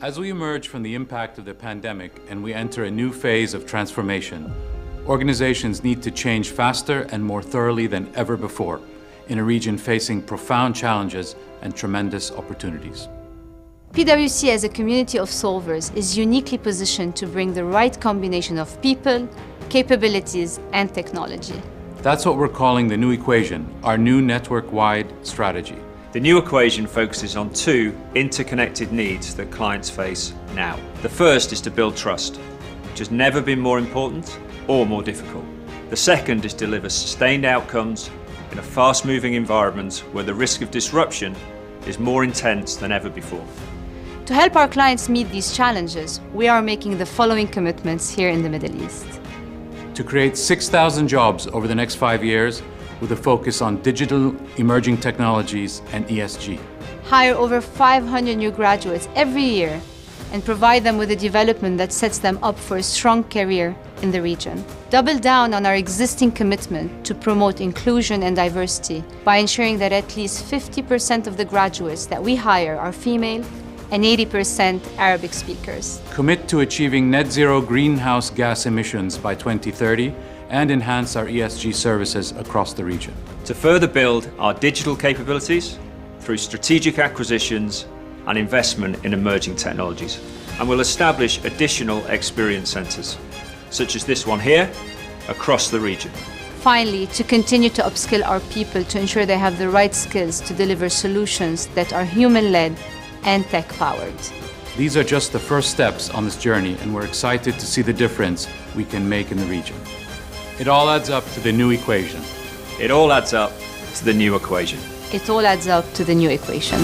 As we emerge from the impact of the pandemic and we enter a new phase of transformation, organizations need to change faster and more thoroughly than ever before in a region facing profound challenges and tremendous opportunities. PWC as a community of solvers is uniquely positioned to bring the right combination of people, capabilities, and technology. That's what we're calling the new equation, our new network-wide strategy. The new equation focuses on two interconnected needs that clients face now. The first is to build trust, which has never been more important or more difficult. The second is to deliver sustained outcomes in a fast-moving environment where the risk of disruption is more intense than ever before. To help our clients meet these challenges, we are making the following commitments here in the Middle East. To create 6,000 jobs over the next 5 years with a focus on digital, emerging technologies, and ESG. Hire over 500 new graduates every year and provide them with a development that sets them up for a strong career in the region. Double down on our existing commitment to promote inclusion and diversity by ensuring that at least 50% of the graduates that we hire are female and 80% Arabic speakers. Commit to achieving net zero greenhouse gas emissions by 2030 and enhance our ESG services across the region. To further build our digital capabilities through strategic acquisitions and investment in emerging technologies. And we'll establish additional experience centres, such as this one here, across the region. Finally, to continue to upskill our people to ensure they have the right skills to deliver solutions that are human-led and tech-powered. These are just the first steps on this journey, and we're excited to see the difference we can make in the region. It all adds up to the new equation. It all adds up to the new equation. It all adds up to the new equation.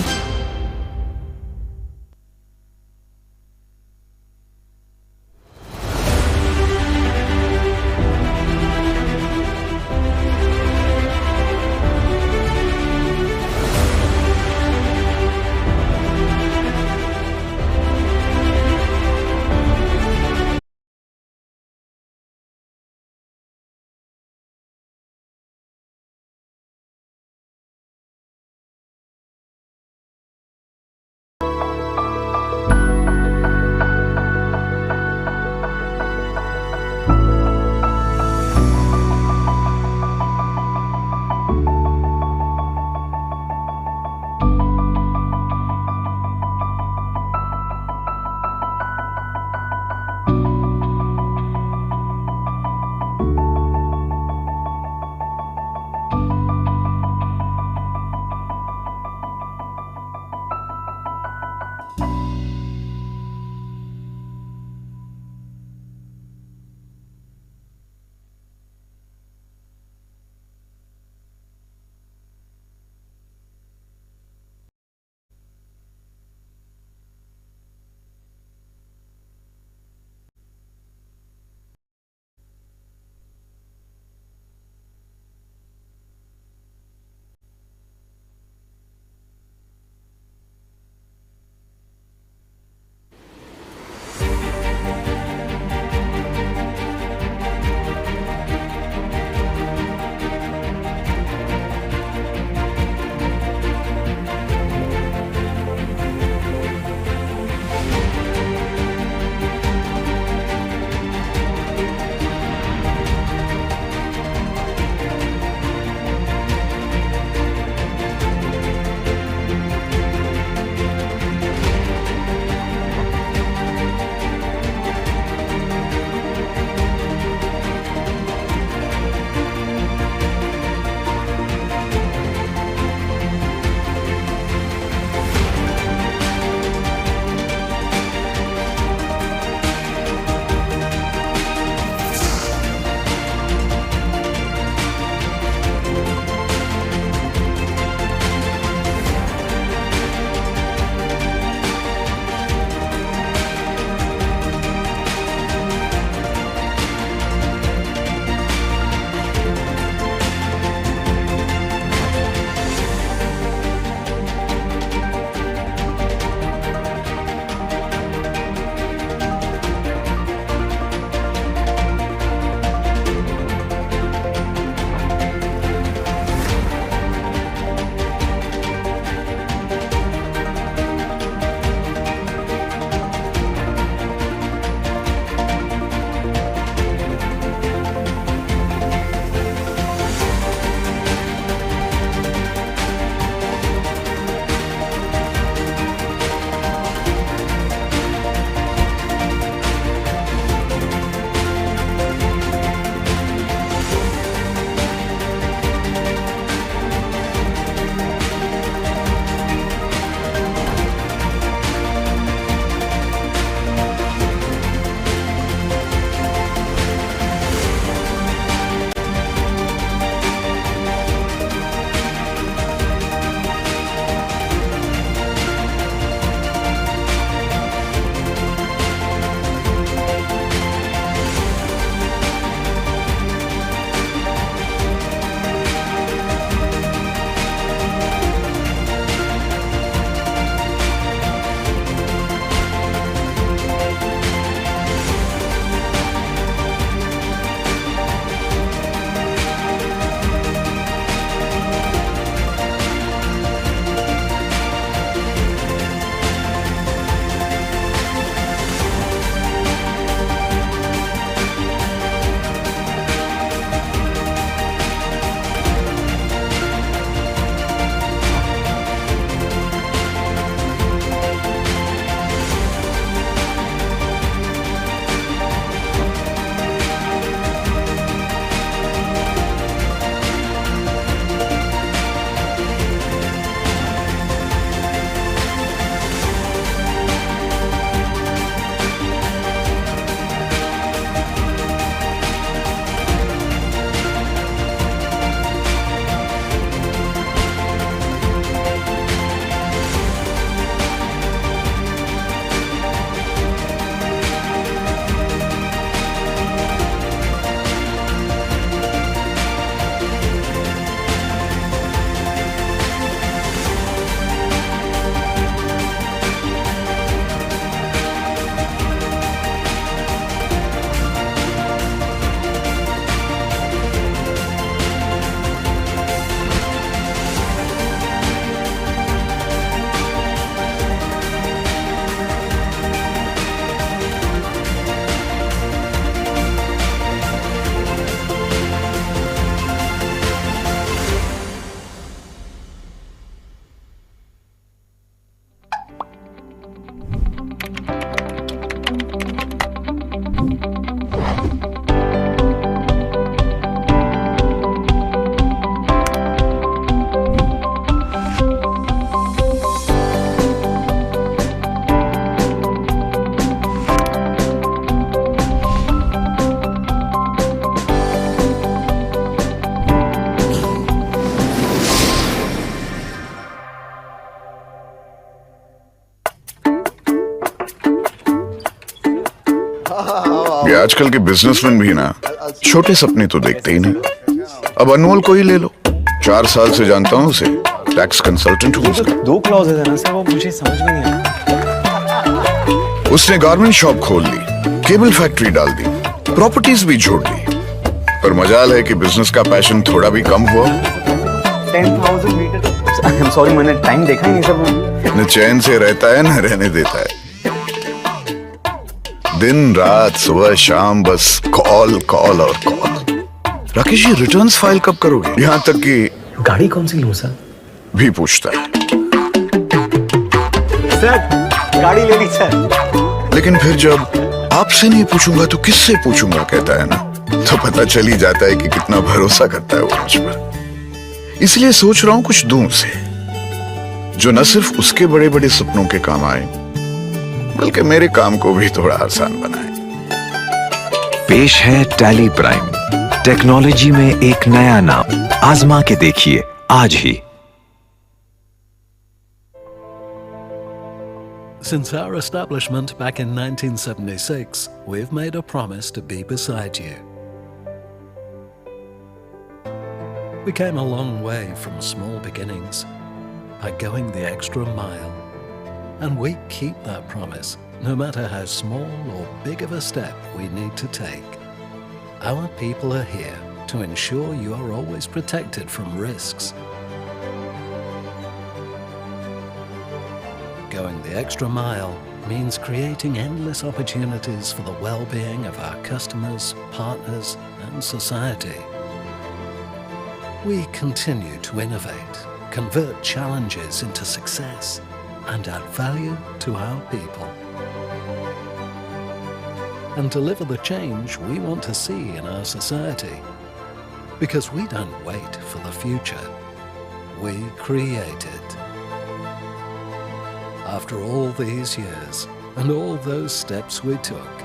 ये आजकल के businessman भी ना छोटे सपने तो देखते ही नहीं। अब अनमोल को ही ले लो, 4 साल से जानता हूँ उसे, टैक्स कंसल्टेंट हूँ उसका। 2 क्लॉजेज है ना सर, वो मुझे समझ में नहीं आया। उसने गारमेंट शॉप खोल ली, केबल फैक्ट्री डाल दी, प्रॉपर्टीज भी छोड़ दी, पर मजाल है कि बिजनेस का पैशन थोड़ा भी कम हुआ। 10,000 मीटर। आई एम सॉरी, मैंने टाइम देखा ही नहीं सर। न चैन से रहता है न रहने देता है, दिन रात सुबह शाम बस कॉल कॉल और call. Rakesh ji returns file कब करोगे? यहाँ तक कि गाड़ी कौन सी लूं सर? भी पूछता है। सर गाड़ी ले ली सर। लेकिन फिर जब आपसे नहीं पूछूंगा तो किससे पूछूंगा कहता है ना, तो पता चल ही जाता है कि कितना भरोसा करता है वो मुझ पर। इसलिए सोच रहा हूं कुछ दूं उसे, जो न सिर्फ उसके बड़े बड़े सपनों के काम आए, बल्कि मेरे काम को भी थोड़ा आसान बनाए। पेश है टैली प्राइम, टेक्नोलॉजी में एक नया नाम। आजमा के देखिए आज ही। Since our establishment back in 1976, we've made a promise to be beside you. We came a long way from small beginnings by going the extra mile. And we keep that promise, no matter how small or big of a step we need to take. Our people are here to ensure you are always protected from risks. Going the extra mile means creating endless opportunities for the well-being of our customers, partners, and society. We continue to innovate, convert challenges into success, and add value to our people. And deliver the change we want to see in our society. Because we don't wait for the future, we create it. After all these years and all those steps we took,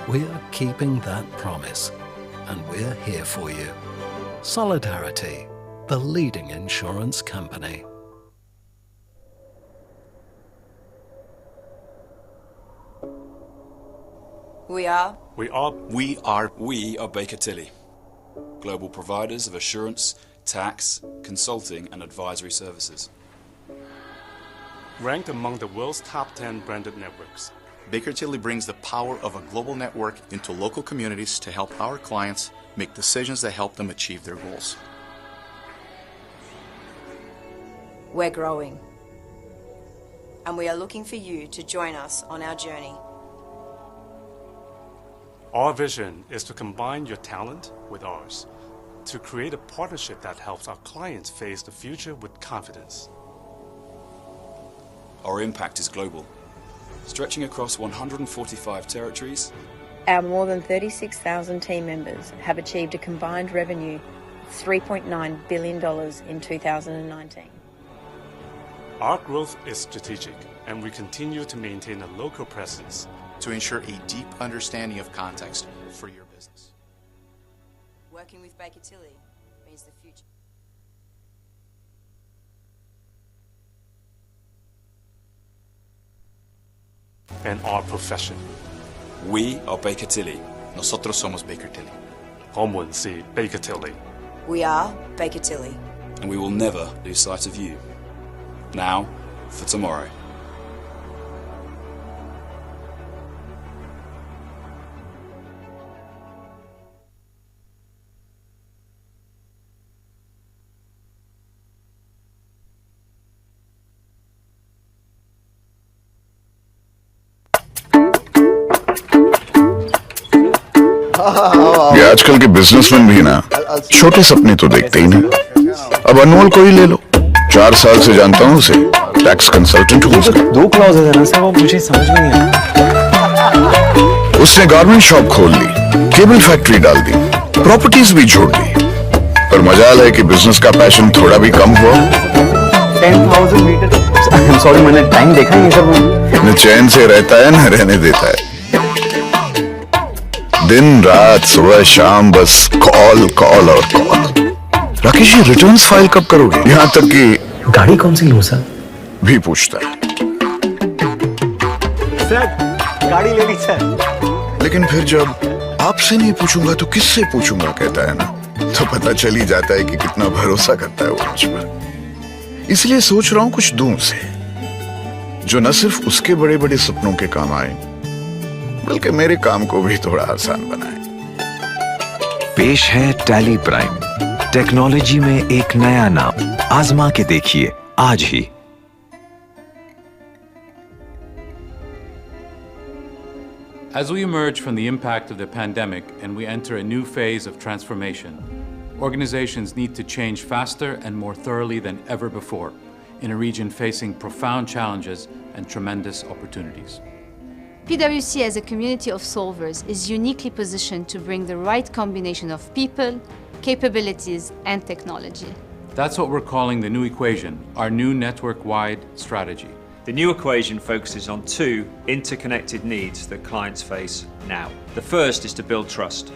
we are keeping that promise, and we're here for you. Solidarity, the leading insurance company. We are Baker Tilly, global providers of assurance, tax, consulting, and advisory services. Ranked among the world's top 10 branded networks, Baker Tilly brings the power of a global network into local communities to help our clients make decisions that help them achieve their goals. We're growing, and we are looking for you to join us on our journey. our vision is to combine your talent with ours, to create a partnership that helps our clients face the future with confidence. Our impact is global, stretching across 145 territories. Our more than 36,000 team members have achieved a combined revenue of $3.9 billion in 2019. Our growth is strategic, and we continue to maintain a local presence to ensure a deep understanding of context for your business. Working with Baker Tilly means the future. And our profession. We are Baker Tilly. Nosotros somos Baker Tilly. 我們是 Baker Tilly. We are Baker Tilly. And we will never lose sight of you. Now for tomorrow. ये आजकल के businessman भी ना छोटे सपने तो देखते ही नहीं। अब अनमोल को ही ले लो, 4 साल से जानता हूँ उसे, टैक्स कंसल्टेंट हूँ उसका। 2 क्लॉजेज है ना सर, वो मुझे समझ में नहीं आया। उसने गारमेंट शॉप खोल ली, केबल फैक्ट्री डाल दी, प्रॉपर्टीज भी छोड़ दी, पर मजाल है कि बिजनेस का पैशन थोड़ा भी कम हुआ। 10,000 मीटर। आई एम सॉरी, मैंने टाइम देखा ही नहीं सर। न चैन से रहता है न रहने देता है, दिन रात सुबह शाम बस कॉल कॉल और call. Rakesh ji returns file कब करोगे? यहाँ तक कि गाड़ी कौन सी लूं सर? भी पूछता है। सर गाड़ी ले ली सर। लेकिन फिर जब आपसे नहीं पूछूंगा तो किससे पूछूंगा कहता है ना, तो पता चल ही जाता है कि कितना भरोसा करता है वो मुझ पर। इसलिए सोच रहा हूं कुछ दूं उसे, जो न सिर्फ उसके बड़े बड़े सपनों के काम आए, बल्कि मेरे काम को भी थोड़ा आसान बनाए। पेश है टैली प्राइम, टेक्नोलॉजी में एक नया नाम। आजमा के देखिए आज ही। As we emerge from the impact of the pandemic and we enter a new phase of transformation, organizations need to change faster and more thoroughly than ever before in a region facing profound challenges and tremendous opportunities. PWC as a community of solvers is uniquely positioned to bring the right combination of people, capabilities, and technology. That's what we're calling the new equation, our new network-wide strategy. The new equation focuses on two interconnected needs that clients face now. The first is to build trust,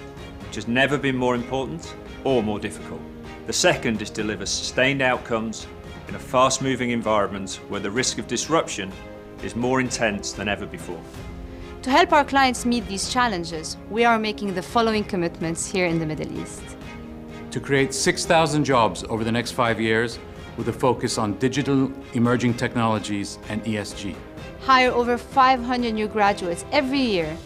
which has never been more important or more difficult. The second is to deliver sustained outcomes in a fast-moving environment where the risk of disruption is more intense than ever before. To help our clients meet these challenges, we are making the following commitments here in the Middle East. To create 6,000 jobs over the next 5 years, with a focus on digital, emerging technologies, and ESG. Hire over 500 new graduates every year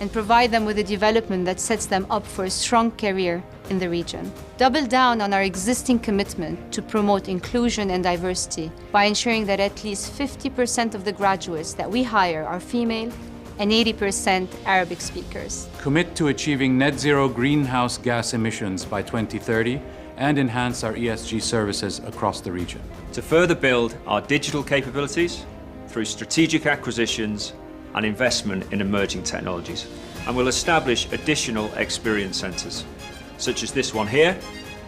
and provide them with a development that sets them up for a strong career in the region. Double down on our existing commitment to promote inclusion and diversity by ensuring that at least 50% of the graduates that we hire are female and 80% Arabic speakers. Commit to achieving net zero greenhouse gas emissions by 2030 and enhance our ESG services across the region. To further build our digital capabilities through strategic acquisitions and investment in emerging technologies. And we'll establish additional experience centres, such as this one here,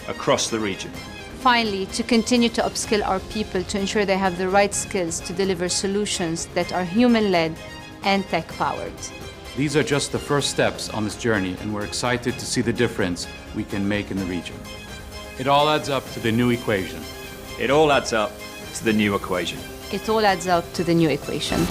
across the region. Finally, to continue to upskill our people to ensure they have the right skills to deliver solutions that are human-led and tech-powered. These are just the first steps on this journey, and we're excited to see the difference we can make in the region. It all adds up to the new equation. It all adds up to the new equation. It all adds up to the new equation.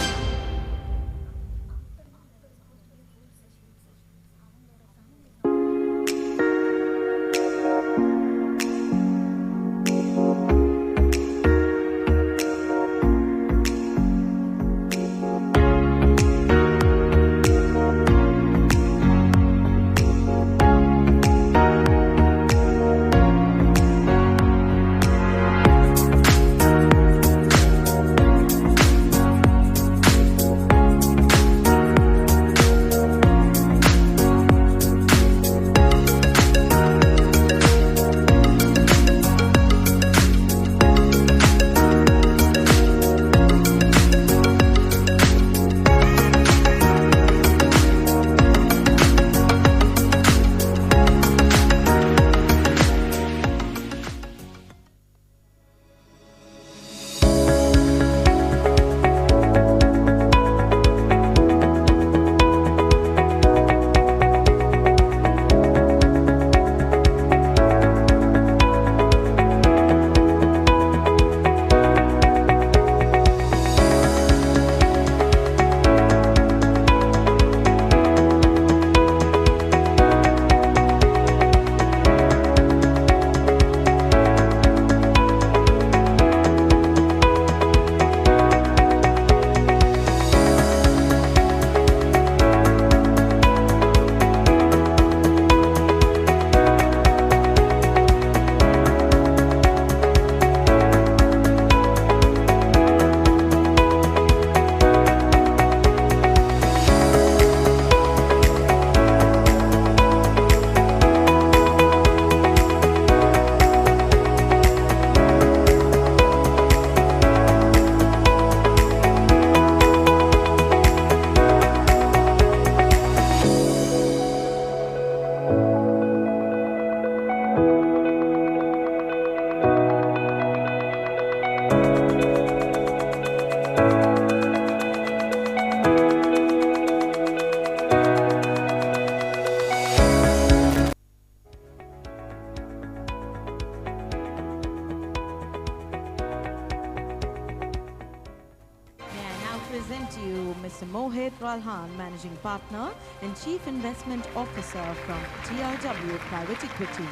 present to you Mr. Mohit Ralhan, Managing Partner and Chief Investment Officer from TRW Private Equity.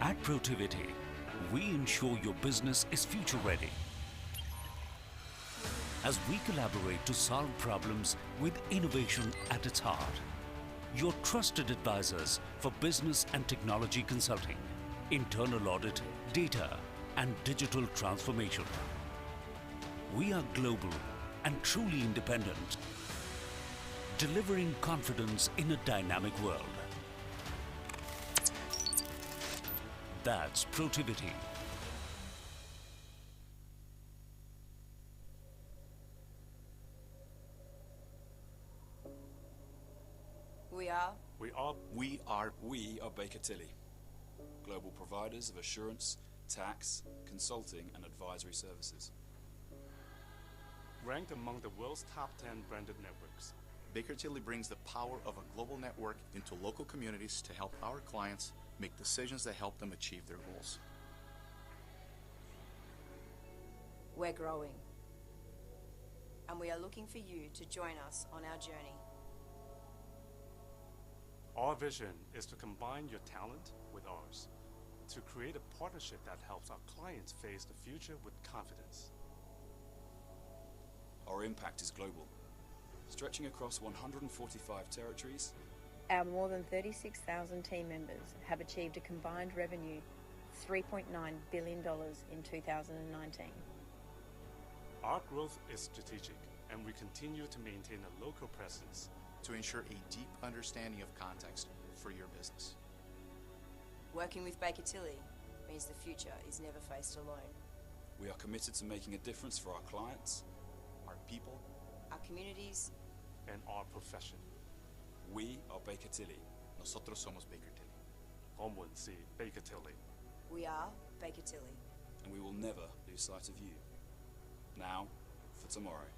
At Protiviti, we ensure your business is future ready. As we collaborate to solve problems with innovation at its heart, your trusted advisors for business and technology consulting, internal audit, data, and digital transformation. We are global and truly independent, delivering confidence in a dynamic world. That's Protiviti. We are Baker Tilly, global providers of assurance, tax, consulting, and advisory services. Ranked among the world's top 10 branded networks, Baker Tilly brings the power of a global network into local communities to help our clients make decisions that help them achieve their goals. We're growing, and we are looking for you to join us on our journey. Our vision is to combine your talent with ours, to create a partnership that helps our clients face the future with confidence. Our impact is global, stretching across 145 territories. Our more than 36,000 team members have achieved a combined revenue of $3.9 billion in 2019. Our growth is strategic, and we continue to maintain a local presence to ensure a deep understanding of context for your business. Working with Baker Tilly means the future is never faced alone. We are committed to making a difference for our clients, our people, our communities, and our profession. We are Baker Tilly. Nosotros somos Baker Tilly. 我們是 Baker Tilly. We are Baker Tilly. And we will never lose sight of you. Now for tomorrow.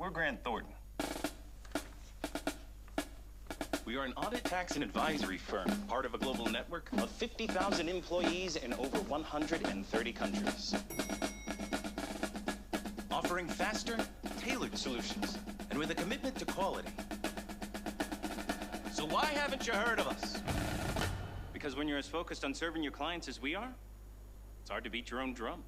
We're Grant Thornton. We are an audit, tax, and advisory firm, part of a global network of 50,000 employees in over 130 countries. Offering faster, tailored solutions, and with a commitment to quality. So why haven't you heard of us? Because when you're as focused on serving your clients as we are, it's hard to beat your own drum.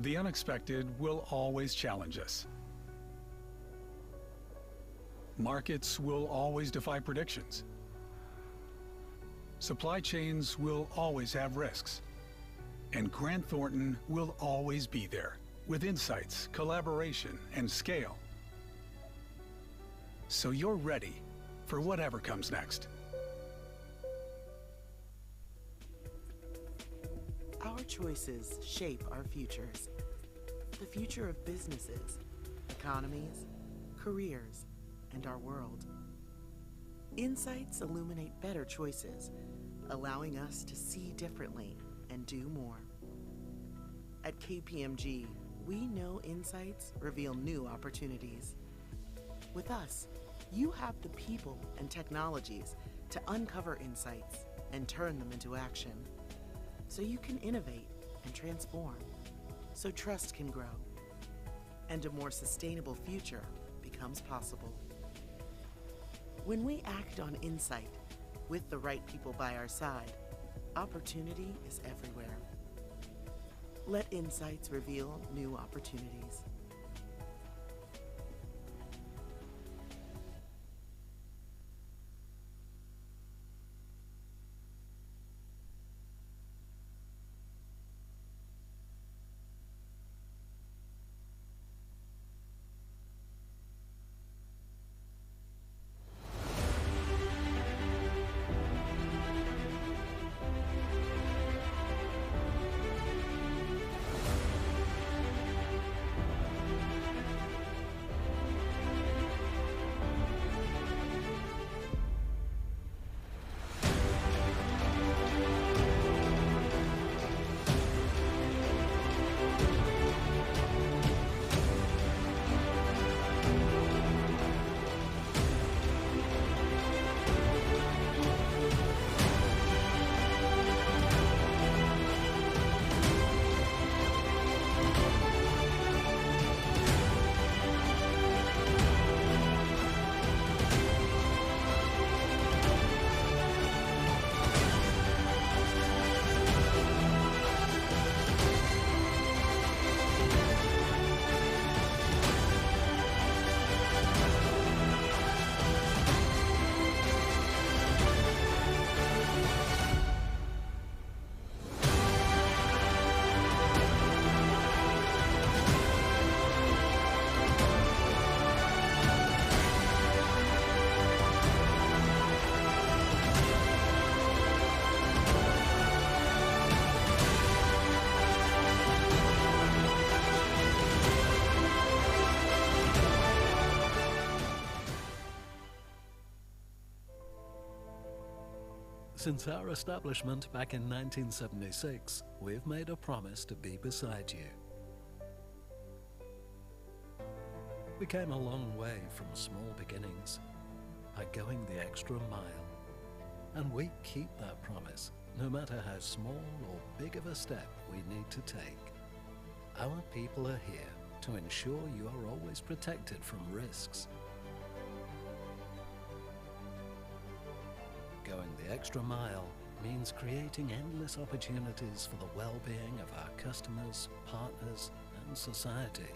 The unexpected will always challenge us. Markets will always defy predictions. Supply chains will always have risks. And Grant Thornton will always be there with insights, collaboration, and scale. So you're ready for whatever comes next. Our choices shape our futures. The future of businesses, economies, careers, and our world. Insights illuminate better choices, allowing us to see differently and do more. At KPMG, we know insights reveal new opportunities. With us, you have the people and technologies to uncover insights and turn them into action. So you can innovate and transform, so trust can grow, and a more sustainable future becomes possible. When we act on insight, with the right people by our side, opportunity is everywhere. Let insights reveal new opportunities. Since our establishment back in 1976, we've made a promise to be beside you. We came a long way from small beginnings by going the extra mile. And we keep that promise, no matter how small or big of a step we need to take. Our people are here to ensure you are always protected from risks. Going the extra mile means creating endless opportunities for the well-being of our customers, partners, and society.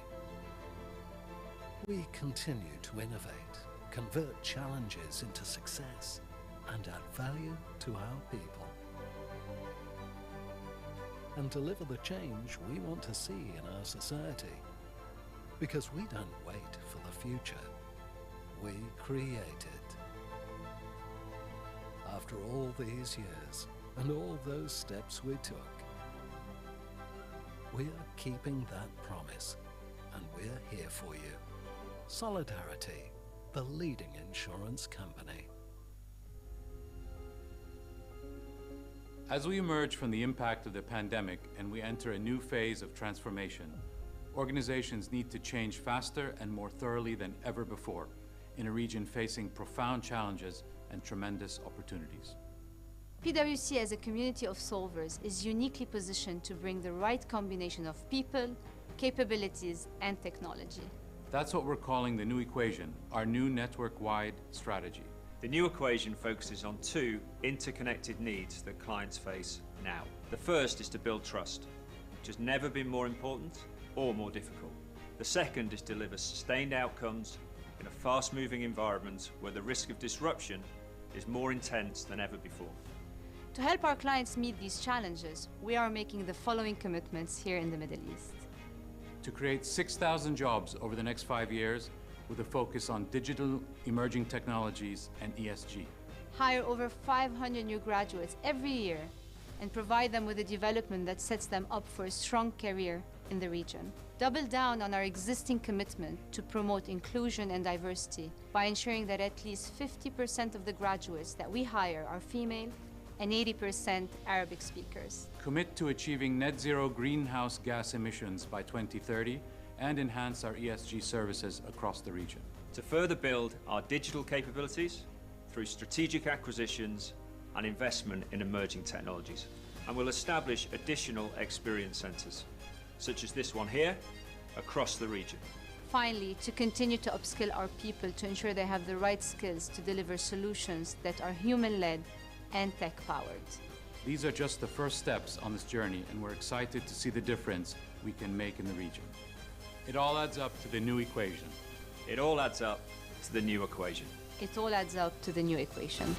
We continue to innovate, convert challenges into success, and add value to our people. And deliver the change we want to see in our society. Because we don't wait for the future, we create it. After all these years, and all those steps we took, we are keeping that promise, and we're here for you. Solidarity, the leading insurance company. As we emerge from the impact of the pandemic and we enter a new phase of transformation, organizations need to change faster and more thoroughly than ever before in a region facing profound challenges and tremendous opportunities. PWC as a community of solvers is uniquely positioned to bring the right combination of people, capabilities, and technology. That's what we're calling the new equation, our new network-wide strategy. The new equation focuses on two interconnected needs that clients face now. The first is to build trust, which has never been more important or more difficult. The second is to deliver sustained outcomes in a fast-moving environment where the risk of disruption is more intense than ever before. To help our clients meet these challenges, we are making the following commitments here in the Middle East. To create 6,000 jobs over the next 5 years with a focus on digital, emerging technologies, and ESG. Hire over 500 new graduates every year and provide them with a development that sets them up for a strong career in the region. Double down on our existing commitment to promote inclusion and diversity by ensuring that at least 50% of the graduates that we hire are female and 80% Arabic speakers. Commit to achieving net zero greenhouse gas emissions by 2030 and enhance our ESG services across the region. To further build our digital capabilities through strategic acquisitions and investment in emerging technologies. And we'll establish additional experience centres, such as this one here, across the region. Finally, to continue to upskill our people to ensure they have the right skills to deliver solutions that are human-led and tech-powered. These are just the first steps on this journey, and we're excited to see the difference we can make in the region. It all adds up to the new equation. It all adds up to the new equation. It all adds up to the new equation.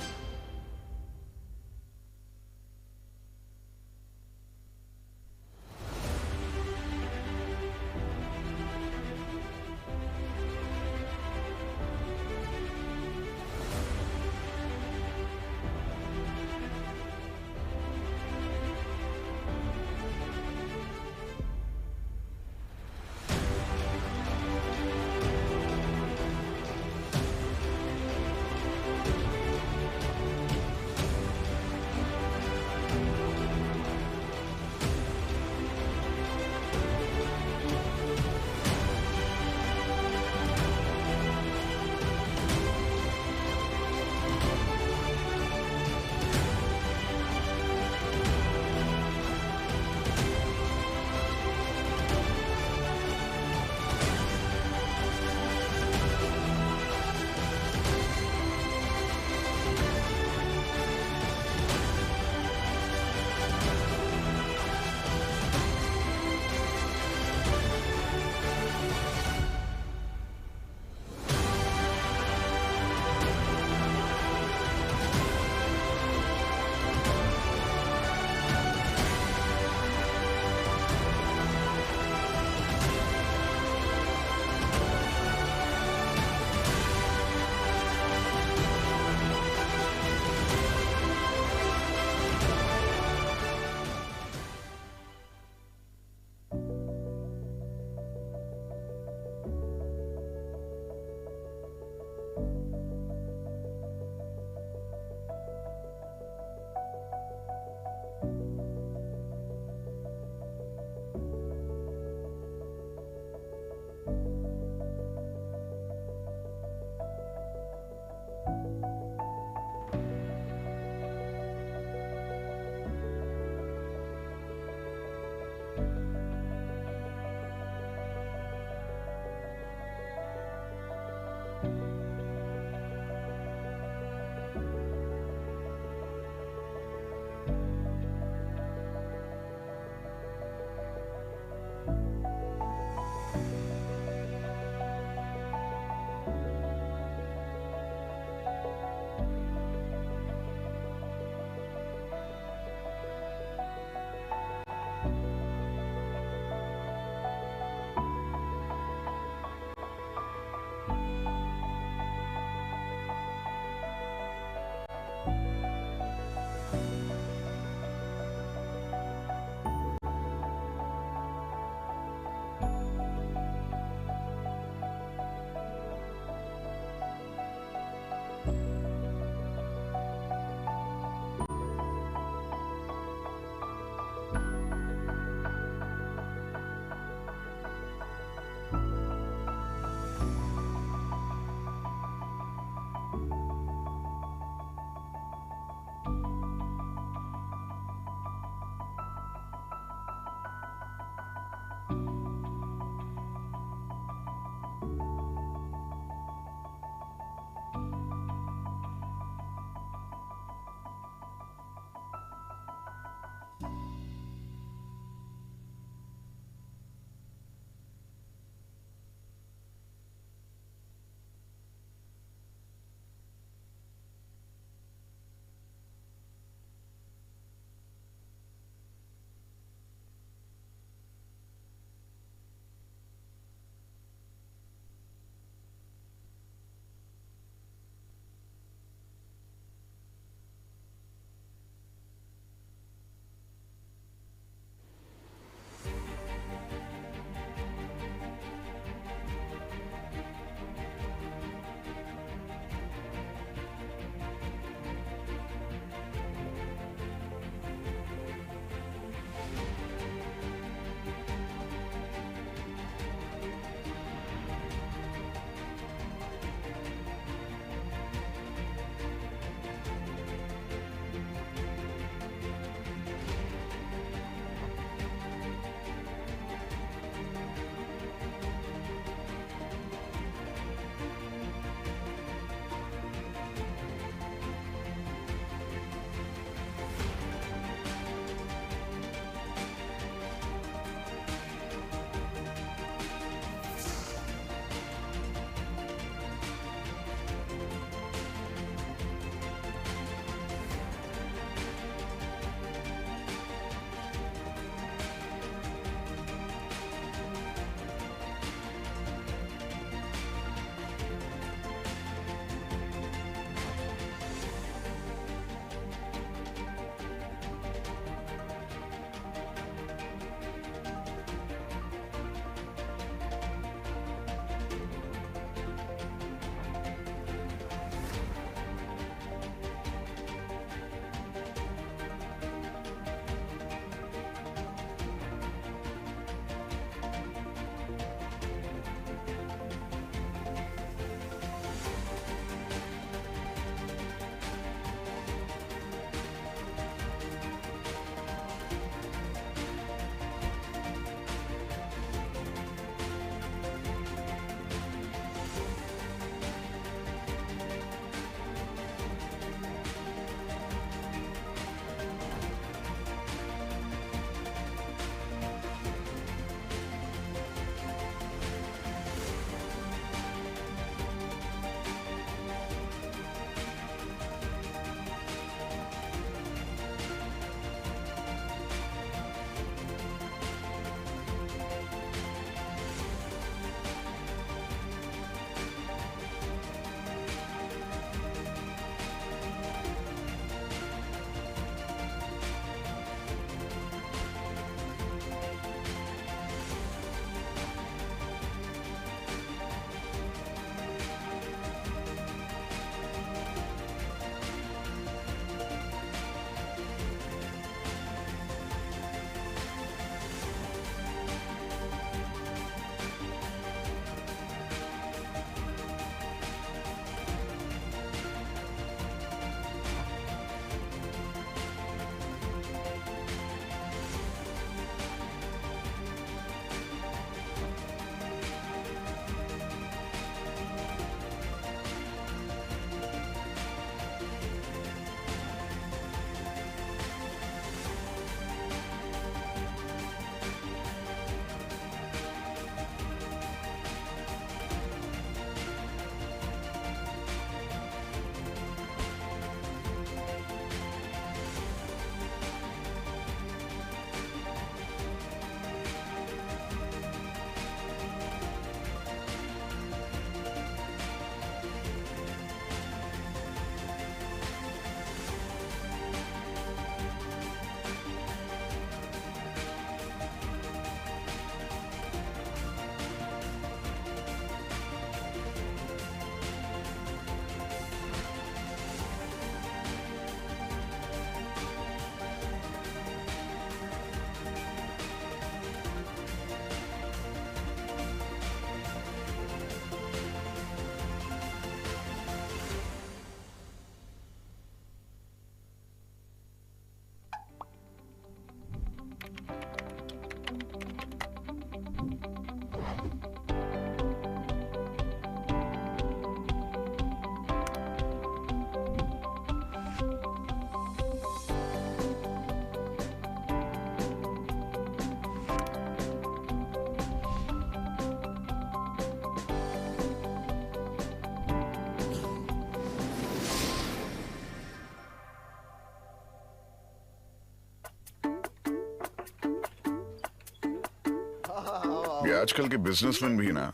ये आजकल के businessman भी ना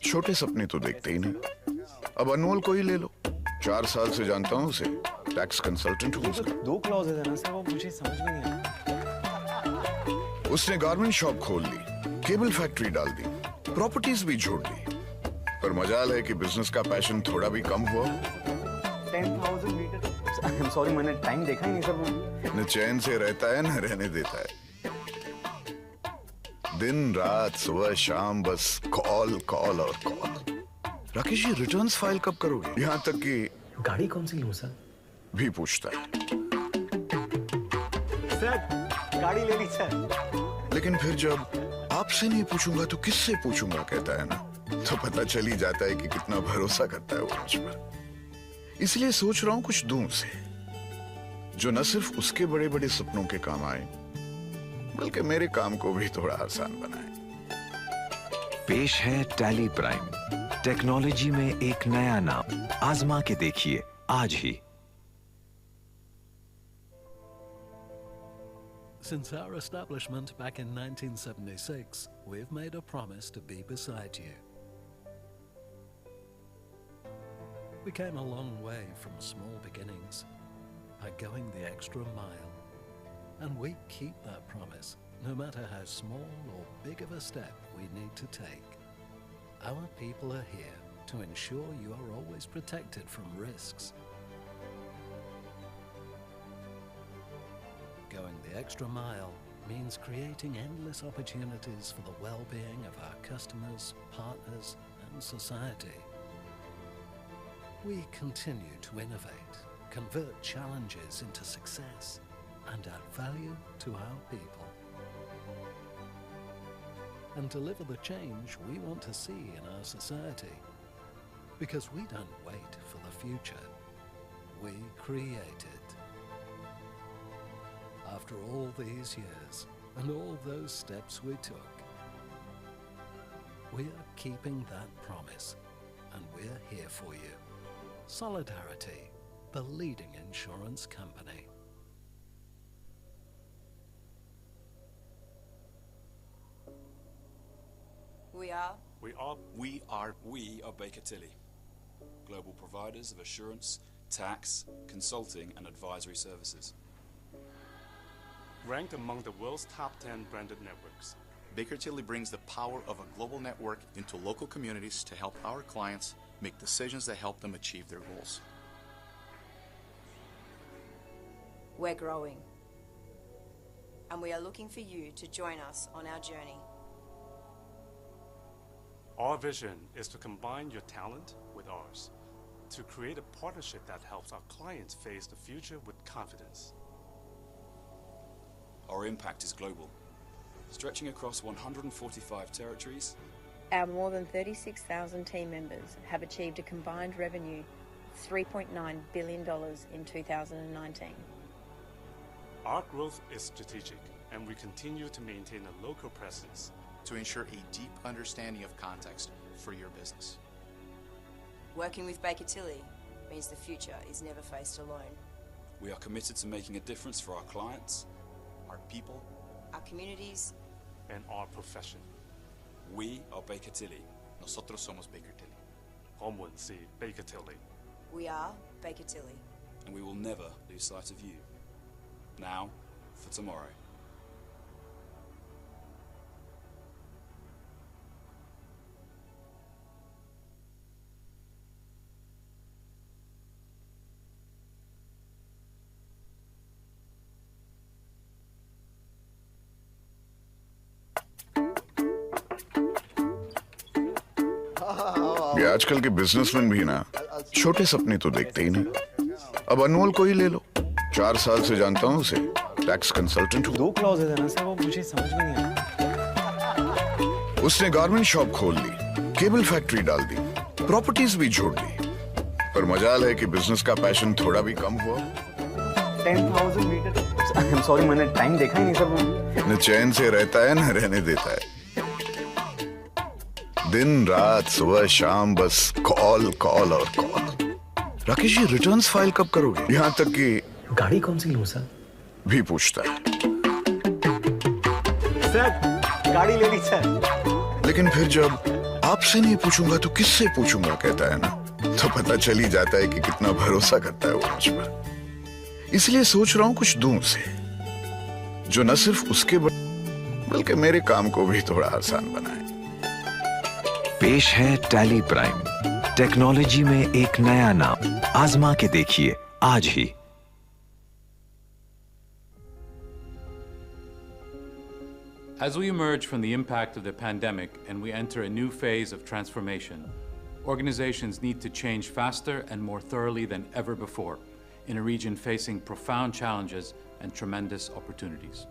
छोटे सपने तो देखते ही नहीं। अब अनमोल को ही ले लो, 4 साल से जानता हूँ उसे, टैक्स कंसल्टेंट हूँ उसका। 2 क्लॉजेज है ना सर, वो मुझे समझ में नहीं आता। उसने गारमेंट शॉप खोल ली, केबल फैक्ट्री डाल दी, प्रॉपर्टीज भी छोड़ दी, पर मजाल है कि बिजनेस का पैशन थोड़ा भी कम हुआ। 10,000 मीटर। आई एम सॉरी, मैंने टाइम देखा ही नहीं सर। न चैन से रहता है न रहने देता है, दिन रात सुबह शाम बस कॉल कॉल और कॉल। राकेश, ये रिटर्न्स फाइल कब करोगे? यहाँ तक कि गाड़ी कौन सी लूं सर भी पूछता है। सर गाड़ी ले ली सर। लेकिन फिर जब आपसे नहीं पूछूंगा तो किससे पूछूंगा कहता है ना, तो पता चल ही जाता है कि कितना भरोसा करता है वो मुझ पर। इसलिए सोच रहा हूं कुछ दूं उसे, जो न सिर्फ उसके बड़े बड़े सपनों के काम आए, बल्कि मेरे काम को भी थोड़ा आसान बनाए। पेश है टैली प्राइम, टेक्नोलॉजी में एक नया नाम। आजमा के देखिए आज ही। Since our establishment back in 1976, we've made a promise to be beside you. We came a long way from small beginnings by going the extra mile. And we keep that promise, no matter how small or big of a step we need to take. Our people are here to ensure you are always protected from risks. Going the extra mile means creating endless opportunities for the well-being of our customers, partners, and society. We continue to innovate, convert challenges into success, and add value to our people. And deliver the change we want to see in our society. Because we don't wait for the future, we create it. After all these years and all those steps we took, we are keeping that promise, and we're here for you. Solidarity, the leading insurance company. We are Baker Tilly, global providers of assurance, tax, consulting and advisory services. Ranked among the world's top 10 branded networks, Baker Tilly brings the power of a global network into local communities to help our clients make decisions that help them achieve their goals. We're growing, and we are looking for you to join us on our journey. Our vision is to combine your talent with ours, to create a partnership that helps our clients face the future with confidence. Our impact is global, stretching across 145 territories. Our more than 36,000 team members have achieved a combined revenue of $3.9 billion in 2019. Our growth is strategic, and we continue to maintain a local presence to ensure a deep understanding of context for your business. Working with Baker Tilly means the future is never faced alone. We are committed to making a difference for our clients, our people, our communities, and our profession. We are Baker Tilly. Nosotros somos Baker Tilly. 我們是 Baker Tilly. We are Baker Tilly. And we will never lose sight of you. Now for tomorrow. ये आजकल के businessman भी ना छोटे सपने तो देखते ही नहीं। अब अनमोल को ही ले लो, 4 साल से जानता हूँ उसे, टैक्स कंसल्टेंट हूँ। 2 क्लॉजेज है ना सर, वो मुझे समझ में नहीं आता। उसने गारमेंट शॉप खोल ली, केबल फैक्ट्री डाल दी, प्रॉपर्टीज भी छोड़ दी, पर मजाल है कि बिजनेस का पैशन थोड़ा भी कम हुआ। 10,000 मीटर। आई एम सॉरी, मैंने टाइम देखा ही नहीं सर। न चैन से रहता है न रहने देता है, दिन रात सुबह शाम बस कॉल कॉल और कॉल। राकेश, ये रिटर्न्स फाइल कब करोगे? यहाँ तक कि गाड़ी कौन सी लूं सर भी पूछता है। सर गाड़ी ले ली सर। लेकिन फिर जब आपसे नहीं पूछूंगा तो किससे पूछूंगा कहता है ना, तो पता चल ही जाता है कि कितना भरोसा करता है वो मुझ पर। इसलिए सोच रहा हूं कुछ दूं उसे, जो न सिर्फ उसके बल्कि मेरे काम को भी थोड़ा आसान बनाए। पेश है टैली प्राइम, टेक्नोलॉजी में एक नया नाम। आजमा के देखिए आज ही। As we emerge from the impact of the pandemic and we enter a new phase of transformation, organizations need to change faster and more thoroughly than ever before in a region facing profound challenges and tremendous opportunities.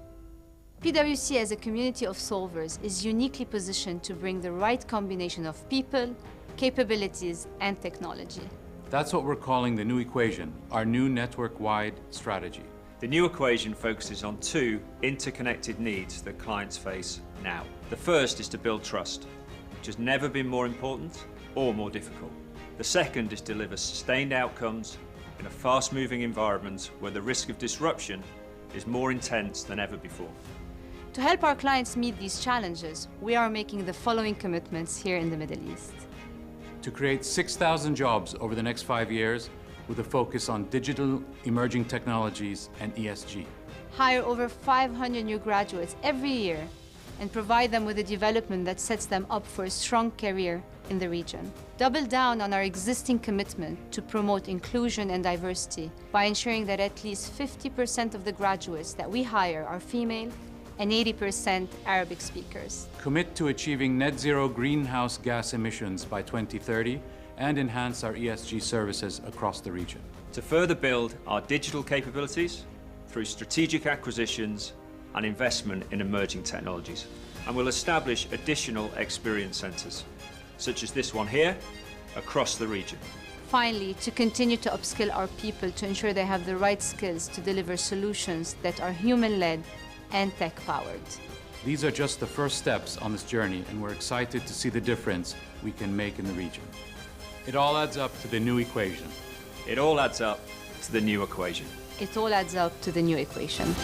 PWC as a community of solvers is uniquely positioned to bring the right combination of people, capabilities, and technology. That's what we're calling the new equation, our new network-wide strategy. The new equation focuses on two interconnected needs that clients face now. The first is to build trust, which has never been more important or more difficult. The second is to deliver sustained outcomes in a fast-moving environment where the risk of disruption is more intense than ever before. To help our clients meet these challenges, we are making the following commitments here in the Middle East. To create 6,000 jobs over the next 5 years with a focus on digital, emerging technologies, and ESG. Hire over 500 new graduates every year and provide them with a development that sets them up for a strong career in the region. Double down on our existing commitment to promote inclusion and diversity by ensuring that at least 50% of the graduates that we hire are female and 80% Arabic speakers. Commit to achieving net zero greenhouse gas emissions by 2030 and enhance our ESG services across the region. To further build our digital capabilities through strategic acquisitions and investment in emerging technologies. And we'll establish additional experience centres, such as this one here, across the region. Finally, to continue to upskill our people to ensure they have the right skills to deliver solutions that are human-led and tech-powered. These are just the first steps on this journey, and we're excited to see the difference we can make in the region. It all adds up to the new equation. It all adds up to the new equation. It all adds up to the new equation.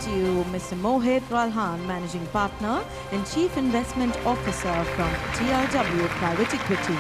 present to you Mr. Mohit Ralhan, Managing Partner and Chief Investment Officer from TRW Private Equity.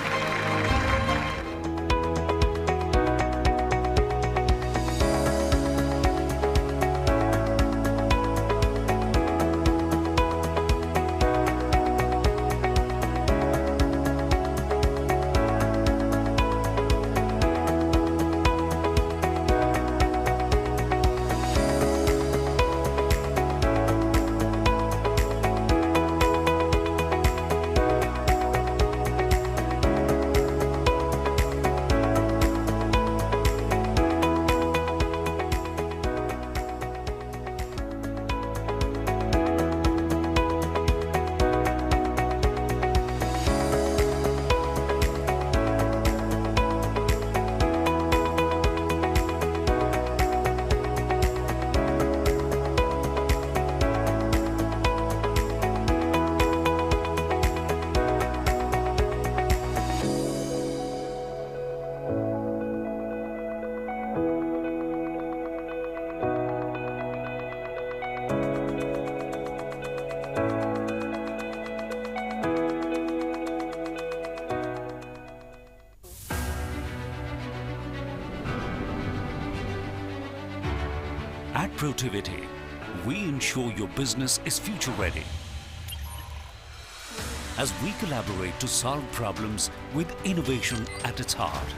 At Protiviti, we ensure your business is future ready. As we collaborate to solve problems with innovation at its heart,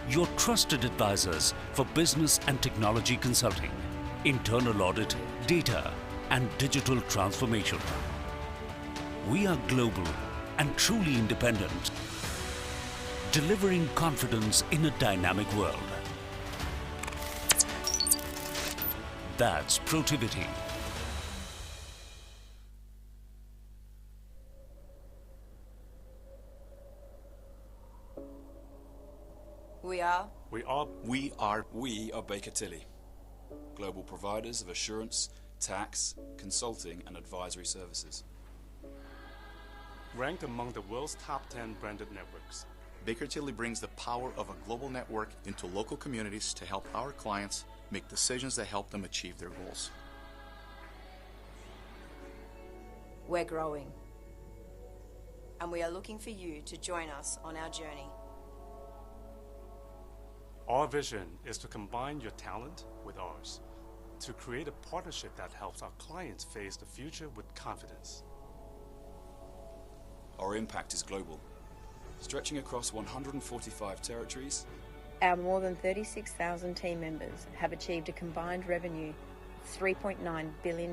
your trusted advisors for business and technology consulting, internal audit, data, and digital transformation. We are global and truly independent, delivering confidence in a dynamic world. That's Protiviti. We are Baker Tilly, global providers of assurance, tax, consulting, and advisory services. Ranked among the world's top 10 branded networks. Baker Tilly brings the power of a global network into local communities to help our clients make decisions that help them achieve their goals. We're growing, and we are looking for you to join us on our journey. Our vision is to combine your talent with ours, to create a partnership that helps our clients face the future with confidence. Our impact is global, stretching across 145 territories. Our more than 36,000 team members have achieved a combined revenue of $3.9 billion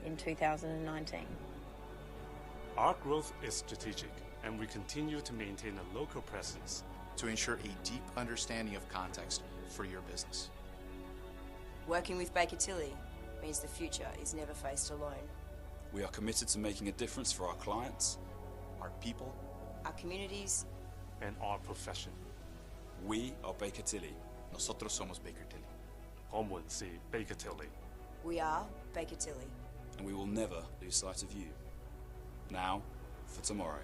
in 2019. Our growth is strategic, and we continue to maintain a local presence to ensure a deep understanding of context for your business. Working with Baker Tilly means the future is never faced alone. We are committed to making a difference for our clients, our people, our communities, and our profession. We are Baker Tilly. Nosotros somos Baker Tilly. 我們是 Baker Tilly. We are Baker Tilly. And we will never lose sight of you. Now for tomorrow.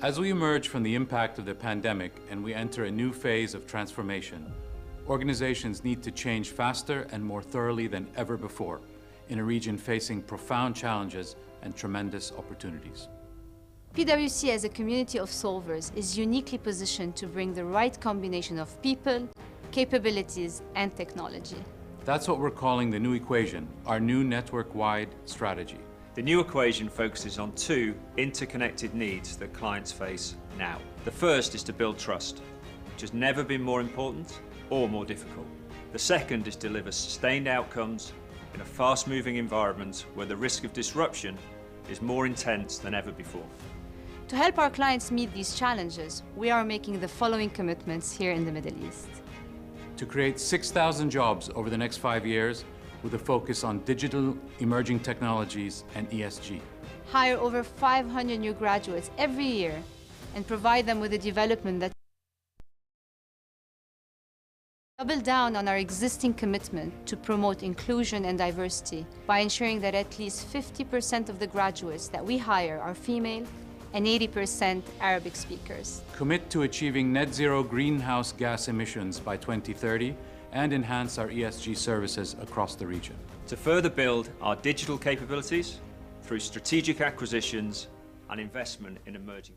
As we emerge from the impact of the pandemic and we enter a new phase of transformation, organizations need to change faster and more thoroughly than ever before in a region facing profound challenges and tremendous opportunities. PwC as a community of solvers is uniquely positioned to bring the right combination of people, capabilities, and technology. That's what we're calling the new equation, our new network-wide strategy. The new equation focuses on two interconnected needs that clients face now. The first is to build trust, which has never been more important or more difficult. The second is to deliver sustained outcomes in a fast-moving environment where the risk of disruption is more intense than ever before. To help our clients meet these challenges, we are making the following commitments here in the Middle East. To create 6,000 jobs over the next 5 years with a focus on digital, emerging technologies, and ESG. Hire over 500 new graduates every year and provide them with a development that double down on our existing commitment to promote inclusion and diversity by ensuring that at least 50% of the graduates that we hire are female and 80% Arabic speakers. Commit to achieving net zero greenhouse gas emissions by 2030 and enhance our ESG services across the region. To further build our digital capabilities through strategic acquisitions and investment in emerging.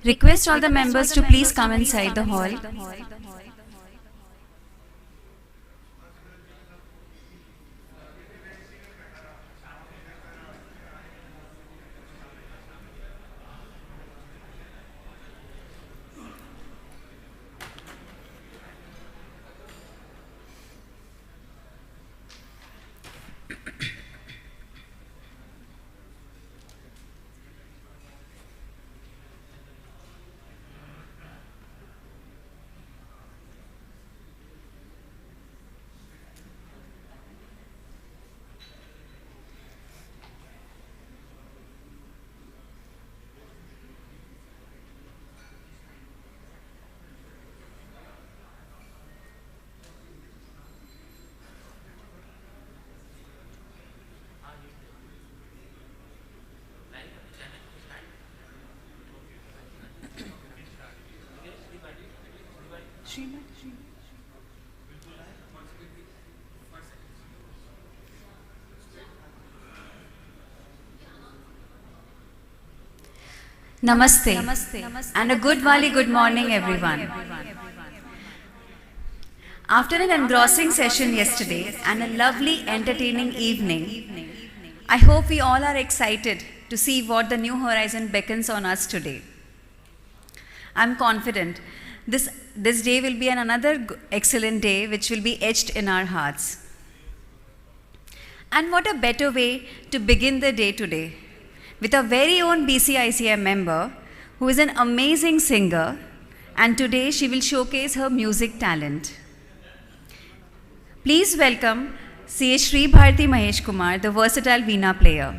Request all the members to please come inside the hall. Namaste, and a good Wali good morning everyone. After an engrossing session yesterday and a lovely entertaining evening, I hope we all are excited to see what the new horizon beckons on us today. I'm confident this day will be another excellent day which will be etched in our hearts. And what a better way to begin the day today with our very own BCICAI member who is an amazing singer, and today she will showcase her music talent. Please welcome C.A. Sri Bharti Mahesh Kumar, the versatile Veena player.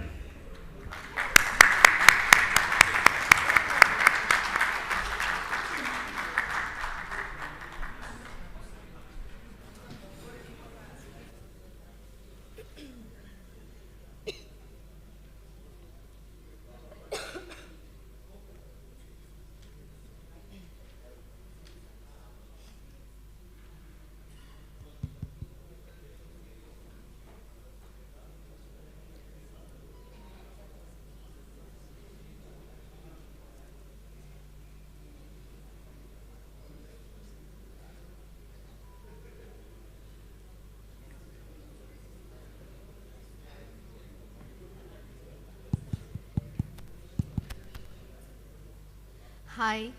Hi,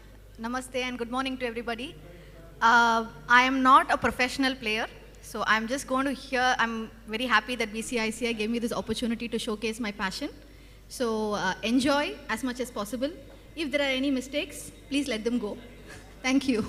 namaste and good morning to everybody. I am not a professional player, so I'm just going to hear, I'm very happy that BCICAI gave me this opportunity to showcase my passion. So enjoy as much as possible. If there are any mistakes, please let them go. Thank you.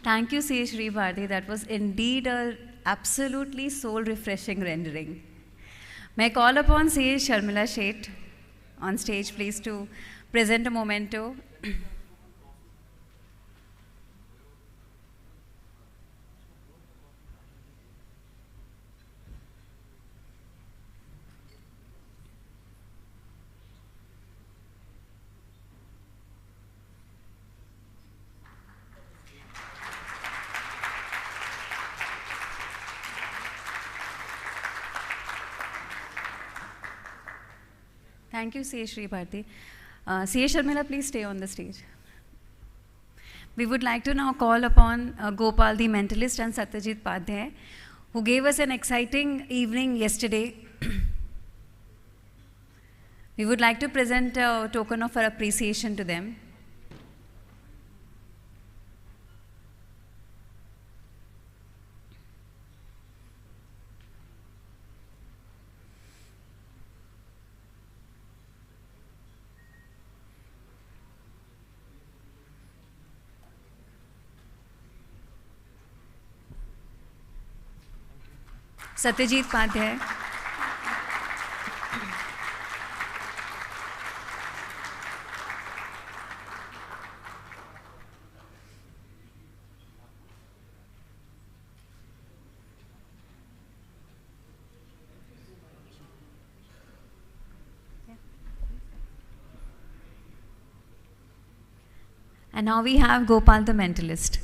Thank you, C. Shri Bharti. That was indeed a absolutely soul-refreshing rendering. May I call upon C. Sharmila Sheth on stage, please, to present a memento. Thank you, C. Shri Bharti. C. Sharmila, please stay on the stage. We would like to now call upon Gopal, the mentalist, and Satyajit Padhyay, who gave us an exciting evening yesterday. We would like to present a token of our appreciation to them. Satyajit Padhyay. And now we have Gopal the mentalist.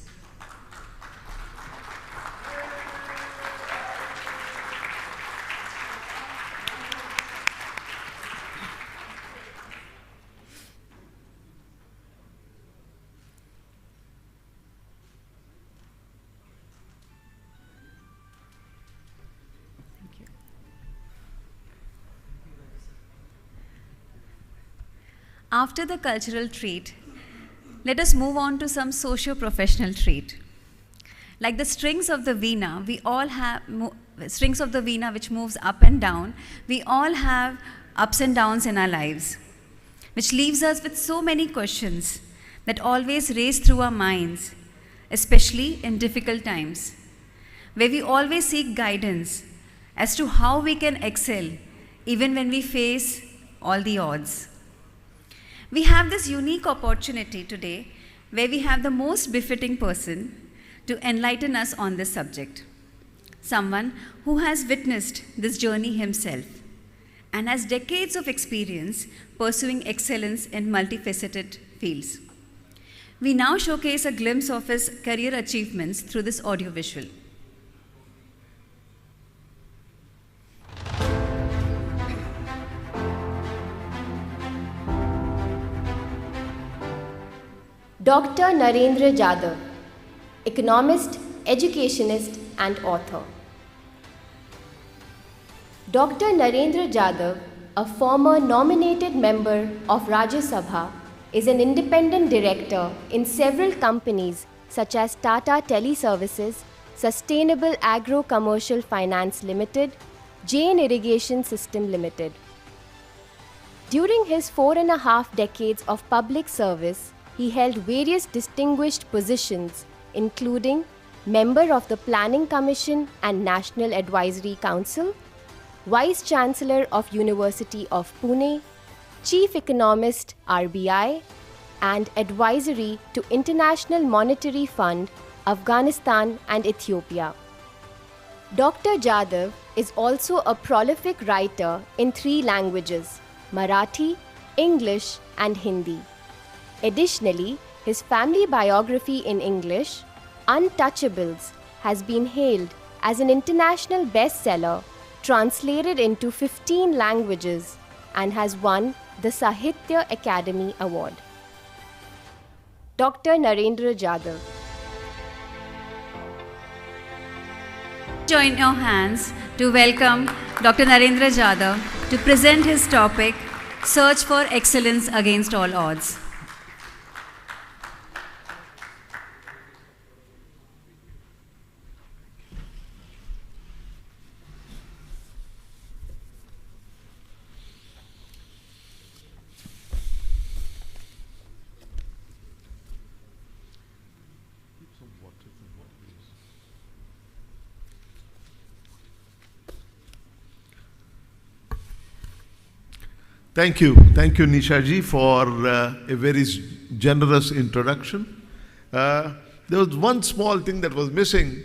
After the cultural treat, let us move on to some socio-professional treat. Like the strings of the veena, we all have strings of the veena which moves up and down. We all have ups and downs in our lives, which leaves us with so many questions that always race through our minds, especially in difficult times, where we always seek guidance as to how we can excel even when we face all the odds. We have this unique opportunity today where we have the most befitting person to enlighten us on this subject. Someone who has witnessed this journey himself and has decades of experience pursuing excellence in multifaceted fields. We now showcase a glimpse of his career achievements through this audiovisual. Dr. Narendra Jadhav, economist, educationist and author. Dr. Narendra Jadhav, a former nominated member of Rajya Sabha, is an independent director in several companies such as Tata Teleservices, Sustainable Agro Commercial Finance Limited, Jain Irrigation System Limited. During his 4.5 decades of public service, he held various distinguished positions, including Member of the Planning Commission and National Advisory Council, Vice Chancellor of University of Pune, Chief Economist RBI, and Advisory to International Monetary Fund, Afghanistan and Ethiopia. Dr. Jadhav is also a prolific writer in 3 languages, Marathi, English and Hindi. Additionally, his family biography in English, Untouchables, has been hailed as an international bestseller, translated into 15 languages, and has won the Sahitya Academy Award. Dr. Narendra Jadhav. Join your hands to welcome Dr. Narendra Jadhav to present his topic, Search for Excellence Against All Odds. Thank you, Nisha ji, for a very generous introduction. There was one small thing that was missing.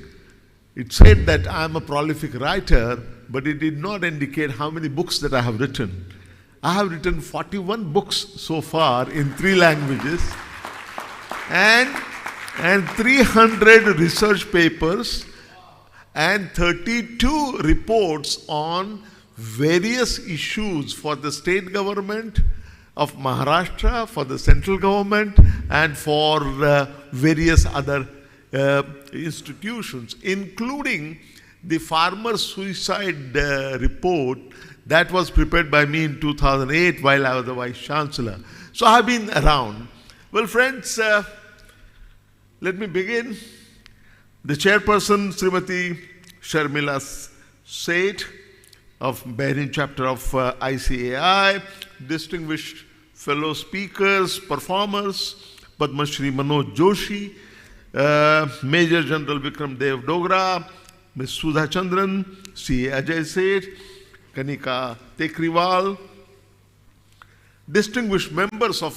It said that I am a prolific writer, but it did not indicate how many books that I have written. I have written 41 books so far in 3 languages, and 300 research papers, and 32 reports on various issues for the state government of Maharashtra, for the central government, and for various other institutions, including the farmer suicide report that was prepared by me in 2008 while I was the Vice Chancellor. So I have been around. Well, friends, let me begin. The chairperson, Srimati Sharmila Seth, of Bahrain chapter of ICAI, distinguished fellow speakers, performers, Padma Shri Manoj Joshi, Major General Vikram Dev Dogra, Ms. Sudha Chandran, C.A. Ajay Seth, Kanika Tekriwal, distinguished members of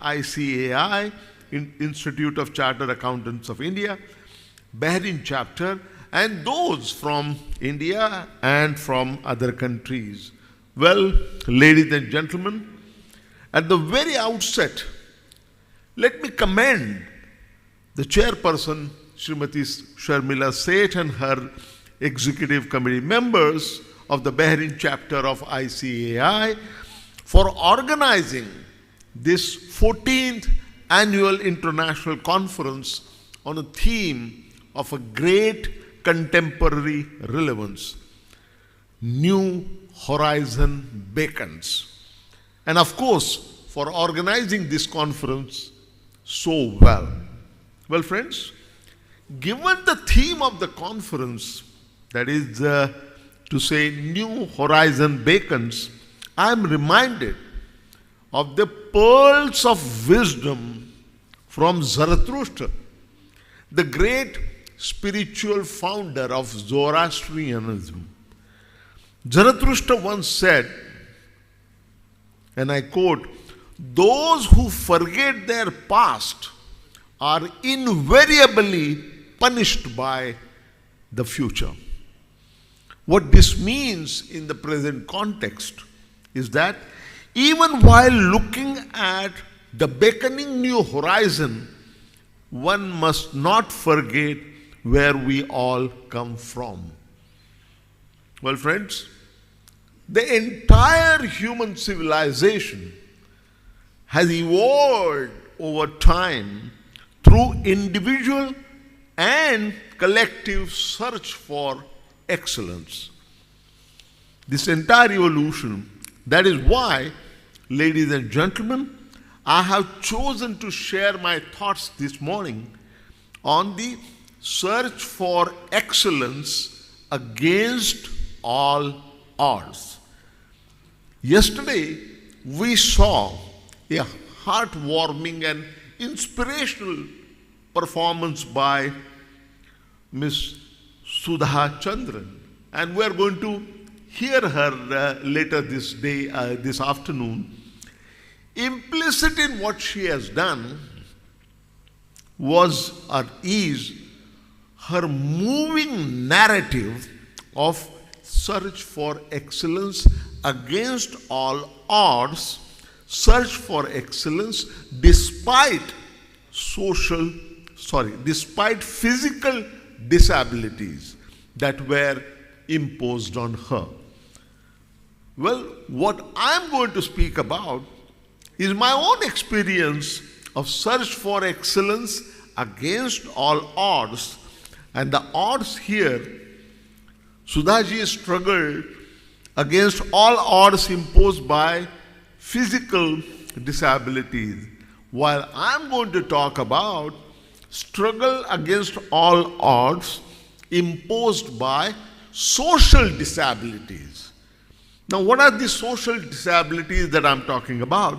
ICAI, Institute of Chartered Accountants of India, Bahrain chapter, and those from India and from other countries. Well, ladies and gentlemen, at the very outset, let me commend the chairperson, Srimati Sharmila Seth, and her executive committee members of the Bahrain chapter of ICAI for organizing this 14th annual international conference on a theme of a great contemporary relevance, New Horizon Beckons. And of course, for organizing this conference so well. Well, friends, given the theme of the conference, that is to say New Horizon Beckons, I am reminded of the pearls of wisdom from Zarathustra, the great spiritual founder of Zoroastrianism. Zarathustra once said, and I quote, "Those who forget their past are invariably punished by the future." What this means in the present context is that even while looking at the beckoning new horizon, one must not forget where we all come from. Well, friends, the entire human civilization has evolved over time through individual and collective search for excellence. This entire evolution, that is why, ladies and gentlemen, I have chosen to share my thoughts this morning on the search for excellence against all odds. Yesterday, we saw a heartwarming and inspirational performance by Miss Sudha Chandran, and we are going to hear her later this afternoon. Implicit in what she has done was or is her moving narrative of search for excellence against all odds, search for excellence despite physical disabilities that were imposed on her. Well, what I'm going to speak about is my own experience of search for excellence against all odds. And the odds here, Sudhaji struggled against all odds imposed by physical disabilities, while I'm going to talk about struggle against all odds imposed by social disabilities. Now, what are the social disabilities that I'm talking about?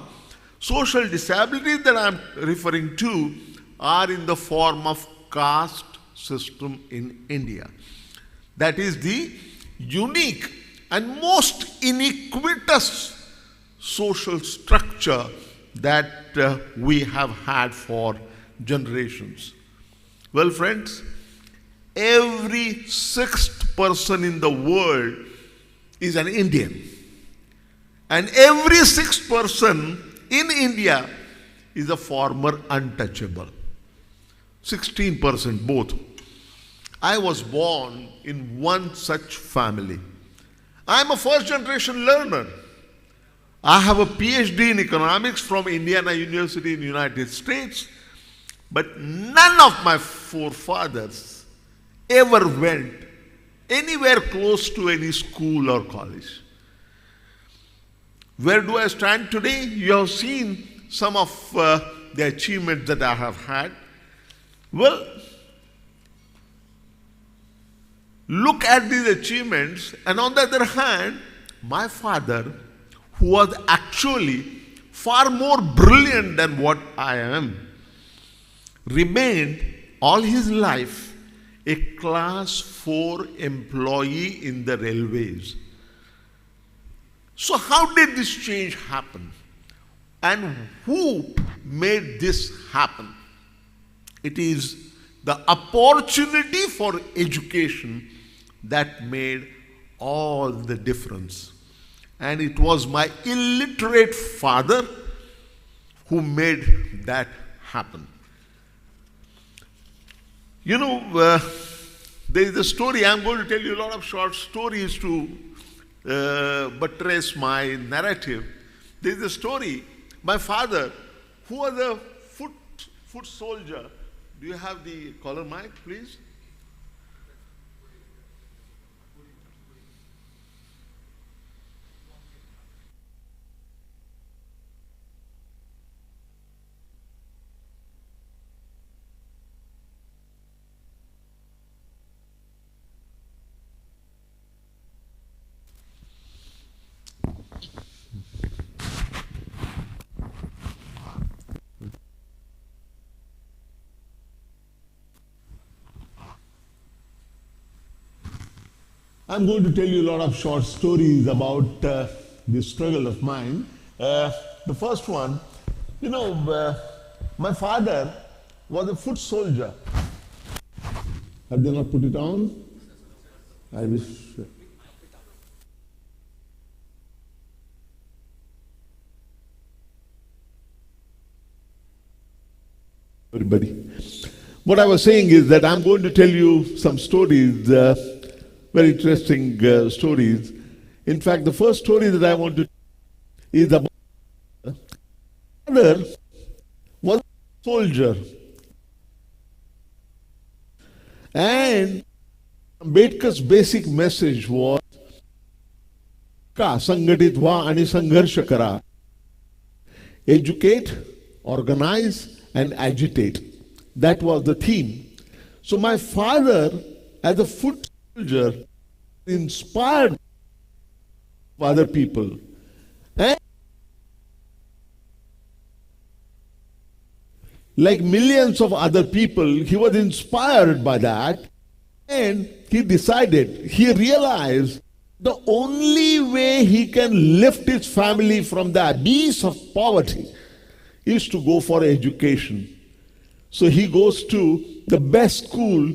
Social disabilities that I'm referring to are in the form of caste system in India. That is the unique and most iniquitous social structure that we have had for generations. Well, friends, every sixth person in the world is an Indian. And every sixth person in India is a former untouchable. 16% both. I was born in one such family. I am a first generation learner. I have a PhD in economics from Indiana University in the United States, but none of my forefathers ever went anywhere close to any school or college. Where do I stand today? You have seen some of the achievements that I have had. Well, look at these achievements, and on the other hand, my father, who was actually far more brilliant than what I am, remained all his life a class 4 employee in the railways. So how did this change happen? And who made this happen? It is the opportunity for education that made all the difference. And it was my illiterate father who made that happen. You know, there is a story. I'm going to tell you a lot of short stories to buttress my narrative. There is a story. My father, who was a foot soldier. Do you have the collar mic, please? I'm going to tell you a lot of short stories about this struggle of mine. The first one, my father was a foot soldier. Have they not put it on? I wish. Everybody. What I was saying is that I'm going to tell you some stories, very interesting stories. In fact, the first story that I want to is about father was a soldier, and Ambedkar's basic message was का संगठित व्हा आणि संघर्ष करा. Educate, organize, and agitate. That was the theme. So my father, as a foot soldier, inspired other people. And like millions of other people, he was inspired by that. And he decided, he realized the only way he can lift his family from the abyss of poverty is to go for education. So he goes to the best school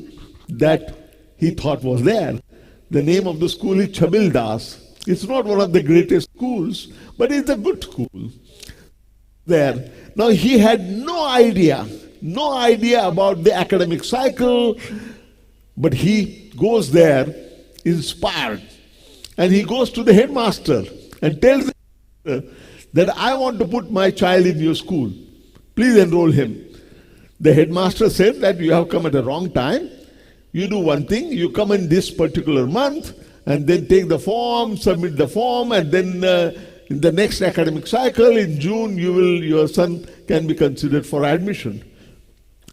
that he thought was there. The name of the school is Chabildas. It's not one of the greatest schools, but it's a good school. There. Now he had no idea about the academic cycle, but he goes there inspired. And he goes to the headmaster and tells him that I want to put my child in your school. Please enroll him. The headmaster said that you have come at the wrong time. You do one thing, you come in this particular month and then take the form, submit the form, and then in the next academic cycle in June your son can be considered for admission.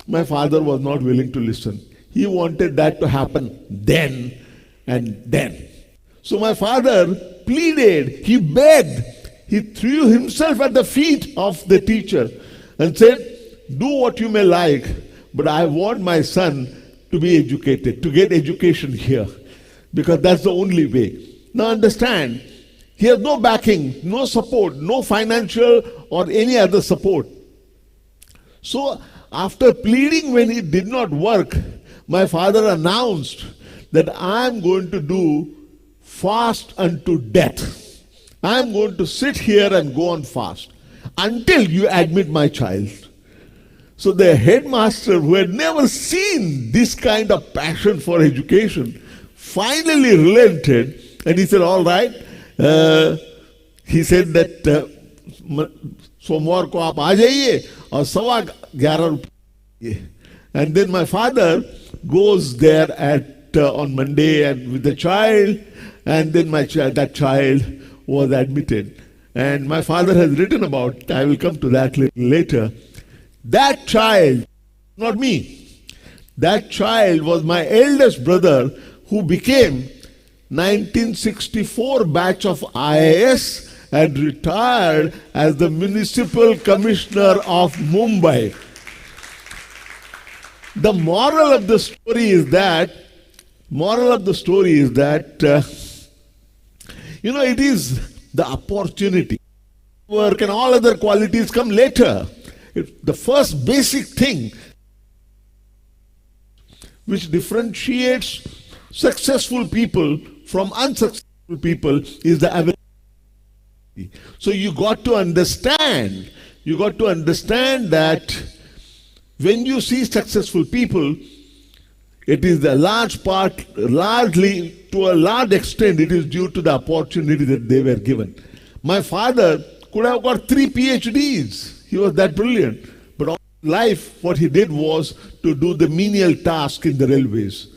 My father was not willing to listen. He wanted that to happen then and then. So my father pleaded, he begged, he threw himself at the feet of the teacher and said, do what you may like, but I want my son to be educated, to get education here, because that's the only way. Now understand, he has no backing, no support, no financial or any other support. So after pleading when it did not work, my father announced that I am going to do fast unto death. I am going to sit here and go on fast until you admit my child. So the headmaster, who had never seen this kind of passion for education, finally relented and he said, all right. He said that सोमवार को आप आ जाइए और 11:15 रुपये. And then my father goes there on Monday and with the child, and then that child was admitted. And my father has written about, I will come to that later. That child, not me, that child was my eldest brother who became 1964 batch of IAS and retired as the municipal commissioner of Mumbai. The moral of the story is that, it is the opportunity. Work and all other qualities come later. The first basic thing which differentiates successful people from unsuccessful people is the ability. So you got to understand that when you see successful people, it is a largely, to a large extent, it is due to the opportunity that they were given. My father could have got 3 PhDs. He was that brilliant. But all life, what he did was to do the menial task in the railways.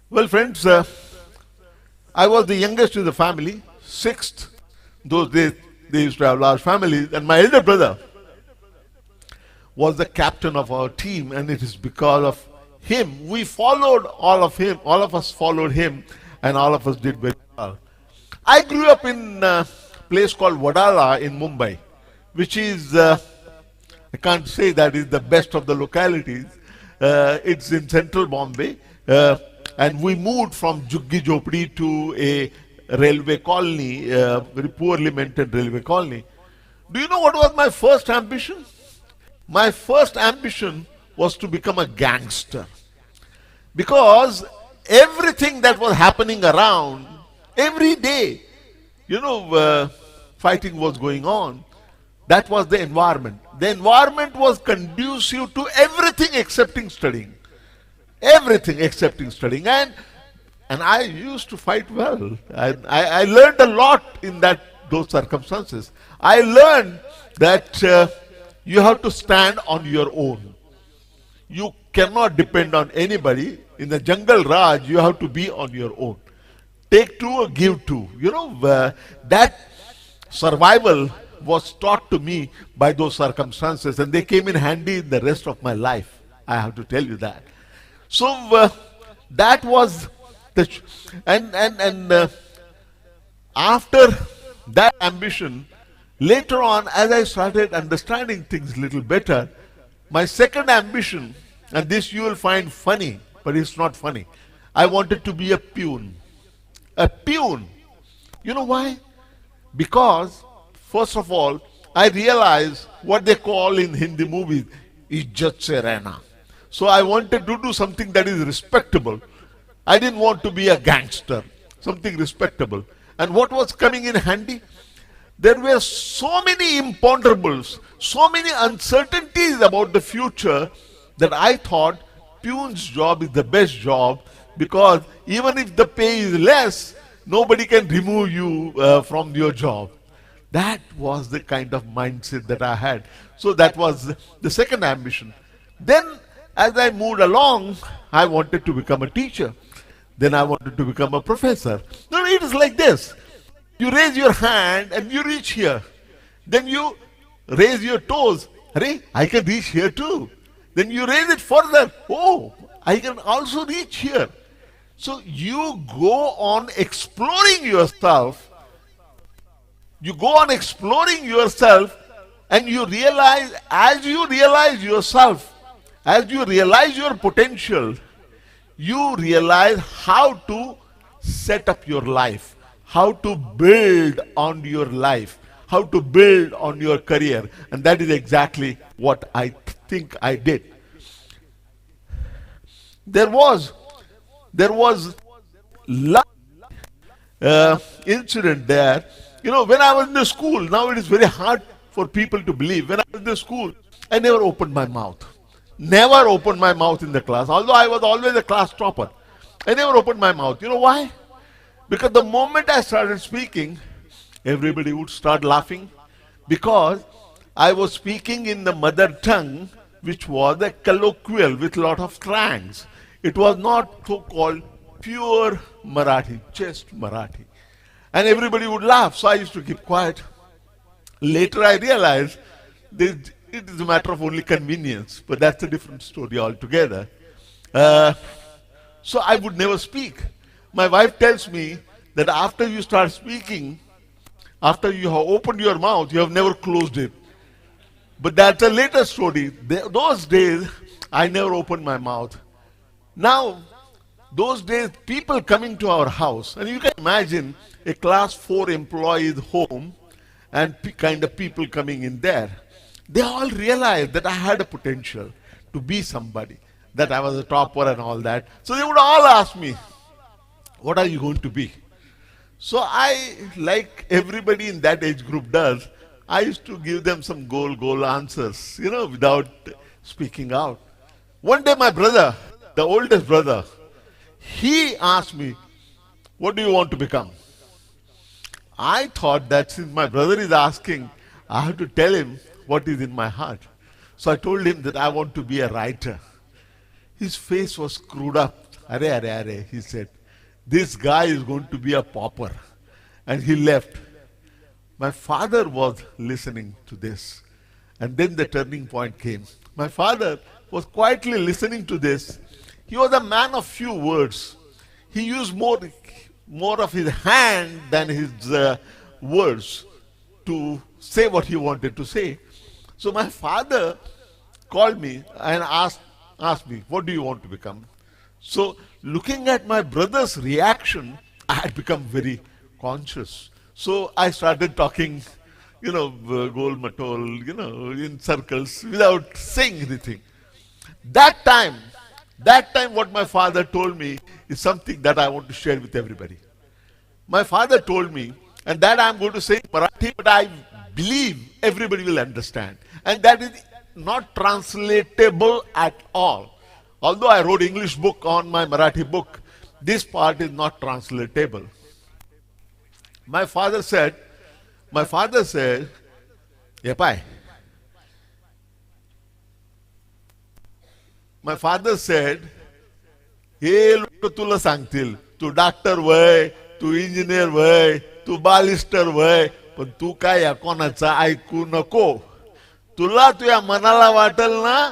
Well, friends, I was the youngest in the family, 6th Those days, they used to have large families. And my elder brother was the captain of our team, and it is because of him. We followed all of him. All of us followed him, and all of us did very well. I grew up in a place called Wadala in Mumbai, which is, I can't say that is the best of the localities. It's in central Bombay. And we moved from Juggi Jhopdi to a railway colony, very poorly maintained railway colony. Do you know what was my first ambition? My first ambition was to become a gangster. Because everything that was happening around, every day, fighting was going on. That was the environment. The environment was conducive to everything excepting studying. Everything excepting studying. And I used to fight well. I learned a lot in those circumstances. I learned that you have to stand on your own. You cannot depend on anybody. In the jungle Raj, you have to be on your own. Take two or give two. That survival was taught to me by those circumstances, and they came in handy in the rest of my life. I have to tell you that. So that was the after that ambition, later on, as I started understanding things a little better, my second ambition, and this you will find funny, but it's not funny. I wanted to be a peon. A peon. You know why? Because, first of all, I realized what they call in Hindi movies, Ijjat se rehna. So I wanted to do something that is respectable. I didn't want to be a gangster. Something respectable. And what was coming in handy? There were so many imponderables, so many uncertainties about the future that I thought peon's job is the best job, because even if the pay is less, nobody can remove you from your job. That was the kind of mindset that I had. So that was the second ambition. Then as I moved along, I wanted to become a teacher. Then I wanted to become a professor. No, it is like this. You raise your hand and you reach here. Then you raise your toes. Arey, I can reach here too. Then you raise it further. Oh, I can also reach here. So you go on exploring yourself. You go on exploring yourself, and you realize, as you realize yourself, as you realize your potential, you realize how to set up your life, how to build on your life, how to build on your career. And that is exactly what I think I did. There was incident there. When I was in the school, now it is very hard for people to believe. When I was in the school, I never opened my mouth. Never opened my mouth in the class. Although I was always a class topper, I never opened my mouth. You know why? Because the moment I started speaking, everybody would start laughing, because I was speaking in the mother tongue, which was a colloquial with a lot of slangs. It was not so-called pure Marathi, just Marathi. And everybody would laugh, so I used to keep quiet. Later I realized it is a matter of only convenience, but that's a different story altogether. So I would never speak. My wife tells me that after you start speaking, after you have opened your mouth, you have never closed it. But that's a later story. Those days, I never opened my mouth. Now, those days, people coming to our house, and you can imagine a class 4 employee's home and kind of people coming in there. They all realized that I had a potential to be somebody, that I was a topper and all that. So they would all ask me, what are you going to be? So I, like everybody in that age group does, I used to give them some goal answers, without speaking out. One day my brother, the oldest brother, he asked me, what do you want to become? I thought that since my brother is asking, I have to tell him what is in my heart. So I told him that I want to be a writer. His face was screwed up. Are, he said, this guy is going to be a pauper. And he left. My father was listening to this. And then the turning point came. My father was quietly listening to this. He was a man of few words. He used more of his hand than his words to say what he wanted to say. So my father called me and asked me, what do you want to become? So looking at my brother's reaction, I had become very conscious. So I started talking, gol matol, in circles without saying anything. That time what my father told me is something that I want to share with everybody. My father told me, and that I am going to say in Marathi, but I believe everybody will understand. And that is not translatable at all. Although I wrote English book on my Marathi book, this part is not translatable. My father said, Yepai. My father said, हे लोक तुला सांगतील, तू doctor व्हय, तू engineer व्हय, तू बालिस्टर व्हय, पण तू काय या कोणाचं ऐकू नको. तुला तुझ्या मनाला वाटेल ना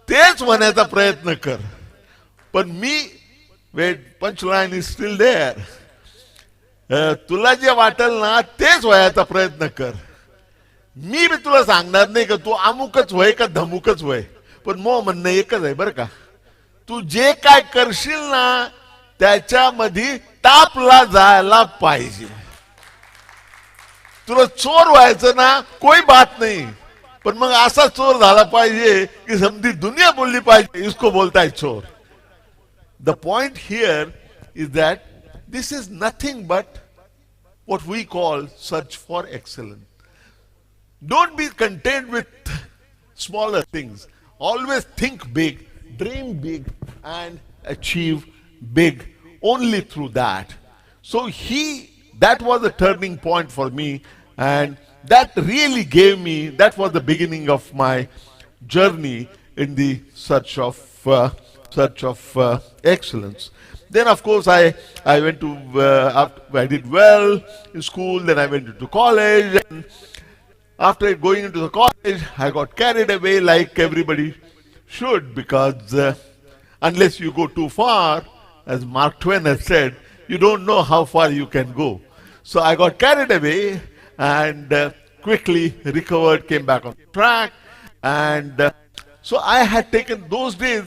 तेच म्हणायचा प्रयत्न कर. पण मी पंचलाइन इज स्टिल देयर. तुला जे वाटेल ना तेच व्हायचा प्रयत्न कर. मी बी तुला सांगणार नाही का तू अमुकच व्हय का धमुकच व्हय. पण मो म्हणणं एकच आहे बरं का, तू जे काय करशील ना त्याच्यामध्ये टापला जायला पाहिजे. तुला चोर व्हायचं ना कोई बात नाही, पण मग असा चोर झाला पाहिजे की समधी दुनिया बोलली पाहिजे इसको बोलताय चोर. The point here is that this is nothing but what we call search for excellence. Don't be content with smaller things. Always think big, dream big, and achieve big only through that. So that was a turning point for me, and that really gave me, that was the beginning of my journey in the search of excellence. Then of course I went to, I did well in school, then I went into college, and after going into the college, I got carried away like everybody should, because unless you go too far, as Mark Twain has said, you don't know how far you can go. So I got carried away and quickly recovered, came back on track, and so I had taken those days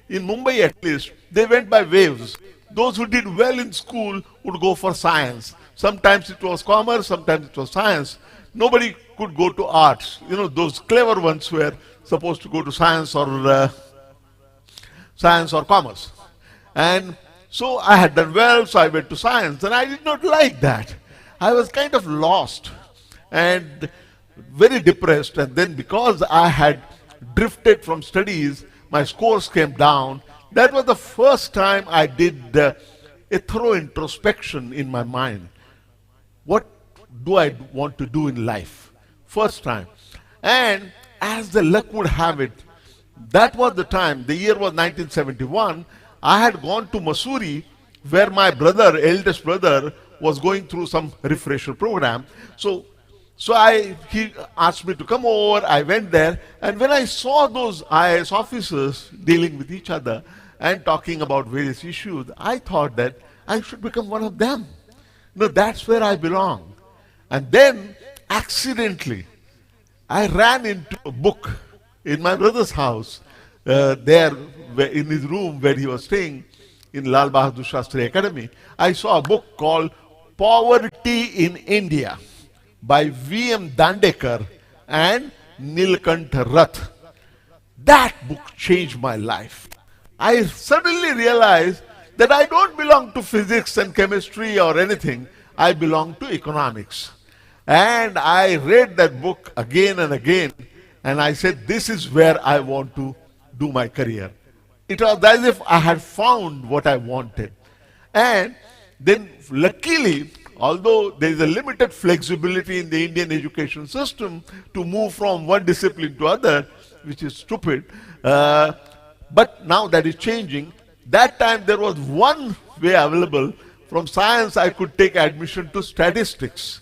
in Mumbai at least, they went by waves. Those who did well in school would go for science. Sometimes it was commerce, sometimes it was science. Nobody could go to arts. Those clever ones were supposed to go to science or commerce. And so I had done well, so I went to science, and I did not like that. I was kind of lost and very depressed. And then because I had drifted from studies, my scores came down. That was the first time I did a thorough introspection in my mind. What do I want to do in life? First time. And as the luck would have it, that was the time, the year was 1971, I had gone to Missouri where my brother, eldest brother, was going through some refresher program. So he asked me to come over, I went there, and when I saw those IAS officers dealing with each other and talking about various issues, I thought that I should become one of them. That's where I belong. And then, accidentally, I ran into a book in my brother's house, there in his room where he was staying in Lal Bahadur Shastri Academy. I saw a book called Poverty in India by V.M. Dandekar and Nilkantha Rath. That book changed my life. I suddenly realized that I don't belong to physics and chemistry or anything. I belong to economics. And I read that book again and again, and I said, this is where I want to do my career. It was as if I had found what I wanted. And then luckily, although there is a limited flexibility in the Indian education system to move from one discipline to other, which is stupid, but now that is changing. That time there was one way available. From science I could take admission to statistics.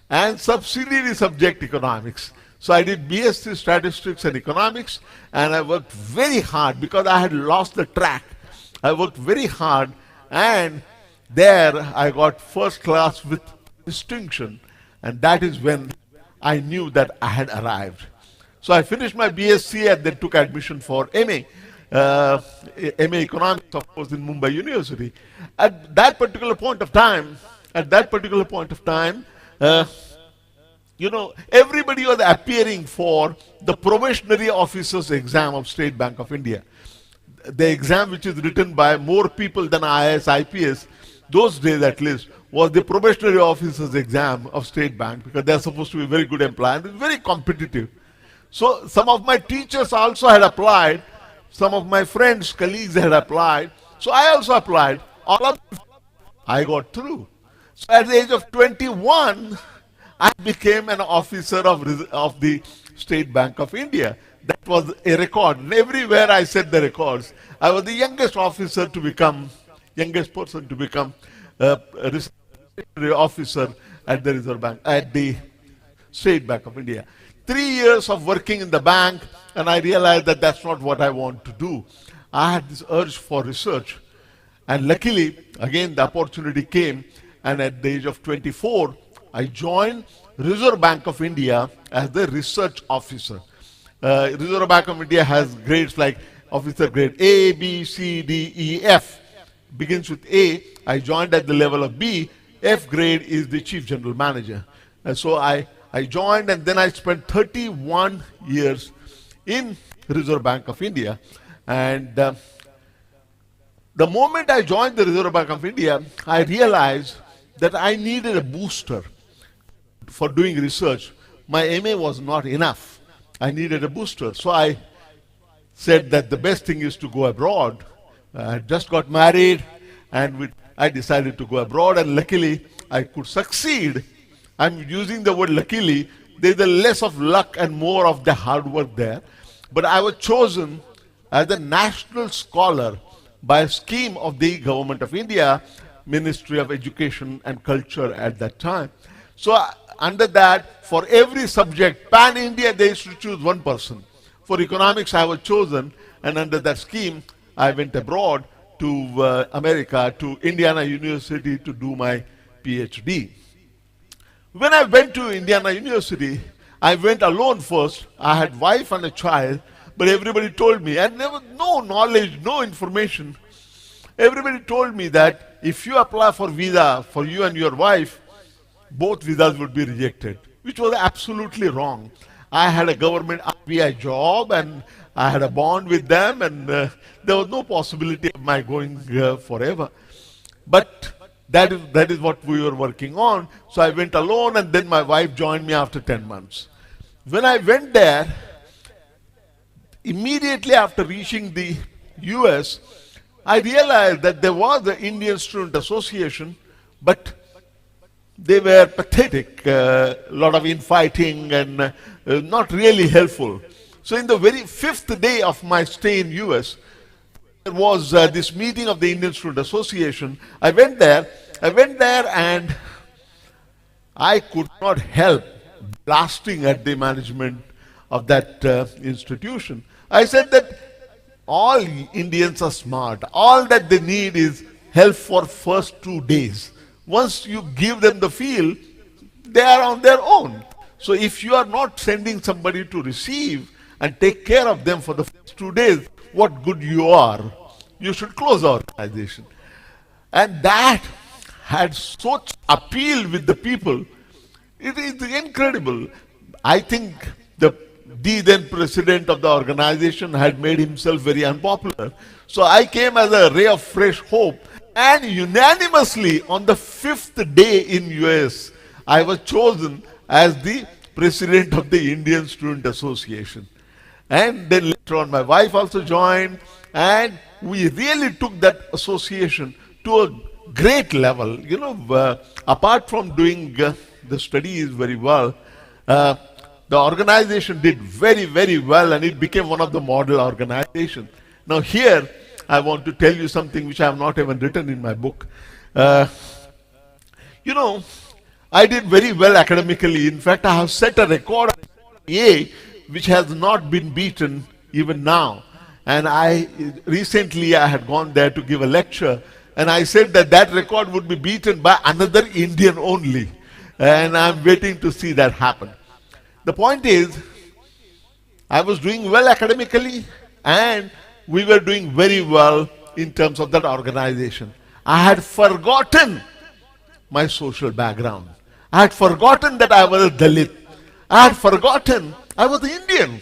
and subsidiary subject economics. So I did BSc Statistics and Economics, and I worked very hard because I had lost the track. I worked very hard, and there I got first class with distinction, and that is when I knew that I had arrived. So I finished my BSc and then took admission for MA. MA Economics, of course, in Mumbai University. At that particular point of time, you know, everybody was appearing for the probationary officers exam of State Bank of India. The exam which is written by more people than IAS, IPS, those days at least, was the probationary officers exam of State Bank, because they are supposed to be very good employees. It's very competitive. So some of my teachers also had applied, some of my friends, colleagues had applied. So I also applied. All of them, I got through. So at the age of 21, I became an officer of the State Bank of India. That was a record. And everywhere I set the records. I was the youngest officer to become, youngest person to become a officer at the Reserve Bank, at the State Bank of India. 3 years of working in the bank, and I realized that that's not what I want to do. I had this urge for research. And luckily, again, the opportunity came, and at the age of 24, I joined Reserve Bank of India as the research officer. Reserve Bank of India has grades like officer grade A, B, C, D, E, F. Begins with A. I joined at the level of B. F grade is the Chief General Manager. And so I joined, and then I spent 31 years in Reserve Bank of India. And the moment I joined the Reserve Bank of India, I realized that I needed a booster for doing research. My MA was not enough. I needed a booster. So I said that the best thing is to go abroad. I just got married, and I decided to go abroad, and luckily I could succeed. I'm using the word luckily. There's a less of luck and more of the hard work there. But I was chosen as a national scholar by a scheme of the Government of India, Ministry of Education and Culture at that time. So under that, for every subject, pan-India, they used to choose one person. For economics, I was chosen, and under that scheme, I went abroad to America, to Indiana University to do my PhD. When I went to Indiana University, I went alone first. I had wife and a child, but everybody told me, and there was no knowledge, no information. Everybody told me that if you apply for visa for you and your wife, both visas would be rejected, which was absolutely wrong. I had a government RBI job, and I had a bond with them, and there was no possibility of my going forever. But that is what we were working on. So I went alone, and then my wife joined me after 10 months. When I went there, immediately after reaching the US, I realized that there was the Indian Student Association, but they were pathetic, a lot of infighting, and not really helpful. So in the very 5th day of my stay in US, there was this meeting of the Indian Student Association. I went there and I could not help blasting at the management of that institution. I said that all Indians are smart. All that they need is help for first 2 days. Once you give them the field, they are on their own. So if you are not sending somebody to receive and take care of them for the first 2 days, what good you are? You should close the organization. And that had such appeal with the people. It is incredible. I think the then president of the organization had made himself very unpopular. So I came as a ray of fresh hope, and unanimously on the 5th day in US, I was chosen as the president of the Indian Student Association. And then later on my wife also joined, and we really took that association to a great level. You know, apart from doing the studies very well, the organization did very, very well, and it became one of the model organizations. Now here, I want to tell you something which I have not even written in my book. You know, I did very well academically. In fact, I have set a record A which has not been beaten even now. And recently I had gone there to give a lecture, and I said that that record would be beaten by another Indian only. And I'm waiting to see that happen. The point is, I was doing well academically, and we were doing very well in terms of that organization. I had forgotten my social background. I had forgotten that I was a Dalit. I had forgotten I was Indian.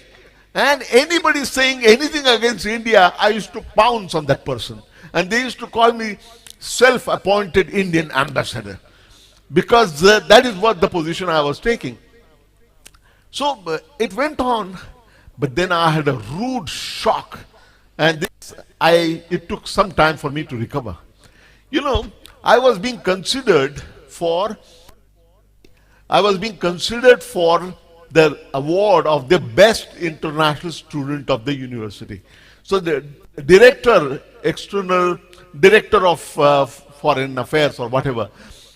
And anybody saying anything against India, I used to pounce on that person. And they used to call me self-appointed Indian ambassador, because that is what the position I was taking. So it went on, but then I had a rude shock, and it took some time for me to recover. You know, I was being considered for the award of the best international student of the university. So the external director of foreign affairs or whatever,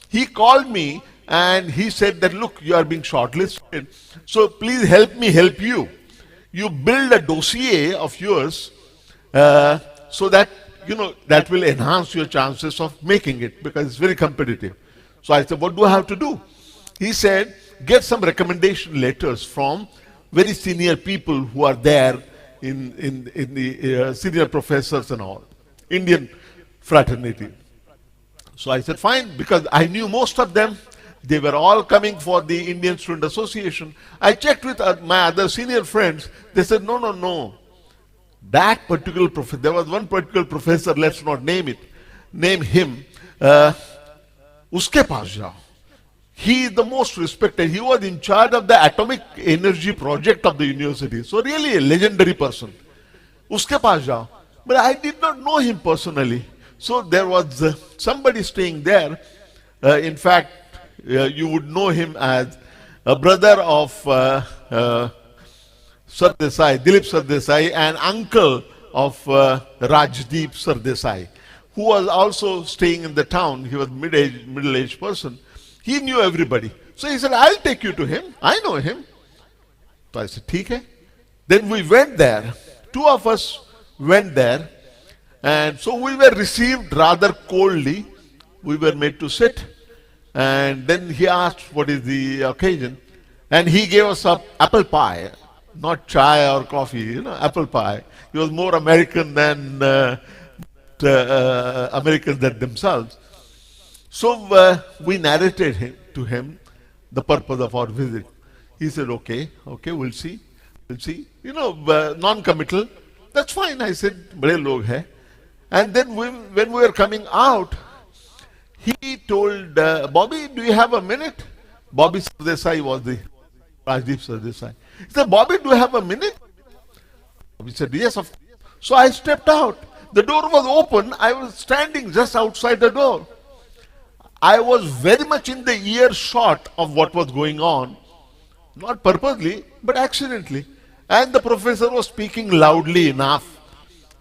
he called me and he said that, look, you are being shortlisted, so please help me help you. You build a dossier of yours so that, you know, that will enhance your chances of making it, because it's very competitive. So I said, what do I have to do? He said, get some recommendation letters from very senior people who are there in the senior professors and all, Indian fraternity. So I said, fine, because I knew most of them. They were all coming for the Indian Student Association. I checked with my other senior friends. They said, no. That particular professor, there was one particular professor, let's not name him, uske paas jao. He is the most respected. He was in charge of the atomic energy project of the university. So really a legendary person. Uske paas jao. But I did not know him personally. So there was somebody staying there. In fact, you would know him as a brother of Sardesai, Dilip Sardesai, and uncle of Rajdeep Sardesai, who was also staying in the town. He was middle-aged person. He knew everybody. So he said, I'll take you to him. I know him. So I said, theek hai. Then we went there. Two of us went there. And so we were received rather coldly. We were made to sit. And then he asked, what is the occasion? And he gave us up apple pie. Not chai or coffee, you know, apple pie. He was more American than Americans than themselves. So we narrated to him the purpose of our visit. He said, okay, we'll see. You know, non-committal. That's fine. I said, bade log hai. And then when we were coming out, he told Bobby, do you have a minute? Bobby Sardesai was the Rajdeep Sardesai. He said, Bobby, do you have a minute? Bobby said, yes, of course. So I stepped out. The door was open. I was standing just outside the door. I was very much in the earshot of what was going on. Not purposely, but accidentally. And the professor was speaking loudly enough.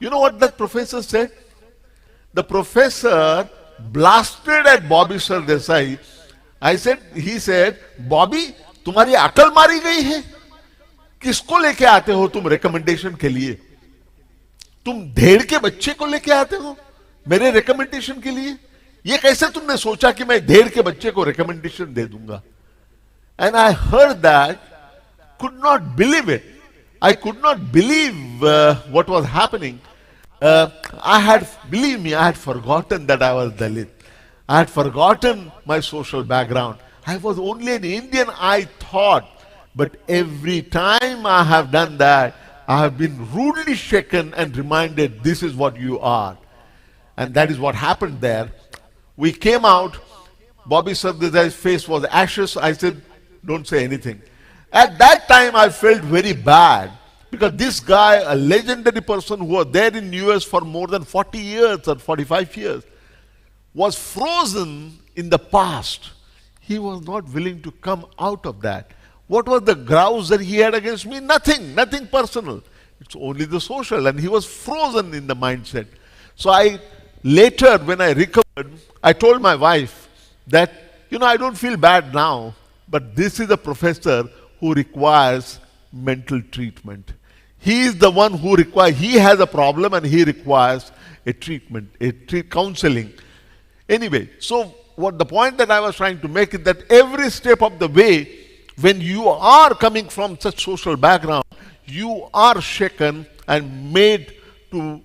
You know what that professor said? The professor blasted at Bobby Sardesai. He said, Bobby, तुम्हारी अकल मारी गई है? किसको लेके आते हो तुम रिकमेंडेशन के लिए? तुम धेड़ के बच्चे को लेके आते हो मेरे रिकमेंडेशन के लिए? ये कैसे तुमने सोचा कि मैं धेड़ के बच्चे को रिकमेंडेशन दे दूंगा? And I heard that, could not believe it. I could not believe what was happening. Believe me, I had forgotten that I was Dalit. I had forgotten my social background. I was only an Indian, I thought. But every time I have done that, I have been rudely shaken and reminded, this is what you are. And that is what happened there. We came out, Bobby Sardesai's face was ashes. I said, don't say anything. At that time, I felt very bad, because this guy, a legendary person who was there in US for more than 40 years or 45 years, was frozen in the past. He was not willing to come out of that. What was the grouse that he had against me? Nothing personal. It's only the social, and he was frozen in the mindset. So later, when I recovered, I told my wife that I don't feel bad now, but this is a professor who requires mental treatment. He is the one who he has a problem and he requires a treatment, counseling. Anyway, so the point that I was trying to make is that every step of the way, when you are coming from such social background, you are shaken and made to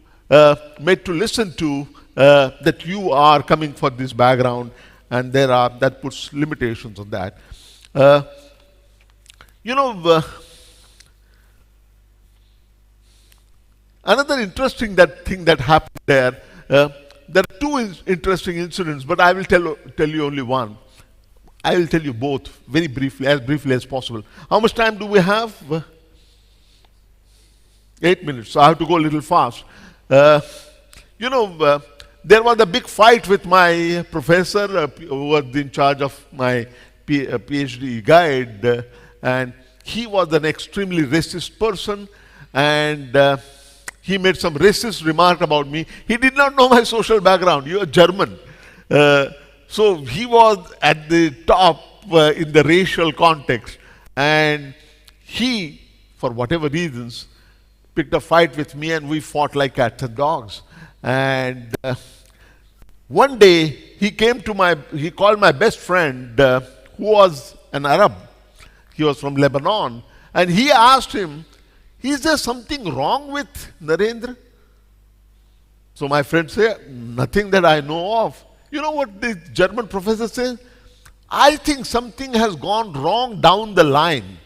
listen to that you are coming for this background, and that puts limitations on that. Another interesting thing that happened there. There are two interesting incidents, but I will tell you only one. I will tell you both very briefly, as briefly as possible. How much time do we have? 8 minutes, so I have to go a little fast. There was a big fight with my professor who was in charge of my PhD guide, and he was an extremely racist person, and he made some racist remark about me. He did not know my social background. You are German. So he was at the top in the racial context. And he, for whatever reasons, picked a fight with me, and we fought like cats and dogs. And one day he called my best friend, who was an Arab. He was from Lebanon. And he asked him, is there something wrong with Narendra? So my friend said, nothing that I know of. You know what the German professor says? I think something has gone wrong down the line.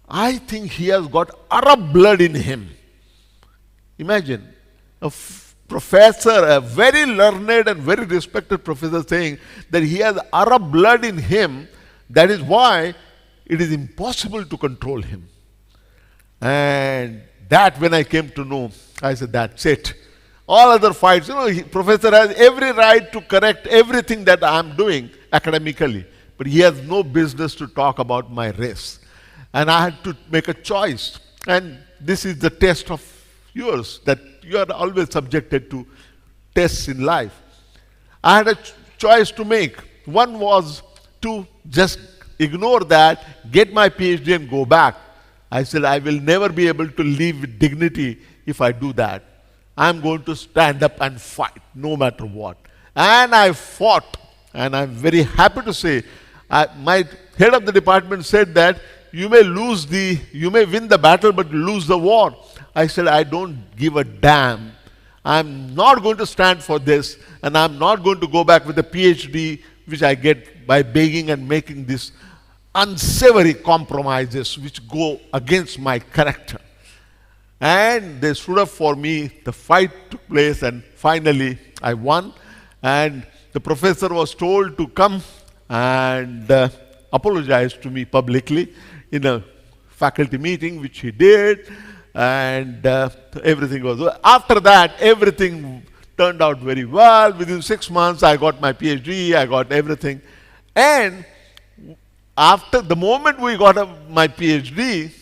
I think he has got Arab blood in him. Imagine, a professor, a very learned and very respected professor, saying that he has Arab blood in him. That is why it is impossible to control him. And that, when I came to know, I said, that's it. All other fights, professor has every right to correct everything that I am doing academically, but he has no business to talk about my race. And I had to make a choice. And this is the test of yours, that you are always subjected to tests in life. I had a choice to make. One was to just ignore that, get my PhD and go back. I said, I will never be able to live with dignity if I do that. I'm going to stand up and fight, no matter what. And I fought, and I'm very happy to say, my head of the department said that you may win the battle, but lose the war. I said, I don't give a damn. I'm not going to stand for this, and I'm not going to go back with a PhD, which I get by begging and making these unsavory compromises which go against my character. And they stood up for me. The fight took place, and finally I won. And the professor was told to come and apologize to me publicly in a faculty meeting, which he did. And everything was well. After that, everything turned out very well. Within 6 months, I got my PhD, I got everything. And after the moment we got my PhD,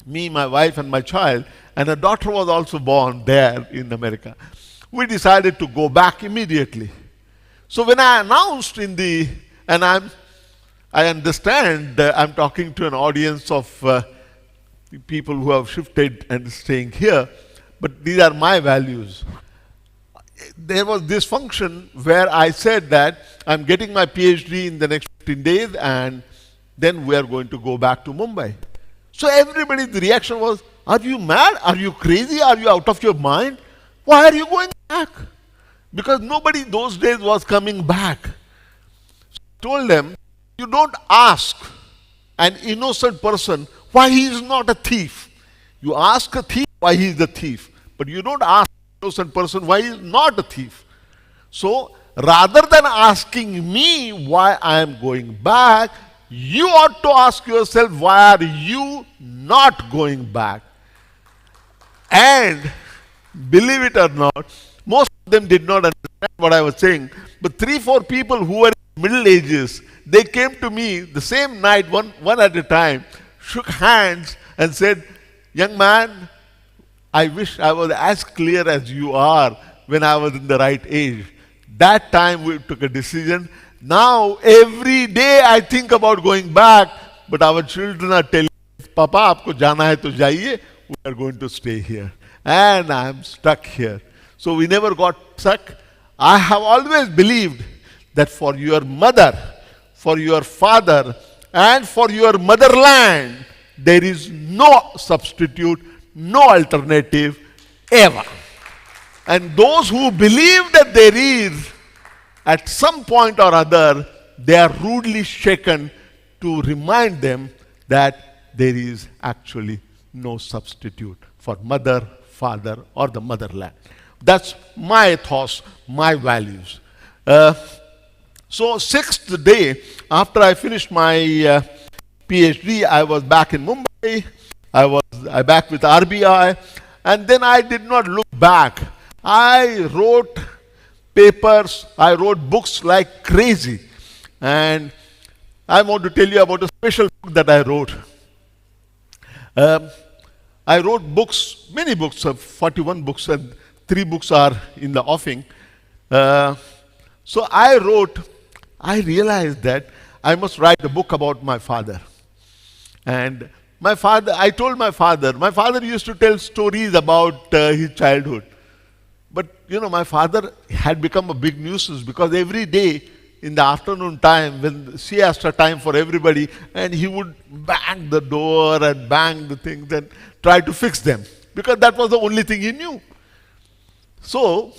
me, my wife, and my child, and a daughter was also born there in America, we decided to go back immediately. So when I announced I understand I'm talking to an audience of people who have shifted and staying here, but these are my values. There was this function where I said that I'm getting my PhD in the next 15 days, and then we are going to go back to Mumbai. So everybody's reaction was, are you mad? Are you crazy? Are you out of your mind? Why are you going back? Because nobody those days was coming back. So I told them, you don't ask an innocent person why he is not a thief. You ask a thief why he is a thief, but you don't ask an innocent person why he is not a thief. So rather than asking me why I am going back, you ought to ask yourself, why are you not going back? And believe it or not, most of them did not understand what I was saying. But 3-4 people who were in middle ages, they came to me the same night, one at a time, shook hands and said, young man, I wish I was as clear as you are when I was in the right age. That time we took a decision Now, every day I think about going back, but our children are telling, Papa, aapko jana hai to jaiye. We are going to stay here. And I am stuck here. So we never got stuck. I have always believed that for your mother, for your father, and for your motherland, there is no substitute, no alternative ever. And those who believe that there is, at some point or other, they are rudely shaken to remind them that there is actually no substitute for mother, father, or the motherland. That's my thoughts, my values. So, sixth day, after I finished my PhD, I was back in Mumbai. I back with RBI, and then I did not look back. I wrote papers, I wrote books like crazy. And I want to tell you about a special book that I wrote. I wrote books, many books, 41 books, and 3 books are in the offing. So I realized that I must write a book about my father. And my father, I told my father used to tell stories about his childhood. But, you know, my father had become a big nuisance because every day in the afternoon time, when siesta time for everybody, and he would bang the door and bang the things and try to fix them. Because that was the only thing he knew. So,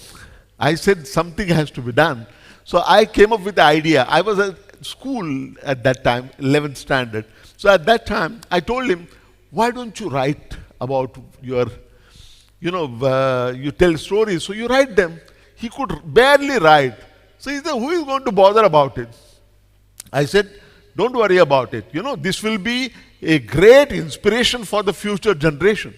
I said something has to be done. So I came up with the idea. I was at school at that time, 11th standard. So at that time, I told him, why don't you write about your, you tell stories, so you write them. He could barely write. So he said, who is going to bother about it? I said, don't worry about it. This will be a great inspiration for the future generation.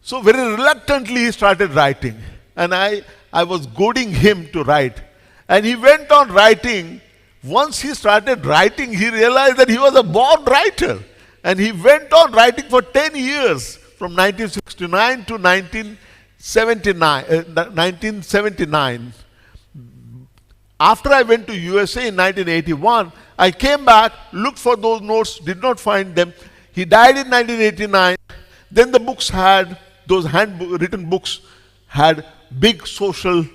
So very reluctantly he started writing. And I was goading him to write. And he went on writing. Once he started writing, he realized that he was a born writer. And he went on writing for 10 years, from 1969 to 1979. After I went to USA in 1981, I came back, looked for those notes, did not find them. He died in 1989. Then the books those handwritten books had big social,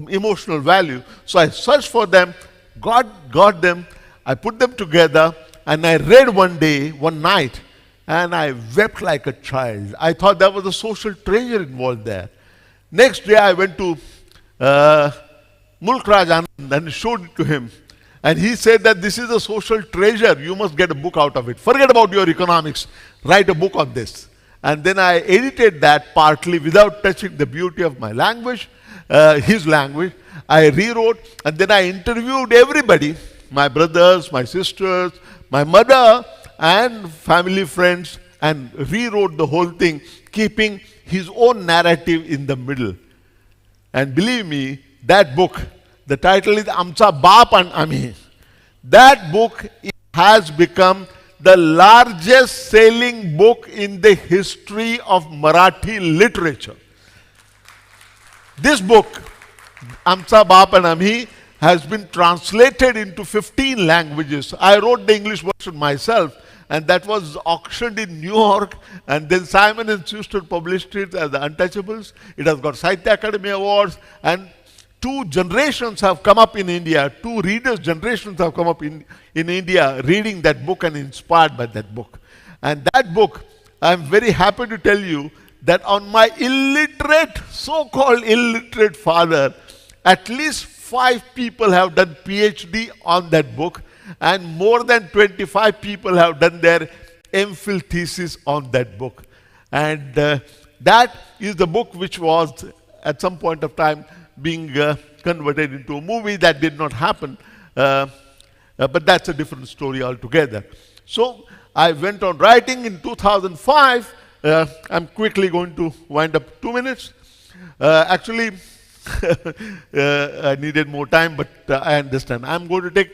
emotional value. So I searched for them, got them, I put them together, and I read one night, and I wept like a child. I thought there was a social treasure involved there. Next day I went to Mulk Raj Anand and showed it to him. And he said that this is a social treasure, you must get a book out of it. Forget about your economics, write a book on this. And then I edited that partly without touching the beauty of my language, his language. I rewrote, and then I interviewed everybody, my brothers, my sisters, my mother, and family friends, and rewrote the whole thing, keeping his own narrative in the middle. And believe me, that book, the title is Amcha Baap and Ami. That book has become the largest selling book in the history of Marathi literature. This book, Amcha Baap and Ami, has been translated into 15 languages. I wrote the English version myself, and that was auctioned in New York, and then Simon & Schuster published it as The Untouchables. It has got Sahitya Academy Awards, and 2 generations have come up in India, 2 readers' generations have come up in India reading that book and inspired by that book. And that book, I'm very happy to tell you that on my illiterate, so-called illiterate father, at least 5 people have done PhD on that book, and more than 25 people have done their MPhil thesis on that book. And that is the book which was at some point of time being converted into a movie. That did not happen, but that's a different story altogether. So I went on writing in 2005. I'm quickly going to wind up 2 minutes. Actually, I needed more time, but I understand. I'm going to take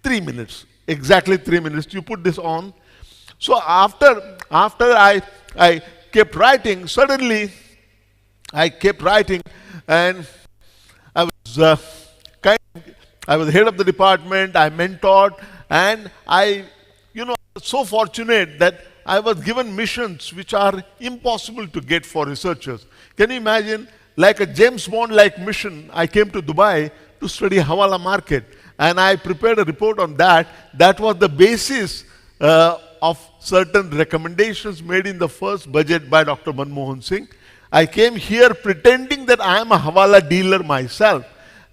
3 minutes, exactly 3 minutes. You put this on. So after I kept writing, suddenly I kept writing, and I was I was head of the department, I mentored, and I, was so fortunate that I was given missions which are impossible to get for researchers. Can you imagine, like a James Bond-like mission, I came to Dubai to study Hawala market, and I prepared a report on that. That was the basis of certain recommendations made in the first budget by Dr. Manmohan Singh. I came here pretending that I am a Hawala dealer myself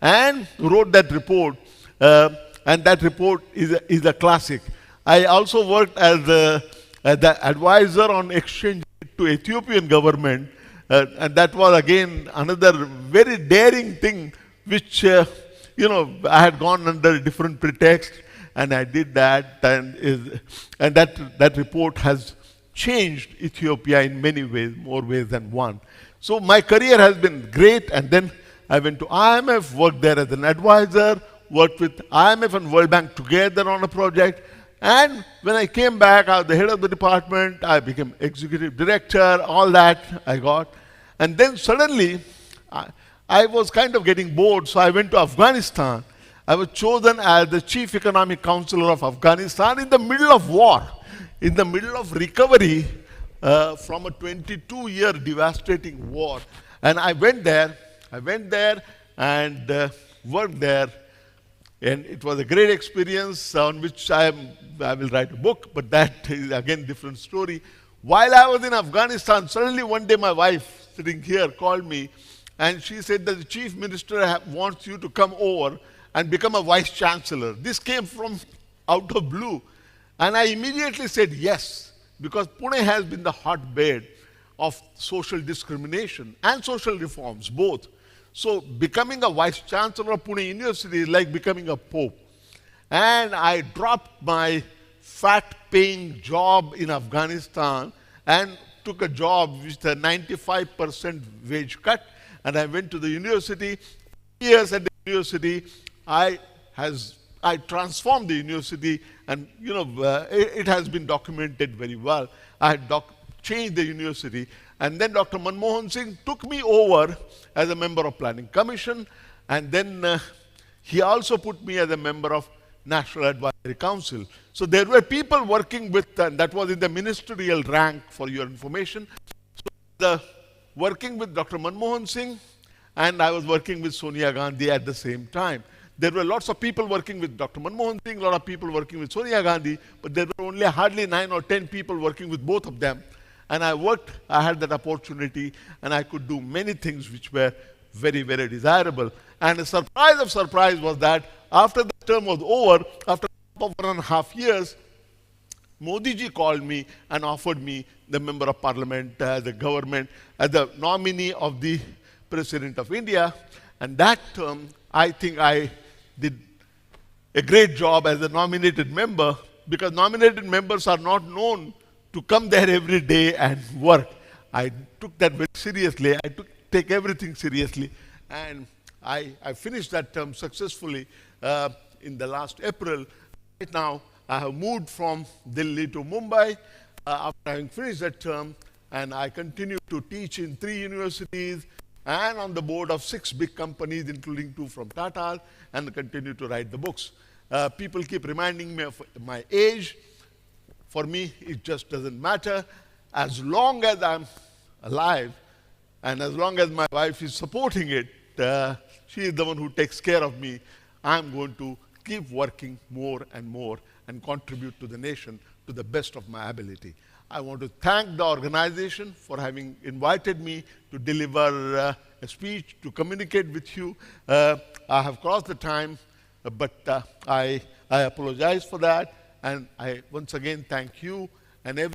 and wrote that report, and that report is a classic. I also worked as the advisor on exchange to Ethiopian government, and that was again another very daring thing which, I had gone under a different pretext, and I did that, and that report has changed Ethiopia in many ways, more ways than one. So my career has been great, and then I went to IMF, worked there as an advisor, worked with IMF and World Bank together on a project, and when I came back, I was the head of the department, I became executive director, all that I got. And then suddenly, I was kind of getting bored, so I went to Afghanistan. I was chosen as the chief economic counselor of Afghanistan in the middle of war, in the middle of recovery from a 22-year devastating war. And I went there and worked there. And it was a great experience on which I will write a book, but that is again different story. While I was in Afghanistan, suddenly one day my wife sitting here called me, and she said that the chief minister wants you to come over and become a vice chancellor. This came from out of blue. And I immediately said yes, because Pune has been the hotbed of social discrimination and social reforms, both. So becoming a vice chancellor of Pune University is like becoming a pope. And I dropped my fat-paying job in Afghanistan and took a job with a 95% wage cut, and I went to the university. Years at the university, I transformed the university, and it has been documented very well. I had changed the university, and then Dr. Manmohan Singh took me over as a member of Planning Commission, and then he also put me as a member of National Advisory Council. So there were people working with, and that was in the ministerial rank for your information. So working with Dr. Manmohan Singh, and I was working with Sonia Gandhi at the same time. There were lots of people working with Dr. Manmohan Singh, a lot of people working with Sonia Gandhi, but there were only hardly 9 or 10 people working with both of them. And I had that opportunity, and I could do many things which were very, very desirable. And a surprise of surprise was that after the term was over, after 1.5 years, Modi ji called me and offered me the member of parliament, the government, as the nominee of the President of India. And that term, I think I did a great job as a nominated member, because nominated members are not known to come there every day and work. I took that very seriously. I take everything seriously. And I finished that term successfully in the last April. Right now, I have moved from Delhi to Mumbai after having finished that term, and I continue to teach in 3 universities and on the board of 6 big companies, including 2 from Tata, and continue to write the books. People keep reminding me of my age. For me, it just doesn't matter. As long as I'm alive, and as long as my wife is supporting it, she is the one who takes care of me, I'm going to keep working more and contribute to the nation to the best of my ability. I want to thank the organization for having invited me to deliver a speech, to communicate with you. I have crossed the time, but I apologize for that. And I once again thank you and everyone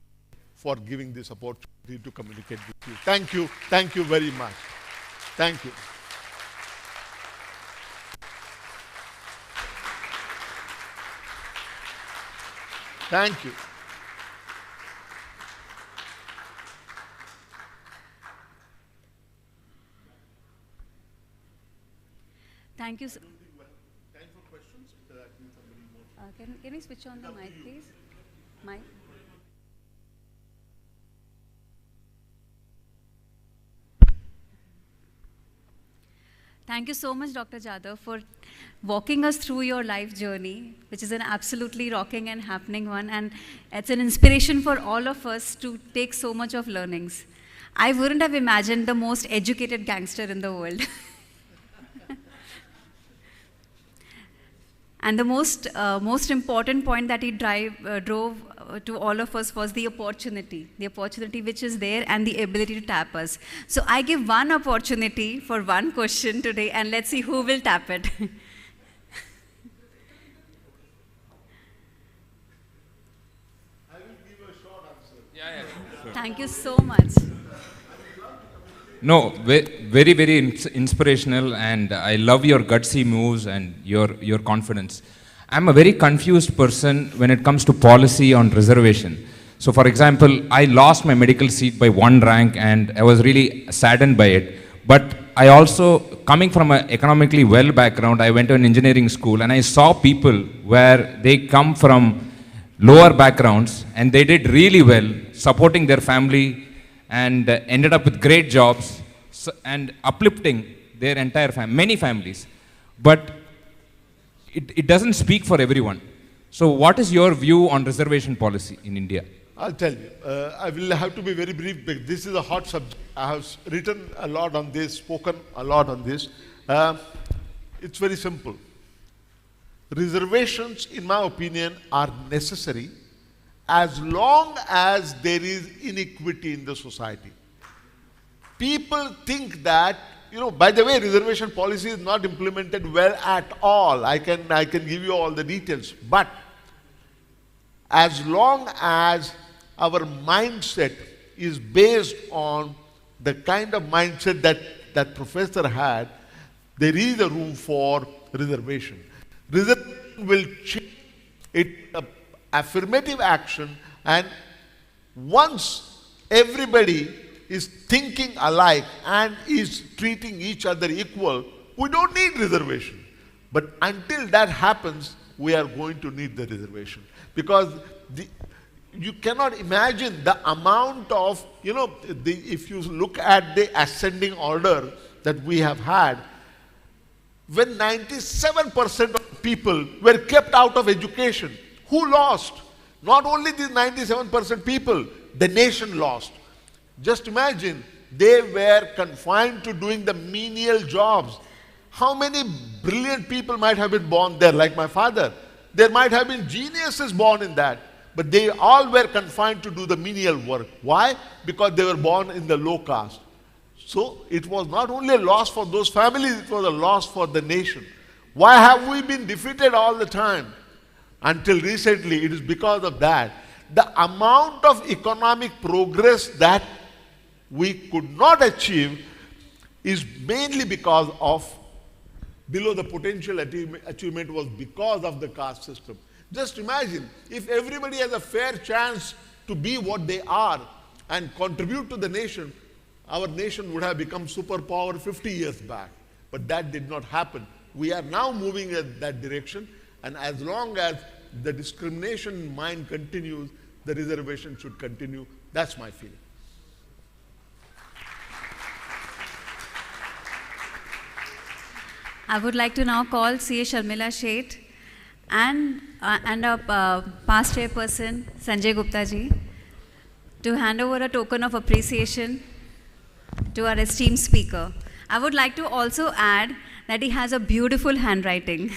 for giving this opportunity to communicate with you. Thank you. Thank you very much. Thank you. Thank you. Thank you. Can you switch on the mic, please? Mic. Thank you so much, Dr. Jadhav, for walking us through your life journey, which is an absolutely rocking and happening one. And it's an inspiration for all of us to take so much of learnings. I wouldn't have imagined the most educated gangster in the world. And the most important point that he drove to all of us was the opportunity which is there and the ability to tap us. So I give one opportunity for one question today, and let's see who will tap it. Thank you so much. No, very, very inspirational, and I love your gutsy moves and your confidence. I'm a very confused person when it comes to policy on reservation. So for example, I lost my medical seat by 1 rank and I was really saddened by it. But I also, coming from an economically well background, I went to an engineering school and I saw people where they come from lower backgrounds and they did really well, supporting their family and ended up with great jobs and uplifting their entire many families. But it doesn't speak for everyone. So what is your view on reservation policy in India? I'll tell you. I will have to be very brief because this is a hot subject. I have written a lot on this, spoken a lot on this. It's very simple. Reservations, in my opinion, are necessary as long as there is inequity in the society. People think that, by the way, reservation policy is not implemented well at all. I can give you all the details. But as long as our mindset is based on the kind of mindset that professor had, there is a room for reservation. Reservation will change it affirmative action, and once everybody is thinking alike and is treating each other equal, we don't need reservation. But until that happens, we are going to need the reservation. Because you cannot imagine the amount of, if you look at the ascending order that we have had, when 97% of people were kept out of education, who lost? Not only these 97% people, the nation lost. Just imagine, they were confined to doing the menial jobs. How many brilliant people might have been born there, like my father? There might have been geniuses born in that, but they all were confined to do the menial work. Why? Because they were born in the low caste. So it was not only a loss for those families, it was a loss for the nation. Why have we been defeated all the time? Until recently, it is because of that. The amount of economic progress that we could not achieve is mainly because of below the potential achievement was because of the caste system. Just imagine, if everybody has a fair chance to be what they are and contribute to the nation, our nation would have become superpower 50 years back. But that did not happen. We are now moving in that direction, and as long as the discrimination mind continues, the reservation should continue. That's my feeling. I would like to now call CA Sharmila Sheth and our past chairperson Sanjay Gupta ji to hand over a token of appreciation to our esteemed speaker. I would like to also add that he has a beautiful handwriting.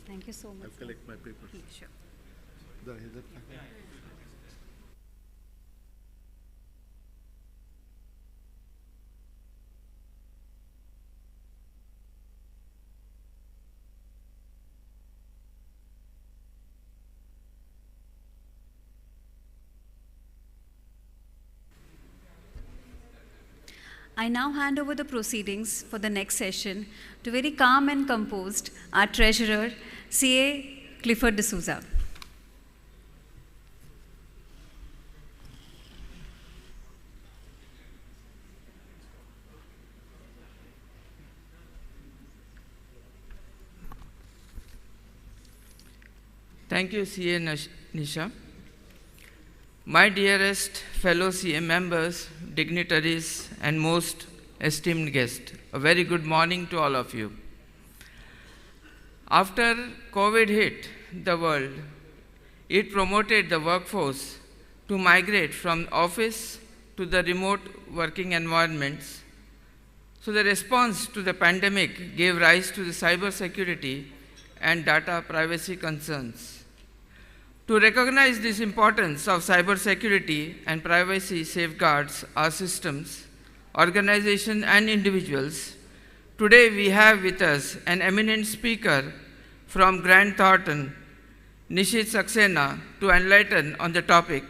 Thank you so much. I'll collect my papers. Sure. I now hand over the proceedings for the next session to very calm and composed our Treasurer, CA Clifford D'Souza. Thank you, CA Nisha. My dearest fellow CA members, dignitaries, and most esteemed guests, a very good morning to all of you. After COVID hit the world, it promoted the workforce to migrate from office to the remote working environments. So the response to the pandemic gave rise to the cybersecurity and data privacy concerns. To recognize this importance of cybersecurity and privacy safeguards our systems, organizations, and individuals, today we have with us an eminent speaker from Grant Thornton, Nishit Saxena, to enlighten on the topic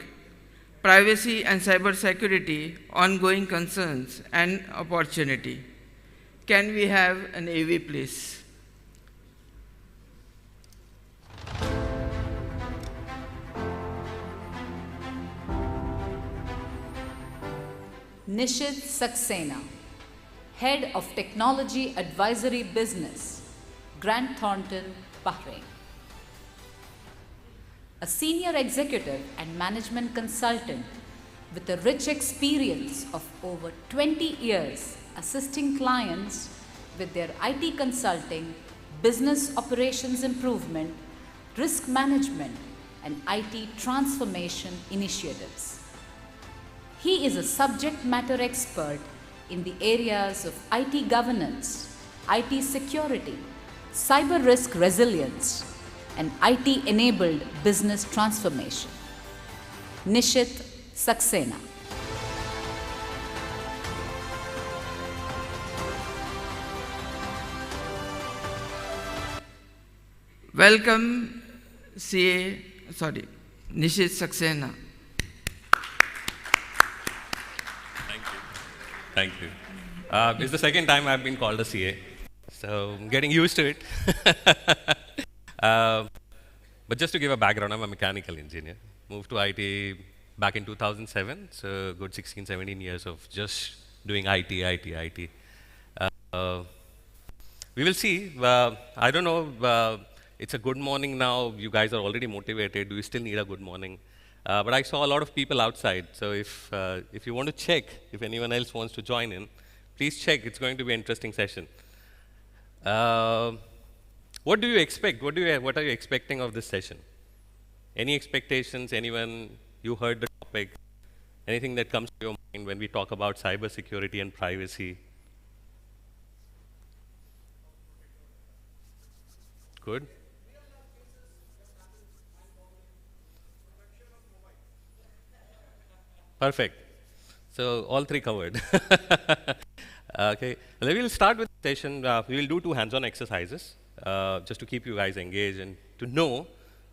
Privacy and Cybersecurity, Ongoing Concerns and Opportunity. Can we have an AV, please? Nishit Saxena, Head of Technology Advisory Business, Grant Thornton, Bahrain. A senior executive and management consultant with a rich experience of over 20 years assisting clients with their IT consulting, business operations improvement, risk management, and IT transformation initiatives. He is a subject matter expert in the areas of IT governance, IT security, cyber risk resilience, and IT-enabled business transformation. Nishit Saxena. Welcome, Nishit Saxena. Thank you. It's the second time I've been called a CA, so I'm getting used to it. But just to give a background, I'm a mechanical engineer. Moved to IT back in 2007, so good 16, 17 years of just doing IT. We will see. I don't know. It's a good morning now. You guys are already motivated. Do you still need a good morning? But I saw a lot of people outside, so if you want to check, if anyone else wants to join in, please check. It's going to be an interesting session. What do you expect? What are you expecting of this session? Any expectations? Anyone? You heard the topic? Anything that comes to your mind when we talk about cybersecurity and privacy? Good. Perfect. So all three covered. Okay. Well, we will start with the session. We will do 2 hands-on exercises just to keep you guys engaged and to know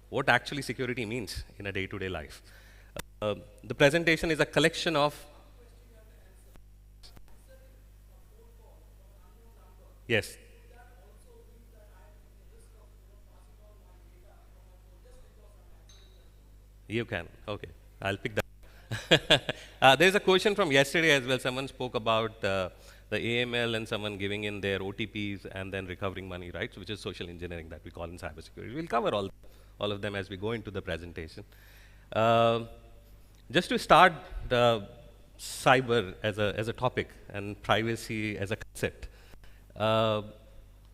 what actually security means in a day-to-day life. The presentation is a collection of. Yes. You can. Okay. I'll pick that. There's a question from yesterday as well. Someone spoke about the AML and someone giving in their OTPs and then recovering money, right? Which is social engineering that we call in cybersecurity. We'll cover all of them as we go into the presentation. Just to start, cyber as a topic and privacy as a concept.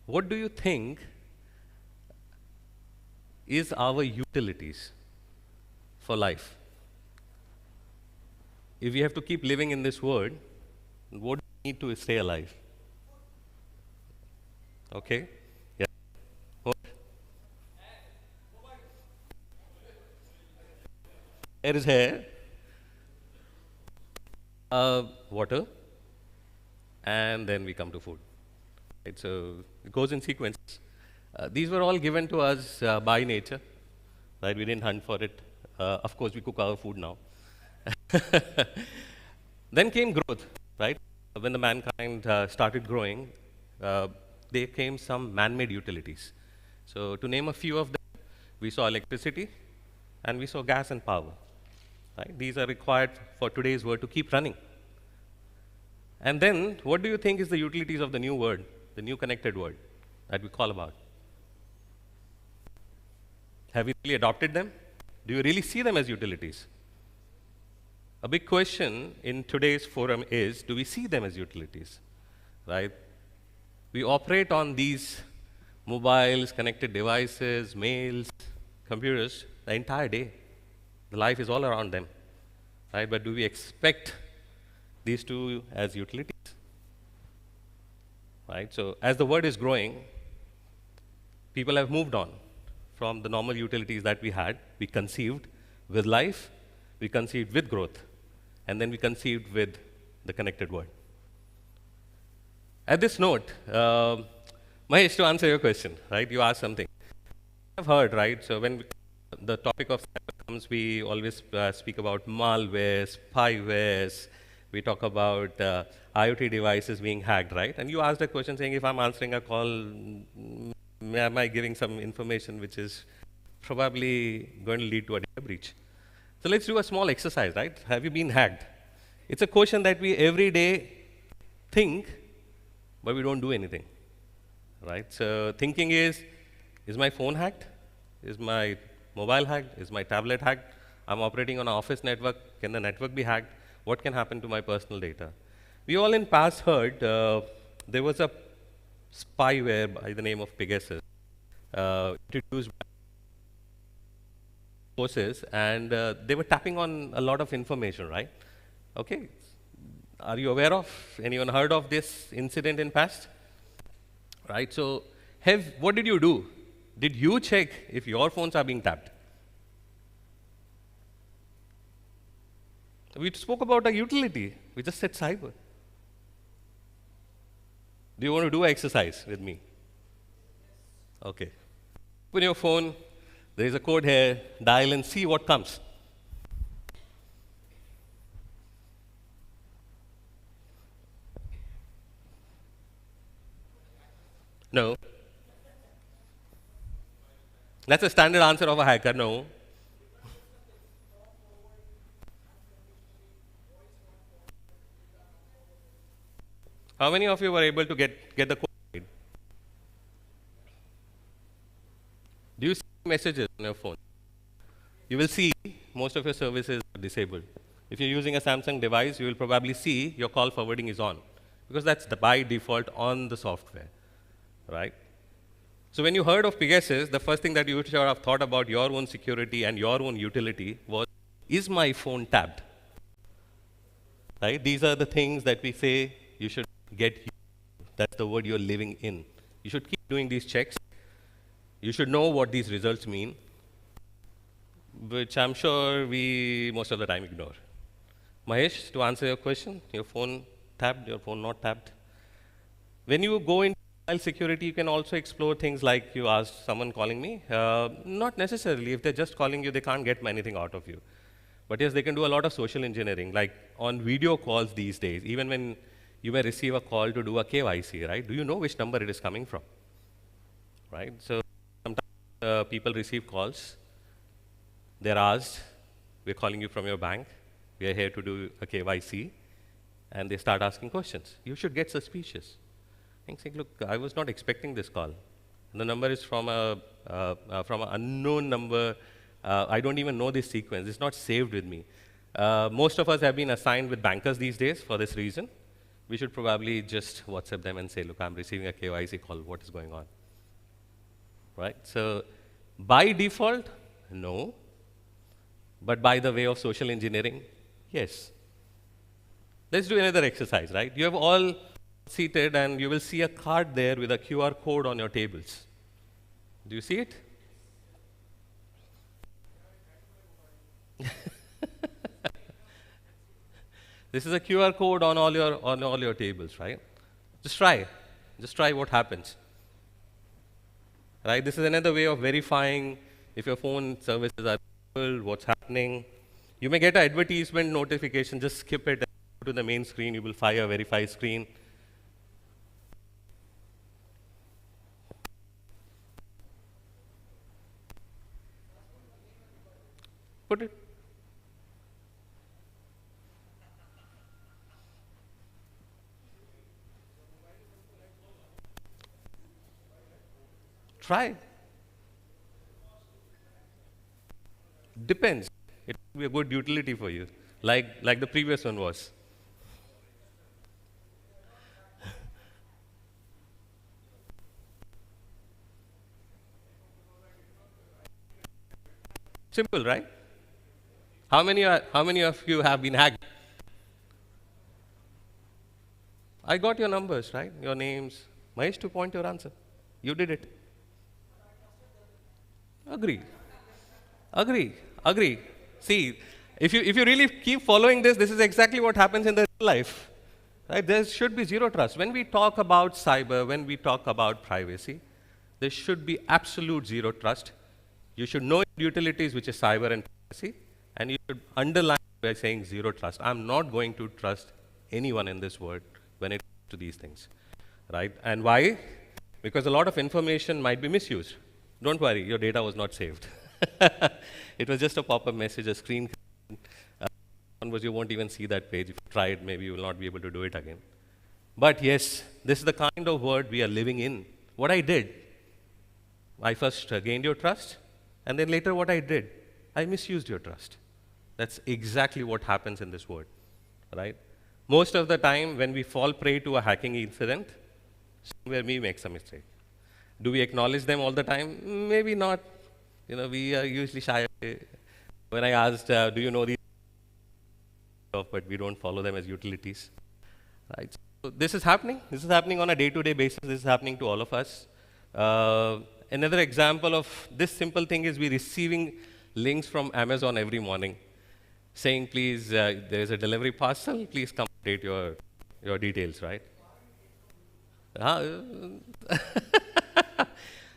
What do you think is our utilities for life? If we have to keep living in this world, what do we need to stay alive? Okay? Yeah. What? There is air, water, and then we come to food. Right? So it goes in sequence. These were all given to us by nature. Right? We didn't hunt for it. Of course, we cook our food now. Then came growth, right? When the mankind started growing, there came some man-made utilities. So to name a few of them, we saw electricity and we saw gas and power. Right? These are required for today's world to keep running. And then, what do you think is the utilities of the new world, the new connected world that we call about? Have we really adopted them? Do you really see them as utilities? A big question in today's forum is, do we see them as utilities? Right? We operate on these mobiles, connected devices, mails, computers the entire day. The life is all around them. Right? But do we expect these two as utilities? Right? So as the world is growing, people have moved on from the normal utilities that we had. We conceived with life, we conceived with growth, and then we conceived with the connected world. At this note, Mahesh, to answer your question, right? You asked something. I've heard, right? So when the topic of cyber comes, we always speak about malware, spywares. We talk about IoT devices being hacked, right? And you asked a question saying, if I'm answering a call, am I giving some information which is probably going to lead to a data breach? So let's do a small exercise, right? Have you been hacked? It's a question that we every day think, but we don't do anything, right? So thinking is my phone hacked? Is my mobile hacked? Is my tablet hacked? I'm operating on an office network. Can the network be hacked? What can happen to my personal data? We all in past heard there was a spyware by the name of Pegasus introduced by forces, and they were tapping on a lot of information, right? Okay. Are you aware of, anyone heard of this incident in past? Right, so what did you do? Did you check if your phones are being tapped? We spoke about a utility. We just said cyber. Do you want to do an exercise with me? Okay. Open your phone. There is a code here. Dial and see what comes. No. That's a standard answer of a hacker, no. How many of you were able to get the code right? Do you see messages on your phone? You will see most of your services are disabled. If you're using a Samsung device, you will probably see your call forwarding is on, because that's by default on the software, right? So when you heard of Pegasus, the first thing that you should have thought about your own security and your own utility was, is my phone tapped? Right? These are the things that we say you should get used to. That's the word you're living in. You should keep doing these checks. You should know what these results mean, which I'm sure we most of the time ignore. Mahesh, to answer your question, your phone tapped, your phone not tapped. When you go into mobile security, you can also explore things like you asked someone calling me. Not necessarily. If they're just calling you, they can't get anything out of you. But yes, they can do a lot of social engineering, like on video calls these days. Even when you may receive a call to do a KYC, right? Do you know which number it is coming from? Right? So sometimes people receive calls. They're asked, we're calling you from your bank. We are here to do a KYC. And they start asking questions. You should get suspicious. And saying, look, I was not expecting this call. And the number is from an unknown number. I don't even know this sequence. It's not saved with me. Most of us have been assigned with bankers these days for this reason. We should probably just WhatsApp them and say, look, I'm receiving a KYC call. What is going on? Right? So by default, no. But by the way of social engineering, yes. Let's do another exercise, right? You have all seated and you will see a card there with a QR code on your tables. Do you see it? This is a QR code on all your tables, right? Just try what happens. Right? This is another way of verifying if your phone services are enabled, what's happening. You may get an advertisement notification, just skip it and go to the main screen, you will find a verify screen. Put it. Try. Depends. It will be a good utility for you, like the previous one was. Simple, right? How many of you have been hacked? I got your numbers, right? Your names. Mahesh, to point your answer. You did it. Agree. See, if you really keep following this is exactly what happens in the real life. Right? There should be zero trust. When we talk about cyber, when we talk about privacy, there should be absolute zero trust. You should know utilities, which is cyber and privacy, and you should underline by saying zero trust. I'm not going to trust anyone in this world when it comes to these things. Right? And why? Because a lot of information might be misused. Don't worry, your data was not saved. It was just a pop-up message, a screen. You won't even see that page. If you try it, maybe you will not be able to do it again. But yes, this is the kind of world we are living in. What I did, I first gained your trust, and then later what I did, I misused your trust. That's exactly what happens in this world, right? Most of the time, when we fall prey to a hacking incident, somewhere we make some mistake. Do we acknowledge them all the time? Maybe not. We are usually shy. When I asked, do you know these? But we don't follow them as utilities. Right? So this is happening. This is happening on a day-to-day basis. This is happening to all of us. Another example of this simple thing is we're receiving links from Amazon every morning saying, please, there is a delivery parcel. Please come update your details, right?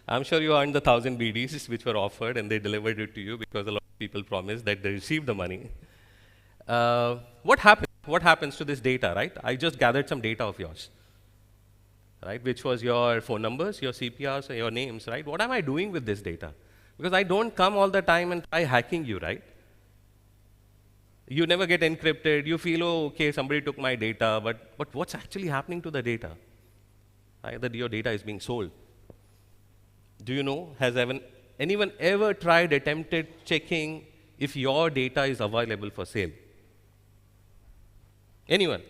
I'm sure you earned the 1,000 BDs which were offered, and they delivered it to you because a lot of people promised that they received the money. What happens? What happens to this data, right? I just gathered some data of yours, right? Which was your phone numbers, your CPRs, or your names, right? What am I doing with this data? Because I don't come all the time and try hacking you, right? You never get encrypted. You feel, oh, okay, somebody took my data, but what's actually happening to the data? Right? That your data is being sold. Do you know, has anyone ever attempted checking if your data is available for sale? Anyone?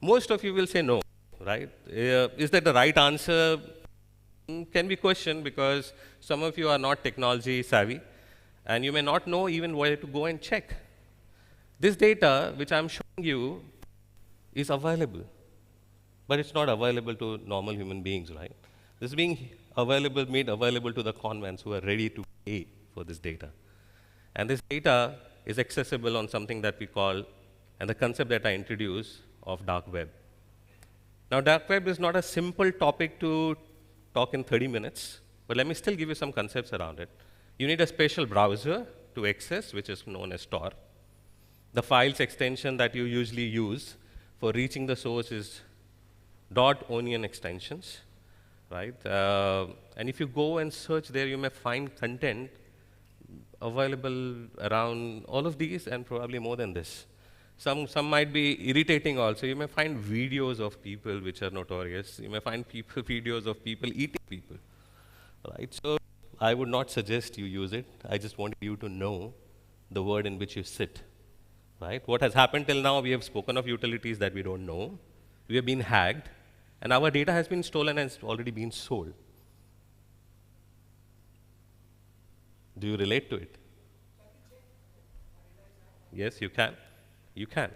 Most of you will say no, right? Is that the right answer? Can be questioned because some of you are not technology savvy, and you may not know even where to go and check. This data, which I'm showing you, is available, but it's not available to normal human beings, right? This is being made available to the convents who are ready to pay for this data. And this data is accessible on something that we call, and the concept that I introduced, of dark web. Now, dark web is not a simple topic to talk in 30 minutes, but let me still give you some concepts around it. You need a special browser to access, which is known as Tor. The files extension that you usually use for reaching the source is .onion extensions, right? And if you go and search there, you may find content available around all of these and probably more than this. Some might be irritating also. You may find videos of people which are notorious. You may find videos of people eating people, right? So I would not suggest you use it. I just want you to know the word in which you sit, right? What has happened till now, we have spoken of utilities that we don't know. We have been hacked, and our data has been stolen and it's already been sold. Do you relate to it? Yes, you can. You can.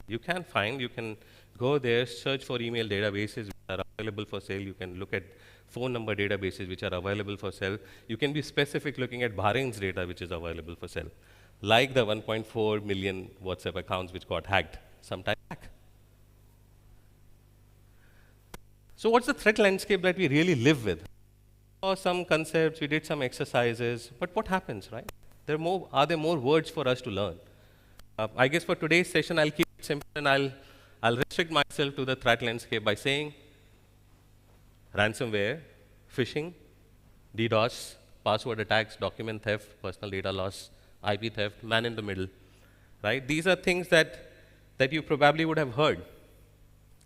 You can go there, search for email databases which are available for sale. You can look at phone number databases which are available for sale. You can be specific looking at Bahrain's data which is available for sale. like the 1.4 million WhatsApp accounts which got hacked some time back. So what's the threat landscape that we really live with? Or some concepts, we did some exercises, but what happens, right? Are there more words for us to learn? I guess for today's session, I'll keep it simple and I'll restrict myself to the threat landscape by saying ransomware, phishing, DDoS, password attacks, document theft, personal data loss, IP theft, man in the middle, right? These are things that you probably would have heard,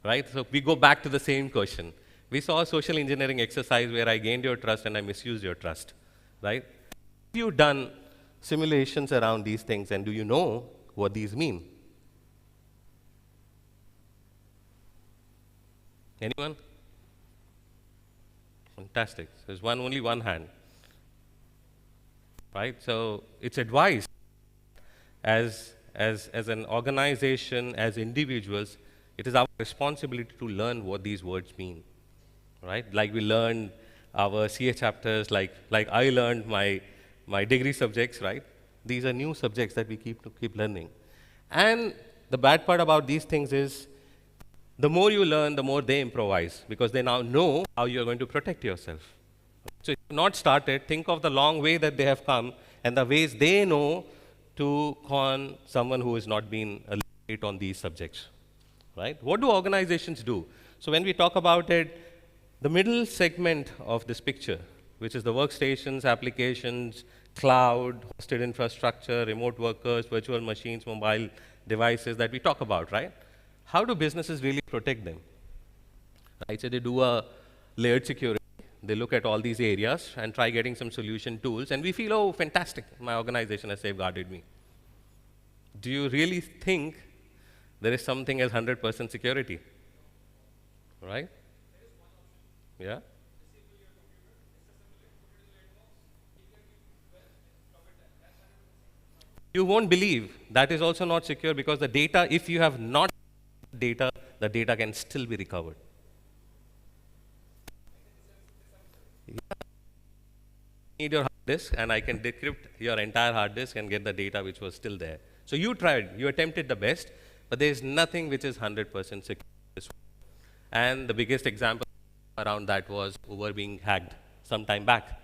right? So we go back to the same question. We saw a social engineering exercise where I gained your trust and I misused your trust, right? Have you done simulations around these things and do you know what these mean? Anyone? Fantastic. There's only one hand, right? So it's advised as an organization, as individuals, it is our responsibility to learn what these words mean, right? Like we learned our CA chapters, like I learned my degree subjects, right? These are new subjects that we keep learning. And the bad part about these things is the more you learn, the more they improvise because they now know how you're going to protect yourself. So if you've not started, think of the long way that they have come and the ways they know to con someone who has not been literate on these subjects, right? What do organizations do? So when we talk about it, the middle segment of this picture, which is the workstations, applications, cloud, hosted infrastructure, remote workers, virtual machines, mobile devices that we talk about, right? How do businesses really protect them? Right, so they do a layered security. They look at all these areas and try getting some solution tools, and we feel, oh, fantastic, my organization has safeguarded me. Do you really think there is something as 100% security? Right? Yeah? You won't believe that is also not secure because the data, if you have not data, the data can still be recovered. Yeah. You need your hard disk and I can decrypt your entire hard disk and get the data which was still there. So you tried, you attempted the best, but there is nothing which is 100% secure. And the biggest example around that was Uber being hacked some time back.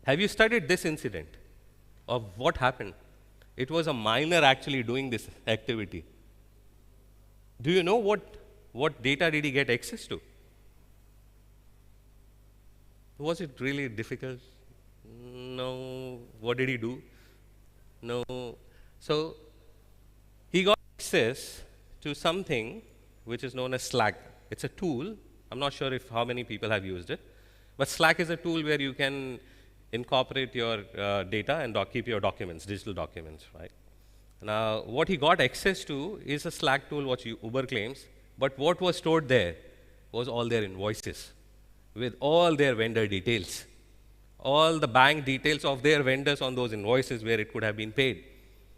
Have you studied this incident of what happened? It was a miner actually doing this activity. Do you know what data did he get access to? Was it really difficult? No. What did he do? No. So he got access to something which is known as Slack. It's a tool. I'm not sure if how many people have used it, but Slack is a tool where you can incorporate your data and keep your documents, digital documents, right? Now, what he got access to is a Slack tool, what Uber claims, but what was stored there was all their invoices with all their vendor details, all the bank details of their vendors on those invoices where it could have been paid.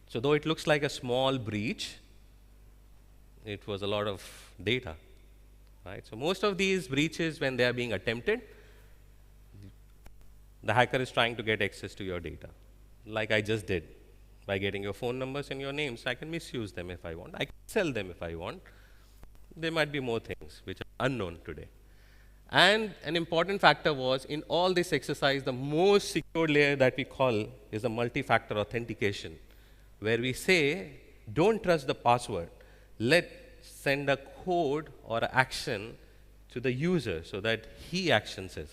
So though it looks like a small breach, it was a lot of data, right? So most of these breaches, when they are being attempted, the hacker is trying to get access to your data, like I just did. By getting your phone numbers and your names, I can misuse them if I want. I can sell them if I want. There might be more things which are unknown today. And an important factor was, in all this exercise, the most secure layer that we call is a multi-factor authentication, where we say, don't trust the password. Let's send a code or an action to the user so that he actions it.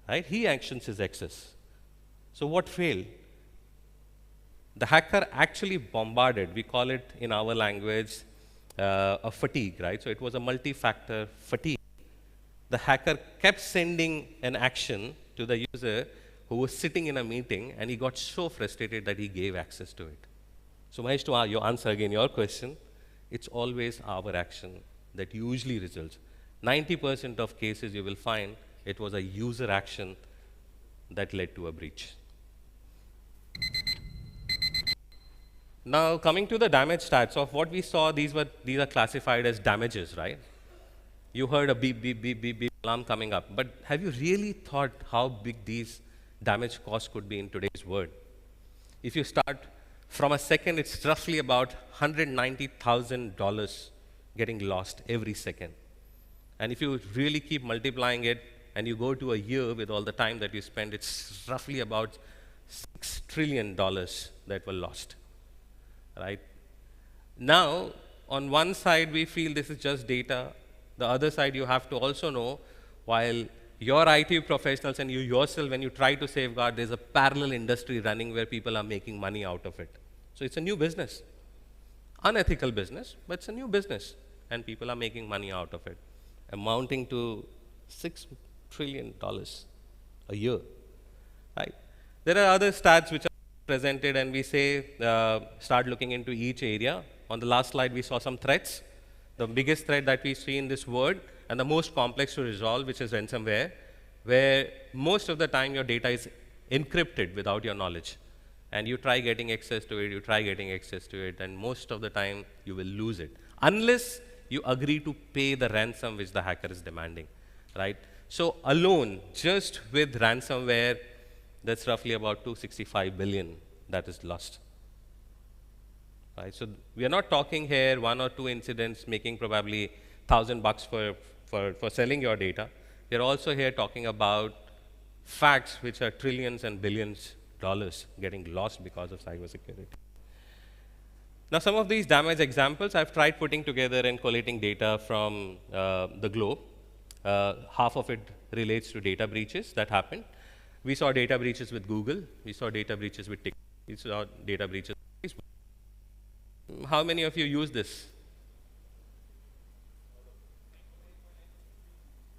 Right? He actions his access. So what failed? The hacker actually bombarded, we call it in our language a fatigue, right? So it was a multi-factor fatigue. The hacker kept sending an action to the user who was sitting in a meeting, and he got so frustrated that he gave access to it. So Mahesh, to your answer again, your question, it's always our action that usually results. 90% of cases you will find it was a user action that led to a breach. Now, coming to the damage stats of what we saw, these are classified as damages, right? You heard a beep, beep, beep, beep, beep alarm coming up, but have you really thought how big these damage costs could be in today's world? If you start from a second, it's roughly about $190,000 getting lost every second. And if you really keep multiplying it and you go to a year with all the time that you spend, it's roughly about $6 trillion that were lost, right? Now, on one side, we feel this is just data. The other side, you have to also know, while your IT professionals and you yourself, when you try to safeguard, there's a parallel industry running where people are making money out of it. So it's a new business. Unethical business, but it's a new business. And people are making money out of it, amounting to $6 trillion a year, right? There are other stats which are presented, and we say start looking into each area. On the last slide, we saw some threats. The biggest threat that we see in this world, and the most complex to resolve, which is ransomware, where most of the time your data is encrypted without your knowledge. And you try getting access to it, you try getting access to it, and most of the time you will lose it, unless you agree to pay the ransom which the hacker is demanding, right? So alone, just with ransomware, that's roughly about $265 billion that is lost. Right? So we are not talking here 1 or 2 incidents making probably $1,000 for selling your data. We are also here talking about facts which are trillions and billions dollars getting lost because of cybersecurity. Now, some of these damage examples I've tried putting together and collating data from the globe. Half of it relates to data breaches that happened. We saw data breaches with Google. We saw data breaches with TikTok. We saw data breaches with Facebook. How many of you use this?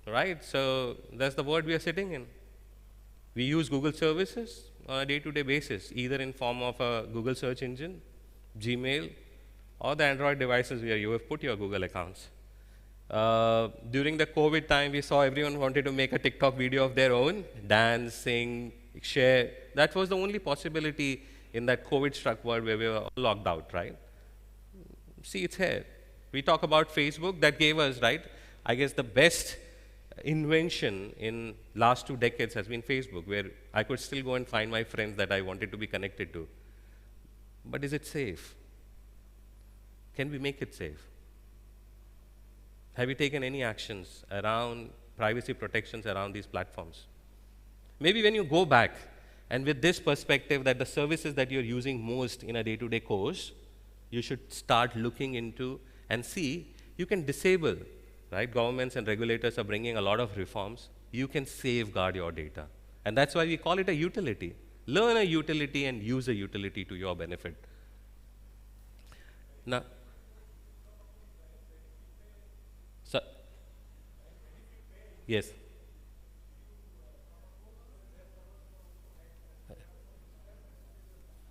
Right, so that's the world we are sitting in. We use Google services on a day-to-day basis, either in form of a Google search engine, Gmail, or the Android devices where you have put your Google accounts. During the COVID time, we saw everyone wanted to make a TikTok video of their own, dance, sing, share. That was the only possibility in that COVID-struck world where we were all locked out, right? See, it's here. We talk about Facebook, that gave us, right, I guess the best invention in last 2 decades has been Facebook, where I could still go and find my friends that I wanted to be connected to. But is it safe? Can we make it safe? Have you taken any actions around privacy protections around these platforms? Maybe when you go back and with this perspective that the services that you're using most in a day-to-day course, you should start looking into and see you can disable, right? Governments and regulators are bringing a lot of reforms. You can safeguard your data. And that's why we call it a utility. Learn a utility and use a utility to your benefit. Now, so, yes.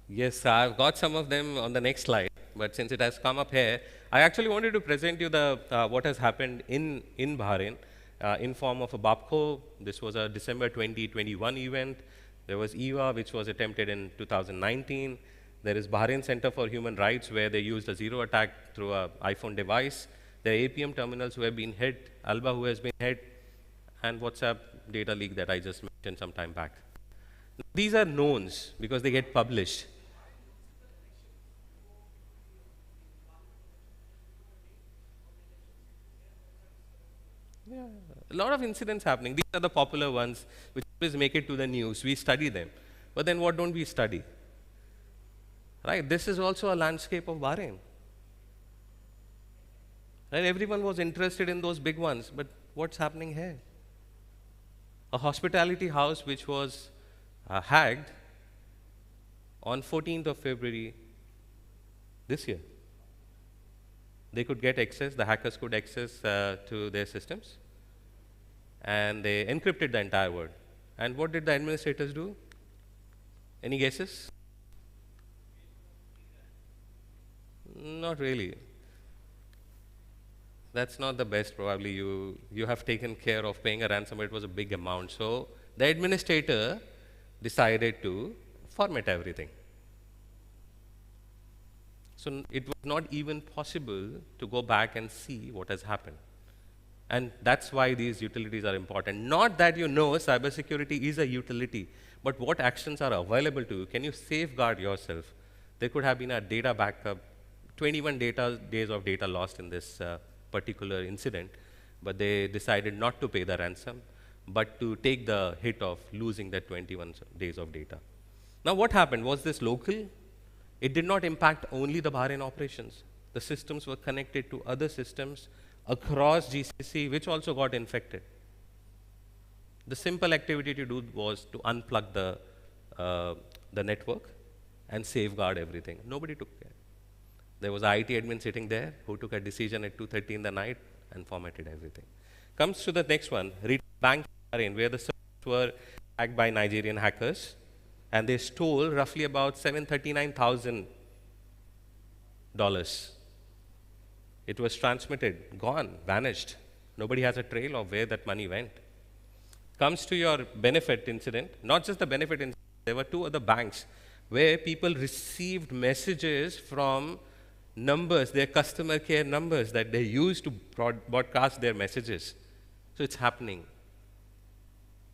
Yes, I've got some of them on the next slide, but since it has come up here, I actually wanted to present you the what has happened in Bahrain in form of a BAPCO. This was a December 2021 event. There was EVA, which was attempted in 2019. There is Bahrain Center for Human Rights, where they used a zero attack through an iPhone device. There are APM terminals who have been hit, Alba who has been hit, and WhatsApp data leak that I just mentioned some time back. These are knowns because they get published. Yeah, a lot of incidents happening. These are the popular ones which always make it to the news. We study them. But then what don't we study? Right? This is also a landscape of Bahrain. Right? Everyone was interested in those big ones, but what's happening here? A hospitality house which was hacked on 14th of February this year. They could get access, the hackers could access to their systems, and they encrypted the entire world. And what did the administrators do? Any guesses? Not really. That's not the best, probably. You have taken care of paying a ransom, but it was a big amount. So the administrator decided to format everything. So it was not even possible to go back and see what has happened. And that's why these utilities are important. Not that you know cybersecurity is a utility, but what actions are available to you? Can you safeguard yourself? There could have been a data backup, 21 days of data lost in this particular incident, but they decided not to pay the ransom, but to take the hit of losing that 21 days of data. Now what happened? Was this local? It did not impact only the Bahrain operations. The systems were connected to other systems across GCC, which also got infected. The simple activity to do was to unplug the network and safeguard everything. Nobody took care. There was an IT admin sitting there who took a decision at 2:30 in the night and formatted everything. Comes to the next one, retail bank in Bahrain, where the servers were hacked by Nigerian hackers, and they stole roughly about $739,000. It was transmitted, gone, vanished. Nobody has a trail of where that money went. Comes to your benefit incident, not just the benefit incident, there were two other banks where people received messages from numbers, their customer care numbers that they used to broadcast their messages. So it's happening,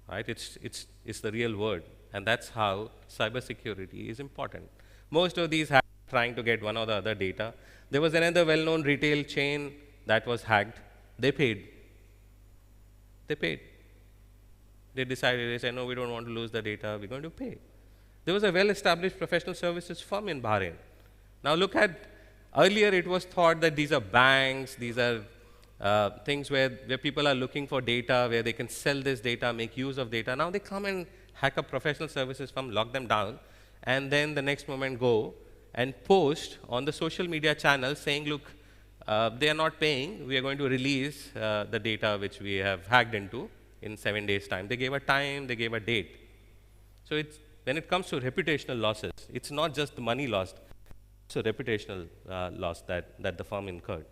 right? It's the real world, and that's how cybersecurity is important. Most of these hackers are trying to get one or the other data. There was another well-known retail chain that was hacked. They paid. They paid. They decided, they said, no, we don't want to lose the data, we're going to pay. There was a well-established professional services firm in Bahrain. Now look at, earlier it was thought that these are banks, these are things where people are looking for data, where they can sell this data, make use of data. Now they come and hack a professional services firm, lock them down, and then the next moment go and post on the social media channels saying, look, they are not paying, we are going to release the data which we have hacked into in 7 days' time. They gave a time, they gave a date. So when it comes to reputational losses, it's not just the money lost, it's a reputational loss that the firm incurred.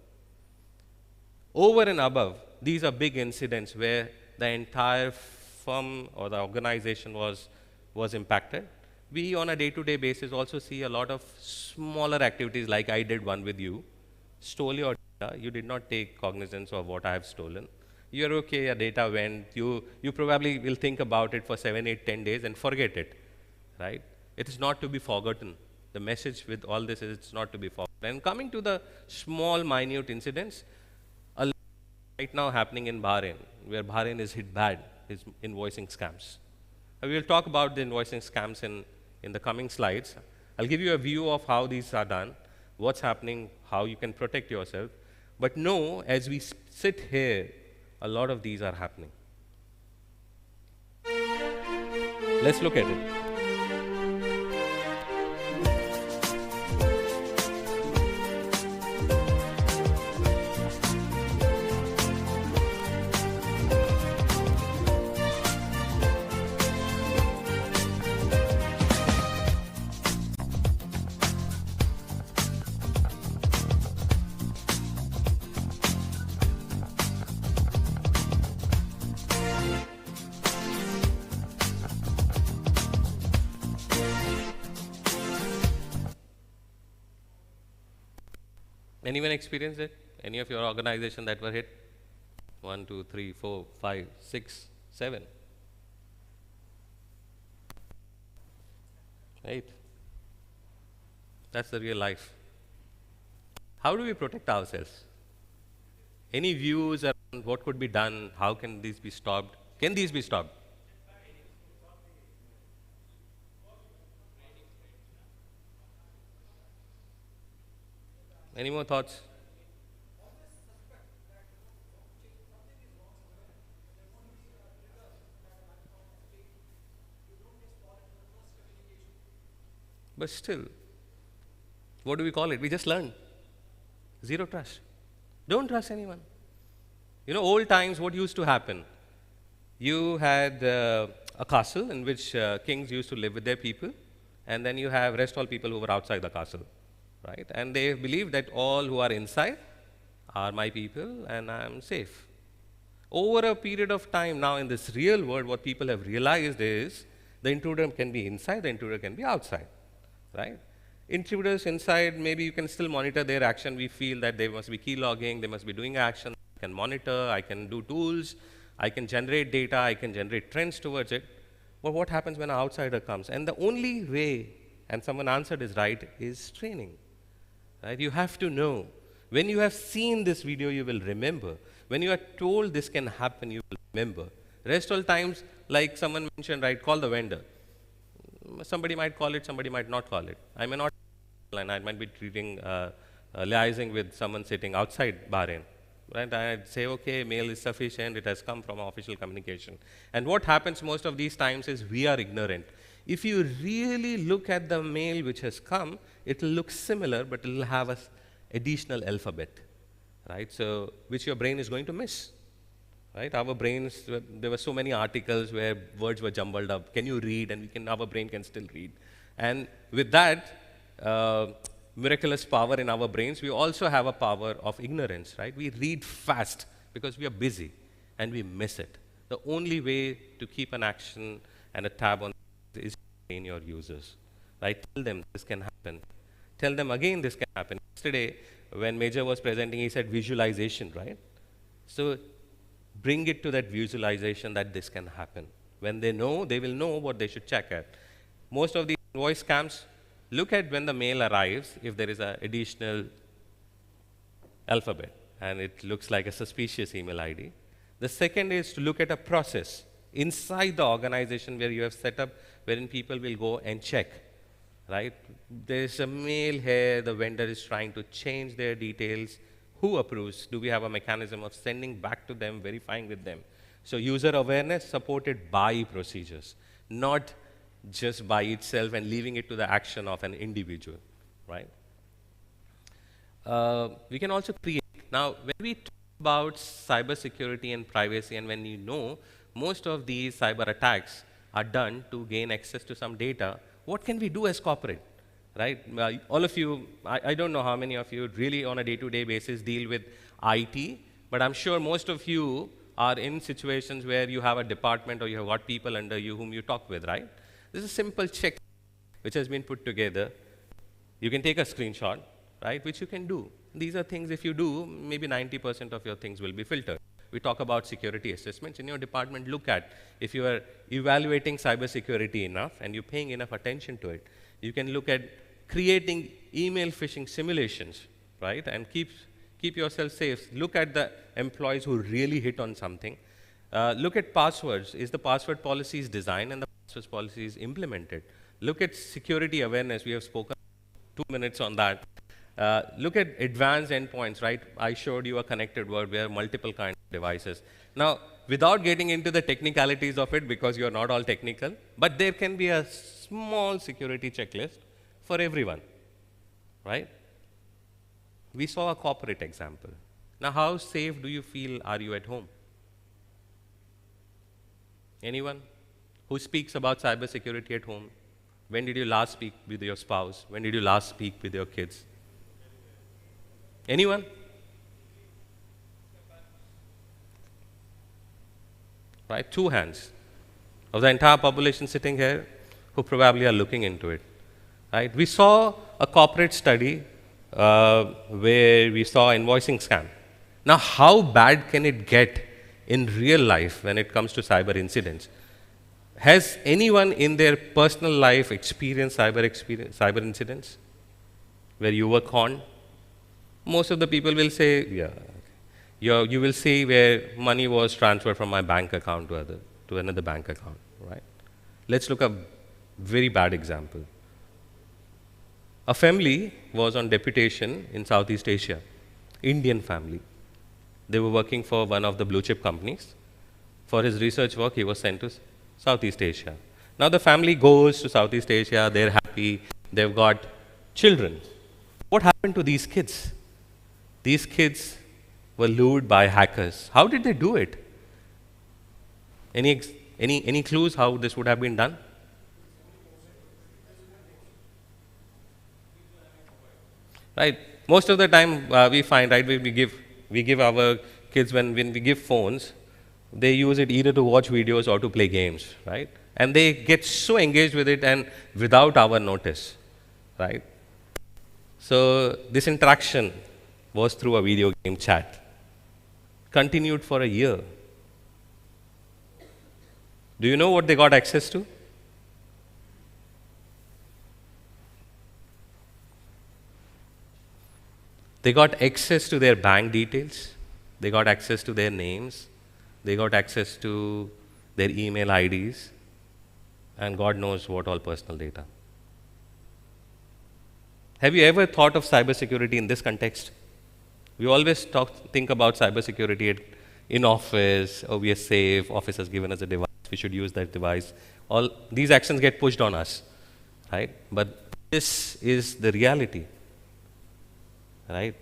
Over and above, these are big incidents where the entire firm or the organization was impacted. We, on a day-to-day basis, also see a lot of smaller activities like I did one with you. Stole your data. You did not take cognizance of what I have stolen. You're okay, your data went. You probably will think about it for 7, 8, 10 days and forget it, right? It is not to be forgotten. The message with all this is it's not to be forgotten. And coming to the small, minute incidents, a lot right now happening in Bahrain, where Bahrain is hit bad, is invoicing scams. We will talk about the invoicing scams in the coming slides. I'll give you a view of how these are done, what's happening, how you can protect yourself. But know, as we sit here, a lot of these are happening. Let's look at it. Anyone experienced it? Any of your organization that were hit? 1, 2, 3, 4, 5, 6, 7. 8. That's the real life. How do we protect ourselves? Any views around what could be done? How can these be stopped? Can these be stopped? Any more thoughts? But still, what do we call it? We just learn. Zero trust. Don't trust anyone. You know, old times, what used to happen? You had a castle in which kings used to live with their people, and then you have rest all people who were outside the castle. Right? And they believe that all who are inside are my people and I am safe. Over a period of time now in this real world, what people have realized is the intruder can be inside, the intruder can be outside. Right? Intruders inside, maybe you can still monitor their action. We feel that they must be keylogging, they must be doing action, can monitor, I can do tools, I can generate data, I can generate trends towards it. But what happens when an outsider comes? And the only way, and someone answered is right, is training. Right? You have to know. When you have seen this video, you will remember. When you are told this can happen, you will remember. Rest all times, like someone mentioned, right, call the vendor. Somebody might call it, somebody might not call it. I may not, and I might be liaising with someone sitting outside Bahrain. Right? I'd say, okay, mail is sufficient, it has come from official communication. And what happens most of these times is we are ignorant. If you really look at the mail which has come, it will look similar, but it will have an additional alphabet, right? So, which your brain is going to miss, right? Our brains, there were so many articles where words were jumbled up. Can you read? And our brain can still read. And with that, miraculous power in our brains, we also have a power of ignorance, right? We read fast because we are busy and we miss it. The only way to keep an action and a tab on is to train your users, right? Tell them this can happen. Tell them again this can happen. Yesterday, when Major was presenting, he said visualization, right? So bring it to that visualization that this can happen. When they know, they will know what they should check at. Most of these voice scams, look at when the mail arrives, if there is an additional alphabet, and it looks like a suspicious email ID. The second is to look at a process inside the organization where you have set up, wherein people will go and check, right? There is a mail here, the vendor is trying to change their details. Who approves? Do we have a mechanism of sending back to them, verifying with them? So user awareness supported by procedures, not just by itself and leaving it to the action of an individual, right? We can also create. Now, when we talk about cybersecurity and privacy, and when you know most of these cyber attacks are done to gain access to some data, what can we do as corporate, right? All of you, I don't know how many of you really on a day-to-day basis deal with IT, but I'm sure most of you are in situations where you have a department or you have got people under you whom you talk with, right? This is a simple check which has been put together. You can take a screenshot, right, which you can do. These are things, if you do, maybe 90% of your things will be filtered. We talk about security assessments. In your department, look at, if you are evaluating cybersecurity enough and you're paying enough attention to it, you can look at creating email phishing simulations, right, and keep yourself safe. Look at the employees who really hit on something. Look at passwords. Is the password policies designed and the password policies implemented? Look at security awareness. We have spoken 2 minutes on that. Look at advanced endpoints, right? I showed you a connected world where multiple kinds of devices. Now, without getting into the technicalities of it, because you're not all technical, but there can be a small security checklist for everyone, right? We saw a corporate example. Now, how safe do you feel are you at home? Anyone who speaks about cybersecurity at home? When did you last speak with your spouse? When did you last speak with your kids? Anyone? Right, 2 hands of the entire population sitting here who probably are looking into it. Right? We saw a corporate study where we saw invoicing scam. Now, how bad can it get in real life when it comes to cyber incidents? Has anyone in their personal life experienced cyber incidents where you were conned? Most of the people will say, yeah. You will see where money was transferred from my bank account to another bank account, right? Let's look at a very bad example. A family was on deputation in Southeast Asia, Indian family. They were working for one of the blue chip companies. For his research work, he was sent to Southeast Asia. Now the family goes to Southeast Asia, they're happy, they've got children. What happened to these kids? These kids were lured by hackers. How did they do it? Any clues how this would have been done? Right. Most of the time we find, right, we give our kids, when we give phones, they use it either to watch videos or to play games, right? And they get so engaged with it and without our notice, right? So this interaction was through a video game chat. continued for a year. Do you know what they got access to? They got access to their bank details. They got access to their names. They got access to their email IDs. And God knows what all personal data. Have you ever thought of cybersecurity in this context? We always think about cybersecurity in office, oh, we are safe, office has given us a device, we should use that device. All these actions get pushed on us, right? But this is the reality, right?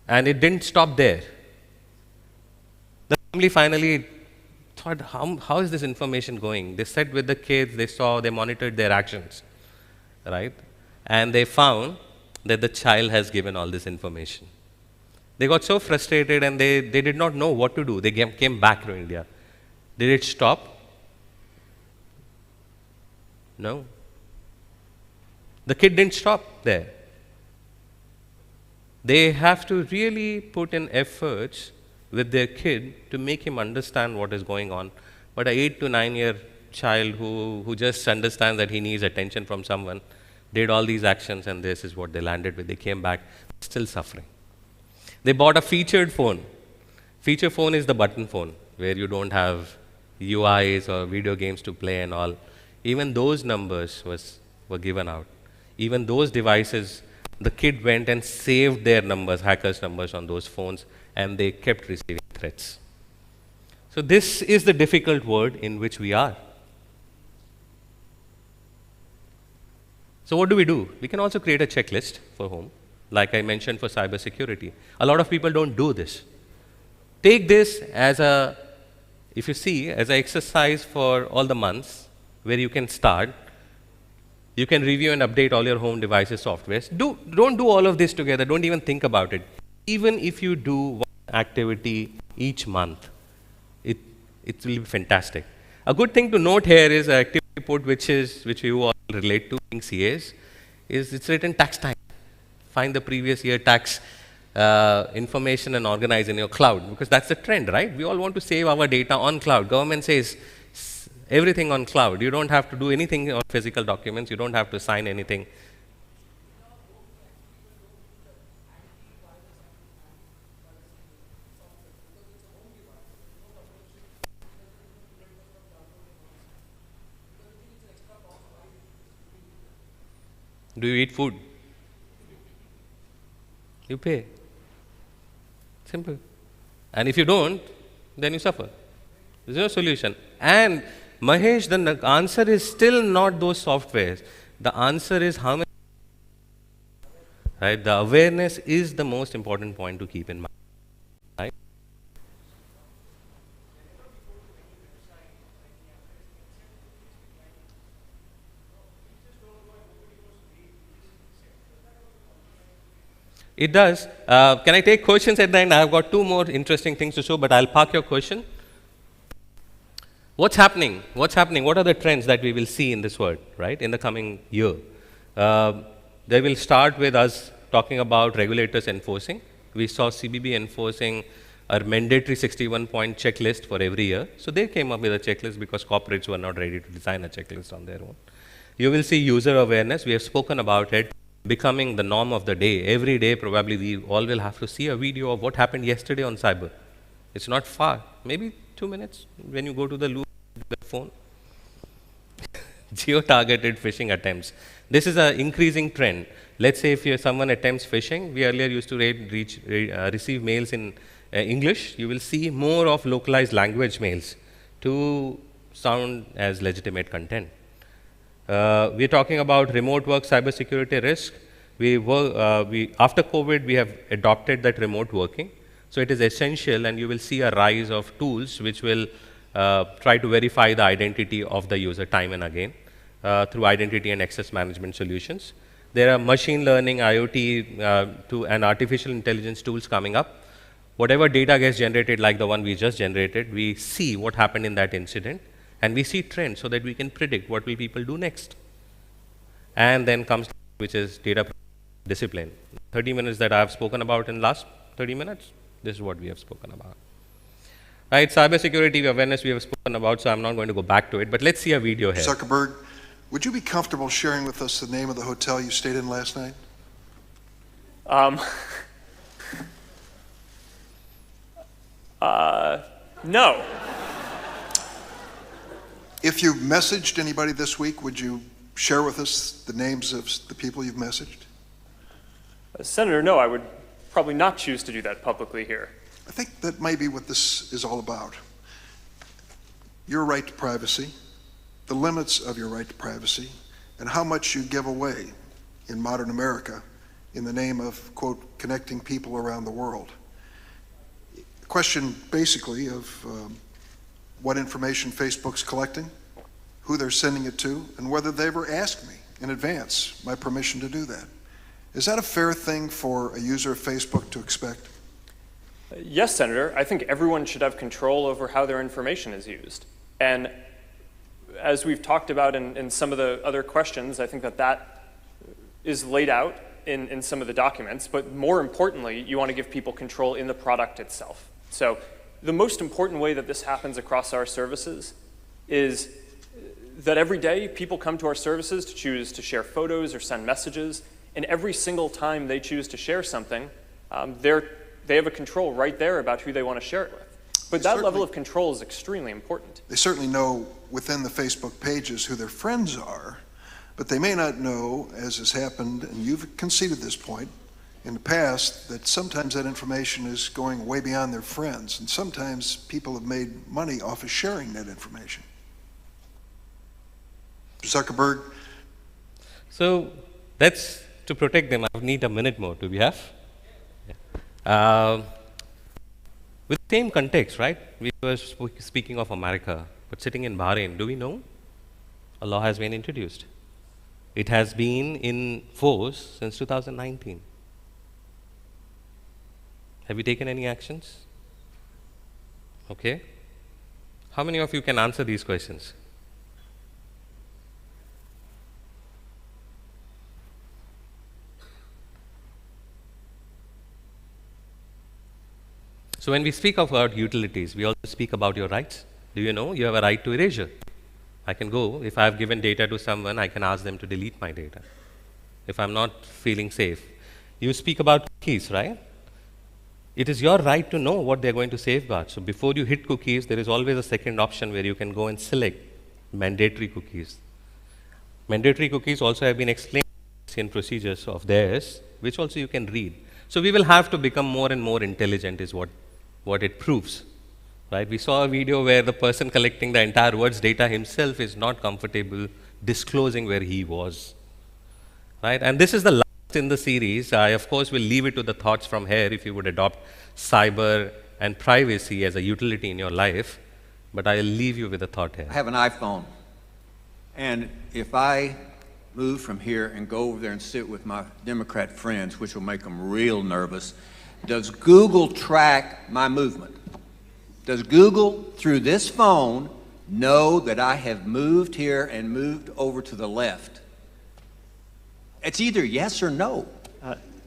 And it didn't stop there. The family finally thought, how is this information going? They sat with the kids, they monitored their actions, right? And they found that the child has given all this information. They got so frustrated and they did not know what to do. They came back to India. Did it stop? No. The kid didn't stop there. They have to really put in efforts with their kid to make him understand what is going on. But an 8 to 9 year child who just understands that he needs attention from someone, did all these actions, and this is what they landed with. They came back still suffering. They bought a featured phone. Feature phone is the button phone, where you don't have UIs or video games to play and all. Even those numbers were given out. Even those devices, the kid went and saved their numbers, hackers' numbers on those phones, and they kept receiving threats. So this is the difficult world in which we are. So what do? We can also create a checklist for home, like I mentioned for cybersecurity. A lot of people don't do this. Take this as as an exercise for all the months where you can start. You can review and update all your home devices softwares. Don't do all of this together. Don't even think about it. Even if you do one activity each month, it will be fantastic. A good thing to note here is an activity report which you all relate to being CAs, is it's written tax time. Find the previous year tax information and organize in your cloud, because that's the trend, right? We all want to save our data on cloud. Government says everything on cloud. You don't have to do anything on physical documents. You don't have to sign anything. Do you eat food? You pay. Simple. And if you don't, then you suffer. There's no solution. And Mahesh, the answer is still not those softwares. The answer is how many. Right? The awareness is the most important point to keep in mind. Right? It does. Can I take questions at the end? I've got 2 more interesting things to show, but I'll park your question. What's happening? What's happening? What are the trends that we will see in this world, right, in the coming year? They will start with us talking about regulators enforcing. We saw CBB enforcing a mandatory 61-point checklist for every year. So they came up with a checklist because corporates were not ready to design a checklist on their own. You will see user awareness. We have spoken about it becoming the norm of the day. Every day, probably, we all will have to see a video of what happened yesterday on cyber. It's not far. Maybe 2 minutes when you go to the loo, the phone. Geo-targeted phishing attempts. This is an increasing trend. Let's say if someone attempts phishing, we earlier used to receive mails in English. You will see more of localized language mails to sound as legitimate content. We're talking about remote work cybersecurity risk. After COVID, we have adopted that remote working. So it is essential, and you will see a rise of tools which will try to verify the identity of the user time and again through identity and access management solutions. There are machine learning, IoT, and artificial intelligence tools coming up. Whatever data gets generated, like the one we just generated, we see what happened in that incident. And we see trends so that we can predict what will people do next. And then comes, which is data discipline. 30 minutes that I have spoken about in last 30 minutes, this is what we have spoken about. Right, cybersecurity awareness we have spoken about, so I'm not going to go back to it, but let's see a video here. Zuckerberg, would you be comfortable sharing with us the name of the hotel you stayed in last night? No. If you've messaged anybody this week, would you share with us the names of the people you've messaged? Senator, no, I would probably not choose to do that publicly here. I think that may be what this is all about. Your right to privacy, the limits of your right to privacy, and how much you give away in modern America in the name of, quote, connecting people around the world. A question basically of what information Facebook's collecting, who they're sending it to, and whether they ever asked me in advance my permission to do that. Is that a fair thing for a user of Facebook to expect? Yes, Senator. I think everyone should have control over how their information is used. And as we've talked about in some of the other questions, I think that is laid out in some of the documents. But more importantly, you want to give people control in the product itself. So the most important way that this happens across our services is that every day people come to our services to choose to share photos or send messages. And every single time they choose to share something, they have a control right there about who they want to share it with. But that level of control is extremely important. They certainly know within the Facebook pages who their friends are, but they may not know, as has happened, and you've conceded this point in the past, that sometimes that information is going way beyond their friends, and sometimes people have made money off of sharing that information. Zuckerberg? So that's to protect them. I need a minute more. Do we have? Yeah. With the same context, right? We were speaking of America, but sitting in Bahrain, do we know a law has been introduced? It has been in force since 2019. Have you taken any actions? Okay. How many of you can answer these questions? So when we speak about utilities, we also speak about your rights. Do you know you have a right to erasure? I can go, if I have given data to someone, I can ask them to delete my data if I'm not feeling safe. You speak about cookies, right? It is your right to know what they're going to safeguard. So before you hit cookies, there is always a second option where you can go and select mandatory cookies. Mandatory cookies also have been explained in procedures of theirs, which also you can read. So we will have to become more and more intelligent is what it proves. Right? We saw a video where the person collecting the entire world's data himself is not comfortable disclosing where he was. Right? And this is the last in the series. I, of course, will leave it to the thoughts from here if you would adopt cyber and privacy as a utility in your life. But I'll leave you with a thought here. I have an iPhone. And if I move from here and go over there and sit with my Democrat friends, which will make them real nervous, does Google track my movement? Does Google, through this phone, know that I have moved here and moved over to the left? It's either yes or no.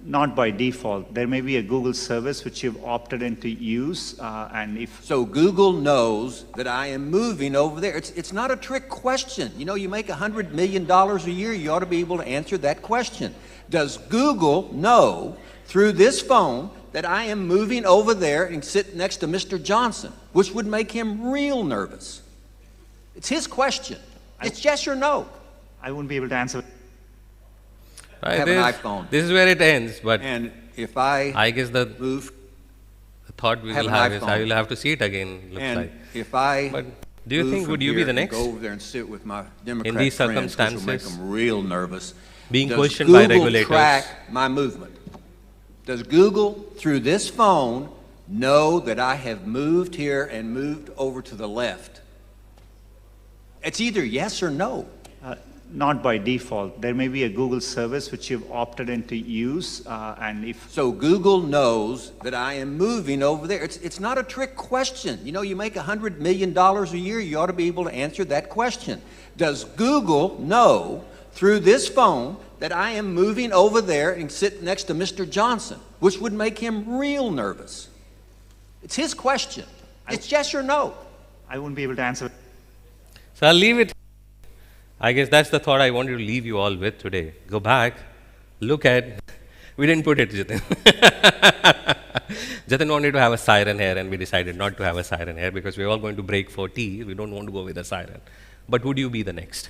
Not by default. There may be a Google service which you've opted in to use, and if... So Google knows that I am moving over there. It's not a trick question. You know, you make $100 million a year, you ought to be able to answer that question. Does Google know, through this phone, that I am moving over there and sit next to Mr. Johnson, which would make him real nervous? It's his question. It's yes or no. I wouldn't be able to answer. I have an iPhone. This is where it ends, but and if I guess the thought we will have is I will have to see it again. Looks and like. If I but do you think would you be the next? Go over there and sit with my Democrat in these friends, circumstances, which will make them real nervous. Being Does questioned Google by regulators. Track my movement? Does Google, through this phone, know that I have moved here and moved over to the left? It's either yes or no. Not by default. There may be a Google service which you've opted in to use, and if... So Google knows that I am moving over there. It's not a trick question. You know, you make $100 million a year, you ought to be able to answer that question. Does Google know, through this phone, that I am moving over there and sit next to Mr. Johnson, which would make him real nervous? It's his question. It's yes or no. I won't be able to answer. So I'll leave it. I guess that's the thought I wanted to leave you all with today. Go back, look at, we didn't put it, Jatin. Jatin wanted to have a siren here and we decided not to have a siren here because we're all going to break for tea. We don't want to go with a siren. But would you be the next?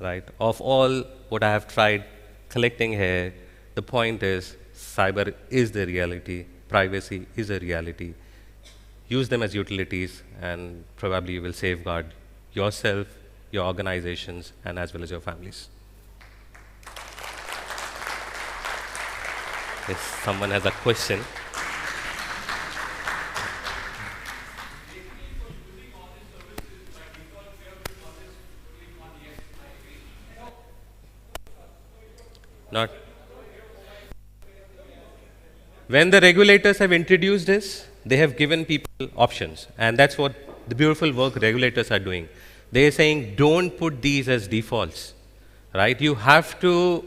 Right? Of all what I have tried collecting here, the point is cyber is the reality, privacy is a reality. Use them as utilities and probably you will safeguard yourself, your organizations, and as well as your families. If someone has a question. Not. When the regulators have introduced this, they have given people options, and that's what the beautiful work regulators are doing. They are saying, don't put these as defaults, right? You have to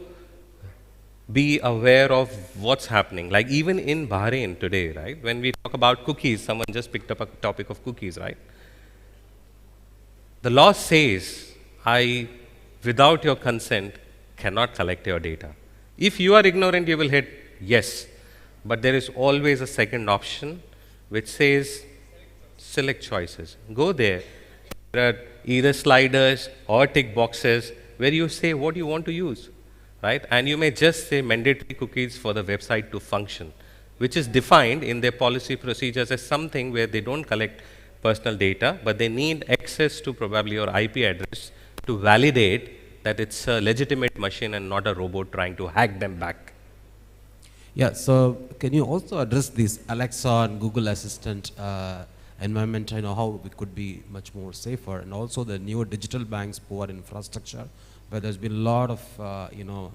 be aware of what's happening. Like even in Bahrain today, right? When we talk about cookies, someone just picked up a topic of cookies, right? The law says, without your consent, cannot collect your data. If you are ignorant, you will hit yes. But there is always a second option which says select choices. Go there. There are either sliders or tick boxes where you say what you want to use, right? And you may just say mandatory cookies for the website to function, which is defined in their policy procedures as something where they don't collect personal data, but they need access to probably your IP address to validate that it's a legitimate machine and not a robot trying to hack them back. Yeah, so can you also address this Alexa and Google Assistant environment? I know how it could be much more safer, and also the newer digital banks poor infrastructure, where there's been a lot of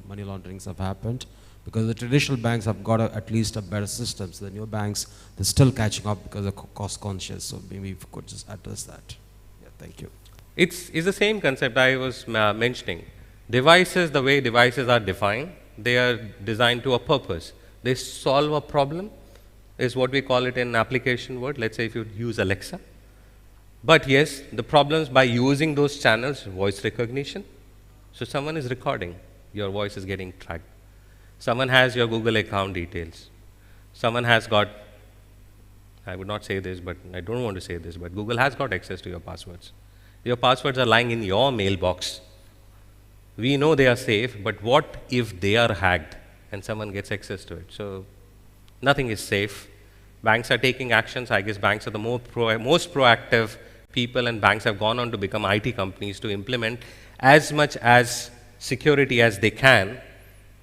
money launderings have happened, because the traditional banks have got at least a better system. So the new banks, they're still catching up because they're cost conscious. So maybe if you could just address that. Yeah, thank you. It's the same concept I was mentioning. Devices, the way devices are defined, they are designed to a purpose. They solve a problem, is what we call it in application word. Let's say if you use Alexa. But yes, the problems by using those channels, voice recognition. So someone is recording, your voice is getting tracked. Someone has your Google account details. Someone has got, I would not say this, but I don't want to say this, but Google has got access to your passwords. Your passwords are lying in your mailbox. We know they are safe, but what if they are hacked and someone gets access to it? So nothing is safe. Banks are taking actions. I guess banks are the most proactive people, and banks have gone on to become IT companies to implement as much as security as they can,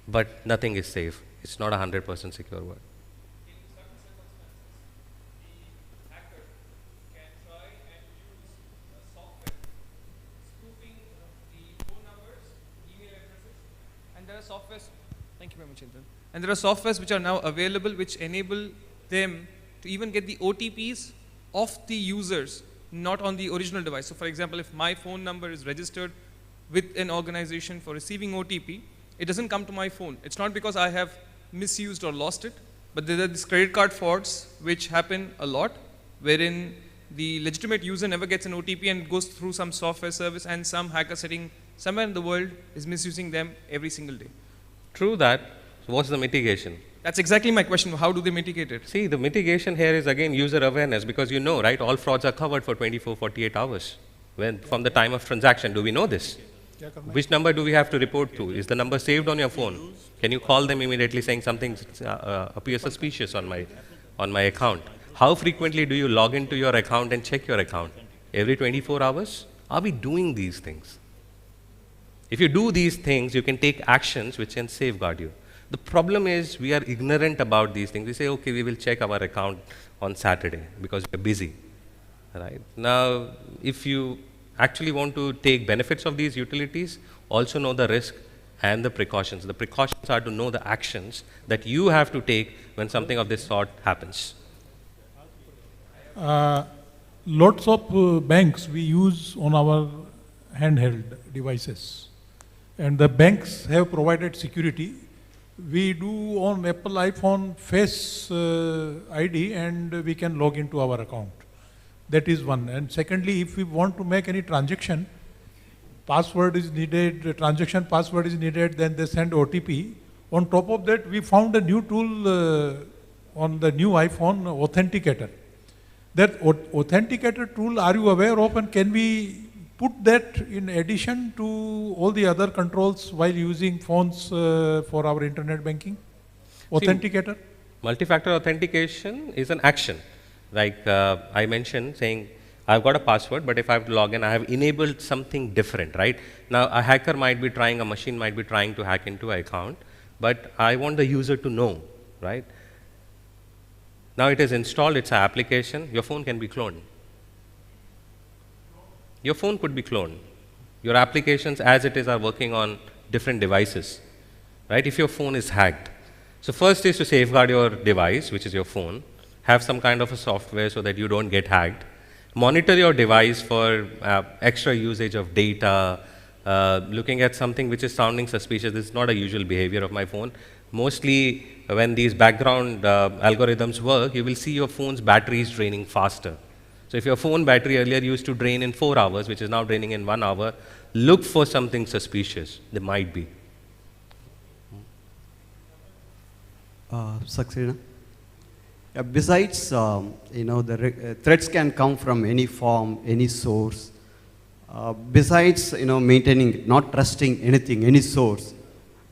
but nothing is safe. It's not a 100% secure world. Thank you very much, Chintan. And there are softwares which are now available which enable them to even get the OTPs of the users, not on the original device. So for example, if my phone number is registered with an organization for receiving OTP, it doesn't come to my phone. It's not because I have misused or lost it, but there are these credit card frauds which happen a lot, wherein the legitimate user never gets an OTP and goes through some software service, and some hacker sitting somewhere in the world is misusing them every single day. True that. So what's the mitigation? That's exactly my question. How do they mitigate it? See, the mitigation here is again user awareness, because you know, right, all frauds are covered for 24, 48 hours. From the time of transaction, do we know this? Which number do we have to report to? Is the number saved on your phone? Can you call them immediately saying something appears suspicious on my account? How frequently do you log into your account and check your account? Every 24 hours? Are we doing these things? If you do these things, you can take actions which can safeguard you. The problem is we are ignorant about these things. We say, okay, we will check our account on Saturday because we're busy. Right? Now, if you actually want to take benefits of these utilities, also know the risk and the precautions. The precautions are to know the actions that you have to take when something of this sort happens. Lots of banks we use on our handheld devices. And the banks have provided security we do on Apple iPhone Face ID and we can log into our account. That is one. And secondly, if we want to make any transaction, password is needed, transaction password is needed, then they send OTP. On top of that, we found a new tool on the new iPhone, Authenticator. That Authenticator tool, are you aware of, and can we put that in addition to all the other controls while using phones for our internet banking? Authenticator? Multi-factor authentication is an action. Like I mentioned, saying, I've got a password, but if I have to log in, I have enabled something different, right? Now, a hacker might be trying, a machine might be trying to hack into an account, but I want the user to know, right? Now it is installed, it's an application, your phone can be cloned. Your phone could be cloned. Your applications as it is are working on different devices, right? If your phone is hacked. So first is to safeguard your device, which is your phone, have some kind of a software so that you don't get hacked. Monitor your device for extra usage of data, looking at something which is sounding suspicious. This is not a usual behavior of my phone. Mostly when these background algorithms work, you will see your phone's battery is draining faster. So if your phone battery earlier used to drain in 4 hours, which is now draining in 1 hour, look for something suspicious. There might be. Saxena? Besides, the threats can come from any form, any source. Besides, maintaining, not trusting anything, any source,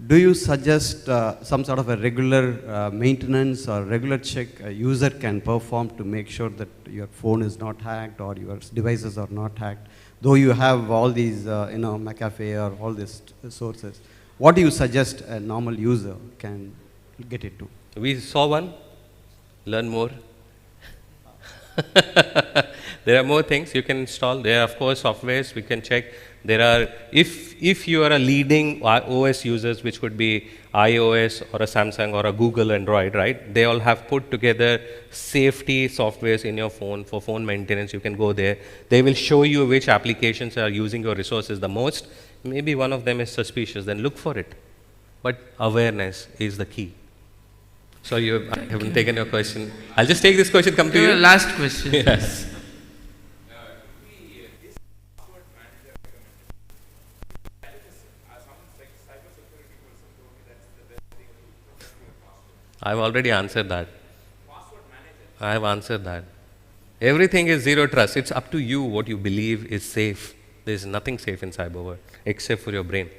do you suggest some sort of a regular maintenance or regular check a user can perform to make sure that your phone is not hacked or your devices are not hacked? Though you have all these, McAfee or all these sources, what do you suggest a normal user can get into? We saw one. Learn more. There are more things you can install. There are, of course, softwares we can check. There are, if you are a leading OS users, which could be iOS or a Samsung or a Google Android, right? They all have put together safety softwares in your phone for phone maintenance. You can go there. They will show you which applications are using your resources the most. Maybe one of them is suspicious, then look for it. But awareness is the key. Sorry, I haven't taken your question. I'll just take this question, come to you. Last question. Yes. I've already answered that. I have answered that. Everything is zero trust. It's up to you what you believe is safe. There is nothing safe in cyber world except for your brain.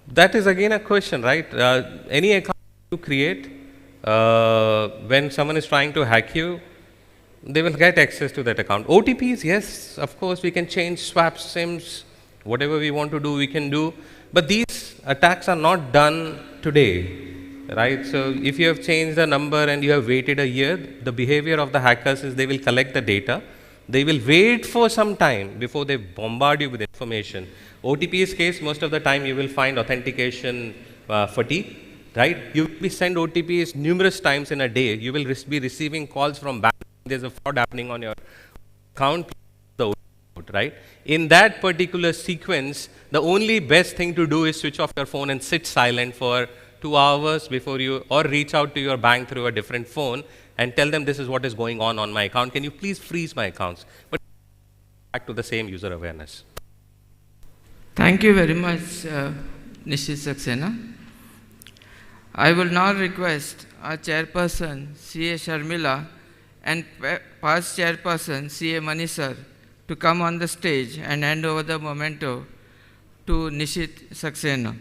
That is again a question, right? Any account you create, when someone is trying to hack you, they will get access to that account. OTPs, yes, of course, we can change, swap SIMs, whatever we want to do, we can do. But these attacks are not done today, right? So if you have changed the number and you have waited a year, the behavior of the hackers is they will collect the data. They will wait for some time before they bombard you with information. OTP's case, most of the time you will find authentication fatigue, right? You will be sent OTPs numerous times in a day. You will be receiving calls from banks. There's a fraud happening on your account, right? In that particular sequence, the only best thing to do is switch off your phone and sit silent for 2 hours before you, or reach out to your bank through a different phone and tell them this is what is going on my account. Can you please freeze my accounts? But back to the same user awareness. Thank you very much, Nishit Saxena. I will now request our chairperson, CA Sharmila, and past chairperson, CA Manisar, to come on the stage and hand over the memento to Nishit Saxena.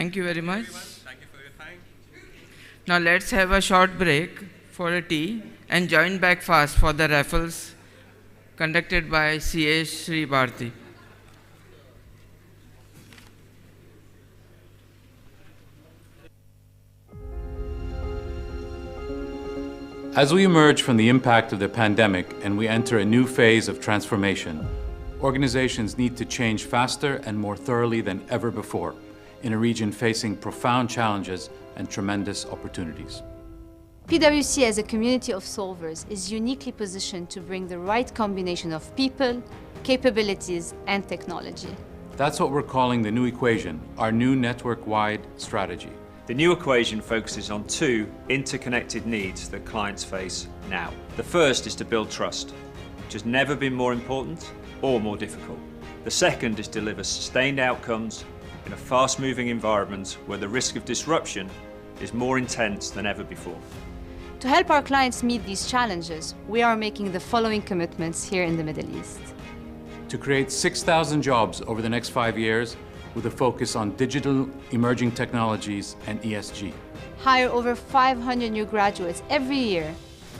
Thank you very much. Thank you for your time. Now let's have a short break for a tea and join back fast for the raffles conducted by C.A. Sri Bharti. As we emerge from the impact of the pandemic and we enter a new phase of transformation, organizations need to change faster and more thoroughly than ever before in a region facing profound challenges and tremendous opportunities. PWC as a community of solvers is uniquely positioned to bring the right combination of people, capabilities, and technology. That's what we're calling the new equation, our new network-wide strategy. The new equation focuses on two interconnected needs that clients face now. The first is to build trust, which has never been more important or more difficult. The second is to deliver sustained outcomes in a fast-moving environment where the risk of disruption is more intense than ever before. To help our clients meet these challenges, we are making the following commitments here in the Middle East. To create 6,000 jobs over the next 5 years with a focus on digital, emerging technologies, and ESG. Hire over 500 new graduates every year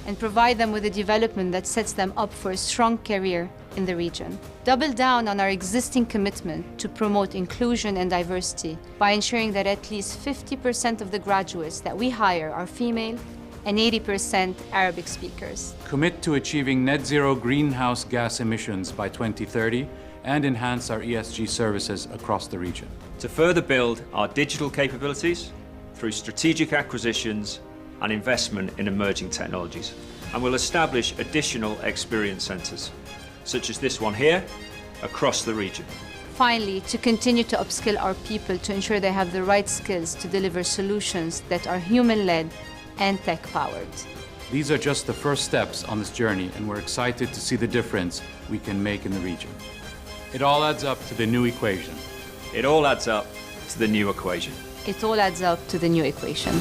and provide them with a development that sets them up for a strong career in the region. Double down on our existing commitment to promote inclusion and diversity by ensuring that at least 50% of the graduates that we hire are female and 80% Arabic speakers. Commit to achieving net zero greenhouse gas emissions by 2030 and enhance our ESG services across the region. To further build our digital capabilities through strategic acquisitions and investment in emerging technologies. And we'll establish additional experience centres, such as this one here, across the region. Finally, to continue to upskill our people to ensure they have the right skills to deliver solutions that are human-led and tech-powered. These are just the first steps on this journey, and we're excited to see the difference we can make in the region. It all adds up to the new equation. It all adds up to the new equation. It all adds up to the new equation.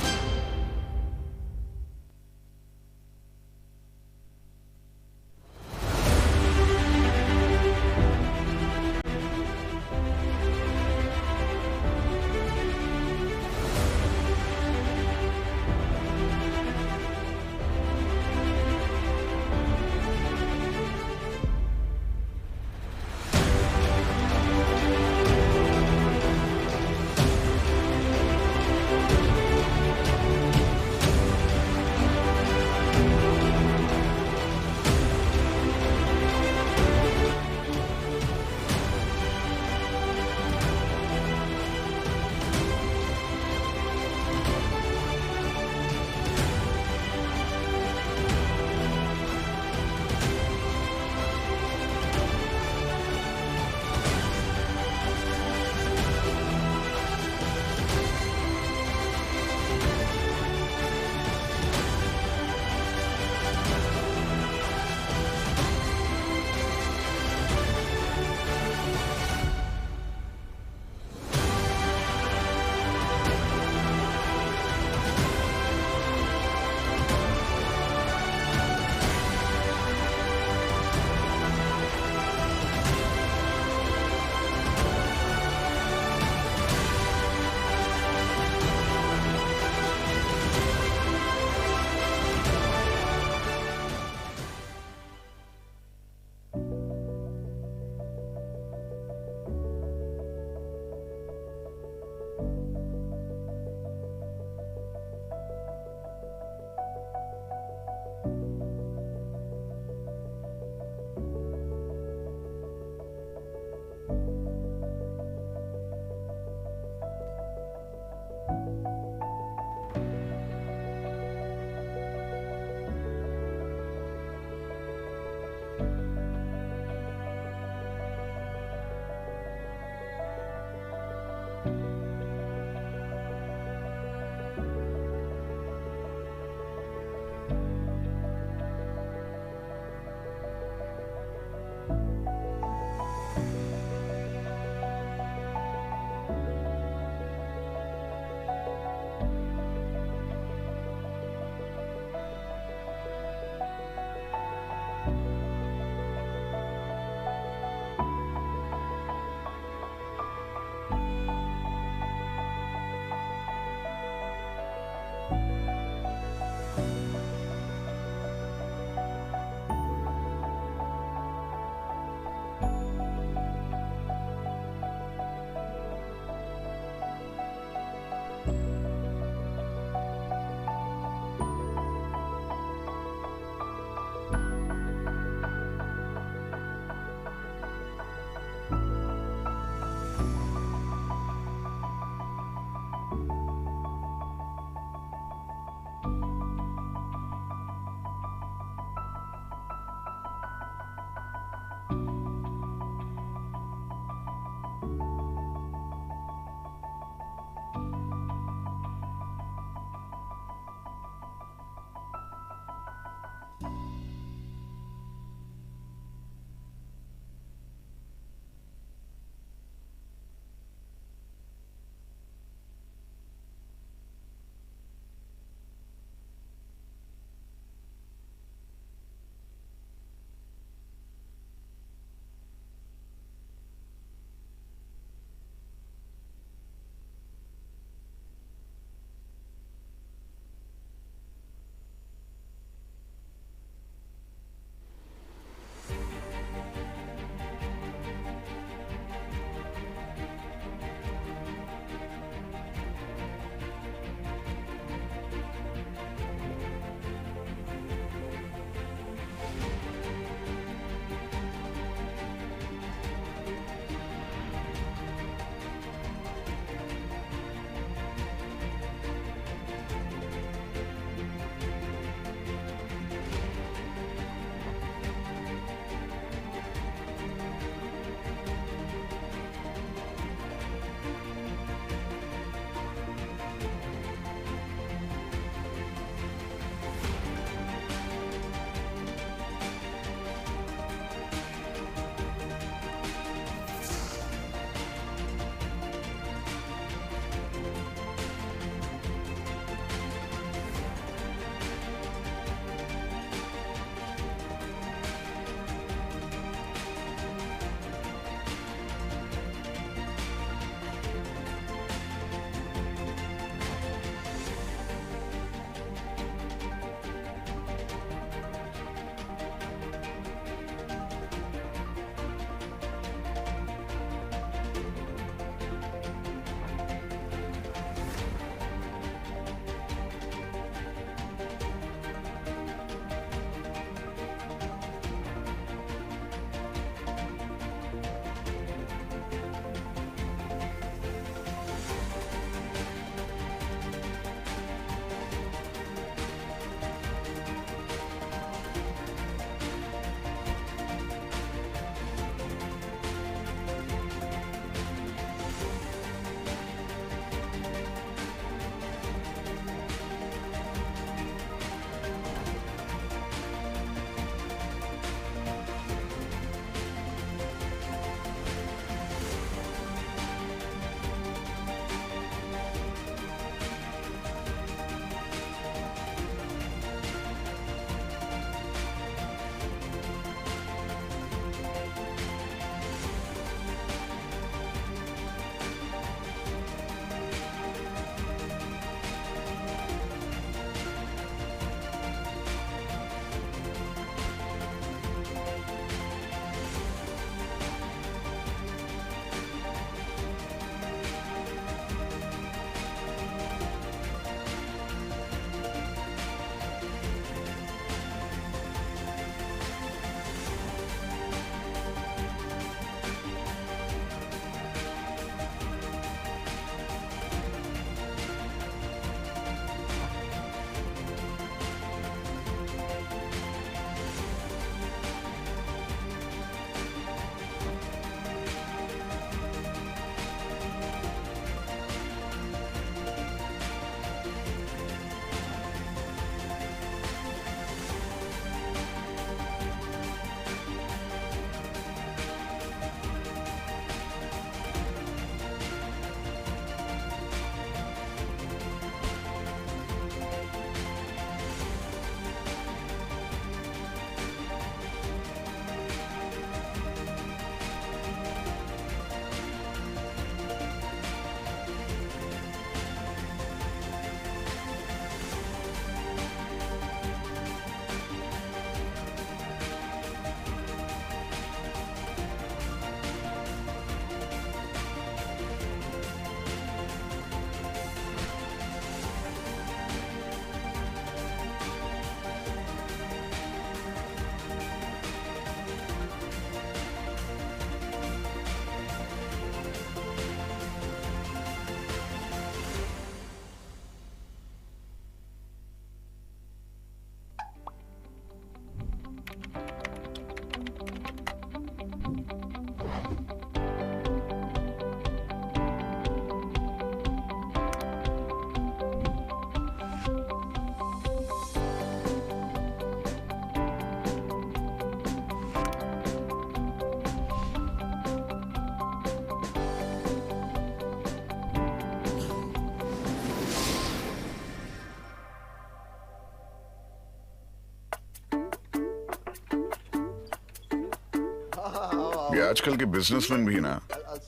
ये आजकल के businessman भी ना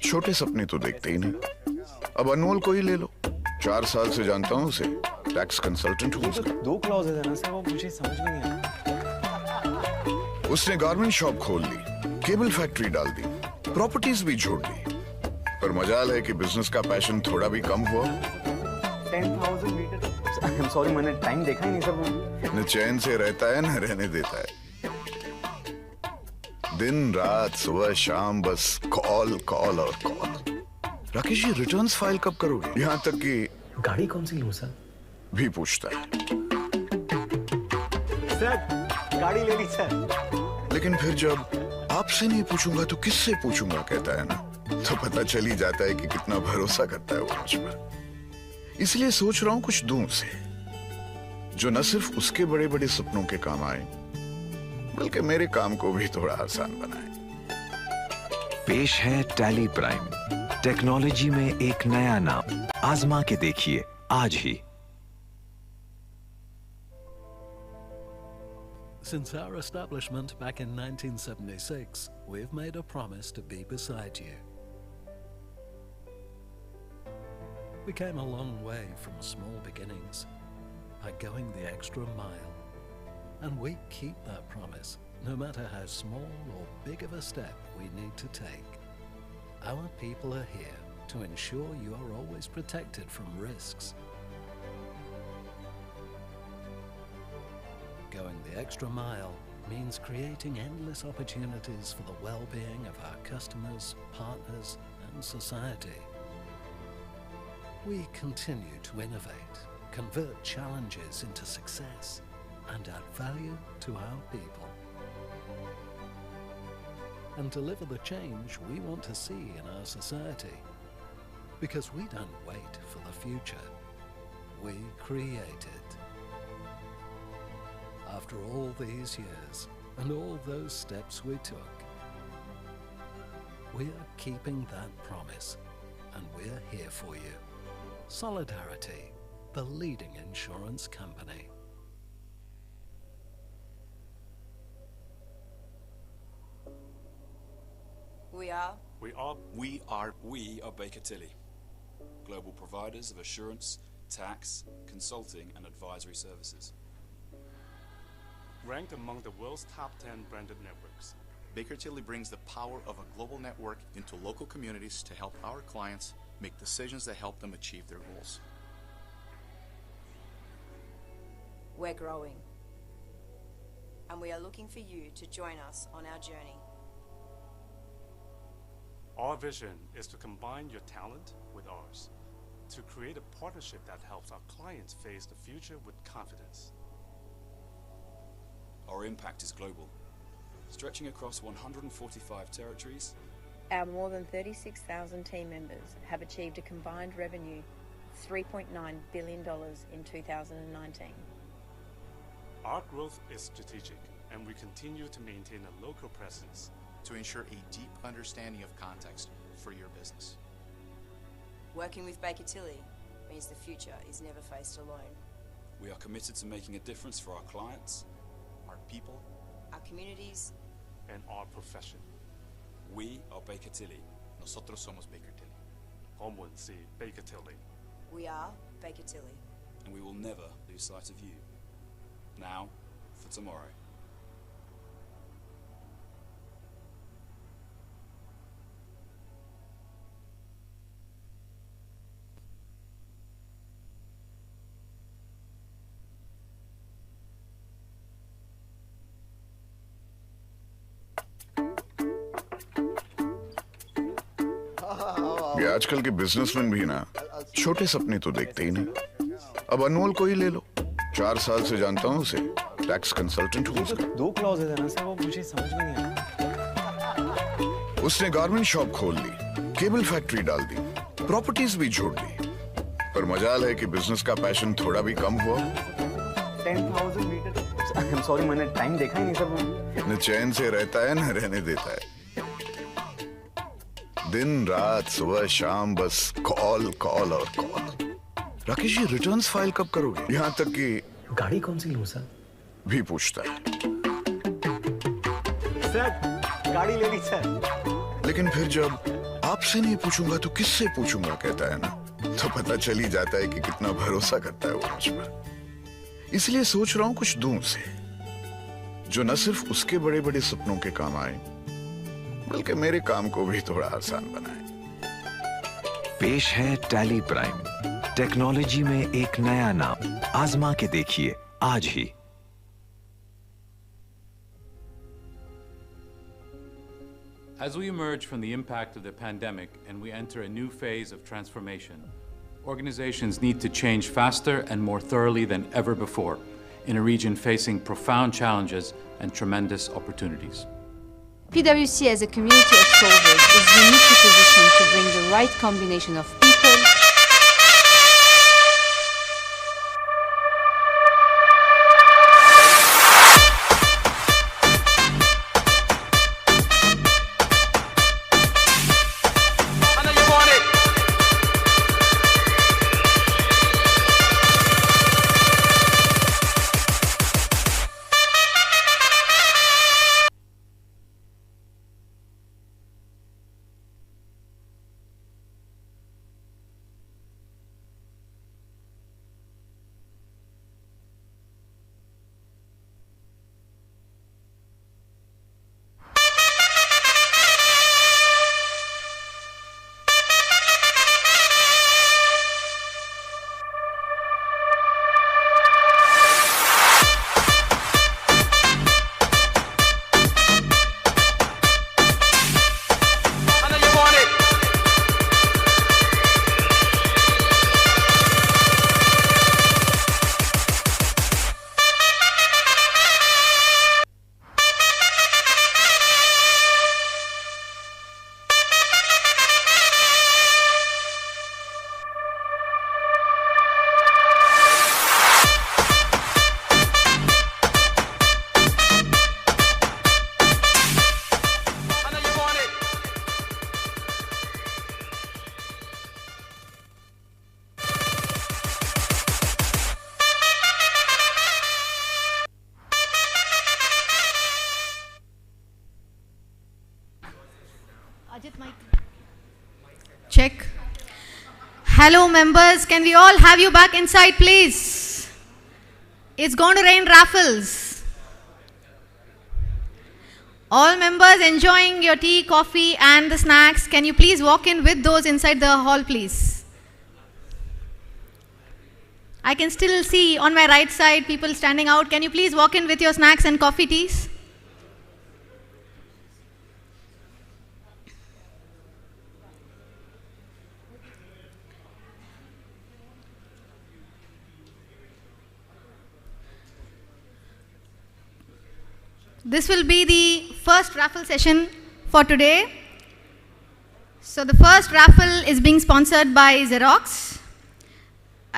छोटे सपने तो देखते ही नहीं। अब अनमोल को ही ले लो, 4 साल से जानता हूँ उसे, टैक्स कंसल्टेंट हूँ उसका। 2 क्लॉजेज है ना सर, वो मुझे समझ में नहीं आया। उसने गारमेंट शॉप खोल ली, केबल फैक्ट्री डाल दी, प्रॉपर्टीज भी छोड़ दी, पर मजाल है कि बिजनेस का पैशन थोड़ा भी कम हुआ। 10,000 मीटर, आई एम सॉरी, मैंने टाइम देखा ही नहीं सर। वो न चैन से रहता है न रहने देता है, दिन रात सुबह शाम बस कॉल कॉल और call. Rakesh ji returns file कब करोगे? यहाँ तक कि गाड़ी कौन सी लूं सर भी पूछता है। सर गाड़ी ले ली सर। लेकिन फिर जब आपसे नहीं पूछूंगा तो किससे पूछूंगा कहता है ना, तो पता चल ही जाता है कि कितना भरोसा करता है वो मुझ पर। इसलिए सोच रहा हूं कुछ दूं उसे, जो न सिर्फ उसके बड़े बड़े सपनों के काम आए, बल्कि मेरे काम को भी थोड़ा आसान बनाए। पेश है टैली प्राइम, टेक्नोलॉजी में एक नया नाम, आजमा के देखिए आज ही। Since our establishment back in 1976, we've made a promise to be beside you. We came a long way from small beginnings by going the extra mile. And we keep that promise, no matter how small or big of a step we need to take. Our people are here to ensure you are always protected from risks. Going the extra mile means creating endless opportunities for the well-being of our customers, partners, and society. We continue to innovate, convert challenges into success, and add value to our people. And deliver the change we want to see in our society. Because we don't wait for the future, we create it. After all these years and all those steps we took, we are keeping that promise, and we're here for you. Solidarity, the leading insurance company. We are Baker Tilly, global providers of assurance, tax, consulting and advisory services. Ranked among the world's top 10 branded networks, Baker Tilly brings the power of a global network into local communities to help our clients make decisions that help them achieve their goals. we're growing, and we are looking for you to join us on our journey. Our vision is to combine your talent with ours, to create a partnership that helps our clients face the future with confidence. Our impact is global, stretching across 145 territories. Our more than 36,000 team members have achieved a combined revenue of $3.9 billion in 2019. Our growth is strategic, and we continue to maintain a local presence to ensure a deep understanding of context for your business. Working with Baker Tilly means the future is never faced alone. We are committed to making a difference for our clients, our people, our communities, and our profession. We are Baker Tilly. Nosotros somos Baker Tilly. 我們是 Baker Tilly. We are Baker Tilly. And we will never lose sight of you. Now for tomorrow. ये आजकल के businessman भी ना छोटे सपने तो देखते ही नहीं। अब अनमोल को ही ले लो, 4 साल से जानता हूँ उसे, टैक्स कंसल्टेंट हूँ उसका। 2 क्लॉजेज है ना सर, वो मुझे समझ में नहीं आया। उसने गारमेंट शॉप खोल ली, केबल फैक्ट्री डाल दी, प्रॉपर्टीज भी छोड़ दी, पर मजाल है कि बिजनेस का पैशन थोड़ा भी कम हुआ। 10,000 मीटर, आई एम सॉरी, मैंने टाइम देखा ही नहीं सर। न चैन से रहता है न रहने देता है, दिन रात सुबह शाम बस कॉल कॉल और call. Rakesh ji returns file कब करोगे? यहाँ तक कि गाड़ी कौन सी लूं सर भी पूछता है। सर गाड़ी ले ली सर। लेकिन फिर जब आपसे नहीं पूछूंगा तो किससे पूछूंगा कहता है ना, तो पता चल ही जाता है कि कितना भरोसा करता है वो मुझ पर। इसलिए सोच रहा हूं कुछ दूं उसे, जो न सिर्फ उसके बड़े बड़े सपनों के काम आए, बल्कि मेरे काम को भी थोड़ा आसान बनाए। पेश है टैली प्राइम, टेक्नोलॉजी में एक नया नाम। आजमा के देखिए आज ही। As we emerge from the impact of the pandemic and we enter a new phase of transformation, organizations need to change faster and more thoroughly than ever before in a region facing profound challenges and tremendous opportunities. PWC as a community of solvers is uniquely positioned to bring the right combination of people, Check. Hello members, can we all have you back inside please? It's going to rain raffles. All members enjoying your tea, coffee and the snacks, can you please walk in with those inside the hall please? I can still see on my right side people standing out. Can you please walk in with your snacks and coffee teas? This will be the first raffle session for today. So the first raffle is being sponsored by Xerox.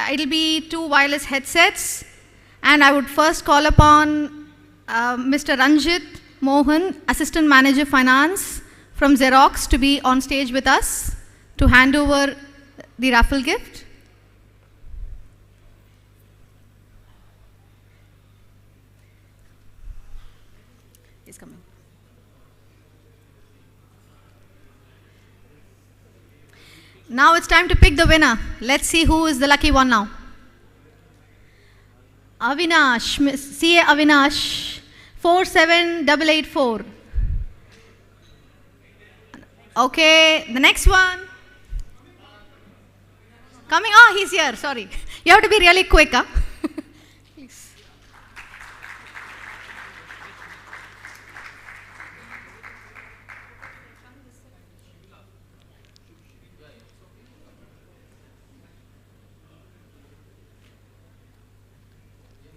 It'll be 2 wireless headsets, and I would first call upon Mr. Ranjit Mohan, Assistant Manager Finance from Xerox, to be on stage with us to hand over the raffle gift. He's coming. Now it's time to pick the winner. Let's see who is the lucky one now. Avinash, CA Avinash, 47884. Okay, the next one. Coming, oh, he's here, sorry. You have to be really quick, huh? Please.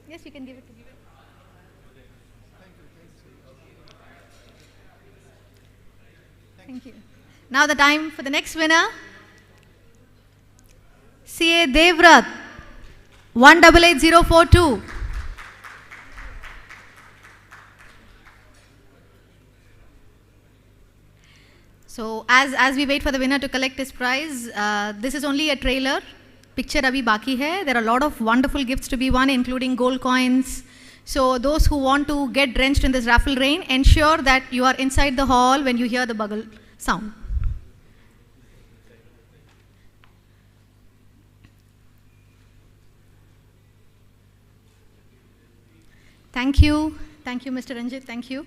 Yes, you can give it to me. Thank you. Now the time for the next winner. CA Devrat, 188042. So as we wait for the winner to collect his prize, this is only a trailer. Picture abhi baki hai. There are a lot of wonderful gifts to be won, including gold coins. So those who want to get drenched in this raffle rain, ensure that you are inside the hall when you hear the bugle Sound. Thank you. Thank you, Mr. Ranjit. Thank you.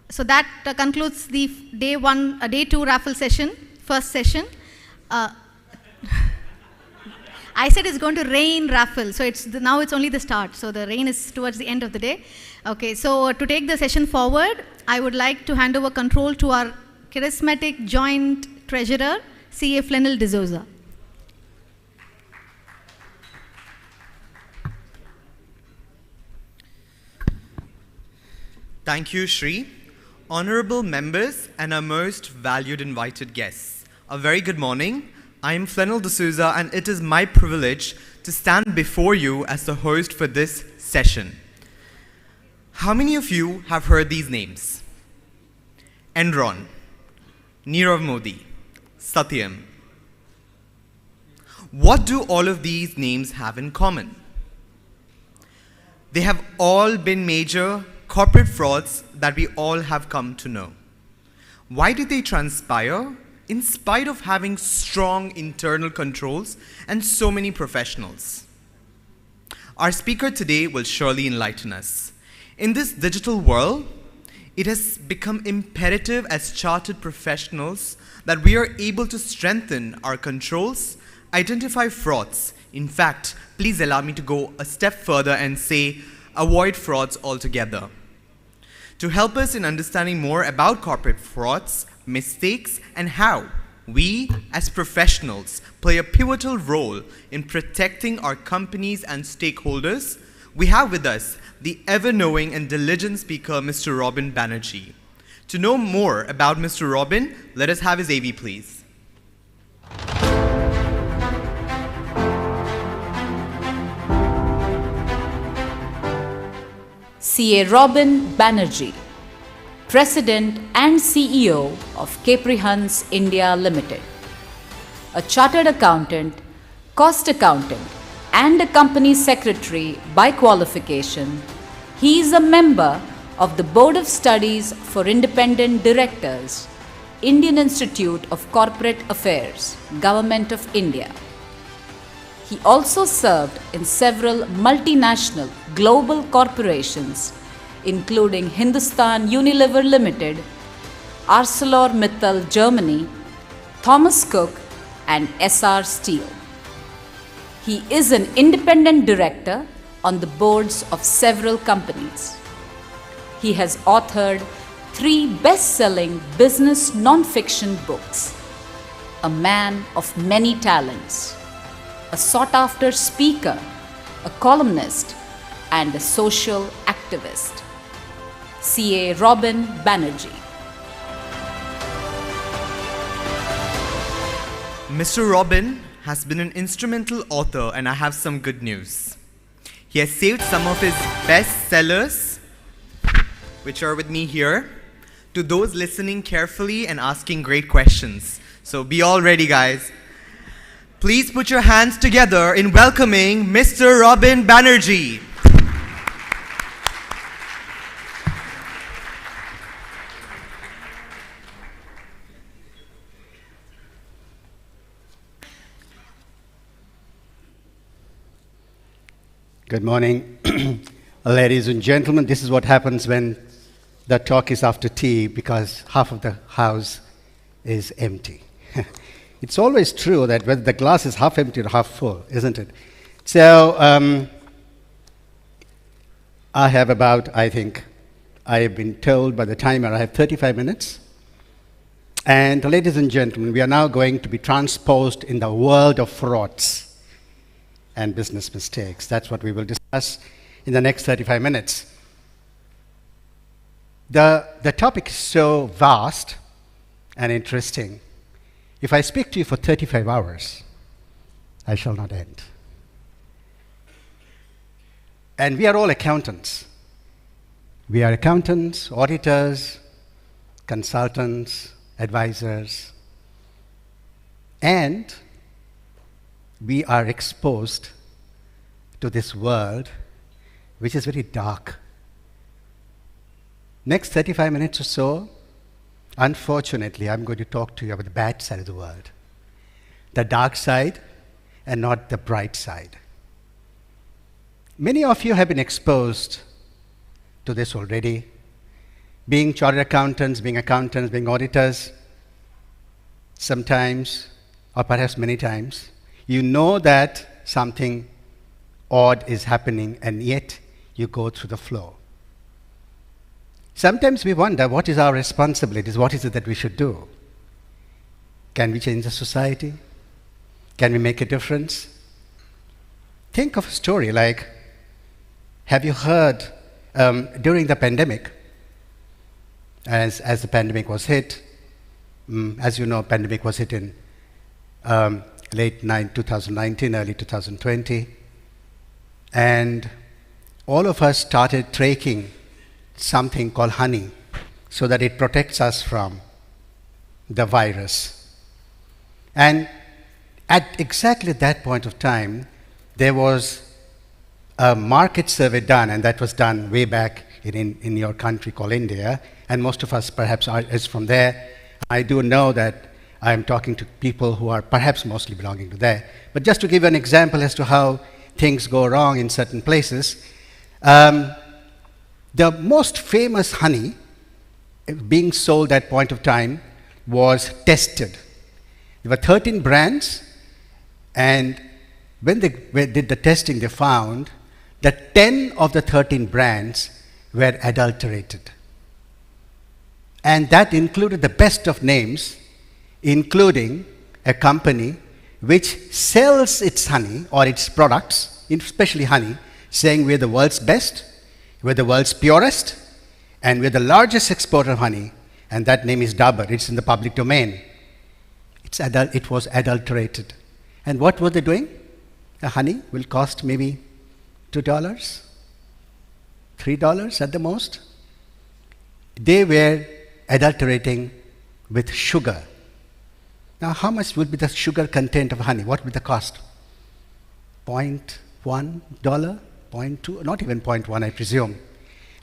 So that concludes the day two raffle session, first session. I said it's going to rain raffle, so now it's only the start. So the rain is towards the end of the day. Okay, so to take the session forward, I would like to hand over control to our charismatic joint treasurer, CA Flanell D'Souza. Thank you, Shri. Honorable members and our most valued invited guests, a very good morning. I am Flanell D'Souza, and it is my privilege to stand before you as the host for this session. How many of you have heard these names? Enron, Nirav Modi, Satyam. What do all of these names have in common? They have all been major corporate frauds that we all have come to know. Why did they transpire? In spite of having strong internal controls and so many professionals. Our speaker today will surely enlighten us. In this digital world, it has become imperative as chartered professionals that we are able to strengthen our controls, identify frauds. In fact, please allow me to go a step further and say, avoid frauds altogether. To help us in understanding more about corporate frauds, mistakes, and how we, as professionals, play a pivotal role in protecting our companies and stakeholders, we have with us the ever-knowing and diligent speaker, Mr. Robin Banerjee. To know more about Mr. Robin, let us have his AV, please. CA Robin Banerjee, President and CEO of KPMG India Limited. A chartered accountant, cost accountant, and a company secretary by qualification, he is a member of the Board of Studies for Independent Directors, Indian Institute of Corporate Affairs, Government of India. He also served in several multinational global corporations, including Hindustan Unilever Limited, ArcelorMittal Germany, Thomas Cook, and SR Steel. He is an independent director on the boards of several companies. He has authored 3 best-selling business non-fiction books, a man of many talents, a sought-after speaker, a columnist, and a social activist. CA Robin Banerjee. Mr. Robin has been an instrumental author, and I have some good news. He has saved some of his best sellers, which are with me here, to those listening carefully and asking great questions. So be all ready, guys. Please put your hands together in welcoming Mr. Robin Banerjee. Good morning, ladies and gentlemen. This is what happens when the talk is after tea, because half of the house is empty. It's always true that whether the glass is half empty or half full, isn't it? So I have been told by the timer, I have 35 minutes. And ladies and gentlemen, we are now going to be transposed in the world of frauds and business mistakes. That's what we will discuss in the next 35 minutes. The topic is so vast and interesting. If I speak to you for 35 hours, I shall not end. And we are all accountants. We are accountants, auditors, consultants, advisors, and we are exposed to this world which is very dark. Next 35 minutes or so, Unfortunately, I'm going to talk to you about the bad side of the world, the dark side and not the bright side. Many of you have been exposed to this already, being chartered accountants, being auditors. Sometimes, or perhaps many times, you know that something odd is happening, and yet you go through the flow. Sometimes we wonder, what is our responsibilities? What is it that we should do? Can we change the society? Can we make a difference? Think of a story like, have you heard during the pandemic, as the pandemic was hit, as you know, pandemic was hit in late 2019, early 2020, and all of us started taking something called honey so that it protects us from the virus. And at exactly that point of time, there was a market survey done, and that was done way back in your country called India, and most of us perhaps is from there. I do know that I'm talking to people who are perhaps mostly belonging to there. But just to give you an example as to how things go wrong in certain places, the most famous honey being sold at point of time was tested. There were 13 brands, and when they did the testing, they found that 10 of the 13 brands were adulterated. And that included the best of names, including a company which sells its honey or its products, especially honey, saying we're the world's best, we're the world's purest, and we're the largest exporter of honey, and that name is Dabur. It's in the public domain. It was adulterated. And what were they doing? The honey will cost maybe $2, $3 at the most. They were adulterating with sugar. Now, how much would be the sugar content of honey? What would be the cost? $0.1, $0.2, not even $0.1, I presume.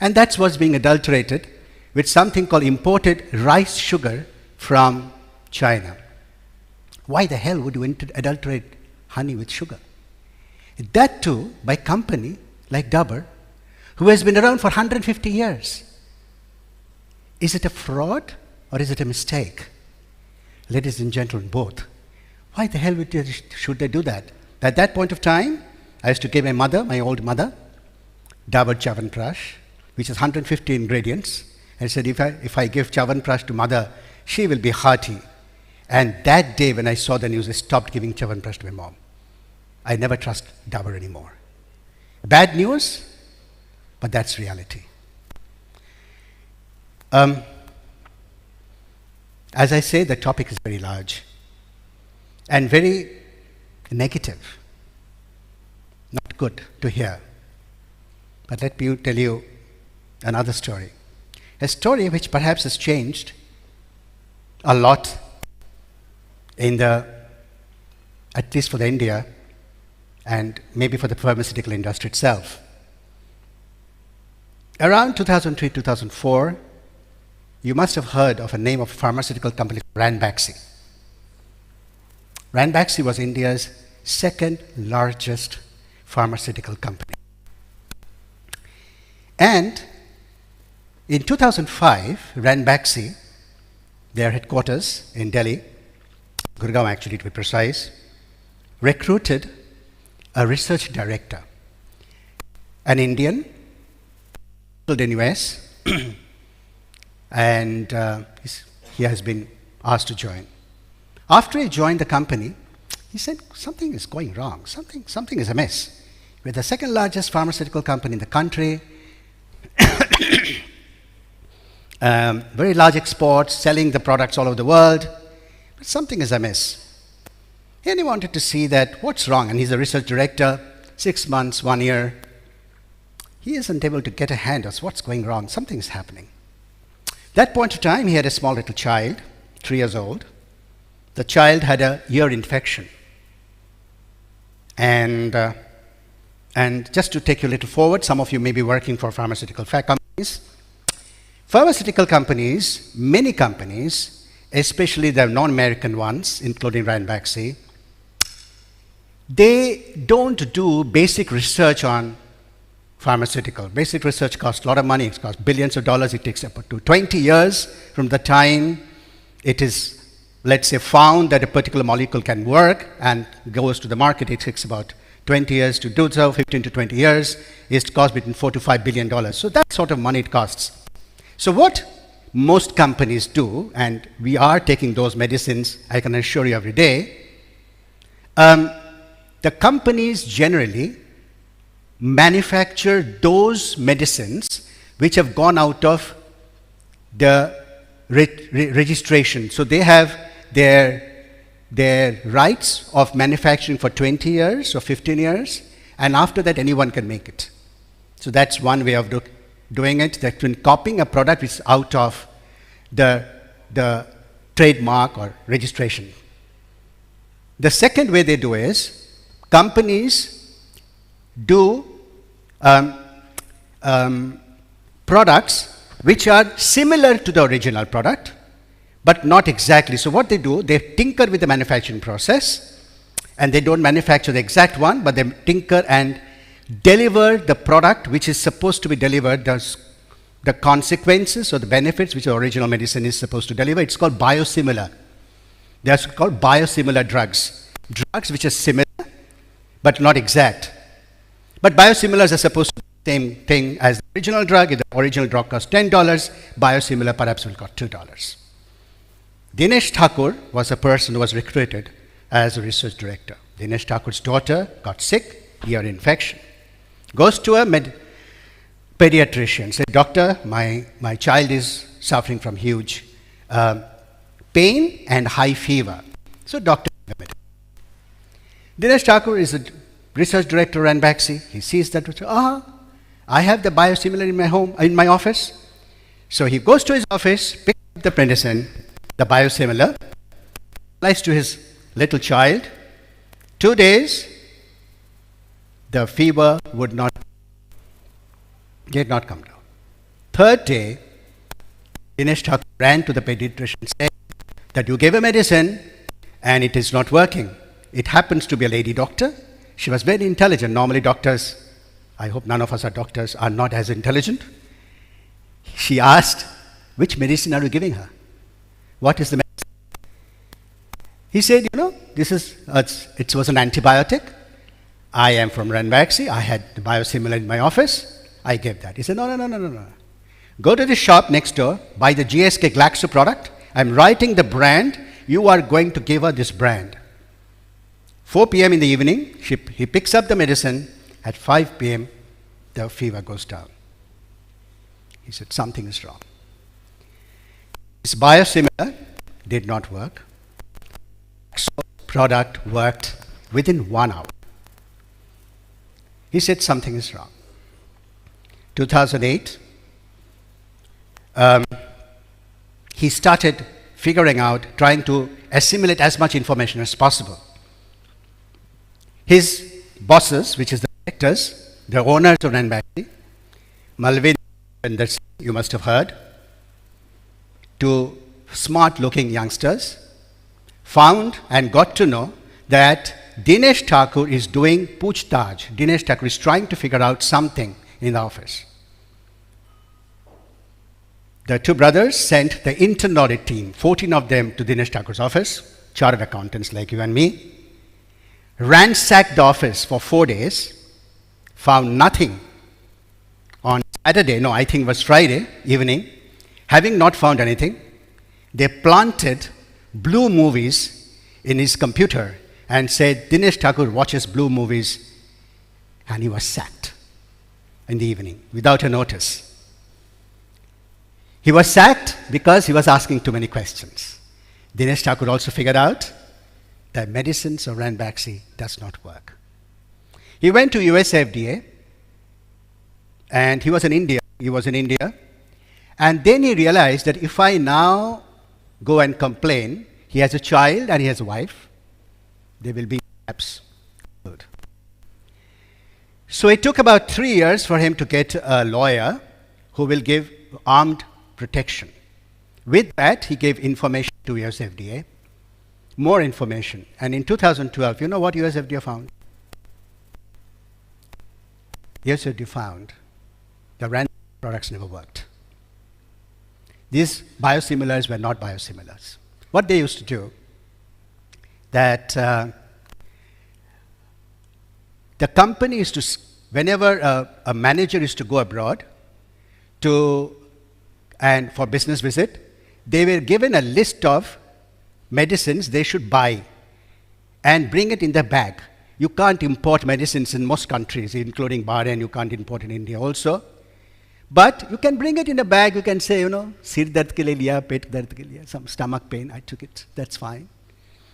And that's what's being adulterated with something called imported rice sugar from China. Why the hell would you adulterate honey with sugar? That too by company like Dabur, who has been around for 150 years. Is it a fraud or is it a mistake? Ladies and gentlemen, both. Why the hell should they do that? At that point of time, I used to give my old mother, Dabur Chyawanprash, which is 150 ingredients. And I said, if I give Chyawanprash to mother, she will be hearty. And that day when I saw the news, I stopped giving Chyawanprash to my mom. I never trust Dabur anymore. Bad news, but that's reality. As I say, the topic is very large and very negative, not good to hear. But let me tell you another story. A story which perhaps has changed a lot at least for the India, and maybe for the pharmaceutical industry itself. Around 2003, 2004, you must have heard of a name of a pharmaceutical company, Ranbaxy. Ranbaxy was India's second largest pharmaceutical company. And in 2005, Ranbaxy, their headquarters in Delhi, Gurgaon actually to be precise, recruited a research director, an Indian, in US, and he has been asked to join. After he joined the company, he said something is going wrong, something is amiss. We're the second largest pharmaceutical company in the country, very large exports, selling the products all over the world, but something is amiss. And he wanted to see that what's wrong, and he's a research director, 6 months, 1 year. He isn't able to get a hand on what's going wrong, something is happening. That point of time, he had a small little child, 3 years old. The child had a ear infection. And just to take you a little forward, some of you may be working for pharmaceutical companies. Pharmaceutical companies, many companies, especially the non-American ones, including Ranbaxy, they don't do basic research on pharmaceutical. Basic research costs a lot of money. It costs billions of dollars. It takes up to 20 years from the time it is, let's say, found that a particular molecule can work and goes to the market. It takes about 20 years to do so, 15 to 20 years. It costs between $4 to $5 billion. So that sort of money it costs. So what most companies do, and we are taking those medicines, I can assure you, every day, the companies generally manufacture those medicines which have gone out of the registration. So they have their rights of manufacturing for 20 years or 15 years, and after that anyone can make it. So that's one way of doing it. That when copying a product is out of the trademark or registration. The second way they do is companies do products which are similar to the original product, but not exactly. So what they do, they tinker with the manufacturing process, and they don't manufacture the exact one, but they tinker and deliver the product which is supposed to be delivered, the consequences or the benefits which the original medicine is supposed to deliver. It's called biosimilar. They're called biosimilar drugs. Drugs which are similar, but not exact. But biosimilars are supposed to be the same thing as the original drug. If the original drug costs $10, biosimilar perhaps will cost $2. Dinesh Thakur was a person who was recruited as a research director. Dinesh Thakur's daughter got sick, ear infection. Goes to a pediatrician, said, "Doctor, my child is suffering from huge pain and high fever." So doctor, Dinesh Thakur is a research director at Ranbaxy. He sees that, I have the biosimilar in my home, in my office. So he goes to his office, picks up the medicine, the biosimilar, applies to his little child. 2 days, the fever did not come down. Third day, Dinesh Thakur ran to the pediatrician and said that you gave a medicine and it is not working. It happens to be a lady doctor. She was very intelligent. Normally doctors, I hope none of us are doctors, are not as intelligent. She asked, which medicine are you giving her? What is the medicine? He said, this is, it was an antibiotic. I am from Ranbaxy. I had the biosimilar in my office. I gave that. He said, no. Go to the shop next door, buy the GSK Glaxo product. I'm writing the brand. You are going to give her this brand. 4 p.m. in the evening, he picks up the medicine. At 5 p.m., the fever goes down. He said, something is wrong. His biosimilar did not work. So product worked within 1 hour. He said, something is wrong. 2008, he started figuring out, trying to assimilate as much information as possible. His bosses, which is the directors, the owners of Ranbaxy, Malvin, and that's you must have heard, to smart-looking youngsters, found and got to know that Dinesh Thakur is doing poochtaj. Dinesh Thakur is trying to figure out something in the office. The two brothers sent the internal audit team, 14 of them, to Dinesh Thakur's office, chartered accountants like you and me, ransacked the office for 4 days, found nothing. On Saturday, no, I think it was Friday evening, having not found anything, they planted blue movies in his computer and said, Dinesh Thakur watches blue movies, and he was sacked in the evening without a notice. He was sacked because he was asking too many questions. Dinesh Thakur also figured out that medicines of Ranbaxy does not work. He went to US FDA, and he was in India. And then he realized that if I now go and complain, he has a child and he has a wife, they will be perhaps good. So it took about 3 years for him to get a lawyer who will give armed protection. With that, he gave information to US FDA, more information. And in 2012, you know what US FDA found? US FDA found the random products never worked. These biosimilars were not biosimilars. What they used to do, that the company used to, whenever a manager used to go abroad and for business visit, they were given a list of medicines they should buy and bring it in the bag. You can't import medicines in most countries, including Bahrain. You can't import in India also. But you can bring it in a bag. You can say, sir dard ke liye liya, pet dard ke liye, some stomach pain, I took it. That's fine.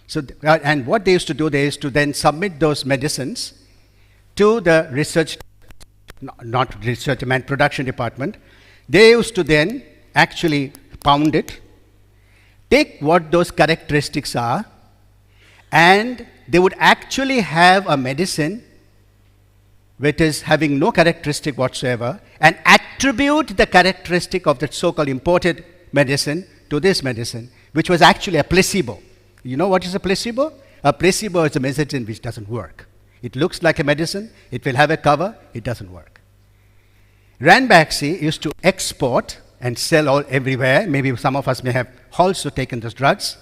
So, and what they used to do, they used to then submit those medicines to the research, not research, I meant production department. They used to then actually pound it, take what those characteristics are, and they would actually have a medicine which is having no characteristic whatsoever, and attribute the characteristic of the so-called imported medicine to this medicine, which was actually a placebo. You know what is a placebo? A placebo is a medicine which doesn't work. It looks like a medicine, it will have a cover, it doesn't work. Ranbaxy used to export and sell everywhere. Maybe some of us may have also taken those drugs.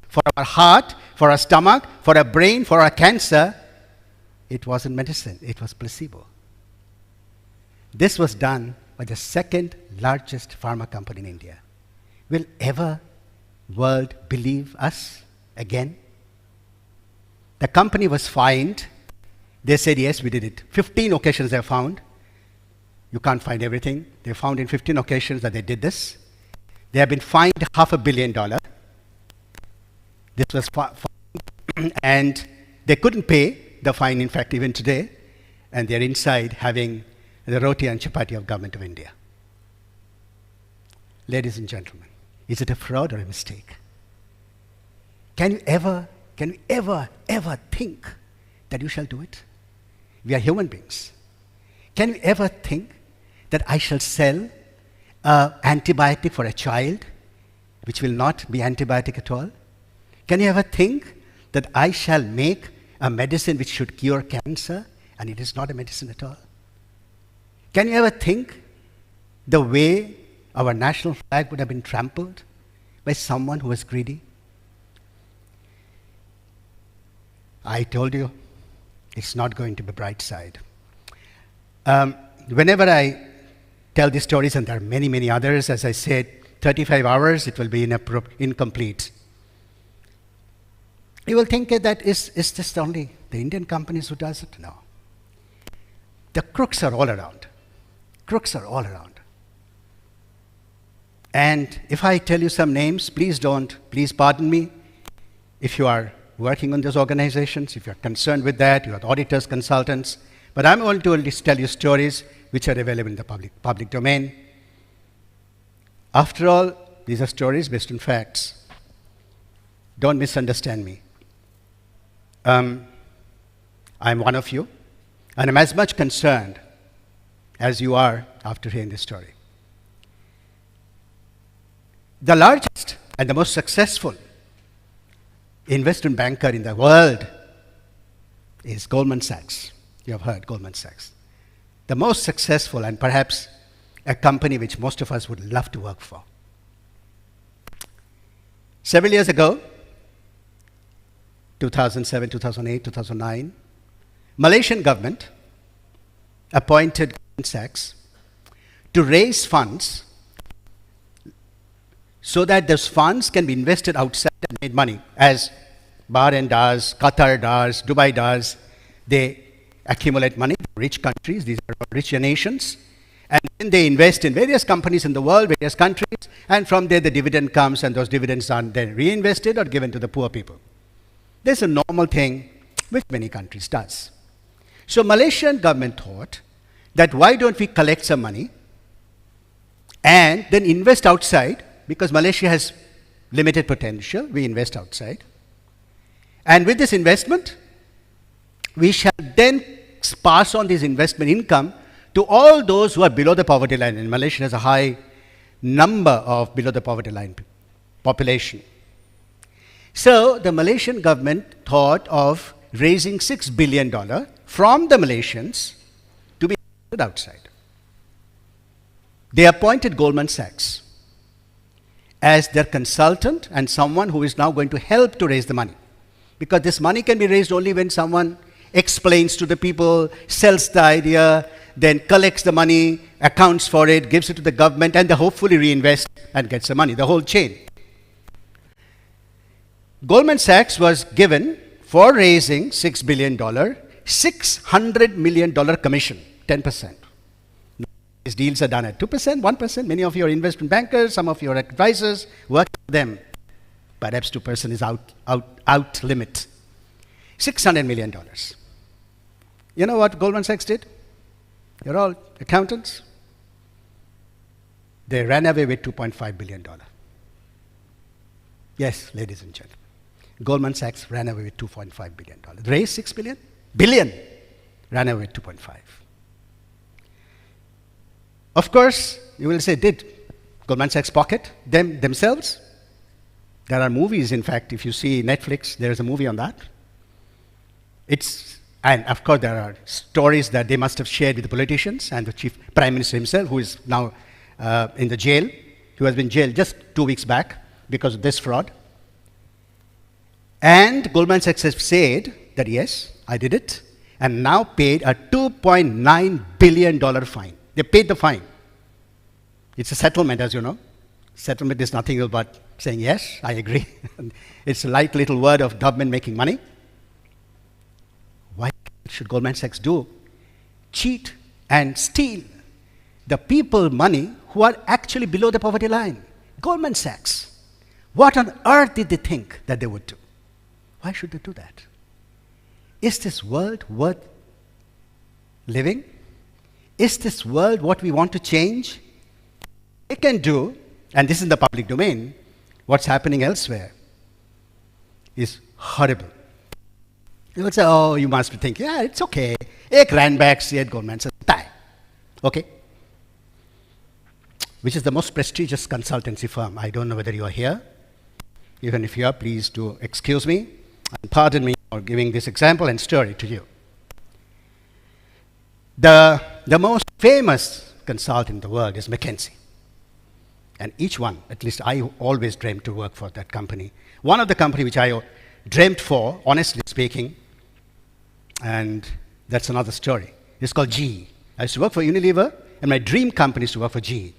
For our heart, for our stomach, for our brain, for our cancer, it wasn't medicine, it was placebo. This was done by the second largest pharma company in India. Will ever world believe us again? The company was fined. They said, yes, we did it. 15 occasions they found. You can't find everything. They found in 15 occasions that they did this. They have been fined $500 million. This was and they couldn't pay the fine, in fact, even today, and they're inside having the roti and chapati of government of India. Ladies and gentlemen, is it a fraud or a mistake? Can you ever think that you shall do it? We are human beings. Can you ever think that I shall sell an antibiotic for a child which will not be antibiotic at all? Can you ever think that I shall make a medicine which should cure cancer and it is not a medicine at all? Can you ever think the way our national flag would have been trampled by someone who was greedy? I told you, it's not going to be bright side. Whenever I tell these stories, and there are many, many others, as I said, 35 hours, it will be incomplete. You will think that is just only the Indian companies who does it? No. The crooks are all around. Crooks are all around. And if I tell you some names, please pardon me. If you are working on those organizations, if you're concerned with that, you are auditors, consultants, but I'm going to only tell you stories which are available in the public domain. After all, these are stories based on facts. Don't misunderstand me. I'm one of you, and I'm as much concerned as you are after hearing this story. The largest and the most successful investment banker in the world is Goldman Sachs. You have heard Goldman Sachs. The most successful and perhaps a company which most of us would love to work for. Several years ago, 2007, 2008, 2009, Malaysian government appointed Goldman Sachs to raise funds so that those funds can be invested outside and made money, as Bahrain does, Qatar does, Dubai does. They accumulate money, rich countries, these are rich nations, and then they invest in various companies in the world, various countries, and from there the dividend comes, and those dividends are then reinvested or given to the poor people. This is a normal thing which many countries does. So Malaysian government thought that why don't we collect some money and then invest outside, because Malaysia has limited potential, we invest outside. And with this investment, we shall then pass on this investment income to all those who are below the poverty line. And Malaysia has a high number of below the poverty line population. So the Malaysian government thought of raising $6 billion from the Malaysians to be outside. They appointed Goldman Sachs as their consultant and someone who is now going to help to raise the money. Because this money can be raised only when someone explains to the people, sells the idea, then collects the money, accounts for it, gives it to the government, and they hopefully reinvest and gets the money, the whole chain. Goldman Sachs was given, for raising $6 billion, $600 million commission, 10%. These deals are done at 2%, 1%. Many of your investment bankers, some of your advisors work for them. Perhaps 2% is out limit. $600 million. You know what Goldman Sachs did? You're all accountants. They ran away with $2.5 billion. Yes, ladies and gentlemen. Goldman Sachs ran away with $2.5 billion. Raised $6 billion? Billion. Ran away with 2.5. Of course, you will say, did Goldman Sachs pocket themselves? There are movies, in fact, if you see Netflix, there is a movie on that. And of course, there are stories that they must have shared with the politicians and the chief prime minister himself, who is now in the jail, who has been jailed just 2 weeks back because of this fraud. And Goldman Sachs has said that, yes, I did it, and now paid a $2.9 billion fine. They paid the fine. It's a settlement, as you know. Settlement is nothing but saying, yes, I agree. It's a light little word of government making money. Why should Goldman Sachs do? Cheat and steal the people money who are actually below the poverty line. Goldman Sachs. What on earth did they think that they would do? Why should they do that? Is this world worth living? Is this world what we want to change? They can do, and this is in the public domain, what's happening elsewhere is horrible. You would say, oh, you must be thinking, yeah, it's okay. Ek ran back, said Goldman Sachs, die. Okay. Which is the most prestigious consultancy firm. I don't know whether you are here. Even if you are, please do excuse me and pardon me for giving this example and story to you. The most famous consultant in the world is McKinsey. And each one, at least I always dreamed to work for that company. One of the company which I dreamt for, honestly speaking, and that's another story, is called GE. I used to work for Unilever, and my dream company is to work for GE.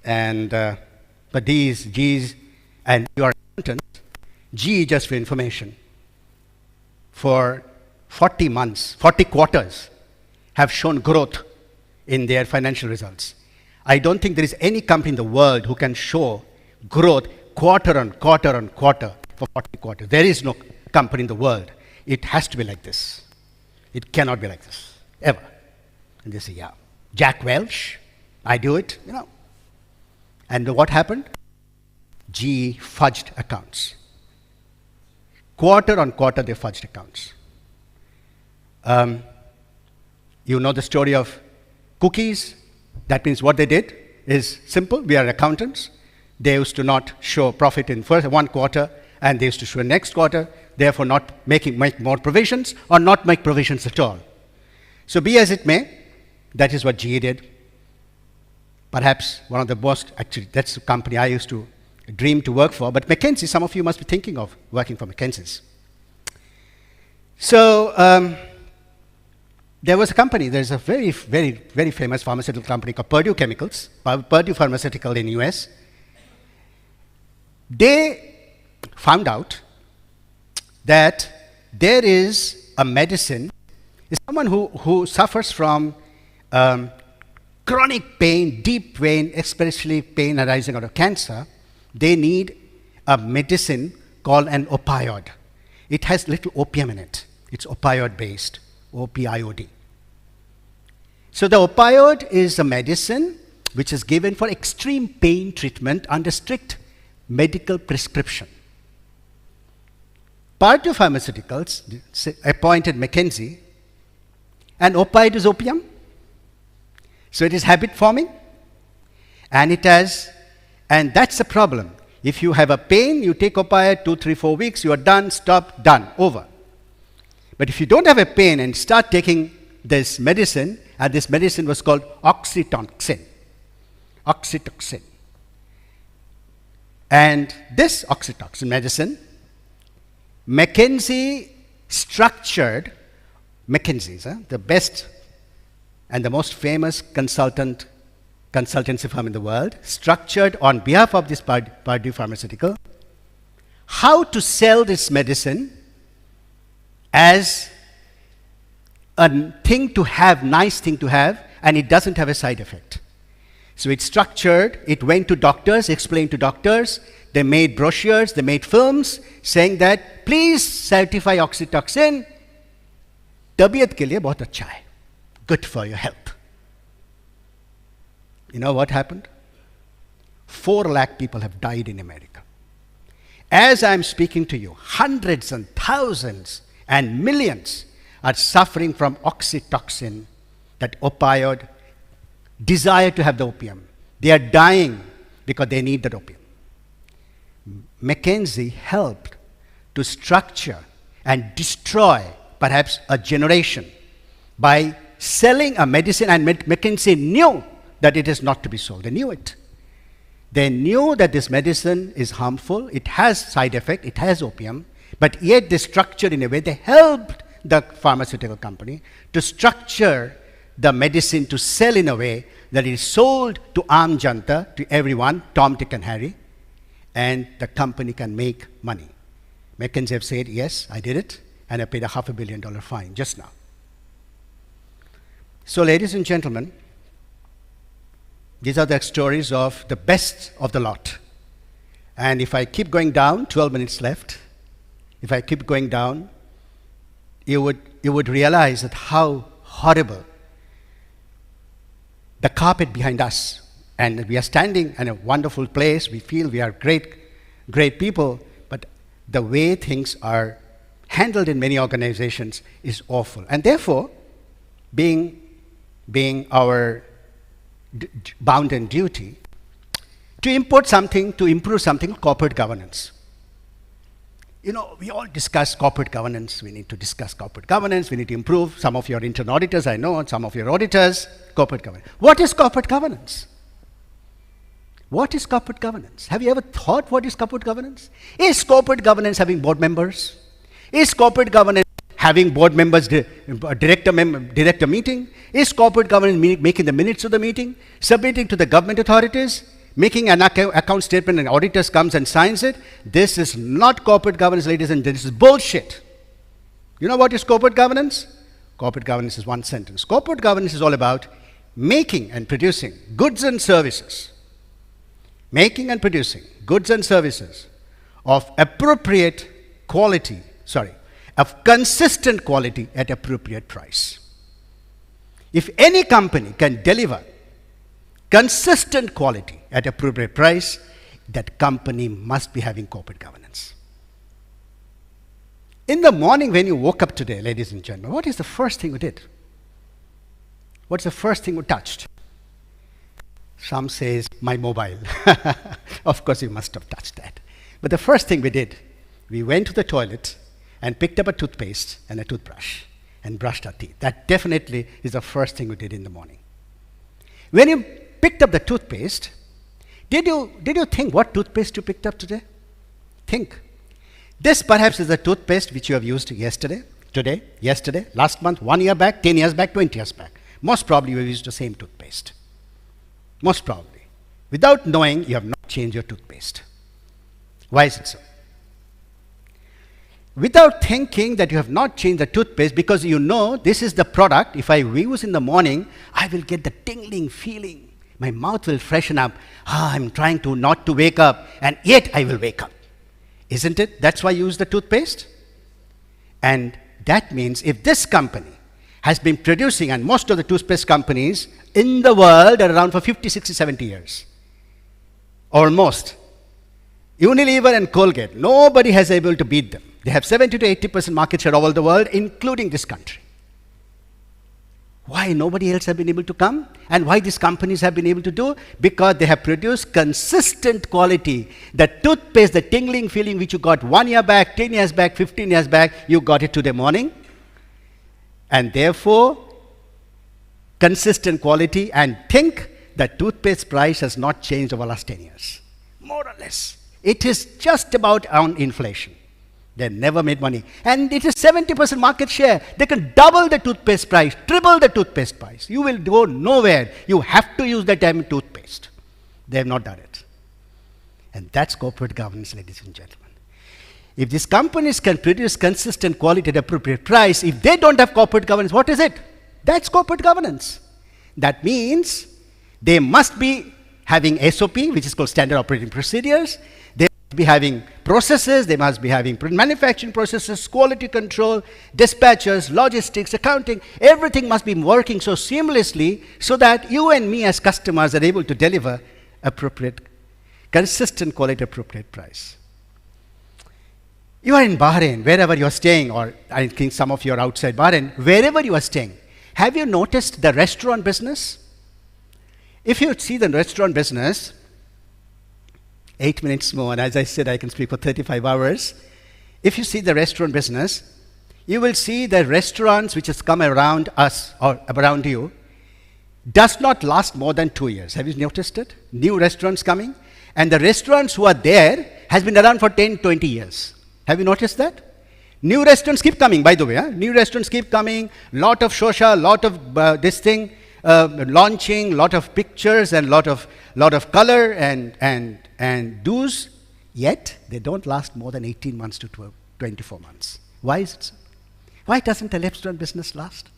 And, but these GEs, and your accountants, GE, just for information, for 40 months, 40 quarters, have shown growth in their financial results. I don't think there is any company in the world who can show growth quarter on quarter on quarter for 40 quarters. There is no company in the world. It has to be like this. It cannot be like this, ever. And they say, yeah, Jack Welch, I do it, you know. And what happened? GE fudged accounts. Quarter on quarter, they fudged accounts. You know the story of cookies. That means what they did is simple. We are accountants. They used to not show profit in one quarter, and they used to show next quarter, therefore not make more provisions or not make provisions at all. So be as it may, that is what GE did. Perhaps one of the most, actually, that's the company I used to dream to work for. But McKinsey, some of you must be thinking of working for McKinsey's. So there was a company, there's a very, very, very famous pharmaceutical company called Purdue Chemicals, Purdue Pharmaceutical in US. They found out that there is a medicine, someone who suffers from chronic pain, deep pain, especially pain arising out of cancer, they need a medicine called an opioid. It has little opium in it. It's opioid-based, OPIOD. So the opioid is a medicine which is given for extreme pain treatment under strict medical prescription. Purdue Pharmaceuticals appointed McKinsey, and opioid is opium. So it is habit forming, And and that's the problem. If you have a pain, you take opioid, 2, 3, 4 weeks, you are done, stop, done, over. But if you don't have a pain and start taking this medicine, and this medicine was called oxytocin. Oxytocin. And this oxytocin medicine, McKinsey structured, McKinsey's the best and the most famous consultancy firm in the world, structured on behalf of this Purdue Pharmaceutical, how to sell this medicine as a thing to have, nice thing to have, and it doesn't have a side effect. So it's structured, it went to doctors, explained to doctors, they made brochures, they made films saying that, please certify oxytocin, तबीयत के लिए बहुत अच्छा है, good for your health. You know what happened? 4 lakh people have died in America. As I'm speaking to you, hundreds and thousands and millions are suffering from oxytocin, that opioid, desire to have the opium. They are dying because they need that opium. McKinsey helped to structure and destroy perhaps a generation by selling a medicine, and McKinsey knew that it is not to be sold. They knew it. They knew that this medicine is harmful, it has side effect, it has opium, but yet they structured in a way, they helped the pharmaceutical company to structure the medicine to sell in a way that it is sold to Aam Janta, to everyone, Tom, Dick and Harry, and the company can make money. McKinsey have said, yes, I did it, and I paid a $500 million fine just now. So ladies and gentlemen, these are the stories of the best of the lot. And if I keep going down, 12 minutes left, if I keep going down, you would realize that how horrible the carpet behind us, and we are standing in a wonderful place, we feel we are great people, but the way things are handled in many organizations is awful. And therefore, being our bound and duty, to import something, to improve something, corporate governance. You know, we all discuss corporate governance. We need to discuss corporate governance. We need to improve. Some of your internal auditors, I know, and some of your auditors, corporate governance. What is corporate governance? What is corporate governance? Have you ever thought what is corporate governance? Is corporate governance having board members? Is corporate governance having board members, director meeting? Is corporate governance making the minutes of the meeting, submitting to the government authorities, making an account statement and auditors comes and signs it? This is not corporate governance, ladies and gentlemen. This is bullshit. You know what is corporate governance? Corporate governance is one sentence. Corporate governance is all about making and producing goods and services. Making and producing goods and services of appropriate quality, of consistent quality at appropriate price. If any company can deliver consistent quality at appropriate price, that company must be having corporate governance. In the morning when you woke up today, ladies and gentlemen, what is the first thing you did? What's the first thing you touched? Some says, my mobile. Of course, you must have touched that. But the first thing we did, we went to the toilet and picked up a toothpaste and a toothbrush and brushed our teeth. That definitely is the first thing we did in the morning. When you picked up the toothpaste, did you think what toothpaste you picked up today? Think. This perhaps is the toothpaste which you have used yesterday, today, yesterday, last month, 1 year back, 10 years back, 20 years back. Most probably you have used the same toothpaste. Most probably. Without knowing, you have not changed your toothpaste. Why is it so? Without thinking that you have not changed the toothpaste, because you know this is the product, if I use in the morning, I will get the tingling feeling. My mouth will freshen up. I'm trying to not to wake up, and yet I will wake up. Isn't it? That's why you use the toothpaste. And that means if this company has been producing, and most of the toothpaste companies in the world are around for 50, 60, 70 years. Almost. Unilever and Colgate, nobody has able to beat them. They have 70 to 80% market share all over the world, including this country. Why nobody else have been able to come? And why these companies have been able to do? Because they have produced consistent quality. The toothpaste, the tingling feeling which you got 1 year back, 10 years back, 15 years back, you got it today morning. And therefore, consistent quality, and think that toothpaste price has not changed over the last 10 years. More or less. It is just about on inflation. They never made money. And it is 70% market share. They can double the toothpaste price, triple the toothpaste price. You will go nowhere. You have to use the damn toothpaste. They have not done it. And that's corporate governance, ladies and gentlemen. If these companies can produce consistent quality at appropriate price, if they don't have corporate governance, what is it? That's corporate governance. That means they must be having SOP, which is called standard operating procedures. They must be having processes. They must be having manufacturing processes, quality control, dispatchers, logistics, accounting. Everything must be working so seamlessly so that you and me as customers are able to deliver appropriate, consistent quality, appropriate price. You are in Bahrain, wherever you are staying, or I think some of you are outside Bahrain, wherever you are staying. Have you noticed the restaurant business? If you see the restaurant business, 8 minutes more, and as I said, I can speak for 35 hours. If you see the restaurant business, you will see the restaurants which has come around us or around you does not last more than 2 years. Have you noticed it? New restaurants coming, and the restaurants who are there has been around for 10, 20 years. Have you noticed that? New restaurants keep coming, by the way. New restaurants keep coming, lot of social, lot of launching, lot of pictures and lot of color and do's. Yet they don't last more than 18 months to 24 months. Why is it so? Why doesn't the restaurant business last?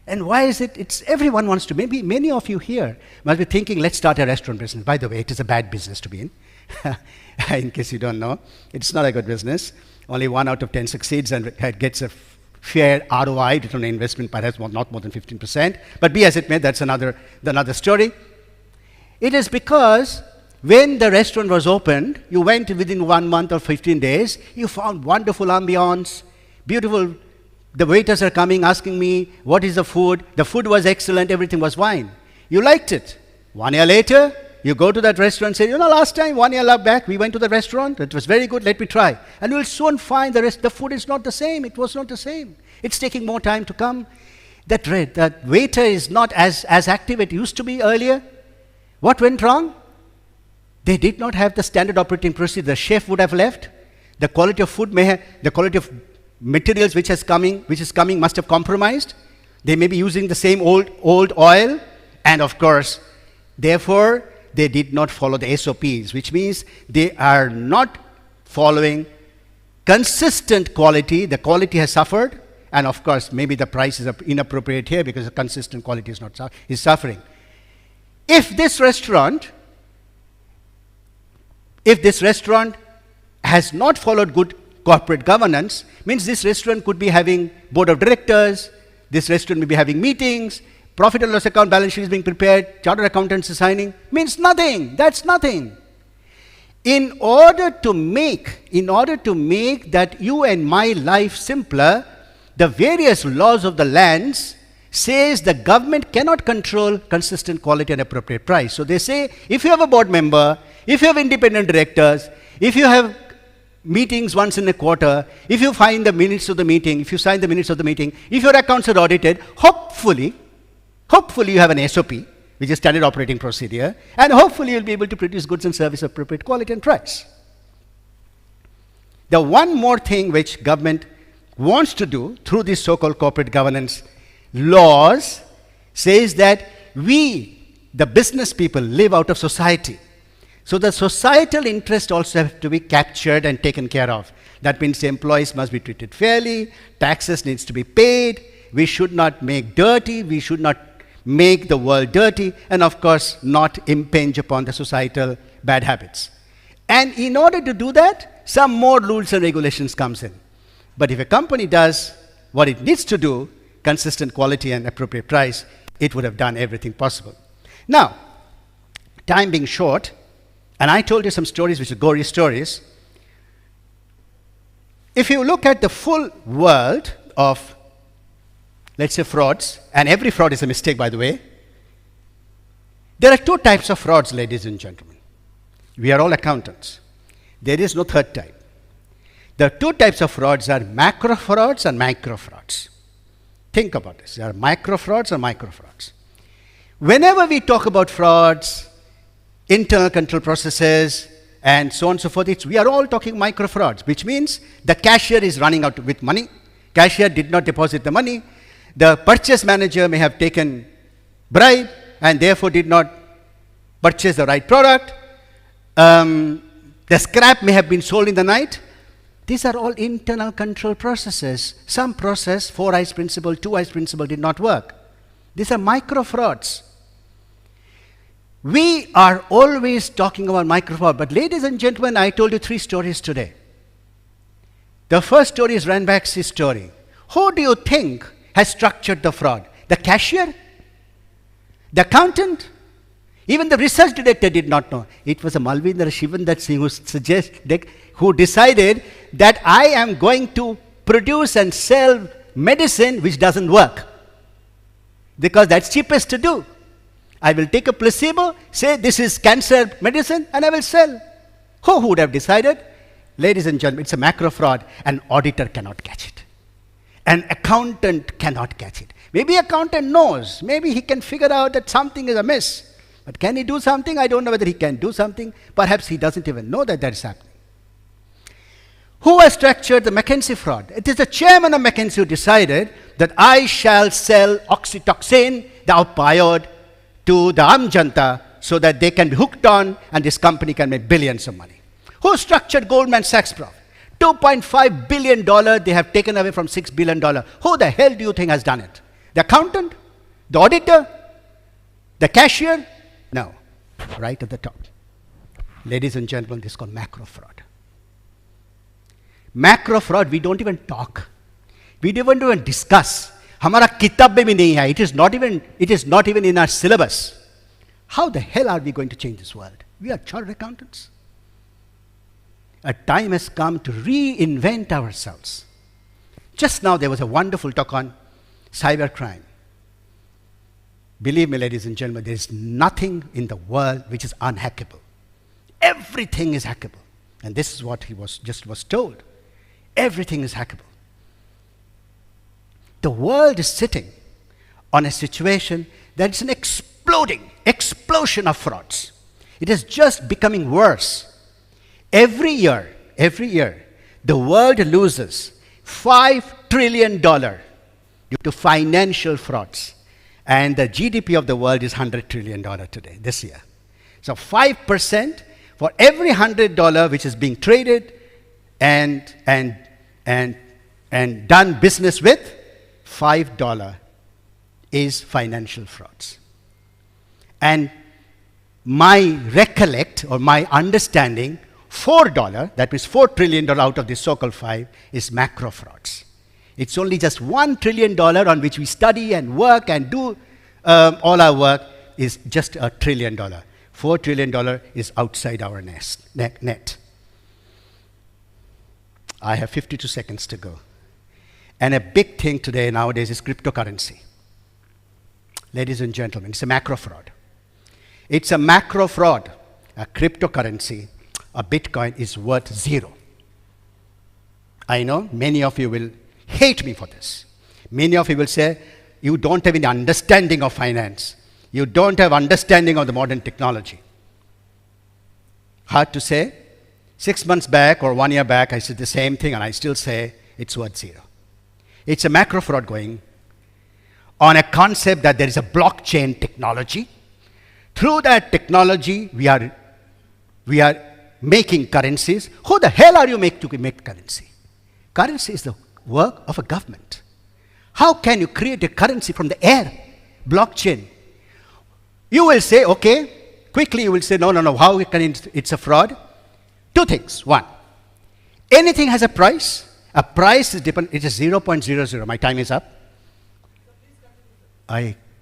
And why is it? It's everyone wants to. Maybe many of you here must be thinking, let's start a restaurant business. By the way, it is a bad business to be in. In case you don't know, it's not a good business. Only 1 out of 10 succeeds and gets a fair ROI, return on investment, perhaps not more than 15%. But be as it may, that's another story. It is because when the restaurant was opened, you went within 1 month or 15 days, you found wonderful ambience, beautiful. The waiters are coming, asking me, what is the food? The food was excellent, everything was fine. You liked it. 1 year later, you go to that restaurant and say, you know, last time, 1 year back, we went to the restaurant. It was very good. Let me try. And you will soon find the food is not the same. It was not the same. It's taking more time to come. That waiter is not as active as it used to be earlier. What went wrong? They did not have the standard operating procedure. The chef would have left. The quality of food the quality of materials which is coming must have compromised. They may be using the same old oil. And of course, therefore, they did not follow the SOPs, which means they are not following consistent quality. The quality has suffered, and of course, maybe the price is inappropriate here because the consistent quality is suffering. If this restaurant has not followed good corporate governance, means this restaurant could be having board of directors, this restaurant may be having meetings, profit and loss account balance sheet is being prepared, chartered accountants are signing, means nothing. That's nothing. In order to make that you and my life simpler, the various laws of the lands says the government cannot control consistent quality and appropriate price. So they say, if you have a board member, if you have independent directors, if you have meetings once in a quarter, if you find the minutes of the meeting, if you sign the minutes of the meeting, if your accounts are audited, hopefully you have an SOP, which is standard operating procedure, and hopefully you'll be able to produce goods and service of appropriate quality and price. The one more thing which government wants to do through these so-called corporate governance laws says that we, the business people, live out of society. So the societal interest also have to be captured and taken care of. That means employees must be treated fairly, taxes needs to be paid, we should not make dirty, we should not make the world dirty, and of course not impinge upon the societal bad habits. And in order to do that, some more rules and regulations comes in. But if a company does what it needs to do, consistent quality and appropriate price, it would have done everything possible. Now, time being short, and I told you some stories which are gory stories. If you look at the full world of, let's say frauds, and every fraud is a mistake, by the way. There are two types of frauds, ladies and gentlemen. We are all accountants. There is no third type. The two types of frauds are macro frauds and micro frauds. Think about this. There are micro frauds and micro frauds. Whenever we talk about frauds, internal control processes, and so on and so forth, we are all talking micro frauds, which means the cashier is running out with money. Cashier did not deposit the money. The purchase manager may have taken bribe and therefore did not purchase the right product. The scrap may have been sold in the night. These are all internal control processes. Some process, 4 eyes principle, 2 eyes principle did not work. These are micro frauds. We are always talking about micro fraud, but ladies and gentlemen, I told you 3 stories today. The first story is Ranbaxy's story. Who do you think has structured the fraud? The cashier? The accountant? Even the research director did not know. It was a Malvinder Shivandat Singh who decided that I am going to produce and sell medicine which doesn't work, because that's cheapest to do. I will take a placebo, say this is cancer medicine, and I will sell. Who would have decided? Ladies and gentlemen, it's a macro fraud. An auditor cannot catch it. An accountant cannot catch it. Maybe accountant knows. Maybe he can figure out that something is amiss. But can he do something? I don't know whether he can do something. Perhaps he doesn't even know that that is happening. Who has structured the McKinsey fraud? It is the chairman of McKinsey who decided that I shall sell oxytocin, the opioid, to the Amjanta so that they can be hooked on and this company can make billions of money. Who structured Goldman Sachs fraud? $2.5 billion they have taken away from $6 billion. Who the hell do you think has done it? The accountant? The auditor? The cashier? No. Right at the top. Ladies and gentlemen, this is called macro fraud. Macro fraud, we don't even talk. We don't even discuss. हमारा किताब में भी नहीं है. It is not even in our syllabus. How the hell are we going to change this world? We are chartered accountants. A time has come to reinvent ourselves. Just now there was a wonderful talk on cybercrime. Believe me, ladies and gentlemen, there is nothing in the world which is unhackable. Everything is hackable. And this is what he was told. Everything is hackable. The world is sitting on a situation that is an explosion of frauds. It is just becoming worse. Every year, the world loses $5 trillion due to financial frauds. And the GDP of the world is $100 trillion today, this year. So 5% for every $100 which is being traded and done business with, $5 is financial frauds. And my recollect or my understanding, $4, that means $4 trillion out of this so-called 5, is macro frauds. It's only just $1 trillion on which we study and work and do all our work is just $1 trillion. $4 trillion is outside our net. I have 52 seconds to go. And a big thing today nowadays is cryptocurrency. Ladies and gentlemen, it's a macro fraud. It's a macro fraud. A cryptocurrency, a Bitcoin is worth 0. I know many of you will hate me for this. Many of you will say, you don't have any understanding of finance. You don't have understanding of the modern technology. Hard to say. 6 months back or 1 year back, I said the same thing and I still say it's worth 0. It's a macro fraud going on a concept that there is a blockchain technology. Through that technology, we are making currencies. Who the hell are you to make currency? Currency is the work of a government. How can you create a currency from the air? Blockchain. You will say, okay, quickly you will say, no, how can it's a fraud? 2 things. 1, anything has a price. A price is dependent, it is 0.00. My time is up.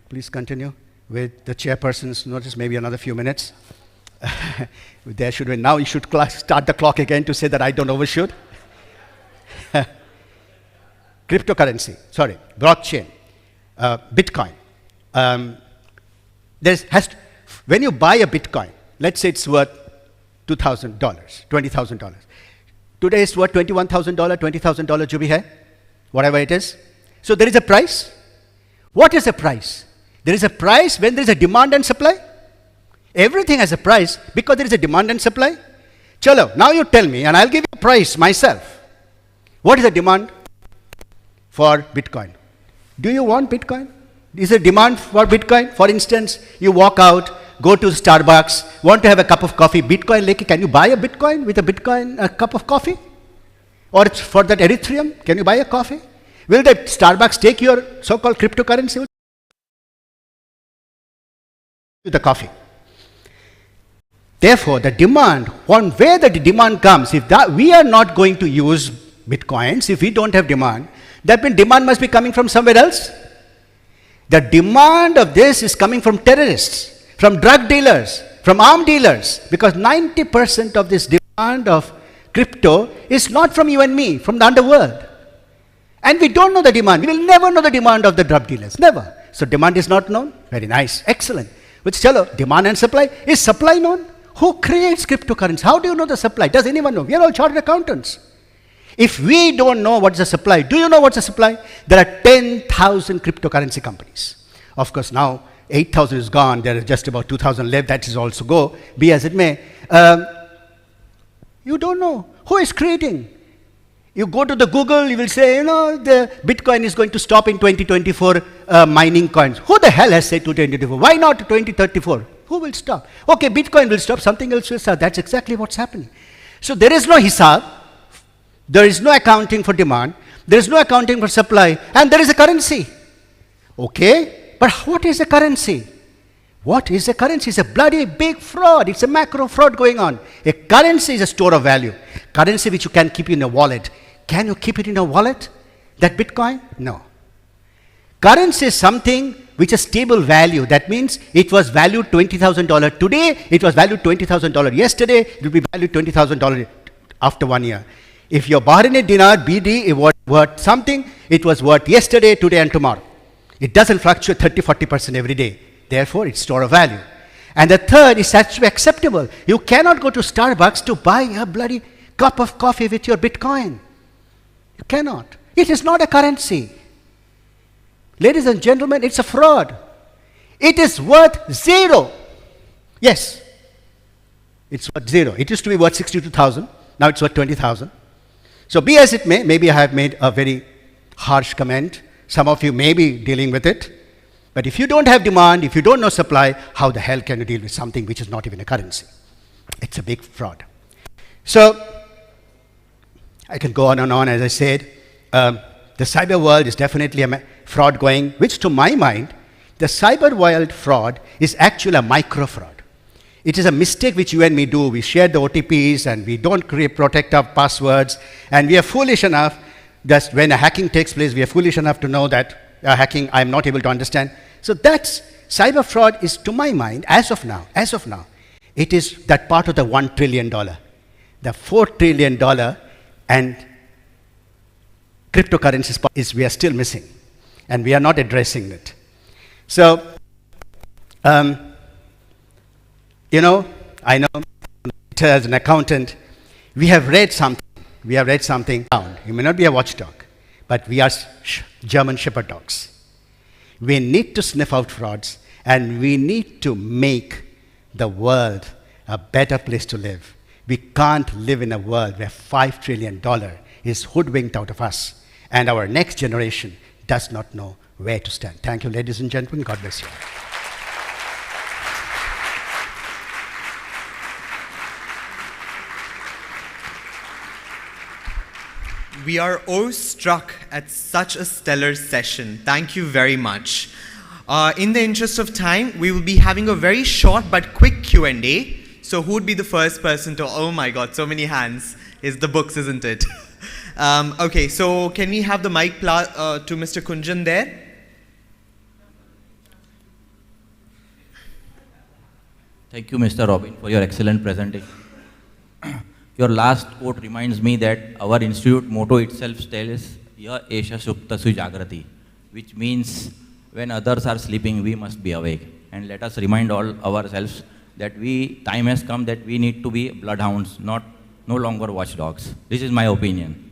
Please continue with the chairperson's notice, maybe another few minutes. There should be, now you should start the clock again to say that I don't overshoot. Cryptocurrency, blockchain. Bitcoin. When you buy a Bitcoin, let's say it's worth $2,000, $20,000. Today it's worth $21,000, $20,000 jo bhi hai, whatever it is. So there is a price. What is the price? There is a price when there is a demand and supply. Everything has a price because there is a demand and supply. Chalo, now you tell me and I'll give you a price myself. What is the demand for Bitcoin? Do you want Bitcoin? Is there demand for Bitcoin? For instance, you walk out, go to Starbucks, want to have a cup of coffee, Bitcoin leke, can you buy a Bitcoin with a Bitcoin, a cup of coffee? Or for that Ethereum, can you buy a coffee? Will the Starbucks take your so-called cryptocurrency? The coffee. Therefore, the demand, where the demand comes, if that we are not going to use Bitcoins, if we don't have demand, that means demand must be coming from somewhere else. The demand of this is coming from terrorists, from drug dealers, from arm dealers, because 90% of this demand of crypto is not from you and me, from the underworld. And we don't know the demand. We will never know the demand of the drug dealers, never. So demand is not known. Very nice, excellent. Which chalo, demand and supply. Is supply known? Who creates cryptocurrency? How do you know the supply? Does anyone know? We are all chartered accountants. If we don't know what's the supply, do you know what's the supply? There are 10,000 cryptocurrency companies. Of course, now 8,000 is gone. There are just about 2,000 left. That is also go. Be as it may. You don't know. Who is creating? You go to the Google, you will say, you know, the Bitcoin is going to stop in 2024 mining coins. Who the hell has said 2024? Why not 2034? Who will stop? Okay, Bitcoin will stop, something else will start. That's exactly what's happening. So there is no hisab, there is no accounting for demand, there is no accounting for supply, and there is a currency. Okay, but what is a currency? What is a currency? It's a bloody big fraud. It's a macro fraud going on. A currency is a store of value. Currency which you can keep in a wallet. Can you keep it in a wallet? That Bitcoin? No. Currency is something which is stable value. That means it was valued $20,000 today, it was valued $20,000 yesterday, it will be valued $20,000 after 1 year. If your Bahraini dinar, BD, it was worth something, it was worth yesterday, today and tomorrow. It doesn't fluctuate 30-40% every day. Therefore, it's store of value. And the third is actually acceptable. You cannot go to Starbucks to buy a bloody cup of coffee with your Bitcoin. You cannot. It is not a currency. Ladies and gentlemen, it's a fraud. It is worth zero. Yes, it's worth zero. It used to be worth 62,000. Now it's worth 20,000. So be as it may, maybe I have made a very harsh comment. Some of you may be dealing with it. But if you don't have demand, if you don't know supply, how the hell can you deal with something which is not even a currency? It's a big fraud. So I can go on and on, as I said. The cyber world is definitely a fraud going, which to my mind, the cyber world fraud is actually a micro fraud. It is a mistake which you and me do. We share the OTPs and we don't protect our passwords. And we are foolish enough that when a hacking takes place, we are foolish enough to know that hacking I'm not able to understand. So that's, cyber fraud is to my mind, as of now, it is that part of the $1 trillion. The $4 trillion and cryptocurrencies is we are still missing. And we are not addressing it. So, you know, I know as an accountant, we have read something. You may not be a watchdog, but we are German shepherd dogs. We need to sniff out frauds, and we need to make the world a better place to live. We can't live in a world where $5 trillion is hoodwinked out of us, and our next generation does not know where to stand. Thank you, ladies and gentlemen. God bless you. We are awestruck at such a stellar session. Thank you very much. In the interest of time, we will be having a very short but quick Q&A. So who would be the first person to, oh my God, so many hands. It's the books, isn't it? Okay, so can we have the mic to Mr. Kunjan there? Thank you, Mr. Robin, for your excellent presentation. Your last quote reminds me that our institute motto itself tells, Ya Esha Suptasu Jagrati, which means when others are sleeping, we must be awake. And let us remind all ourselves that time has come that we need to be bloodhounds, no longer watchdogs. This is my opinion.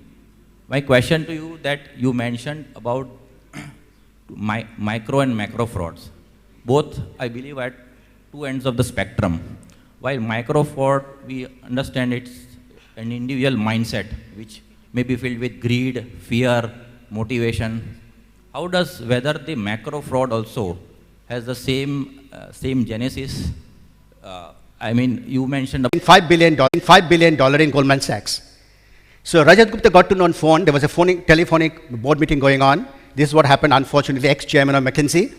My question to you that you mentioned about micro and macro frauds. Both, I believe, at two ends of the spectrum. While micro fraud, we understand it's an individual mindset which may be filled with greed, fear, motivation. How does whether the macro fraud also has the same genesis? I mean, you mentioned $5 billion in Goldman Sachs. So Rajat Gupta got to know on phone. There was a telephonic board meeting going on. This is what happened, unfortunately, ex-chairman of McKinsey.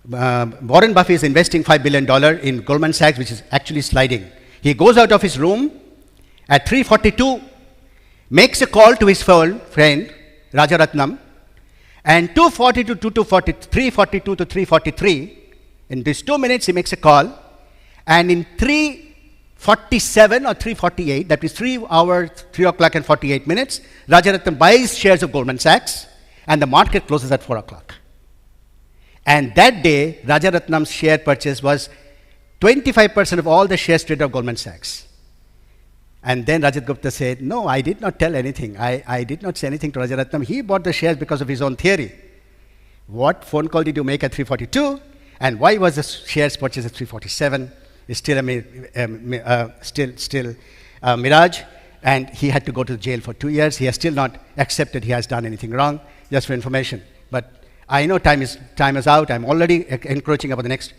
Warren Buffett is investing $5 billion in Goldman Sachs, which is actually sliding. He goes out of his room at 3:42, makes a call to his friend, Rajaratnam, and 2:42 to 3:42 to 3:43, in these 2 minutes he makes a call, and in 3:47 or 3:48, that is 3 hours, 3 o'clock and 48 minutes, Rajaratnam buys shares of Goldman Sachs, and the market closes at 4 o'clock. And that day, Rajaratnam's share purchase was 25% of all the shares traded of Goldman Sachs. And then Rajat Gupta said, no, I did not tell anything. I did not say anything to Rajaratnam. He bought the shares because of his own theory. What phone call did you make at 3:42? And why was the shares purchased at 3:47? It's still a mirage. And he had to go to jail for 2 years. He has still not accepted he has done anything wrong, just for information. But I know time is out. I'm already encroaching about the next.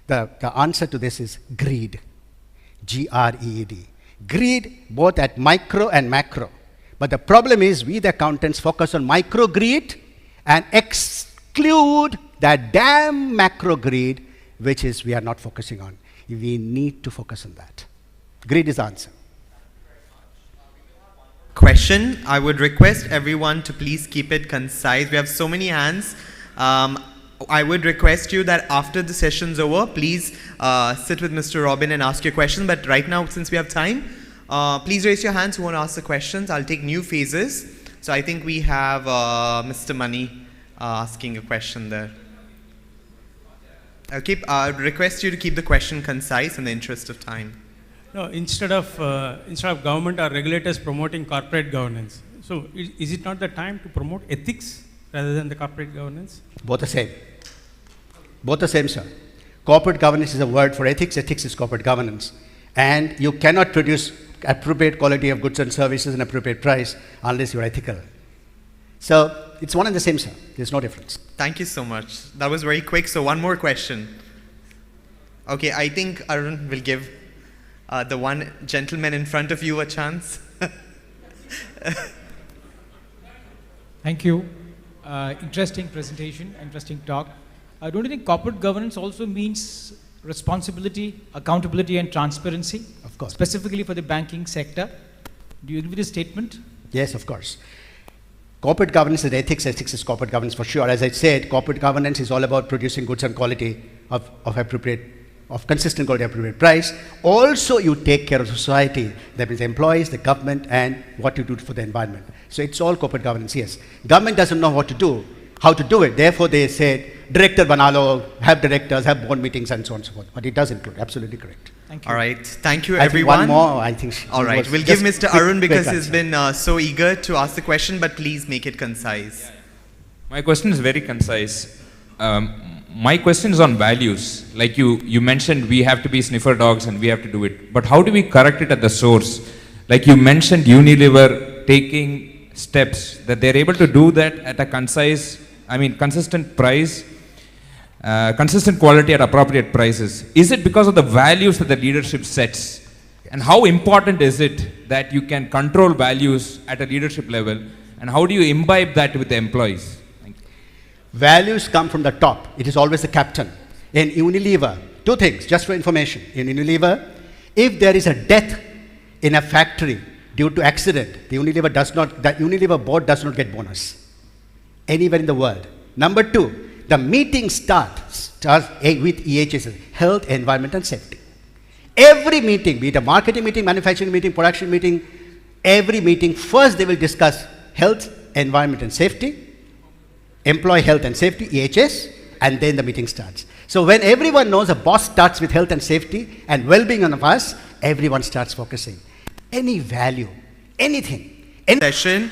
The answer to this is greed. G-R-E-E-D. Greed both at micro and macro. But the problem is we, the accountants, focus on micro greed and exclude that damn macro greed, which is we are not focusing on. We need to focus on that. Greed is the answer. Question. I would request everyone to please keep it concise. We have so many hands. I would request you that after the session's over, please sit with Mr. Robin and ask your question. But right now, since we have time, please raise your hands who want to ask the questions. I'll take new phases. So I think we have Mr. Mani asking a question there. I would request you to keep the question concise in the interest of time. No, instead of government or regulators promoting corporate governance, so is it not the time to promote ethics rather than the corporate governance? Both the same. Both the same, sir. Corporate governance is a word for ethics. Ethics is corporate governance. And you cannot produce appropriate quality of goods and services and appropriate price unless you're ethical. So it's one and the same, sir. There's no difference. Thank you so much. That was very quick. So one more question. Okay, I think Arun will give the one gentleman in front of you a chance. Thank you. Interesting presentation, interesting talk. Don't you think corporate governance also means responsibility, accountability, and transparency? Of course. Specifically for the banking sector. Do you agree with this statement? Yes, of course. Corporate governance is ethics. Ethics is corporate governance for sure. As I said, corporate governance is all about producing goods and quality of consistent quality, appropriate price. Also, you take care of society, that means the employees, the government, and what you do for the environment. So it's all corporate governance, yes. Government doesn't know what to do, how to do it. Therefore, they said, director banalo, have directors, have board meetings, and so on and so forth. But it does include, absolutely correct. Thank you. All right. Thank you, everyone. One more, I think. All right. We'll give Mr. Arun because he's been so eager to ask the question, but please make it concise. My question is very concise. My question is on values. Like you mentioned, we have to be sniffer dogs and we have to do it. But how do we correct it at the source? Like you mentioned Unilever taking steps that they're able to do that at a consistent price, consistent quality at appropriate prices. Is it because of the values that the leadership sets? And how important is it that you can control values at a leadership level? And how do you imbibe that with the employees? Values come from the top. It is always the captain. In Unilever, two things, just for information. In Unilever, if there is a death in a factory due to accident, the Unilever board does not get bonus anywhere in the world. Number two, the meeting starts with EHS, health, environment, and safety. Every meeting, be it a marketing meeting, manufacturing meeting, production meeting, every meeting, first they will discuss health, environment, and safety. employee health and safety, EHS, and then the meeting starts. So when everyone knows a boss starts with health and safety and well-being of us, everyone starts focusing. Any value, anything. Session.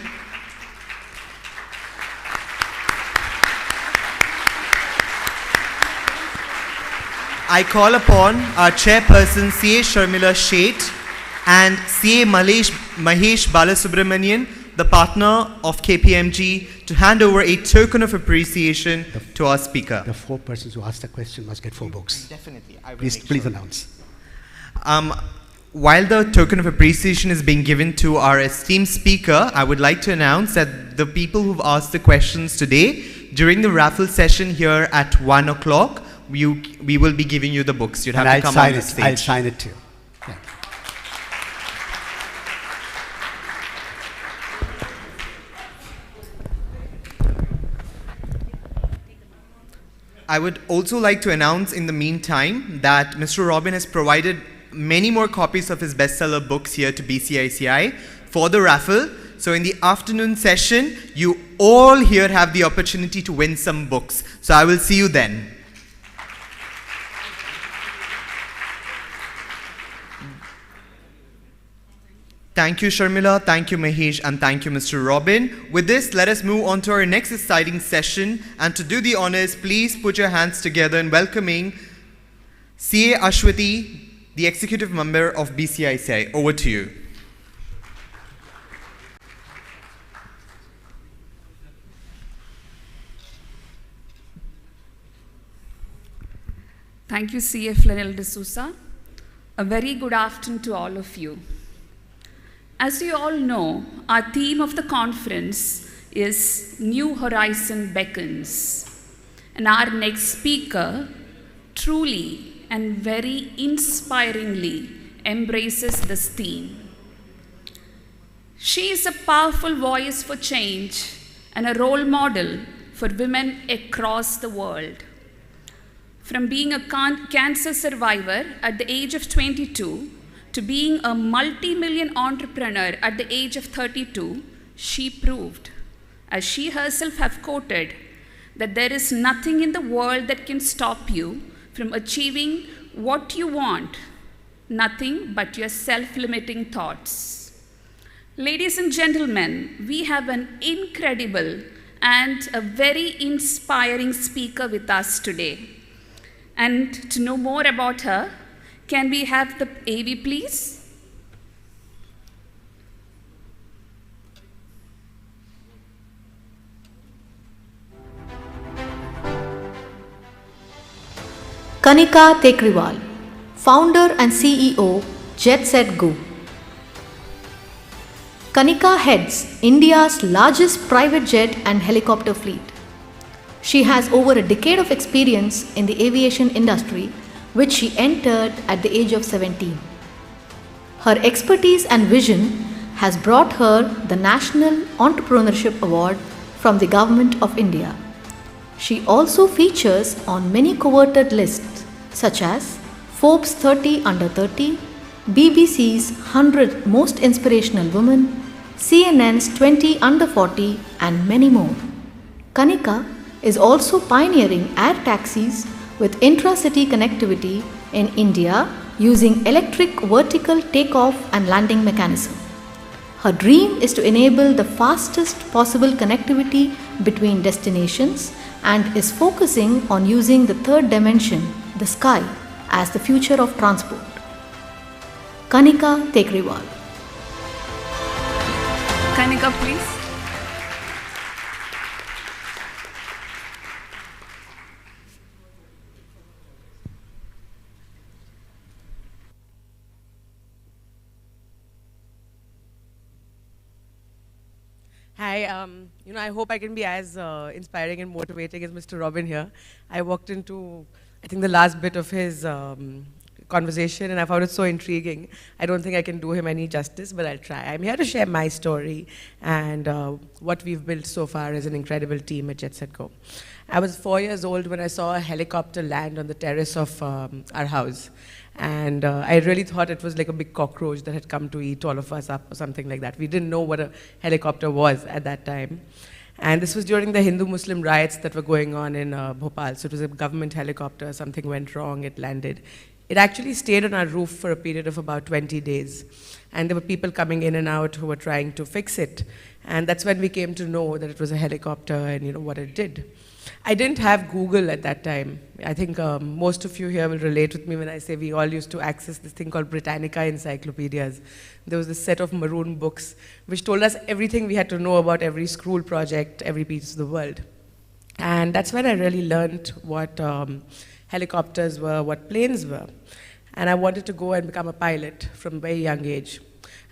I call upon our chairperson, CA Sharmila Sheth, and CA Mahesh Balasubramanian, the partner of KPMG, to hand over a token of appreciation to our speaker. The 4 persons who asked the question must get 4 books. Definitely. I will Please announce. While the token of appreciation is being given to our esteemed speaker, I would like to announce that the people who've asked the questions today, during the raffle session here at 1 o'clock, we will be giving you the books. You'd have to come on the stage. I'll sign it too. Yeah. I would also like to announce in the meantime that Mr. Robin has provided many more copies of his bestseller books here to BCICAI for the raffle. So in the afternoon session, you all here have the opportunity to win some books. So I will see you then. Thank you, Sharmila, thank you, Mahesh, and thank you, Mr. Robin. With this, let us move on to our next exciting session. And to do the honors, please put your hands together in welcoming CA Ashwati, the Executive Member of BCICAI. Over to you. Thank you, CA Flanell D'Souza. A very good afternoon to all of you. As you all know, our theme of the conference is New Horizon Beckons. And our next speaker truly and very inspiringly embraces this theme. She is a powerful voice for change and a role model for women across the world. From being a cancer survivor at the age of 22 to being a multi-million entrepreneur at the age of 32, she proved, as she herself have quoted, that there is nothing in the world that can stop you from achieving what you want, nothing but your self-limiting thoughts. Ladies and gentlemen, we have an incredible and a very inspiring speaker with us today. And to know more about her, can we have the AV, please? Kanika Tekriwal, founder and CEO, Jet Set Go. Kanika heads India's largest private jet and helicopter fleet. She has over a decade of experience in the aviation industry, which she entered at the age of 17. Her expertise and vision has brought her the National Entrepreneurship Award from the Government of India. She also features on many coveted lists such as Forbes 30 Under 30, BBC's 100 Most Inspirational Women, CNN's 20 Under 40, and many more. Kanika is also pioneering air taxis with intra-city connectivity in India using electric vertical takeoff and landing mechanism. Her dream is to enable the fastest possible connectivity between destinations and is focusing on using the third dimension, the sky, as the future of transport. Kanika Tekriwal. Kanika, please. Hi, I hope I can be as inspiring and motivating as Mr. Robin here. I walked into, I think, the last bit of his conversation and I found it so intriguing. I don't think I can do him any justice, but I'll try. I'm here to share my story and what we've built so far as an incredible team at Jet Set Go. I was 4 years old when I saw a helicopter land on the terrace of our house. And I really thought it was like a big cockroach that had come to eat all of us up or something like that. We didn't know what a helicopter was at that time. And this was during the Hindu-Muslim riots that were going on in Bhopal. So it was a government helicopter, something went wrong, it landed. It actually stayed on our roof for a period of about 20 days. And there were people coming in and out who were trying to fix it. And that's when we came to know that it was a helicopter and what it did. I didn't have Google at that time. I think most of you here will relate with me when I say we all used to access this thing called Britannica encyclopedias. There was this set of maroon books which told us everything we had to know about every school project, every piece of the world. And that's when I really learned what helicopters were, what planes were. And I wanted to go and become a pilot from a very young age.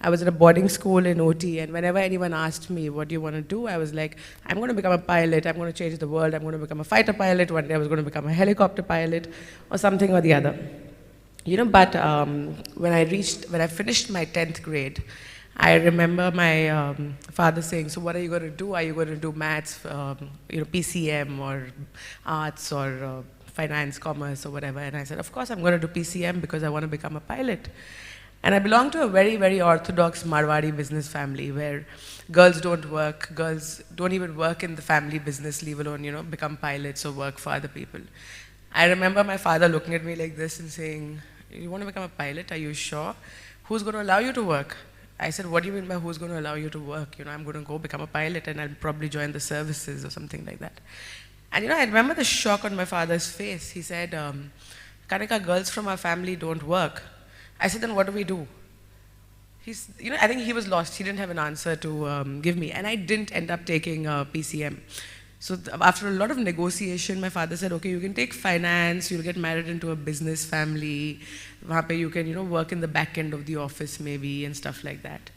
I was at a boarding school in OT, and whenever anyone asked me, what do you want to do? I was like, I'm going to become a pilot, I'm going to change the world, I'm going to become a fighter pilot, one day I was going to become a helicopter pilot, or something or the other. But when I finished my 10th grade, I remember my father saying, so what are you going to do? Are you going to do maths, PCM, or arts, or finance, commerce, or whatever? And I said, of course I'm going to do PCM because I want to become a pilot. And I belong to a very, very orthodox Marwari business family where girls don't work, girls don't even work in the family business, leave alone, become pilots or work for other people. I remember my father looking at me like this and saying, you want to become a pilot? Are you sure? Who's going to allow you to work? I said, what do you mean by who's going to allow you to work? I'm going to go become a pilot and I'll probably join the services or something like that. And I remember the shock on my father's face. He said, Kanika, girls from our family don't work. I said, then what do we do? I think he was lost. He didn't have an answer to give me. And I didn't end up taking PCM. So after a lot of negotiation, my father said, okay, you can take finance, you'll get married into a business family, you can work in the back end of the office maybe and stuff like that.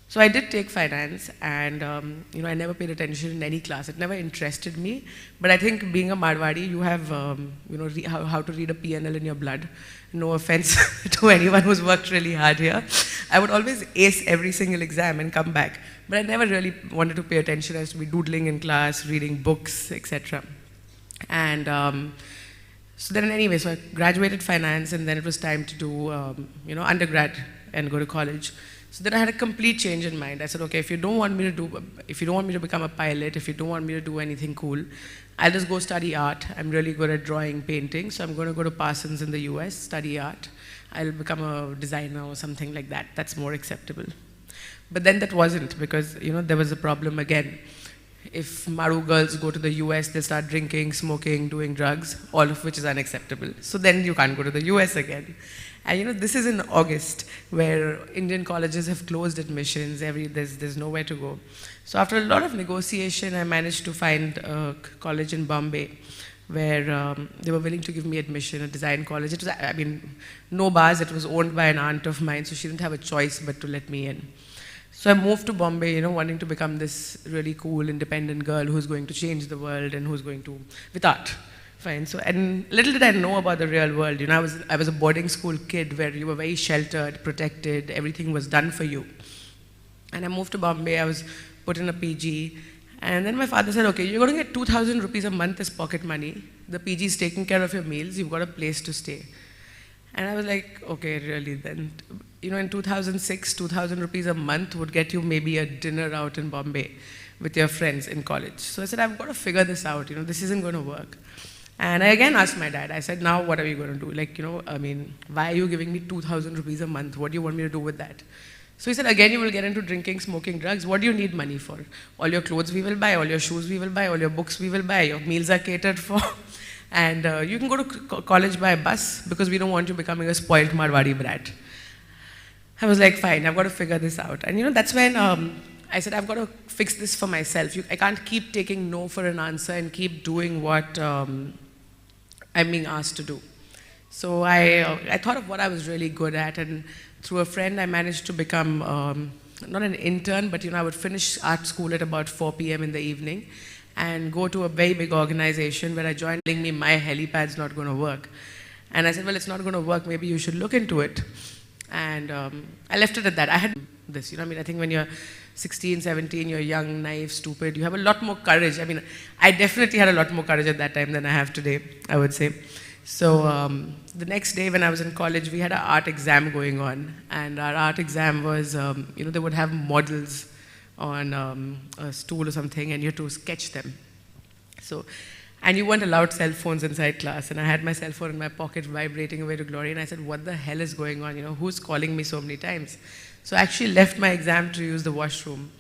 So I did take finance, and I never paid attention in any class. It never interested me. But I think being a Marwari, you have how to read a P&L in your blood. No offense to anyone who's worked really hard here. I would always ace every single exam and come back. But I never really wanted to pay attention. I used to be doodling in class, reading books, etc. And so then anyway, so I graduated finance, and then it was time to do undergrad and go to college. So then I had a complete change in mind. I said, okay, if you don't want me to become a pilot, if you don't want me to do anything cool, I'll just go study art. I'm really good at drawing, painting, so I'm going to go to Parsons in the US, study art. I'll become a designer or something like that. That's more acceptable. But then that wasn't, because there was a problem again. If Maru girls go to the US, they start drinking, smoking, doing drugs, all of which is unacceptable. So then you can't go to the US again. And this is in August, where Indian colleges have closed admissions, there's nowhere to go. So after a lot of negotiation, I managed to find a college in Bombay, where they were willing to give me admission, a design college. It was, no bars, it was owned by an aunt of mine, so she didn't have a choice but to let me in. So I moved to Bombay, wanting to become this really cool, independent girl who's going to change the world and who's going to, with art. Fine. So, and little did I know about the real world. I was a boarding school kid where you were very sheltered, protected, everything was done for you. And I moved to Bombay, I was put in a PG, and then my father said, okay, you're going to get 2,000 rupees a month as pocket money. The PG is taking care of your meals, you've got a place to stay. And I was like, okay, really then. In 2006, 2,000 rupees a month would get you maybe a dinner out in Bombay with your friends in college. So I said, I've got to figure this out, this isn't going to work. And I again asked my dad, I said, now what are you going to do? Why are you giving me 2,000 rupees a month? What do you want me to do with that? So he said, again, you will get into drinking, smoking, drugs. What do you need money for? All your clothes we will buy, all your shoes we will buy, all your books we will buy, your meals are catered for. And you can go to college by bus because we don't want you becoming a spoiled Marwari brat. I was like, fine, I've got to figure this out. And that's when I said, I've got to fix this for myself. I can't keep taking no for an answer and keep doing what I'm being asked to do. So I thought of what I was really good at, and through a friend I managed to become, not an intern, but I would finish art school at about 4 p.m. in the evening and go to a very big organization where I joined, telling me my helipad's not going to work. And I said, well, it's not going to work, maybe you should look into it. And I left it at that. I had this, I think when you're 16, 17, you're young, naive, stupid, you have a lot more courage. I definitely had a lot more courage at that time than I have today, I would say. So the next day when I was in college, we had an art exam going on. And our art exam was, they would have models on a stool or something, and you had to sketch them. So, and you weren't allowed cell phones inside class, and I had my cell phone in my pocket vibrating away to glory, and I said, what the hell is going on? Who's calling me so many times? So I actually left my exam to use the washroom,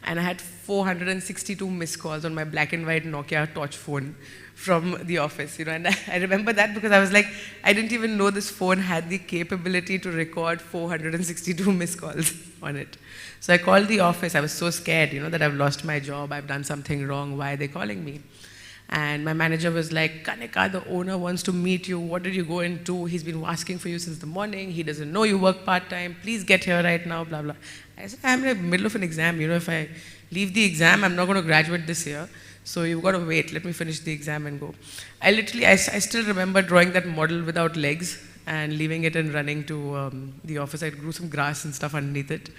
and I had 462 missed calls on my black and white Nokia touch phone from the office, and I remember that because I was like, I didn't even know this phone had the capability to record 462 missed calls on it. So I called the office. I was so scared, that I've lost my job, I've done something wrong, why are they calling me? And my manager was like, Kanika, the owner wants to meet you. What did you go and do? He's been asking for you since the morning. He doesn't know you work part-time. Please get here right now, blah, blah. I said, I'm in the middle of an exam. If I leave the exam, I'm not going to graduate this year. So you've got to wait. Let me finish the exam and go. I still remember drawing that model without legs and leaving it and running to the office. I grew some grass and stuff underneath it.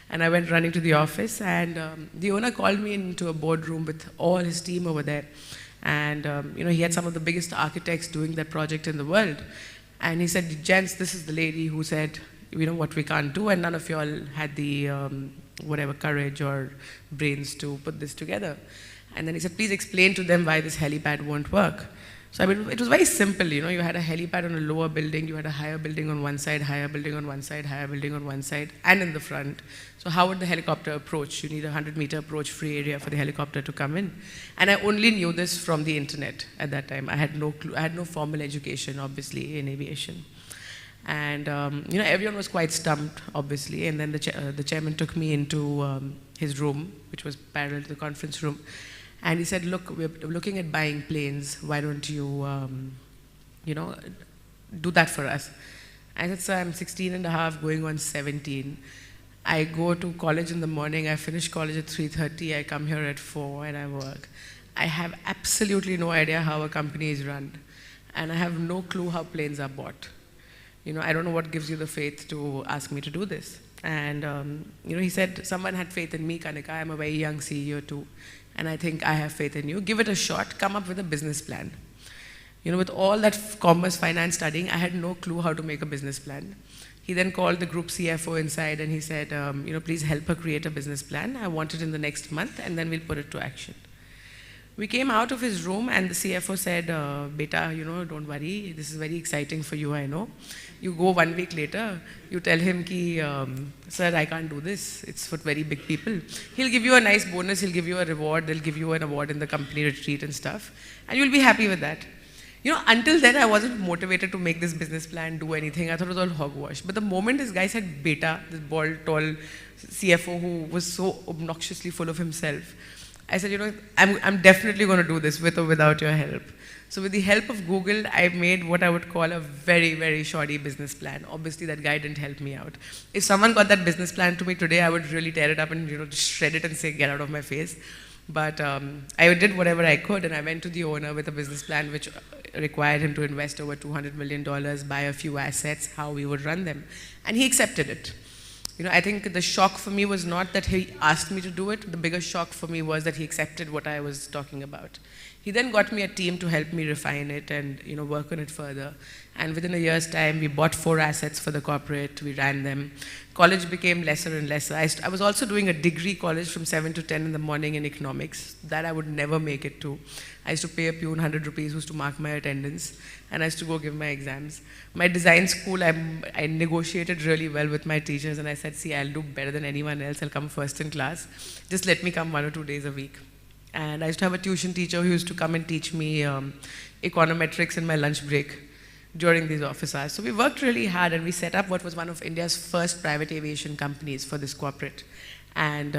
And I went running to the office, and the owner called me into a boardroom with all his team over there. And he had some of the biggest architects doing that project in the world. And he said, gents, this is the lady who said, what we can't do, and none of y'all had the whatever courage or brains to put this together. And then he said, please explain to them why this helipad won't work. So it was very simple, you had a helipad on a lower building, you had a higher building on one side, higher building on one side, higher building on one side, and in the front. So how would the helicopter approach? You need a 100-meter approach free area for the helicopter to come in. And I only knew this from the internet at that time. I had no clue. I had no formal education, obviously, in aviation. And everyone was quite stumped, obviously. And then the chairman took me into his room, which was parallel to the conference room. And he said, look, we're looking at buying planes. Why don't you, do that for us? I said, sir, I'm 16 and a half, going on 17. I go to college in the morning. I finish college at 3:30. I come here at 4 and I work. I have absolutely no idea how a company is run. And I have no clue how planes are bought. I don't know what gives you the faith to ask me to do this. And, he said, someone had faith in me, Kanika. I'm a very young CEO too. And I think I have faith in you. Give it a shot. Come up with a business plan. With all that commerce, finance studying, I had no clue how to make a business plan. He then called the group CFO inside and he said, please help her create a business plan. I want it in the next month and then we'll put it to action. We came out of his room and the CFO said, Beta, don't worry. This is very exciting for you, I know. You go 1 week later, you tell him, sir, I can't do this. It's for very big people. He'll give you a nice bonus. He'll give you a reward. They'll give you an award in the company retreat and stuff. And you'll be happy with that. Until then, I wasn't motivated to make this business plan, do anything. I thought it was all hogwash. But the moment this guy said Beta, this bald, tall CFO who was so obnoxiously full of himself, I said, I'm definitely going to do this with or without your help. So with the help of Google, I made what I would call a very, very shoddy business plan. Obviously, that guy didn't help me out. If someone got that business plan to me today, I would really tear it up and just shred it and say, get out of my face. But I did whatever I could, and I went to the owner with a business plan which required him to invest over $200 million, buy a few assets, how we would run them. And he accepted it. I think the shock for me was not that he asked me to do it. The biggest shock for me was that he accepted what I was talking about. He then got me a team to help me refine it and work on it further. And within a year's time, we bought 4 assets for the corporate. We ran them. College became lesser and lesser. I was also doing a degree college from 7 to 10 in the morning in economics. That I would never make it to. I used to pay a peon 100 rupees who's to mark my attendance. And I used to go give my exams. My design school, I negotiated really well with my teachers. And I said, see, I'll do better than anyone else. I'll come first in class. Just let me come 1 or 2 days a week. And I used to have a tuition teacher who used to come and teach me econometrics in my lunch break during these office hours. So we worked really hard and we set up what was one of India's first private aviation companies for this corporate. And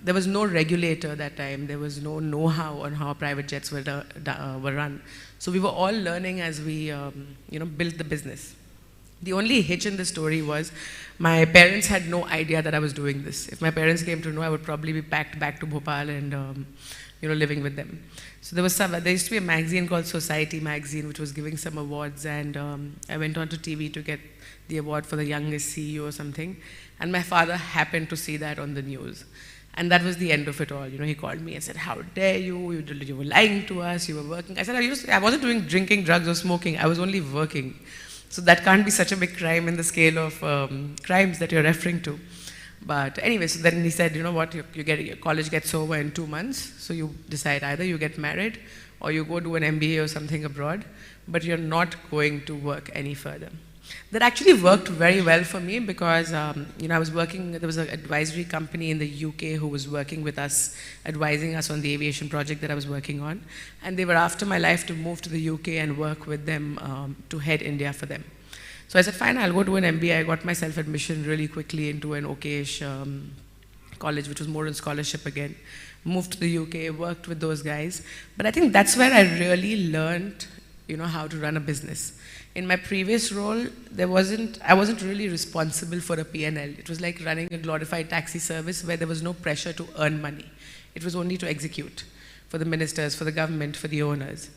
there was no regulator that time. There was no know-how on how private jets were run. So we were all learning as we built the business. The only hitch in the story was my parents had no idea that I was doing this. If my parents came to know, I would probably be packed back to Bhopal and living with them. So there used to be a magazine called Society magazine, which was giving some awards, and I went on to TV to get the award for the youngest CEO or something, and my father happened to see that on the news. And that was the end of it all. He called me and said, how dare you, you were lying to us, you were working. I said, I wasn't doing drinking, drugs or smoking, I was only working. So that can't be such a big crime in the scale of crimes that you're referring to. But anyway, so then he said, you know what, your college gets over in 2 months, so you decide either you get married or you go do an MBA or something abroad, but you're not going to work any further. That actually worked very well for me because, I was working, there was an advisory company in the UK who was working with us, advising us on the aviation project that I was working on. And they were after my life to move to the UK and work with them to head India for them. So I said, fine, I'll go do an MBA. I got myself admission really quickly into an okay-ish college, which was more on scholarship again. Moved to the UK, worked with those guys. But I think that's where I really learned, how to run a business. In my previous role, I wasn't really responsible for a P&L. It was like running a glorified taxi service where there was no pressure to earn money. It was only to execute for the ministers, for the government, for the owners.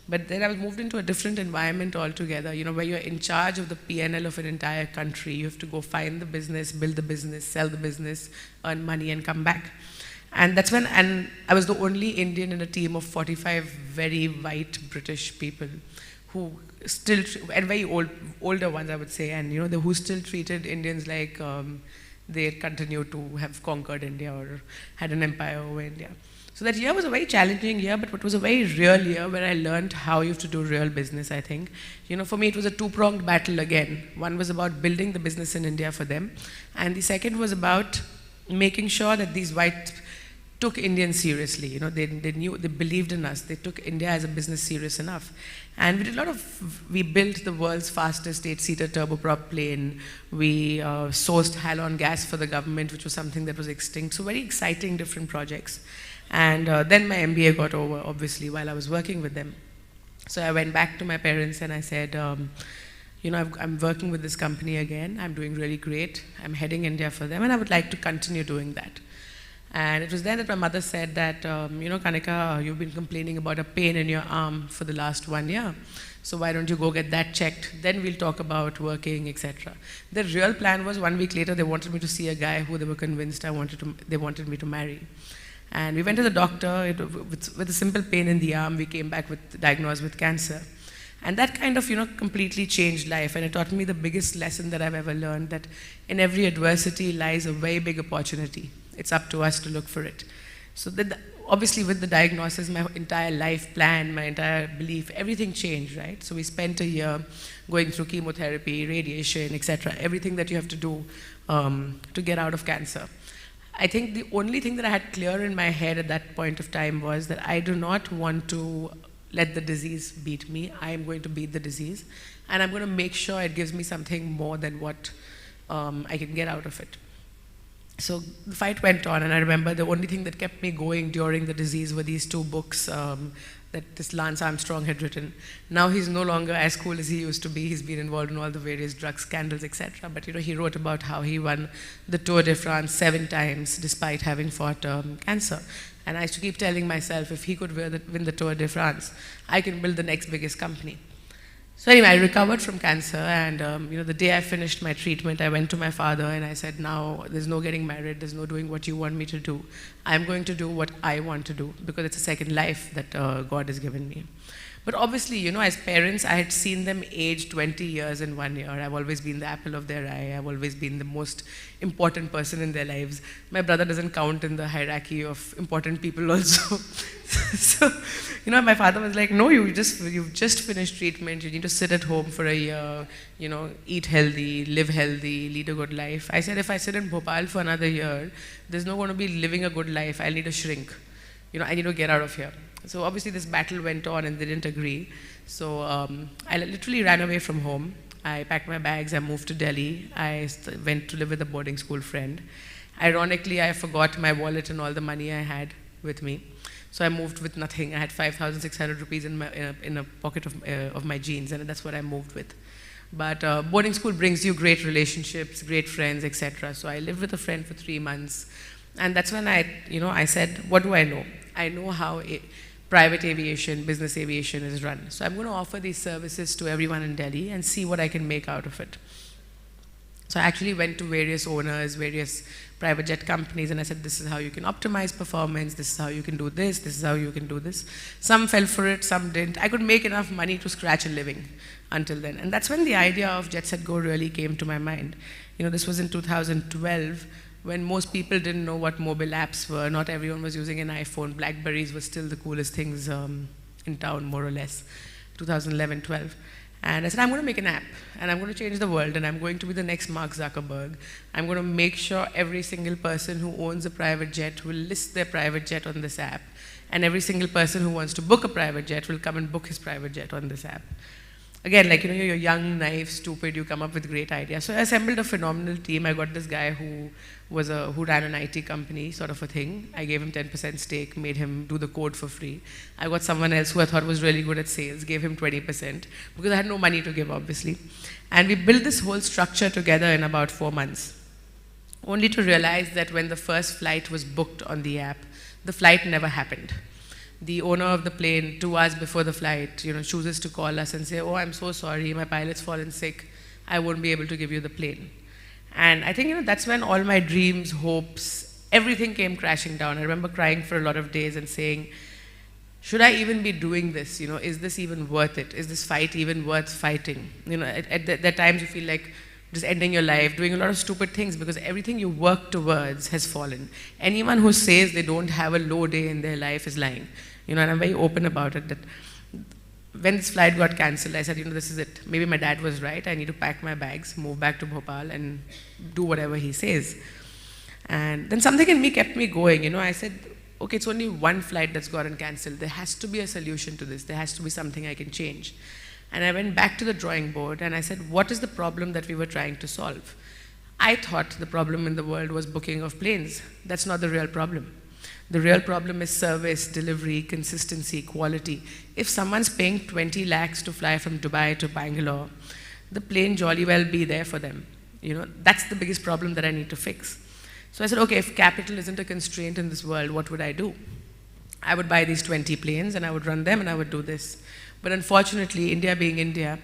But then I was moved into a different environment altogether, where you're in charge of the P&L of an entire country. You have to go find the business, build the business, sell the business, earn money and come back. And that's when, and I was the only Indian in a team of 45 very white British people who still, and very older ones I would say, and who still treated Indians like they had continued to have conquered India or had an empire over India. So that year was a very challenging year, but it was a very real year where I learned how you have to do real business, I think. For me, it was a two-pronged battle again. One was about building the business in India for them, and the second was about making sure that these white took Indians seriously. They believed in us. They took India as a business serious enough. And we built the world's fastest 8-seater turboprop plane. We sourced halon gas for the government, which was something that was extinct. So very exciting, different projects. And then my MBA got over, obviously, while I was working with them. So I went back to my parents and I said, I'm working with this company again. I'm doing really great. I'm heading India for them, and I would like to continue doing that. And it was then that my mother said that, Kanika, you've been complaining about a pain in your arm for the last 1 year. So why don't you go get that checked? Then we'll talk about working, etc. The real plan was 1 week later, they wanted me to see a guy who they were convinced they wanted me to marry. And we went to the doctor with a simple pain in the arm. We came back diagnosed with cancer. And that kind of, completely changed life. And it taught me the biggest lesson that I've ever learned, that in every adversity lies a very big opportunity. It's up to us to look for it. So obviously with the diagnosis, my entire life plan, my entire belief, everything changed, right? So we spent a year going through chemotherapy, radiation, etc., everything that you have to do to get out of cancer. I think the only thing that I had clear in my head at that point of time was that I do not want to let the disease beat me. I am going to beat the disease, and I'm going to make sure it gives me something more than what I can get out of it. So the fight went on, and I remember the only thing that kept me going during the disease were these 2 books that this Lance Armstrong had written. Now he's no longer as cool as he used to be. He's been involved in all the various drug scandals, etc. But he wrote about how he won the Tour de France 7 times despite having fought cancer. And I used to keep telling myself, if he could win the Tour de France, I can build the next biggest company. So anyway, I recovered from cancer, and the day I finished my treatment, I went to my father and I said, now there's no getting married, there's no doing what you want me to do. I'm going to do what I want to do, because it's a second life that God has given me. But obviously, as parents, I had seen them age 20 years in 1 year. I've always been the apple of their eye. I've always been the most important person in their lives. My brother doesn't count in the hierarchy of important people also. So, my father was like, no, you've just finished treatment. You need to sit at home for a year, eat healthy, live healthy, lead a good life. I said, if I sit in Bhopal for another year, there's no going to be living a good life. I'll need to shrink. I need to get out of here. So obviously this battle went on and they didn't agree. So I literally ran away from home. I packed my bags, I moved to Delhi. I went to live with a boarding school friend. Ironically, I forgot my wallet and all the money I had with me. So I moved with nothing. I had 5,600 rupees in a pocket of my jeans, and that's what I moved with. But boarding school brings you great relationships, great friends, etc. So I lived with a friend for 3 months. And that's when I said, what do I know? I know how private aviation, business aviation is run. So I'm going to offer these services to everyone in Delhi and see what I can make out of it. So I actually went to various owners, various private jet companies, and I said, this is how you can optimize performance, this is how you can do this is how you can do this. Some fell for it, some didn't. I could make enough money to scratch a living until then. And that's when the idea of Jet Set Go really came to my mind. This was in 2012. when most people didn't know what mobile apps were. Not everyone was using an iPhone. Blackberries were still the coolest things in town, more or less, 2011, 12. And I said, I'm going to make an app, and I'm going to change the world, and I'm going to be the next Mark Zuckerberg. I'm going to make sure every single person who owns a private jet will list their private jet on this app, and every single person who wants to book a private jet will come and book his private jet on this app. Again, like, you're young, naive, stupid, you come up with great ideas. So I assembled a phenomenal team. I got this guy who ran an IT company, sort of a thing. I gave him 10% stake, made him do the code for free. I got someone else who I thought was really good at sales, gave him 20%, because I had no money to give, obviously. And we built this whole structure together in about 4 months, only to realize that when the first flight was booked on the app, the flight never happened. The owner of the plane, 2 hours before the flight, chooses to call us and say, oh, I'm so sorry, my pilot's fallen sick, I won't be able to give you the plane. And I think, that's when all my dreams, hopes, everything came crashing down. I remember crying for a lot of days and saying, should I even be doing this? Is this even worth it? Is this fight even worth fighting? At times you feel like just ending your life, doing a lot of stupid things because everything you work towards has fallen. Anyone who says they don't have a low day in their life is lying. And I'm very open about it, that when this flight got cancelled, I said, this is it. Maybe my dad was right. I need to pack my bags, move back to Bhopal, and do whatever he says. And then something in me kept me going. I said, okay, it's only one flight that's gotten cancelled. There has to be a solution to this. There has to be something I can change. And I went back to the drawing board and I said, what is the problem that we were trying to solve? I thought the problem in the world was booking of planes. That's not the real problem. The real problem is service, delivery, consistency, quality. If someone's paying 20 lakhs to fly from Dubai to Bangalore, the plane jolly well be there for them. That's the biggest problem that I need to fix. So I said, okay, if capital isn't a constraint in this world, what would I do? I would buy these 20 planes and I would run them and I would do this. But unfortunately, India being India,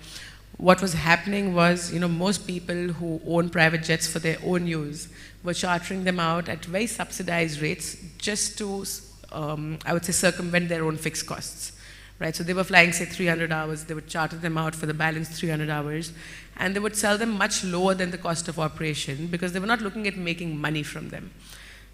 what was happening was, most people who own private jets for their own use were chartering them out at very subsidized rates just to, I would say, circumvent their own fixed costs. Right? So they were flying, say, 300 hours. They would charter them out for the balance 300 hours. And they would sell them much lower than the cost of operation because they were not looking at making money from them.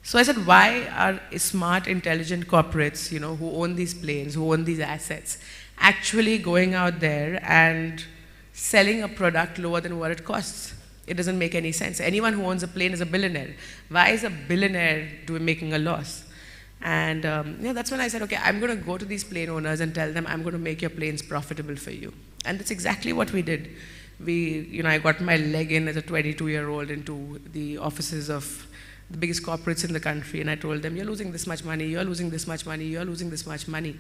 So I said, why are smart, intelligent corporates, who own these planes, who own these assets, actually going out there and selling a product lower than what it costs? It doesn't make any sense. Anyone who owns a plane is a billionaire. Why is a billionaire making a loss? And that's when I said, okay, I'm going to go to these plane owners and tell them I'm going to make your planes profitable for you. And that's exactly what we did. I got my leg in as a 22-year-old into the offices of the biggest corporates in the country, and I told them, you're losing this much money, you're losing this much money, you're losing this much money,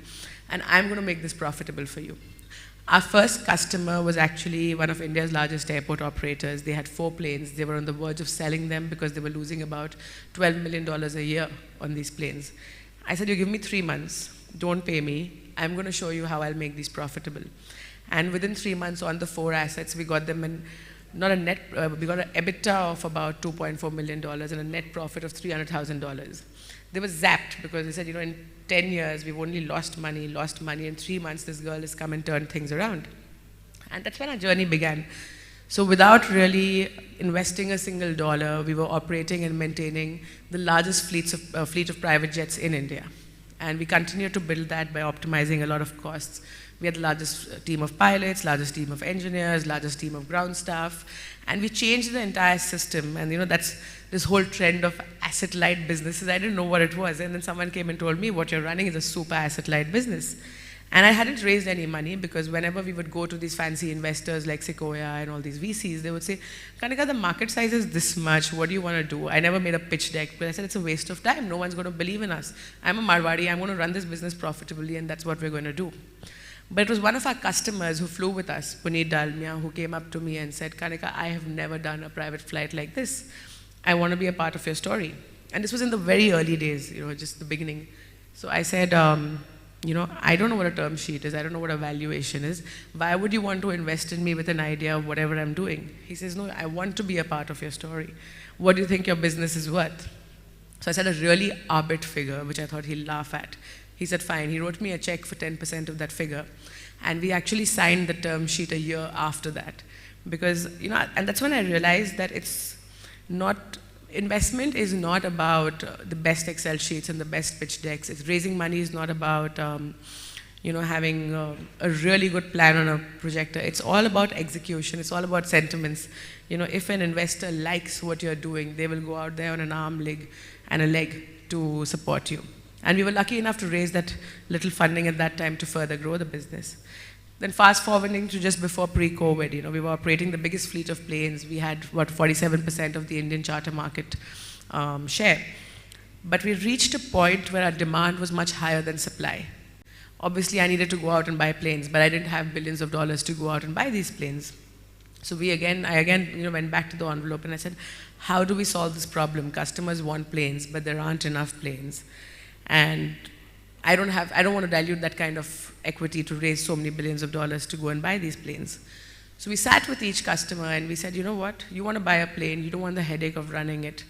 and I'm going to make this profitable for you. Our first customer was actually one of India's largest airport operators. They had 4 planes. They were on the verge of selling them because they were losing about $12 million a year on these planes. I said, you give me 3 months, don't pay me, I'm going to show you how I'll make these profitable. And within 3 months on the 4 assets, we got them in we got an EBITDA of about $2.4 million and a net profit of $300,000. They were zapped because they said, in 10 years, we've only lost money. In 3 months, this girl has come and turned things around. And that's when our journey began. So without really investing a single dollar, we were operating and maintaining the largest fleet of private jets in India. And we continued to build that by optimizing a lot of costs. We had the largest team of pilots, largest team of engineers, largest team of ground staff, and we changed the entire system. And that's this whole trend of asset-light businesses. I didn't know what it was, and then someone came and told me, what you're running is a super asset-light business. And I hadn't raised any money because whenever we would go to these fancy investors like Sequoia and all these VCs, they would say, Kanika, the market size is this much, what do you want to do? I never made a pitch deck, but I said, it's a waste of time. No one's going to believe in us. I'm a Marwadi, I'm going to run this business profitably, and that's what we're going to do. But it was one of our customers who flew with us, Puneet Dalmia, who came up to me and said, Kanika, I have never done a private flight like this. I want to be a part of your story. And this was in the very early days, just the beginning. So I said, I don't know what a term sheet is. I don't know what a valuation is. Why would you want to invest in me with an idea of whatever I'm doing? He says, no, I want to be a part of your story. What do you think your business is worth? So I said a really arbit figure, which I thought he'll laugh at. He said, fine. He wrote me a check for 10% of that figure. And we actually signed the term sheet a year after that. Because, and that's when I realized that it's not investment is not about the best Excel sheets and the best pitch decks. It's raising money is not about having a really good plan on a projector. It's all about execution. It's all about sentiments. If an investor likes what you're doing, they will go out there on an arm, leg, and a leg to support you. And we were lucky enough to raise that little funding at that time to further grow the business. Then fast forwarding to just before pre-COVID, we were operating the biggest fleet of planes. We had, 47% of the Indian charter market share. But we reached a point where our demand was much higher than supply. Obviously, I needed to go out and buy planes, but I didn't have billions of dollars to go out and buy these planes. So I again went back to the envelope and I said, how do we solve this problem? Customers want planes, but there aren't enough planes. And I don't want to dilute that kind of equity to raise so many billions of dollars to go and buy these planes. So we sat with each customer and we said, you know what, you want to buy a plane, you don't want the headache of running it.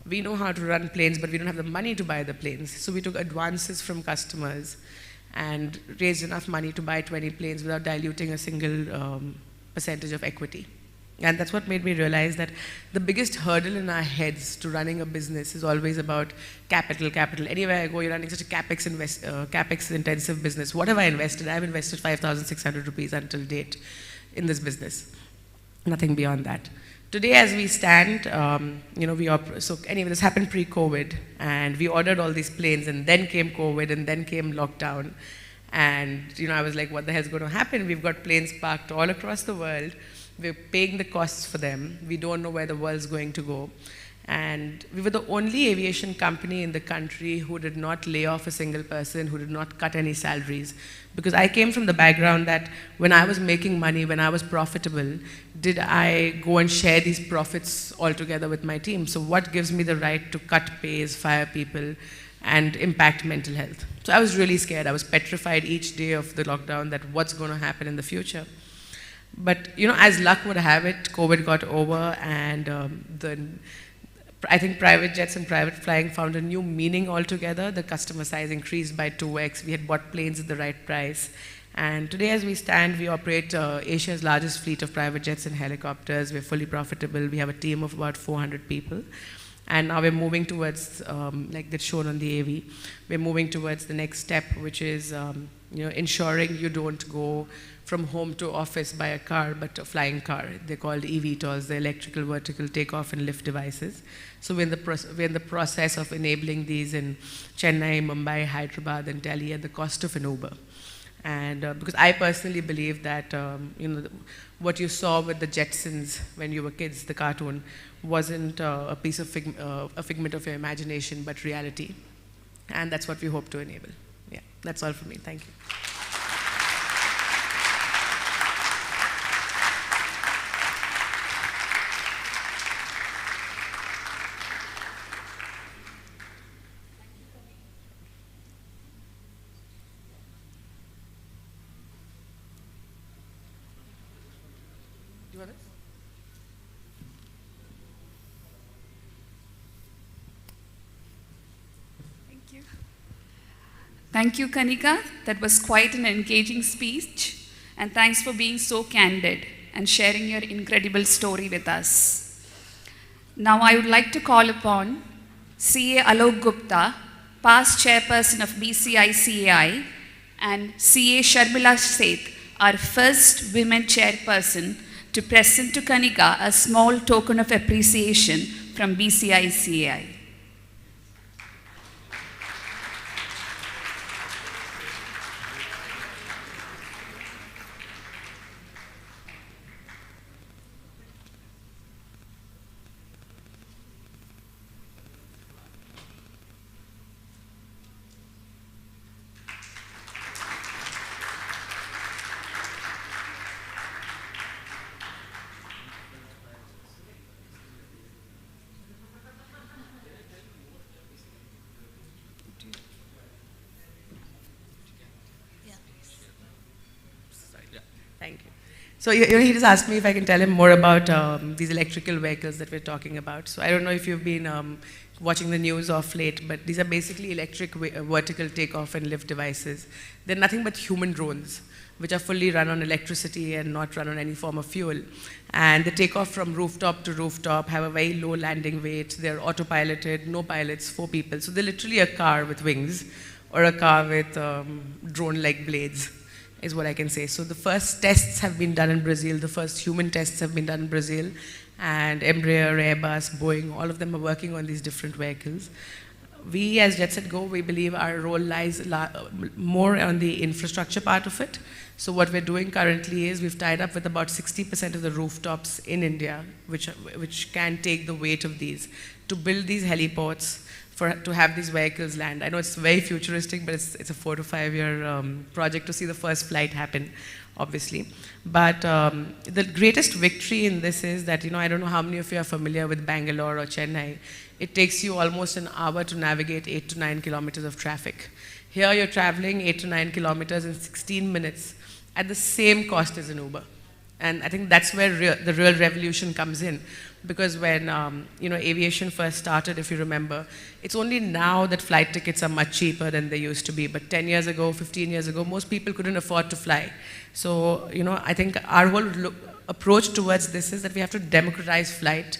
We know how to run planes, but we don't have the money to buy the planes. So we took advances from customers and raised enough money to buy 20 planes without diluting a single percentage of equity. And that's what made me realize that the biggest hurdle in our heads to running a business is always about capital. Anywhere I go, you're running such a capex intensive business. What have I invested? I've invested 5,600 rupees until date in this business. Nothing beyond that. Today, as we stand, so anyway, this happened pre-COVID, and we ordered all these planes, and then came COVID, and then came lockdown. And I was like, what the hell's going to happen? We've got planes parked all across the world. We're paying the costs for them. We don't know where the world's going to go. And we were the only aviation company in the country who did not lay off a single person, who did not cut any salaries. Because I came from the background that when I was making money, when I was profitable, did I go and share these profits altogether with my team? So what gives me the right to cut pays, fire people, and impact mental health? So I was really scared. I was petrified each day of the lockdown that what's going to happen in the future. But, as luck would have it, COVID got over, and I think private jets and private flying found a new meaning altogether. The customer size increased by 2x. We had bought planes at the right price. And today, as we stand, we operate Asia's largest fleet of private jets and helicopters. We're fully profitable. We have a team of about 400 people. And now we're moving towards, like that's shown on the AV, we're moving towards the next step, which is ensuring you don't go from home to office by a car, but a flying car. They're called eVTOLs, the electrical vertical takeoff and lift devices. So we're in the process of enabling these in Chennai, Mumbai, Hyderabad, and Delhi at the cost of an Uber. And because I personally believe that what you saw with the Jetsons when you were kids, the cartoon, wasn't a piece of a figment of your imagination, but reality. And that's what we hope to enable. Yeah, that's all from me. Thank you. Thank you, Kanika. That was quite an engaging speech. And thanks for being so candid and sharing your incredible story with us. Now I would like to call upon CA Alok Gupta, past chairperson of BCICAI, and CA Sharmila Seth, our first women chairperson, to present to Kanika a small token of appreciation from BCICAI. Thank you. So he just asked me if I can tell him more about these electrical vehicles that we're talking about. So I don't know if you've been watching the news off late, but these are basically electric vertical takeoff and lift devices. They're nothing but human drones, which are fully run on electricity and not run on any form of fuel. And they take off from rooftop to rooftop, have a very low landing weight, they're autopiloted, no pilots, 4 people. So they're literally a car with wings, or a car with drone-like blades, is what I can say. So the first tests have been done in Brazil, the first human tests have been done in Brazil, and Embraer, Airbus, Boeing, all of them are working on these different vehicles. We as JetSetGo, we believe our role lies more on the infrastructure part of it. So what we're doing currently is we've tied up with about 60% of the rooftops in India, which can take the weight of these, to build these heliports to have these vehicles land. I know it's very futuristic, but it's a 4 to 5 year project to see the first flight happen, obviously. But the greatest victory in this is that, I don't know how many of you are familiar with Bangalore or Chennai. It takes you almost an hour to navigate 8 to 9 kilometers of traffic. Here you're traveling 8 to 9 kilometers in 16 minutes at the same cost as an Uber. And I think that's where the real revolution comes in. Because when aviation first started, if you remember, it's only now that flight tickets are much cheaper than they used to be. But 10 years ago, 15 years ago, most people couldn't afford to fly. So, I think our whole approach towards this is that we have to democratize flight,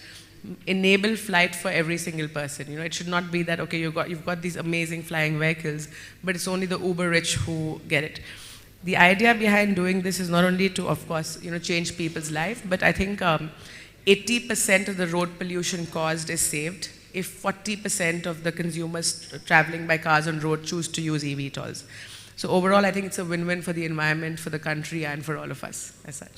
enable flight for every single person. It should not be that, okay, you've got these amazing flying vehicles, but it's only the uber rich who get it. The idea behind doing this is not only to, of course, change people's life, but I think 80% of the road pollution caused is saved if 40% of the consumers traveling by cars on road choose to use eVTOLs. So overall, I think it's a win-win for the environment, for the country, and for all of us as such.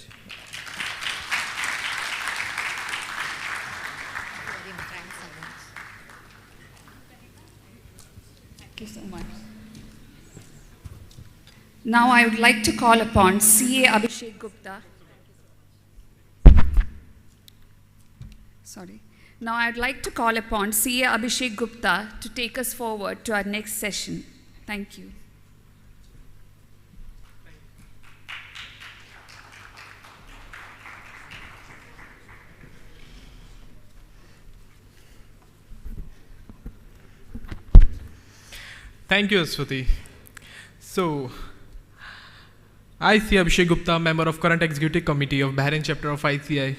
Thank you so much. Now I would like to call upon CA Abhishek Gupta. Now I'd like to call upon CA Abhishek Gupta to take us forward to our next session. Thank you. Thank you, Aswati. So, I, C. Abhishek Gupta, member of Current Executive Committee of Bahrain Chapter of ICI,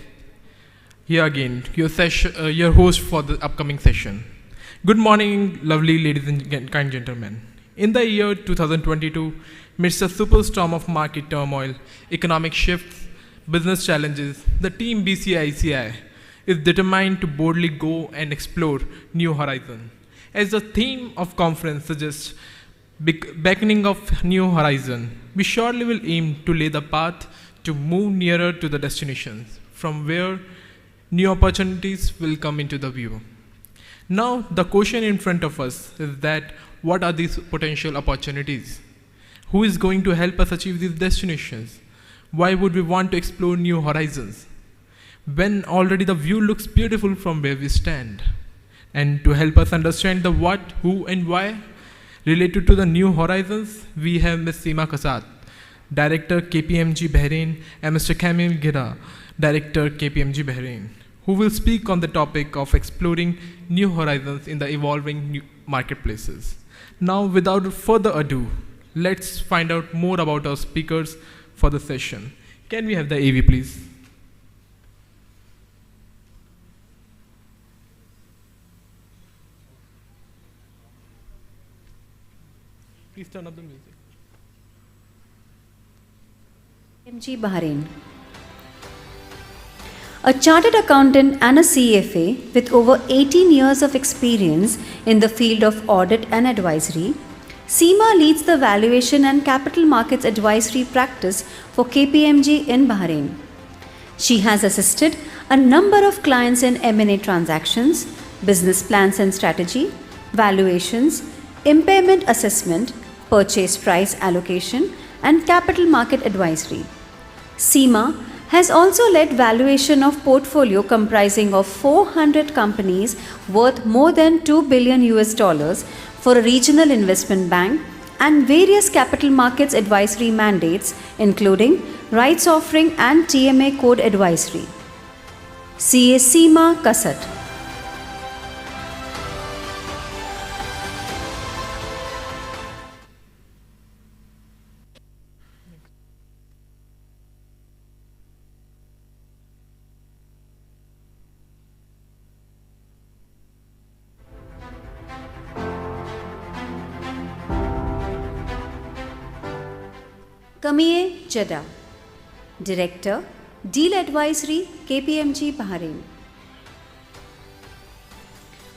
here again, your host for the upcoming session. Good morning, lovely ladies and kind gentlemen. In the year 2022, amidst a superstorm of market turmoil, economic shifts, business challenges, the team BCICAI is determined to boldly go and explore new horizons. As the theme of conference suggests, beckoning of new horizon, we surely will aim to lay the path to move nearer to the destinations from where new opportunities will come into the view. Now, the question in front of us is that what are these potential opportunities? Who is going to help us achieve these destinations? Why would we want to explore new horizons when already the view looks beautiful from where we stand? And to help us understand the what, who, and why related to the new horizons, we have Ms. Seema Kasat, Director KPMG Bahrain, and Mr. Kamil Gira, Director KPMG Bahrain, who will speak on the topic of exploring new horizons in the evolving new marketplaces. Now, without further ado, let's find out more about our speakers for the session. Can we have the AV, please? Please turn up the music. KPMG Bahrain. A chartered accountant and a CFA with over 18 years of experience in the field of audit and advisory, Seema leads the valuation and capital markets advisory practice for KPMG in Bahrain. She has assisted a number of clients in M&A transactions, business plans and strategy, valuations, impairment assessment, purchase price allocation, and capital market advisory. Seema has also led valuation of portfolio comprising of 400 companies worth more than $2 billion for a regional investment bank and various capital markets advisory mandates including rights offering and TMA code advisory. CA Seema Kasat. Kamie Jeddah, Director, Deal Advisory, KPMG, Bahrain.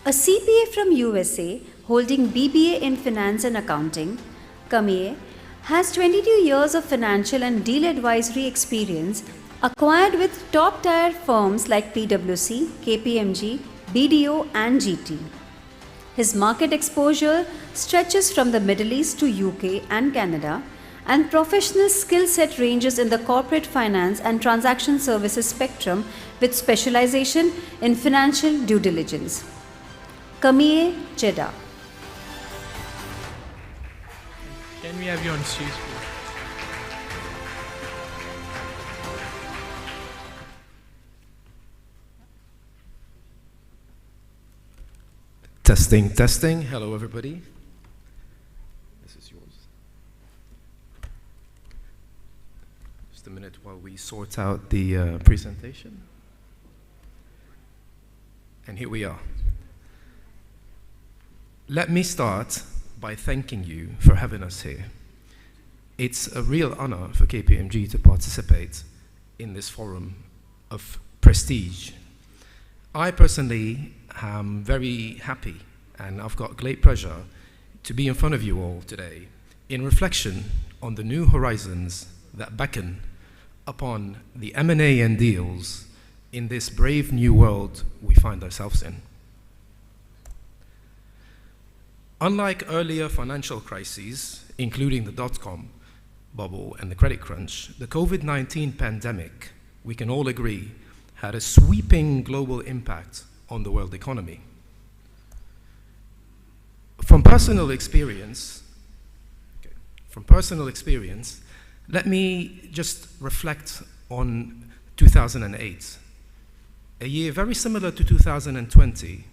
A CPA from USA holding BBA in Finance and Accounting, Kamie has 22 years of financial and deal advisory experience acquired with top-tier firms like PWC, KPMG, BDO and GT. His market exposure stretches from the Middle East to UK and Canada, and professional skill set ranges in the corporate finance and transaction services spectrum with specialization in financial due diligence. Kamie Jeddah. Can we have you on stage, please? Testing, testing. Hello, everybody. This is yours. Just a minute while we sort out the presentation. And here we are. Let me start by thanking you for having us here. It's a real honor for KPMG to participate in this forum of prestige. I personally am very happy, and I've got great pleasure to be in front of you all today in reflection on the new horizons that beckon upon the M&A and deals in this brave new world we find ourselves in. Unlike earlier financial crises, including the dot-com bubble and the credit crunch, the COVID-19 pandemic, we can all agree, had a sweeping global impact on the world economy. From personal experience, let me just reflect on 2008, a year very similar to 2020,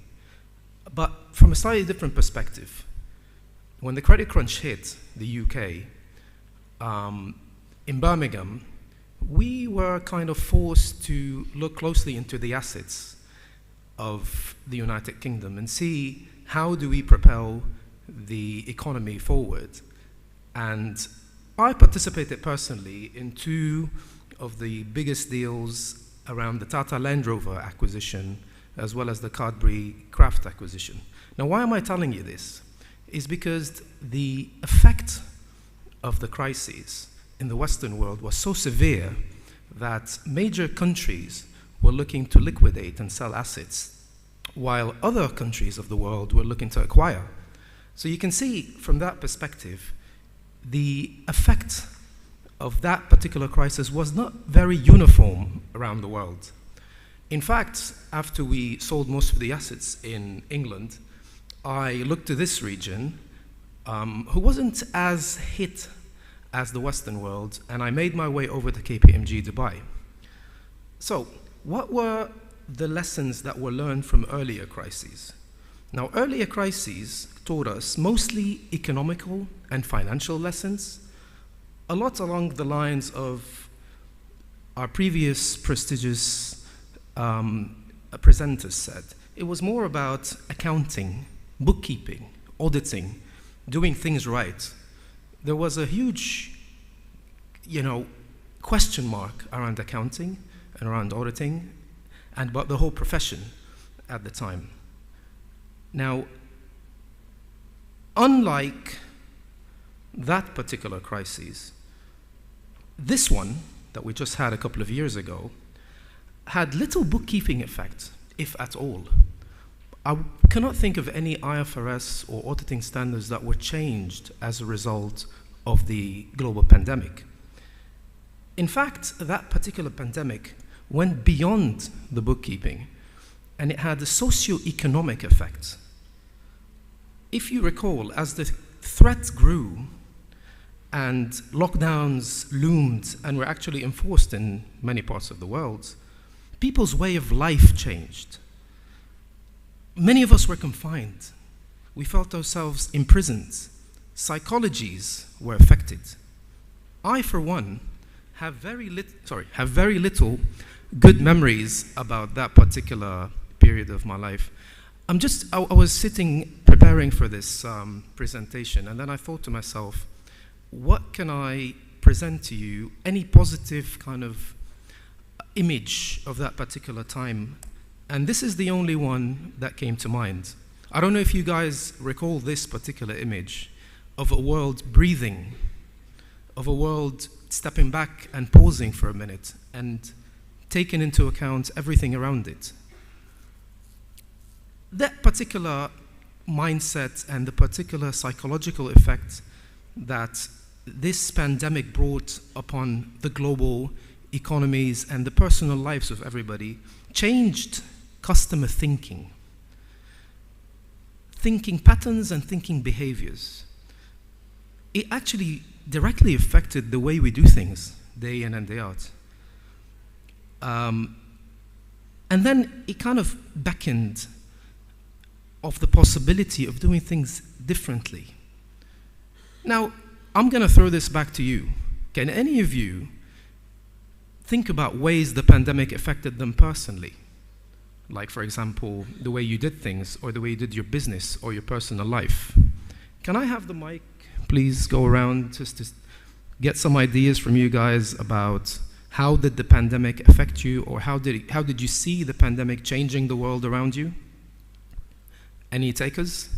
but from a slightly different perspective. When the credit crunch hit the UK, in Birmingham, we were kind of forced to look closely into the assets of the United Kingdom and see how do we propel the economy forward. And I participated personally in two of the biggest deals around the Tata Land Rover acquisition as well as the Cadbury Kraft acquisition. Now, why am I telling you this? Is because the effect of the crises in the Western world was so severe that major countries were looking to liquidate and sell assets, while other countries of the world were looking to acquire. So you can see from that perspective, the effect of that particular crisis was not very uniform around the world. In fact, after we sold most of the assets in England, I looked to this region, who wasn't as hit as the Western world, and I made my way over to KPMG Dubai. So, what were the lessons that were learned from earlier crises? Now, earlier crises taught us mostly economical and financial lessons, a lot along the lines of our previous prestigious presenters said. It was more about accounting, bookkeeping, auditing, doing things right. There was a huge, question mark around accounting and around auditing and about the whole profession at the time. Now, unlike that particular crisis, this one that we just had a couple of years ago had little bookkeeping effect, if at all. I cannot think of any IFRS or auditing standards that were changed as a result of the global pandemic. In fact, that particular pandemic went beyond the bookkeeping, and it had a socio-economic effect. If you recall, as the threat grew and lockdowns loomed and were actually enforced in many parts of the world, people's way of life changed. Many of us were confined. We felt ourselves imprisoned. Psychologies were affected. I, for one, have very little good memories about that particular period of my life. I was sitting preparing for this presentation, and then I thought to myself, what can I present to you any positive kind of image of that particular time. And this is the only one that came to mind. I don't know if you guys recall this particular image of a world breathing, of a world stepping back and pausing for a minute and taking into account everything around it. That particular mindset and the particular psychological effect that this pandemic brought upon the global economies and the personal lives of everybody changed customer thinking patterns and thinking behaviors. It actually directly affected the way we do things day in and day out. And then it kind of beckoned of the possibility of doing things differently. Now, I'm going to throw this back to you. Can any of you think about ways the pandemic affected them personally? Like, for example, the way you did things, or the way you did your business, or your personal life. Can I have the mic, please, go around just to get some ideas from you guys about how did the pandemic affect you, or how did you see the pandemic changing the world around you? Any takers?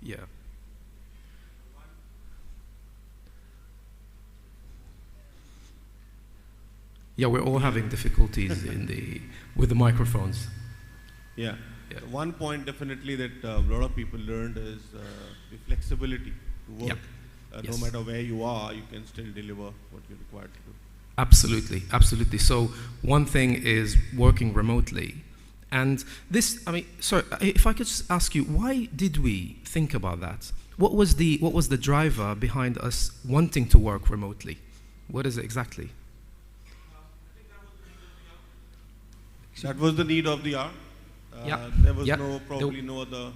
Yeah. Yeah, we're all having difficulties with the microphones. Yeah. One point definitely that a lot of people learned is the flexibility to work. No matter where you are, you can still deliver what you're required to do. Absolutely, absolutely. So one thing is working remotely. And this, I mean, sorry, if I could just ask you, why did we think about that? What was the driver behind us wanting to work remotely? What is it exactly? That was the need of the hour. There was probably no other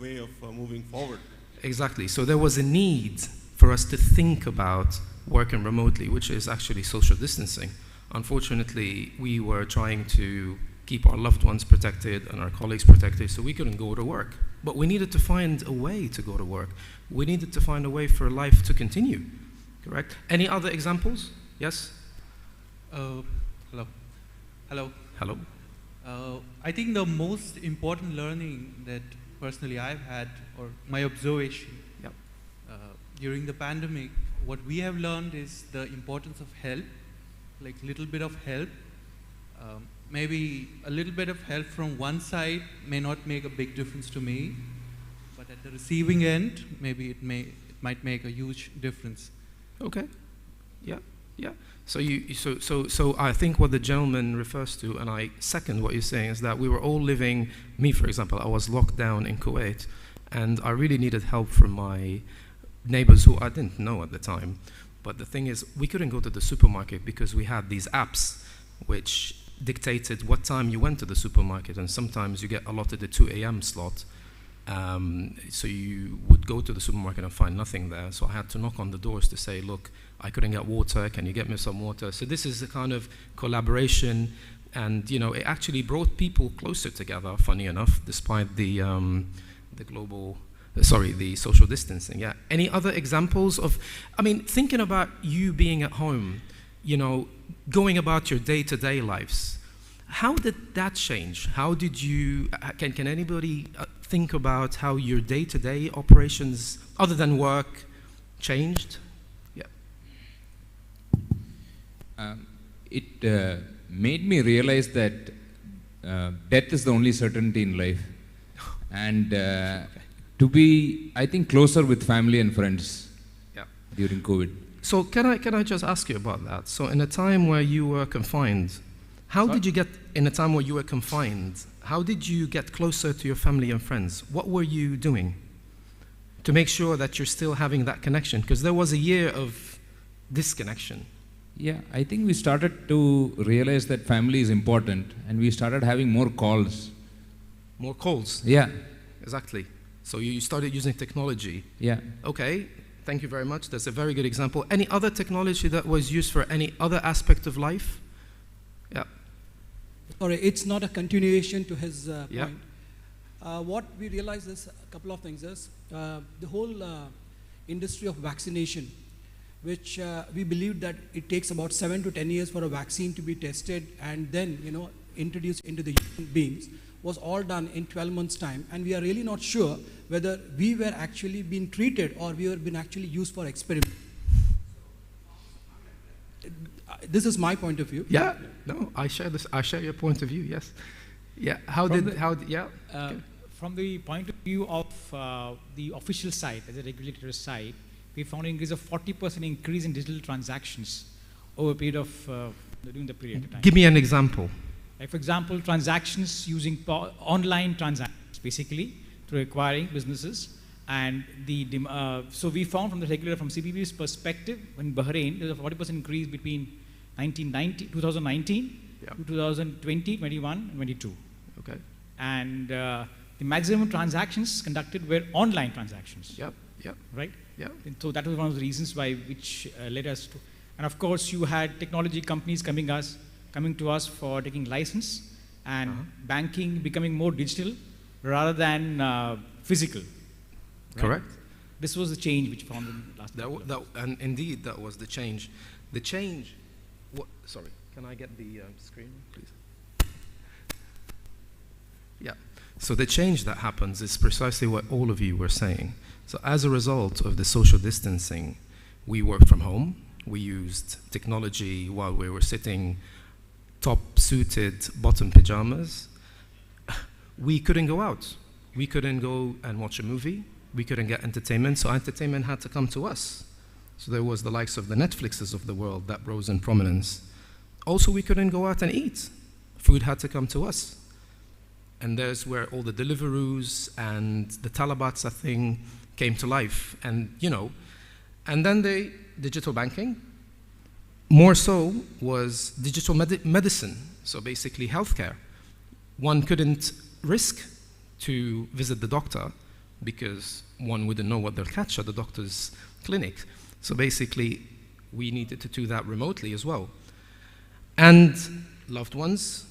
way of moving forward. Exactly. So there was a need for us to think about working remotely, which is actually social distancing. Unfortunately, we were trying to keep our loved ones protected and our colleagues protected, so we couldn't go to work. But we needed to find a way to go to work. We needed to find a way for life to continue, correct? Any other examples? Yes? Hello. Hello. Hello. I think the most important learning that personally I've had, or my observation, during the pandemic, what we have learned is the importance of help, like little bit of help. Maybe a little bit of help from one side may not make a big difference to me, but at the receiving end, maybe it might make a huge difference. Okay. Yeah. So I think what the gentleman refers to, and I second what you're saying, is that we were all living. Me, for example, I was locked down in Kuwait, and I really needed help from my neighbors who I didn't know at the time. But the thing is, we couldn't go to the supermarket because we had these apps which dictated what time you went to the supermarket, and sometimes you get allotted a 2 a.m. slot. So you would go to the supermarket and find nothing there. So I had to knock on the doors to say, look, I couldn't get water, can you get me some water? So this is a kind of collaboration, and it actually brought people closer together, funny enough, despite the social distancing. Yeah. Any other examples of, thinking about you being at home, going about your day-to-day lives, how did that change? How did you, can anybody think about how your day-to-day operations, other than work, changed? Yeah. It made me realize that death is the only certainty in life. And to be, I think, closer with family and friends during COVID. So can I just ask you about that? So in a time where you were confined, how did you get closer to your family and friends? What were you doing to make sure that you're still having that connection? Because there was a year of disconnection. Yeah, I think we started to realize that family is important, and we started having more calls. More calls? Yeah. Exactly. So you started using technology. Yeah. Okay. Thank you very much. That's a very good example. Any other technology that was used for any other aspect of life? Yeah. Sorry, it's not a continuation to his Yeah. point. What we realize is a couple of things. The whole industry of vaccination, which we believe that it takes about 7 to 10 years for a vaccine to be tested and then, introduced into the human beings, was all done in 12 months' time. And we are really not sure whether we were actually being treated or we were being actually used for experiment. This is my point of view. Yeah, no, I share this. I share your point of view. Yes. Yeah. From the point of view of the official side, as a regulator side, we found an increase of 40% increase in digital transactions over a period of during the period of time. Give me an example. Like, for example, transactions using online transactions, basically, through acquiring businesses. And so we found from the regulator, from CBB's perspective, in Bahrain, there's a 40% increase between 2019 to 2020, 21, and 22. Okay. And the maximum transactions conducted were online transactions. Yep. Right? Yep. And so that was one of the reasons why which led us to. And of course, you had technology companies coming to us for taking license, and banking becoming more digital rather than physical. Right? Correct. This was the change which found in last. And indeed, that was the change. The change. Sorry, can I get the screen, please? Yeah. So the change that happens is precisely what all of you were saying. So as a result of the social distancing, we worked from home. We used technology while we were sitting top-suited bottom pajamas. We couldn't go out. We couldn't go and watch a movie. We couldn't get entertainment, so entertainment had to come to us. So there was the likes of the Netflixes of the world that rose in prominence. Also, we couldn't go out and eat. Food had to come to us. And there's where all the Deliveroos and the Talabats thing came to life. And, and then the digital banking, more so, was digital medicine, so basically healthcare. One couldn't risk to visit the doctor because one wouldn't know what they'll catch at the doctor's clinic. So basically, we needed to do that remotely as well. And loved ones,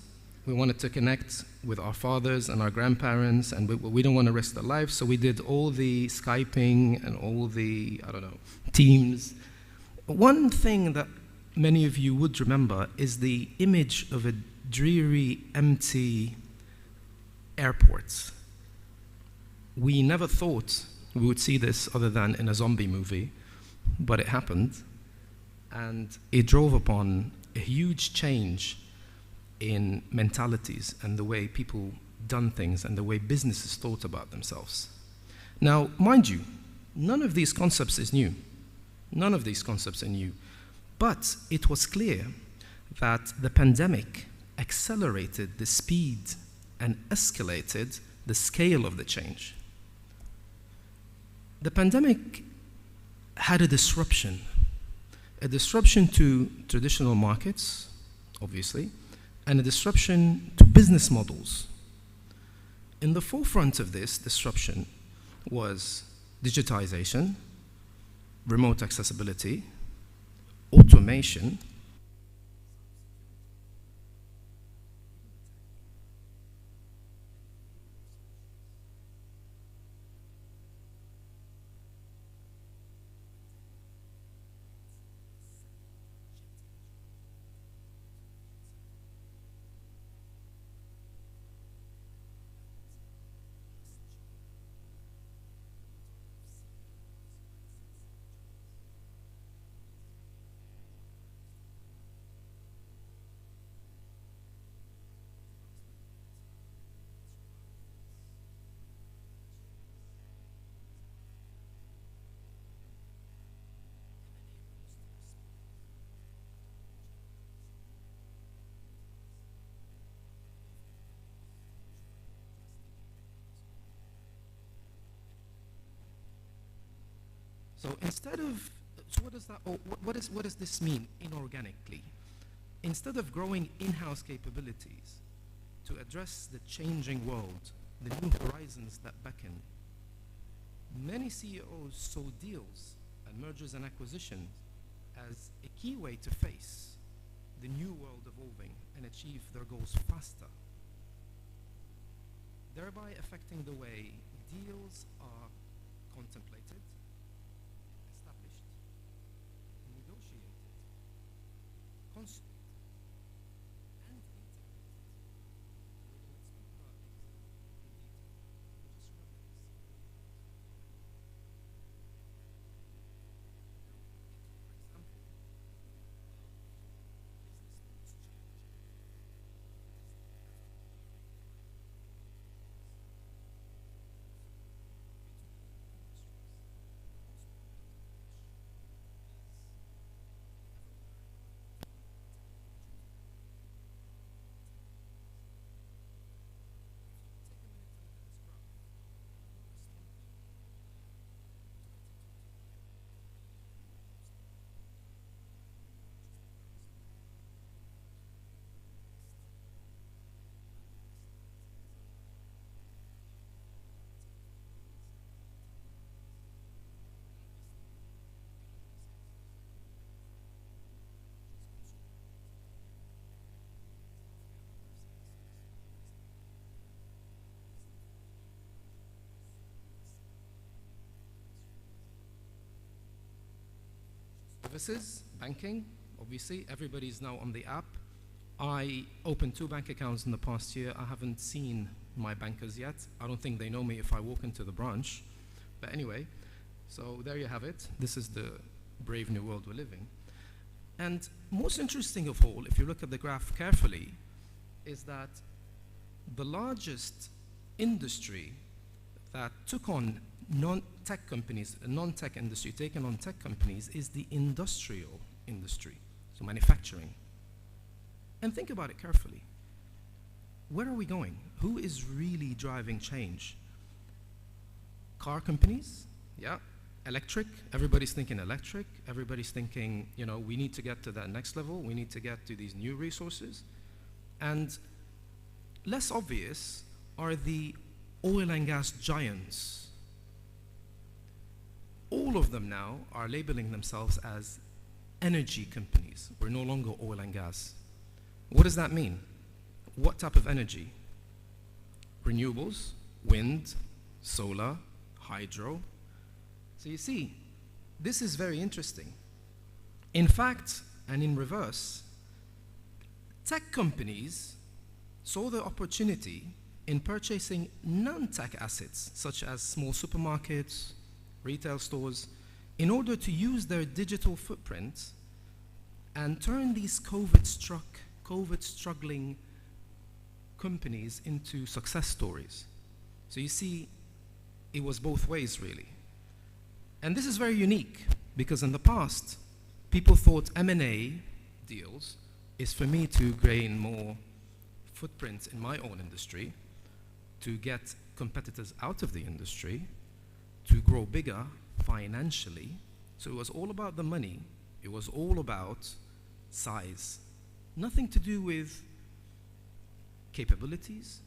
we wanted to connect with our fathers and our grandparents, and we don't want to risk their lives, so we did all the Skyping and all the, Teams. One thing that many of you would remember is the image of a dreary, empty airport. We never thought we would see this other than in a zombie movie, but it happened, and it drove upon a huge change in mentalities and the way people done things and the way businesses thought about themselves. Now, mind you, none of these concepts is new. None of these concepts are new. But it was clear that the pandemic accelerated the speed and escalated the scale of the change. The pandemic had a disruption to traditional markets, obviously, and a disruption to business models. In the forefront of this disruption was digitization, remote accessibility, automation, So what does this mean inorganically? Instead of growing in-house capabilities to address the changing world, the new horizons that beckon, many CEOs saw deals and mergers and acquisitions as a key way to face the new world evolving and achieve their goals faster, thereby affecting the way deals are contemplated, services, banking, obviously, everybody's now on the app. I opened 2 bank accounts in the past year. I haven't seen my bankers yet. I don't think they know me if I walk into the branch. But anyway, so there you have it. This is the brave new world we're living. And most interesting of all, if you look at the graph carefully, is that the largest industry that took on non-tech companies, non-tech industry taken on tech companies, is the industrial industry, so manufacturing. And think about it carefully. Where are we going? Who is really driving change? Car companies? Yeah. Electric? Everybody's thinking electric. Everybody's thinking, you know, we need to get to that next level. We need to get to these new resources. And less obvious are the oil and gas giants. All of them now are labeling themselves as energy companies. We're no longer oil and gas. What does that mean? What type of energy? Renewables, wind, solar, hydro. So you see, this is very interesting. In fact, and in reverse, tech companies saw the opportunity in purchasing non-tech assets, such as small supermarkets, retail stores, in order to use their digital footprint and turn these COVID-struggling companies into success stories. So you see, it was both ways, really. And this is very unique, because in the past, people thought M&A deals is for me to gain more footprint in my own industry, to get competitors out of the industry, to grow bigger financially. So it was all about the money. It was all about size. Nothing to do with capabilities,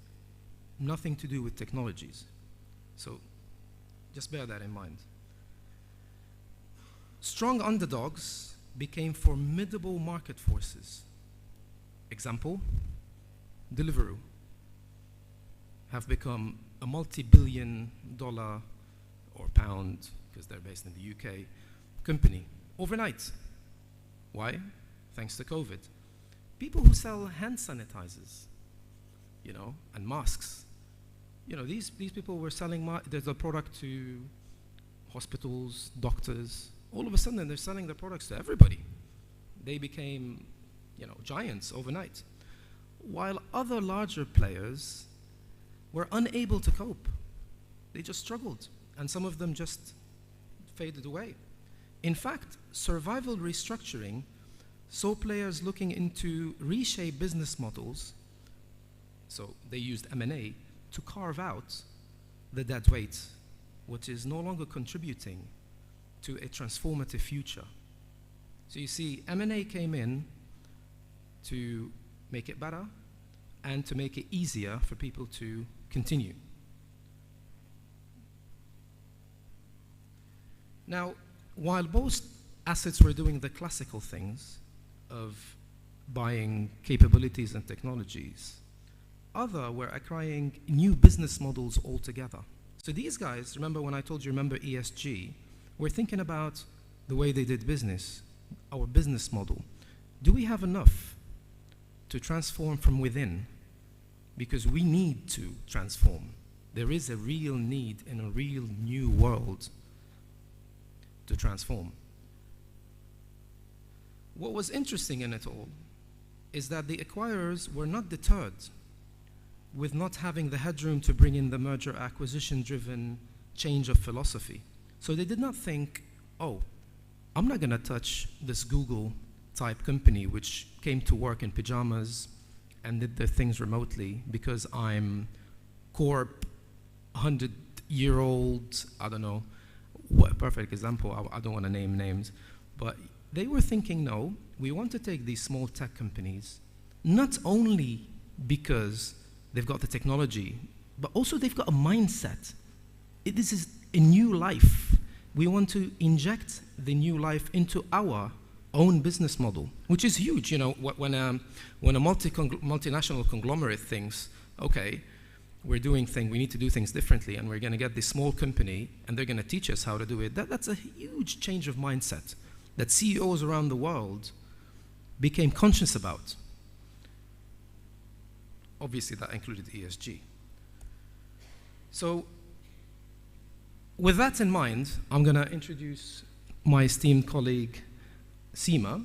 nothing to do with technologies. So just bear that in mind. Strong underdogs became formidable market forces. Example, Deliveroo have become a multi-billion dollar or pound, because they're based in the UK, company overnight. Why? Thanks to COVID. People who sell hand sanitizers, you know, and masks. You know, these people were selling there's a product to hospitals, doctors. All of a sudden, they're selling their products to everybody. They became, you know, giants overnight. While other larger players were unable to cope. They just struggled, and some of them just faded away. In fact, survival restructuring saw players looking into reshape business models, so they used M&A to carve out the dead weight, which is no longer contributing to a transformative future. So you see, M&A came in to make it better and to make it easier for people to continue. Now, while most assets were doing the classical things of buying capabilities and technologies, others were acquiring new business models altogether. So these guys, remember when I told you, remember ESG, were thinking about the way they did business, our business model. Do we have enough to transform from within? Because we need to transform. There is a real need in a real new world to transform. What was interesting in it all is that the acquirers were not deterred with not having the headroom to bring in the merger acquisition driven change of philosophy. So they did not think, oh, I'm not going to touch this Google type company which came to work in pajamas and did their things remotely because I'm corp 100-year-old, I don't know, what a perfect example, I don't want to name names, but they were thinking, no, we want to take these small tech companies, not only because they've got the technology, but also they've got a mindset. This is a new life. We want to inject the new life into our own business model, which is huge. You know, when a multinational conglomerate thinks, okay, we need to do things differently, and we're going to get this small company, and they're going to teach us how to do it. That's a huge change of mindset. that CEOs around the world became conscious about. Obviously, that included ESG. So, with that in mind, I'm going to introduce my esteemed colleague, Seema,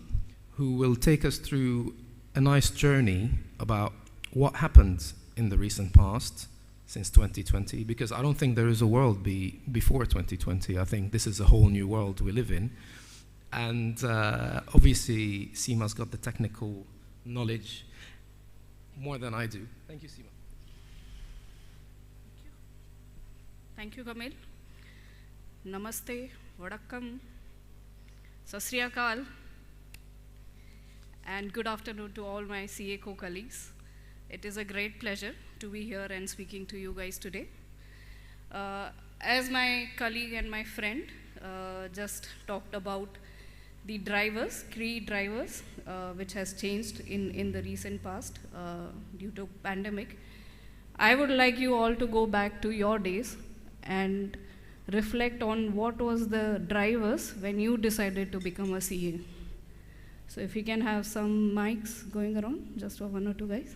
who will take us through a nice journey about what happened in the recent past since 2020, because I don't think there is a world before 2020. I think this is a whole new world we live in. And obviously, Seema's got the technical knowledge more than I do. Thank you, Seema. Thank you, Kamil. Namaste, Vadakkam, Sasriya Akal, and good afternoon to all my CA co-colleagues. It is a great pleasure to be here and speaking to you guys today. As my colleague and my friend just talked about the drivers, key drivers, which has changed in the recent past due to pandemic, I would like you all to go back to your days and reflect on what was the drivers when you decided to become a CA. So if you can have some mics going around, just for one or two guys.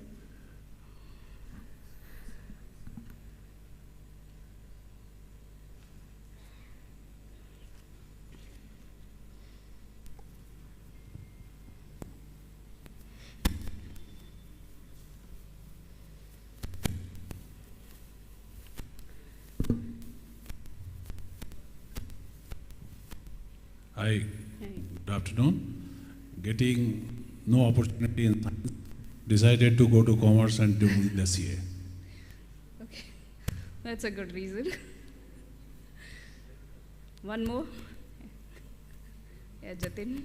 Hi, good afternoon. Getting no opportunity in science, decided to go to commerce and do the CA. Okay, that's a good reason. One more. Yeah, Jatin.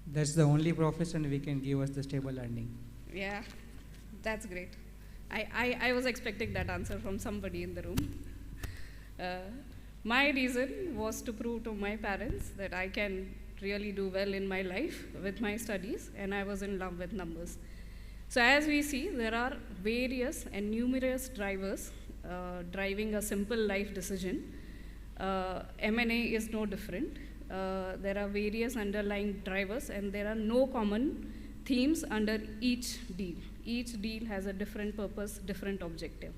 That's the only profession we can give us the stable earning. Yeah, that's great. I was expecting that answer from somebody in the room. My reason was to prove to my parents that I can really do well in my life with my studies, and I was in love with numbers. So as we see, there are various and numerous drivers driving a simple life decision. M&A is no different. There are various underlying drivers, and there are no common themes under each deal. Each deal has a different purpose, different objective.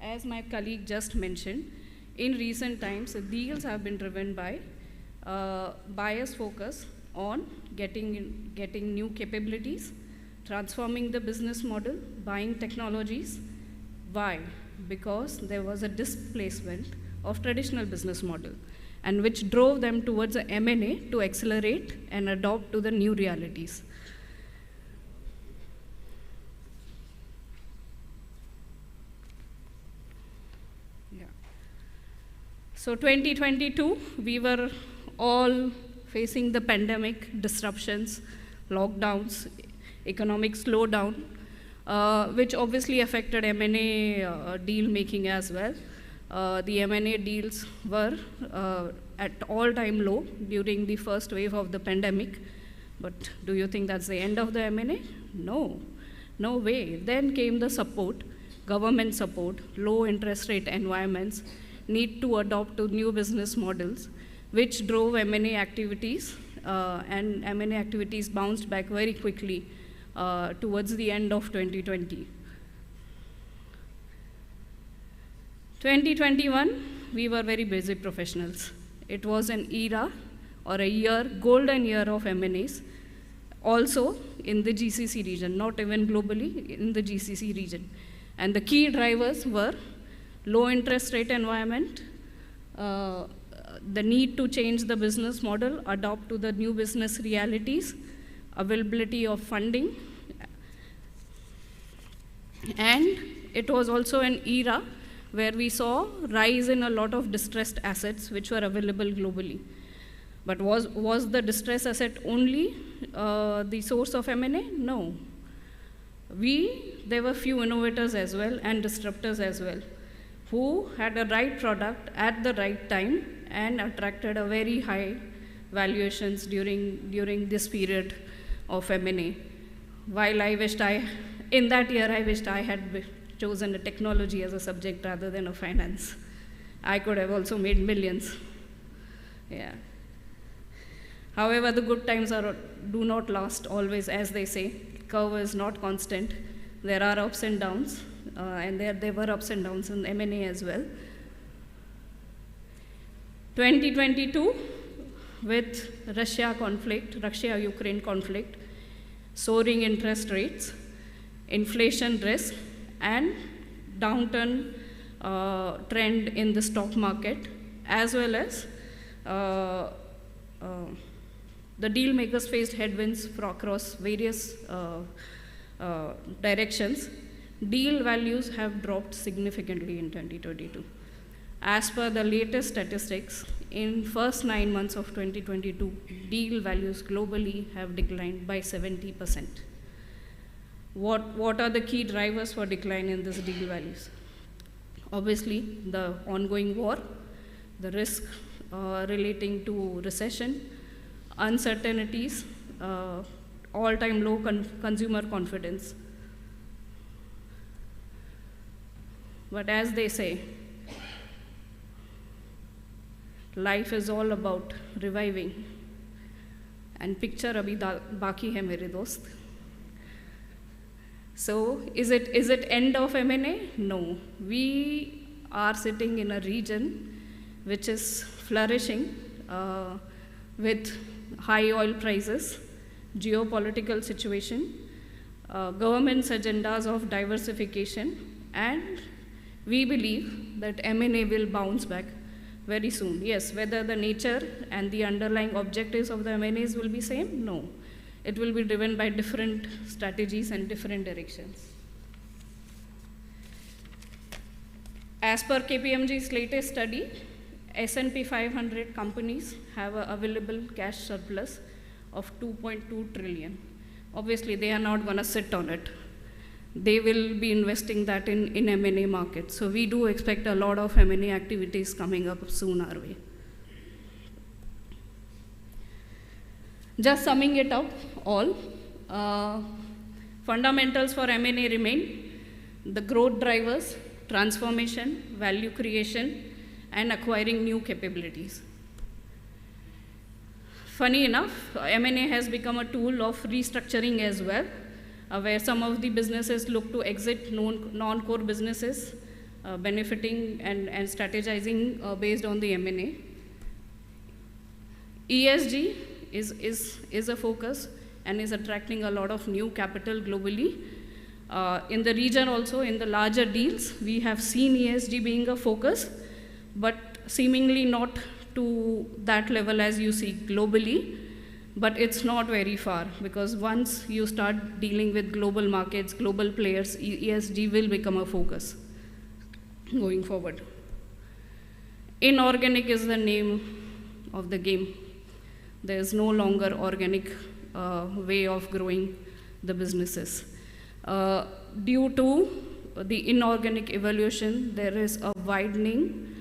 As my colleague just mentioned, in recent times, deals have been driven by bias focus on getting new capabilities, transforming the business model, buying technologies. Why? Because there was a displacement of traditional business model, and which drove them towards a M&A to accelerate and adopt to the new realities. So 2022, we were all facing the pandemic, disruptions, lockdowns, economic slowdown, which obviously affected M&A deal making as well. The M&A deals were at all-time low during the first wave of the pandemic. But do you think that's the end of the M&A? No, no way. Then came the support, government support, low interest rate environments, need to adopt to new business models, which drove M&A activities, and M&A activities bounced back very quickly towards the end of 2020. 2021, we were very busy professionals. It was an era or a year, golden year of M&As, also in the GCC region, not even globally, in the GCC region. And the key drivers were low interest rate environment, the need to change the business model, adopt to the new business realities, availability of funding, and it was also an era where we saw rise in a lot of distressed assets which were available globally. But was the distressed asset only the source of M&A? No. There were few innovators as well and disruptors as well, who had a right product at the right time and attracted a very high valuations during this period of M&A. While in that year I wished I had chosen a technology as a subject rather than a finance. I could have also made millions. Yeah. However, the good times do not last always, as they say. Curve is not constant. There are ups and downs, and there were ups and downs in M&A as well. 2022, with Russia-Ukraine conflict, soaring interest rates, inflation risk, and downturn trend in the stock market, as well as the deal makers faced headwinds across various directions. Deal values have dropped significantly in 2022. As per the latest statistics, in first 9 months of 2022, deal values globally have declined by 70%. What are the key drivers for decline in these deal values? Obviously, the ongoing war, the risk relating to recession, uncertainties, all-time low consumer confidence. But as they say, life is all about reviving. And picture abhi baki hai mere dost. So is it end of M&A? No. We are sitting in a region which is flourishing with high oil prices, geopolitical situation, government's agendas of diversification, and we believe that M&A will bounce back very soon. Yes, whether the nature and the underlying objectives of the M&As will be same? No. It will be driven by different strategies and different directions. As per KPMG's latest study, S&P 500 companies have an available cash surplus of 2.2 trillion. Obviously, they are not going to sit on it. They will be investing that in M&A market. So we do expect a lot of M&A activities coming up soon our way. Just summing it up all, fundamentals for M&A remain the growth drivers, transformation, value creation, and acquiring new capabilities. Funny enough, M&A has become a tool of restructuring as well, where some of the businesses look to exit non-core businesses, benefiting and strategizing based on the M&A. ESG is a focus and is attracting a lot of new capital globally. In the region also, in the larger deals, we have seen ESG being a focus, but seemingly not to that level as you see globally. But it's not very far, because once you start dealing with global markets, global players, ESG will become a focus going forward. Inorganic is the name of the game. There is no longer organic way of growing the businesses. Due to the inorganic evolution, there is a widening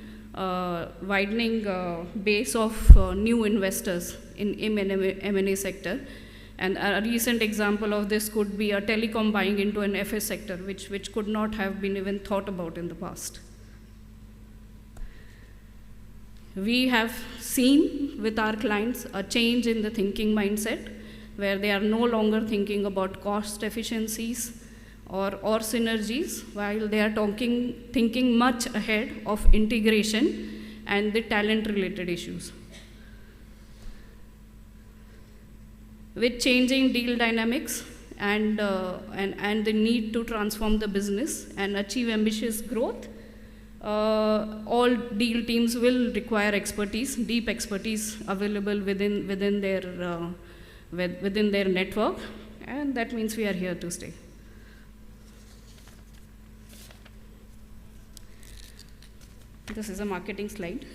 base of new investors in M&A sector. And a recent example of this could be a telecom buying into an FS sector, which could not have been even thought about in the past. We have seen with our clients a change in the thinking mindset, where they are no longer thinking about cost efficiencies or synergies, while they are thinking much ahead of integration and the talent-related issues. With changing deal dynamics and the need to transform the business and achieve ambitious growth, all deal teams will require expertise, deep expertise available within their network, and that means we are here to stay. This is a marketing slide.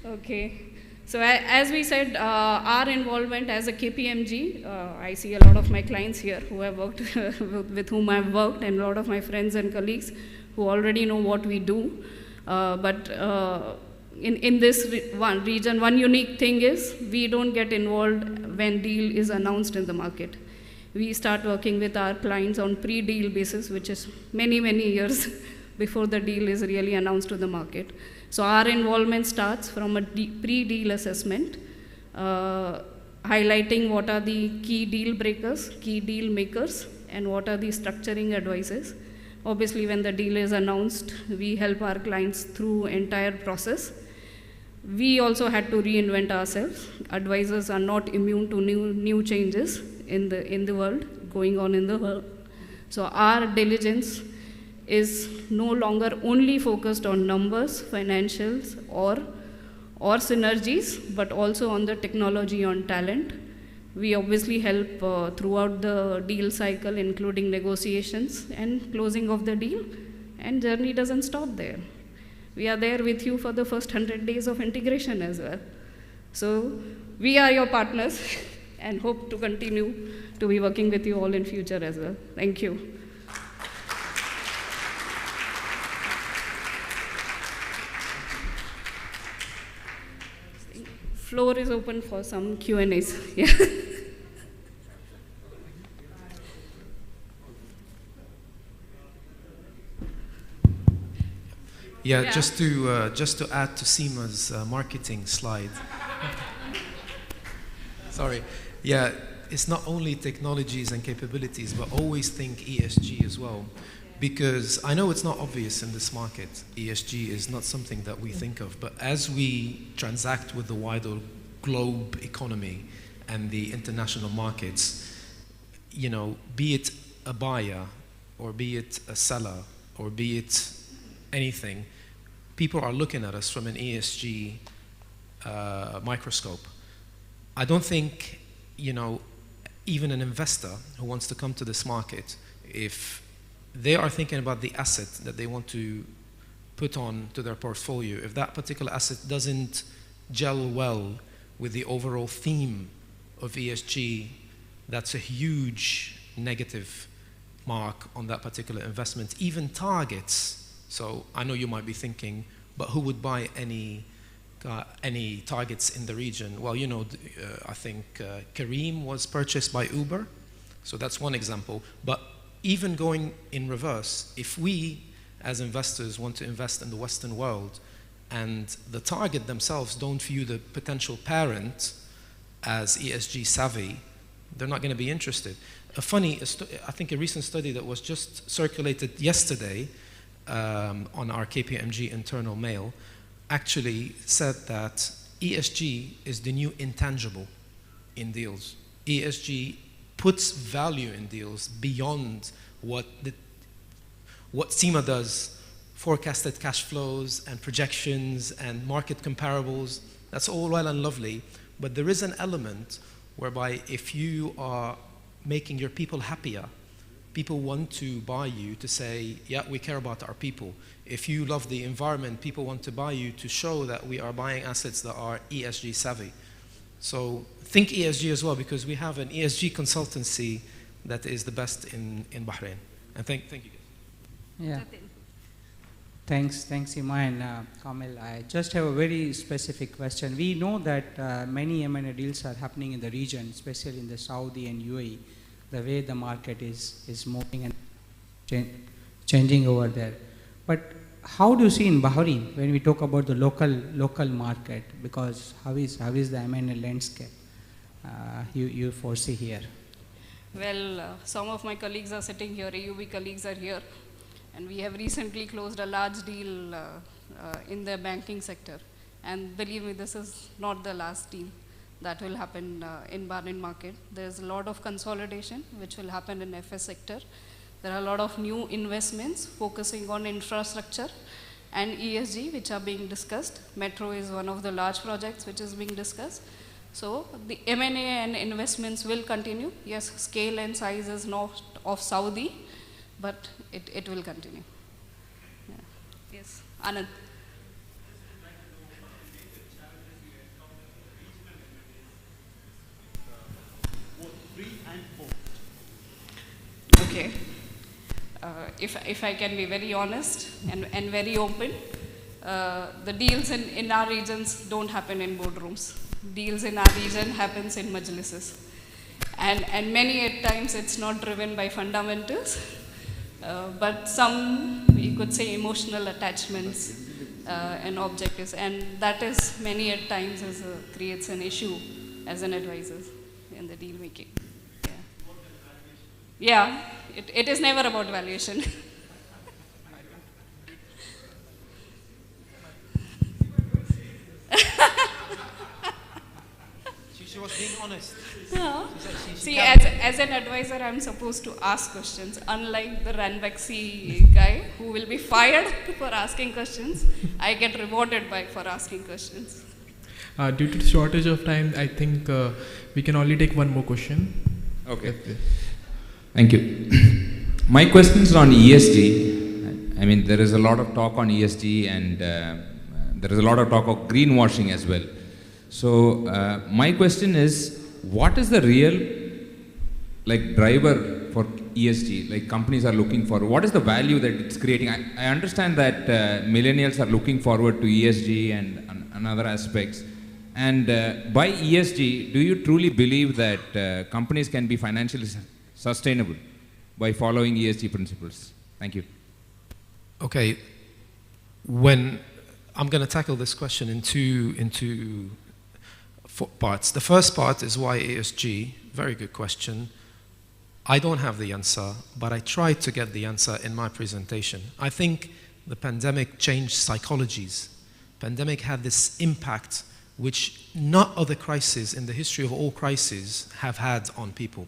Okay. So as we said, our involvement as a KPMG, I see a lot of my clients here who have worked with whom I've worked, and a lot of my friends and colleagues who already know what we do. But in this region, one unique thing is we don't get involved when deal is announced in the market. We start working with our clients on pre-deal basis, which is many years before the deal is really announced to the market. So our involvement starts from a pre-deal assessment, highlighting what are the key deal breakers, key deal makers, and what are the structuring advices. Obviously, when the deal is announced, we help our clients through entire process. We also had to reinvent ourselves. Advisors are not immune to new changes in the world, going on in the world. So our diligence is no longer only focused on numbers, financials, or synergies, but also on the technology, on talent. We obviously help throughout the deal cycle, including negotiations and closing of the deal, and journey doesn't stop there. We are there with you for the first 100 days of integration as well. So we are your partners and hope to continue to be working with you all in future as well. Thank you. Floor is open for some Q&As. Yeah. Yeah, just to add to Seema's marketing slide. Sorry. Yeah, it's not only technologies and capabilities, but always think ESG as well. Because I know it's not obvious in this market. ESG is not something that we think of, but as we transact with the wider globe economy and the international markets, you know, be it a buyer or be it a seller or be it anything, people are looking at us from an ESG microscope. I don't think, you know, even an investor who wants to come to this market, if they are thinking about the asset that they want to put on to their portfolio, if that particular asset doesn't gel well with the overall theme of ESG, that's a huge negative mark on that particular investment. Even targets, so I know you might be thinking, but who would buy any targets in the region? Well, you know, I think Kareem was purchased by Uber, so that's one example. But even going in reverse, if we as investors want to invest in the Western world and the target themselves don't view the potential parent as ESG savvy, they're not going to be interested. I think a recent study that was just circulated yesterday on our KPMG internal mail actually said that ESG is the new intangible in deals. ESG puts value in deals beyond what SEMA does, forecasted cash flows and projections and market comparables. That's all well and lovely, but there is an element whereby if you are making your people happier, people want to buy you to say, yeah, we care about our people. If you love the environment, people want to buy you to show that we are buying assets that are ESG savvy. So think ESG as well, because we have an ESG consultancy that is the best in Bahrain. And thank you guys. Yeah. Thanks, Seema and Kamil. I just have a very specific question. We know that many M&A deals are happening in the region, especially in the Saudi and UAE, the way the market is moving and changing over there. But how do you see in Bahrain when we talk about the local market? Because how is the M&A landscape you foresee here? Well, some of my colleagues are sitting here, AUB colleagues are here, and we have recently closed a large deal in the banking sector. And believe me, this is not the last deal that will happen in Bahrain market. There's a lot of consolidation which will happen in FS sector. There are a lot of new investments focusing on infrastructure and ESG which are being discussed. Metro is one of the large projects which is being discussed. So the M&A and investments will continue. Yes, scale and size is not of Saudi, but it will continue. Yeah. Yes, Anand. Okay. If I can be very honest and very open, the deals in our regions don't happen in boardrooms. Deals in our region happens in majlises. And many at times it's not driven by fundamentals. but some, you could say, emotional attachments and objectives, and that is many at times creates an issue as an advisor in the deal making. Yeah, it is never about valuation. She was being honest. Yeah. She See, can't- as an advisor, I'm supposed to ask questions, unlike the Ranbaxy guy who will be fired for asking questions. I get rewarded for asking questions. Due to the shortage of time, I think we can only take one more question. Okay. Thank you. My question is on ESG. I mean, there is a lot of talk on ESG, and there is a lot of talk of greenwashing as well. So my question is, what is the real driver for ESG? Like companies are looking for, what is the value that it's creating? I understand that millennials are looking forward to ESG and other aspects. And by ESG, do you truly believe that companies can be financially sustainable by following ESG principles? Thank you. Okay, when I'm going to tackle this question in two parts. The first part is why ESG. Very good question. I don't have the answer, but I tried to get the answer in my presentation. I think the pandemic changed psychologies. Pandemic had this impact which not other crises in the history of all crises have had on people.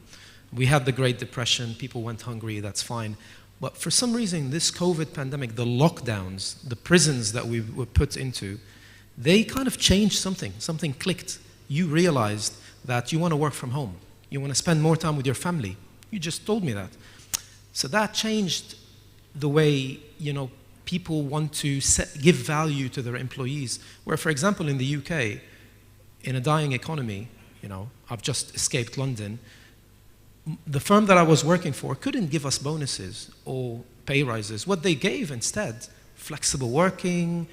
We had the Great Depression, people went hungry, that's fine. But for some reason, this COVID pandemic, the lockdowns, the prisons that we were put into, they kind of changed something. Something clicked. You realized that you want to work from home. You want to spend more time with your family. You just told me that. So that changed the way, people want to give value to their employees. Where, for example, in the UK, in a dying economy, I've just escaped London, the firm that I was working for couldn't give us bonuses or pay rises. What they gave instead, flexible working,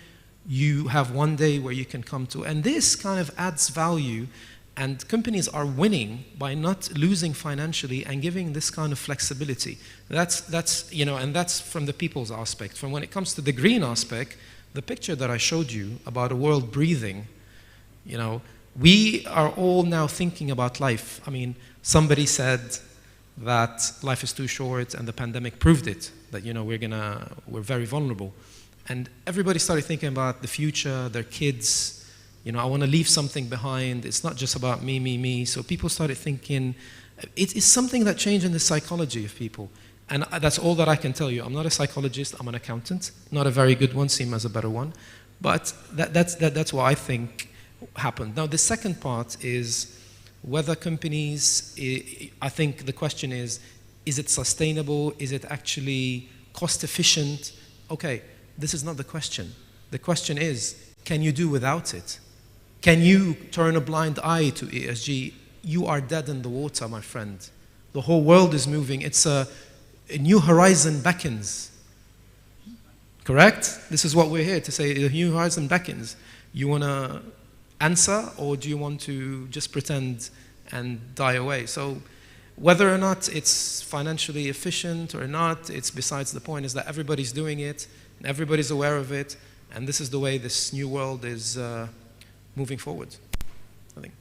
you have one day where you can come to, and this kind of adds value, and companies are winning by not losing financially and giving this kind of flexibility. That's and that's from the people's aspect. From when it comes to the green aspect, the picture that I showed you about a world breathing, we are all now thinking about life. I mean, somebody said that life is too short, and the pandemic proved it, that we're very vulnerable. And everybody started thinking about the future, their kids, I want to leave something behind. It's not just about me, me, me. So people started thinking, it is something that changed in the psychology of people. And that's all that I can tell you. I'm not a psychologist, I'm an accountant. Not a very good one, Seema is a better one. But that's what I think happened. Now the second part is whether companies, I think the question is it sustainable? Is it actually cost efficient? Okay, this is not the question. The question is, can you do without it? Can you turn a blind eye to ESG? You are dead in the water, my friend. The whole world is moving. It's a new horizon beckons. Correct? This is what we're here to say. The new horizon beckons. You want to answer, or do you want to just pretend and die away? So whether or not it's financially efficient or not, it's besides the point. Is that everybody's doing it, and everybody's aware of it, and this is the way this new world is moving forward, I think.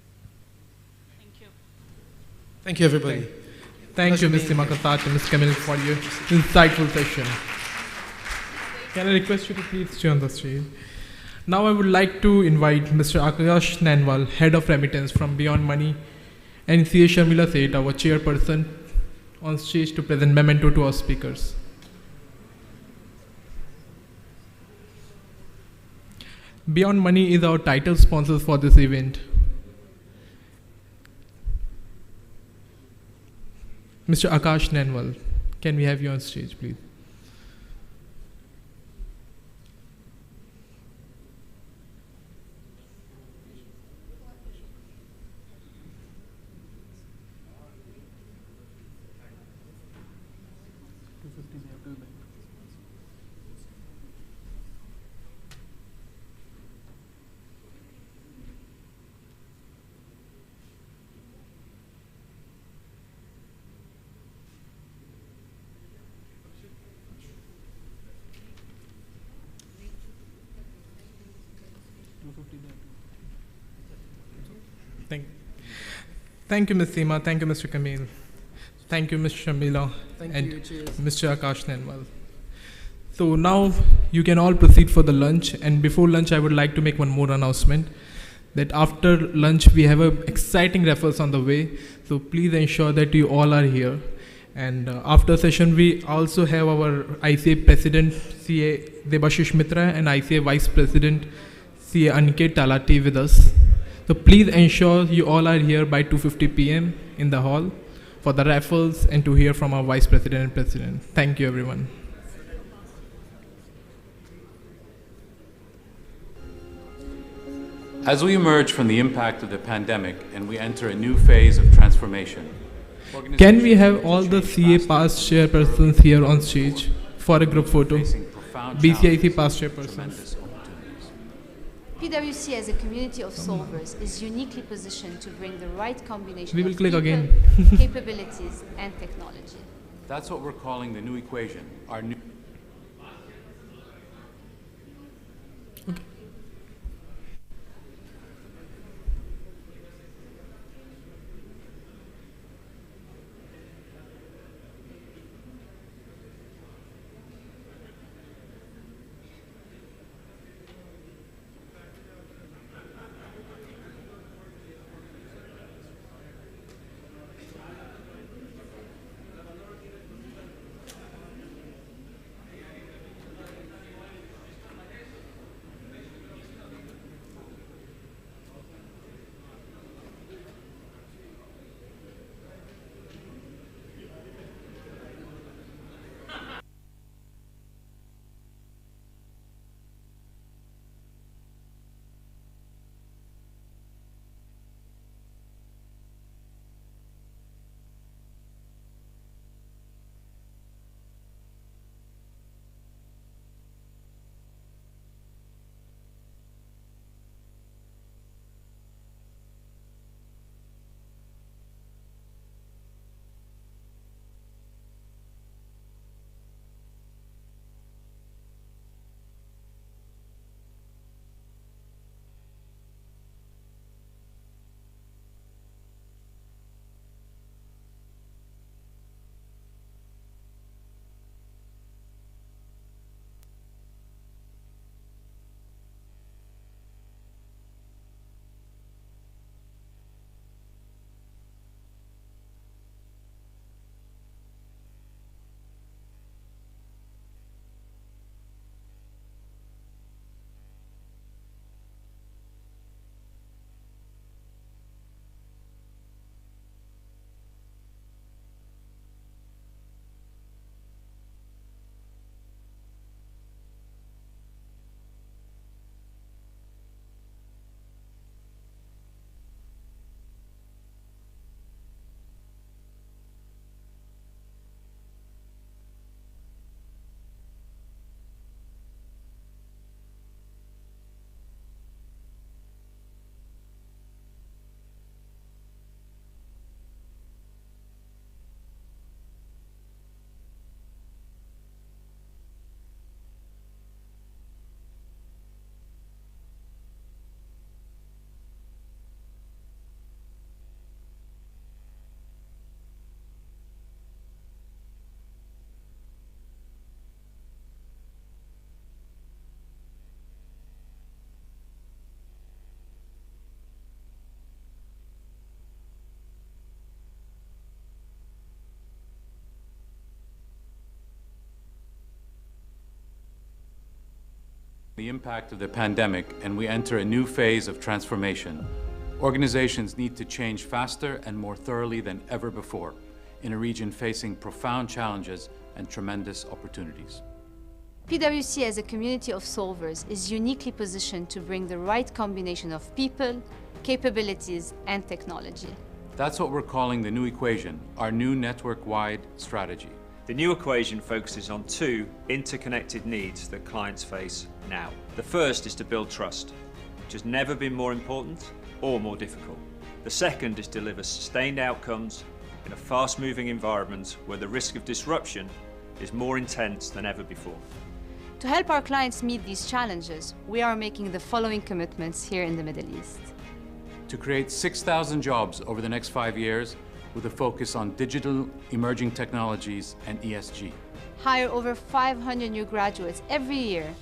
Thank you. Thank you, everybody. Thank you, Mr. Makasat and Ms. Kamil, for your insightful session. Can I request you to please stay on the stage? Now I would like to invite Mr. Akash Nanwal, Head of Remittance from Beyond Money, and CA Sharmila Seth, our chairperson, on stage to present memento to our speakers. Beyond Money is our title sponsor for this event. Mr. Akash Nanwal, can we have you on stage, please? Thank you, Ms. Seema. Thank you, Mr. Kamil. Thank you, Ms. Shamila. Thank and you. Cheers. Mr. Akash Nenwal. So now you can all proceed for the lunch. And before lunch, I would like to make one more announcement. That after lunch, we have an exciting raffles on the way. So please ensure that you all are here. And after session, we also have our ICA President, CA Debashish Mitra, and ICA Vice President, CA Aniket Talati with us. So please ensure you all are here by 2:50 p.m. in the hall for the raffles and to hear from our Vice President and President. Thank you, everyone. As we emerge from the impact of the pandemic and we enter a new phase of transformation, can we have all the CA past chairpersons here on stage for a group photo? BCIC past chairpersons. PWC as a community of solvers is uniquely positioned to bring the right combination We will of click people, again. capabilities, and technology. that's what we're calling the new equation, our new... the impact of the pandemic and we enter a new phase of transformation, organizations need to change faster and more thoroughly than ever before in a region facing profound challenges and tremendous opportunities. PWC as a community of solvers is uniquely positioned to bring the right combination of people, capabilities, and technology. That's what we're calling the new equation, our new network-wide strategy. The new equation focuses on two interconnected needs that clients face now. The first is to build trust, which has never been more important or more difficult. The second is to deliver sustained outcomes in a fast-moving environment where the risk of disruption is more intense than ever before. To help our clients meet these challenges, we are making the following commitments here in the Middle East. To create 6,000 jobs over the next 5 years with a focus on digital, emerging technologies, and ESG. Hire over 500 new graduates every year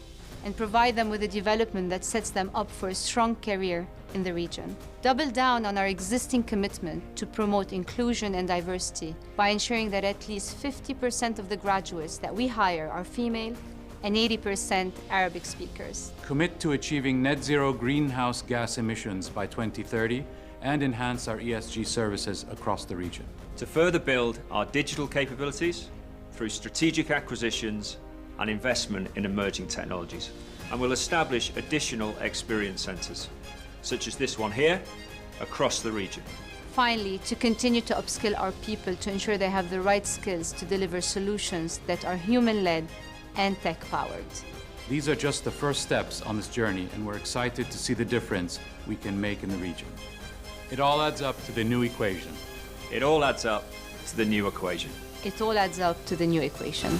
and provide them with a development that sets them up for a strong career in the region. Double down on our existing commitment to promote inclusion and diversity by ensuring that at least 50% of the graduates that we hire are female and 80% Arabic speakers. Commit to achieving net zero greenhouse gas emissions by 2030 and enhance our ESG services across the region. To further build our digital capabilities through strategic acquisitions and investment in emerging technologies. And we'll establish additional experience centres, such as this one here, across the region. Finally, to continue to upskill our people to ensure they have the right skills to deliver solutions that are human-led and tech-powered. These are just the first steps on this journey, and we're excited to see the difference we can make in the region. It all adds up to the new equation. It all adds up to the new equation. It all adds up to the new equation.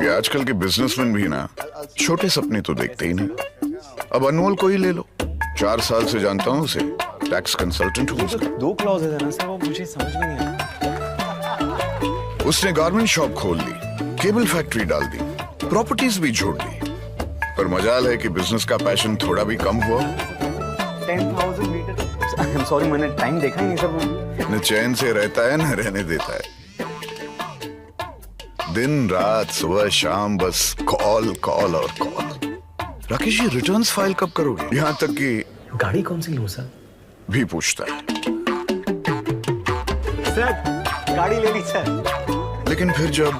ये आजकल के businessman भी ना छोटे सपने तो देखते ही नहीं। अब अनमोल को ही ले लो, 4 साल से जानता हूँ उसे, टैक्स कंसल्टेंट हूँ उसका। 2 क्लॉजेज है ना सर, वो मुझे समझ में नहीं आया। उसने गारमेंट शॉप खोल ली, केबल फैक्ट्री डाल दी, प्रॉपर्टीज भी जोड़ दी, पर मजाल है कि बिजनेस का पैशन थोड़ा भी कम हुआ। 10,000 मीटर, आई एम सॉरी, मैंने टाइम देखा ही नहीं सर। न चैन से रहता है न रहने देता है, दिन रात सुबह शाम बस कॉल कॉल और call. Rakesh ji returns file कब करोगे? यहाँ तक कि गाड़ी कौन सी लूं सर भी पूछता है। सर गाड़ी ले ली सर। लेकिन फिर जब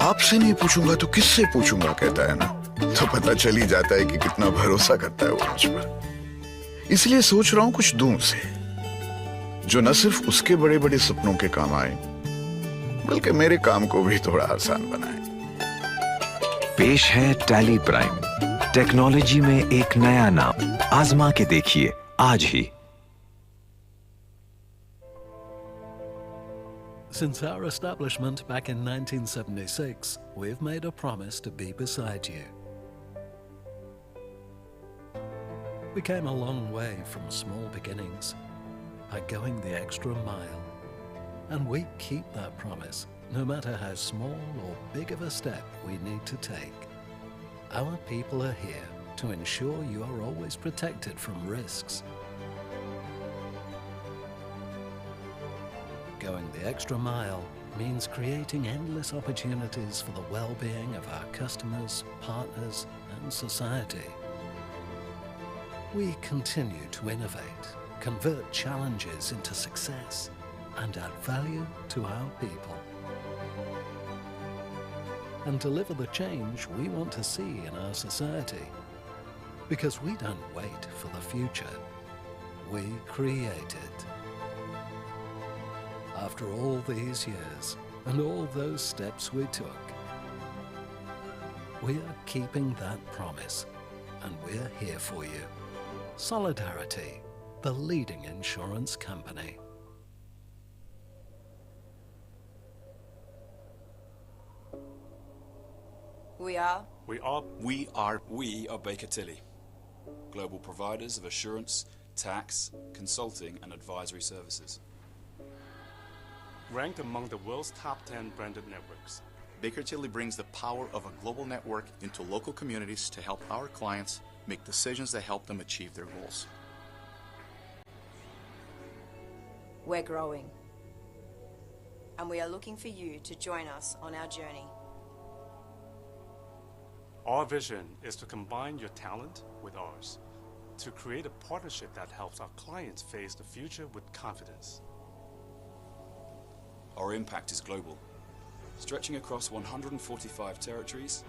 आपसे नहीं पूछूंगा तो किससे पूछूंगा कहता है ना, तो पता चल ही जाता है कि कितना भरोसा करता है वो मुझ पर। इसलिए सोच रहा हूं कुछ दूं उसे, जो न सिर्फ उसके बड़े बड़े सपनों के काम आए, बल्कि मेरे काम को भी थोड़ा आसान बनाए। पेश है टैली प्राइम, टेक्नोलॉजी में एक नया नाम, आजमा के देखिए आज ही। Since our establishment back in 1976, we've made a promise to be beside you. We came a long way from small beginnings by going the extra mile. And we keep that promise, no matter how small or big of a step we need to take. Our people are here to ensure you are always protected from risks. Going the extra mile means creating endless opportunities for the well-being of our customers, partners, and society. We continue to innovate, convert challenges into success, and add value to our people. And deliver the change we want to see in our society. Because we don't wait for the future, we create it. After all these years and all those steps we took, we are keeping that promise and we're here for you. Solidarity, the leading insurance company. We are Baker Tilly, global providers of assurance, tax, consulting and advisory services. Ranked among the world's top 10 branded networks, Baker Tilly brings the power of a global network into local communities to help our clients make decisions that help them achieve their goals. We're growing, and we are looking for you to join us on our journey. Our vision is to combine your talent with ours, to create a partnership that helps our clients face the future with confidence. Our impact is global, stretching across 145 territories.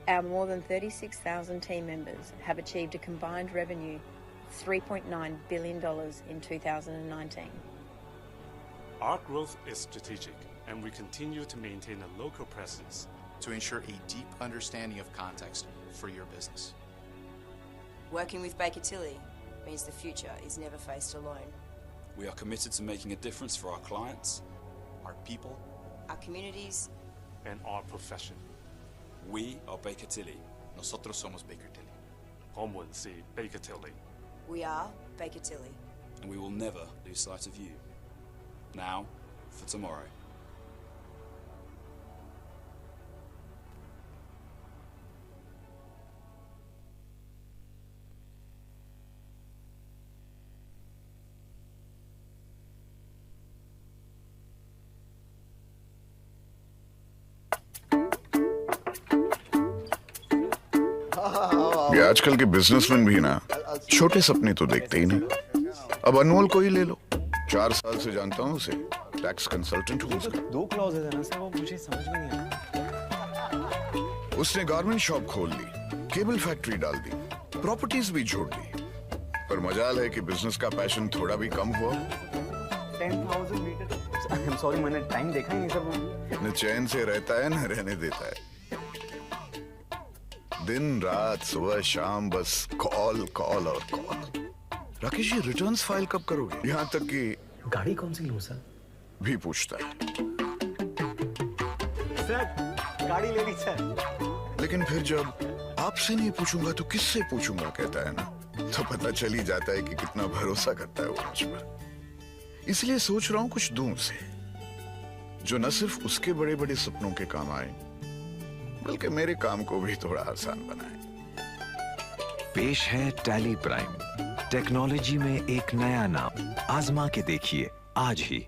Our more than 36,000 team members have achieved a combined revenue of $3.9 billion in 2019. Our growth is strategic, and we continue to maintain a local presence to ensure a deep understanding of context for your business. Working with Baker Tilly means the future is never faced alone. We are committed to making a difference for our clients, our people, our communities, and our profession. We are Baker Tilly. Nosotros somos Baker Tilly. Como si Baker Tilly. We are Baker Tilly. And we will never lose sight of you. Now for tomorrow. ये आजकल के businessman भी ना छोटे सपने तो देखते ही नहीं। अब अनमोल को ही ले लो, 4 साल से जानता हूँ उसे, टैक्स कंसल्टेंट हूँ उसका। 2 क्लॉजेज है ना सर, वो मुझे समझ में नहीं आया। उसने गारमेंट शॉप खोल ली, केबल फैक्ट्री डाल दी, प्रॉपर्टीज भी जोड़ दी, पर मजाल है कि बिजनेस का पैशन थोड़ा भी कम हुआ। 10,000 मीटर, आई एम सॉरी, मैंने टाइम देखा ही नहीं सर। न चैन से रहता है न रहने देता है, दिन रात सुबह शाम बस कॉल कॉल और call. Rakesh ji returns file कब करोगे? यहाँ तक कि गाड़ी कौन सी लूं सर भी पूछता है। सर गाड़ी ले ली सर। लेकिन फिर जब आपसे नहीं पूछूंगा तो किससे पूछूंगा कहता है ना, तो पता चल ही जाता है कि कितना भरोसा करता है वो मुझ पर। इसलिए सोच रहा हूं कुछ दूं उसे, जो न सिर्फ उसके बड़े बड़े सपनों के काम आए, बल्कि मेरे काम को भी थोड़ा आसान बनाए। पेश है टैली प्राइम, टेक्नोलॉजी में एक नया नाम। आजमा के देखिए आज ही।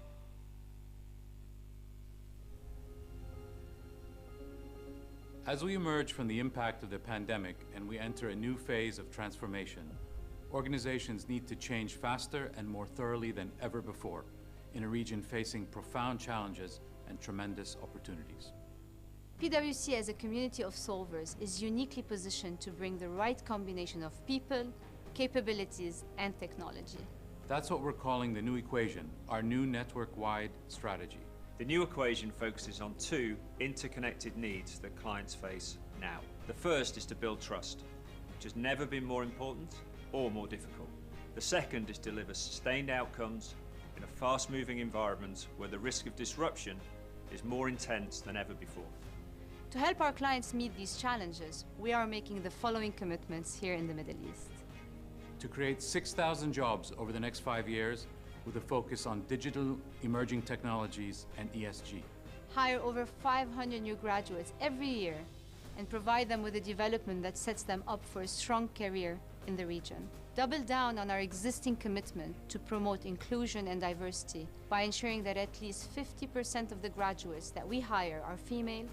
As we emerge from the impact of the pandemic and we enter a new phase of transformation, organizations need to change faster and more thoroughly than ever before in a region facing profound challenges and tremendous opportunities. PWC as a community of solvers is uniquely positioned to bring the right combination of people, capabilities, and technology. That's what we're calling the new equation, our new network-wide strategy. The new equation focuses on two interconnected needs that clients face now. The first is to build trust, which has never been more important or more difficult. The second is to deliver sustained outcomes in a fast-moving environment where the risk of disruption is more intense than ever before. To help our clients meet these challenges, we are making the following commitments here in the Middle East. To create 6,000 jobs over the next 5 years with a focus on digital, emerging technologies, and ESG. Hire over 500 new graduates every year and provide them with a development that sets them up for a strong career in the region. Double down on our existing commitment to promote inclusion and diversity by ensuring that at least 50% of the graduates that we hire are female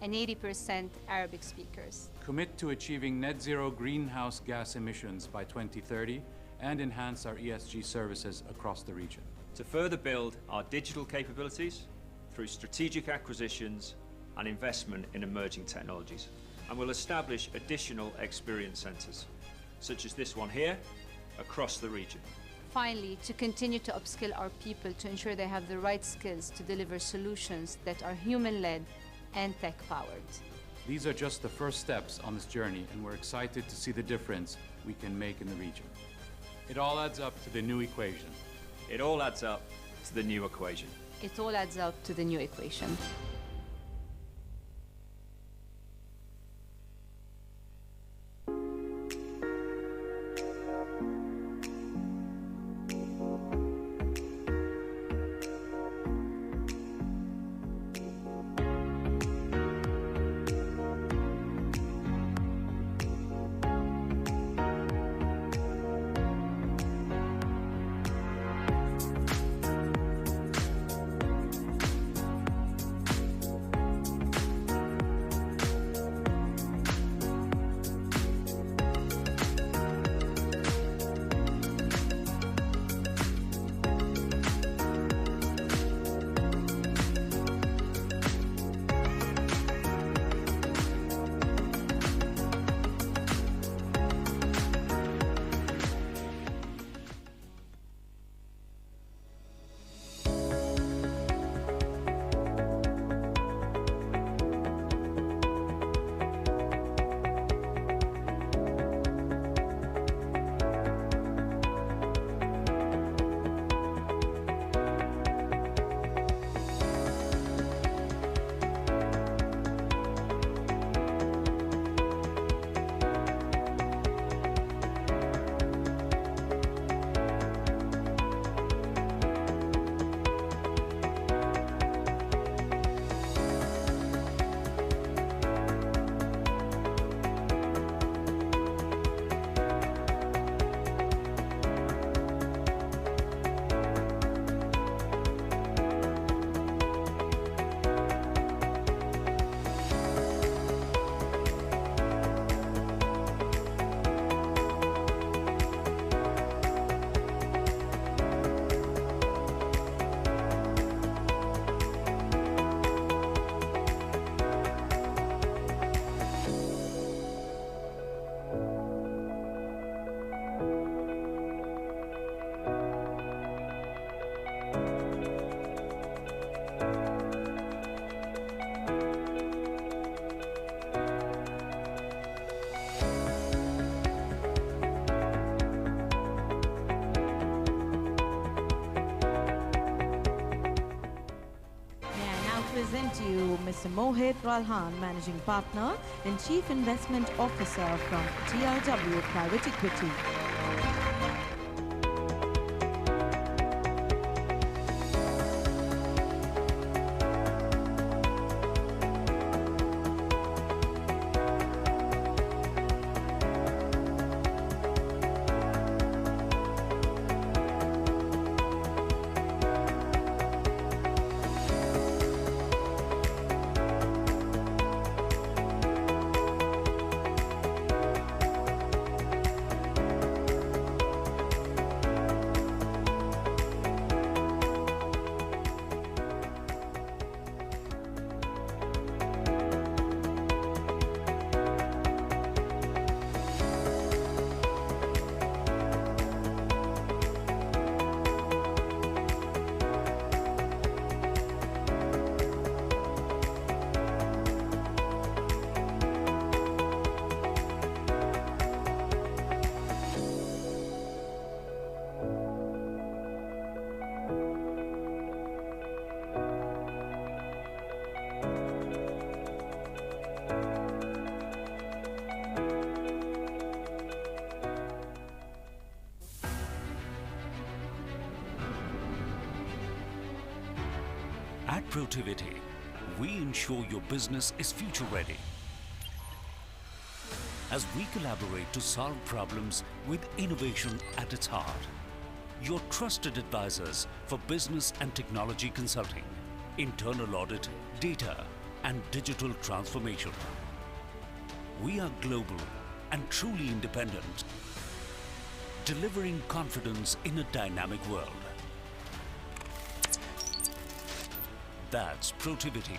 and 80% Arabic speakers. Commit to achieving net zero greenhouse gas emissions by 2030 and enhance our ESG services across the region. To further build our digital capabilities through strategic acquisitions and investment in emerging technologies. And we'll establish additional experience centres, such as this one here, across the region. Finally, to continue to upskill our people to ensure they have the right skills to deliver solutions that are human-led and tech-powered. These are just the first steps on this journey, and we're excited to see the difference we can make in the region. It all adds up to the new equation. It all adds up to the new equation. It all adds up to the new equation. present to you Mr. Mohit Ralhan, Managing Partner and Chief Investment Officer from TRW Private Equity. At Protiviti, we ensure your business is future ready. As we collaborate to solve problems with innovation at its heart. Your trusted advisors for business and technology consulting, internal audit, data, and digital transformation. We are global and truly independent, delivering confidence in a dynamic world. That's Protiviti.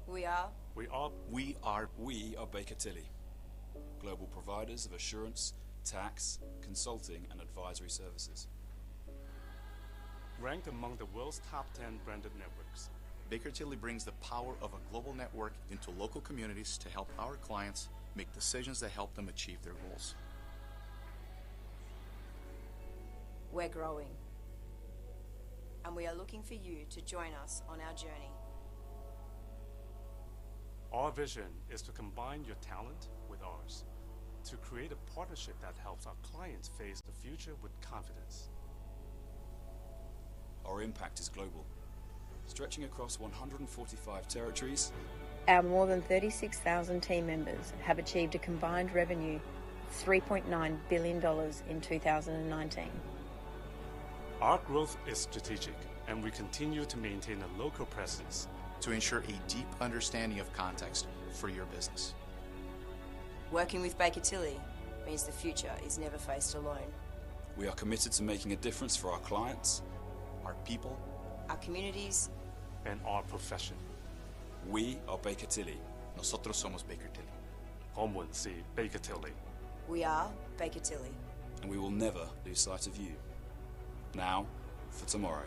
We are Baker Tilly, global providers of assurance, tax, consulting, and advisory services. Ranked among the world's top 10 branded networks. Baker Tilly brings the power of a global network into local communities to help our clients make decisions that help them achieve their goals. We're growing, and we are looking for you to join us on our journey. Our vision is to combine your talent with ours, to create a partnership that helps our clients face the future with confidence. Our impact is global, stretching across 145 territories. Our more than 36,000 team members have achieved a combined revenue of $3.9 billion in 2019. Our growth is strategic, and we continue to maintain a local presence to ensure a deep understanding of context for your business. Working with Baker Tilly means the future is never faced alone. We are committed to making a difference for our clients, our people, our communities, and our profession. We are Baker Tilly. Nosotros somos Baker Tilly. Como si Baker Tilly. We are Baker Tilly. And we will never lose sight of you. Now for tomorrow.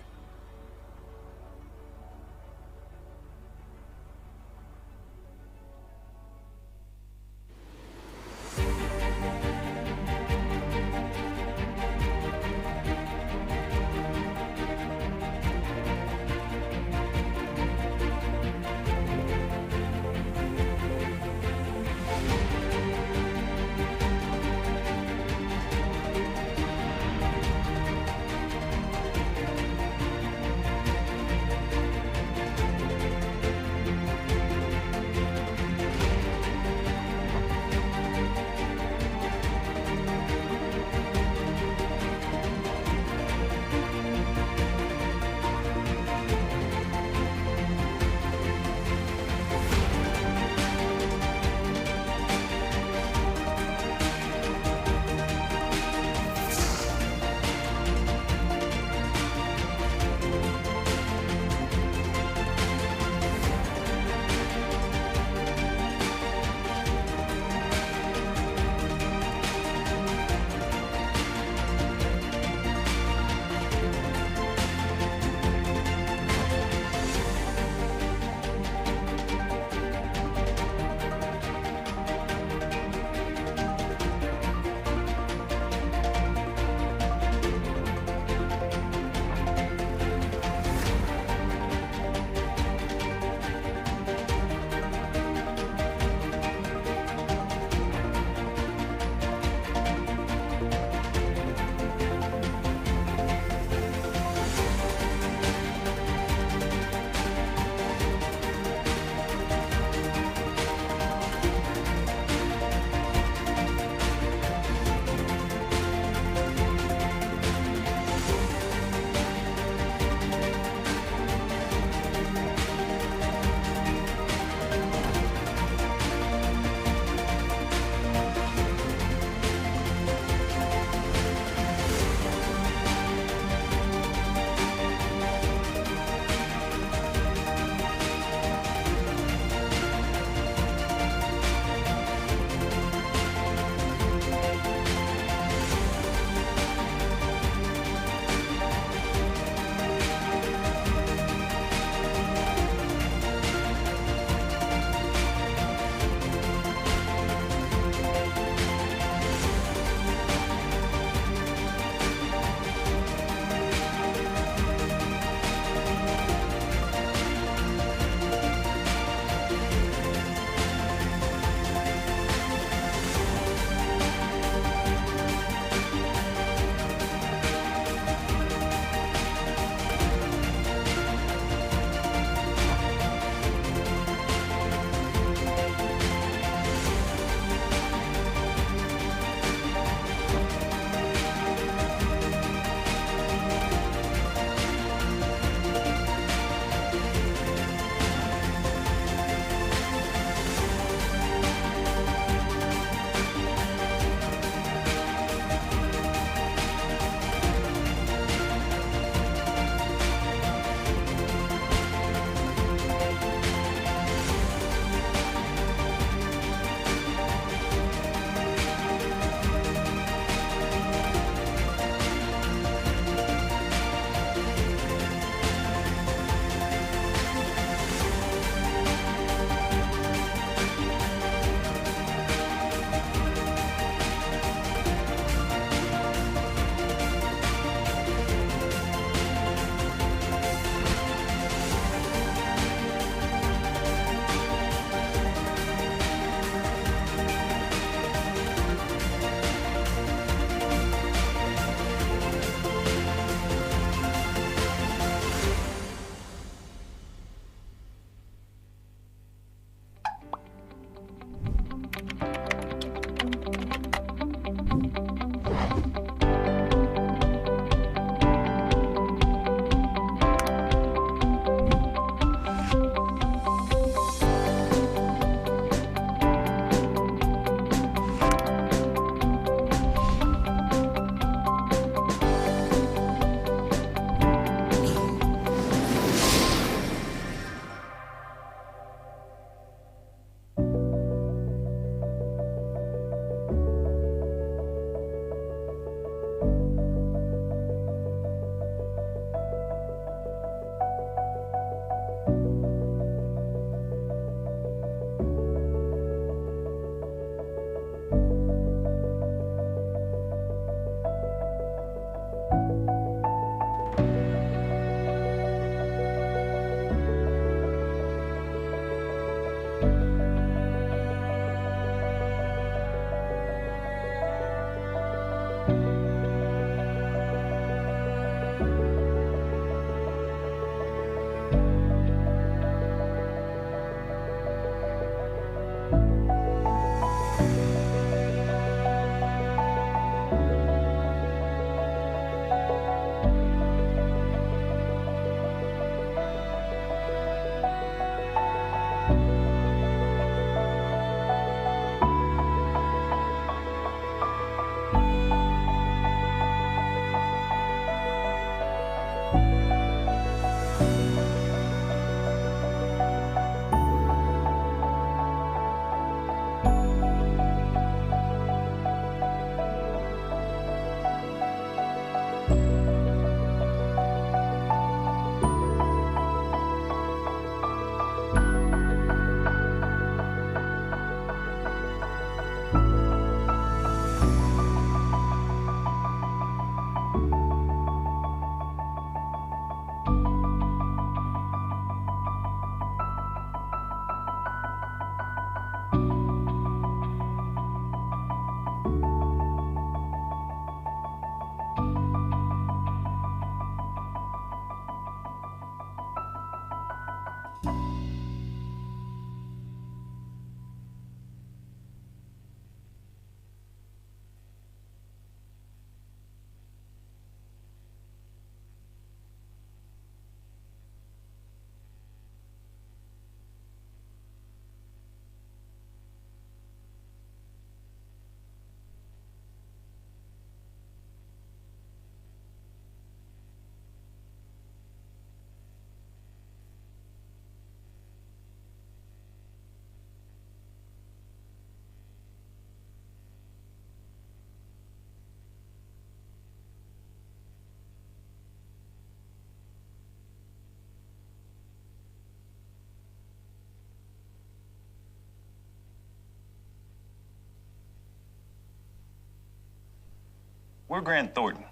We're Grant Thornton.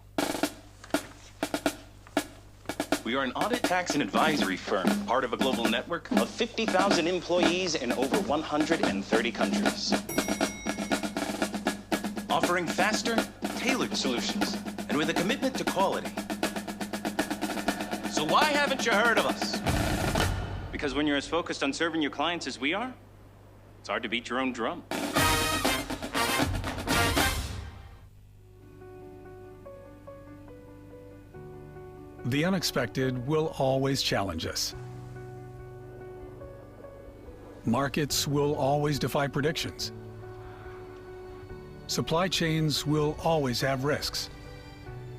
We are an audit, tax, and advisory firm, part of a global network of 50,000 employees in over 130 countries. Offering faster, tailored solutions, and with a commitment to quality. So why haven't you heard of us? Because when you're as focused on serving your clients as we are, it's hard to beat your own drum. The unexpected will always challenge us. Markets will always defy predictions. Supply chains will always have risks.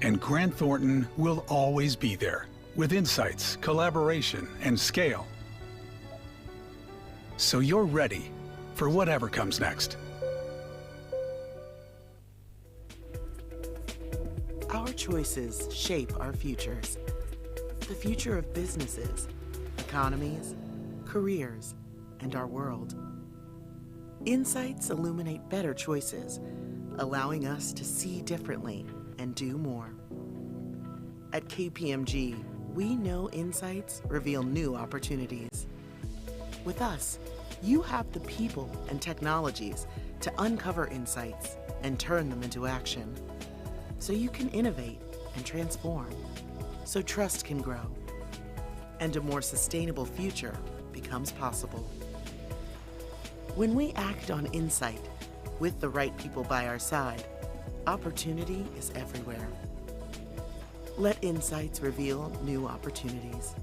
And Grant Thornton will always be there with insights, collaboration, and scale. So you're ready for whatever comes next. Our choices shape our futures. The future of businesses, economies, careers, and our world. Insights illuminate better choices, allowing us to see differently and do more. At KPMG, we know insights reveal new opportunities. With us, you have the people and technologies to uncover insights and turn them into action. So you can innovate and transform, so trust can grow, and a more sustainable future becomes possible. When we act on insight, with the right people by our side, opportunity is everywhere. Let insights reveal new opportunities.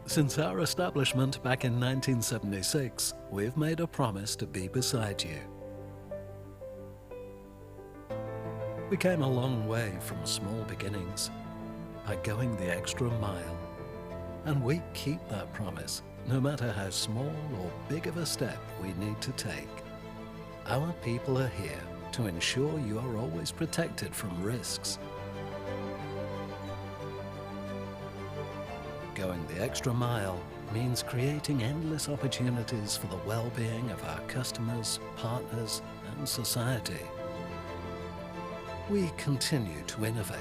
Since our establishment back in 1976, we've made a promise to be beside you. We came a long way from small beginnings by going the extra mile. And we keep that promise, no matter how small or big of a step we need to take. Our people are here to ensure you are always protected from risks. Going the extra mile means creating endless opportunities for the well-being of our customers, partners, and society. We continue to innovate,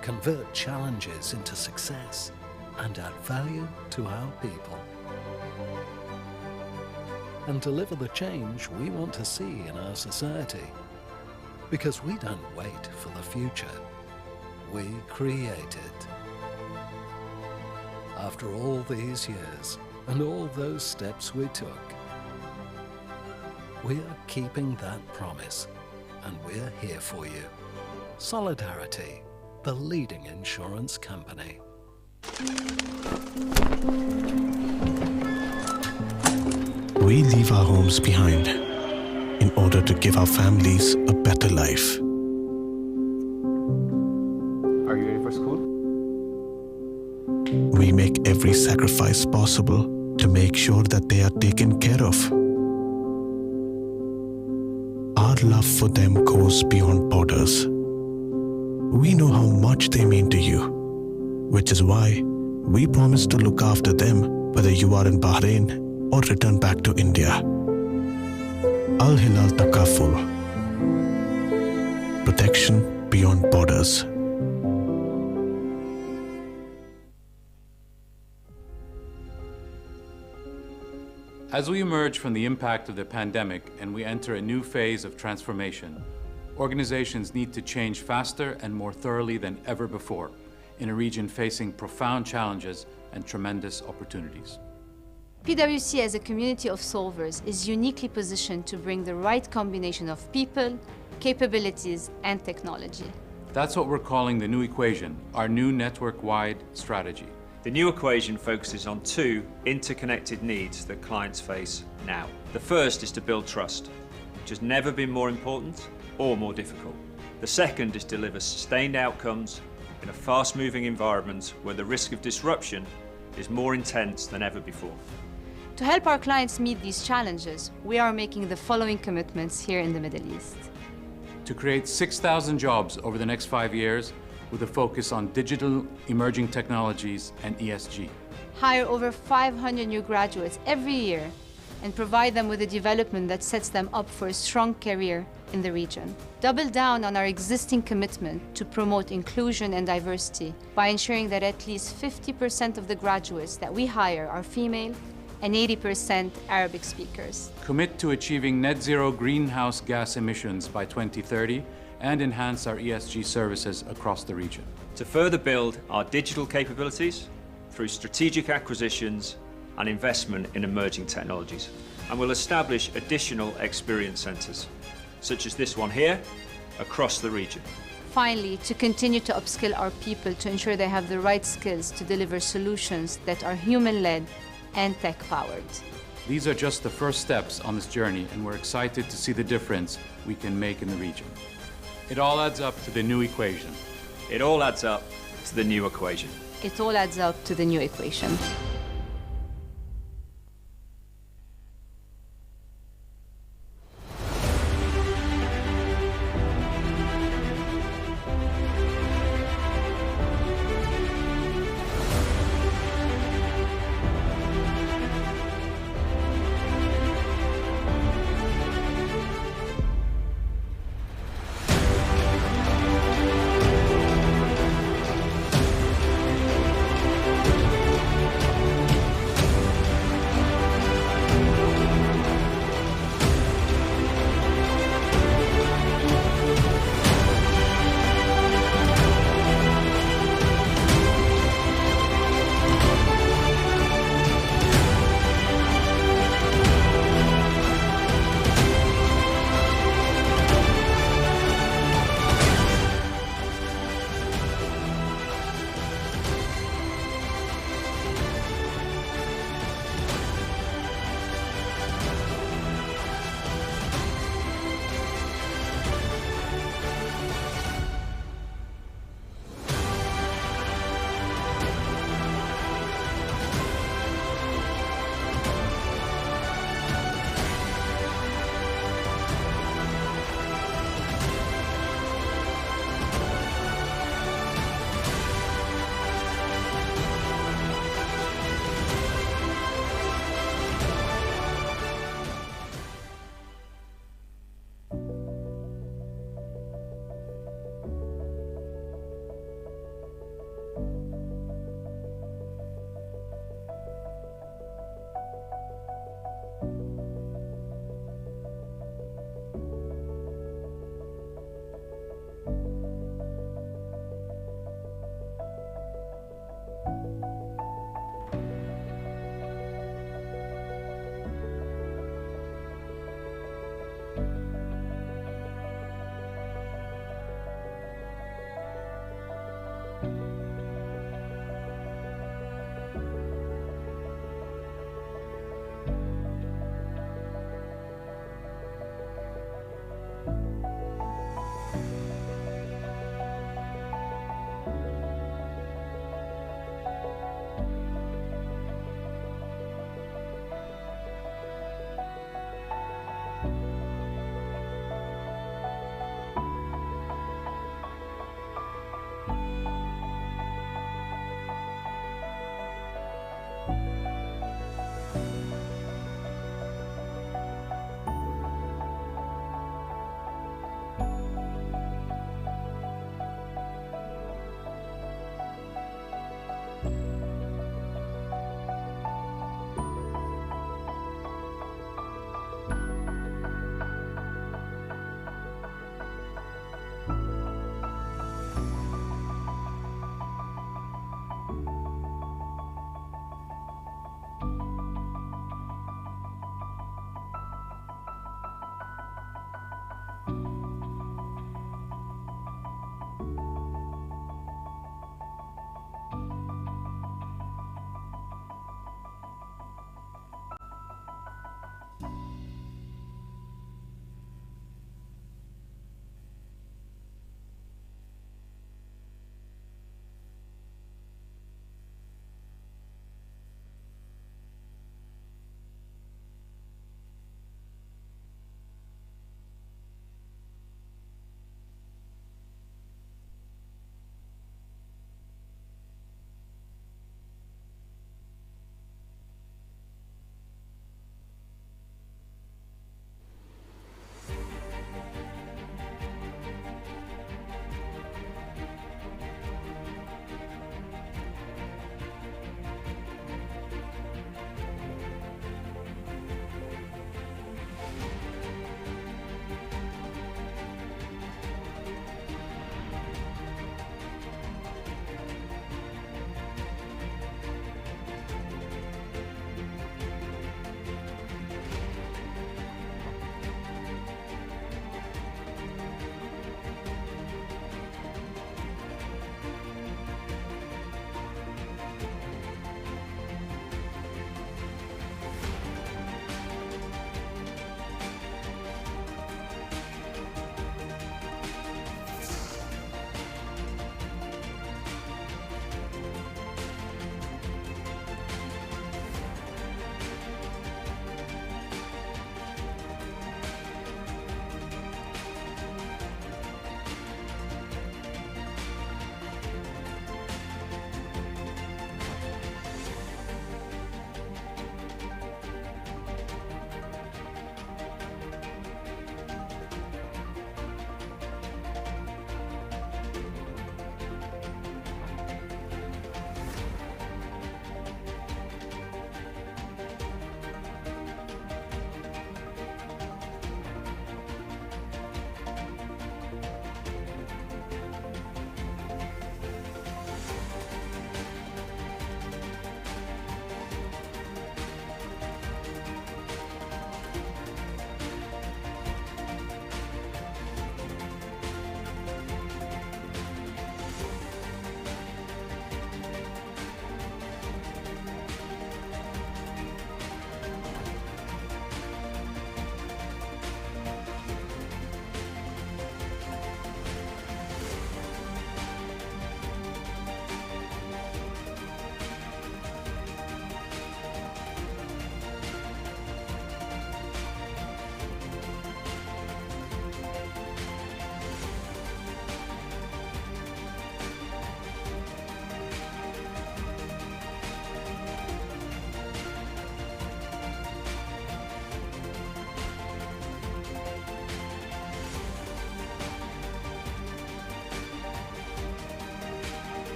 convert challenges into success, and add value to our people. And deliver the change we want to see in our society. Because we don't wait for the future, we create it. After all these years and all those steps we took, we are keeping that promise, and we're here for you. Solidarity, the leading insurance company. We We leave our homes behind in order to give our families a better life. Are you ready for school? We make every sacrifice possible to make sure that they are taken care of. Our love for them goes beyond borders. We know how much they mean to you, which is why we promise to look after them whether you are in Bahrain or return back to India. Al Hilal Takaful. Protection beyond borders. As we emerge from the impact of the pandemic and we enter a new phase of transformation, organizations need to change faster and more thoroughly than ever before in a region facing profound challenges and tremendous opportunities. PWC as a community of solvers is uniquely positioned to bring the right combination of people, capabilities, and technology. That's what we're calling the new equation, our new network-wide strategy. The new equation focuses on two interconnected needs that clients face now. The first is to build trust, which has never been more important or more difficult. The second is to deliver sustained outcomes in a fast-moving environment where the risk of disruption is more intense than ever before. To help our clients meet these challenges, we are making the following commitments here in the Middle East. To create 6,000 jobs over the next 5 years with a focus on digital, emerging technologies, and ESG. Hire over 500 new graduates every year and provide them with a development that sets them up for a strong career in the region. Double down on our existing commitment to promote inclusion and diversity by ensuring that at least 50% of the graduates that we hire are female and 80% Arabic speakers. Commit to achieving net zero greenhouse gas emissions by 2030 and enhance our ESG services across the region. To further build our digital capabilities through strategic acquisitions and investment in emerging technologies. And we'll establish additional experience centres, such as this one here, across the region. Finally, to continue to upskill our people to ensure they have the right skills to deliver solutions that are human-led and tech-powered. These are just the first steps on this journey, and we're excited to see the difference we can make in the region. It all adds up to the new equation. It all adds up to the new equation. It all adds up to the new equation.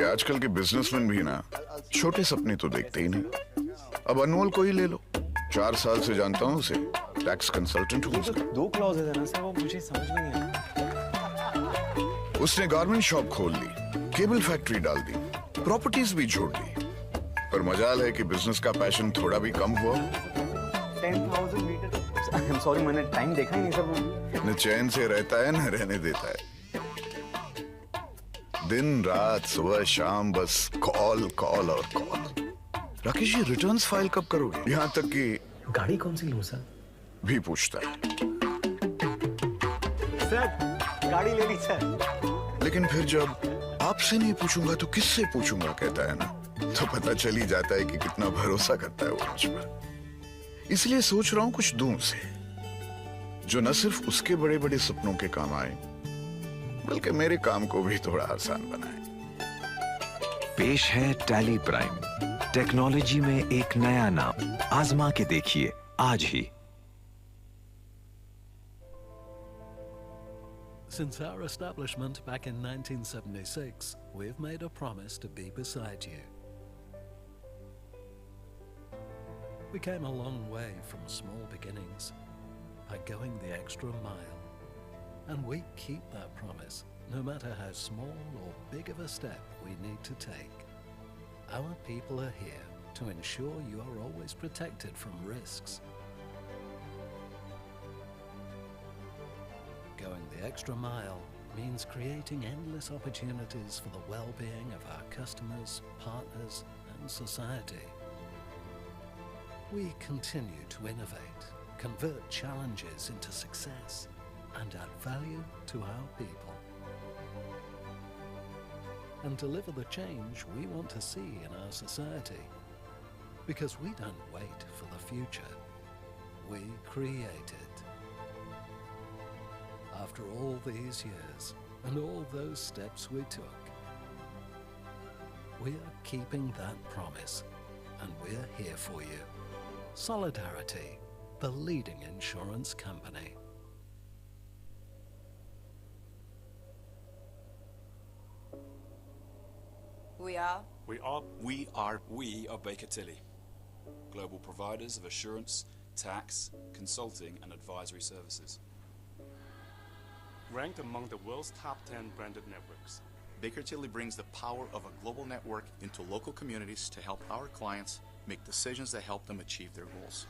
ये आजकल के businessman भी ना छोटे सपने तो देखते ही नहीं। अब अनमोल को ही ले लो, 4 साल से जानता हूँ उसे, टैक्स कंसल्टेंट हूँ उसका। 2 क्लॉजेज है ना सर, वो मुझे समझ में नहीं आया। उसने गारमेंट शॉप खोल ली, केबल फैक्ट्री डाल दी, प्रॉपर्टीज भी छोड़ दी, पर मजाल है कि बिजनेस का पैशन थोड़ा भी कम हुआ। 10,000 मीटर, आई एम सॉरी, मैंने टाइम देखा ही नहीं सर। न चैन से रहता है न रहने देता है, दिन रात सुबह शाम बस कॉल कॉल और call. Rakesh ji returns file कब करोगे? यहाँ तक कि गाड़ी कौन सी लूं सर? भी पूछता है। सर गाड़ी ले ली सर। लेकिन फिर जब आपसे नहीं पूछूंगा तो किससे पूछूंगा कहता है ना, तो पता चल ही जाता है कि कितना भरोसा करता है वो मुझ पर। इसलिए सोच रहा हूं कुछ दूं उसे, जो न सिर्फ उसके बड़े बड़े सपनों के काम आए, बल्कि मेरे काम को भी थोड़ा आसान बनाए। पेश है टैली प्राइम, टेक्नोलॉजी में एक नया नाम। आजमा के देखिए आज ही। Since our establishment back in 1976, we've made a promise to be beside you. We came a long way from small beginnings by going the extra mile. And we keep that promise, no matter how small or big of a step we need to take. Our people are here to ensure you are always protected from risks. Going the extra mile means creating endless opportunities for the well-being of our customers, partners, and society. We continue to innovate, convert challenges into success, and add value to our people. And deliver the change we want to see in our society. Because we don't wait for the future, we create it. After all these years and all those steps we took, we are keeping that promise, and we're here for you. Solidarity, the leading insurance company. We are Baker Tilly, global providers of assurance, tax, consulting, and advisory services. Ranked among the world's top 10 branded networks. Baker Tilly brings the power of a global network into local communities to help our clients make decisions that help them achieve their goals.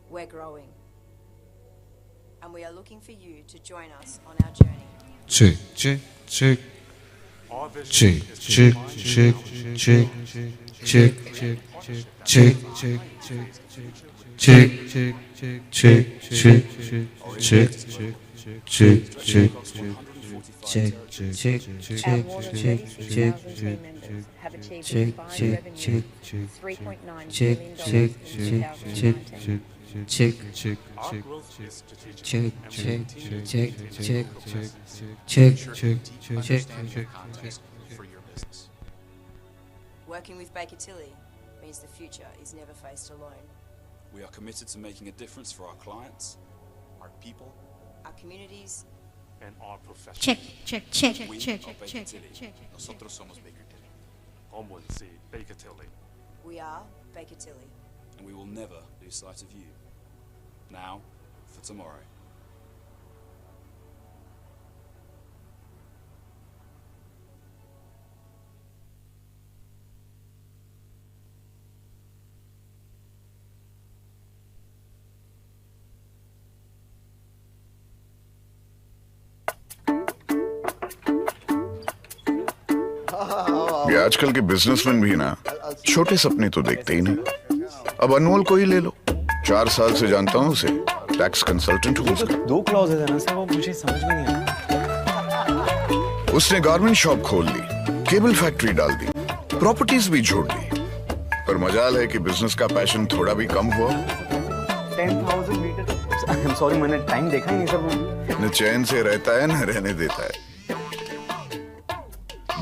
We're growing, and we are looking for you to join us on our journey. Check. Our vision Check. is to define have achieved a combined revenue of $3.9 billion in 2019. Our growth is strategic, and we continue for your business. Working with Baker Tilly means the future is never faced alone. We are committed to making a difference for our clients, our people, Our communities, and our professionals. We are Baker Tilly. Nosotros somos Baker Tilly. Homonsi Baker Tilly. we are Baker Tilly. And we will never lose sight of you. Now for tomorrow. ये आजकल के businessman भी ना छोटे सपने तो देखते ही नहीं। अब अनमोल को ही ले लो, 4 साल से जानता हूँ उसे, टैक्स कंसल्टेंट हूँ उसका। 2 क्लॉजेज है ना सर, वो मुझे समझ में नहीं आया। उसने गारमेंट शॉप खोल ली, केबल फैक्ट्री डाल दी, प्रॉपर्टीज भी छोड़ दी, पर मजाल है कि बिजनेस का पैशन थोड़ा भी कम हुआ। 10,000 मीटर, आई एम सॉरी, मैंने टाइम देखा ही नहीं सर। न चैन से रहता है न रहने देता है,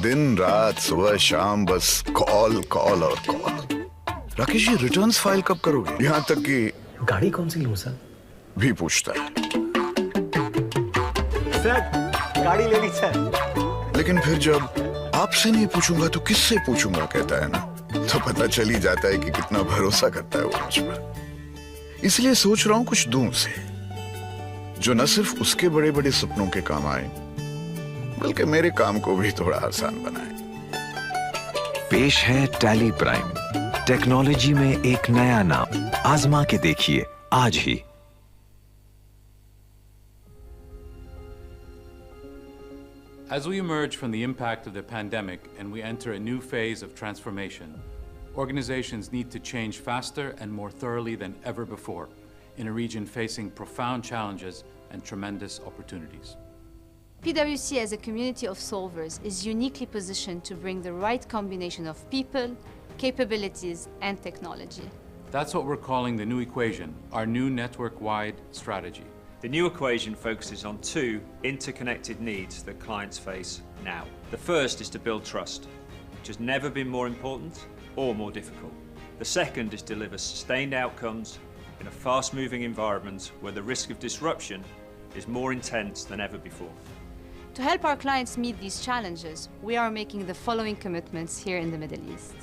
दिन रात सुबह शाम बस कॉल कॉल और call. Rakesh ji returns file कब करोगे? यहाँ तक कि गाड़ी कौन सी लूं सर? भी पूछता है। सर गाड़ी ले ली सर। लेकिन फिर जब आपसे नहीं पूछूंगा तो किससे पूछूंगा कहता है ना, तो पता चल ही जाता है कि कितना भरोसा करता है वो मुझ पर। इसलिए सोच रहा हूं कुछ दूं उसे, जो न सिर्फ उसके बड़े बड़े सपनों के काम आए, बल्कि मेरे काम को भी थोड़ा आसान बनाए। पेश है टैली प्राइम, टेक्नोलॉजी में एक नया नाम। आजमा के देखिए आज ही। As we emerge from the impact of the pandemic and we enter a new phase of transformation, organizations need to change faster and more thoroughly than ever before in a region facing profound challenges and tremendous opportunities. PWC as a community of solvers is uniquely positioned to bring the right combination of people, capabilities, and technology. That's what we're calling the new equation, our new network-wide strategy. The new equation focuses on two interconnected needs that clients face now. The first is to build trust, which has never been more important or more difficult. The second is to deliver sustained outcomes in a fast-moving environment where the risk of disruption is more intense than ever before. To help our clients meet these challenges, we are making the following commitments here in the Middle East.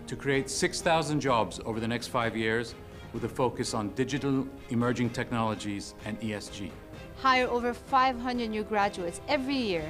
To create 6,000 jobs over the next 5 years with a focus on digital, emerging technologies, and ESG. Hire over 500 new graduates every year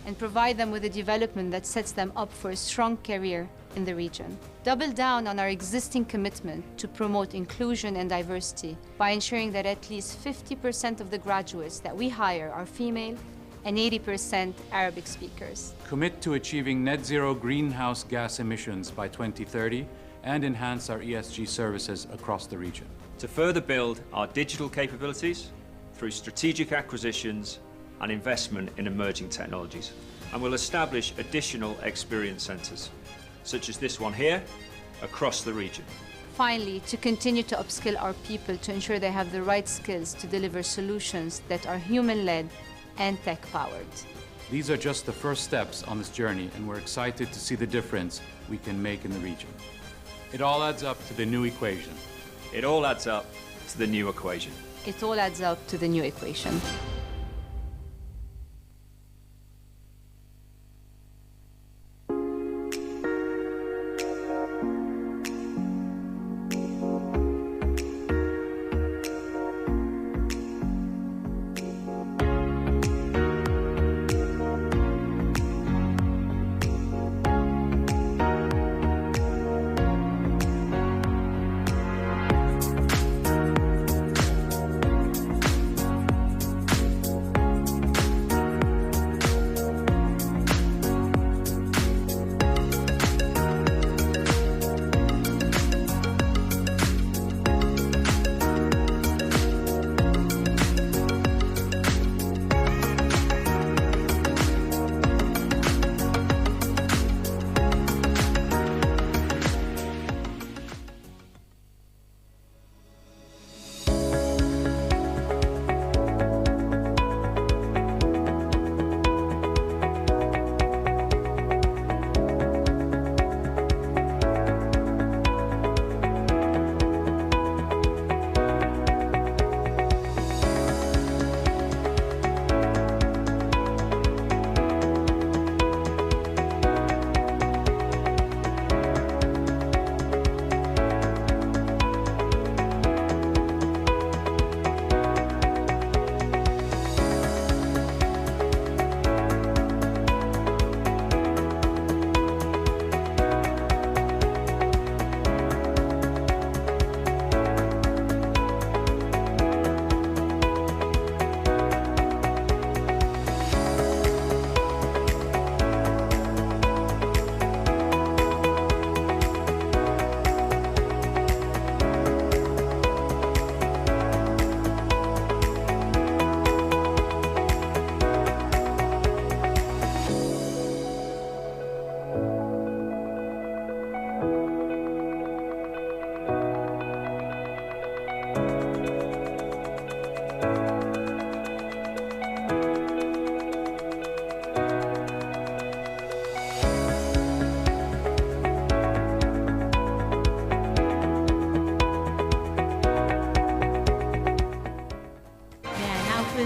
and provide them with a development that sets them up for a strong career in the region. Double down on our existing commitment to promote inclusion and diversity by ensuring that at least 50% of the graduates that we hire are female and 80% Arabic speakers. Commit to achieving net zero greenhouse gas emissions by 2030 and enhance our ESG services across the region. To further build our digital capabilities through strategic acquisitions and investment in emerging technologies. And we'll establish additional experience centres, such as this one here, across the region. Finally, to continue to upskill our people to ensure they have the right skills to deliver solutions that are human-led and tech-powered. These are just the first steps on this journey, and we're excited to see the difference we can make in the region. It all adds up to the new equation. It all adds up to the new equation. It all adds up to the new equation.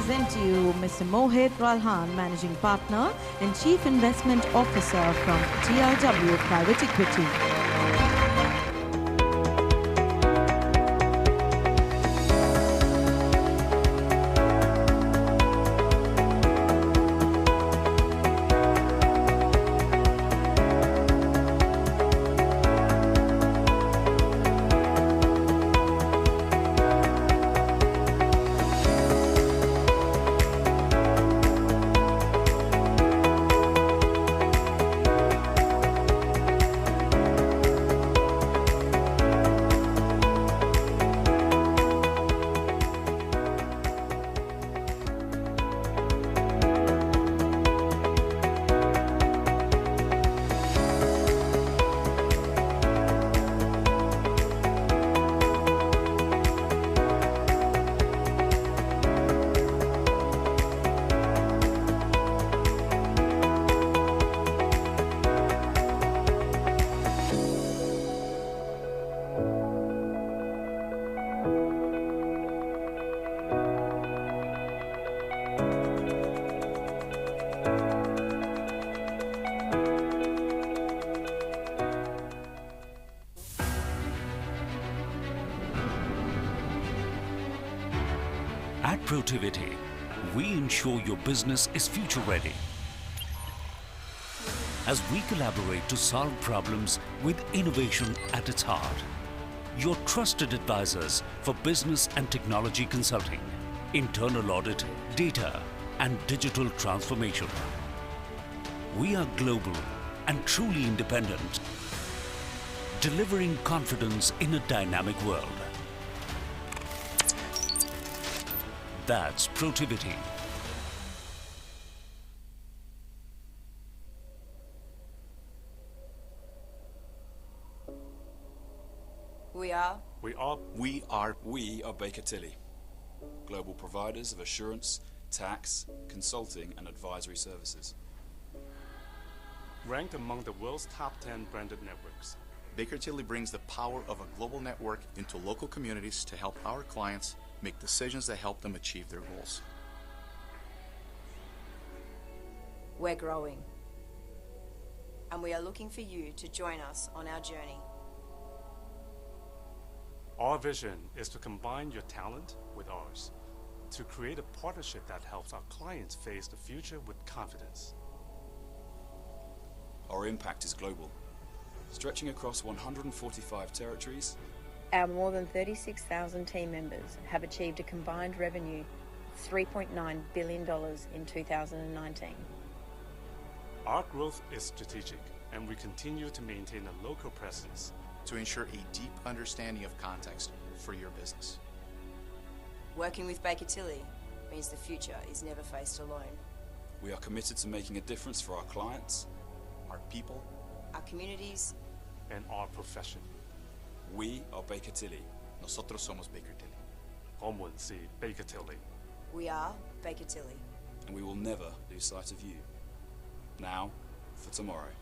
present to you Mr. Mohit Ralhan, Managing Partner and Chief Investment Officer from TRW Private Equity. At Protiviti, we ensure your business is future ready. As we collaborate to solve problems with innovation at its heart, your trusted advisors for business and technology consulting, internal audit, data, and digital transformation. We are global and truly independent, delivering confidence in a dynamic world. That's Protiviti. We are Baker Tilly, global providers of assurance, tax, consulting, and advisory services. Ranked among the world's top 10 branded networks. Baker Tilly brings the power of a global network into local communities to help our clients make decisions that help them achieve their goals. We're growing, and we are looking for you to join us on our journey. Our vision is to combine your talent with ours, to create a partnership that helps our clients face the future with confidence. Our impact is global, stretching across 145 territories. Our more than 36,000 team members have achieved a combined revenue of $3.9 billion in 2019. Our growth is strategic, and we continue to maintain a local presence to ensure a deep understanding of context for your business. Working with Baker Tilly means the future is never faced alone. We are committed to making a difference for our clients, our people, our communities, and our profession. We are Baker Tilly. Nosotros somos Baker Tilly. 我們是 Baker Tilly. We are Baker Tilly. And we will never lose sight of you. Now for tomorrow.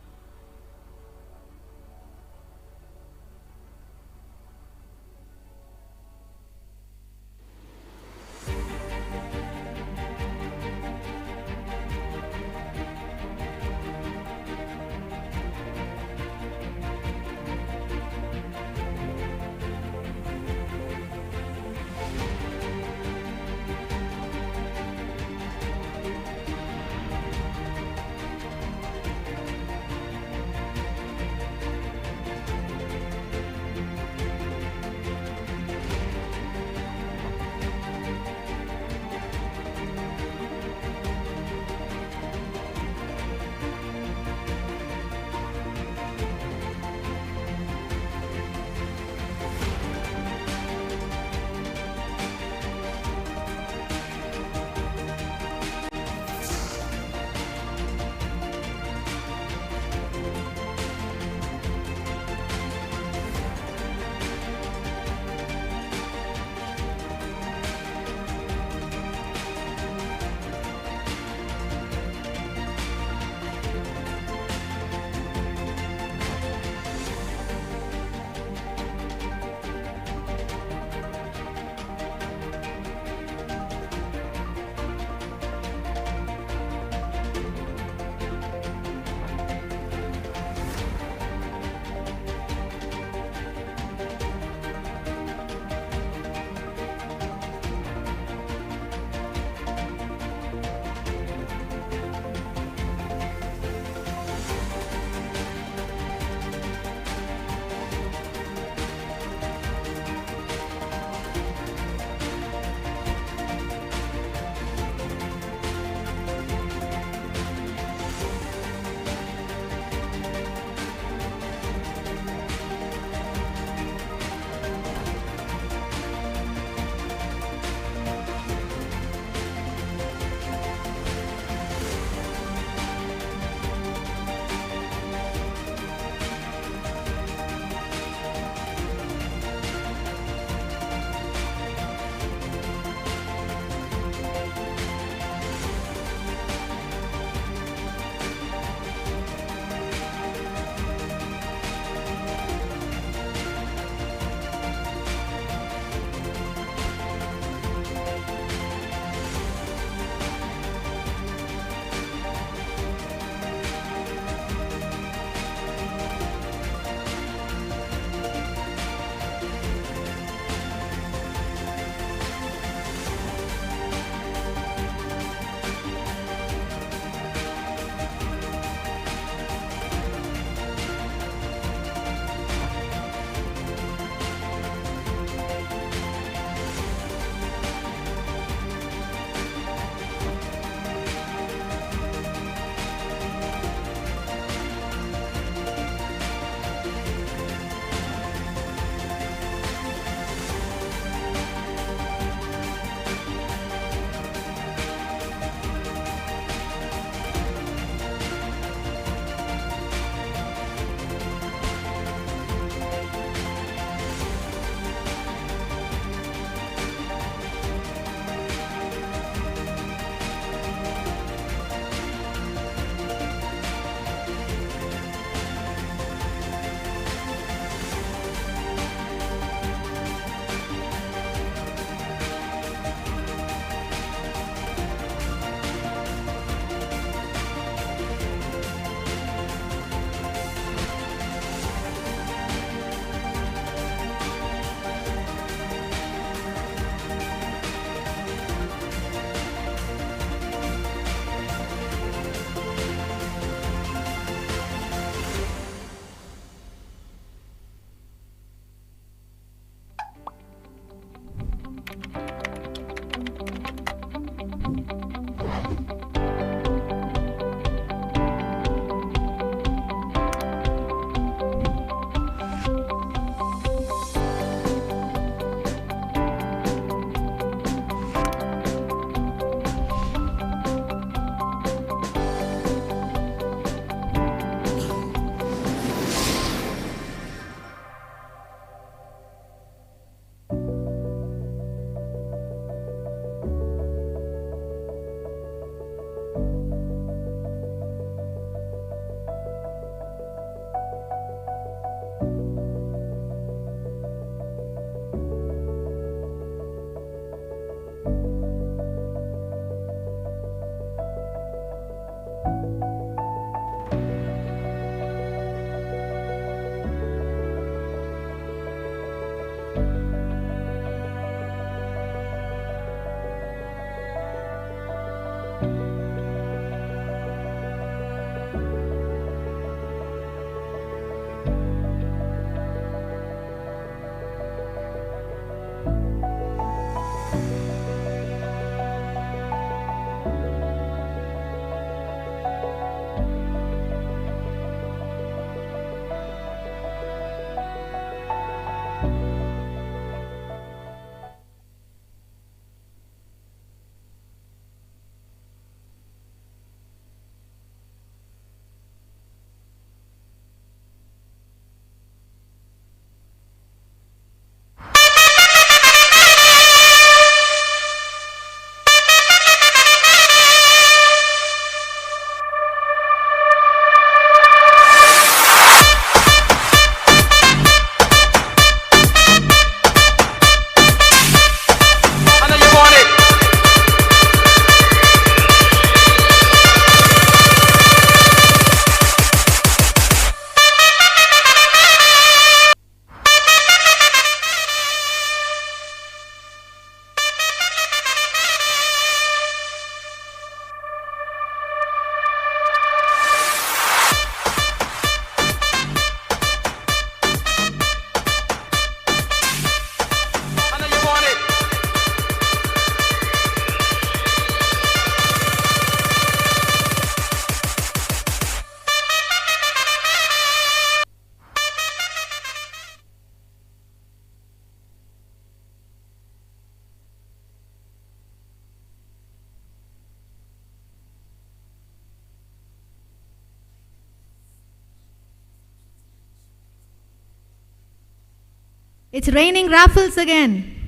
It's raining raffles again.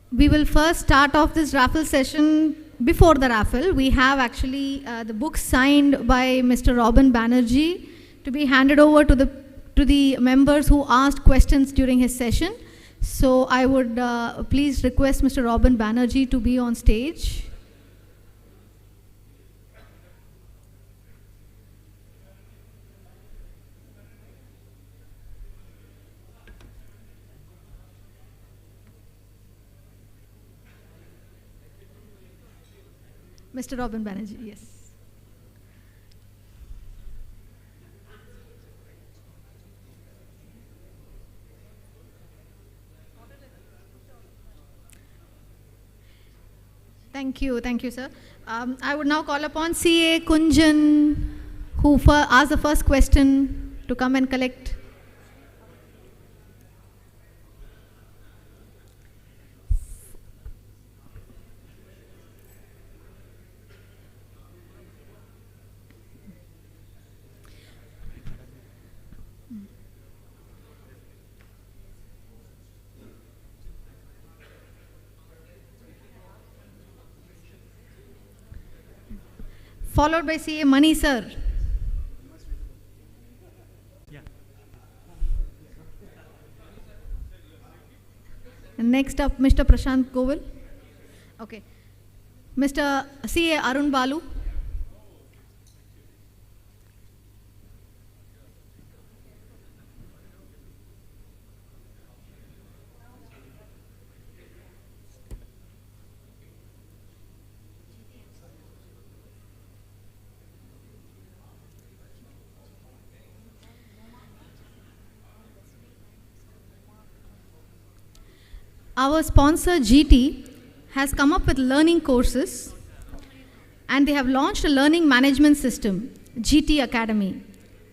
We will first start off this raffle session. Before the raffle, we have actually the book signed by Mr. Robin Banerjee to be handed over to the members who asked questions during his session. So I would please request Mr. Robin Banerjee to be on stage. Mr. Robin Banerjee, yes. Thank you, sir. I would now call upon CA Kunjan, who asked the first question, to come and collect. Followed by CA Mani, sir. And next up, Mr. Prashant Govil. Okay. Mr. CA Arun Balu. Our sponsor GT has come up with learning courses, and they have launched a learning management system, GT Academy.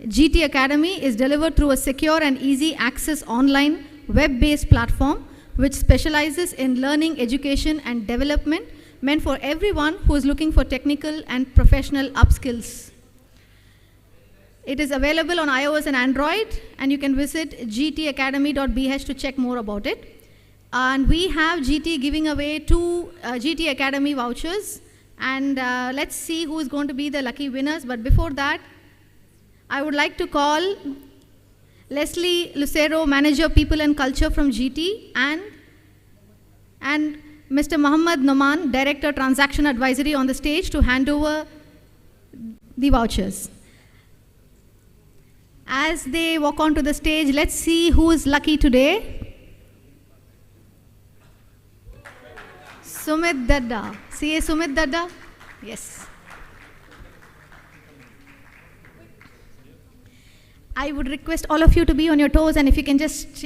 GT Academy is delivered through a secure and easy access online web-based platform which specializes in learning, education and development meant for everyone who is looking for technical and professional upskills. It is available on iOS and Android, and you can visit gtacademy.bh to check more about it. And we have GT giving away 2 GT Academy vouchers, and let's see who is going to be the lucky winners. But before that, I would like to call Leslie Lucero, Manager People and Culture from GT, and Mr. Muhammad Noman, Director Transaction Advisory, on the stage to hand over the vouchers. As they walk onto the stage, let's see who is lucky today. Sumit Dadda. CA Sumit Dadda? Yes. I would request all of you to be on your toes, and if you can just,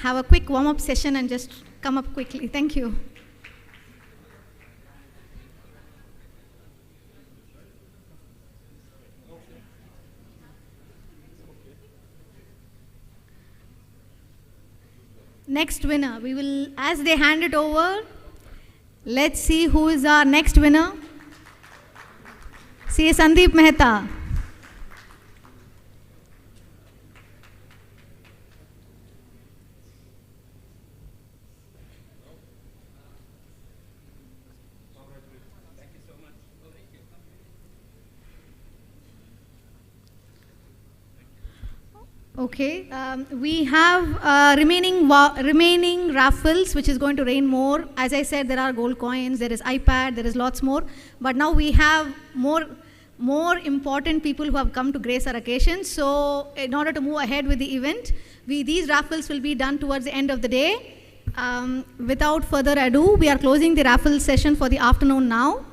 have a quick warm-up session and just come up quickly. Thank you. Next winner, we will, as they hand it over, let's see who is our next winner. CA Sandeep Mehta. Okay, we have remaining raffles, which is going to rain more. As I said, there are gold coins, there is iPad, there is lots more. But now we have more important people who have come to grace our occasion. So in order to move ahead with the event, these raffles will be done towards the end of the day. Without further ado, we are closing the raffle session for the afternoon now.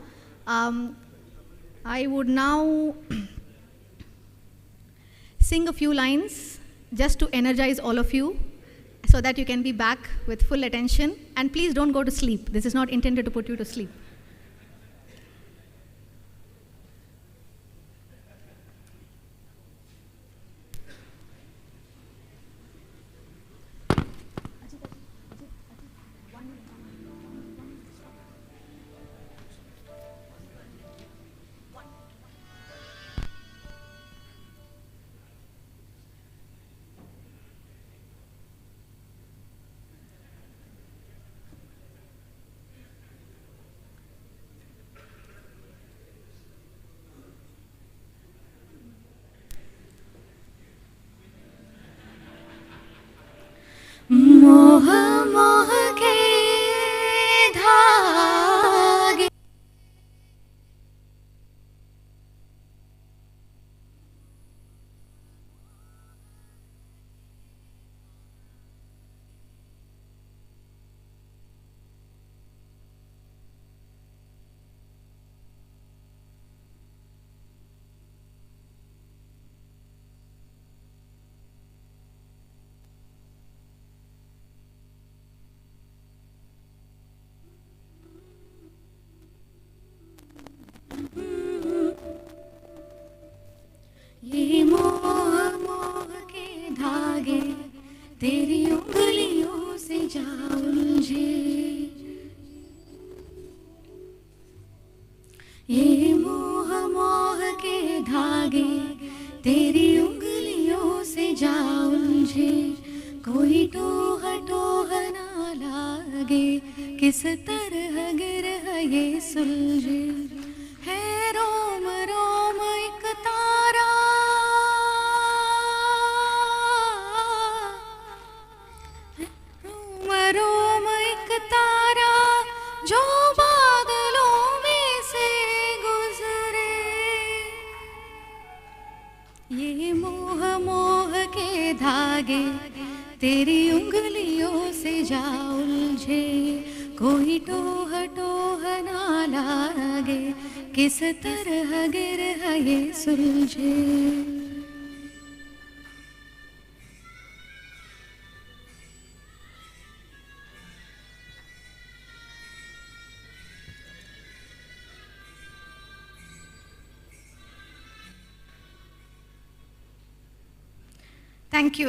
I would now sing a few lines just to energize all of you. so that you can be back with full attention. And please don't go to sleep. This is not intended to put you to sleep. मोह मोह के धागे ये मोह मोह के धागे तेरी उंगलियों से जा उलझे ये मोह मोह के धागे तेरी उंगलियों से जा उलझे कोई टोह टोह ना लागे किस तरह गिरह ये सुलझे है रोम रोम एक तारा रोम रोम एक तारा जो बादलों में से गुजरे ये मोह मोह के धागे तेरी उंगलियों से जा उलझे कोई टोह टोह ना लागे किस तरह गिरह ये सुलझे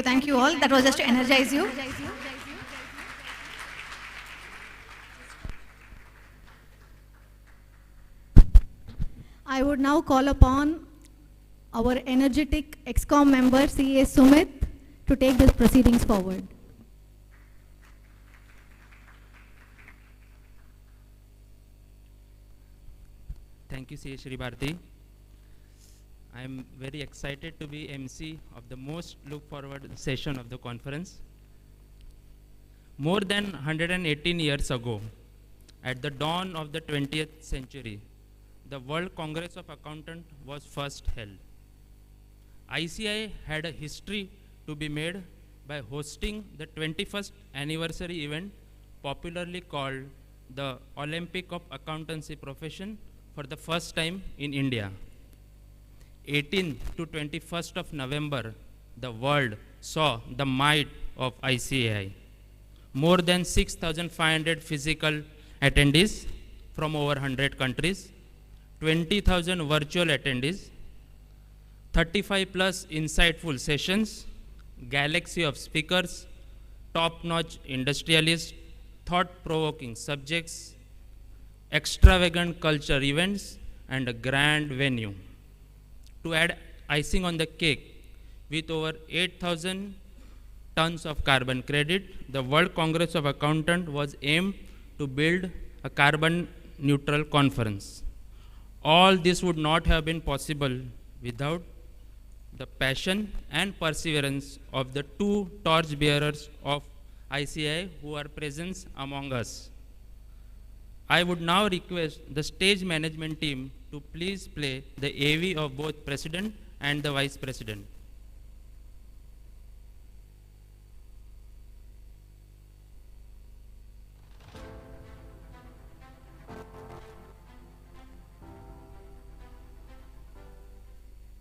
Thank you all. That was just to energize you. I would now call upon our energetic ExCom member, CA Sumit, to take these proceedings forward. Thank you, CA Shri Bharti. I am very excited to be MC of the most look forward session of the conference. More than 118 years ago, at the dawn of the 20th century, the World Congress of Accountants was first held. ICAI had a history to be made by hosting the 21st anniversary event, popularly called the Olympic of Accountancy Profession, for the first time in India. 18th to 21st of November, the world saw the might of ICAI. More than 6,500 physical attendees from over 100 countries, 20,000 virtual attendees, 35 plus insightful sessions, galaxy of speakers, top-notch industrialists, thought-provoking subjects, extravagant culture events, and a grand venue. To add icing on the cake, with over 8,000 tons of carbon credit, the World Congress of Accountants was aimed to build a carbon neutral conference. All this would not have been possible without the passion and perseverance of the two torch bearers of ICAI who are present among us. I would now request the stage management team to please play the AV of both President and the Vice President.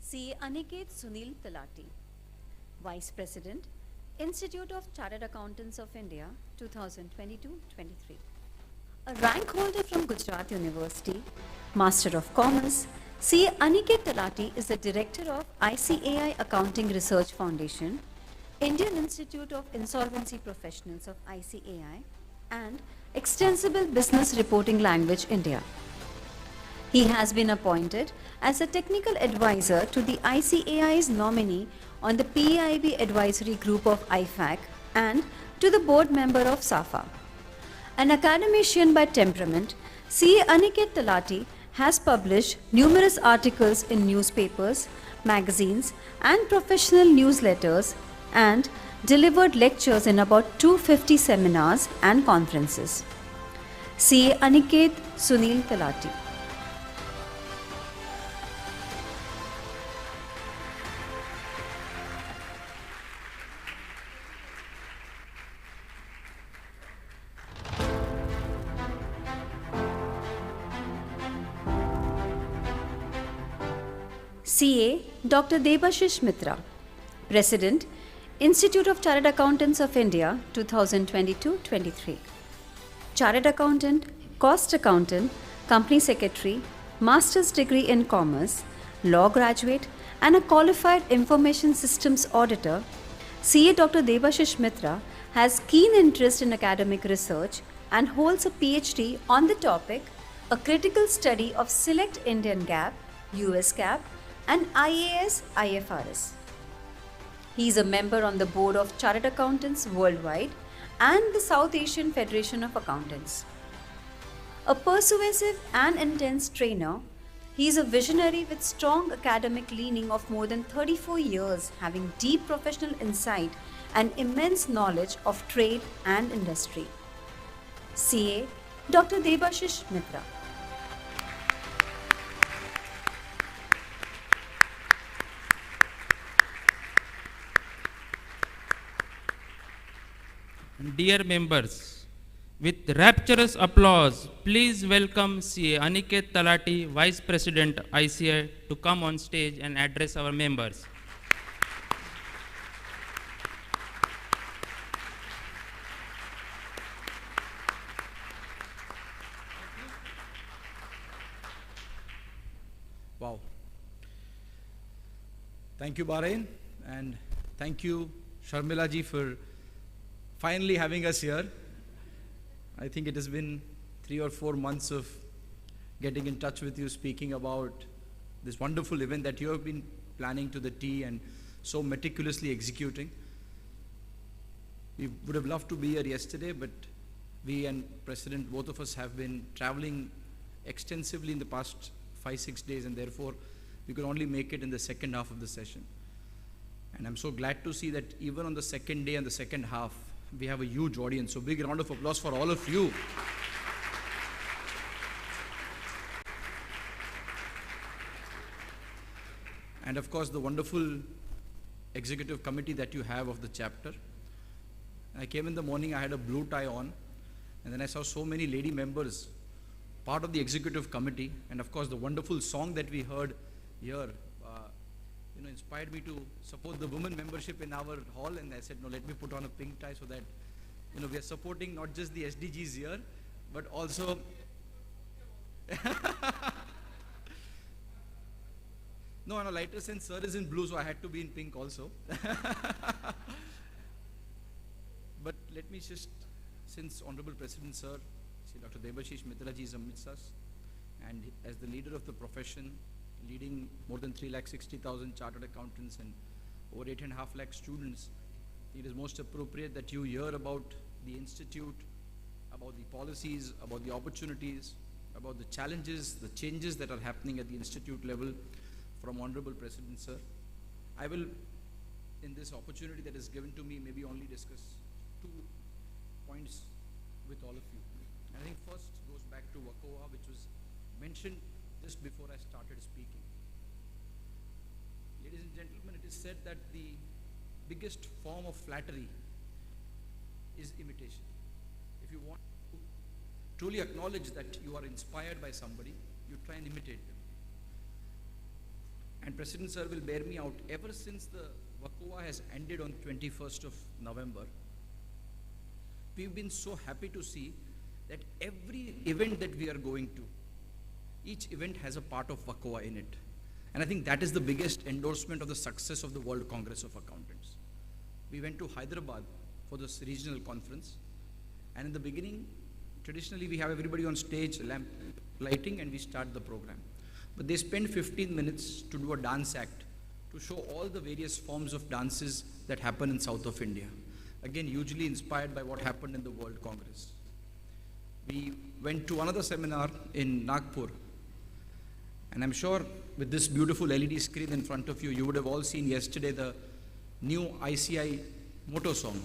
CA Aniket Sunil Talati, Vice President, Institute of Chartered Accountants of India 2022-23. A rank holder from Gujarat University, Master of Commerce, CA Aniket Talati is the Director of ICAI Accounting Research Foundation, Indian Institute of Insolvency Professionals of ICAI, and Extensible Business Reporting Language India. He has been appointed as a technical advisor to the ICAI's nominee on the PIB Advisory Group of IFAC and to the board member of SAFA. An academician by temperament, CA Aniket Talati has published numerous articles in newspapers, magazines, and professional newsletters and delivered lectures in about 250 seminars and conferences. CA Aniket Sunil Talati. CA Dr. Debashish Mitra, President, Institute of Chartered Accountants of India 2022-23. Chartered Accountant, Cost Accountant, Company Secretary, Master's degree in Commerce, Law graduate, and a qualified Information Systems Auditor, CA Dr. Debashish Mitra has keen interest in academic research and holds a PhD on the topic, A Critical Study of Select Indian GAAP, US GAAP, and IAS IFRS. He is a member on the board of Chartered Accountants Worldwide and the South Asian Federation of Accountants. A persuasive and intense trainer, he is a visionary with strong academic leaning of more than 34 years, having deep professional insight and immense knowledge of trade and industry. CA Dr. Debashish Mitra. Dear members, with rapturous applause, please welcome CA Aniket Talati, Vice President ICAI, to come on stage and address our members. Wow. Thank you, Bahrain, and thank you, Sharmila ji, for finally having us here. I think it has been 3 or 4 months of getting in touch with you, speaking about this wonderful event that you have been planning to the T and so meticulously executing. We would have loved to be here yesterday, but we and President, both of us have been traveling extensively in the past 5-6 days, and therefore we could only make it in the second half of the session. And I'm so glad to see that even on the second day and the second half, we have a huge audience. So big round of applause for all of you. And of course, the wonderful executive committee that you have of the chapter. I came in the morning, I had a blue tie on, and then I saw so many lady members, part of the executive committee, and of course the wonderful song that we heard here inspired me to support the women membership in our hall, and I said, no, let me put on a pink tie so that we are supporting not just the SDGs here, but also no, on a lighter sense, sir is in blue, so I had to be in pink also. But let me just, since Honorable President Sir, Dr. Debashish Mitra ji is amidst us, and as the leader of the profession, leading more than 360,000 chartered accountants and over 8.5 lakh students, it is most appropriate that you hear about the institute, about the policies, about the opportunities, about the challenges, the changes that are happening at the institute level from Honorable President Sir. I will, in this opportunity that is given to me, maybe only discuss 2 points with all of you. I think first goes back to WACOA, which was mentioned just before I started speaking. Ladies and gentlemen, it is said that the biggest form of flattery is imitation. If you want to truly acknowledge that you are inspired by somebody, you try and imitate them. And President Sir will bear me out. Ever since the WCOA has ended on 21st of November, we've been so happy to see that every event that we are going to, each event has a part of WCOA in it. And I think that is the biggest endorsement of the success of the World Congress of Accountants. We went to Hyderabad for this regional conference, and in the beginning, traditionally we have everybody on stage, lamp lighting, and we start the program. But they spent 15 minutes to do a dance act to show all the various forms of dances that happen in south of India. Again, hugely inspired by what happened in the World Congress. We went to another seminar in Nagpur, and I'm sure with this beautiful LED screen in front of you, you would have all seen yesterday the new ICI motto song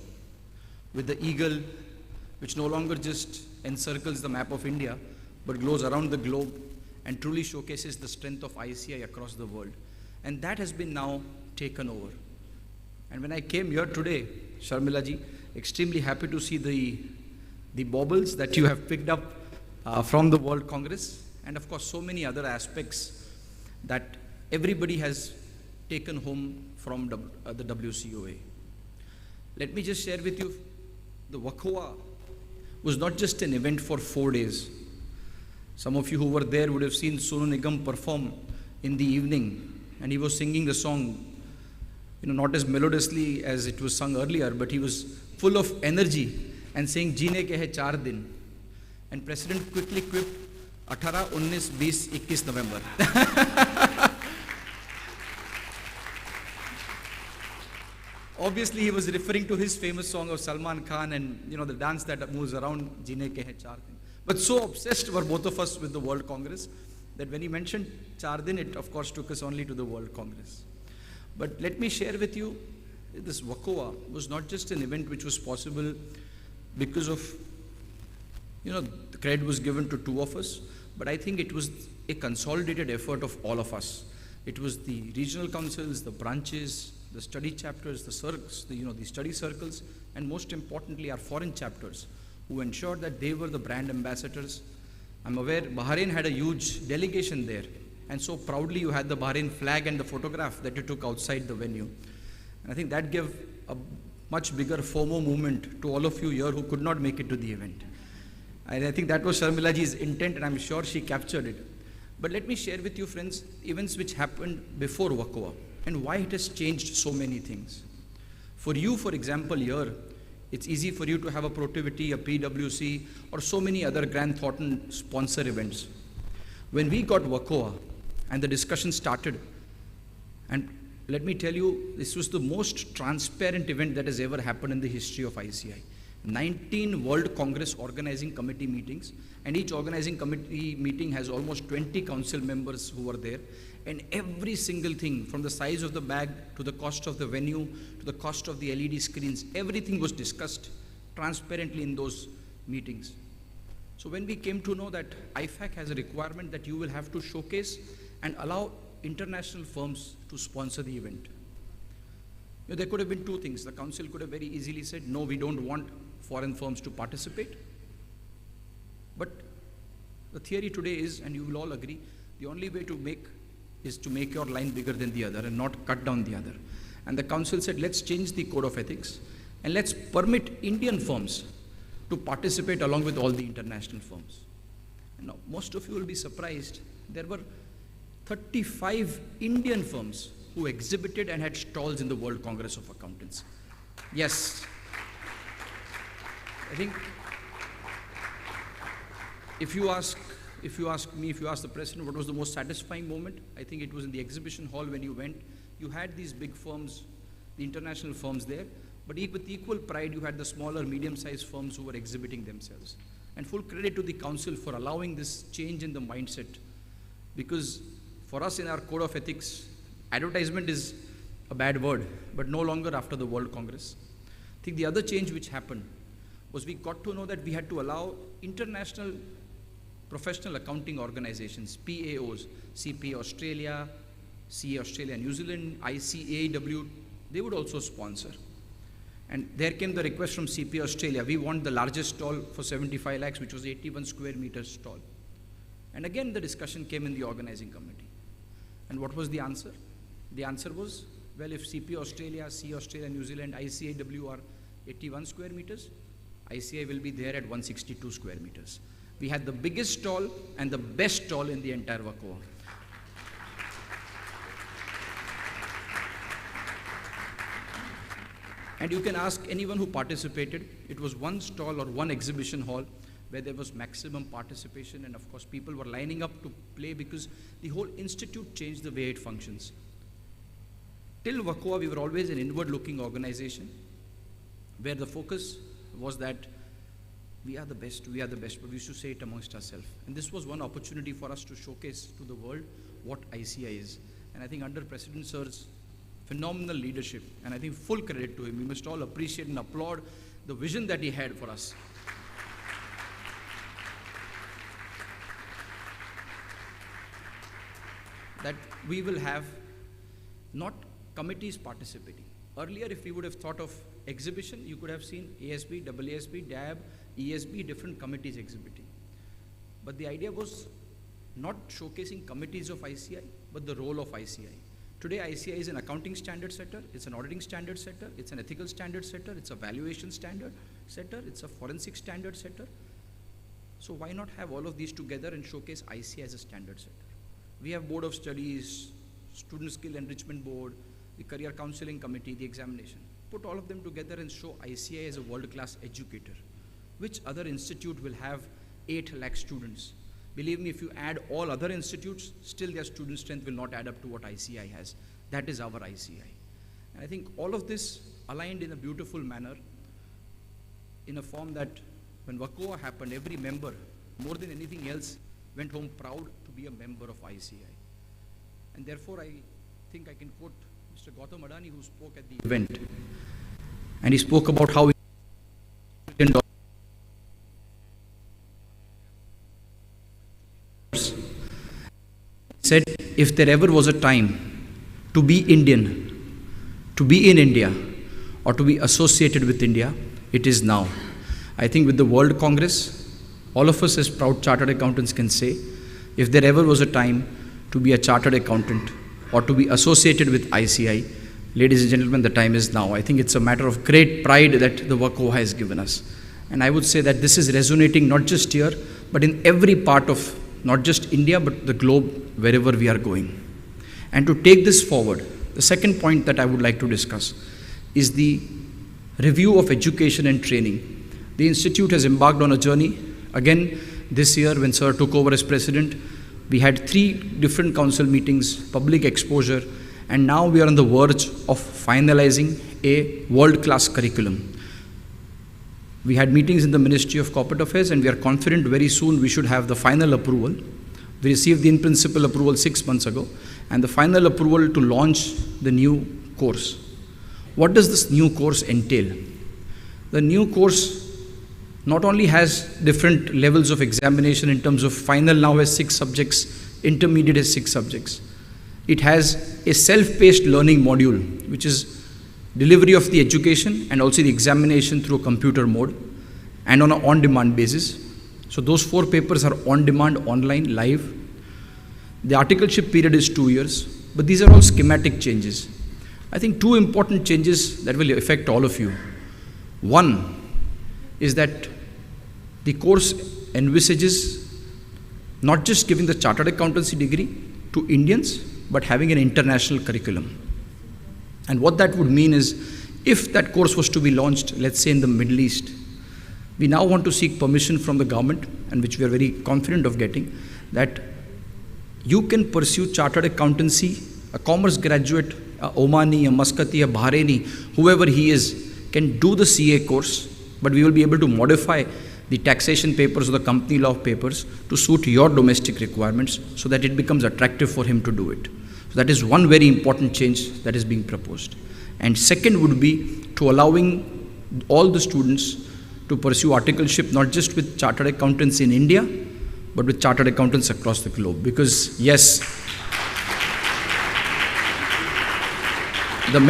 with the eagle, which no longer just encircles the map of India, but glows around the globe and truly showcases the strength of ICI across the world. And that has been now taken over. And when I came here today, Sharmila ji, extremely happy to see the baubles that you have picked up from the World Congress, and of course so many other aspects that everybody has taken home from the WCOA. Let me just share with you, the WCOA was not just an event for 4 days. Some of you who were there would have seen Sonu Nigam perform in the evening, and he was singing the song, not as melodiously as it was sung earlier, but he was full of energy and saying, "Jeene ke hai 4 din." And President quickly quipped, 18, 19, 20, 21 November. Obviously, he was referring to his famous song of Salman Khan and the dance that moves around, "Jeene ke hai 4 din." But so obsessed were both of us with the World Congress that when he mentioned 4 din, it of course took us only to the World Congress. But let me share with you, this WCOA was not just an event which was possible because of, the credit was given to 2 of us, but I think it was a consolidated effort of all of us. It was the regional councils, the branches, the study chapters, the study circles, and most importantly, our foreign chapters, who ensured that they were the brand ambassadors. I'm aware Bahrain had a huge delegation there, and so proudly you had the Bahrain flag and the photograph that you took outside the venue. And I think that gave a much bigger FOMO movement to all of you here who could not make it to the event. And I think that was Sharmila ji's intent, and I'm sure she captured it. But let me share with you, friends, events which happened before WCOA and why it has changed so many things. For you, for example, here, it's easy for you to have a Protiviti, a PWC, or so many other Grant Thornton sponsor events. When we got WCOA and the discussion started, and let me tell you, this was the most transparent event that has ever happened in the history of ICI. 19 World Congress Organizing Committee meetings, and each organizing committee meeting has almost 20 council members who were there, and every single thing, from the size of the bag to the cost of the venue to the cost of the LED screens, everything was discussed transparently in those meetings. So when we came to know that IFAC has a requirement that you will have to showcase and allow international firms to sponsor the event. There could have been 2 things. The council could have very easily said, no, we don't want foreign firms to participate. But the theory today is, and you will all agree, the only way to make is to make your line bigger than the other and not cut down the other. And the council said, let's change the code of ethics and let's permit Indian firms to participate along with all the international firms. And now, most of you will be surprised, there were 35 Indian firms who exhibited and had stalls in the World Congress of Accountants. Yes. I think if you ask me, if you ask the president what was the most satisfying moment, I think it was in the exhibition hall when you went. You had these big firms, the international firms there, but with equal pride you had the smaller, medium-sized firms who were exhibiting themselves. And full credit to the council for allowing this change in the mindset, because for us in our code of ethics, advertisement is a bad word, but no longer after the World Congress. I think the other change which happened was we got to know that we had to allow international professional accounting organizations, PAOs, CPA Australia, CA Australia New Zealand, ICAW, they would also sponsor. And there came the request from CPA Australia, we want the largest stall for 75 lakhs, which was 81 square meters stall. And again the discussion came in the organizing committee. And what was the answer? The answer was, Well, if CP Australia, C Australia, New Zealand, ICAW are 81 square meters, ICI will be there at 162 square meters. We had the biggest stall and the best stall in the entire WACOA. And you can ask anyone who participated, it was one stall or one exhibition hall where there was maximum participation, and of course people were lining up to play because the whole institute changed the way it functions. Till WACOA, we were always an inward-looking organization where the focus was that we are the best, but we used to say it amongst ourselves. And this was one opportunity for us to showcase to the world what ICI is. And I think under President Sir's phenomenal leadership, and I think full credit to him, we must all appreciate and applaud the vision that he had for us. That we will have not committees participating. Earlier, if we would have thought of exhibition, you could have seen ASB, AASB, DAB, ESB, different committees exhibiting. But the idea was not showcasing committees of ICI, but the role of ICI. Today, ICI is an accounting standard setter, it's an auditing standard setter, it's an ethical standard setter, it's a valuation standard setter, it's a forensic standard setter. So why not have all of these together and showcase ICI as a standard setter? We have Board of Studies, Student Skill Enrichment Board, the Career Counseling Committee, the examination. Put all of them together and show ICI as a world-class educator. Which other institute will have 8 lakh students? Believe me, if you add all other institutes, still their student strength will not add up to what ICI has. That is our ICI. And I think all of this aligned in a beautiful manner, in a form that when WACOA happened, every member, more than anything else, went home proud to be a member of ICI. And therefore, I think I can quote Mr. Gautam Adani, who spoke at the event. And he spoke about how said, if there ever was a time to be Indian, to be in India, or to be associated with India, it is now. I think with the World Congress, all of us as proud chartered accountants can say, if there ever was a time to be a chartered accountant or to be associated with ICI, ladies and gentlemen, the time is now. I think it's a matter of great pride that the WACOA has given us. And I would say that this is resonating not just here, but in every part of not just India, but the globe, wherever we are going. And to take this forward, the second point that I would like to discuss is the review of education and training. The Institute has embarked on a journey. Again, this year when Sir took over as president, we had 3 different council meetings, public exposure, and now we are on the verge of finalizing a world-class curriculum. We had meetings in the Ministry of Corporate Affairs, and we are confident very soon we should have the final approval. We received the in-principle approval 6 months ago, and the final approval to launch the new course. What does this new course entail? The new course not only has different levels of examination in terms of final now has 6 subjects, intermediate has 6 subjects. It has a self-paced learning module, which is delivery of the education and also the examination through a computer mode and on an on-demand basis. So those 4 papers are on-demand, online, live. The articleship period is 2 years, but these are all schematic changes. I think 2 important changes that will affect all of you. One is that the course envisages not just giving the chartered accountancy degree to Indians, but having an international curriculum. And what that would mean is, if that course was to be launched, let's say in the Middle East, we now want to seek permission from the government, and which we are very confident of getting, that you can pursue chartered accountancy, a commerce graduate, a Omani, a Muscati, a Bahraini, whoever he is, can do the CA course, but we will be able to modify the taxation papers or the company law papers to suit your domestic requirements so that it becomes attractive for him to do it. So that is one very important change that is being proposed. And second would be to allowing all the students to pursue articleship not just with chartered accountants in India, but with chartered accountants across the globe. Because yes, the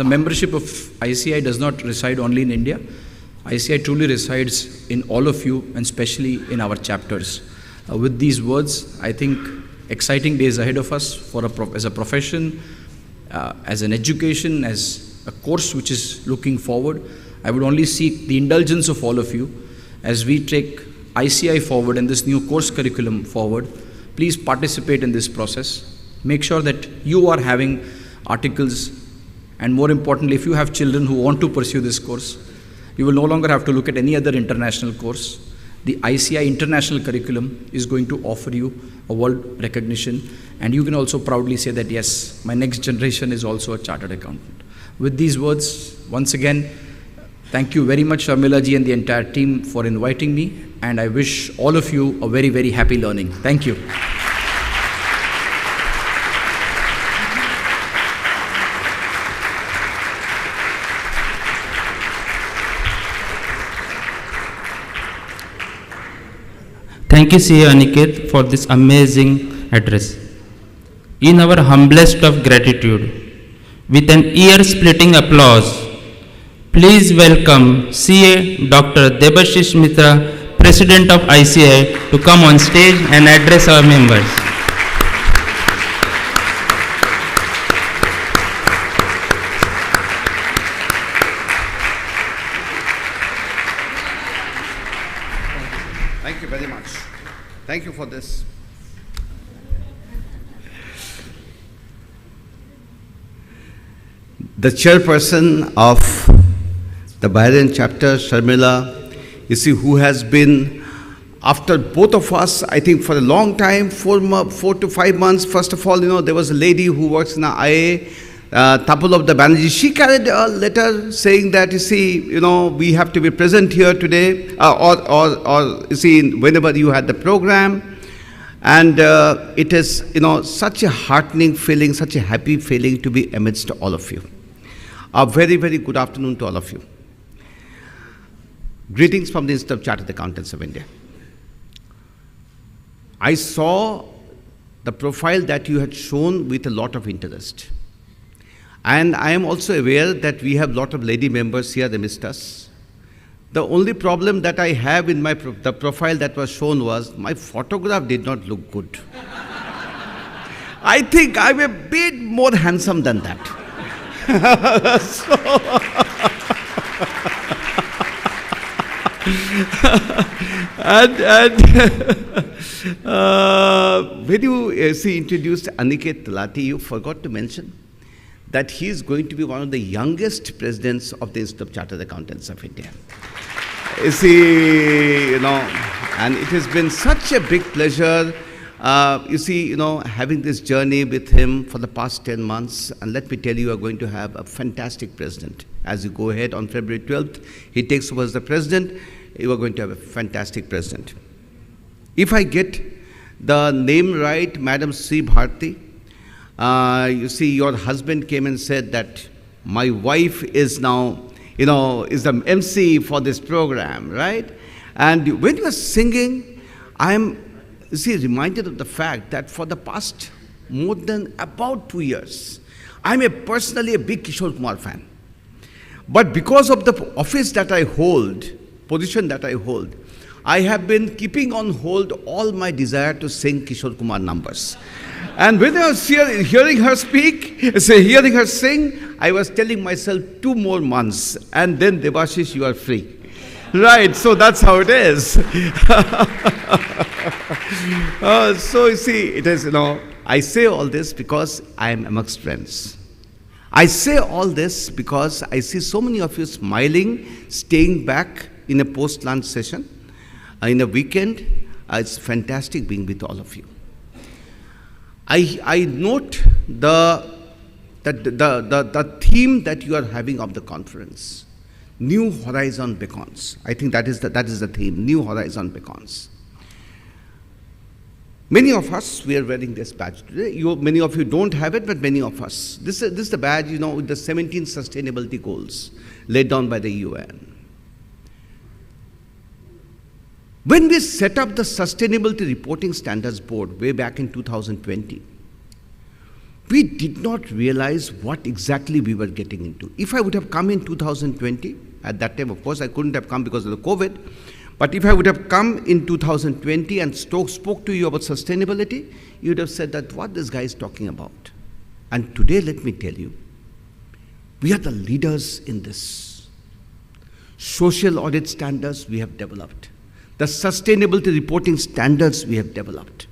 membership of ICI does not reside only in India. ICI truly resides in all of you, and especially in our chapters. With these words, I think exciting days ahead of us as a profession, as an education, as a course which is looking forward. I would only seek the indulgence of all of you as we take ICI forward and this new course curriculum forward. Please participate in this process. Make sure that you are having articles, and more importantly, if you have children who want to pursue this course, you will no longer have to look at any other international course. The ICI international curriculum is going to offer you a world recognition, and you can also proudly say that, yes, my next generation is also a chartered accountant. With these words, once again, thank you very much, Sharmila ji and the entire team for inviting me, and I wish all of you a very, very happy learning. Thank you. Thank you, CA Aniket, for this amazing address. In our humblest of gratitude, with an ear-splitting applause, please welcome CA Dr. Debashish Mitra, President of ICI, to come on stage and address our members. Thank you very much. Thank you for this. The chairperson of the Bahrain chapter, Sharmila, you see, who has been, after both of us, I think for a long time, 4 to 5 months. First of all, there was a lady who works in the IA, Tapul of the Banerjee. She carried a letter saying that, you see, we have to be present here today, or you see, whenever you had the program. And it is, such a heartening feeling, such a happy feeling to be amidst all of you. A very, very good afternoon to all of you. Greetings from the Institute of Chartered Accountants of India. I saw the profile that you had shown with a lot of interest. And I am also aware that we have a lot of lady members here amidst us. The only problem that I have in the profile that was shown was my photograph did not look good. I think I'm a bit more handsome than that. When you introduced Aniket Talati, you forgot to mention that he is going to be one of the youngest presidents of the Institute of Chartered Accountants of India. You see, and it has been such a big pleasure, having this journey with him for the past 10 months. And let me tell you, you are going to have a fantastic president. As you go ahead on February 12th, he takes over as the president, you are going to have a fantastic president. If I get the name right, Madam Sri Bharti, you see, your husband came and said that my wife is now, is the MC for this program, right? And when you are singing, I'm reminded of the fact that for the past more than about 2 years, I'm personally a big Kishore Kumar fan. But because of the office that I hold, position that I hold, I have been keeping on hold all my desire to sing Kishore Kumar numbers. And when I was hearing her hearing her sing, I was telling myself 2 more months, and then Debashish, you are free. Right, so that's how it is. So you see, it is, I say all this because I am amongst friends. I say all this because I see so many of you smiling, staying back in a post-lunch session, in a weekend. It's fantastic being with all of you. I note the theme that you are having of the conference, New Horizon Beckons. I think that is the theme, New Horizon Beckons. Many of us, we are wearing this badge today. Many of you don't have it, but many of us. This is the badge, with the 17 sustainability goals laid down by the UN. When we set up the Sustainability Reporting Standards Board way back in 2020, we did not realize what exactly we were getting into. If I would have come in 2020, at that time, of course, I couldn't have come because of the COVID, but if I would have come in 2020 and spoke to you about sustainability, you would have said that what this guy is talking about. And today, let me tell you, we are the leaders in this. Social audit standards we have developed. The sustainability reporting standards we have developed.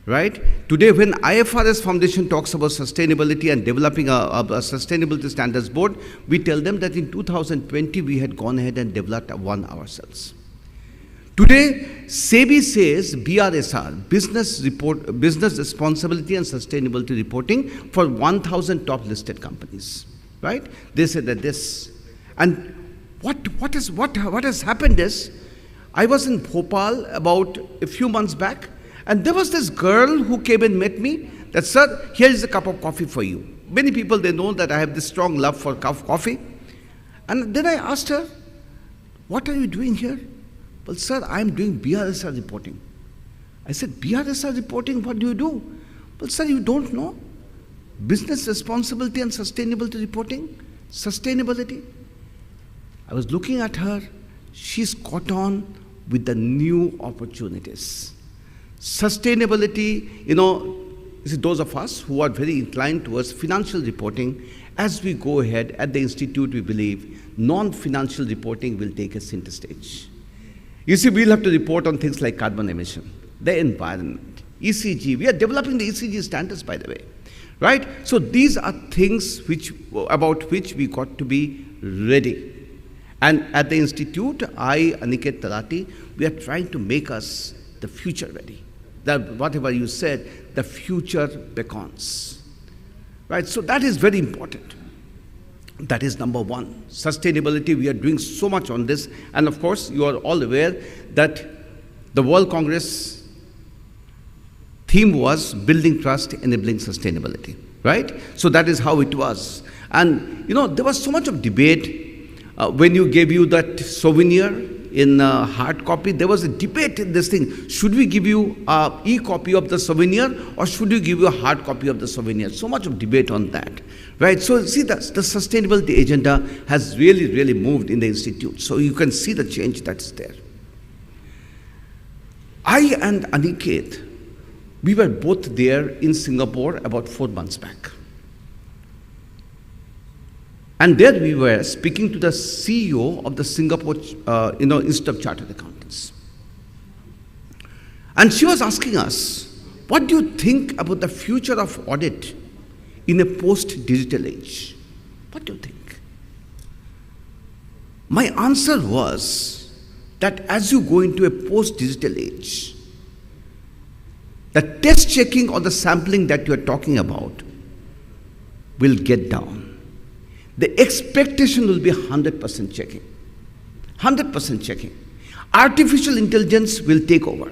Right? Today, when IFRS Foundation talks about sustainability and developing a sustainability standards board, we tell them that in 2020, we had gone ahead and developed one ourselves. Today, SEBI says BRSR, Business Responsibility and Sustainability Reporting, for 1,000 top listed companies. Right? They said that this. And what has happened is, I was in Bhopal about a few months back, and there was this girl who came and met me, that, sir, here is a cup of coffee for you. Many people, they know that I have this strong love for coffee. And then I asked her, what are you doing here? Well, sir, I am doing BRSR reporting. I said, BRSR reporting, what do you do? Well, sir, you don't know? Business responsibility and sustainability reporting? Sustainability? I was looking at her. She's caught on with the new opportunities. Sustainability, those of us who are very inclined towards financial reporting, as we go ahead at the Institute, we believe non-financial reporting will take a center stage. You see, we'll have to report on things like carbon emission, the environment, ECG. We are developing the ECG standards, by the way. Right? So these are things about which we got to be ready. And at the Institute, I, Aniket Talati, we are trying to make us the future ready. That whatever you said, the future beckons. Right? So that is very important. That is number one. Sustainability, we are doing so much on this. And of course, you are all aware that the World Congress theme was building trust, enabling sustainability. Right? So that is how it was. And, there was so much of debate. When you gave you that souvenir in hard copy, there was a debate in this thing. Should we give you an e-copy of the souvenir, or should we give you a hard copy of the souvenir? So much of debate on that. Right? So see, the sustainability agenda has really, really moved in the Institute. So you can see the change that's there. I and Aniket, we were both there in Singapore about 4 months back. And there we were speaking to the CEO of the Singapore Institute of Chartered Accountants. And she was asking us, what do you think about the future of audit in a post-digital age? What do you think? My answer was that as you go into a post-digital age, the test checking or the sampling that you are talking about will get down. The expectation will be 100% checking. 100% checking. Artificial intelligence will take over.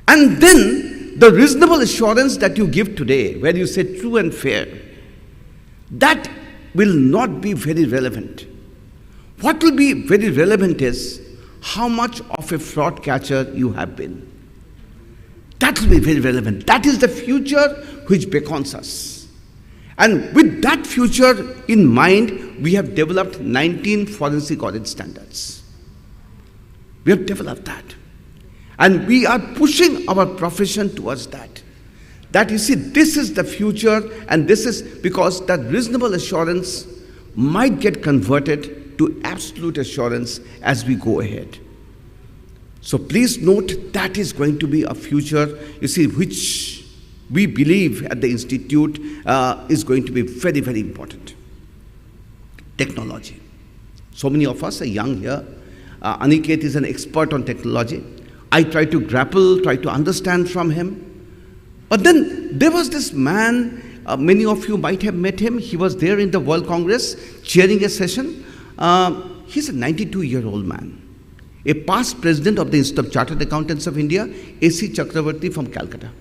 And then the reasonable assurance that you give today, where you say true and fair, that will not be very relevant. What will be very relevant is how much of a fraud catcher you have been. That will be very relevant. That is the future which beckons us. And with that future in mind, we have developed 19 forensic audit standards. We have developed that. And we are pushing our profession towards that. That you see, this is the future, and this is because that reasonable assurance might get converted to absolute assurance as we go ahead. So please note that is going to be a future, you see, which we believe at the Institute is going to be very, very important. Technology. So many of us are young here. Aniket is an expert on technology. I try to grapple, try to understand from him. But then there was this man, many of you might have met him. He was there in the World Congress chairing a session. He's a 92-year-old man, a past president of the Institute of Chartered Accountants of India, A.C. Chakravarti from Calcutta.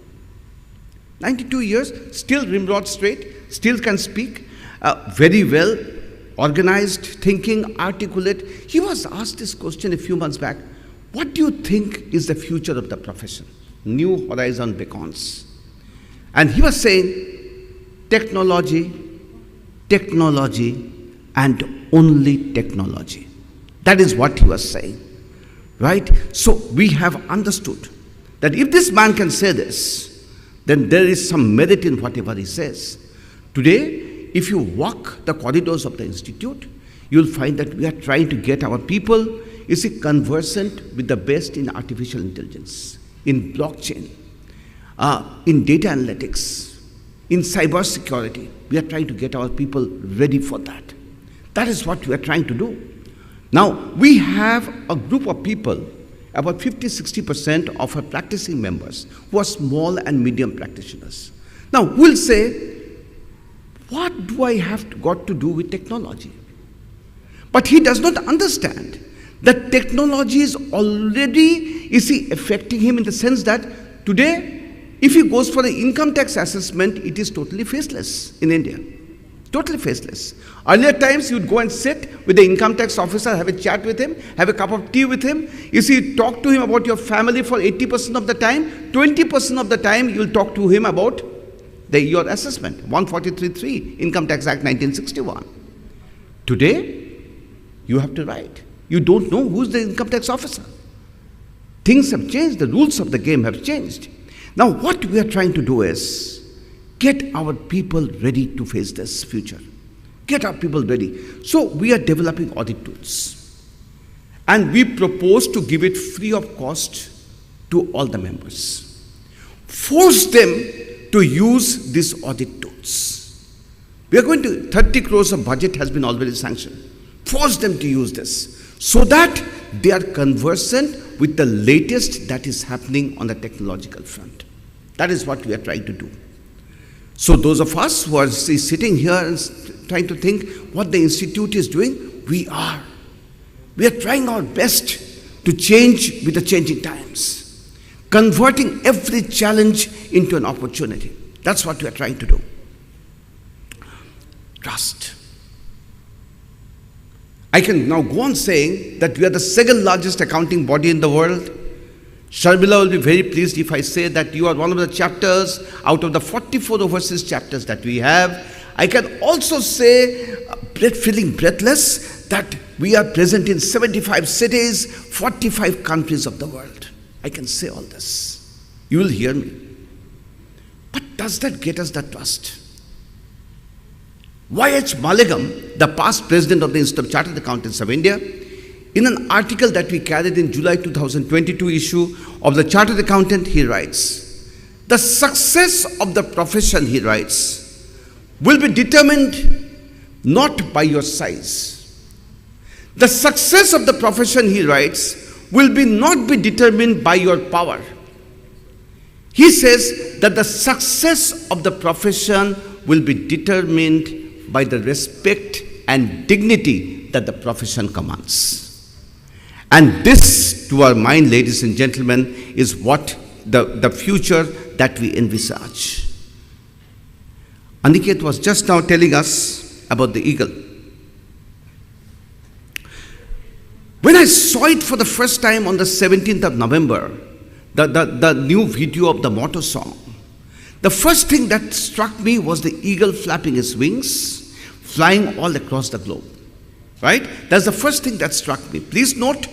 92 years, still rimrod straight, still can speak, very well organized, thinking, articulate. He was asked this question a few months back, what do you think is the future of the profession? New horizon beckons. And he was saying, technology, technology, and only technology. That is what he was saying, right? So we have understood that if this man can say this, then there is some merit in whatever he says. Today, if you walk the corridors of the institute, you'll find that we are trying to get our people, conversant with the best in artificial intelligence, in blockchain, in data analytics, in cybersecurity. We are trying to get our people ready for that. That is what we are trying to do. Now, we have a group of people, about 50-60% of our practicing members, who are small and medium practitioners. Now, we'll say, what do I have got to do with technology? But he does not understand that technology is already, affecting him in the sense that today, if he goes for the income tax assessment, it is totally faceless in India. Totally faceless. Earlier times, you'd go and sit with the income tax officer, have a chat with him, have a cup of tea with him. Talk to him about your family for 80% of the time. 20% of the time, you'll talk to him about your assessment. 143(3), Income Tax Act 1961. Today, you have to write. You don't know who's the income tax officer. Things have changed. The rules of the game have changed. Now, what we are trying to do is get our people ready to face this future. Get our people ready. So, we are developing audit tools. And we propose to give it free of cost to all the members. Force them to use these audit tools. We are going to, 30 crores of budget has been already sanctioned. Force them to use this so that they are conversant with the latest that is happening on the technological front. That is what we are trying to do. So those of us who are sitting here and trying to think what the institute is doing, we are. We are trying our best to change with the changing times, converting every challenge into an opportunity. That's what we are trying to do. Trust. I can now go on saying that we are the second largest accounting body in the world. Sharmila will be very pleased if I say that you are one of the chapters out of the 44 overseas chapters that we have. I can also say, feeling breathless, that we are present in 75 cities, 45 countries of the world. I can say all this. You will hear me. But does that get us the trust? Y.H. Maligam, the past president of the Institute of Chartered Accountants of India, in an article that we carried in July 2022 issue of the Chartered Accountant, he writes, the success of the profession, he writes, will be determined not by your size. The success of the profession, he writes, will not be determined by your power. He says that the success of the profession will be determined by the respect and dignity that the profession commands. And this, to our mind, ladies and gentlemen, is what the future that we envisage. Aniket was just now telling us about the eagle. When I saw it for the first time on the 17th of November, the new video of the motto song, the first thing that struck me was the eagle flapping his wings, flying all across the globe. Right? That's the first thing that struck me. Please note,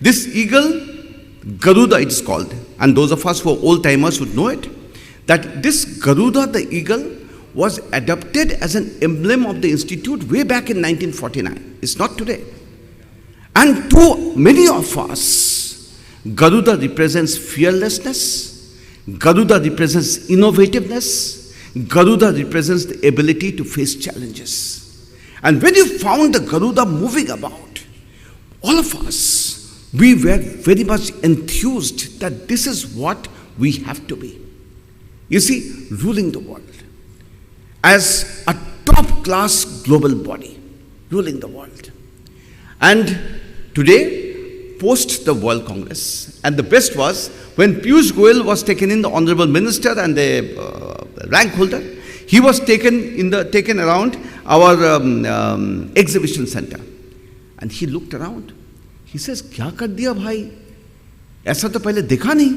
this eagle, Garuda it's called, and those of us who are old-timers would know it, that this Garuda, the eagle, was adopted as an emblem of the institute way back in 1949. It's not today. And to many of us, Garuda represents fearlessness, Garuda represents innovativeness, Garuda represents the ability to face challenges. And when you found the Garuda moving about, all of us, we were very much enthused that this is what we have to be. You see, ruling the world as a top-class global body, ruling the world. And today, post the World Congress, and the best was when Piyush Goyal was taken in, the Honorable Minister and the rank holder, he was taken around our exhibition center. And he looked around. He says, "Kya kar diya bhai? Aisa to pehle dekha nahi."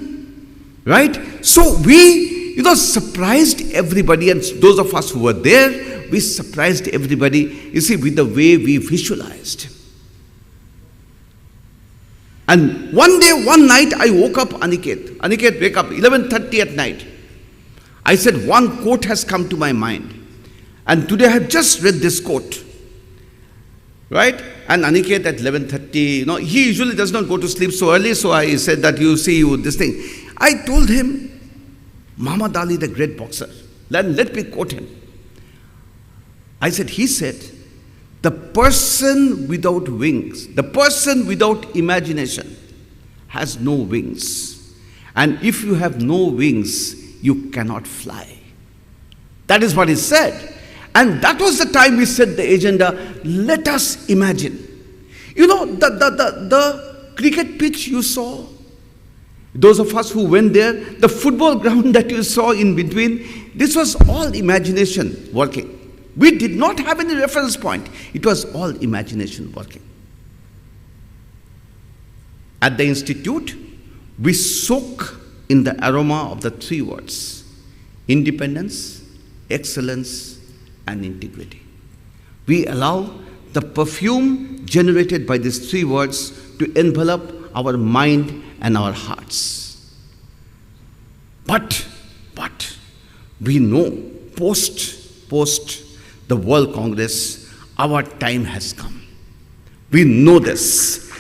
Right? So we, surprised everybody, and those of us who were there, we surprised everybody, you see, with the way we visualized. And one day, one night, I woke up Aniket. Aniket, wake up, 11:30 at night. I said, one quote has come to my mind. And today I have just read this quote. Right? And Aniket at 11:30, he usually does not go to sleep so early, so I said that this thing. I told him, Muhammad Ali, the great boxer, let me quote him. I said, he said, the person without wings, the person without imagination has no wings. And if you have no wings, you cannot fly. That is what he said. And that was the time we set the agenda. Let us imagine. The cricket pitch you saw, those of us who went there, the football ground that you saw in between, this was all imagination working. We did not have any reference point. It was all imagination working. At the institute, we soak in the aroma of the three words: independence, excellence, and integrity. We allow the perfume generated by these three words to envelop our mind and our hearts. But we know post the World Congress, our time has come. We know this,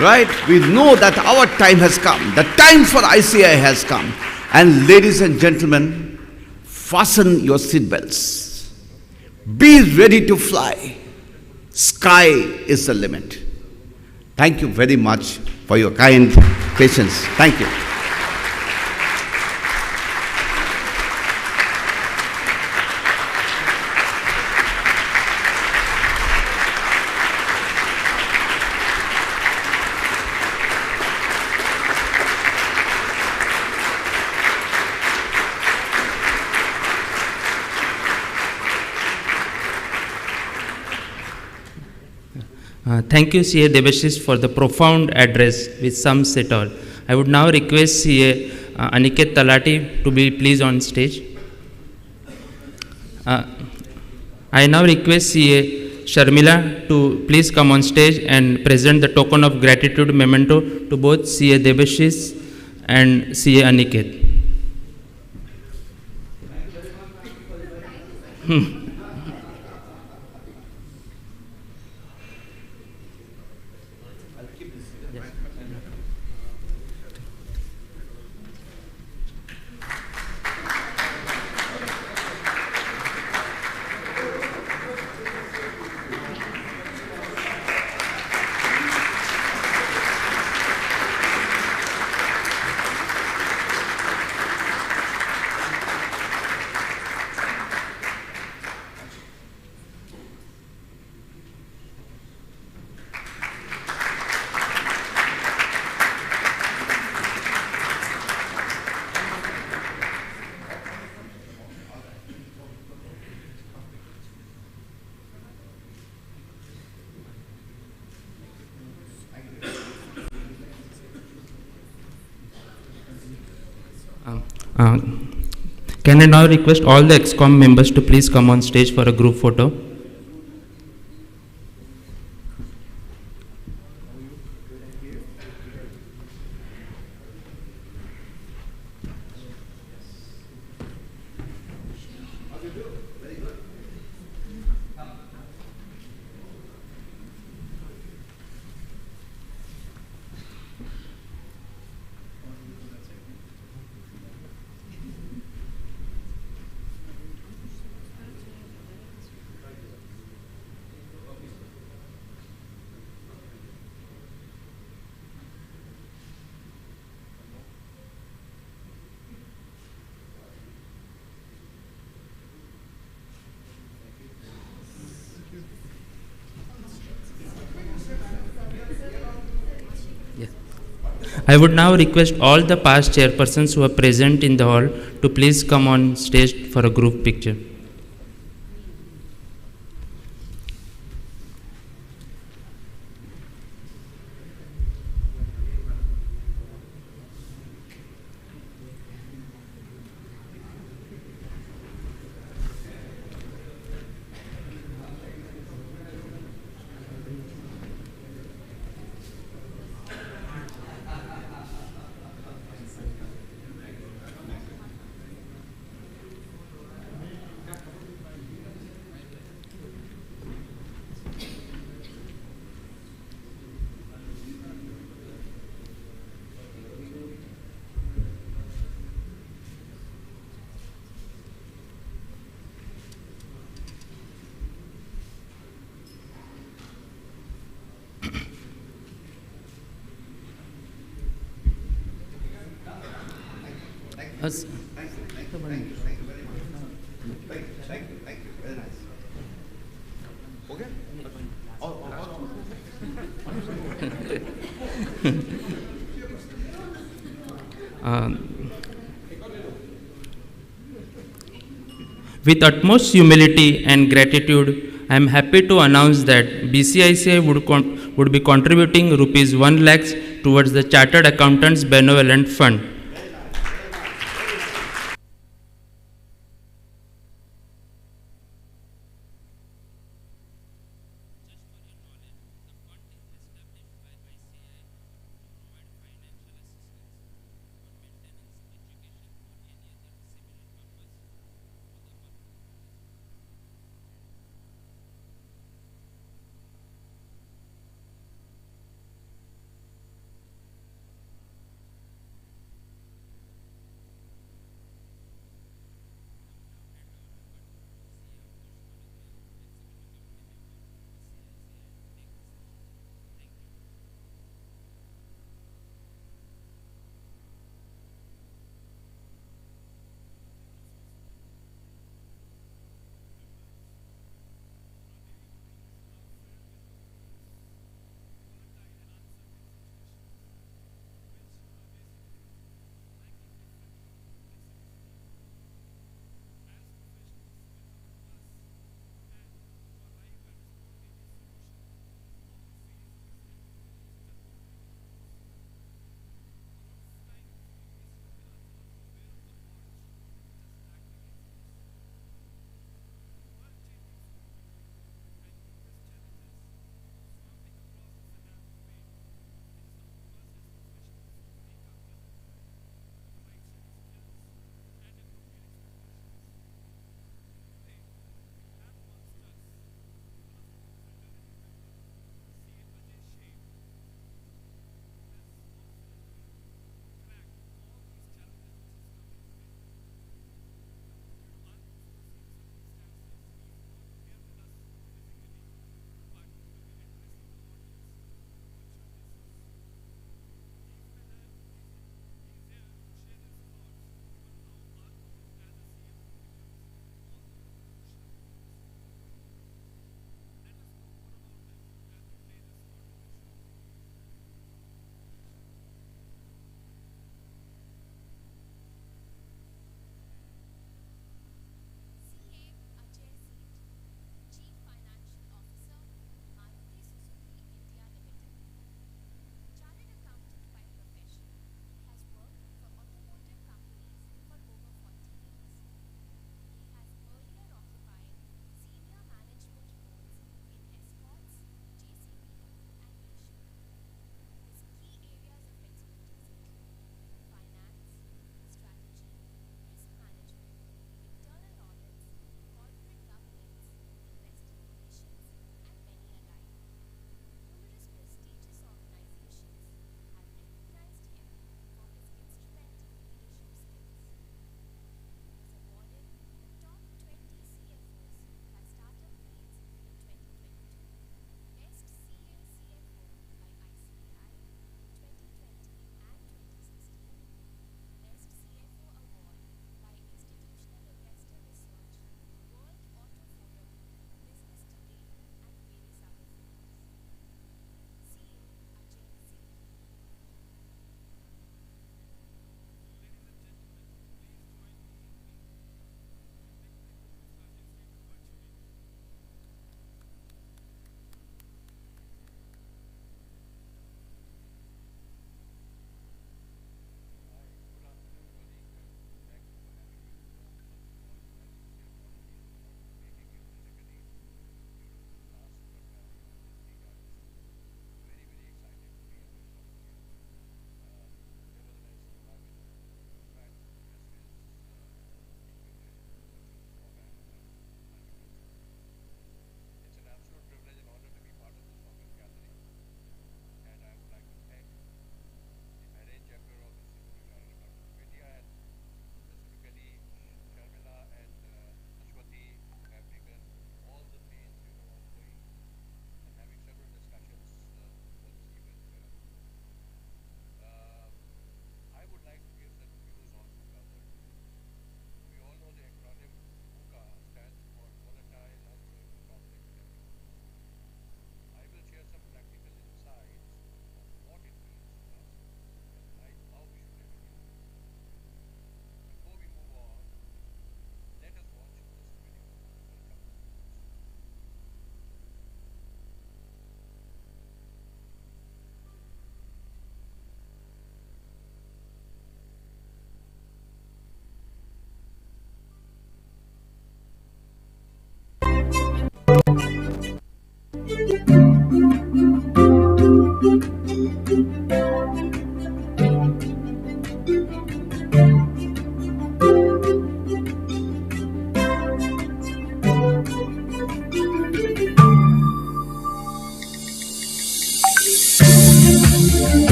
right? We know that our time has come. The time for ICAI has come. And ladies and gentlemen, fasten your seatbelts. Be ready to fly. Sky is the limit. Thank you very much for your kind patience. Thank you. Thank you, CA Debashis, for the profound address with sums it all. I would now request CA Aniket Talati to be pleased on stage. I now request CA Sharmila to please come on stage and present the token of gratitude memento to both CA Debashis and CA Aniket. Can I now request all the ExCom members to please come on stage for a group photo? I would now request all the past chairpersons who are present in the hall to please come on stage for a group picture. Us- Thank you very much. Thank you. Very nice. Okay? With utmost humility and gratitude, I am happy to announce that BCICAI would be contributing rupees 1 lakhs towards the Chartered Accountants Benevolent Fund.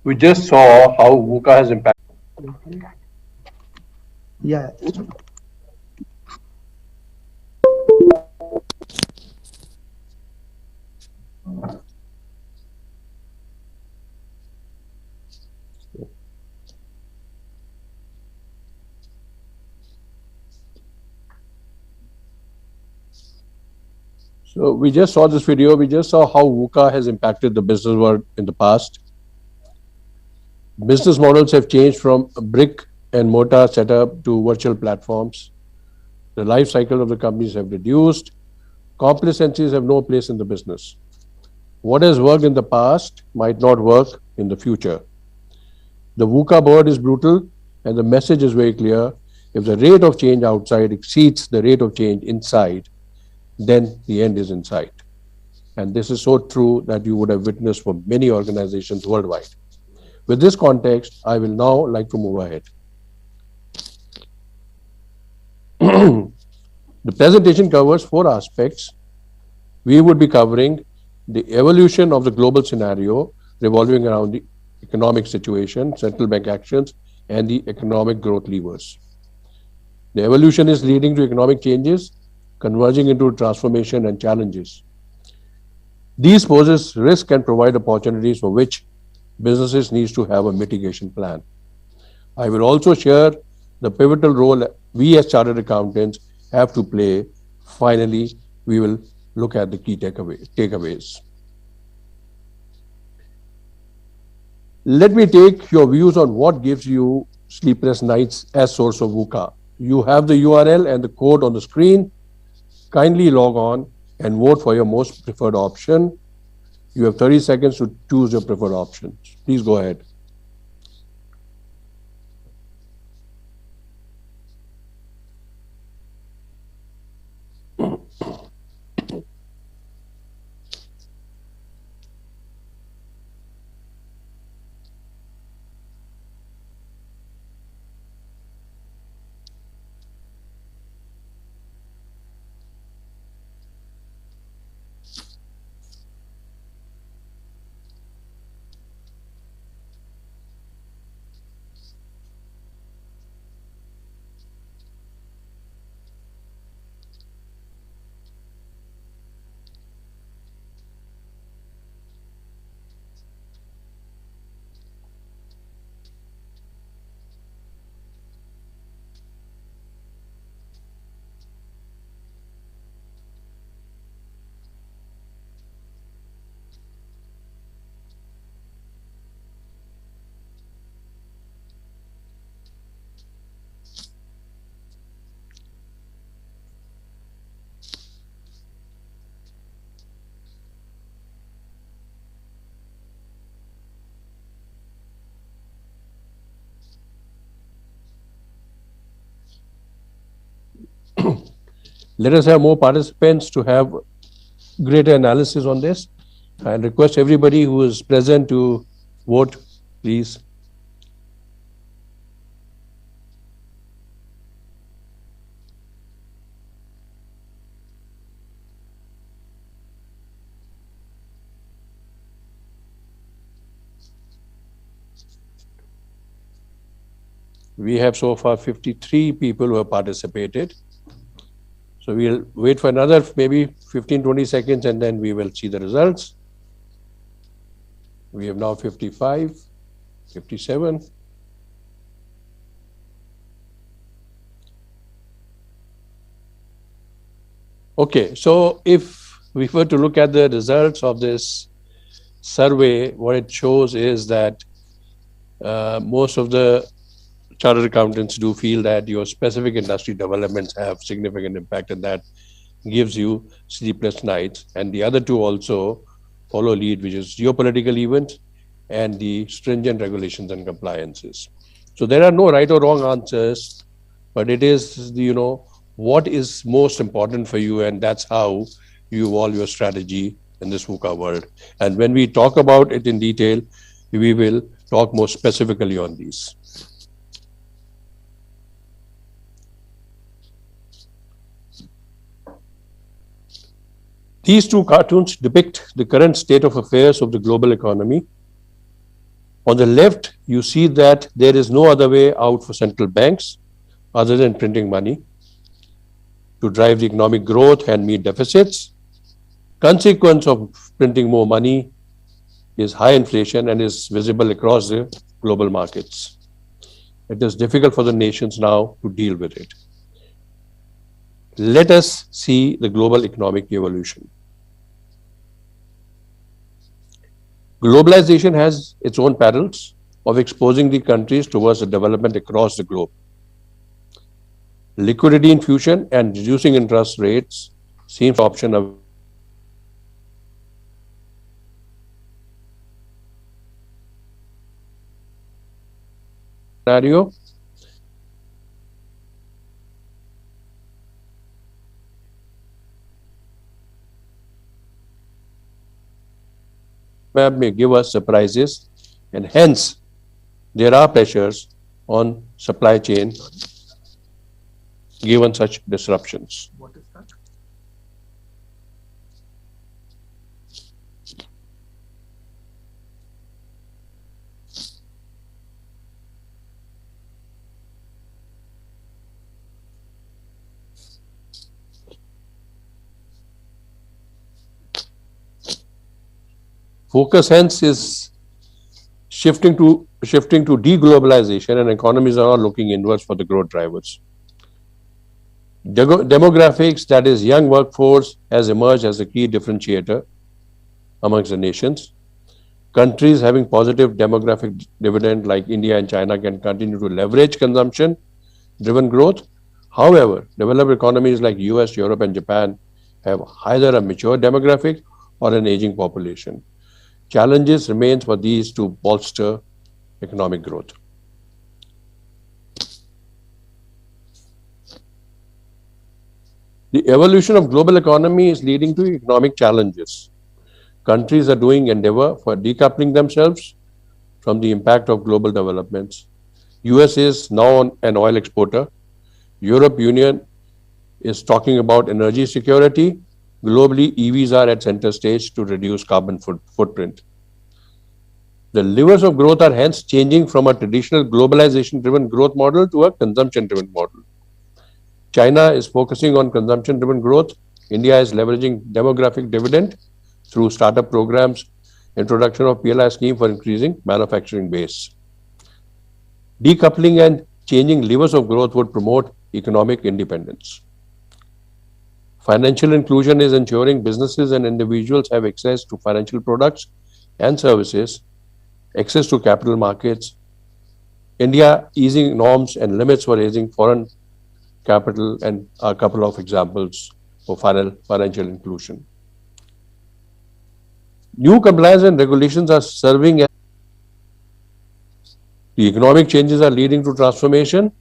We just saw how VUCA has impacted. Yeah. So we just saw this video. We just saw how VUCA has impacted the business world in the past. Business models have changed from a brick and mortar setup to virtual platforms. The life cycle of the companies have reduced. Complacencies have no place in the business. What has worked in the past might not work in the future. The VUCA board is brutal, and the message is very clear. If the rate of change outside exceeds the rate of change inside, then the end is in sight. And this is so true that you would have witnessed for many organizations worldwide. With this context, I will now like to move ahead. The presentation covers 4 aspects. We would be covering the evolution of the global scenario revolving around the economic situation, central bank actions, and the economic growth levers. The evolution is leading to economic changes, converging into transformation and challenges. These poses risk and provide opportunities for which businesses need to have a mitigation plan. I will also share the pivotal role we as chartered accountants have to play. Finally, we will look at the key takeaways. Let me take your views on what gives you sleepless nights as source of VUCA. You have the URL and the code on the screen. Kindly log on and vote for your most preferred option. You have 30 seconds to choose your preferred options. Please go ahead. Let us have more participants to have greater analysis on this. I request everybody who is present to vote, please. We have so far 53 people who have participated. So we'll wait for another maybe 15-20 seconds and then we will see the results. We have now 55, 57. Okay, so if we were to look at the results of this survey, what it shows is that most of the chartered accountants do feel that your specific industry developments have significant impact, and that gives you sleepless nights. And the other two also follow lead, which is geopolitical events and the stringent regulations and compliances. So there are no right or wrong answers, but it is what is most important for you, and that's how you evolve your strategy in this VUCA world. And when we talk about it in detail, we will talk more specifically on these. These two cartoons depict the current state of affairs of the global economy. On the left, you see that there is no other way out for central banks other than printing money to drive the economic growth and meet deficits. Consequence of printing more money is high inflation and is visible across the global markets. It is difficult for the nations now to deal with it. Let us see the global economic evolution. Globalization has its own perils of exposing the countries towards the development across the globe. Liquidity infusion and reducing interest rates seems option of scenario. May give us surprises, and hence there are pressures on supply chain given such disruptions. What is that? Focus hence is shifting to deglobalization, and economies are looking inwards for the growth drivers. Demographics, that is young workforce, has emerged as a key differentiator amongst the nations. Countries having positive demographic dividend like India and China can continue to leverage consumption-driven growth. However, developed economies like US, Europe, and Japan have either a mature demographic or an aging population. Challenges remain for these to bolster economic growth. The evolution of global economy is leading to economic challenges. Countries are doing endeavor for decoupling themselves from the impact of global developments. US is now an oil exporter. Europe Union is talking about energy security. Globally, EVs are at center stage to reduce carbon footprint. The levers of growth are hence changing from a traditional globalization-driven growth model to a consumption-driven model. China is focusing on consumption-driven growth. India is leveraging demographic dividend through startup programs, introduction of PLI scheme for increasing manufacturing base. Decoupling and changing levers of growth would promote economic independence. Financial inclusion is ensuring businesses and individuals have access to financial products and services, access to capital markets. India easing norms and limits for raising foreign capital, and a couple of examples for financial inclusion. New compliance and regulations are serving as the economic changes are leading to transformation.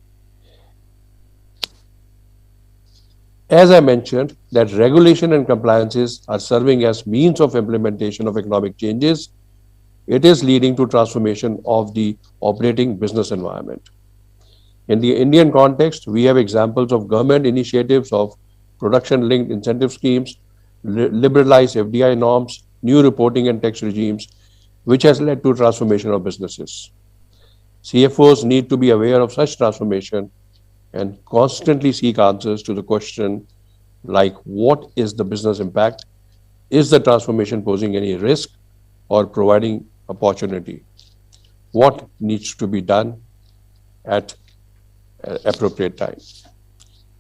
As I mentioned, that regulation and compliances are serving as means of implementation of economic changes. It is leading to transformation of the operating business environment. In the Indian context, we have examples of government initiatives of production-linked incentive schemes, liberalized FDI norms, new reporting and tax regimes, which has led to transformation of businesses. CFOs need to be aware of such transformation and constantly seek answers to the question like, what is the business impact? Is the transformation posing any risk or providing opportunity? What needs to be done at appropriate time?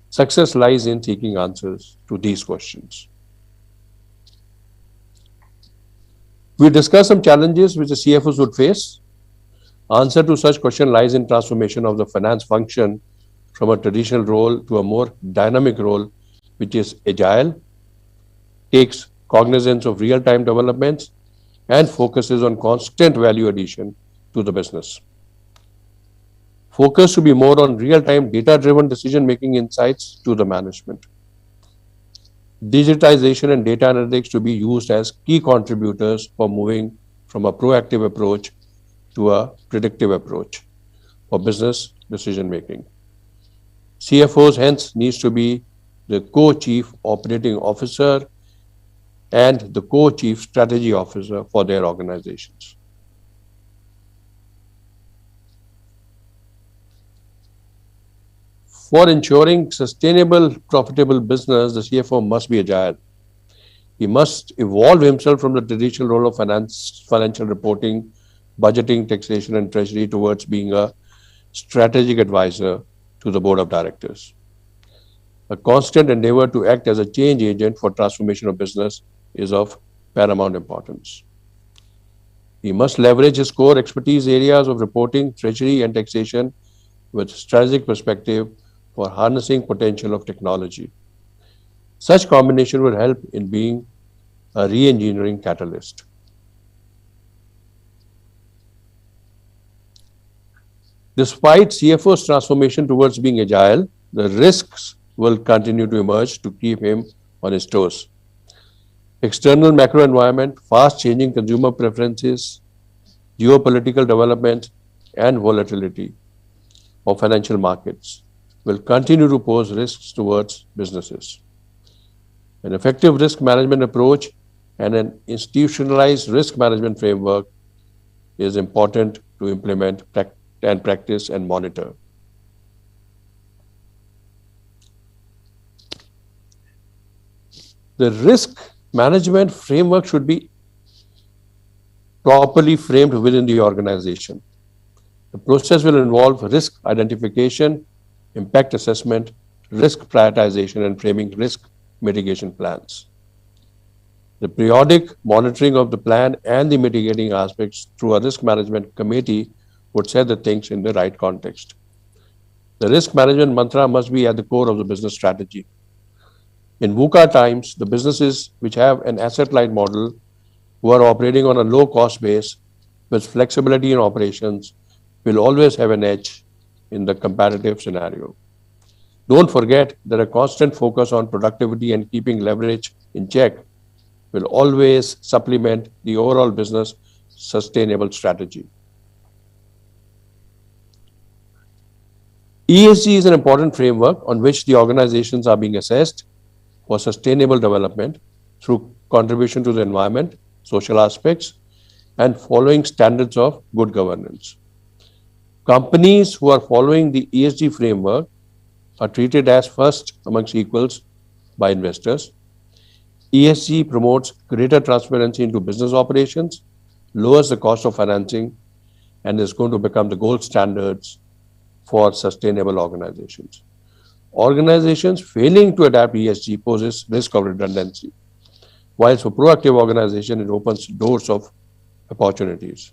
Success lies in seeking answers to these questions. We discussed some challenges which the CFOs would face. Answer to such question lies in transformation of the finance function from a traditional role to a more dynamic role, which is agile, takes cognizance of real-time developments, and focuses on constant value addition to the business. Focus to be more on real-time data-driven decision-making insights to the management. Digitization and data analytics to be used as key contributors for moving from a proactive approach to a predictive approach for business decision-making. CFOs hence needs to be the co-chief operating officer and the co-chief strategy officer for their organizations. For ensuring sustainable, profitable business, the CFO must be agile. He must evolve himself from the traditional role of financial reporting, budgeting, taxation, and treasury towards being a strategic advisor to the board of directors. A constant endeavor to act as a change agent for transformation of business is of paramount importance. He must leverage his core expertise areas of reporting, treasury, and taxation with strategic perspective for harnessing potential of technology. Such combination will help in being a re-engineering catalyst. Despite CFO's transformation towards being agile, the risks will continue to emerge to keep him on his toes. External macro environment, fast changing consumer preferences, geopolitical developments, and volatility of financial markets will continue to pose risks towards businesses. An effective risk management approach and an institutionalized risk management framework is important to implement and practice and monitor. The risk management framework should be properly framed within the organization. The process will involve risk identification, impact assessment, risk prioritization, and framing risk mitigation plans. The periodic monitoring of the plan and the mitigating aspects through a risk management committee would set the things in the right context. The risk management mantra must be at the core of the business strategy. In VUCA times, the businesses which have an asset-light model, who are operating on a low-cost base with flexibility in operations, will always have an edge in the competitive scenario. Don't forget that a constant focus on productivity and keeping leverage in check will always supplement the overall business sustainable strategy. ESG is an important framework on which the organizations are being assessed for sustainable development through contribution to the environment, social aspects, and following standards of good governance. Companies who are following the ESG framework are treated as first amongst equals by investors. ESG promotes greater transparency into business operations, lowers the cost of financing, and is going to become the gold standards for sustainable organizations. Organizations failing to adapt ESG poses risk of redundancy, whilst for proactive organization, it opens doors of opportunities.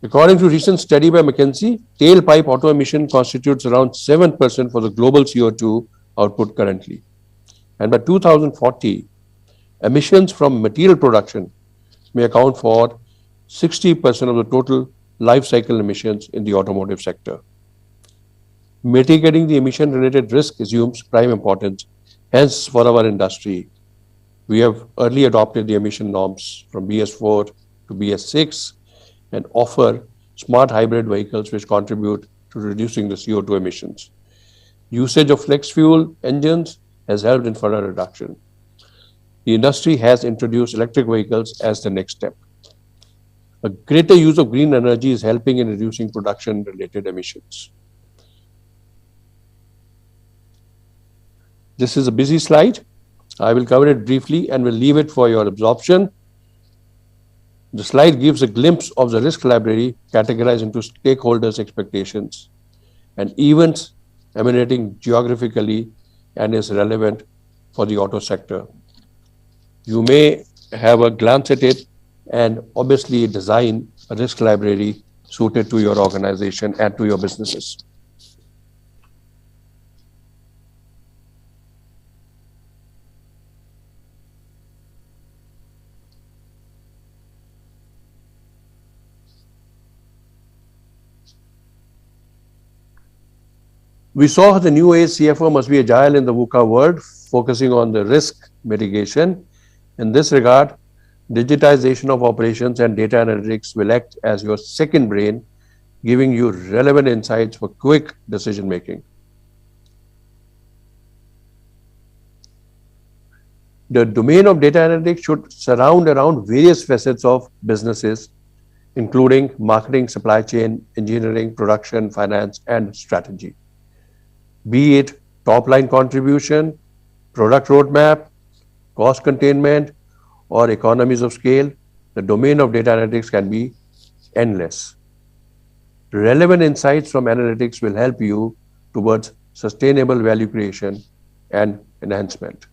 According to a recent study by McKinsey, tailpipe auto emission constitutes around 7% for the global CO2 output currently. And by 2040, emissions from material production may account for 60% of the total life cycle emissions in the automotive sector. Mitigating the emission-related risk assumes prime importance. Hence, for our industry, we have early adopted the emission norms from BS4 to BS6 and offer smart hybrid vehicles which contribute to reducing the CO2 emissions. Usage of flex fuel engines has helped in further reduction. The industry has introduced electric vehicles as the next step. A greater use of green energy is helping in reducing production-related emissions. This is a busy slide. I will cover it briefly and will leave it for your absorption. The slide gives a glimpse of the risk library categorized into stakeholders' expectations and events emanating geographically and is relevant for the auto sector. You may have a glance at it and obviously design a risk library suited to your organization and to your businesses. We saw the new age CFO must be agile in the VUCA world, focusing on the risk mitigation. In this regard, digitization of operations and data analytics will act as your second brain, giving you relevant insights for quick decision making. The domain of data analytics should surround around various facets of businesses, including marketing, supply chain, engineering, production, finance, and strategy. Be it top-line contribution, product roadmap, cost containment, or economies of scale, the domain of data analytics can be endless. Relevant insights from analytics will help you towards sustainable value creation and enhancement.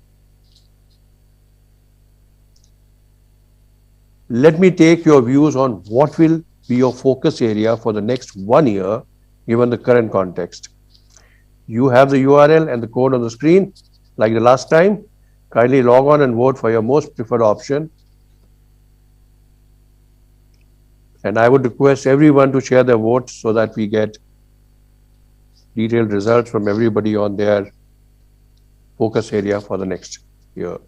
Let me take your views on what will be your focus area for the next 1 year, given the current context. You have the URL and the code on the screen. Like the last time, kindly log on and vote for your most preferred option. And I would request everyone to share their votes so that we get detailed results from everybody on their focus area for the next year.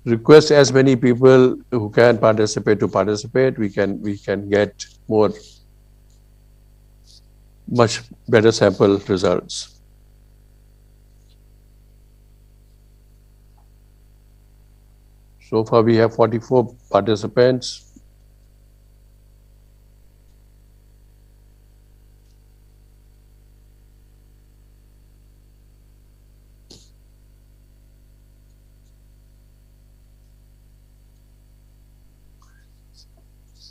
Request as many people who can participate to participate. We can get much better sample results. So far we have 44 participants.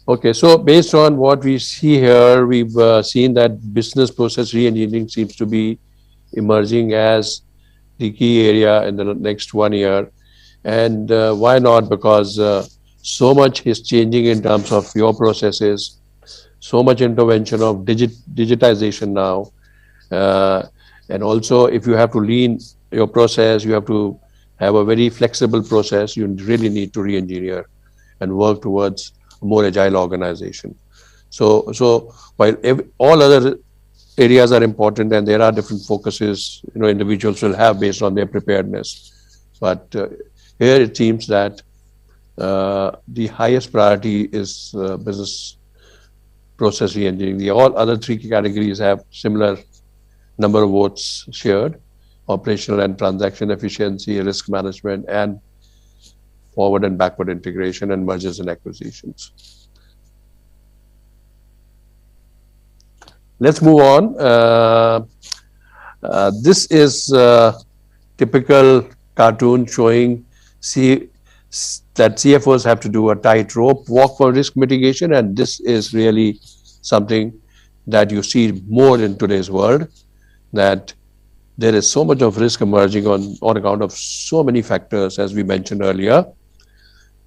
Okay, so based on what we see here, we've seen that business process re-engineering seems to be emerging as the key area in the next 1 year. And why not? Because so much is changing in terms of your processes, so much intervention of digitization now. And also, if you have to lean your process, you have to have a very flexible process, you really need to re-engineer and work towards a more agile organization. So while all other areas are important and there are different focuses, individuals will have based on their preparedness. But here it seems that the highest priority is business process re-engineering. The all other three categories have similar number of votes shared: operational and transaction efficiency, risk management, and forward and backward integration, and mergers and acquisitions. Let's move on. This is a typical cartoon showing that CFOs have to do a tightrope walk for risk mitigation, and this is really something that you see more in today's world, that there is so much of risk emerging on account of so many factors, as we mentioned earlier.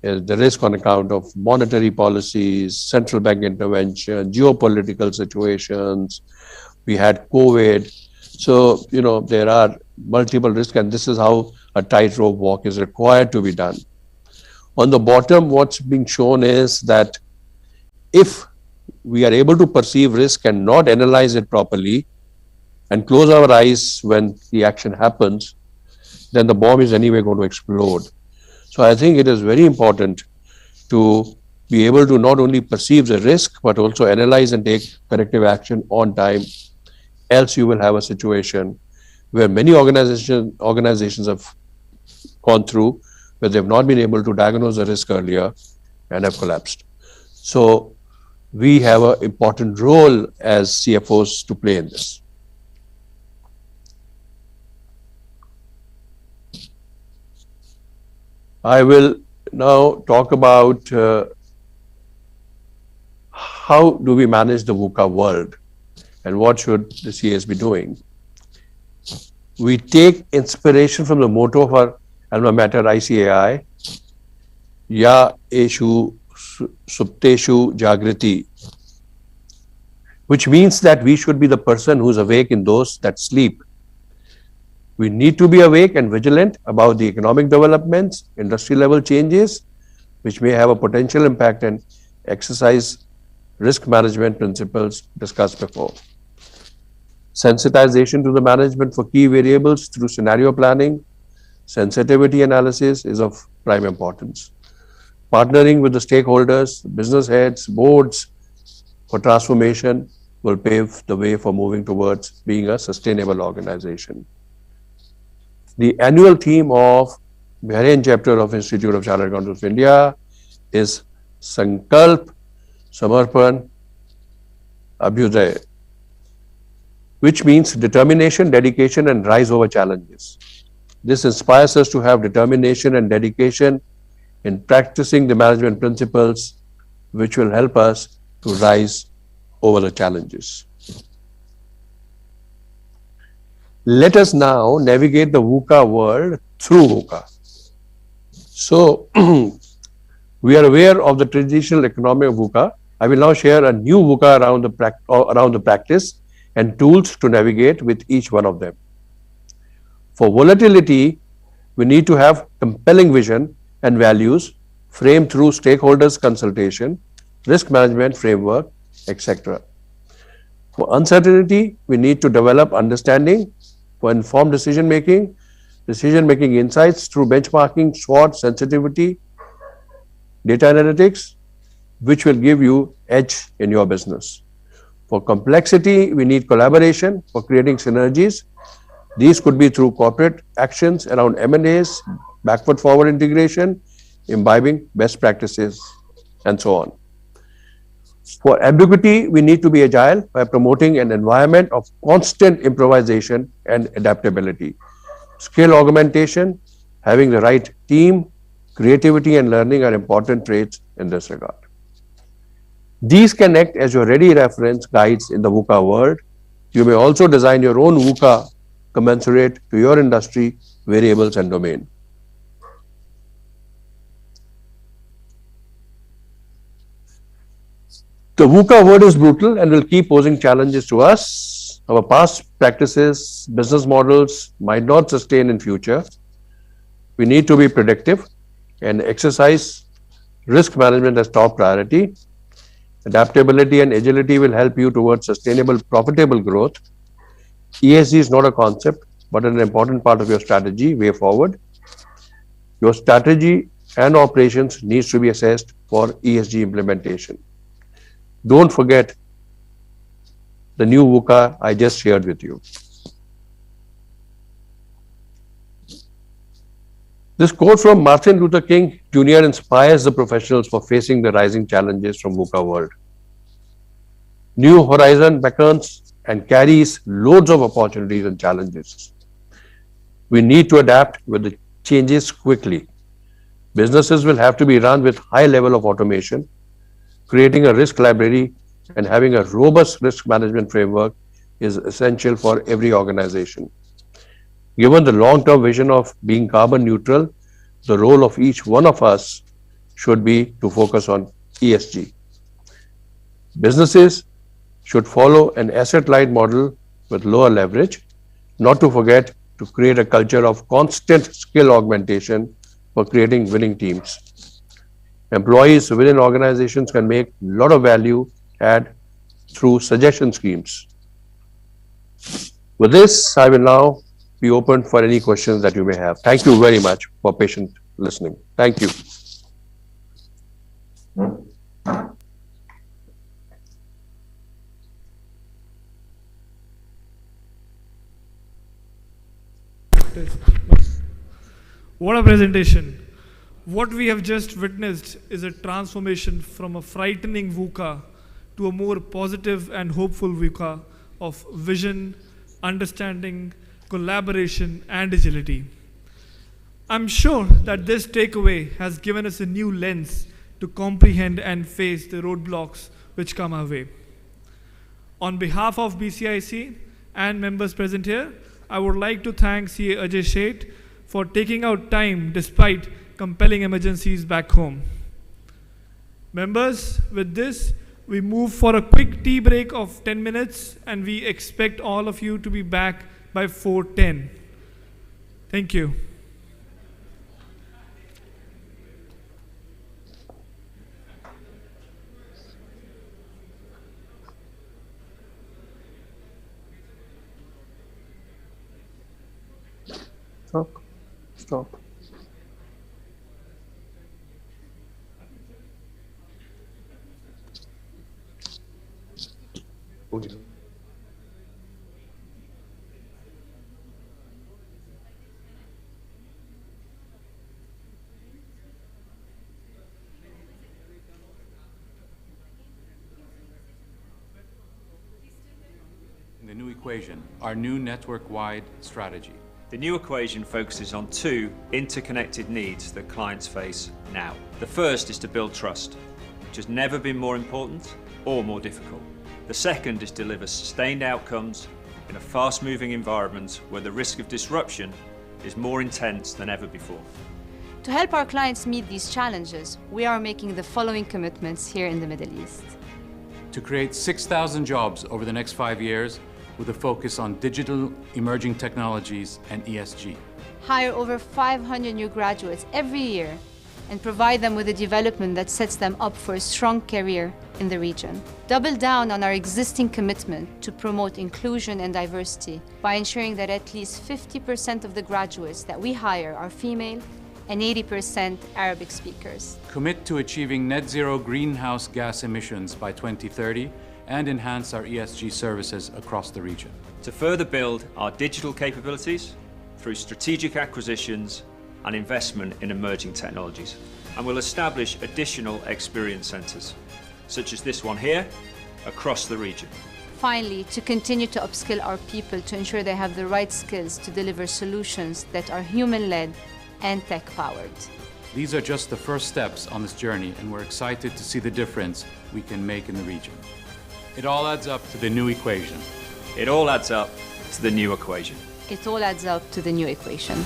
The risk on account of monetary policies, central bank intervention, geopolitical situations. We had COVID. So, there are multiple risks, and this is how a tightrope walk is required to be done. On the bottom, what's being shown is that if we are able to perceive risk and not analyze it properly and close our eyes when the action happens, then the bomb is anyway going to explode. So I think it is very important to be able to not only perceive the risk, but also analyze and take corrective action on time. Else you will have a situation where many organizations have gone through, where they've not been able to diagnose the risk earlier and have collapsed. So we have an important role as CFOs to play in this. I will now talk about how do we manage the VUCA world and what should the CS be doing. We take inspiration from the motto of our alma mater ICAI, Ya Eshu Supteshu Jagriti, which means that we should be the person who's awake in those that sleep. We need to be awake and vigilant about the economic developments, industry level changes, which may have a potential impact, and exercise risk management principles discussed before. Sensitization to the management for key variables through scenario planning, sensitivity analysis is of prime importance. Partnering with the stakeholders, business heads, boards for transformation will pave the way for moving towards being a sustainable organization. The annual theme of Bahrain chapter of Institute of Chartered Accountants of India is Sankalp, Samarpan, Abhyuday, which means determination, dedication, and rise over challenges. This inspires us to have determination and dedication in practicing the management principles, which will help us to rise over the challenges. Let us now navigate the VUCA world through VUCA. So, we are aware of the traditional economy of VUCA. I will now share a new VUCA around the practice and tools to navigate with each one of them. For volatility, we need to have compelling vision and values framed through stakeholders consultation, risk management framework, etc. For uncertainty, we need to develop understanding. For informed decision-making insights through benchmarking, SWOT, sensitivity, data analytics, which will give you edge in your business. For complexity, we need collaboration for creating synergies. These could be through corporate actions around M&As, backward-forward integration, imbibing best practices, and so on. For ambiguity, we need to be agile by promoting an environment of constant improvisation and adaptability. Skill augmentation, having the right team, creativity, and learning are important traits in this regard. These can act as your ready reference guides in the VUCA world. You may also design your own VUCA commensurate to your industry, variables, and domain. The VUCA world is brutal and will keep posing challenges to us. Our past practices, business models might not sustain in future. We need to be predictive and exercise risk management as top priority. Adaptability and agility will help you towards sustainable, profitable growth. ESG is not a concept, but an important part of your strategy way forward. Your strategy and operations needs to be assessed for ESG implementation. Don't forget the new VUCA I just shared with you. This quote from Martin Luther King Jr. inspires the professionals for facing the rising challenges from VUCA world. New horizon beckons and carries loads of opportunities and challenges. We need to adapt with the changes quickly. Businesses will have to be run with high level of automation. Creating a risk library and having a robust risk management framework is essential for every organization. Given the long-term vision of being carbon neutral, the role of each one of us should be to focus on ESG. Businesses should follow an asset-light model with lower leverage, not to forget to create a culture of constant skill augmentation for creating winning teams. Employees within organizations can make a lot of value add through suggestion schemes. With this, I will now be open for any questions that you may have. Thank you very much for patient listening. Thank you. What a presentation. What we have just witnessed is a transformation from a frightening VUCA to a more positive and hopeful VUCA of vision, understanding, collaboration, and agility. I'm sure that this takeaway has given us a new lens to comprehend and face the roadblocks which come our way. On behalf of BCIC and members present here, I would like to thank CA Ajay Sheth for taking out time despite compelling emergencies back home. Members, with this, we move for a quick tea break of 10 minutes and we expect all of you to be back by 4:10. Thank you. Stop. The new equation, our new network-wide strategy. The new equation focuses on two interconnected needs that clients face now. The first is to build trust, which has never been more important or more difficult. The second is to deliver sustained outcomes in a fast-moving environment where the risk of disruption is more intense than ever before. To help our clients meet these challenges, we are making the following commitments here in the Middle East. To create 6,000 jobs over the next 5 years with a focus on digital, emerging technologies, and ESG. Hire over 500 new graduates every year and provide them with a development that sets them up for a strong career in the region. Double down on our existing commitment to promote inclusion and diversity by ensuring that at least 50% of the graduates that we hire are female and 80% Arabic speakers. Commit to achieving net zero greenhouse gas emissions by 2030 and enhance our ESG services across the region. To further build our digital capabilities through strategic acquisitions and investment in emerging technologies. And we'll establish additional experience centres, such as this one here, across the region. Finally, to continue to upskill our people to ensure they have the right skills to deliver solutions that are human-led and tech-powered. These are just the first steps on this journey, and we're excited to see the difference we can make in the region. It all adds up to the new equation. It all adds up to the new equation. It all adds up to the new equation.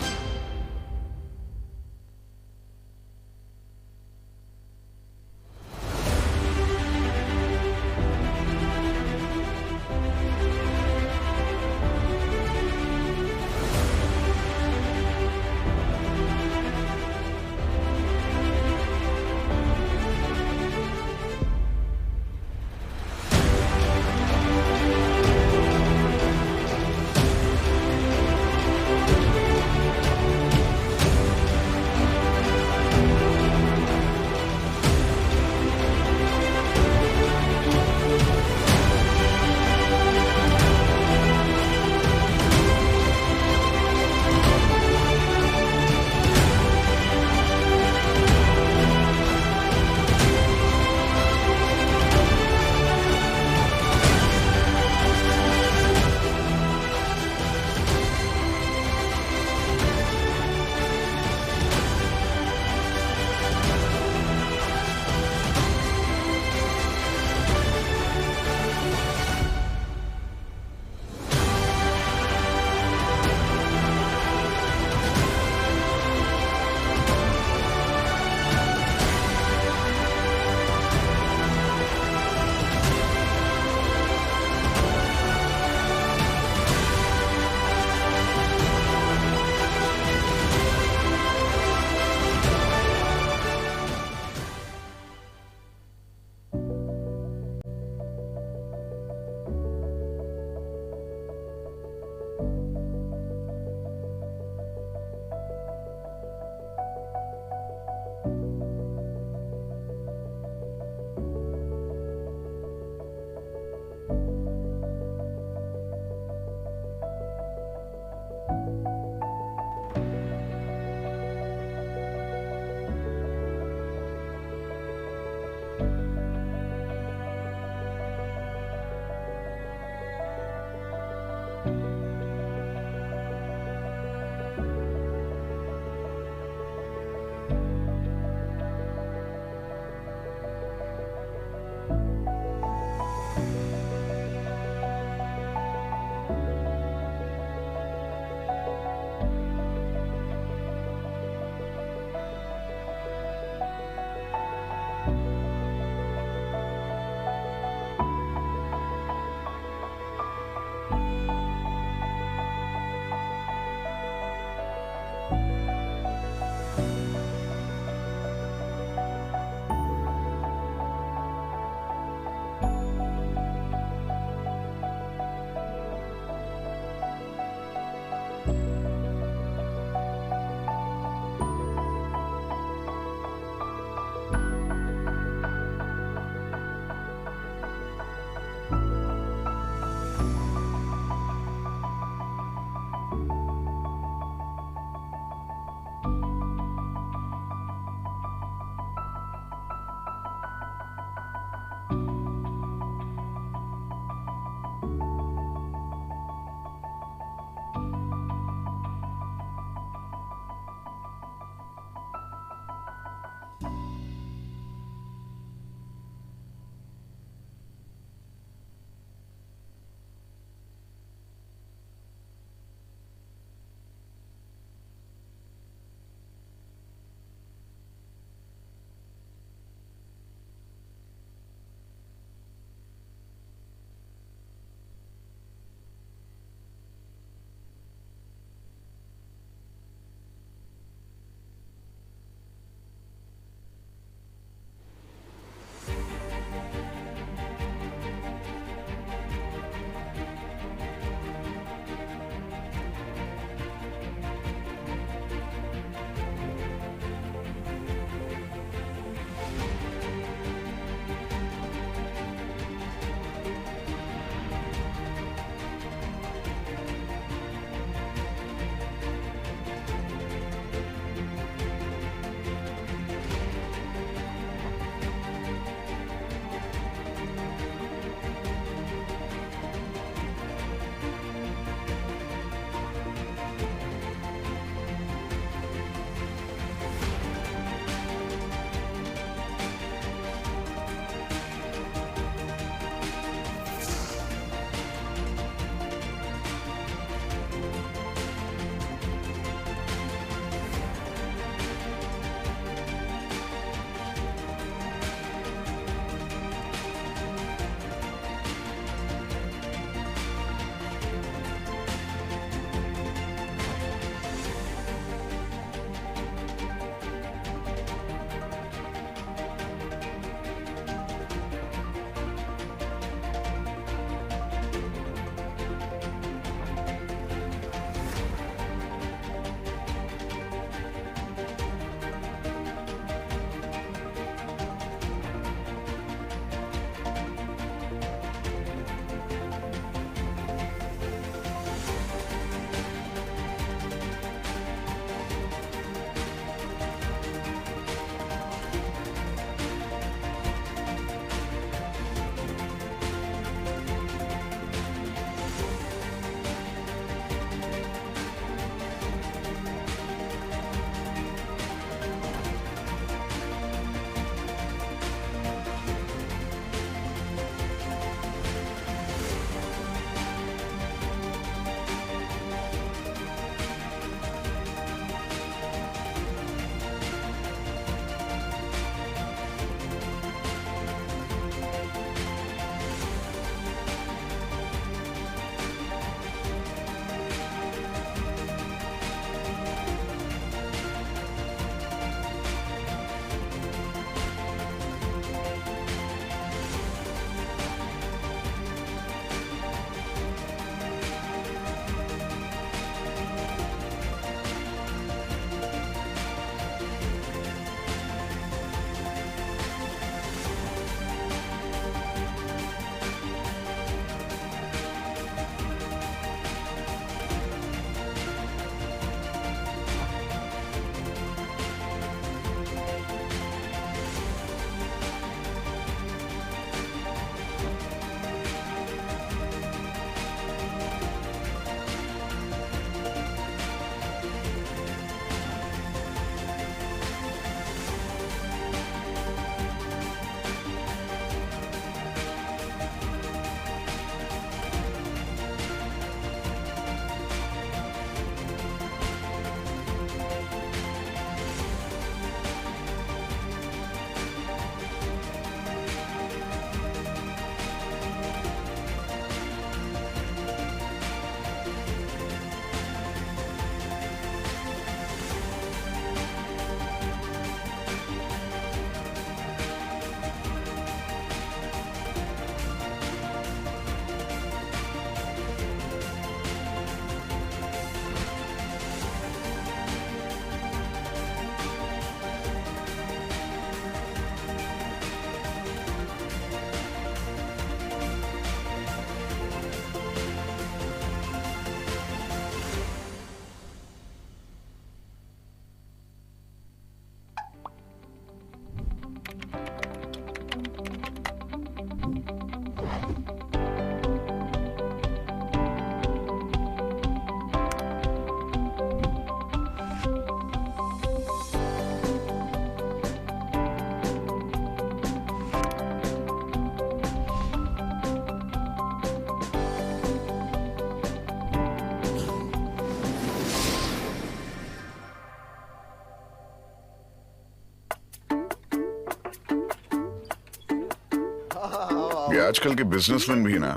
ये आजकल के businessman भी ना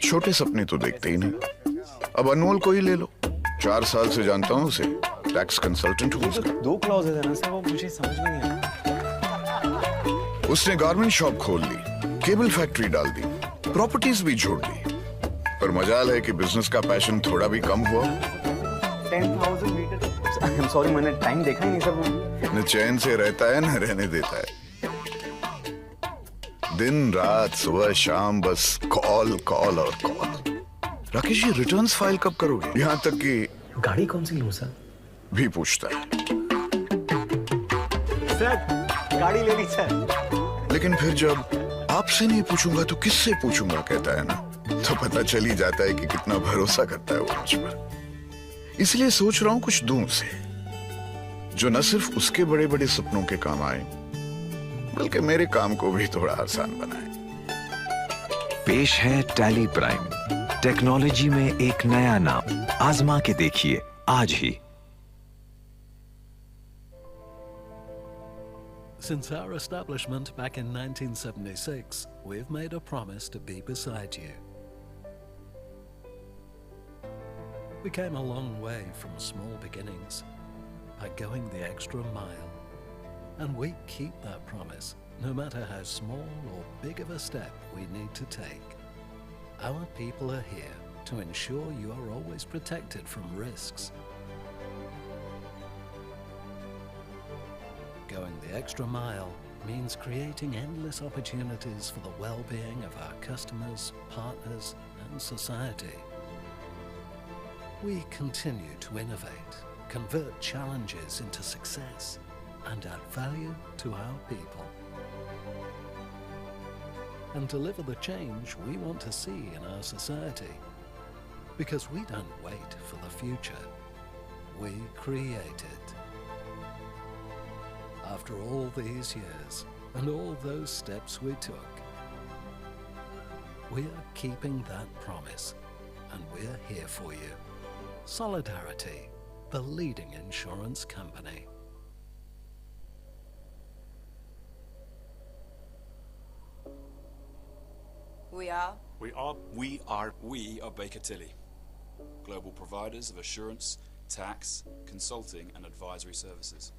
छोटे सपने तो देखते ही नहीं। अब अनमोल को ही ले लो, 4 साल से जानता हूँ उसे, टैक्स कंसल्टेंट हूँ उसका। 2 क्लॉजेज है ना सर, वो मुझे समझ में नहीं आया। उसने गारमेंट शॉप खोल ली, केबल फैक्ट्री डाल दी, प्रॉपर्टीज भी छोड़ दी, पर मजाल है कि बिजनेस का पैशन थोड़ा भी कम हुआ। 10,000 मीटर, आई एम सॉरी, मैंने टाइम देखा ही नहीं सर। न चैन से रहता है न रहने देता है, दिन रात सुबह शाम बस कॉल कॉल और call. Rakesh ji returns file कब करोगे? यहाँ तक कि गाड़ी कौन सी लूं सर? भी पूछता है। सर गाड़ी ले ली सर। लेकिन फिर जब आपसे नहीं पूछूंगा तो किससे पूछूंगा कहता है ना, तो पता चल ही जाता है कि कितना भरोसा करता है वो मुझ पर। इसलिए सोच रहा हूं कुछ दूं उसे, जो न सिर्फ उसके बड़े बड़े सपनों के काम आए, बल्कि मेरे काम को भी थोड़ा आसान बनाए। पेश है टैली प्राइम, टेक्नोलॉजी में एक नया नाम, आजमा के देखिए आज ही। Since our establishment back in 1976, we've made a promise to be beside you. We came a long way from small beginnings by going the extra mile. And we keep that promise, no matter how small or big of a step we need to take. Our people are here to ensure you are always protected from risks. Going the extra mile means creating endless opportunities for the well-being of our customers, partners, and society. We continue to innovate, convert challenges into success, and add value to our people. And deliver the change we want to see in our society. Because we don't wait for the future, we create it. After all these years and all those steps we took, we are keeping that promise, and we're here for you. Solidarity, the leading insurance company. We are Baker Tilly, global providers of assurance, tax, consulting, and advisory services.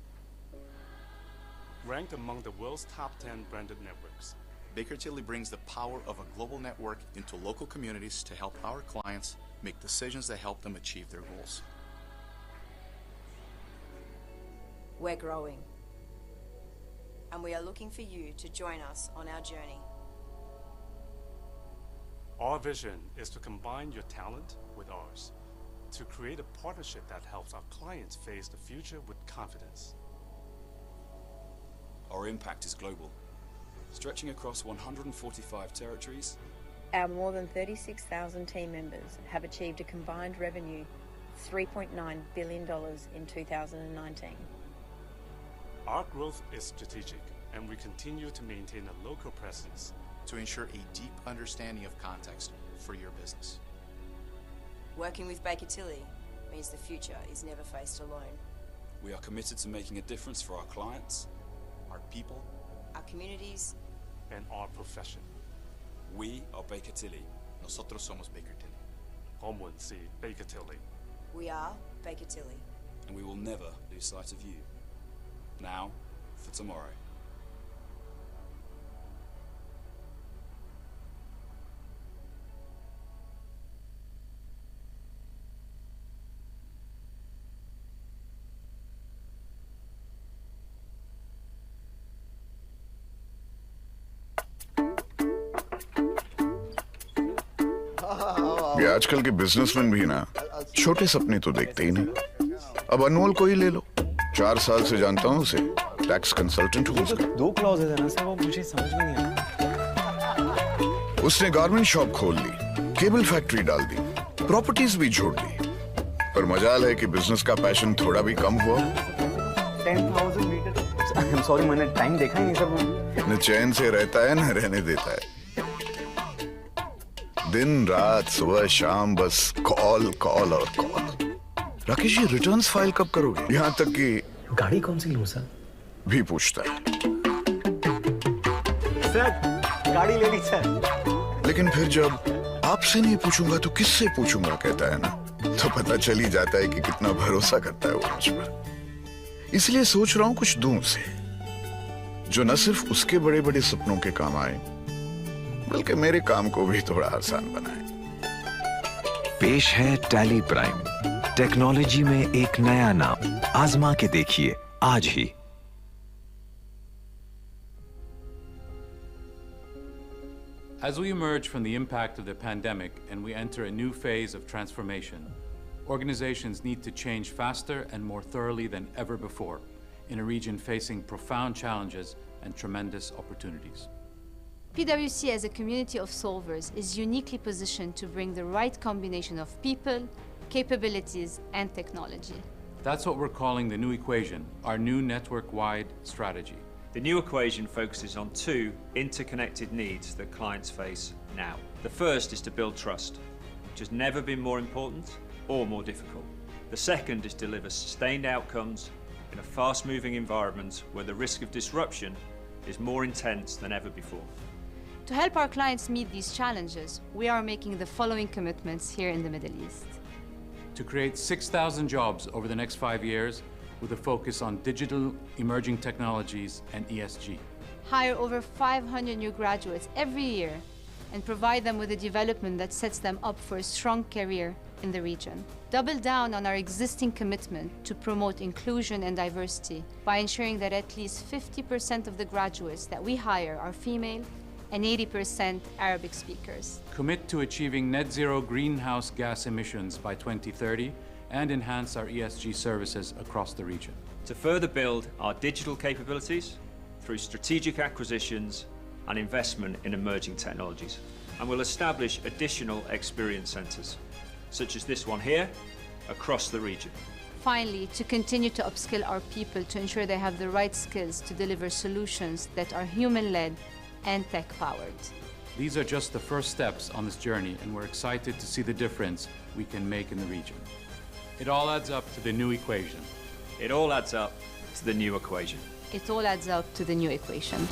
Ranked among the world's top 10 branded networks, Baker Tilly brings the power of a global network into local communities to help our clients make decisions that help them achieve their goals. We're growing, and we are looking for you to join us on our journey. our vision is to combine your talent with ours, to create a partnership that helps our clients face the future with confidence. Our impact is global, stretching across 145 territories. Our more than 36,000 team members have achieved a combined revenue of $3.9 billion in 2019. Our growth is strategic, and we continue to maintain a local presence to ensure a deep understanding of context for your business. Working with Baker Tilly means the future is never faced alone. We are committed to making a difference for our clients, our people, our communities, and our profession. We are Baker Tilly. Nosotros somos Baker Tilly. Homewood C. Baker Tilly. We are Baker Tilly. And we will never lose sight of you. Now for tomorrow. ये आजकल के businessman भी ना छोटे सपने तो देखते ही नहीं। अब अनमोल को ही ले लो, 4 साल से जानता हूँ उसे, टैक्स कंसल्टेंट हूँ उसका। 2 क्लॉजेज है ना सर, वो मुझे समझ में नहीं आया। उसने गारमेंट शॉप खोल ली, केबल फैक्ट्री डाल दी, प्रॉपर्टीज भी छोड़ दी, पर मजाल है कि बिजनेस का पैशन थोड़ा भी कम हुआ। 10,000 मीटर, आई एम सॉरी, मैंने टाइम देखा ही नहीं सर। न चैन से रहता है न रहने देता है, दिन रात सुबह शाम बस कॉल कॉल और call. Rakesh ji returns file कब करोगे? यहाँ तक कि गाड़ी कौन सी लूं सर? भी पूछता है। सर गाड़ी ले ली सर। लेकिन फिर जब आपसे नहीं पूछूंगा तो किससे पूछूंगा कहता है ना, तो पता चल ही जाता है कि कितना भरोसा करता है वो मुझ पर। इसलिए सोच रहा हूं कुछ दूं उसे, जो न सिर्फ उसके बड़े बड़े सपनों के काम आए, बल्कि मेरे काम को भी थोड़ा आसान बनाए। पेश है टैली प्राइम, टेक्नोलॉजी में एक नया नाम। आजमा के देखिए आज ही। As we emerge from the impact of the pandemic and we enter a new phase of transformation, organizations need to change faster and more thoroughly than ever before in a region facing profound challenges and tremendous opportunities. PWC as a community of solvers is uniquely positioned to bring the right combination of people, capabilities, and technology. That's what we're calling the new equation, our new network-wide strategy. The new equation focuses on two interconnected needs that clients face now. The first is to build trust, which has never been more important or more difficult. The second is to deliver sustained outcomes in a fast-moving environment where the risk of disruption is more intense than ever before. To help our clients meet these challenges, we are making the following commitments here in the Middle East. To create 6,000 jobs over the next 5 years with a focus on digital, emerging technologies, and ESG. Hire over 500 new graduates every year and provide them with a development that sets them up for a strong career in the region. Double down on our existing commitment to promote inclusion and diversity by ensuring that at least 50% of the graduates that we hire are female and 80% Arabic speakers. Commit to achieving net zero greenhouse gas emissions by 2030 and enhance our ESG services across the region. To further build our digital capabilities through strategic acquisitions and investment in emerging technologies. And we'll establish additional experience centres, such as this one here, across the region. Finally, to continue to upskill our people to ensure they have the right skills to deliver solutions that are human-led and tech-powered. These are just the first steps on this journey, and we're excited to see the difference we can make in the region. It all adds up to the new equation. It all adds up to the new equation. It all adds up to the new equation.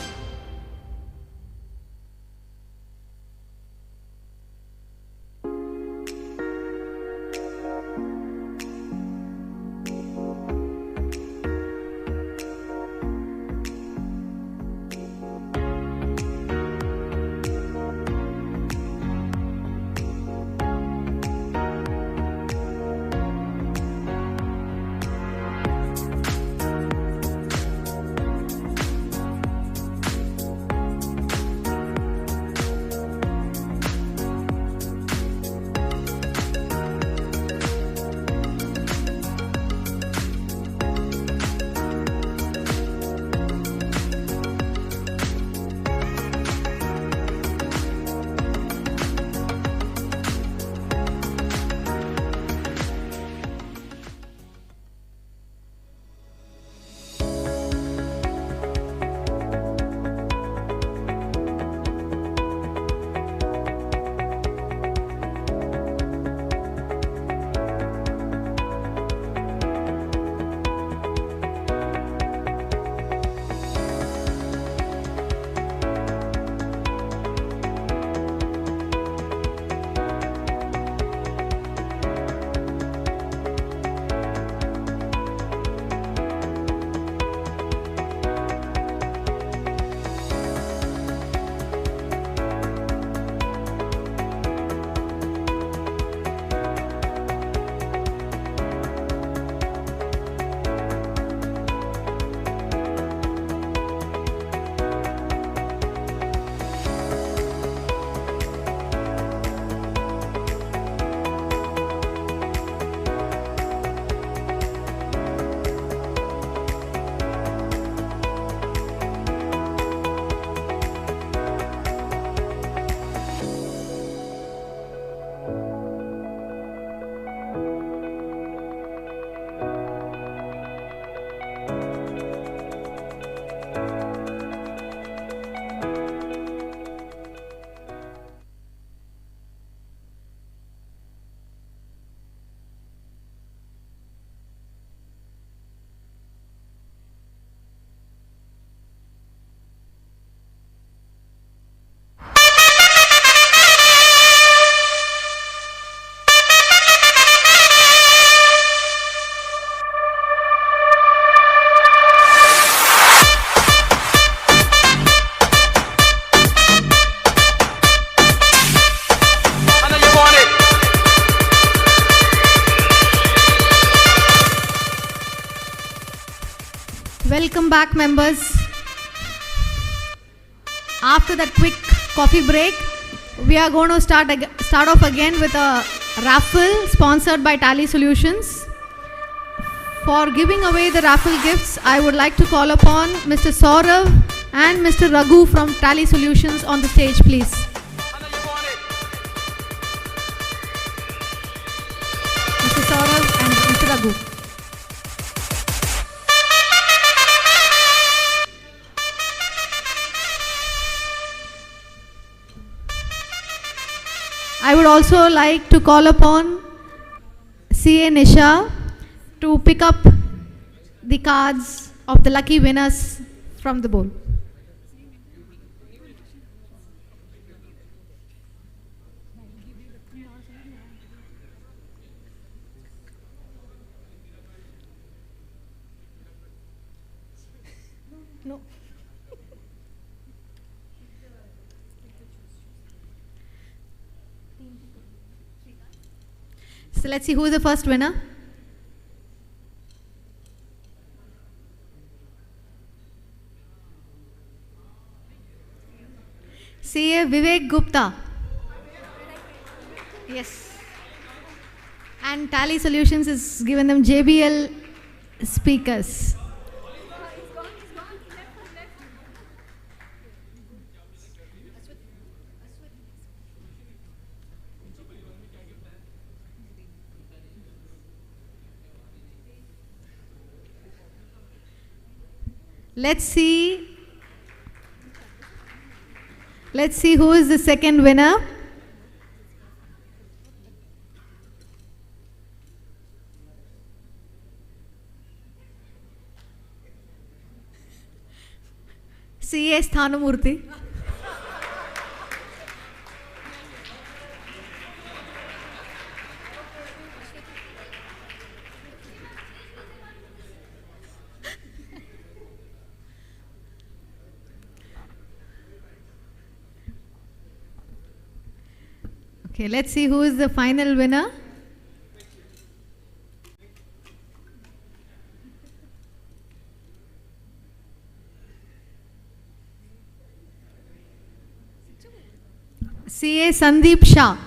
Welcome back, members. After that quick coffee break, we are going to start off again with a raffle sponsored by Tally Solutions. For giving away the raffle gifts, I would like to call upon Mr. Saurav and Mr. Raghu from Tally Solutions on the stage, please. Mr. Saurav and Mr. Raghu. I would also like to call upon CA Nisha to pick up the cards of the lucky winners from the bowl. No. So let's see who is the first winner. CA Vivek Gupta. Yes. And Tally Solutions has given them JBL speakers. Let's see who is the second winner. CA Sthanamurthy. Okay, let's see who is the final winner. CA Sandeep Shah.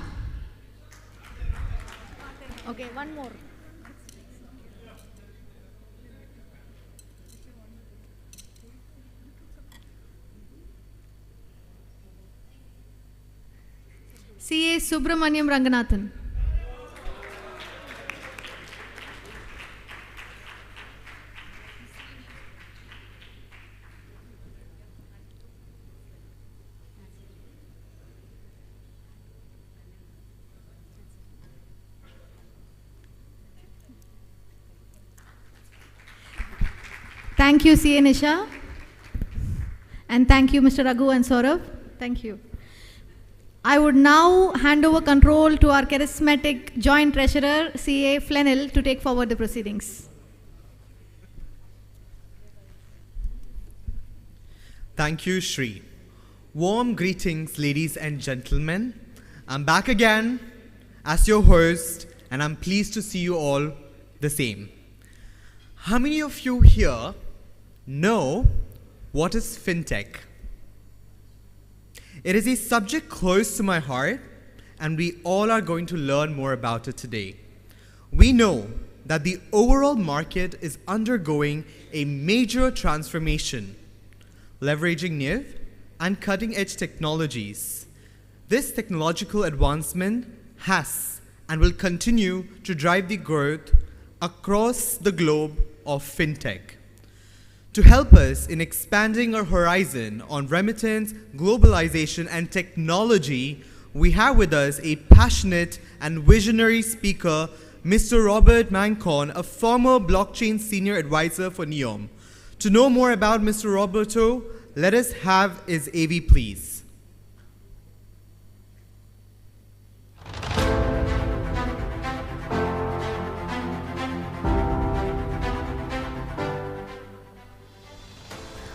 Okay, one more. CA Subramaniam Ranganathan. Thank you, CA Nisha. And thank you, Mr. Raghu and Saurav. Thank you. I would now hand over control to our charismatic Joint Treasurer, CA Flannel, to take forward the proceedings. Thank you, Shri. Warm greetings, ladies and gentlemen. I'm back again as your host, and I'm pleased to see you all the same. How many of you here know what is fintech? It is a subject close to my heart, and we all are going to learn more about it today. We know that the overall market is undergoing a major transformation, leveraging new and cutting-edge technologies. This technological advancement has and will continue to drive the growth across the globe of fintech. To help us in expanding our horizon on remittance, globalization, and technology, we have with us a passionate and visionary speaker, Mr. Robert Mancon, a former blockchain senior advisor for NEOM. To know more about Mr. Roberto, let us have his AV, please.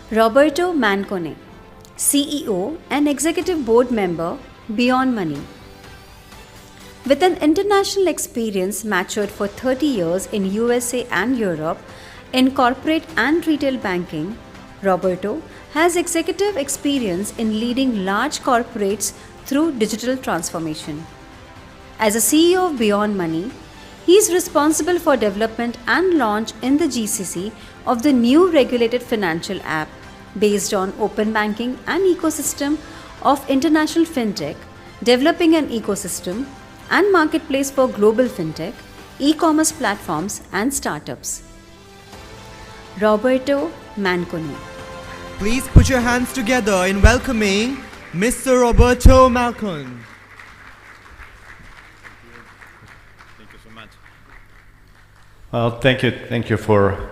Roberto Mancone, CEO and Executive Board Member, Beyond Money. With an international experience matured for 30 years in USA and Europe, In corporate and retail banking, Roberto has executive experience in leading large corporates through digital transformation. As a CEO of Beyond Money, he is responsible for development and launch in the GCC of the new regulated financial app based on open banking and ecosystem of international fintech, developing an ecosystem and marketplace for global fintech, e-commerce platforms and startups. Roberto Manconi. Please put your hands together in welcoming Mr. Roberto Malcon. Thank you so much. Well, thank you for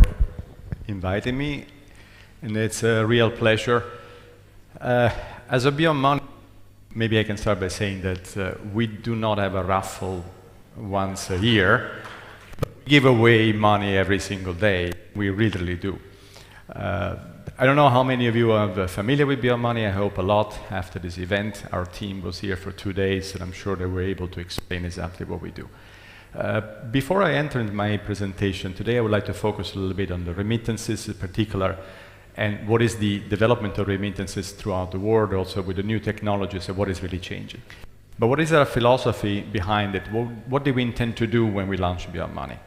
inviting me, and it's a real pleasure. As a Beyond Money, maybe I can start by saying that we do not have a raffle once a year, but we give away money every single day. We literally do. I don't know how many of you are familiar with Beyond Money. I hope a lot after this event. Our team was here for 2 days, and I'm sure they were able to explain exactly what we do. Before I enter into my presentation today, I would like to focus a little bit on the remittances in particular, and what is the development of remittances throughout the world, also with the new technologies and what is really changing. But what is our philosophy behind it? What do we intend to do when we launch Beyond Money?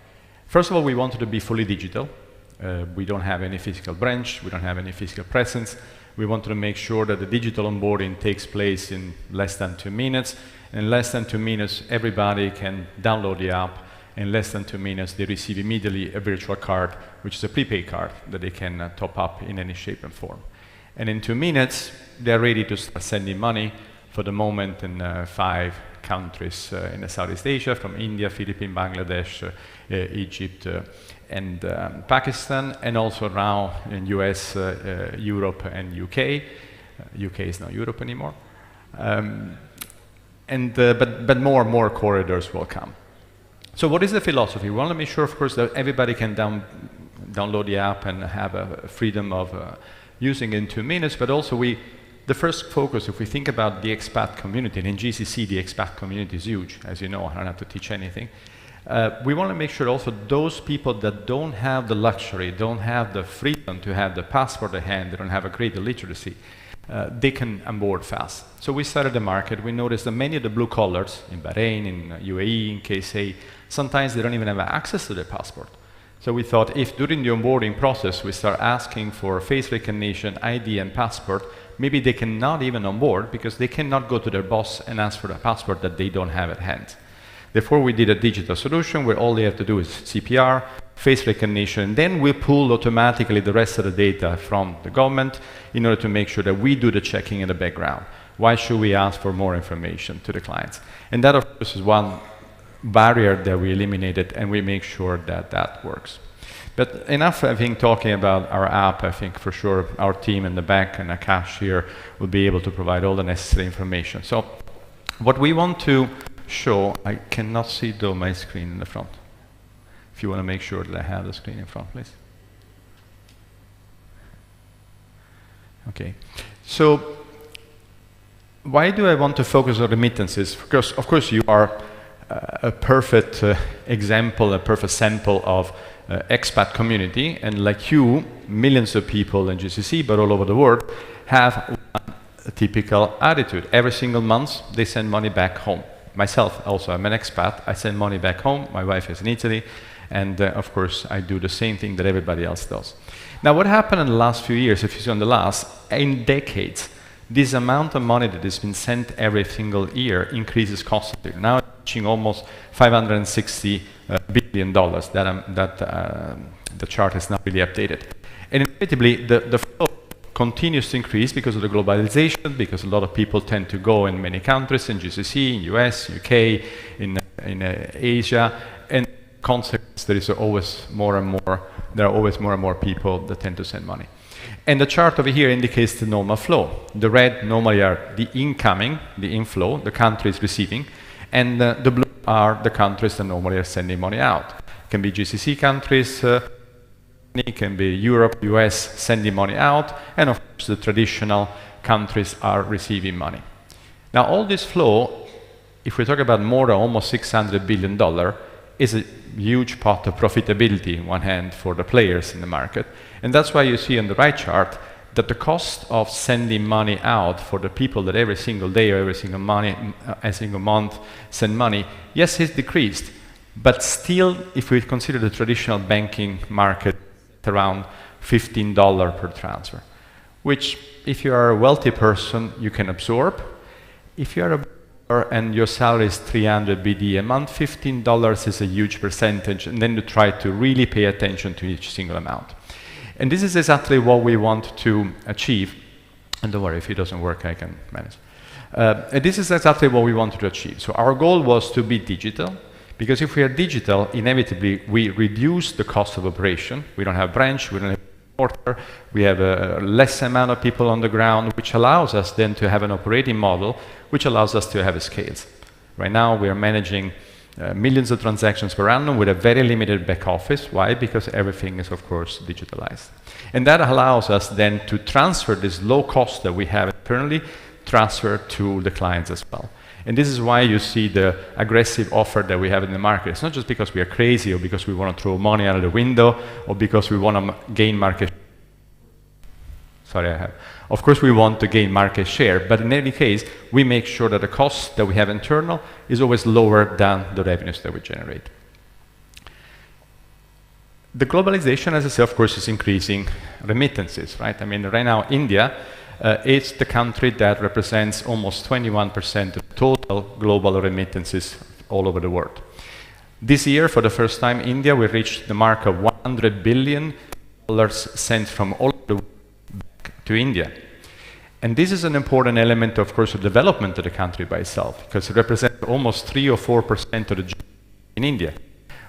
First of all, we wanted to be fully digital. We don't have any physical branch, we don't have any physical presence. We wanted to make sure that the digital onboarding takes place in less than 2 minutes. In less than 2 minutes, everybody can download the app. In less than 2 minutes, they receive immediately a virtual card, which is a prepaid card that they can top up in any shape and form. And in 2 minutes, they're ready to start sending money for the moment in 5 countries in Southeast Asia, from India, Philippines, Bangladesh, Egypt, and Pakistan, and also now in US, Europe, and UK. UK is not Europe anymore. But more and more corridors will come. So what is the philosophy? We want to make sure, of course, that everybody can download the app and have a freedom of using it in 2 minutes, but also the first focus, if we think about the expat community, and in GCC the expat community is huge, as you know, I don't have to teach anything. We want to make sure also those people that don't have the luxury, don't have the freedom to have the passport at hand, they don't have a great literacy, they can onboard fast. So we started the market. We noticed that many of the blue collars in Bahrain, in UAE, in KSA, sometimes they don't even have access to their passport. So we thought if during the onboarding process we start asking for face recognition, ID and passport, maybe they cannot even onboard because they cannot go to their boss and ask for a passport that they don't have at hand. Therefore, we did a digital solution where all they have to do is CPR, face recognition, and then we pull automatically the rest of the data from the government in order to make sure that we do the checking in the background. Why should we ask for more information to the clients? And that, of course, is one barrier that we eliminated, and we make sure that that works. But enough, I think, talking about our app. I think for sure our team in the back and Akash here will be able to provide all the necessary information. So what we want to show, I cannot see though my screen in the front. If you want to make sure that I have the screen in front, please. Okay. So why do I want to focus on remittances? Because, of course, you are a perfect example, a perfect sample of expat community, and like you, millions of people in GCC, but all over the world, have a typical attitude. Every single month, they send money back home. Myself, also, I'm an expat. I send money back home. My wife is in Italy, and of course, I do the same thing that everybody else does. Now, what happened in the last few years, if you see on the last, in decades, this amount of money that has been sent every single year increases constantly. Now it's reaching almost $560 billion. The chart is not really updated. And inevitably, the flow continues to increase because of the globalization, because a lot of people tend to go in many countries, in GCC, in US, UK, in Asia, and consequence, there are always more and more people that tend to send money. And the chart over here indicates the normal flow. The red normally are the incoming, the inflow, the countries receiving, and the blue are the countries that normally are sending money out. It can be GCC countries, it can be Europe, US sending money out, and of course the traditional countries are receiving money. Now all this flow, if we talk about more than almost $600 billion, is a huge pot of profitability, on one hand, for the players in the market. And that's why you see on the right chart that the cost of sending money out for the people that every single day or every single month send money, yes, it's decreased. But still, if we consider the traditional banking market, around $15 per transfer, which if you are a wealthy person, you can absorb. If you are and your salary is 300 BD a month, $15 is a huge percentage, and then you try to really pay attention to each single amount. And this is exactly what we want to achieve. And don't worry, if it doesn't work, I can manage. And this is exactly what we wanted to achieve. So our goal was to be digital, because if we are digital, inevitably we reduce the cost of operation. We don't have branch, we don't have porter, we have a less amount of people on the ground, which allows us then to have an operating model, which allows us to have a scales. Right now we are managing millions of transactions per annum with a very limited back office. Why? Because everything is, of course, digitalized. And that allows us then to transfer this low cost that we have internally, transfer to the clients as well. And this is why you see the aggressive offer that we have in the market. It's not just because we are crazy or because we want to throw money out of the window or because we want to gain market. Sorry, I have. Of course, we want to gain market share, but in any case, we make sure that the cost that we have internal is always lower than the revenues that we generate. The globalization, as I say, of course, is increasing remittances, right? I mean, right now, India is the country that represents almost 21% of total global remittances all over the world. This year, for the first time, India will reach the mark of $100 billion sent from all over the world back to India. And this is an important element, of course, of development of the country by itself, because it represents almost 3 or 4% of the GDP in India,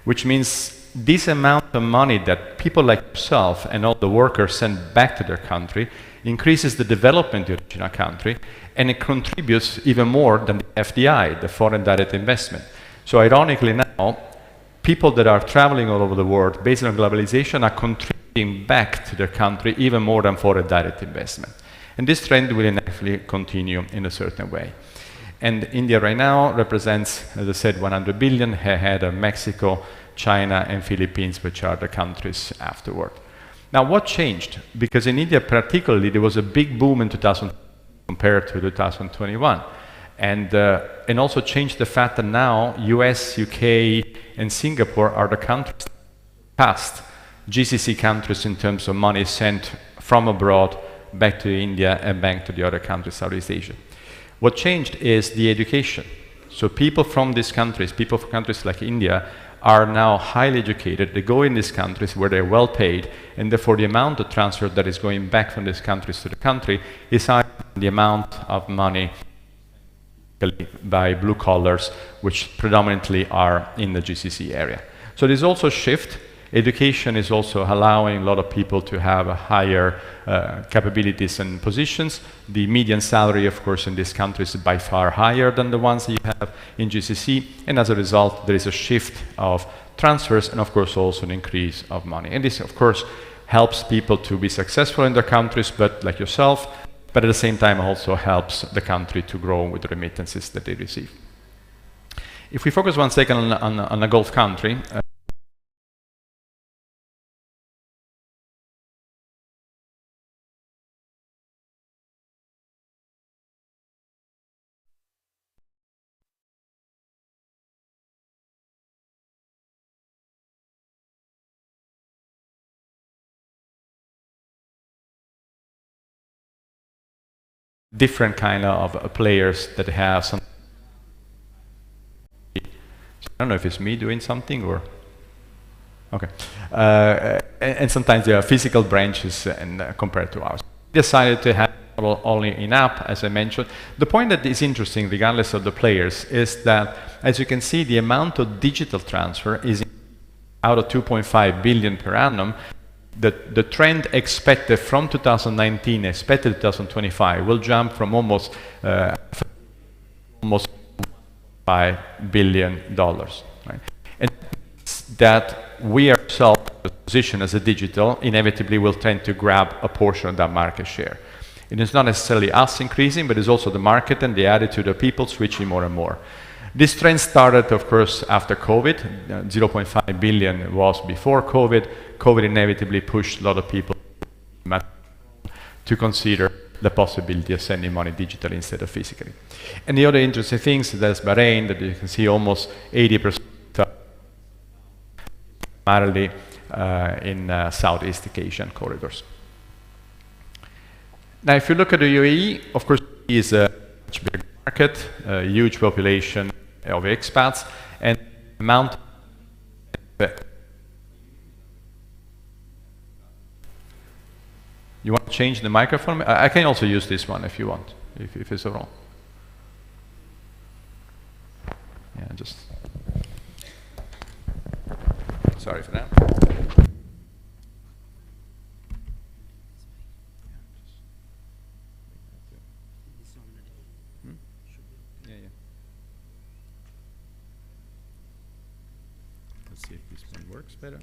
which means this amount of money that people like yourself and all the workers send back to their country increases the development of the original country, and it contributes even more than the FDI, the foreign direct investment. So ironically now, people that are traveling all over the world based on globalization are contributing back to their country even more than foreign direct investment. And this trend will inevitably continue in a certain way. And India right now represents, as I said, 100 billion ahead of Mexico, China, and Philippines, which are the countries afterward. Now, what changed? Because in India particularly, there was a big boom in 2000 compared to 2021. And also changed the fact that now US, UK, and Singapore are the countries past GCC countries in terms of money sent from abroad back to India and back to the other countries, Southeast Asia. What changed is the education. So people from these countries, people from countries like India, are now highly educated. They go in these countries where they're well paid, and therefore the amount of transfer that is going back from these countries to the country is higher than the amount of money by blue collars, which predominantly are in the GCC area. So there's also a shift. Education is also allowing a lot of people to have a higher capabilities and positions. The median salary, of course, in these countries is by far higher than the ones that you have in GCC, and as a result, there is a shift of transfers and, of course, also an increase of money. And this, of course, helps people to be successful in their countries, but like yourself, but at the same time also helps the country to grow with the remittances that they receive. If we focus 1 second on a Gulf country, different kind of players that have some. So I don't know if it's me doing something or. Okay. And sometimes there are physical branches and compared to ours. We decided to have only in app, as I mentioned. The point that is interesting, regardless of the players, is that, as you can see, the amount of digital transfer is out of 2.5 billion per annum. The trend expected from 2019, expected 2025, will jump from almost $5 billion, right? And that we ourselves, position as a digital, inevitably will tend to grab a portion of that market share. It is not necessarily us increasing, but it's also the market and the attitude of people switching more and more. This trend started, of course, after COVID. 0.5 billion was before COVID. COVID inevitably pushed a lot of people to consider the possibility of sending money digitally instead of physically. And the other interesting thing is there's Bahrain, that you can see almost 80% primarily in Southeast Asian corridors. Now, if you look at the UAE, of course, it is a much bigger market, a huge population of expats, and the amount You want to change the microphone? I can also use this one if you want, if it's wrong. Yeah, just... Sorry for that. Yeah, yeah. Let's see if this one works better.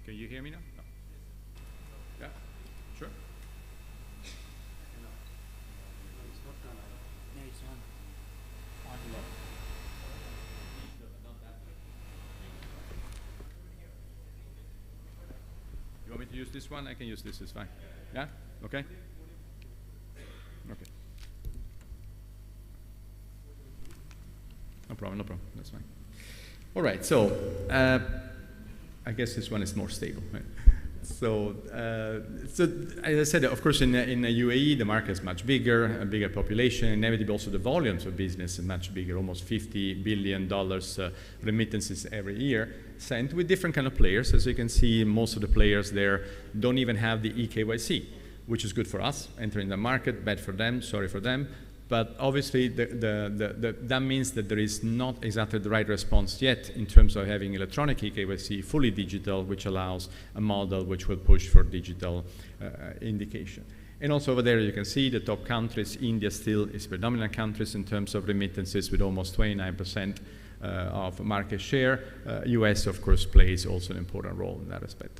Can you hear me now? No. Yeah, sure. You want me to use this one? I can use this, it's fine. Yeah? Okay? Okay. No problem, no problem, that's fine. All right, so I guess this one is more stable, right? So as I said, of course, in the UAE, the market is much bigger, a bigger population. Inevitably, also the volumes of business are much bigger, almost $50 billion remittances every year, sent with different kind of players. As you can see, most of the players there don't even have the eKYC, which is good for us, entering the market, bad for them, sorry for them. But obviously, that means that there is not exactly the right response yet in terms of having electronic eKYC, fully digital, which allows a model which will push for digital indication. And also over there, you can see the top countries. India still is predominant countries in terms of remittances with almost 29% of market share. US, of course, plays also an important role in that respect.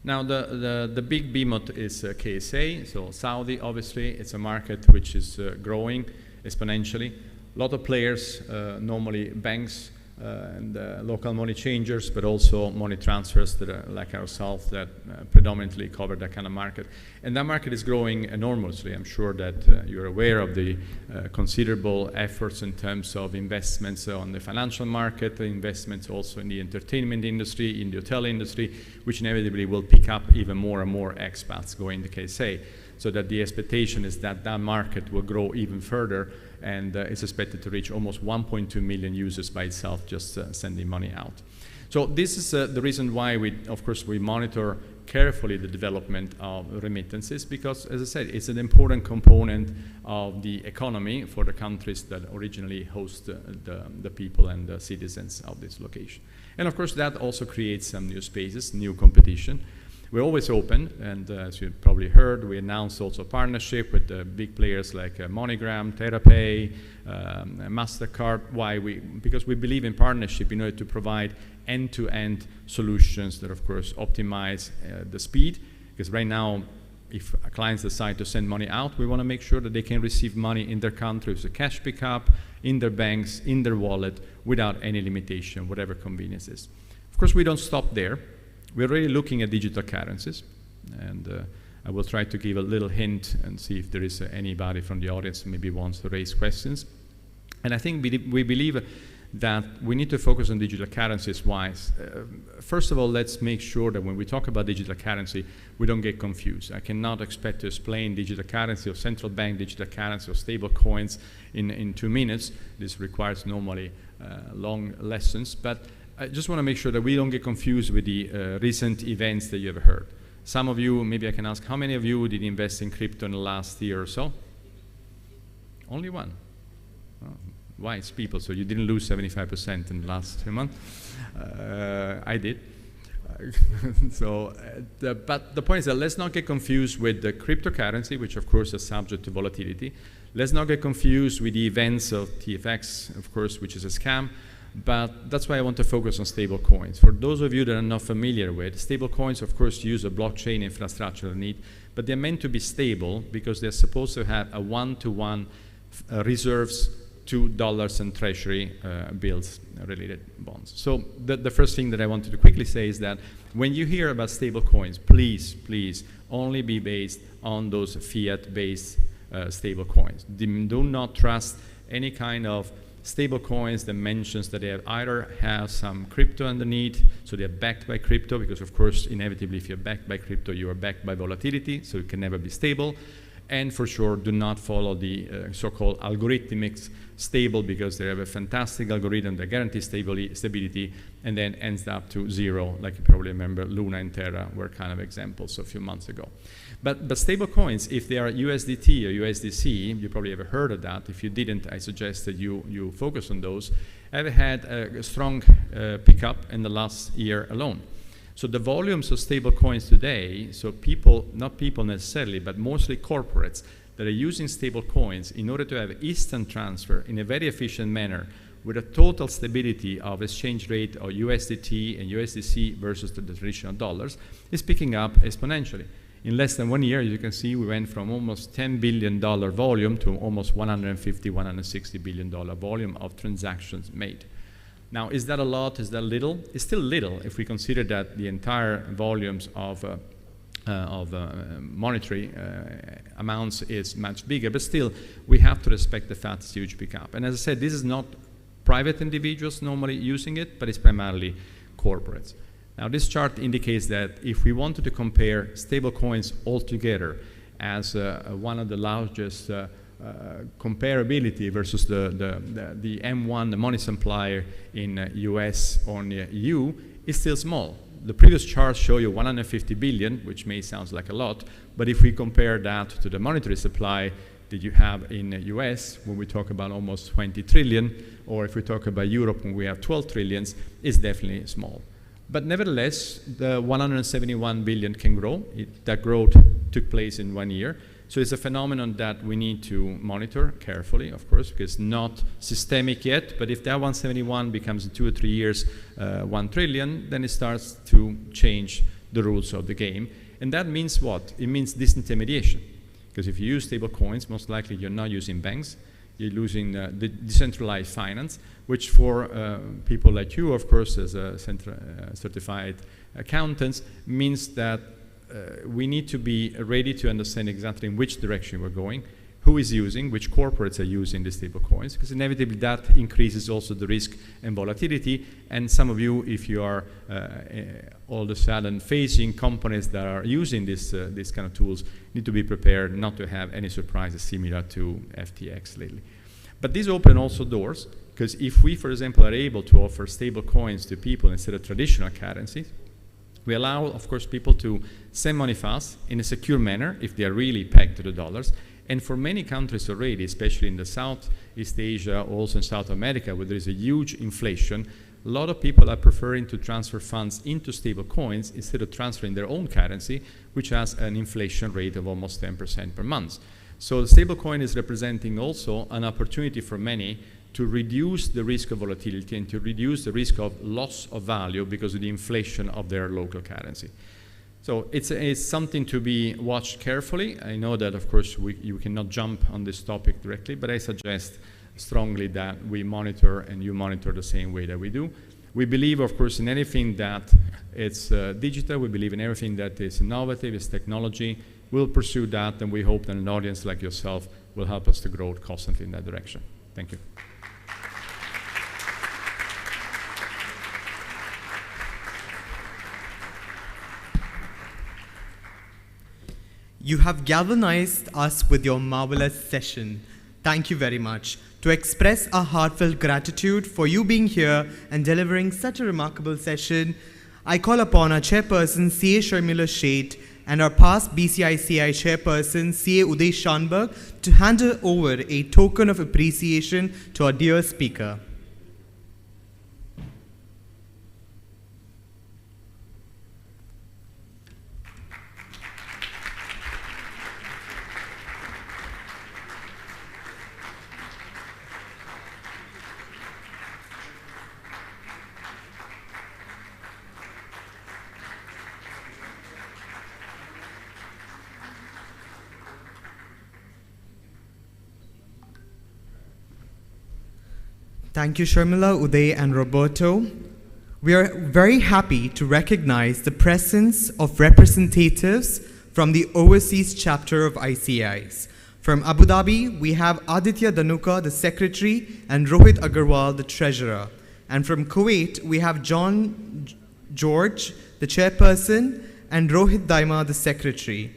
Now, the big behemoth is KSA, so Saudi, obviously. It's a market which is growing exponentially. A lot of players, normally banks and local money changers, but also money transfers that are like ourselves that predominantly cover that kind of market. And that market is growing enormously. I'm sure that you're aware of the considerable efforts in terms of investments on the financial market, investments also in the entertainment industry, in the hotel industry, which inevitably will pick up even more and more expats going to KSA. So that the expectation is that that market will grow even further, and it's expected to reach almost 1.2 million users by itself just sending money out. So this is the reason why of course, we monitor carefully the development of remittances, because, as I said, it's an important component of the economy for the countries that originally host the people and the citizens of this location. And of course, that also creates some new spaces, new competition. We're always open, and as you probably heard, we announced also a partnership with big players like MoneyGram, TerraPay, MasterCard. Why? Because we believe in partnership in order to provide end-to-end solutions that, of course, optimize the speed. Because right now, if clients decide to send money out, we want to make sure that they can receive money in their country with a cash pickup, in their banks, in their wallet, without any limitation, whatever convenience is. Of course, we don't stop there. We're already looking at digital currencies, and I will try to give a little hint and see if there is anybody from the audience who maybe wants to raise questions. And I think we believe that we need to focus on digital currencies. Why? First of all, let's make sure that when we talk about digital currency, we don't get confused. I cannot expect to explain digital currency or central bank digital currency or stable coins in 2 minutes. This requires normally long lessons, but I just want to make sure that we don't get confused with the recent events that you have heard. Some of you, maybe I can ask, how many of you did invest in crypto in the last year or so? Only one. Oh, wise people, so you didn't lose 75% in the last 2 months. I did. But the point is that let's not get confused with the cryptocurrency, which of course is subject to volatility. Let's not get confused with the events of TFX, of course, which is a scam. But that's why I want to focus on stable coins. For those of you that are not familiar with, stable coins, of course, use a blockchain infrastructure need, but they're meant to be stable because they're supposed to have a one-to-one reserves to dollars and treasury bills related bonds. So the first thing that I wanted to quickly say is that when you hear about stable coins, please, please only be based on those fiat-based stable coins. Do not trust any kind of stable coins that mentions that they either have some crypto underneath, so they're backed by crypto, because of course, inevitably, if you're backed by crypto, you are backed by volatility, so it can never be stable. And for sure, do not follow the so-called algorithmic stable, because they have a fantastic algorithm that guarantees stability and then ends up to zero, like you probably remember Luna and Terra were kind of examples a few months ago. But stable coins, if they are USDT or USDC, you probably ever heard of that. If you didn't, I suggest that you focus on those, have had a strong pickup in the last year alone. So the volumes of stable coins today, so people, not people necessarily, but mostly corporates that are using stable coins in order to have instant transfer in a very efficient manner with a total stability of exchange rate of USDT and USDC versus the traditional dollars, is picking up exponentially. In less than 1 year, as you can see, we went from almost $10 billion volume to almost $150, $160 billion volume of transactions made. Now, is that a lot? Is that little? It's still little if we consider that the entire volumes of monetary amounts is much bigger, but still, we have to respect the fact it's a huge pickup. And as I said, this is not private individuals normally using it, but it's primarily corporates. Now, this chart indicates that if we wanted to compare stable coins altogether as one of the largest comparability versus the M1, the money supplier in US or in the EU, is still small. The previous charts show you 150 billion, which may sound like a lot, but if we compare that to the monetary supply that you have in the US, when we talk about almost 20 trillion, or if we talk about Europe when we have 12 trillions, it's definitely small. But nevertheless, the 171 billion can grow. That growth took place in 1 year. So it's a phenomenon that we need to monitor carefully, of course, because it's not systemic yet. But if that 171 becomes in 2 or 3 years 1 trillion, then it starts to change the rules of the game. And that means what? It means disintermediation. Because if you use stable coins, most likely you're not using banks. You're using the decentralized finance, which for people like you, of course, as a certified accountants, means that we need to be ready to understand exactly in which direction we're going, who is using, which corporates are using the stable coins, because inevitably that increases also the risk and volatility. And some of you, if you are all of a sudden facing companies that are using this kind of tools, need to be prepared not to have any surprises similar to FTX lately. But these open also doors, because if we, for example, are able to offer stable coins to people instead of traditional currencies, we allow, of course, people to send money fast in a secure manner if they are really pegged to the dollars. And for many countries already, especially in the Southeast Asia, also in South America, where there is a huge inflation, a lot of people are preferring to transfer funds into stable coins instead of transferring their own currency, which has an inflation rate of almost 10% per month. So the stable coin is representing also an opportunity for many to reduce the risk of volatility and to reduce the risk of loss of value because of the inflation of their local currency. So it's something to be watched carefully. I know that, of course, you cannot jump on this topic directly, but I suggest strongly that we monitor and you monitor the same way that we do. We believe, of course, in anything that it's digital. We believe in everything that is innovative, is technology. We'll pursue that, and we hope that an audience like yourself will help us to grow constantly in that direction. Thank you. You have galvanized us with your marvelous session. Thank you very much. To express our heartfelt gratitude for you being here and delivering such a remarkable session, I call upon our chairperson, CA Sharmila Sheth, and our past BCICAI chairperson, CA Uday Schanberg, to hand over a token of appreciation to our dear speaker. Thank you, Sharmila, Uday, and Roberto. We are very happy to recognize the presence of representatives from the overseas chapter of ICAIs. From Abu Dhabi, we have Aditya Dhanuka, the Secretary, and Rohit Agarwal, the Treasurer. And from Kuwait, we have John George, the Chairperson, and Rohit Daima, the Secretary.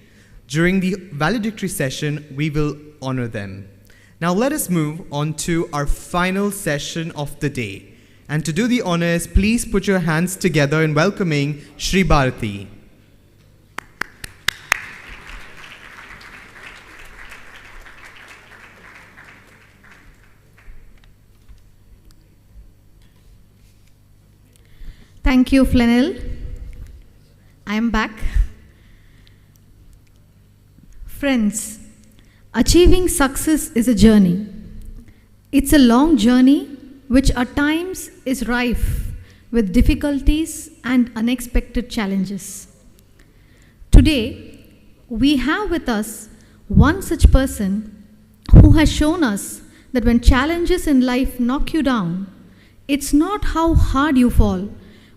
During the valedictory session, we will honor them. Now let us move on to our final session of the day. And to do the honors, please put your hands together in welcoming Shri Bharati. Thank you, Flanell. I am back. Friends, achieving success is a journey. It's a long journey which at times is rife with difficulties and unexpected challenges. Today, we have with us one such person who has shown us that when challenges in life knock you down, it's not how hard you fall,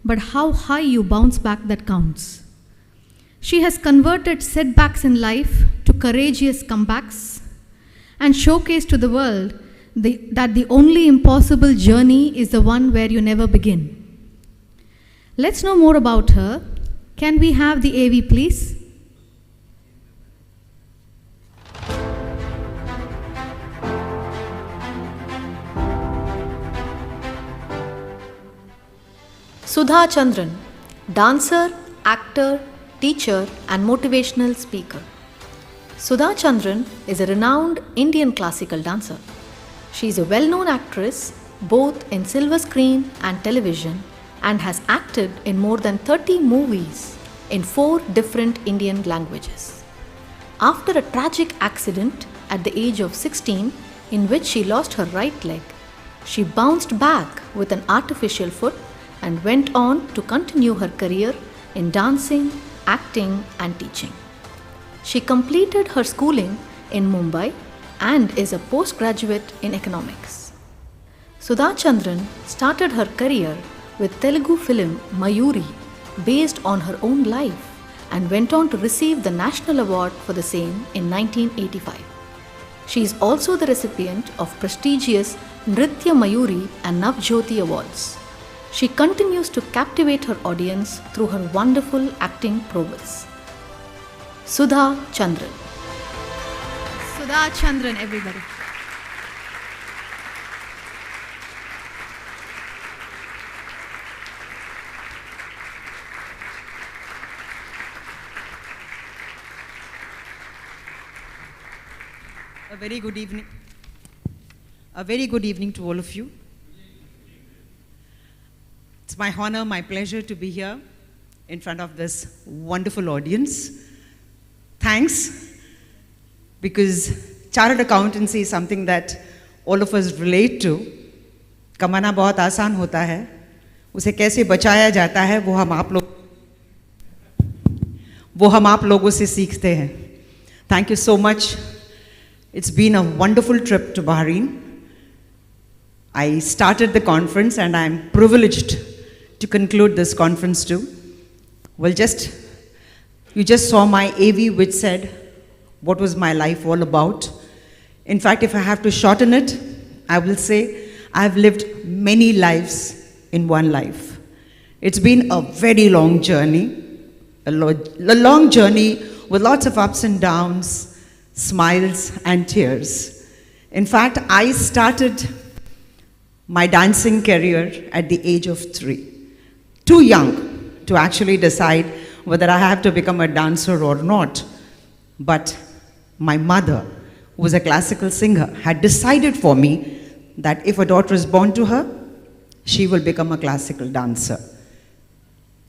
but how high you bounce back that counts. She has converted setbacks in life to courageous comebacks and showcased to the world that the only impossible journey is the one where you never begin. Let's know more about her. Can we have the AV, please? Sudha Chandran, dancer, actor, teacher, and motivational speaker. Sudha Chandran is a renowned Indian classical dancer. She is a well-known actress both in silver screen and television and has acted in more than 30 movies in 4 different Indian languages. After a tragic accident at the age of 16 in which she lost her right leg, she bounced back with an artificial foot and went on to continue her career in dancing, acting, and teaching. She completed her schooling in Mumbai and is a postgraduate in economics. Sudha Chandran started her career with Telugu film Mayuri based on her own life and went on to receive the National Award for the same in 1985. She is also the recipient of prestigious Nritya Mayuri and Navjyoti Awards. She continues to captivate her audience through her wonderful acting prowess. Sudha Chandran. Sudha Chandran, everybody. A very good evening. A very good evening to all of you. It's my honor, my pleasure to be here in front of this wonderful audience. Thanks, because chartered accountancy is something that all of us relate to. कमाना बहुत आसान होता है, उसे कैसे बचाया जाता है वो हम आप लोगों से सीखते हैं. Thank you so much. It's been a wonderful trip to Bahrain. I started the conference and I'm privileged to conclude this conference too. Well, you just saw my AV which said what was my life all about. In fact, if I have to shorten it, I will say I've lived many lives in one life. It's been a very long journey, a long journey with lots of ups and downs, smiles and tears. In fact, I started my dancing career at the age of 3. Too young to actually decide whether I have to become a dancer or not. But my mother, who was a classical singer, had decided for me that if a daughter is born to her, she will become a classical dancer.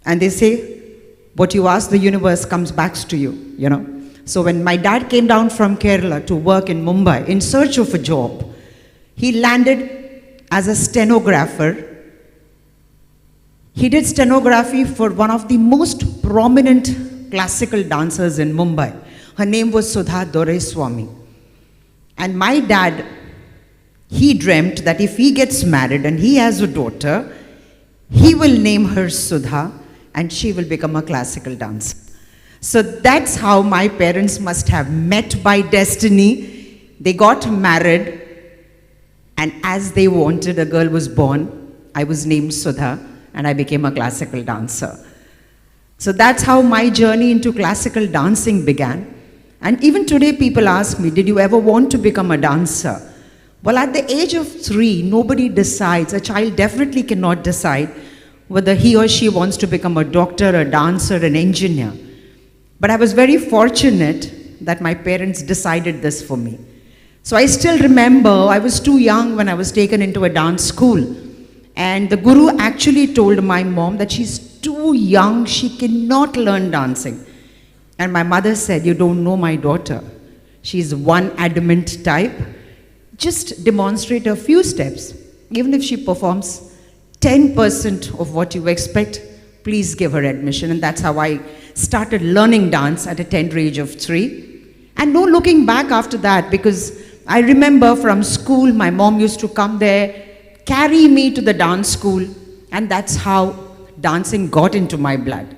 And they say, what you ask the universe comes back to you, you know. So when my dad came down from Kerala to work in Mumbai in search of a job, he landed as a stenographer. He did stenography for one of the most prominent classical dancers in Mumbai. Her name was Sudha Doraiswamy. And my dad he dreamt that if he gets married and he has a daughter, he will name her Sudha and she will become a classical dancer. So that's how my parents must have met by destiny. They got married, and as they wanted, a girl was born. I was named Sudha and I became a classical dancer. So that's how my journey into classical dancing began. And even today people ask me, did you ever want to become a dancer? Well, at the age of 3, nobody decides. A child definitely cannot decide whether he or she wants to become a doctor, a dancer, an engineer. But I was very fortunate that my parents decided this for me. So I still remember I was too young when I was taken into a dance school. And the guru actually told my mom that she's too young, she cannot learn dancing. And my mother said, you don't know my daughter. She's one adamant type. Just demonstrate a few steps. Even if she performs 10% of what you expect, please give her admission. And that's how I started learning dance at a tender age of 3. And no looking back after that, because I remember from school, my mom used to come there, carry me to the dance school, and that's how dancing got into my blood.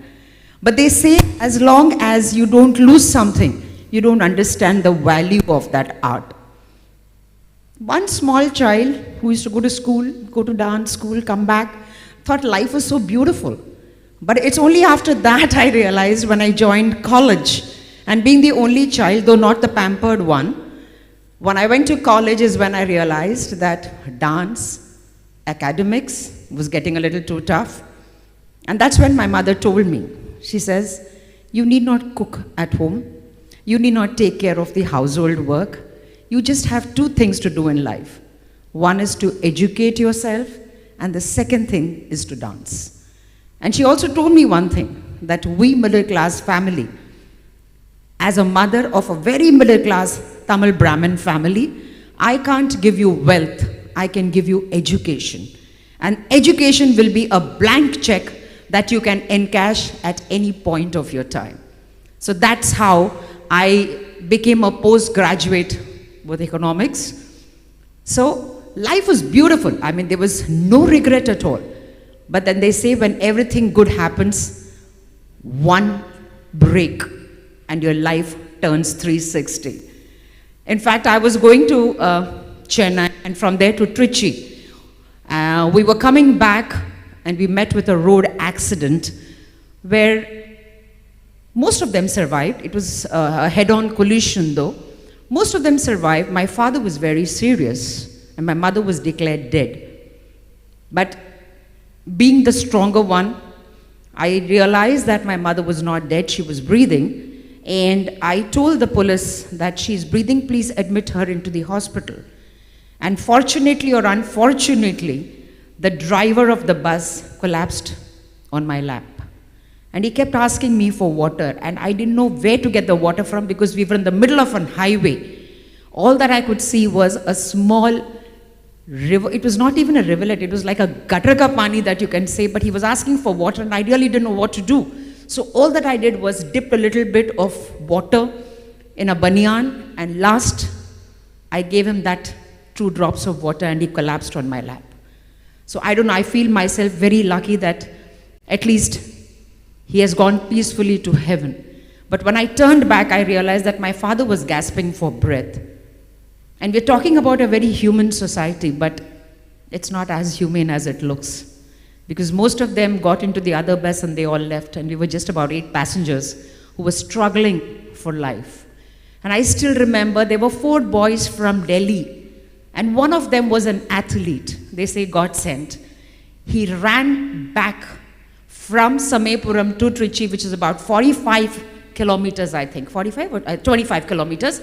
But they say as long as you don't lose something, you don't understand the value of that art. One small child who used to go to school, go to dance school, come back, thought life was so beautiful. But it's only after that I realized when I joined college, and being the only child, though not the pampered one, when I went to college is when I realized that dance, academics was getting a little too tough. And that's when my mother told me, she says, you need not cook at home. You need not take care of the household work. You just have 2 things to do in life. One is to educate yourself, and the second thing is to dance. And she also told me one thing, that we middle class family, as a mother of a very middle class Tamil Brahmin family, I can't give you wealth, I can give you education. And education will be a blank check that you can encash at any point of your time. So that's how I became a postgraduate with economics. So life was beautiful. I mean, there was no regret at all. But then they say when everything good happens, one break and your life turns 360. In fact, I was going to Chennai and from there to Trichy. We were coming back and we met with a road accident where most of them survived. It was a head-on collision though. Most of them survived. My father was very serious and my mother was declared dead. But being the stronger one, I realized that my mother was not dead, she was breathing. And I told the police that she's breathing, please admit her into the hospital. And fortunately or unfortunately, the driver of the bus collapsed on my lap. And he kept asking me for water, and I didn't know where to get the water from because we were in the middle of a highway. All that I could see was a small river. It was not even a rivulet, it was like a gutter ka pani that you can say, but he was asking for water and I really didn't know what to do. So all that I did was dip a little bit of water in a banyan, and last I gave him that 2 drops of water and he collapsed on my lap. So I don't know, I feel myself very lucky that at least he has gone peacefully to heaven. But when I turned back, I realized that my father was gasping for breath. And we're talking about a very human society, but it's not as humane as it looks. Because most of them got into the other bus and they all left, and we were just about 8 passengers who were struggling for life. And I still remember there were 4 boys from Delhi, and one of them was an athlete. They say God sent. He ran back from Samepuram to Trichy, which is about 45 kilometers, I think, 45 or 25 kilometers,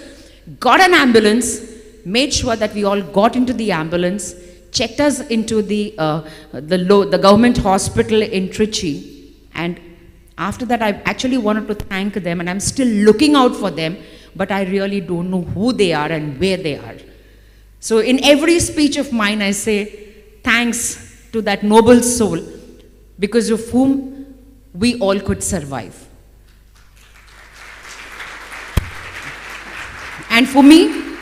got an ambulance, made sure that we all got into the ambulance, checked us into the government hospital in Trichy, and after that I actually wanted to thank them, and I'm still looking out for them, but I really don't know who they are and where they are. So in every speech of mine I say thanks to that noble soul, because of whom we all could survive. And for me,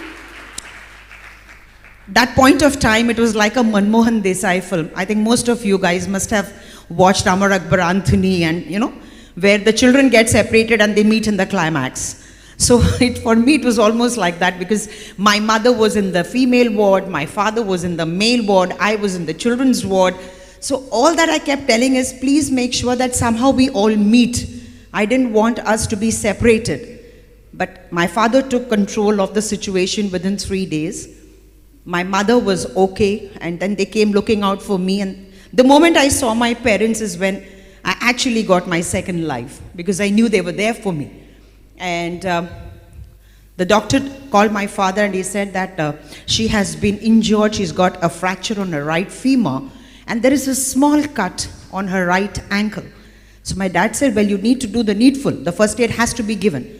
that point of time, it was like a Manmohan Desai film. I think most of you guys must have watched Amar Akbar Anthony, and where the children get separated and they meet in the climax. So for me, it was almost like that, because my mother was in the female ward, my father was in the male ward, I was in the children's ward. So all that I kept telling is, please make sure that somehow we all meet. I didn't want us to be separated. But my father took control of the situation within 3 days. My mother was okay, and then they came looking out for me. And the moment I saw my parents is when I actually got my second life, because I knew they were there for me. And the doctor called my father and he said that she has been injured. She's got a fracture on her right femur, and there is a small cut on her right ankle. So my dad said, well, you need to do the needful. The first aid has to be given.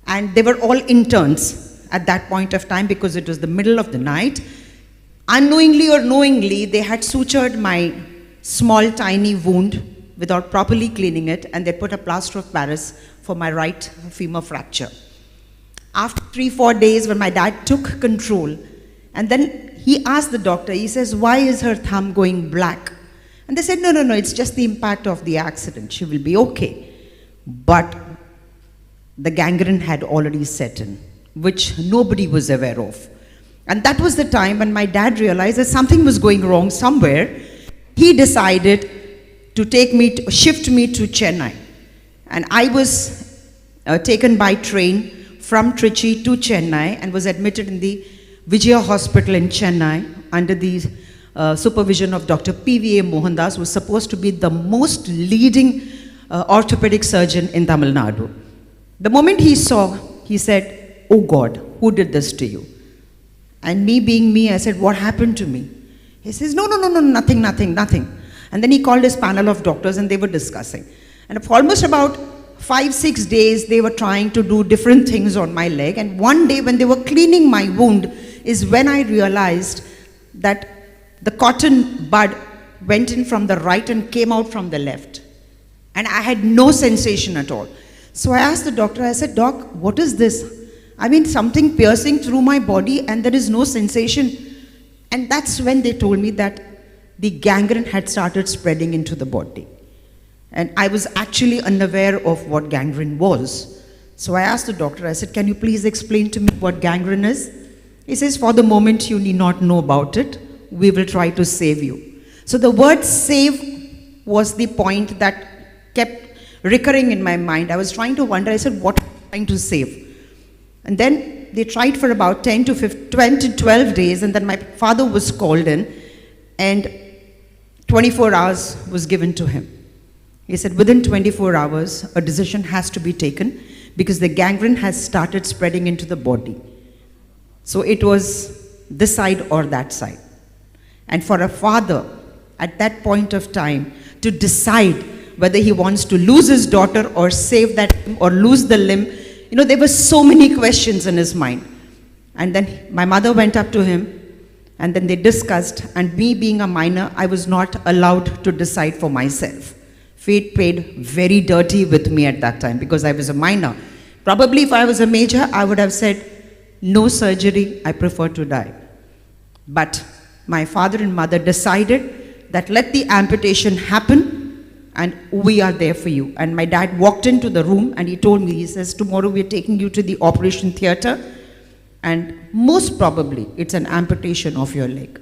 And they were all interns at that point of time, because it was the middle of the night. Unknowingly or knowingly, they had sutured my small tiny wound without properly cleaning it, and they put a plaster of Paris for my right femur fracture. After 3-4 days, when my dad took control, and then he asked the doctor, he says, why is her thumb going black? And they said, no, it's just the impact of the accident. She will be okay. But the gangrene had already set in, which nobody was aware of. And that was the time when my dad realized that something was going wrong somewhere. He decided to shift me to Chennai. And I was taken by train from Trichy to Chennai and was admitted in the Vijaya Hospital in Chennai under the supervision of Dr. PVA Mohandas, who was supposed to be the most leading orthopedic surgeon in Tamil Nadu. The moment he saw, he said, oh God, who did this to you? And me being me, I said, what happened to me? He says, no, nothing. And then he called his panel of doctors and they were discussing. And for almost about 5-6 days, they were trying to do different things on my leg. And one day when they were cleaning my wound is when I realized that the cotton bud went in from the right and came out from the left. And I had no sensation at all. So I asked the doctor, I said, Doc, what is this? I mean, something piercing through my body and there is no sensation. And that's when they told me that the gangrene had started spreading into the body. And I was actually unaware of what gangrene was. So I asked the doctor, I said, can you please explain to me what gangrene is? He says, for the moment you need not know about it. We will try to save you. So the word save was the point that kept recurring in my mind. I was trying to wonder, I said, what am I trying to save? And then they tried for about 10 to 12 days, and then my father was called in, and 24 hours was given to him. He said, within 24 hours, a decision has to be taken because the gangrene has started spreading into the body. So it was this side or that side. And for a father, at that point of time, to decide whether he wants to lose his daughter or save that or lose the limb, you know, there were so many questions in his mind. And then my mother went up to him, and then they discussed, and me being a minor, I was not allowed to decide for myself. Fate played very dirty with me at that time because I was a minor. Probably if I was a major, I would have said, no surgery, I prefer to die. But my father and mother decided that let the amputation happen, and we are there for you. And my dad walked into the room and he told me, he says, tomorrow we're taking you to the operation theater, and most probably it's an amputation of your leg.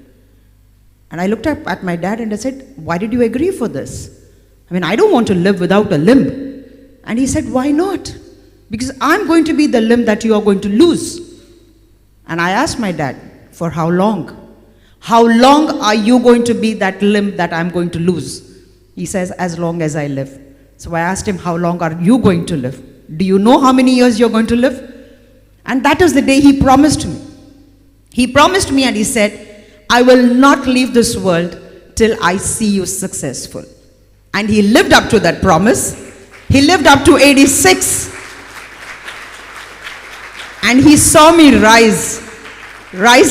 And I looked up at my dad and I said, why did you agree for this? I mean, I don't want to live without a limb. And he said, why not? Because I'm going to be the limb that you are going to lose. And I asked my dad, for how long? How long are you going to be that limb that I'm going to lose? He says, as long as I live. So I asked him, how long are you going to live? Do you know how many years you're going to live? And that was the day he promised me. He promised me and he said, I will not leave this world till I see you successful. And he lived up to that promise. He lived up to 86. And he saw me rise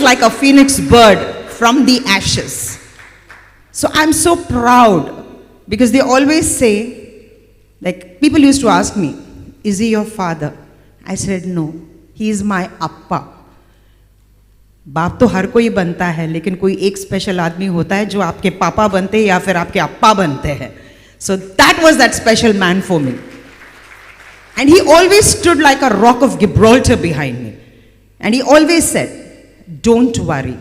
like a phoenix bird from the ashes. So I'm so proud because they always say, like people used to ask me, is he your father? I said, no, he is my appa. बाप तो हर कोई बनता है, लेकिन कोई एक special आदमी होता है जो आपके पापा बनते हैं या फिर आपके अप्पा बनते हैं. So that was that special man for me. And he always stood like a rock of Gibraltar behind me. And he always said, don't worry.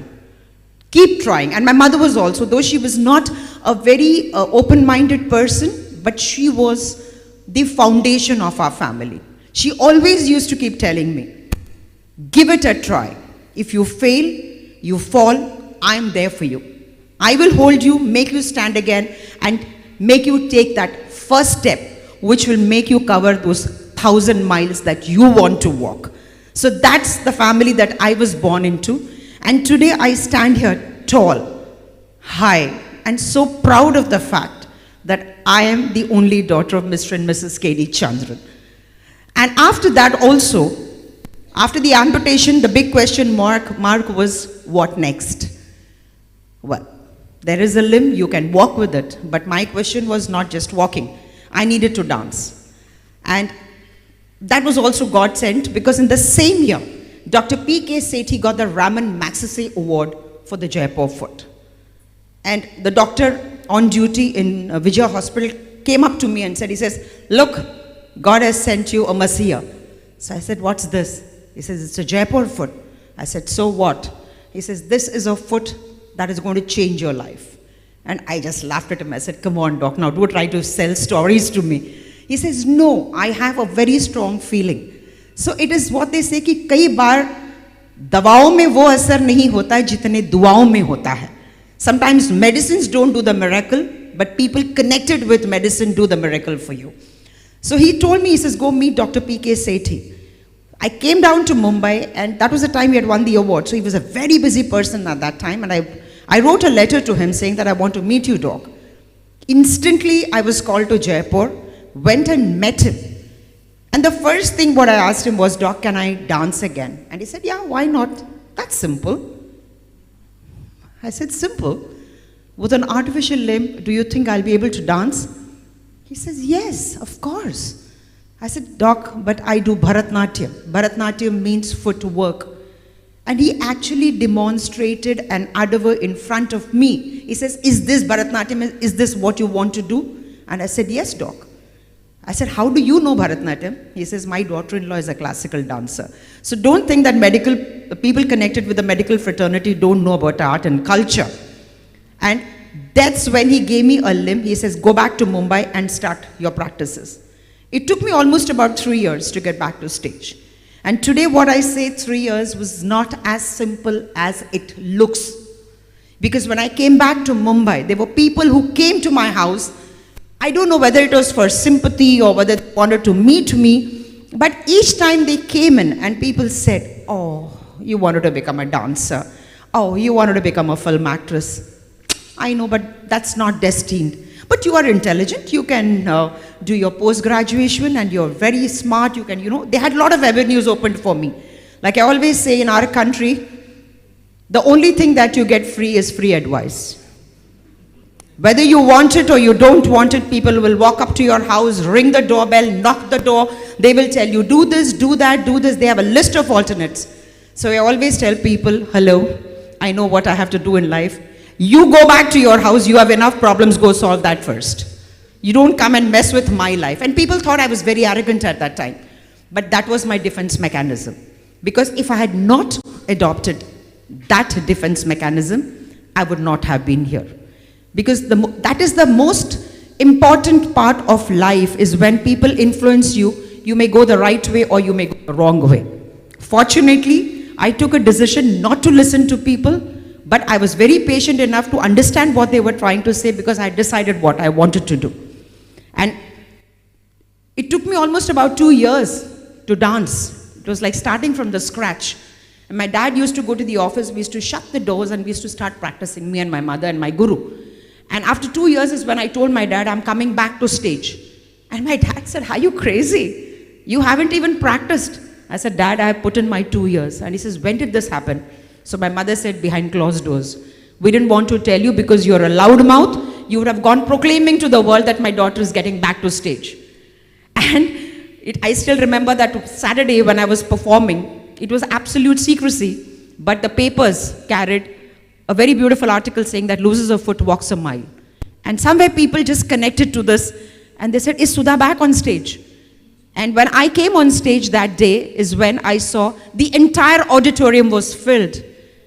Keep trying. And my mother was also, though she was not a very open-minded person, but she was the foundation of our family. She always used to keep telling me, give it a try. If you fail, you fall, I'm there for you. I will hold you, make you stand again, and make you take that first step, which will make you cover those 1,000 miles that you want to walk. So that's the family that I was born into. And today I stand here tall, high, and so proud of the fact that I am the only daughter of Mr. and Mrs. K.D. Chandran. And after that also, after the amputation, the big question mark was, what next? Well, there is a limb, you can walk with it, but my question was not just walking. I needed to dance. And that was also God sent, because in the same year, Dr. P.K. Sethi got the Raman Magsaysay Award for the Jaipur foot. And the doctor on duty in Vijay Hospital came up to me and said, he says, look, God has sent you a Messiah. So I said, what's this? He says, it's a Jaipur foot. I said, so what? He says, this is a foot that is going to change your life. And I just laughed at him. I said, come on, doc, now don't try to sell stories to me. He says, no, I have a very strong feeling. So it is what they say कि कई बार दवाओं में वो असर नहीं होता है जितने दुआओं में होता है. Sometimes medicines don't do the miracle, but people connected with medicine do the miracle for you. So he told me, he says, go meet Dr. P.K. Sethi. I came down to Mumbai, and that was the time he had won the award. So he was a very busy person at that time, and I wrote a letter to him saying that I want to meet you, doc. Instantly, I was called to Jaipur, went and met him. And the first thing what I asked him was, doc, can I dance again? And he said, yeah, why not? That's simple. I said, simple? With an artificial limb, do you think I'll be able to dance? He says, yes, of course. I said, doc, but I do Bharatnatyam. Bharatnatyam means footwork. And he actually demonstrated an adava in front of me. He says, is this Bharatnatyam? Is this what you want to do? And I said, yes, doc. I said, how do you know Bharatnatyam? He says, my daughter-in-law is a classical dancer. So don't think that people connected with the medical fraternity don't know about art and culture. And that's when he gave me a limb. He says, go back to Mumbai and start your practices. It took me almost about 3 years to get back to stage. And today what I say 3 years was not as simple as it looks. Because when I came back to Mumbai, there were people who came to my house. I don't know whether it was for sympathy or whether they wanted to meet me, but each time they came in and people said, oh, you wanted to become a dancer. Oh, you wanted to become a film actress. I know, but that's not destined. But you are intelligent, you can do your post-graduation and you're very smart, you can, they had a lot of avenues opened for me. Like I always say in our country, the only thing that you get free is free advice. Whether you want it or you don't want it, people will walk up to your house, ring the doorbell, knock the door. They will tell you, do this, do that, do this. They have a list of alternates. So I always tell people, hello, I know what I have to do in life. You go back to your house, you have enough problems, go solve that first. You don't come and mess with my life. And people thought I was very arrogant at that time. But that was my defense mechanism. Because if I had not adopted that defense mechanism, I would not have been here. Because that is the most important part of life, is when people influence you, you may go the right way or you may go the wrong way. Fortunately, I took a decision not to listen to people, but I was very patient enough to understand what they were trying to say, because I decided what I wanted to do. And it took me almost about 2 years to dance. It was like starting from the scratch. And my dad used to go to the office, we used to shut the doors and we used to start practicing, me and my mother and my guru. And after 2 years is when I told my dad, I'm coming back to stage. And my dad said, are you crazy? You haven't even practiced. I said, Dad, I have put in my 2 years. And he says, when did this happen? So my mother said, behind closed doors. We didn't want to tell you because you're a loudmouth. You would have gone proclaiming to the world that my daughter is getting back to stage. And I still remember that Saturday when I was performing, it was absolute secrecy. but the papers carried a very beautiful article saying that loses a foot walks a mile. And somewhere people just connected to this, and they said, is Sudha back on stage? And when I came on stage that day is when I saw the entire auditorium was filled.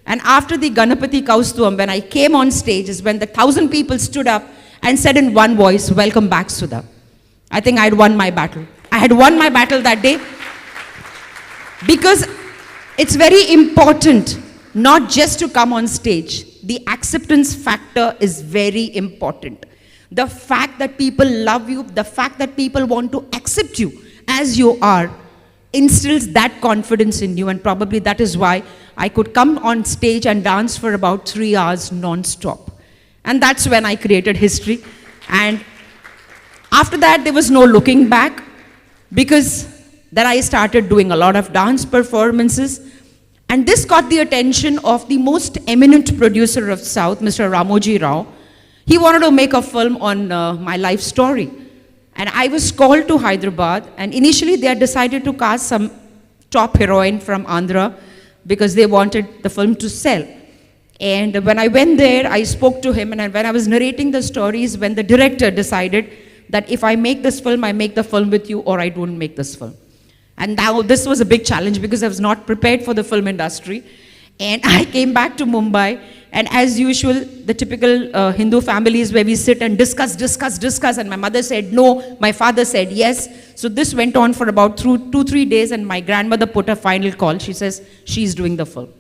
And after the Ganapati Kaustuvam, when I came on stage is when the 1,000 people stood up and said in one voice, welcome back, Sudha. I think I had won my battle. I had won my battle that day because it's very important not just to come on stage. The acceptance factor is very important. The fact that people love you, the fact that people want to accept you as you are, instills that confidence in you, and probably that is why I could come on stage and dance for about 3 hours non-stop. And that's when I created history. And after that, there was no looking back, because then I started doing a lot of dance performances. And this got the attention of the most eminent producer of South, Mr. Ramoji Rao. He wanted to make a film on my life story. And I was called to Hyderabad, and initially they had decided to cast some top heroine from Andhra because they wanted the film to sell. And when I went there, I spoke to him, and when I was narrating the stories, when the director decided that if I make this film, I make the film with you, or I don't make this film. And now this was a big challenge because I was not prepared for the film industry. And I came back to Mumbai, and as usual, the typical Hindu families where we sit and discuss, and my mother said no, my father said yes. So this went on for about 2-3 days, and my grandmother put a final call. She says, she's doing the film.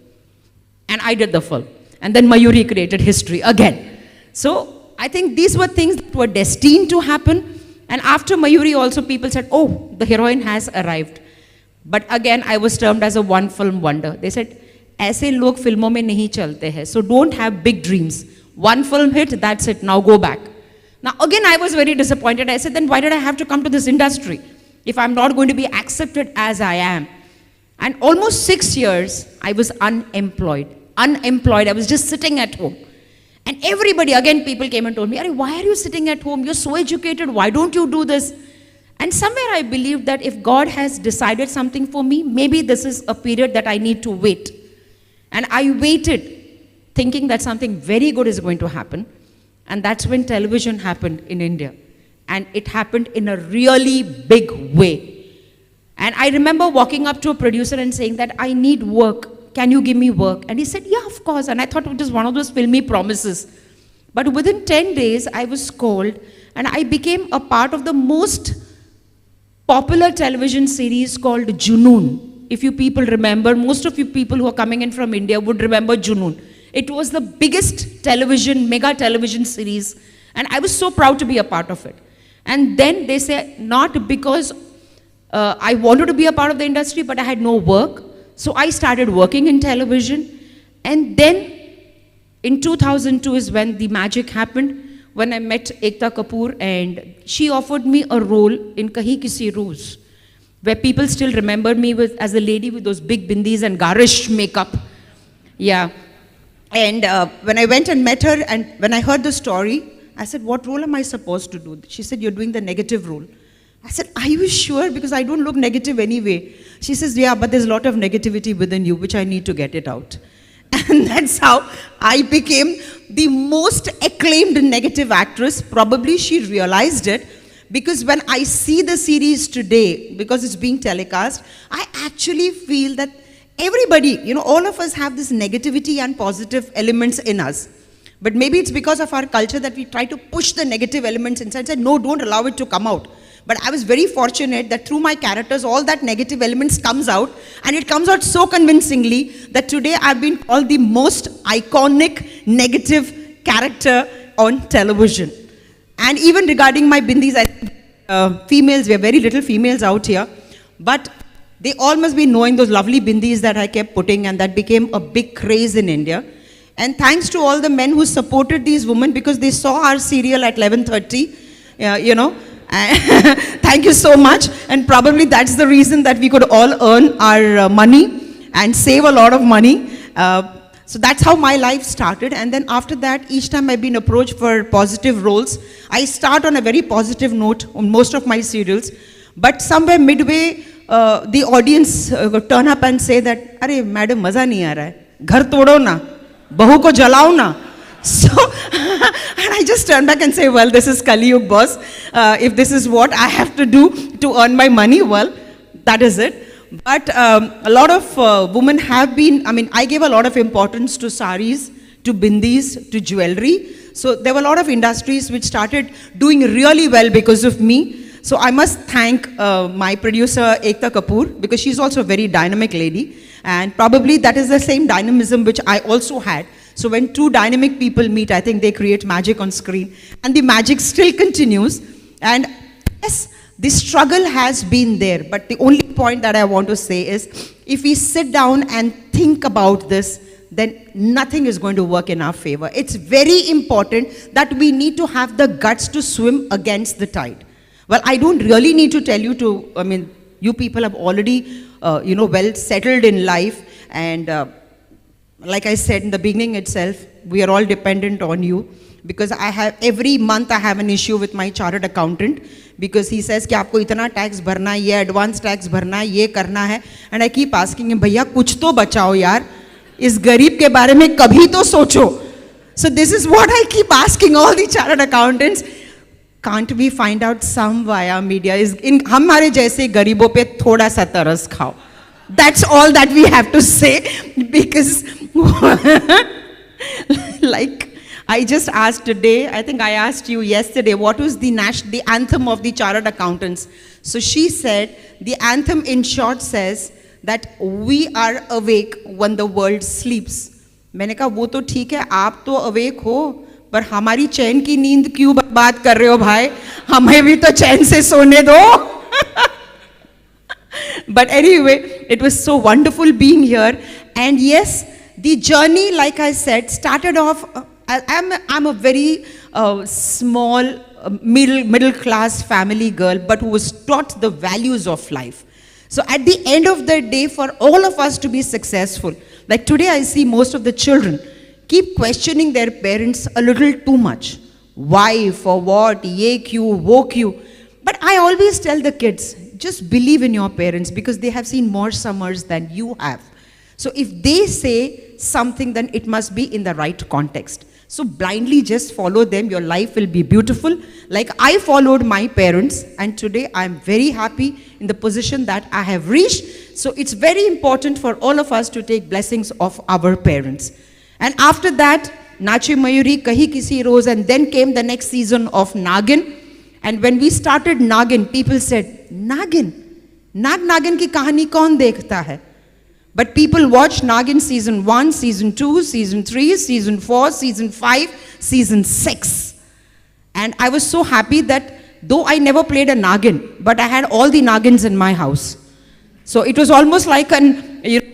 And I did the film. And then Mayuri created history again. So I think these were things that were destined to happen. And after Mayuri also, people said, oh, the heroine has arrived. But again, I was termed as a one film wonder. They said, ऐसे लोग फिल्मों में नहीं चलते हैं. So don't have big dreams. One film hit, that's it, now go back. Now again, I was very disappointed. I said, then why did I have to come to this industry if I'm not going to be accepted as I am? And almost 6 years, I was unemployed. I was just sitting at home. And everybody, again, people came and told me, Arey, why are you sitting at home? You're so educated, why don't you do this? And somewhere I believed that if God has decided something for me, maybe this is a period that I need to wait. And I waited, thinking that something very good is going to happen. And that's when television happened in India. And it happened in a really big way. And I remember walking up to a producer and saying that I need work. Can you give me work? And he said, yeah, of course. And I thought it was one of those filmy promises. But within 10 days, I was called, and I became a part of the most popular television series called Junoon. If you people remember, most of you people who are coming in from India would remember Junoon. It was the biggest mega television series, and I was so proud to be a part of it. And then they say, not because I wanted to be a part of the industry, but I had no work. So I started working in television. And then in 2002 is when the magic happened, when I met Ekta Kapoor, and she offered me a role in Kahi Kisi Roos, where people still remember me as a lady with those big bindis and garish makeup. Yeah. And when I went and met her, and when I heard the story, I said, what role am I supposed to do? She said, you're doing the negative role. I said, are you sure? Because I don't look negative anyway. She says, yeah, but there's a lot of negativity within you, which I need to get it out. And that's how I became the most acclaimed negative actress. Probably she realized it, because when I see the series today, because it's being telecast, I actually feel that everybody, all of us have this negativity and positive elements in us. But maybe it's because of our culture that we try to push the negative elements inside and say, no, don't allow it to come out. But I was very fortunate that through my characters, all that negative elements comes out, and it comes out so convincingly that today I've been called the most iconic negative character on television. And even regarding my bindis, females, we have very little females out here, but they all must be knowing those lovely bindis that I kept putting, and that became a big craze in India. And thanks to all the men who supported these women, because they saw our serial at 11:30, Thank you so much. And probably that's the reason that we could all earn our money and save a lot of money. So that's how my life started. And then after that, each time I've been approached for positive roles, I start on a very positive note on most of my serials. But somewhere midway, the audience turn up and say that, "Arey, madam, maza nahi aa raha hai." घर तोड़ो ना, बहू को जलाओ ना. So, and I just turn back and say, well, this is Kali Yug, boss. If this is what I have to do to earn my money, well, that is it. But a lot of women have been, I mean, I gave a lot of importance to saris, to bindis, to jewelry. So there were a lot of industries which started doing really well because of me. So I must thank my producer, Ekta Kapoor, because she's also a very dynamic lady. And probably that is the same dynamism which I also had. So when two dynamic people meet, I think they create magic on screen. And the magic still continues. And yes, the struggle has been there. But the only point that I want to say is, if we sit down and think about this, then nothing is going to work in our favor. It's very important that we need to have the guts to swim against the tide. Well, I don't really need to tell you to, I mean, you people have already, well settled in life. And like I said in the beginning itself, we are all dependent on you. Because every month I have an issue with my chartered accountant. Because he says कि आपको इतना tax भरना है, ये advance tax भरना है, ये करना है. And I keep asking him, भैया कुछ तो बचाओ यार. इस गरीब के बारे में कभी तो सोचो. So this is what I keep asking all the chartered accountants. Can't we find out some via media? हमारे जैसे गरीबों पे थोड़ा सा तरस खाओ. That's all that we have to say. Because like I just asked today, I think I asked you yesterday, what was the anthem of the chartered accountants? So she said, the anthem in short says that we are awake when the world sleeps. मैंने कहा वो तो ठीक है, आप तो awake हो, पर हमारी चैन की नींद क्यों बर्बाद कर रहे हो भाई? हमें भी तो चैन से सोने दो. But anyway, it was so wonderful being here. And yes, the journey, like I said, started off. I'm a very small, middle class family girl, but who was taught the values of life. So at the end of the day, for all of us to be successful, like today I see most of the children keep questioning their parents a little too much. Why, for what, ye kyun, wo kyun. But I always tell the kids, just believe in your parents because they have seen more summers than you have. So if they say something, then it must be in the right context. So blindly just follow them, your life will be beautiful. Like I followed my parents, and today I'm very happy in the position that I have reached. So it's very important for all of us to take blessings of our parents. And after that, Nache Mayuri, Kahi Kisi Rose, and then came the next season of Nagin. And when we started Nagin, people said, Nagin? Nagin ki kahani kaun dekhta hai? But people watched Nagin season 1, season 2, season 3, season 4, season 5, season 6. And I was so happy that though I never played a Nagin, but I had all the Nagins in my house. So it was almost like it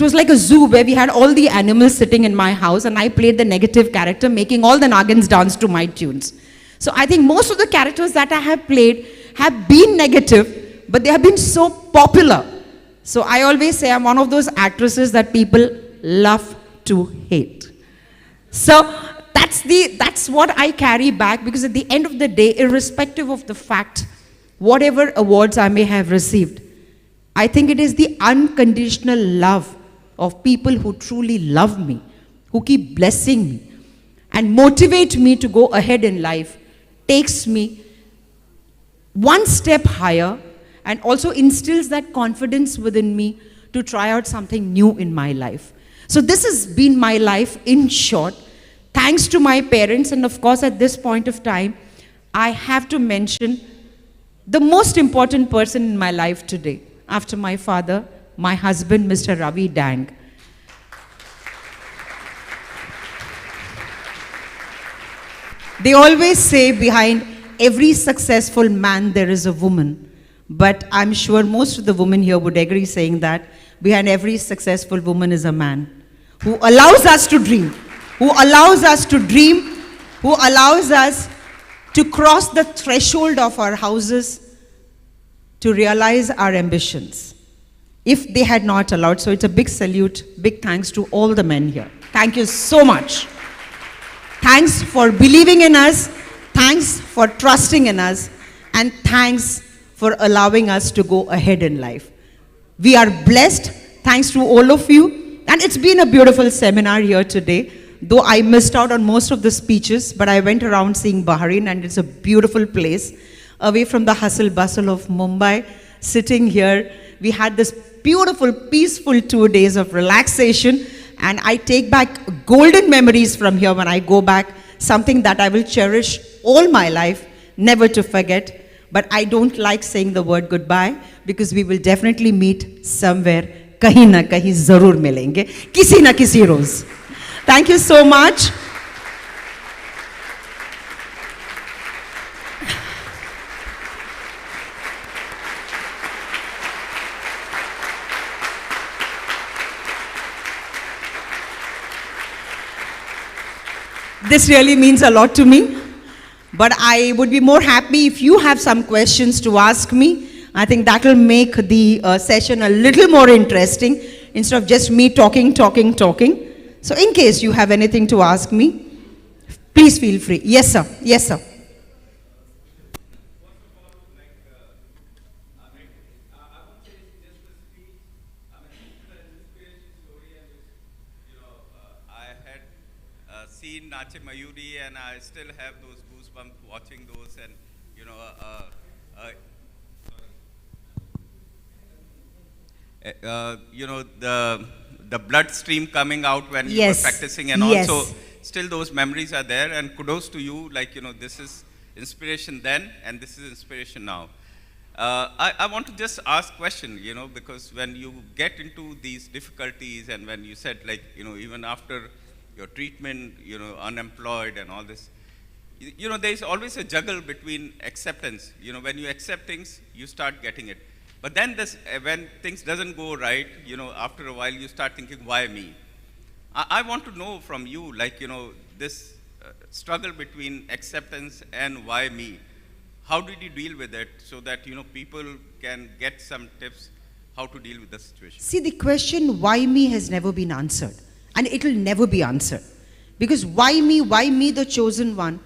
was like a zoo where we had all the animals sitting in my house, and I played the negative character, making all the Nagins dance to my tunes. So I think most of the characters that I have played have been negative, but they have been so popular. So I always say I'm one of those actresses that people love to hate. So that's what I carry back, because at the end of the day, irrespective of the fact, whatever awards I may have received, I think it is the unconditional love of people who truly love me, who keep blessing me and motivate me to go ahead in life, takes me one step higher, and also instills that confidence within me to try out something new in my life. So this has been my life in short, thanks to my parents. And of course, at this point of time, I have to mention the most important person in my life today, after my father, my husband, Mr. Ravi Dang. They always say behind every successful man, there is a woman. But I'm sure most of the women here would agree saying that behind every successful woman is a man who allows us to dream, who allows us to dream, who allows us to cross the threshold of our houses to realize our ambitions. If they had not allowed, so it's a big salute, big thanks to all the men here. Thank you so much. Thanks for believing in us, thanks for trusting in us, and thanks for allowing us to go ahead in life. We are blessed, thanks to all of you. And it's been a beautiful seminar here today. Though I missed out on most of the speeches, but I went around seeing Bahrain, and it's a beautiful place. Away from the hustle bustle of Mumbai, sitting here, we had this beautiful, peaceful 2 days of relaxation, and I take back golden memories from here when I go back, something that I will cherish all my life, never to forget. But I don't like saying the word goodbye, because we will definitely meet somewhere, kahin na kahin zarur milenge, kisi na kisi roz. Thank you so much. This really means a lot to me, but I would be more happy if you have some questions to ask me. I think that will make the session a little more interesting instead of just me talking. So in case you have anything to ask me, please feel free. Yes, sir. Yes, sir. Seen Nache Mayuri, and I still have those goosebumps watching those, and the blood stream coming out when you were practicing, and also still those memories are there. And kudos to you, this is inspiration then, and this is inspiration now. I want to just ask a question, because when you get into these difficulties, and when you said, even after your treatment, unemployed and all this, there's always a juggle between acceptance. When you accept things, you start getting it. But then when things doesn't go right, after a while you start thinking, why me? I want to know from you, this struggle between acceptance and why me. How did you deal with it so that, people can get some tips how to deal with the situation? See, the question, why me, has never been answered. And it will never be answered. Because why me, the chosen one?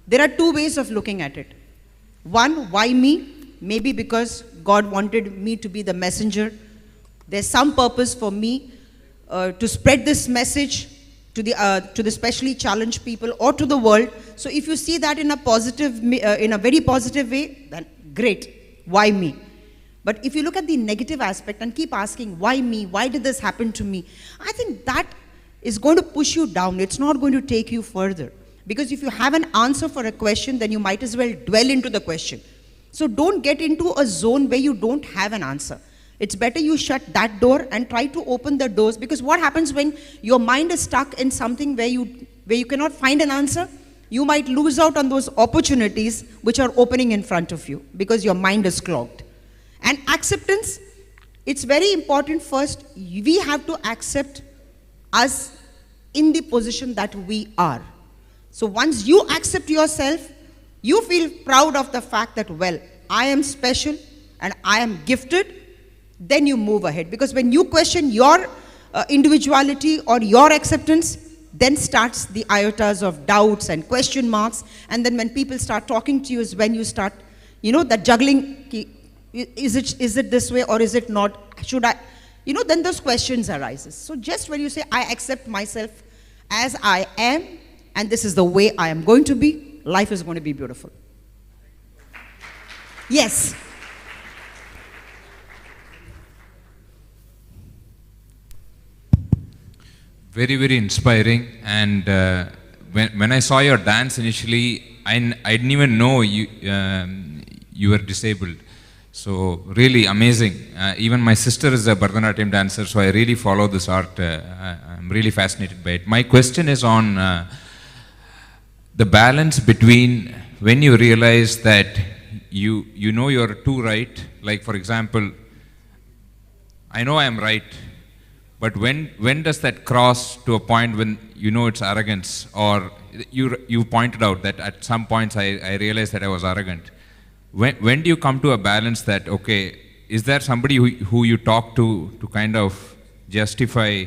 There are two ways of looking at it. One, why me? Maybe because God wanted me to be the messenger. There's some purpose for me to spread this message to the specially challenged people or to the world. So if you see that in a very positive way, then great. Why me? But if you look at the negative aspect and keep asking, why me? Why did this happen to me? I think that is going to push you down. It's not going to take you further. Because if you have an answer for a question, then you might as well dwell into the question. So don't get into a zone where you don't have an answer. It's better you shut that door and try to open the doors, because what happens when your mind is stuck in something where you cannot find an answer? You might lose out on those opportunities which are opening in front of you because your mind is clogged. And acceptance, it's very important. First, we have to accept us in the position that we are. So once you accept yourself, you feel proud of the fact that, well, I am special and I am gifted, then you move ahead. Because when you question your individuality or your acceptance, then starts the iotas of doubts and question marks. And then when people start talking to you is when you start, that juggling, is it this way or is it not? Should I? Then those questions arises. So just when you say, I accept myself as I am, and this is the way I am going to be, life is going to be beautiful. Yes. Very, very inspiring. And when I saw your dance initially, I didn't even know you were disabled. So really amazing. Even my sister is a Bharatanatyam dancer, so I really follow this art. I'm really fascinated by it. My question is on the balance between when you realize that you know you're too right. Like, for example, I know I'm right, but when does that cross to a point when it's arrogance? Or you pointed out that at some points I realized that I was arrogant. When do you come to a balance that, okay, is there somebody who you talk to kind of justify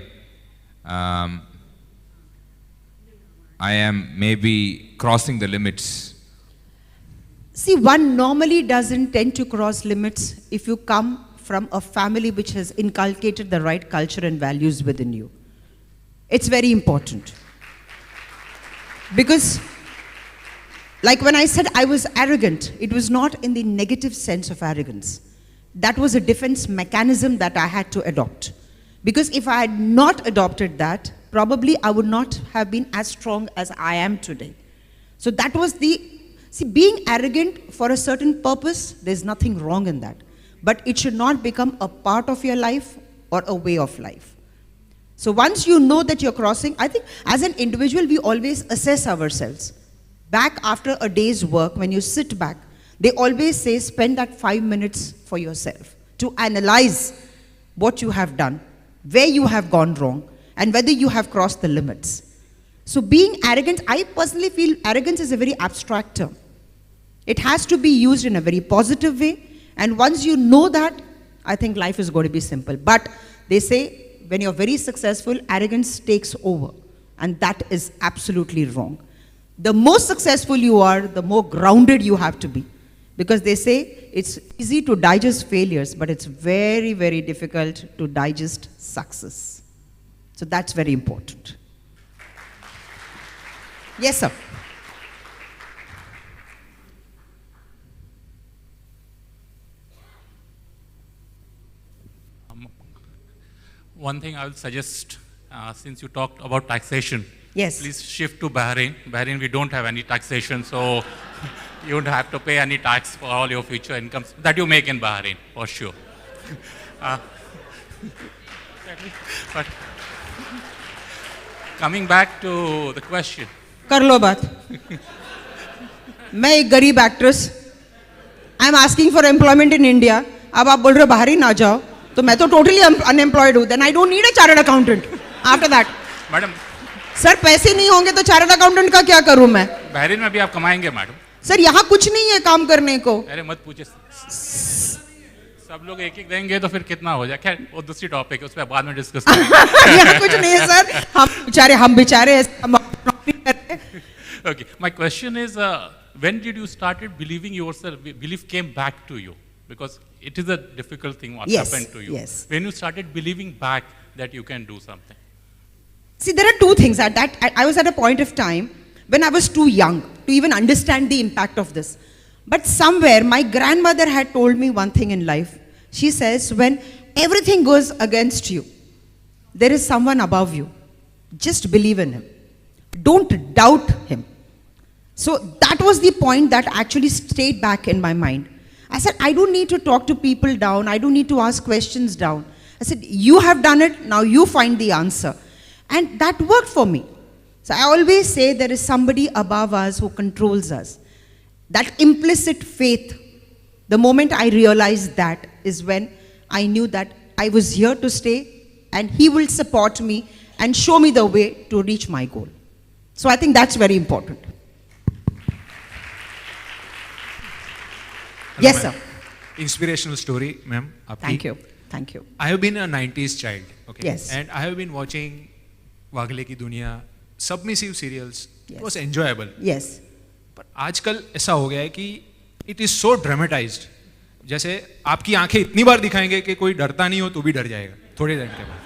I am maybe crossing the limits? See, one normally doesn't tend to cross limits if you come from a family which has inculcated the right culture and values within you. It's very important. Because, like when I said I was arrogant, it was not in the negative sense of arrogance. That was a defense mechanism that I had to adopt. Because if I had not adopted that, probably I would not have been as strong as I am today. So that was being arrogant for a certain purpose, there's nothing wrong in that. But it should not become a part of your life or a way of life. So once you know that you're crossing, I think as an individual, we always assess ourselves. Back after a day's work, when you sit back, they always say spend that 5 minutes for yourself to analyze what you have done, where you have gone wrong, and whether you have crossed the limits. So being arrogant, I personally feel arrogance is a very abstract term. It has to be used in a very positive way, and once you know that, I think life is going to be simple. But they say when you're very successful, arrogance takes over, and that is absolutely wrong. The more successful you are, the more grounded you have to be. Because they say it's easy to digest failures, but it's very, very difficult to digest success. So that's very important. Yes, sir. One thing I will suggest, since you talked about taxation, yes, please shift to Bahrain. Bahrain, we don't have any taxation, so you don't have to pay any tax for all your future incomes that you make in Bahrain, for sure. But coming back to the question. कर लो बात. मैं एक गरीब actress, I am asking for employment in India. अब आप बोल रहे हो बाहर ही ना जाओ, तो मैं तो टोटली अनएम्प्लॉयड हूँ. Then I don't need a chartered accountant after that. Madam, sir पैसे नहीं होंगे तो चार्टर्ड अकाउंटेंट का क्या करूँ मैं? बहरीन में भी आप कमाएंगे मैडम. सर यहाँ कुछ नहीं है काम करने को. अरे मत पूछे, सब लोग एक एक देंगे तो फिर कितना हो जाए. खैर वो दूसरी टॉपिक है, उस पर बाद में डिस्कस करेंगे. यहाँ कुछ नहीं है सर, हम बेचारे Okay, my question is, when did you started believing yourself? Belief came back to you because it is a difficult thing what happened to you. Yes. When you started believing back that you can do something. See, there are two things. I was at a point of time when I was too young to even understand the impact of this. But somewhere, my grandmother had told me one thing in life. She says, when everything goes against you, there is someone above you. Just believe in him. Don't doubt him. So that was the point that actually stayed back in my mind. I said, I don't need to talk to people down. I don't need to ask questions down. I said, you have done it. Now you find the answer. And that worked for me. So I always say there is somebody above us who controls us. That implicit faith, the moment I realized that is when I knew that I was here to stay and he will support me and show me the way to reach my goal. So I think that's very important. Hello, yes, sir. Inspirational story, ma'am. Thank you. Thank you. I have been a 90s child. Okay. Yes. And I have been watching Wagle Ki Duniya, submissive serials. Yes. It was enjoyable. Yes. पर आजकल ऐसा हो गया है कि it is so dramatized. जैसे आपकी आंखें इतनी बार दिखाएंगे कि कोई डरता नहीं हो तो भी डर जाएगा थोड़े टाइम के बाद.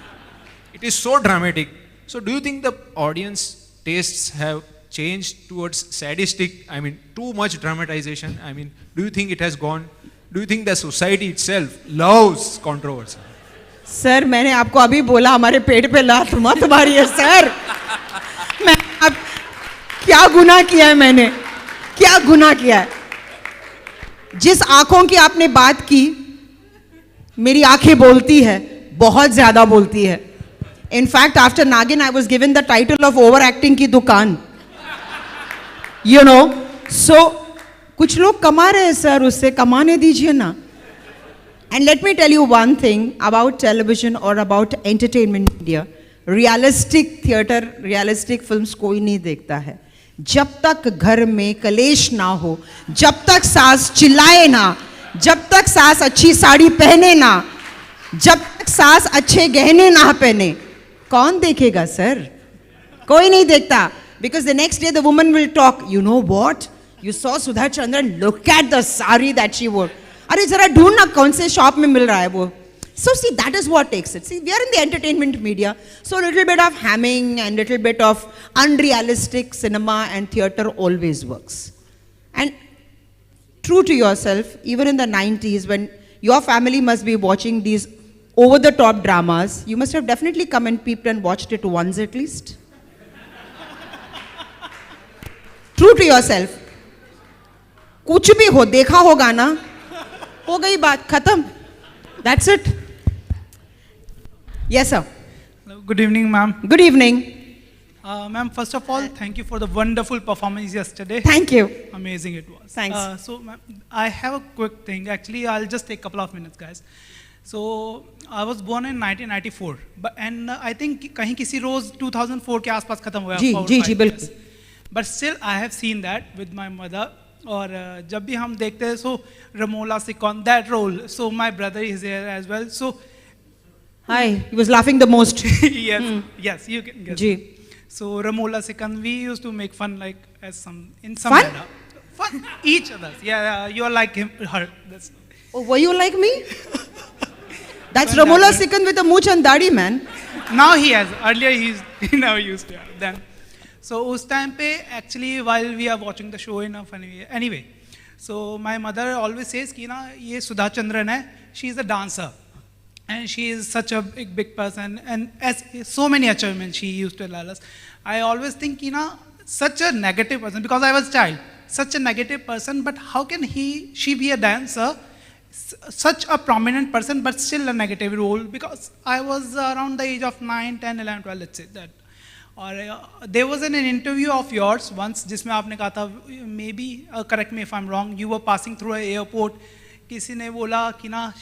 It is so dramatic. So do you think the audience tastes have changed towards sadistic, I mean, too much dramatization? I mean, do you think it has gone? Do you think the society itself loves controversy? Sir मैंने आपको अभी बोला हमारे पेट पे लात मत मारिए sir. मैं अब क्या गुनाह किया है मैंने? क्या गुनाह किया है? जिस आंखों की आपने बात की, मेरी आंखें बोलती है, बहुत ज्यादा बोलती है. In fact, after Nagin, I was given the title of overacting की दुकान. You know, so कुछ लोग कमा रहे हैं सर, उससे कमाने दीजिए ना. And let me tell you one thing about television or about entertainment media. Realistic theater, realistic films कोई नहीं देखता है. जब तक घर में कलेश ना हो, जब तक सास चिल्लाए ना, जब तक सास अच्छी साड़ी पहने ना, जब तक सास अच्छे गहने ना पहने, कौन देखेगा सर? कोई नहीं देखता. Because the next day the woman will talk, you know what? You saw Sudha Chandran, look at the sari that she wore. अरे जरा ढूंढ ना कौन से शॉप में मिल रहा है वो. So see, that is what takes it. See, we are in the entertainment media, so a little bit of hamming and little bit of unrealistic cinema and theatre always works. And true to yourself, even in the 90s, when your family must be watching these over-the-top dramas, you must have definitely come and peeped and watched it once at least. True to yourself. कुछ भी हो, देखा होगा ना, हो गई बात, खत्म. That's it. Yes, sir. Hello, good evening, ma'am. Good evening. Ma'am, first of all, thank you for the wonderful performance yesterday. Thank you. Amazing it was. Thanks. So, ma'am, I have a quick thing. Actually, I'll just take a couple of minutes, guys. So, I was born in 1994, and I think कहीं किसी रोज 2004 के आसपास खत्म हुआ. जी, बिल्कुल. But still, I have seen that with my mother. और जब भी हम देखते हैं, so Ramola Sikon, that role. So my brother is here as well. So. Hi, he was laughing the most. Yes, yes, you can guess. Ji. So Ramola Sikand, we used to make fun like in some fun? manner. Fun each other. Yeah, you are like him, her. That's. Oh, were you like me? That's Ramola Sikand with a mooch and dadi, man. Now he has. Earlier he never used to have. Then, so उस time पे actually while we are watching the show in a funny way. Anyway, so my mother always says कि ना ये सुधा चंद्रन है. She is a dancer. And she is such a big person, and as so many achievements she used to tell us. I always think, such a negative person, because I was a child, such a negative person, but how can she be a dancer, such a prominent person, but still a negative role, because I was around the age of 9, 10, 11, 12, let's say that. Or there was an interview of yours once, जिसमें आपने कहा था, maybe, correct me if I'm wrong, you were passing through an airport, किसी ने बोला कि ना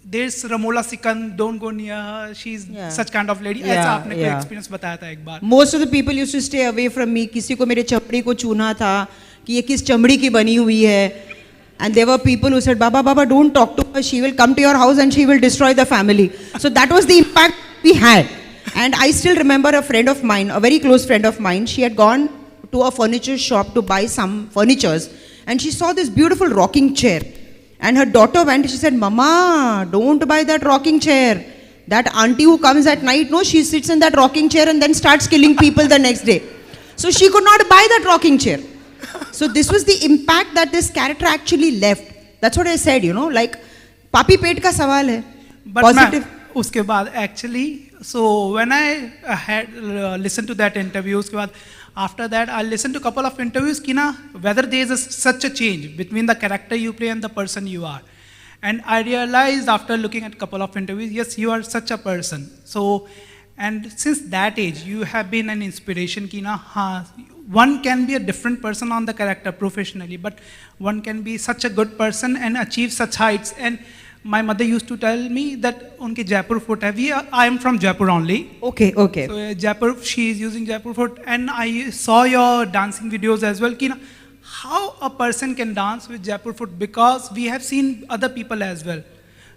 there's Ramola Sikand, don't go near her, she's such kind of lady. ऐसा आपने कोई experience बताया था एक बार. Most of the people used to stay away from me. किसी को मेरे चमड़ी को छूना था कि ये किस चमड़ी की बनी हुई है. And there were people who said, Baba, don't talk to her, she will come to your house and she will destroy the family. So that was the impact we had. And I still remember a friend of mine, a very close friend of mine, she had gone to a furniture shop to buy some furnitures, and she saw this beautiful rocking chair. And her daughter went, she said, Mama, don't buy that rocking chair. That auntie who comes at night, no, she sits in that rocking chair and then starts killing people the next day. So she could not buy that rocking chair. So this was the impact that this character actually left. That's what I said, like, papi pet ka sawal hai. But positive. Uske baad, actually, so when I had listened to that interview, uske baad, after that, I listened to a couple of interviews, whether there is such a change between the character you play and the person you are. And I realized after looking at a couple of interviews, yes, you are such a person. So, and since that age, you have been an inspiration, one can be a different person on the character professionally, but one can be such a good person and achieve such heights. And my mother used to tell me that unke Jaipur foot hai. I am from Jaipur only. Okay. So Jaipur, she is using Jaipur foot, and I saw your dancing videos as well. How a person can dance with Jaipur foot, because we have seen other people as well.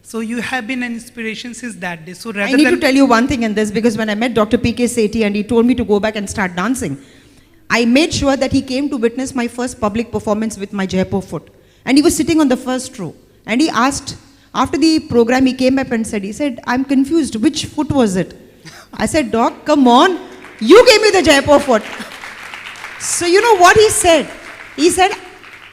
So you have been an inspiration since that day. So rather I need to tell you one thing in this, because when I met Dr. P.K. Sethi and he told me to go back and start dancing, I made sure that he came to witness my first public performance with my Jaipur foot. And he was sitting on the first row. And he asked, after the program, he came up and he said, I'm confused, which foot was it? I said, Doc, come on, you gave me the Jaipur foot. So you know what he said? He said,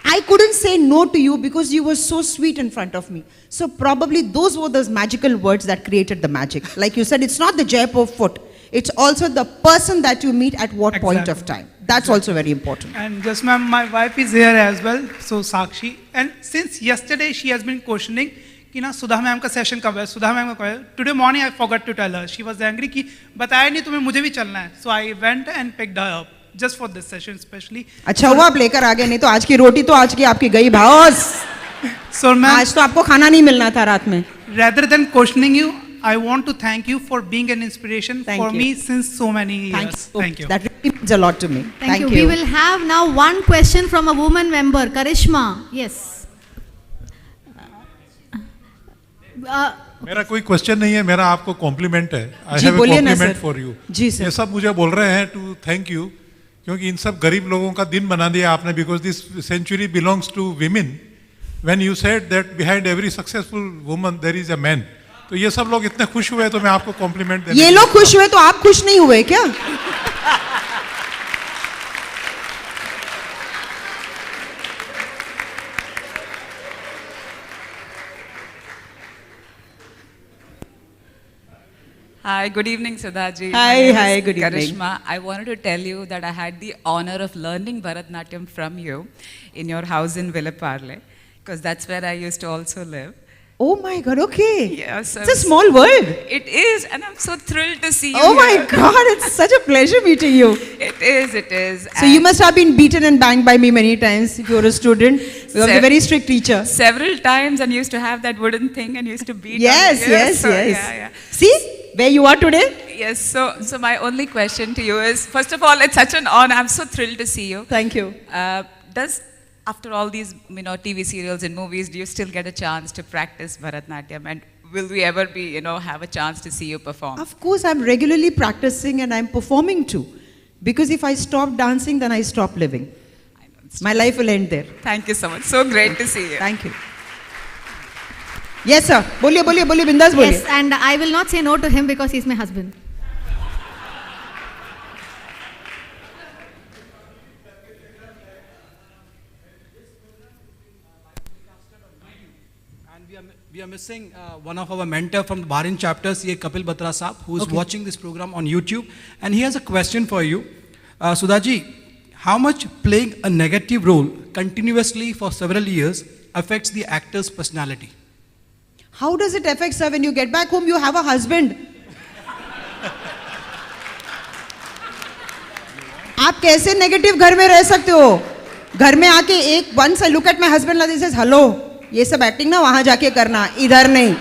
I couldn't say no to you because you were so sweet in front of me. So probably those were those magical words that created the magic. Like you said, it's not the Jaipur foot. It's also the person that you meet at what point of time. That's also very important. And just ma'am, my wife is here as well, so Sakshi. And since yesterday, she has been questioning, Sudha ma'am ka session kab hai? Sudha ma'am ka kab hai? Today morning I forgot to tell her. She was angry ki bataya nahi tumhe mujhe bhi chalna hai. So I went and picked her up just for this session especially. अच्छा हुआ आप लेकर आ गए, नहीं तो आज की रोटी तो आज की आपकी गई बॉस. So ma'am, आज तो आपको खाना नहीं मिलना था रात में. Rather than questioning you, I want to thank you for being an inspiration for me since so many years. Thank you. That really means a lot to me. Thank you. We will have now one question from a woman member, Karishma. Yes. मेरा कोई question नहीं है, मेरा आपको complement है. I have a compliment for you. ये सब मुझे बोल रहे हैं टू थैंक यू, क्योंकि इन सब गरीब लोगों का दिन बना दिया आपने, because this century belongs to women. When you said that behind every successful woman there is a man, तो तो ये सब लोग इतने खुश हुए तो मैं आपको कॉम्प्लीमेंट देने ये लोग खुश हुए तो आप खुश नहीं हुए क्या? Hi, good evening, Sudhaji. Hi, good evening. Karishma. I wanted to tell you that I had the honor of learning Bharatnatyam from you in your house in Villaparle, because that's where I used to also live. Oh my God, okay. Yes, it's a small world. It is, and I'm so thrilled to see you Oh my here. God, it's such a pleasure meeting you. It is. So you must have been beaten and banged by me many times if you were a student. You were a very strict teacher. Several times, and used to have that wooden thing and used to beat Yes, on me. yes. Yeah. See where you are today? Yes, so my only question to you is, first of all, it's such an honor. I'm so thrilled to see you. Thank you. After all these TV serials and movies, do you still get a chance to practice Bharatnatyam? And will we ever be, have a chance to see you perform? Of course, I'm regularly practicing and I'm performing too. Because if I stop dancing, then I stop living. My life will end there. Thank you so much. So great to see you. Thank you. Yes, sir. Boliye, bindas boliye. Yes, and I will not say no to him because he's my husband. We are missing one of our mentor from the Bahrain chapters, Kapil Batra Saab, who is watching this program on YouTube. And he has a question for you. Sudhaji, how much playing a negative role continuously for several years affects the actor's personality? How does it affect, sir, when you get back home, you have a husband? आप कैसे negative घर में रह सकते हो? घर में आके once I look at my husband like this, says, hello. ये सब एक्टिंग ना वहाँ जाके करना, इधर नहीं.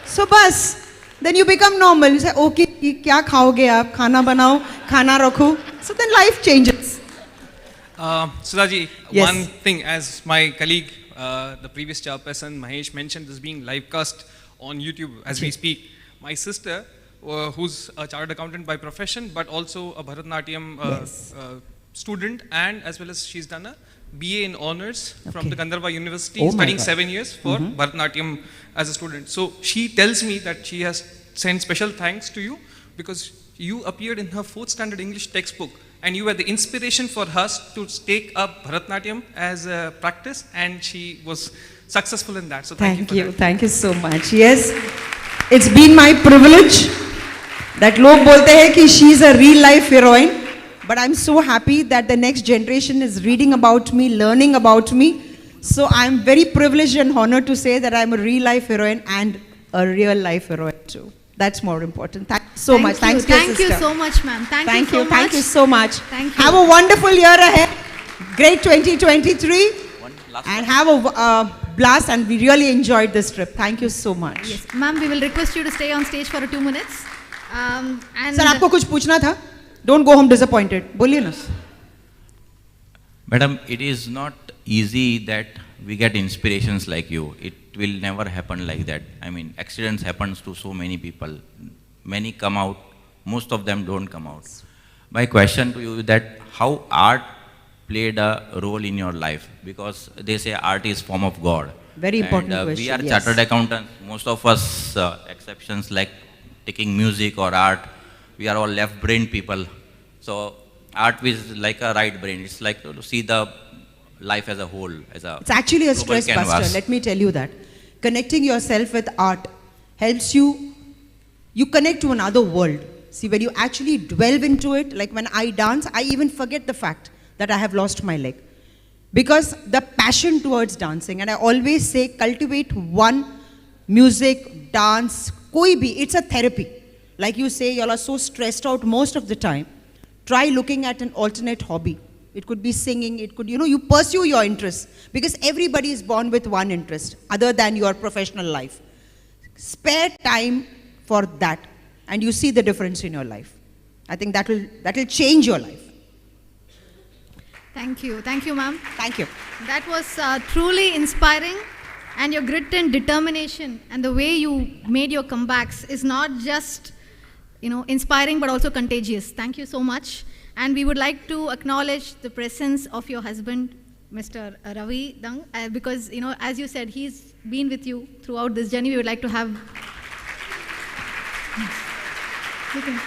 So बस, then you become normal. You say, okay, क्या खाओगे आप? खाना बनाओ, खाना रखो. So then life changes. Sudhaji, Yes. one thing, as my colleague, the previous chairperson, Mahesh, mentioned, this being live cast on YouTube as we speak. My sister, who's a chartered accountant by profession, but also a Bharatnatyam student, and as well as she's done a BA in Honours from the Gandharva University, studying 7 years for Bharatnatyam as a student. So she tells me that she has sent special thanks to you because you appeared in her 4th standard English textbook and you were the inspiration for us to take up Bharatnatyam as a practice, and she was successful in that. So thank you. Thank you so much. Yes, it's been my privilege that log bolte hai ki she is a real life heroine. But I'm so happy that the next generation is reading about me, learning about me. So I'm very privileged and honored to say that I'm a real life heroine and a real life heroine too. That's more important. Thank you so much. Thanks to your Thank you sister. so much, ma'am. Thank you so much. Thank you so much. Thank you. Have a wonderful year ahead. Great 2023. And have a blast, and we really enjoyed this trip. Thank you so much. Yes, ma'am, we will request you to stay on stage for 2 minutes. And Sir, आपको कुछ पूछना था? Don't go home disappointed. बोलिए ना. Madam, it is not easy that we get inspirations like you. It will never happen like that. I mean, accidents happens to so many people. Many come out, most of them don't come out. My question to you is that how art played a role in your life? Because they say art is form of God. Very important and, question. We are yes. chartered accountants. Most of us, exceptions like taking music or art, we are all left-brained people. So art is like a right brain. It's like to see the life as a whole, as a It's actually a global stress canvas. buster. Let me tell you that. Connecting yourself with art helps you connect to another world. See, when you actually delve into it, like when I dance, I even forget the fact that I have lost my leg. Because the passion towards dancing, and I always say cultivate one, music, dance, koi bhi, it's a therapy. Like you say, y'all are so stressed out most of the time. Try looking at an alternate hobby. It could be singing, it could, you pursue your interests. Because everybody is born with one interest other than your professional life. Spare time for that, and you see the difference in your life. I think that will change your life. Thank you, ma'am. Thank you. That was truly inspiring, and your grit and determination and the way you made your comebacks is not just, inspiring but also contagious. Thank you so much. And we would like to acknowledge the presence of your husband, Mr. Ravi Dang, because, as you said, he's been with you throughout this journey. We would like to have Okay.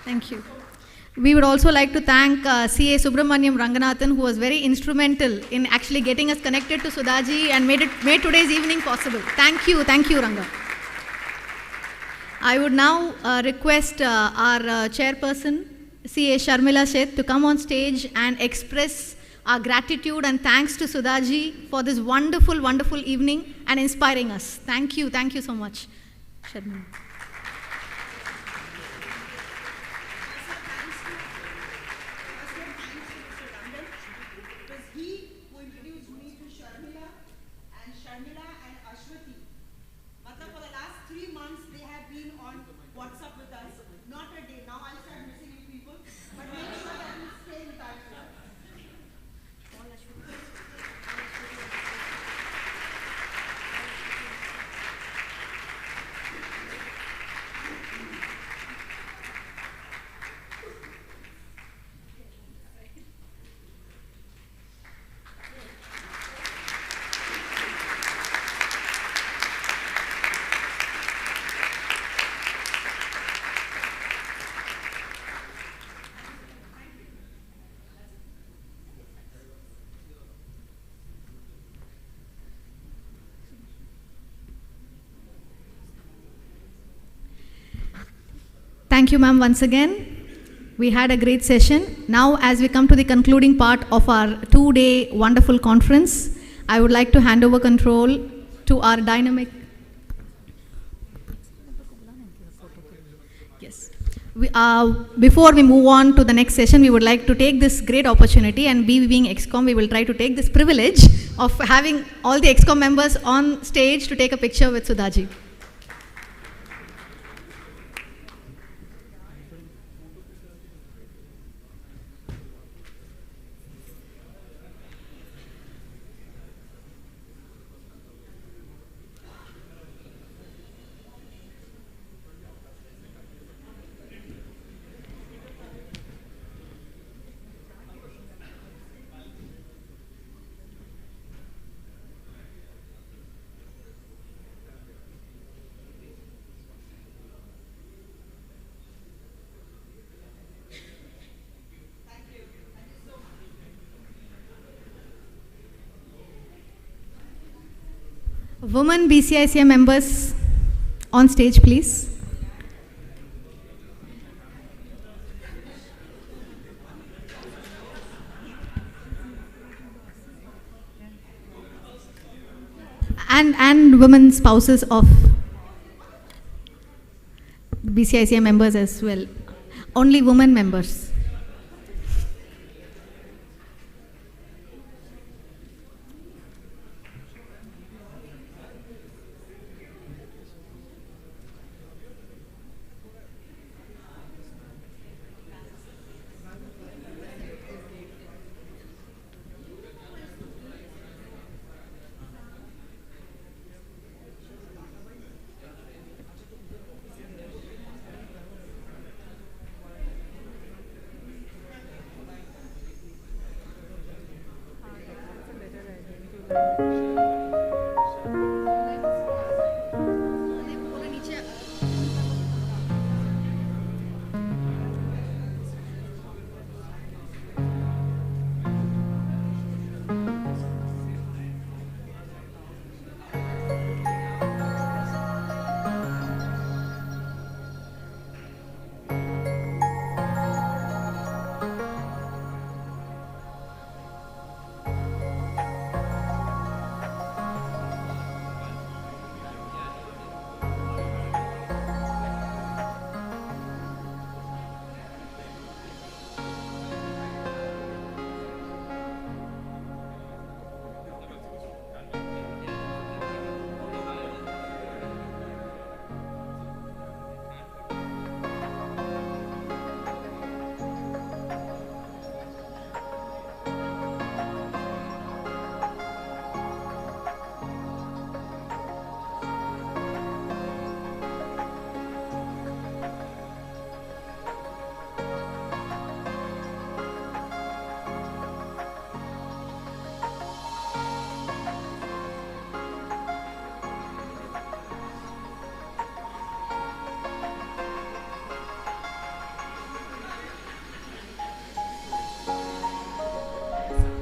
Thank you. We would also like to thank CA Subramaniam Ranganathan, who was very instrumental in actually getting us connected to Sudhaji and made today's evening possible. Thank you, Ranga. I would now request our chairperson, CA Sharmila Sheth, to come on stage and express our gratitude and thanks to Sudhaji for this wonderful, wonderful evening and inspiring us. Thank you so much. Sharmila. Thank you, ma'am, once again. We had a great session. Now, as we come to the concluding part of our 2-day wonderful conference, I would like to hand over control to our dynamic. Yes. Before we move on to the next session, we would like to take this great opportunity, and being ExCom, we will try to take this privilege of having all the ExCom members on stage to take a picture with Sudhaji. Women BCICAI members on stage, please. And women spouses of BCICAI members as well. Only women members.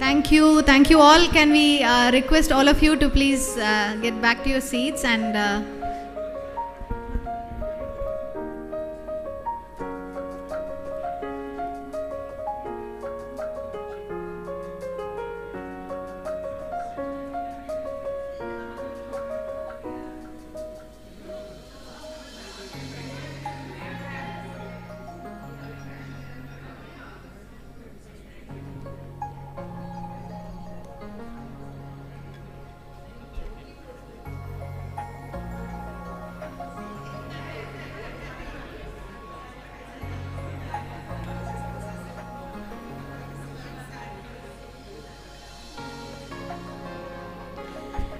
Thank you. Thank you all. Can we request all of you to please get back to your seats and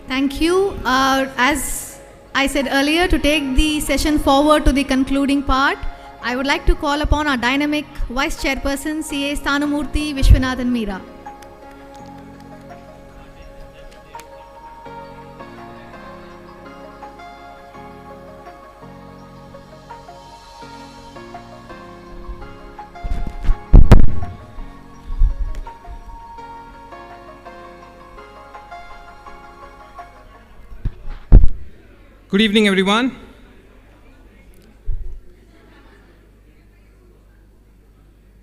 thank you. As I said earlier, to take the session forward to the concluding part, I would like to call upon our dynamic Vice Chairperson, CA Sthanamurthy Vishwanathan Meera. Good evening, everyone.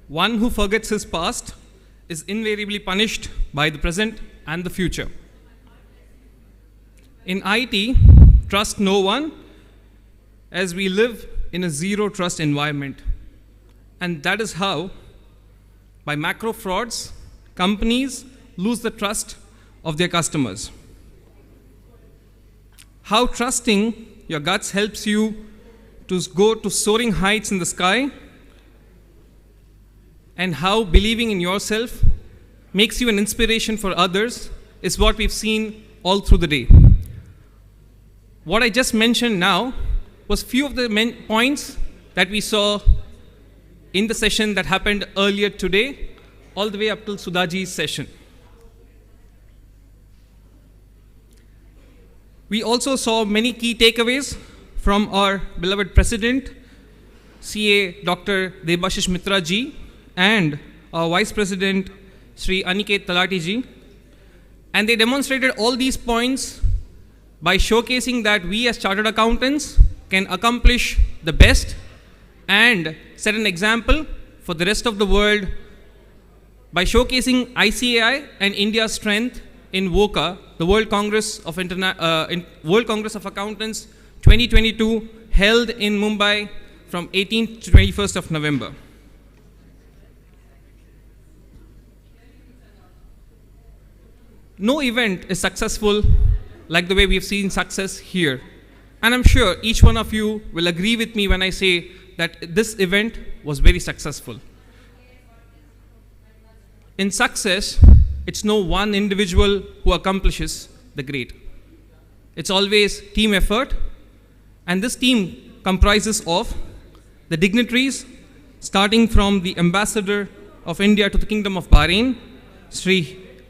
One who forgets his past is invariably punished by the present and the future. In IT, trust no one, as we live in a zero trust environment. And that is how, by macro frauds, companies lose the trust of their customers. How trusting your guts helps you to go to soaring heights in the sky, and how believing in yourself makes you an inspiration for others is what we've seen all through the day. What I just mentioned now was few of the points that we saw in the session that happened earlier today, all the way up till Sudhaji's session. We also saw many key takeaways from our beloved President, CA Dr. Debashish Mitra ji, and our Vice President, Sri Aniket Talati ji. And they demonstrated all these points by showcasing that we as chartered accountants can accomplish the best and set an example for the rest of the world by showcasing ICAI and India's strength in WOCA, the World Congress of Accountants 2022, held in Mumbai from 18th to 21st of November. No event is successful like the way we've seen success here. And I'm sure each one of you will agree with me when I say that this event was very successful. In success, it's no one individual who accomplishes the great. It's always team effort, and this team comprises of the dignitaries, starting from the Ambassador of India to the Kingdom of Bahrain,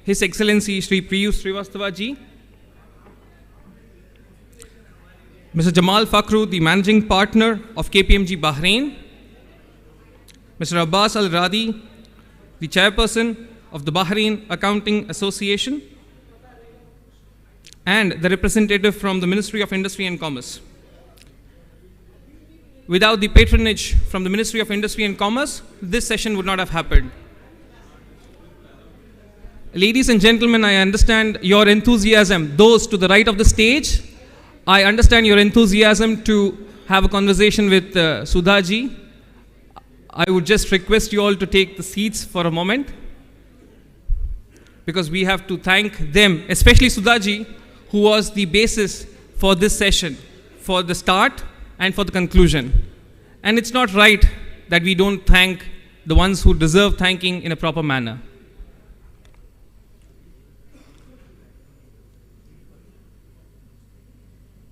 His Excellency Sri Priyush Srivastava ji, Mr. Jamal Fakhru, the Managing Partner of KPMG Bahrain, Mr. Abbas Al-Radi, the Chairperson of the Bahrain Accounting Association, and the representative from the Ministry of Industry and Commerce. Without the patronage from the Ministry of Industry and Commerce, this session would not have happened. Ladies and gentlemen, I understand your enthusiasm. Those to the right of the stage, I understand your enthusiasm to have a conversation with Sudhaji. I would just request you all to take the seats for a moment, because we have to thank them, especially Sudhaji, who was the basis for this session, for the start and for the conclusion. And it's not right that we don't thank the ones who deserve thanking in a proper manner.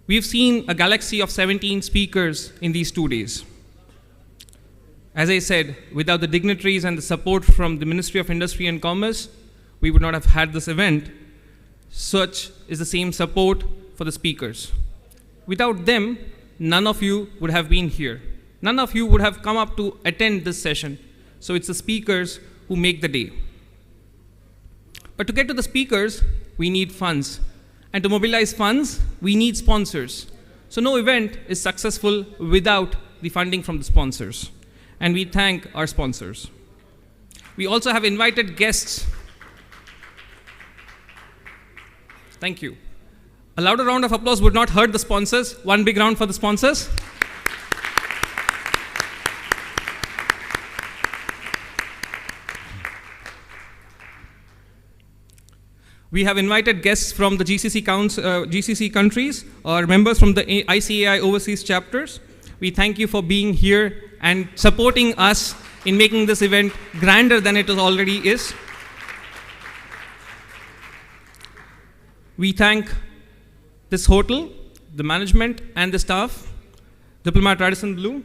We've seen a galaxy of 17 speakers in these 2 days. As I said, without the dignitaries and the support from the Ministry of Industry and Commerce, we would not have had this event. Such is the same support for the speakers. Without them, none of you would have been here. None of you would have come up to attend this session. So it's the speakers who make the day. But to get to the speakers, we need funds. And to mobilize funds, we need sponsors. So no event is successful without the funding from the sponsors. And we thank our sponsors. We also have invited guests. Thank you. A louder round of applause would not hurt the sponsors. One big round for the sponsors. We have invited guests from the GCC countries or members from the ICAI overseas chapters. We thank you for being here and supporting us in making this event grander than it already is. We thank this hotel, the management and the staff, Diplomat Radisson Blu,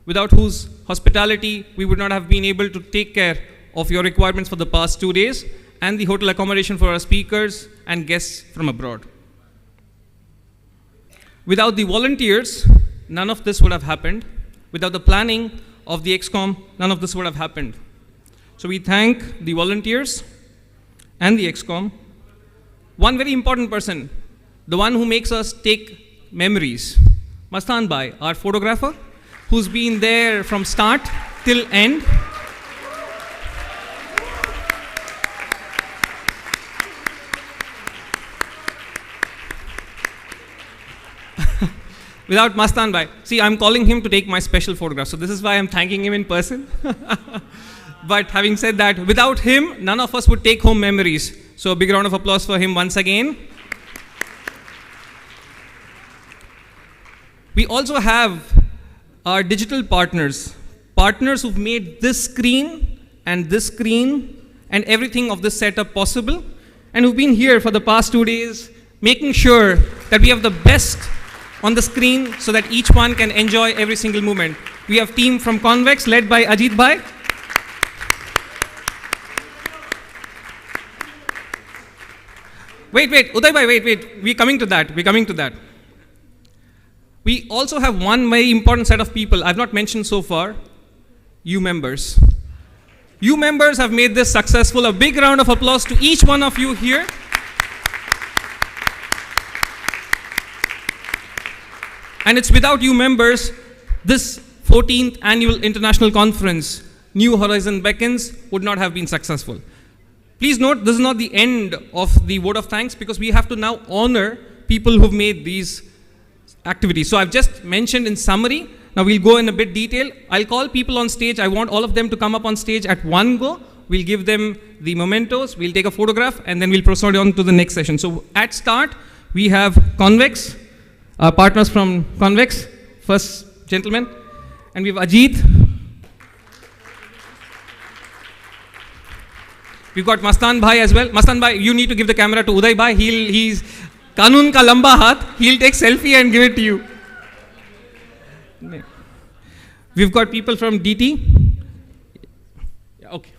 without whose hospitality we would not have been able to take care of your requirements for the past 2 days, and the hotel accommodation for our speakers and guests from abroad. Without the volunteers, none of this would have happened. Without the planning of the ExCom, none of this would have happened. So we thank the volunteers and the ExCom. One very important person, the one who makes us take memories, Mastan Bhai, our photographer, who's been there from start till end. Without Mastan Bhai, see, I'm calling him to take my special photograph, so this is why I'm thanking him in person. But having said that, without him, none of us would take home memories. So a big round of applause for him once again. We also have our digital partners, partners who've made this screen and everything of this setup possible, and who've been here for the past 2 days, making sure that we have the best on the screen so that each one can enjoy every single moment. We have team from Convex led by Ajit Bhai. Wait, Uday Bhai, wait. We're coming to that. We also have one very important set of people I've not mentioned so far, you members. You members have made this successful. A big round of applause to each one of you here. And it's without you members, this 14th annual international conference, New Horizon Beckons, would not have been successful. Please note, this is not the end of the vote of thanks, because we have to now honor people who've made these activities. So I've just mentioned in summary. Now we'll go in a bit detail. I'll call people on stage. I want all of them to come up on stage at one go. We'll give them the mementos, we'll take a photograph, and then we'll proceed on to the next session. So at start, we have Convex, our partners from Convex, first gentleman, and we have Ajit. We've got Mastan Bhai as well. Mastan Bhai, you need to give the camera to Uday Bhai. He's Kanun ka lamba haath. He'll take selfie and give it to you. We've got people from DT. Yeah, okay.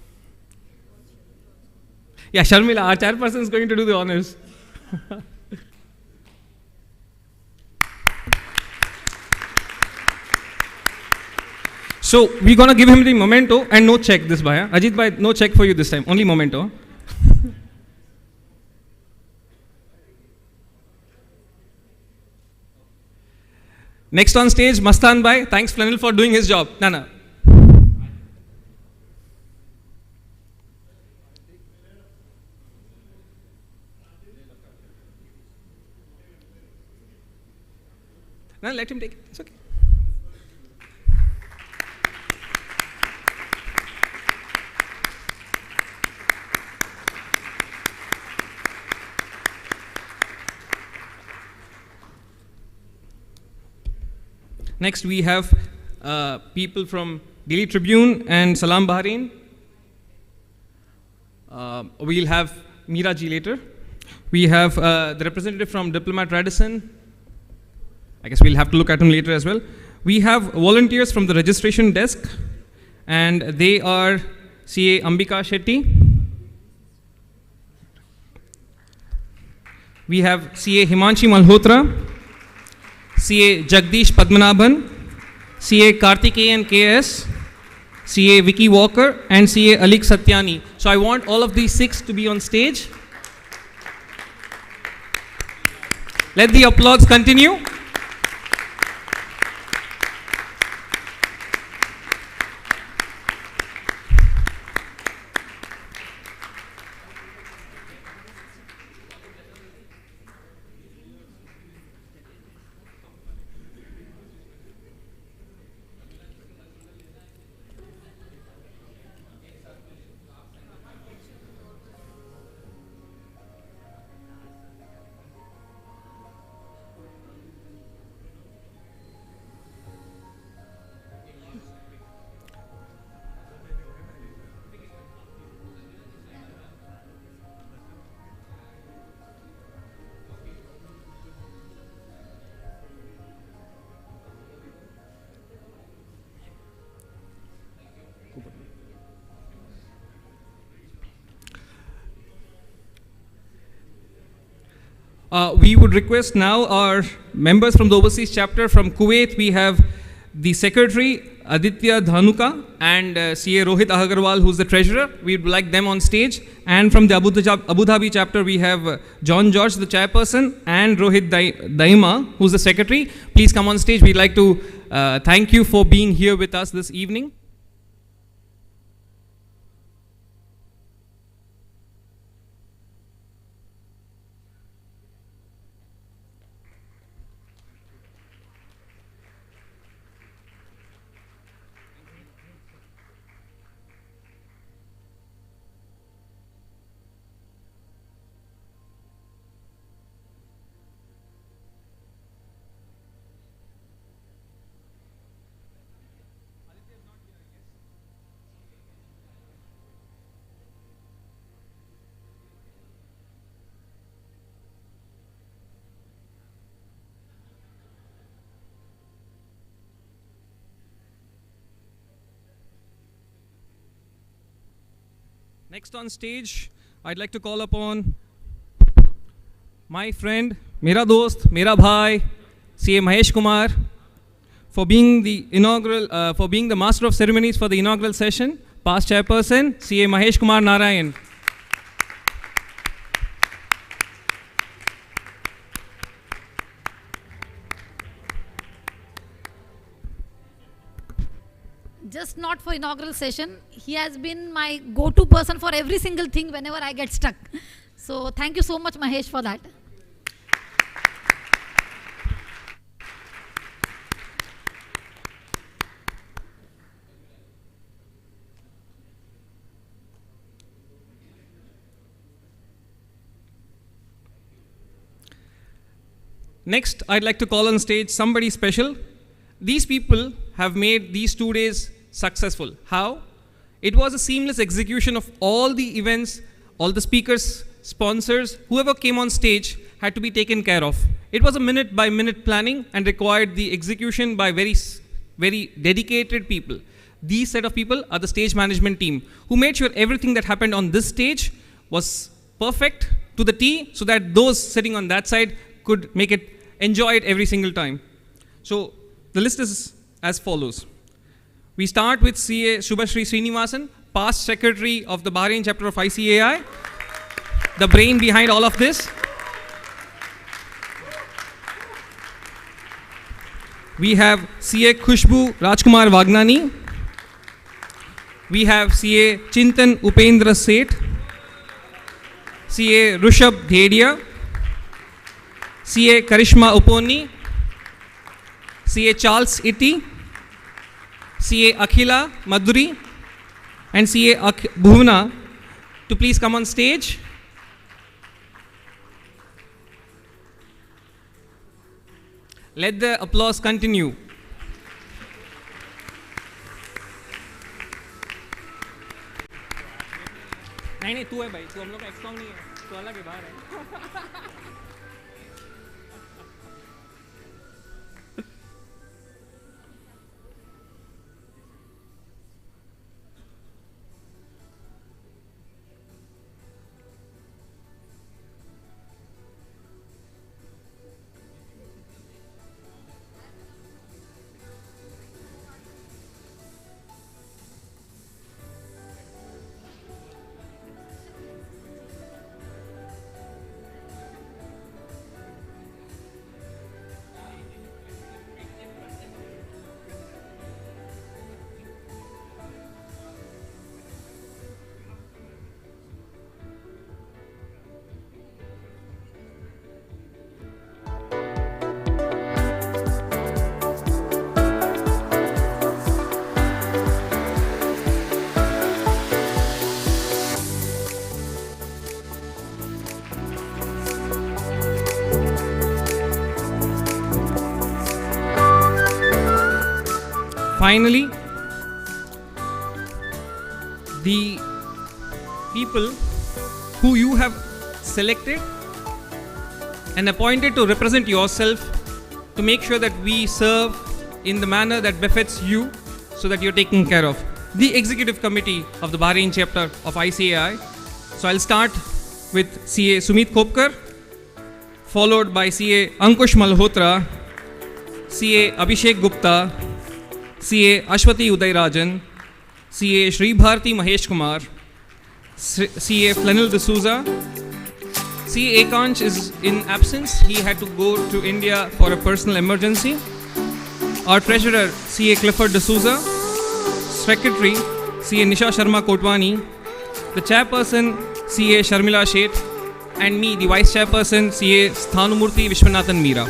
Yeah, Sharmila, our chairperson, is going to do the honors. So we're going to give him the memento and no check this Bhai. Ajit Bhai, no check for you this time, only memento. Next on stage, Mastan Bhai. Thanks Flanel for doing his job. Nana. No, let him take it. It's okay. Next, we have people from Daily Tribune and Salam Bahrain. We'll have Meera ji later. We have the representative from Diplomat Radisson. I guess we'll have to look at him later as well. We have volunteers from the registration desk, and they are CA Ambika Shetty. We have CA Himanshi Malhotra, CA Jagdish Padmanabhan, CA Karthikeyan KS, CA Vicky Walker, and CA Alik Satyani. So I want all of these 6 to be on stage. Let the applause continue. We would request now our members from the overseas chapter from Kuwait. We have the secretary, Aditya Dhanuka, and CA Rohit Agarwal, who's the treasurer. We would like them on stage. And from the Abu Dhabi chapter, we have John George, the chairperson, and Rohit Daima, who's the secretary. Please come on stage. We'd like to thank you for being here with us this evening. Next on stage, I'd like to call upon my friend, Mera Dost, Mera Bhai, CA Mahesh Kumar, for being the master of ceremonies for the inaugural session. Past chairperson, CA Mahesh Kumar Narayan. Just not for inaugural session. He has been my go-to person for every single thing whenever I get stuck. So thank you so much, Mahesh, for that. Next, I'd like to call on stage somebody special. These people have made these 2 days successful. How? It was a seamless execution of all the events, all the speakers, sponsors, whoever came on stage had to be taken care of. It was a minute-by-minute planning and required the execution by very dedicated people. These set of people are the stage management team, who made sure everything that happened on this stage was perfect to the T, so that those sitting on that side could enjoy it every single time. So the list is as follows. We start with CA Shubhashri Srinivasan, past secretary of the Bahrain chapter of ICAI, the brain behind all of this. We have CA Khushbu Rajkumar Vagnani. We have CA Chintan Upendra Seth, CA Rushabh Dhedia, CA Karishma Uponi, CA Charles Itti, CA Akhila Madhuri, and CA Bhuvna to please come on stage. Let the applause continue. नहीं तू है भाई, तू हम लोग का XCOM नहीं है, तू अलग है, बाहर है. finally, the people who you have selected and appointed to represent yourself, to make sure that we serve in the manner that befits you, so that you're taken care of. The executive committee of the Bahrain chapter of ICAI. So I'll start with CA Sumit Khopkar, followed by CA Ankush Malhotra, CA Abhishek Gupta, CA Ashwati Udayrajan, CA Sri Bharti Mahesh Kumar, CA Flanil D'Souza. CA Akansh is in absence. He had to go to India for a personal emergency. Our treasurer, CA Clifford D'Souza. Secretary, CA Nisha Sharma Kotwani. The chairperson, CA Sharmila Sheth. And me, the vice chairperson, CA Sthanumurthy Vishwanathan Meera.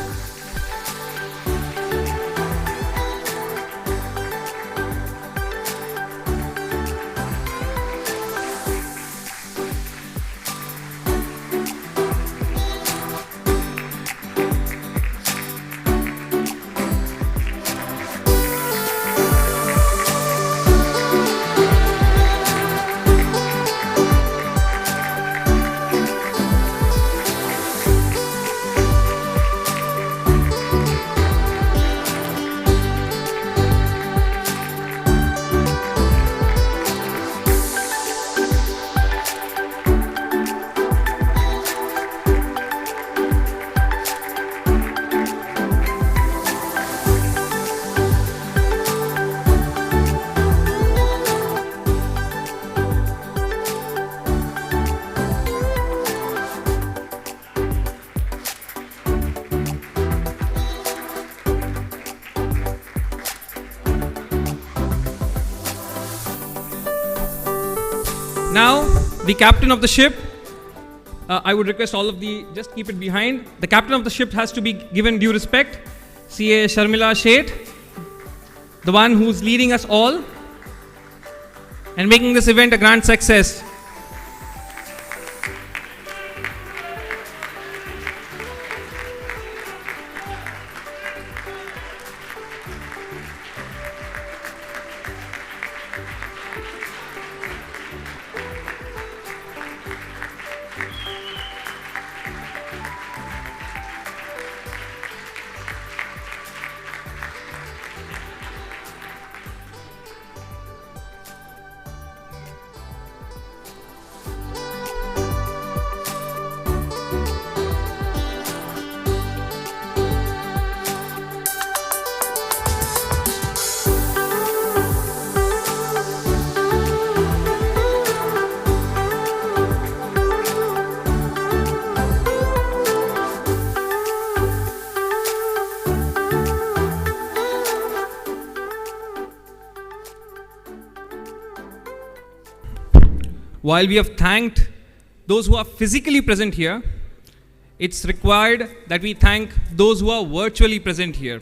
Now, the captain of the ship, I would request all of the, just keep it behind. The captain of the ship has to be given due respect. CA Sharmila Sheth, the one who's leading us all and making this event a grand success. While we have thanked those who are physically present here, it's required that we thank those who are virtually present here.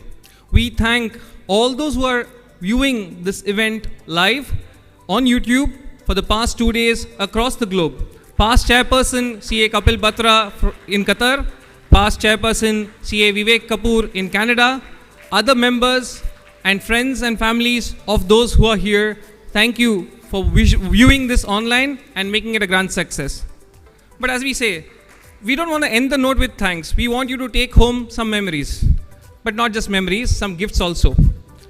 We thank all those who are viewing this event live on YouTube for the past 2 days across the globe. Past chairperson CA Kapil Batra in Qatar, past chairperson CA Vivek Kapoor in Canada, other members and friends and families of those who are here, thank you for viewing this online and making it a grand success. But as we say, we don't want to end the note with thanks. We want you to take home some memories, but not just memories, some gifts also.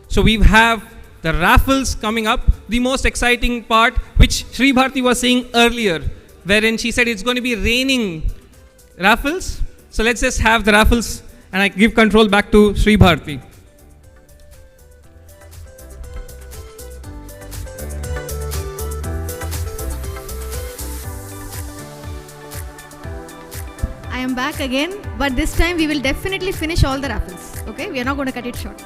So we have the raffles coming up, the most exciting part, which Sri Bharti was saying earlier, wherein she said it's going to be raining raffles. So let's just have the raffles, and I give control back to Sri Bharti. I am back again, but this time we will definitely finish all the raffles. Okay, we are not going to cut it short.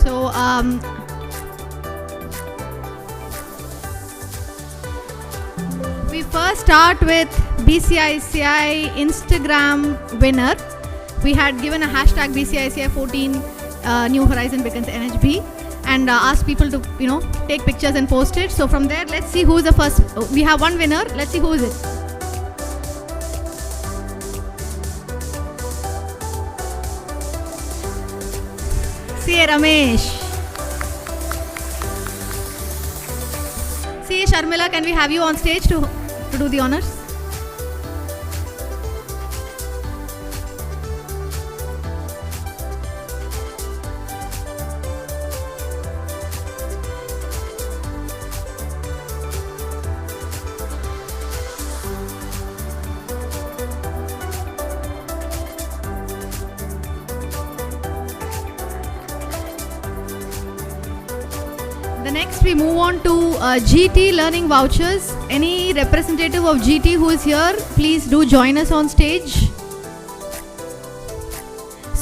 So, we first start with BCICAI Instagram winner. We had given a hashtag BCICAI 14 New Horizon Beckons NHB and asked people to, take pictures and post it. So from there, let's see who is the first. We have one winner. Let's see who is it. CA Ramesh. CA Sharmila, can we have you on stage to do the honors? Next, we move on to GT learning vouchers. Any representative of GT who is here, please do join us on stage.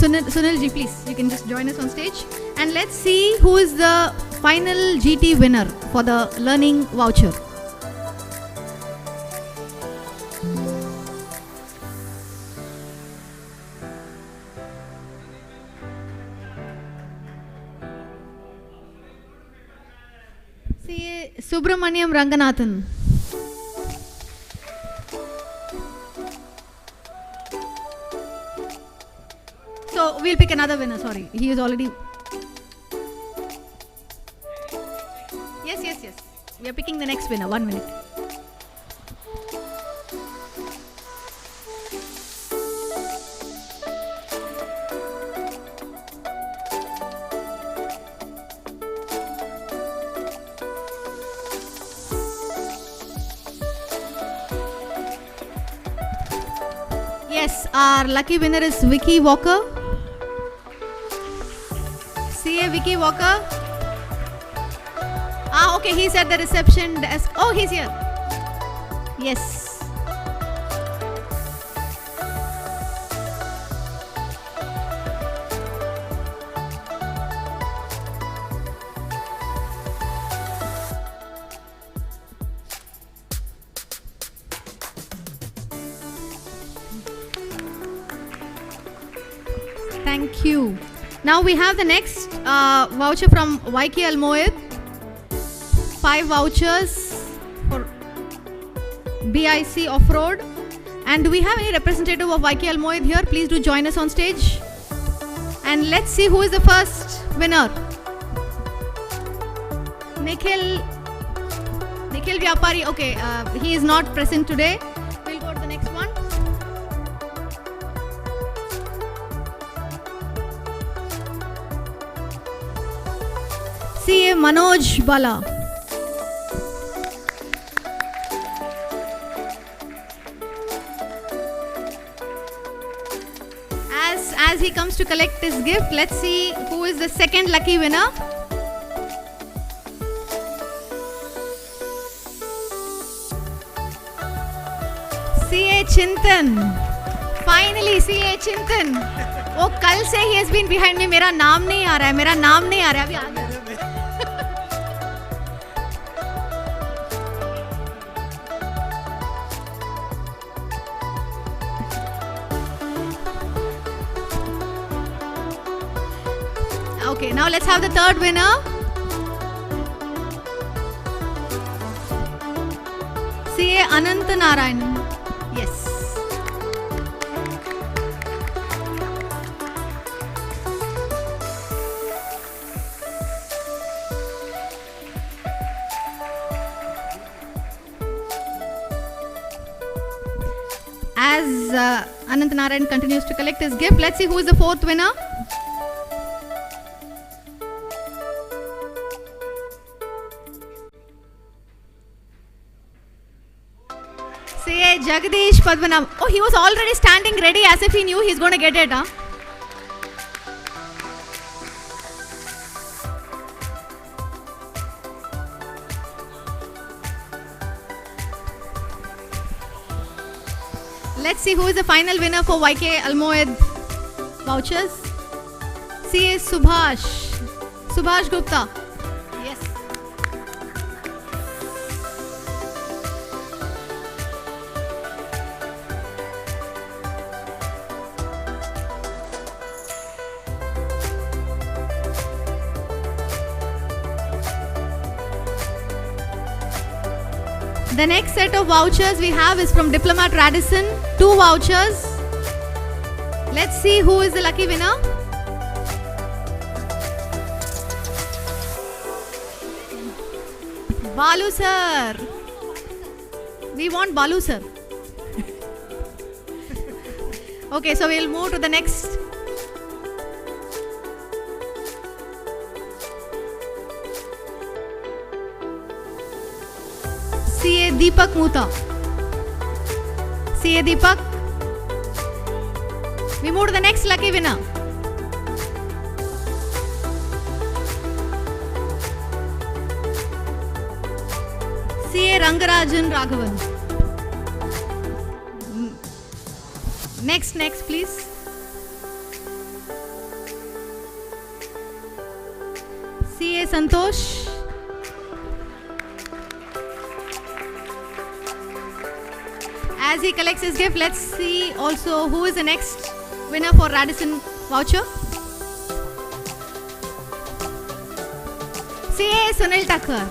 Sunil ji, please, you can just join us on stage. And let's see who is the final GT winner for the learning voucher. Subramaniam Ranganathan. So we'll pick another winner, sorry. He is already... Yes. We are picking the next winner, 1 minute. Yes, our lucky winner is Vicky Walker. CA Vicky Walker. Okay, he's at the reception desk. Oh, he's here. Yes. Thank you. Now we have the next voucher from YK Almoed. 5 vouchers for BIC Off-Road. And do we have any representative of YK Almoed here? Please do join us on stage. And let's see who is the first winner. Nikhil Vyapari. Okay, he is not present today. We'll go to the next one. CA Manoj Bala. As he comes to collect his gift, let's see who is the second lucky winner. CA Chintan. Finally, CA Chintan. वो कल से he has been behind me. मेरा नाम नहीं आ रहा है. अभी आ गया. Okay, now let's have the third winner. CA Anant Narayanan. Yes. As Anant Narayan continues to collect his gift, let's see who is the fourth winner. CA Jagdish Padmanabh. Oh, he was already standing ready as if he knew he's going to get it, huh? Let's see who is the final winner for YK Almoed vouchers. CA Subhash Gupta. Yes. The next set of vouchers we have is from Diplomat Radisson. 2 vouchers. Let's see who is the lucky winner. Balu sir. We want Balu sir. Okay, so we'll move to the next. CA Deepak Muta. CA Deepak. We move to the next lucky winner. CA Rangarajan Raghavan. Next, please. CA Santosh. As he collects his gift, let's see also who is the next winner for Radisson voucher. CA Sunil Thakur.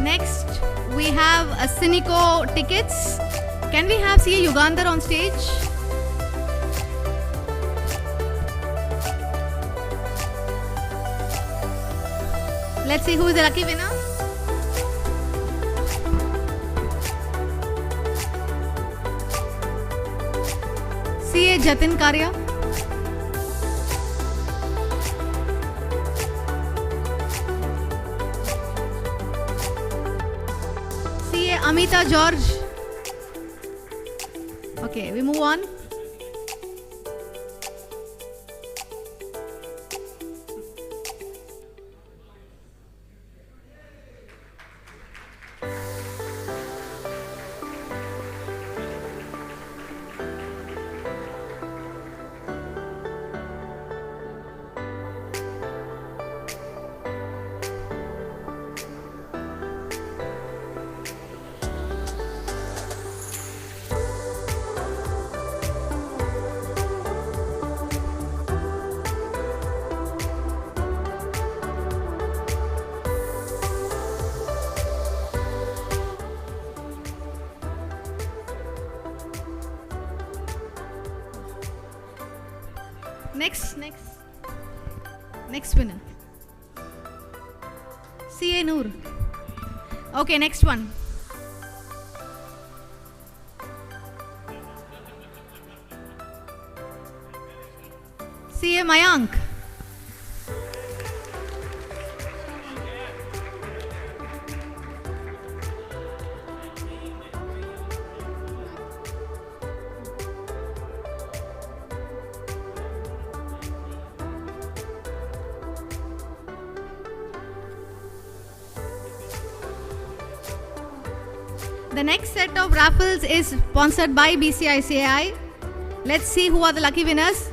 Next, we have a Cynico tickets. Can we have CA Ugandhar on stage? Let's see who is the lucky winner. CA Jatin Karya. CA Amita George. Okay, we move on. Next winner. CA Noor. Okay, next one. CA Mayank. The next set of raffles is sponsored by BCICAI. Let's see who are the lucky winners.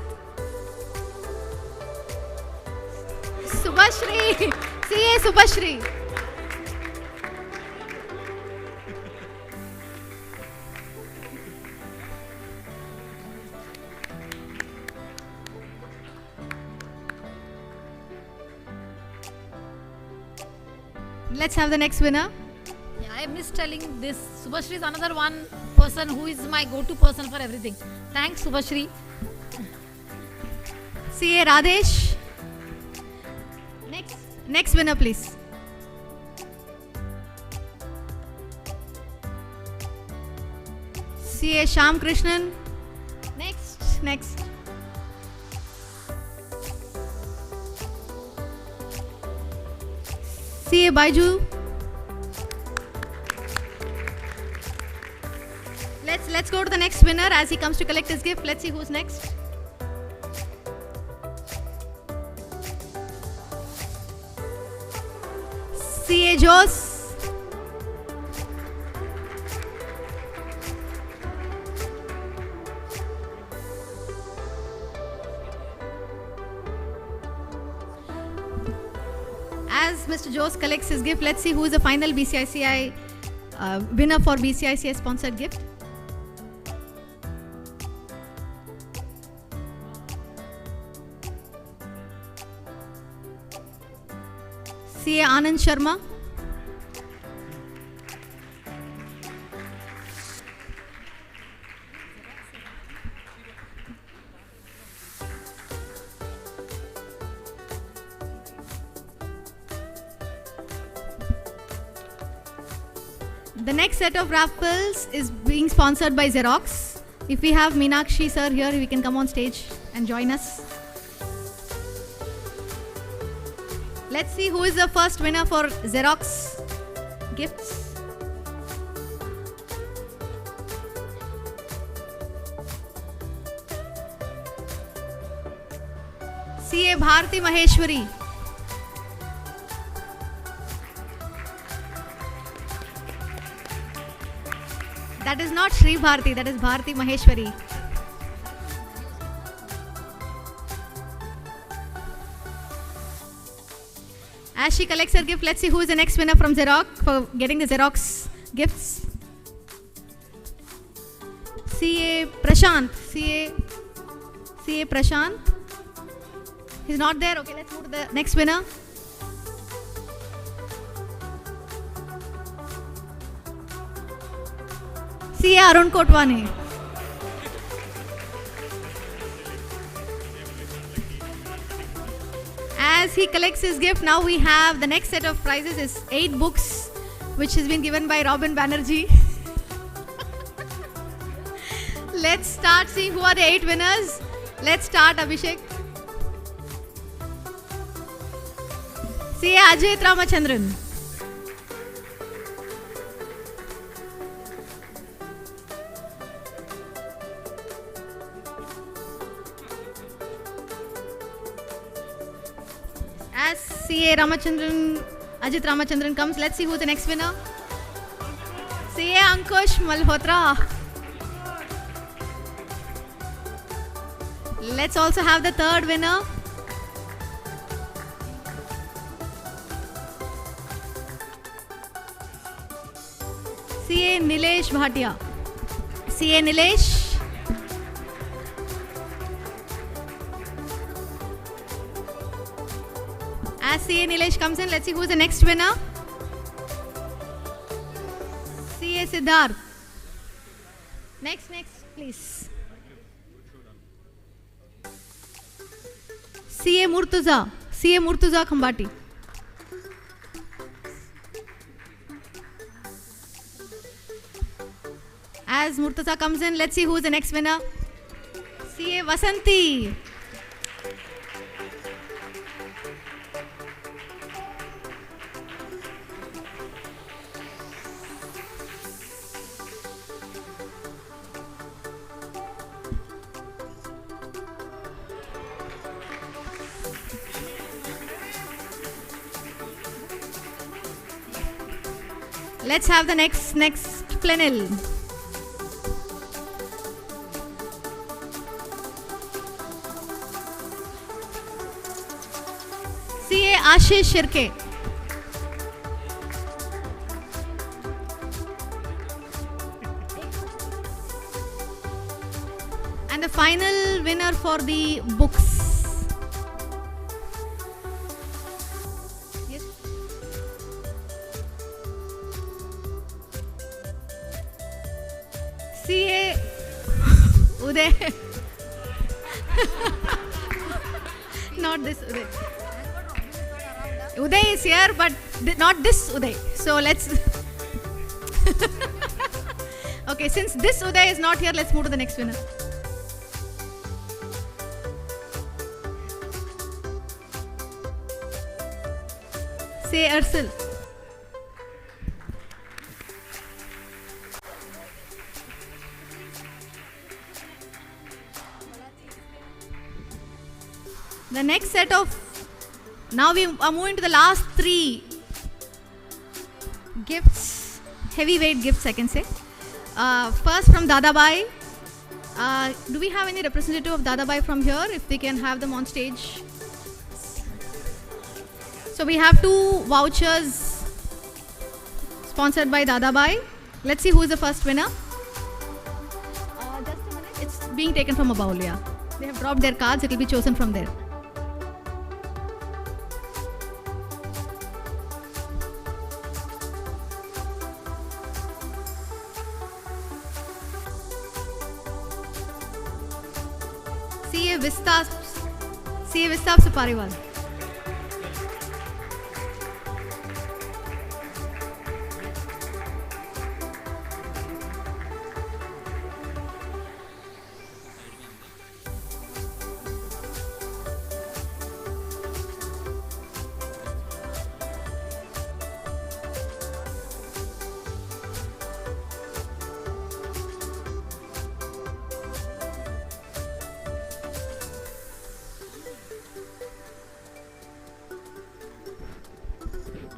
Subhashri. CA Subhashri. Let's have the next winner. I missed telling this. Subhashri is another one person who is my go-to person for everything. Thanks, Subhashri. CA Radesh. Next winner, please. CA Sham Krishnan. Next. CA Baiju. Let's go to the next winner as he comes to collect his gift. Let's see who's next. CA Jose. As Mr. Jose collects his gift, let's see who is the final BCICI winner for BCICI sponsored gift. CA Anand Sharma. The next set of raffles is being sponsored by Xerox. If we have Meenakshi sir here, we can come on stage and join us. Let's see who is the first winner for Xerox gifts. CA Bharti Maheshwari. That is not Shri Bharti, that is Bharti Maheshwari. As she collects her gift, let's see who is the next winner from Xerox for getting the Xerox gifts. CA Prashant. CA Prashant. He's not there. Okay, let's move to the next winner. CA Arun Kotwani. As he collects his gift, now we have the next set of prizes is 8 books, which has been given by Robin Banerjee. Let's start seeing who are the 8 winners. Let's start, Abhishek. CA Ajay Ramachandran. As CA Ramachandran, Ajit Ramachandran comes, let's see who's the next winner. CA Ankush Malhotra. Let's also have the third winner. CA Nilesh Bhatia. CA Nilesh. As CA Nilesh comes in, let's see who's the next winner. CA Siddharth. Next, please. CA Murtuza. CA Murtuza Khambati. As Murtuza comes in, let's see who's the next winner. CA Vasanti. Let's have the next plenil. CA Ashish Shirke. And the final winner for the books. CA Uday. Not this Uday. Uday is here, but not this Uday. So let's. Okay, since this Uday is not here, let's move to the next winner. Say Arsil. The next set of, now we are moving to the last 3 gifts, heavyweight gifts I can say. First from Dadabai. Do we have any representative of Dadabai from here? If we can have them on stage. So we have 2 vouchers sponsored by Dadabai. Let's see who is the first winner. Just a minute. It's being taken from a bowl, yeah. They have dropped their cards. It will be chosen from there. CA Vista Supariwal.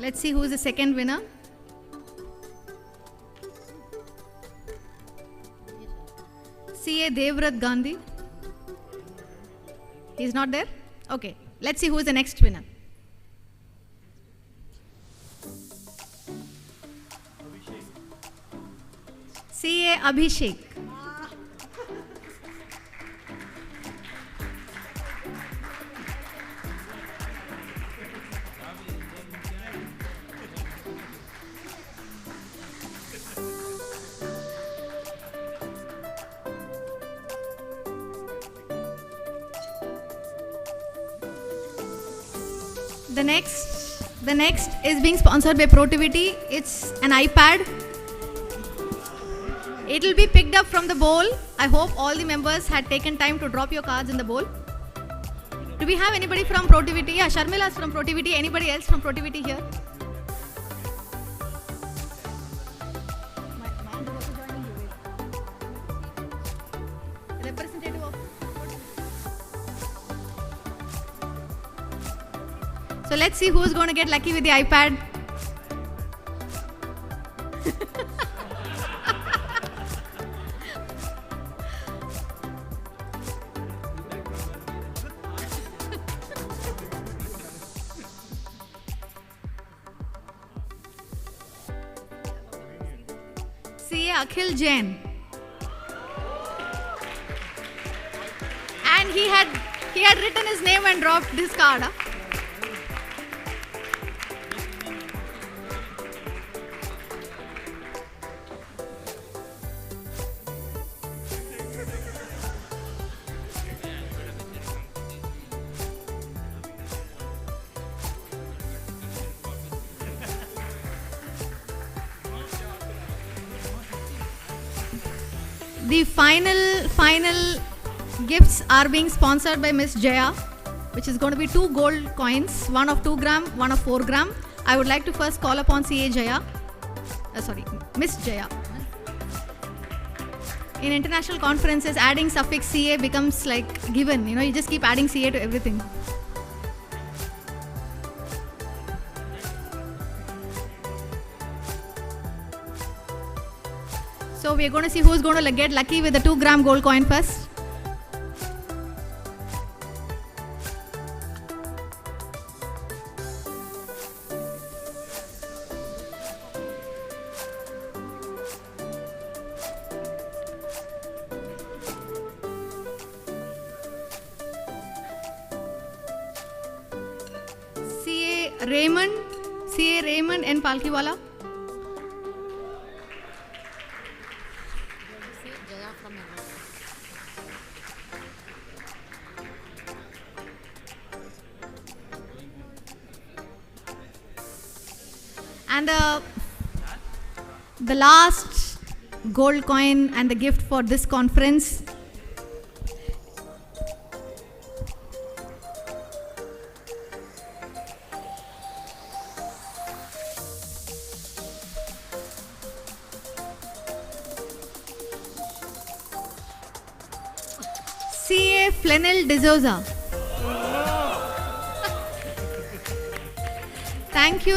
Let's see who is the second winner. CA Devrat Gandhi. He's not there? Okay. Let's see who is the next winner. CA Abhishek. The next is being sponsored by Protiviti. It's an iPad. It will be picked up from the bowl. I hope all the members had taken time to drop your cards in the bowl. Do we have anybody from Protiviti? Yeah, Sharmila is from Protiviti. Anybody else from Protiviti here? Representative of. So let's see who's going to get lucky with the iPad. CA Akhil Jain. And he had written his name and dropped this card. Huh? The final gifts are being sponsored by Miss Jaya, which is going to be 2 gold coins, one of 2 gram, one of 4 gram. I would like to first call upon CA Jaya. Miss Jaya. In international conferences, adding suffix CA becomes like given. You just keep adding CA to everything. So we are going to see who's going to get lucky with the 2 gram gold coin first. CA Raymond and Palkiwala. And the last gold coin and the gift for this conference CA Flanell D'Souza.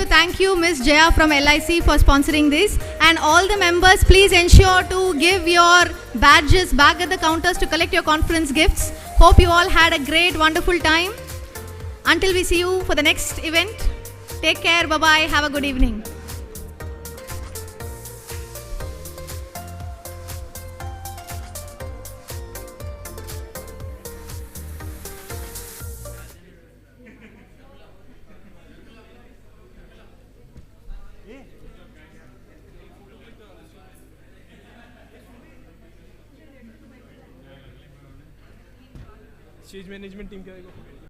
Thank you, Miss Jaya from LIC for sponsoring this. And all the members, please ensure to give your badges back at the counters to collect your conference gifts. Hope you all had a great, wonderful time. Until we see you for the next event, take care, bye-bye, have a good evening. Stage management team के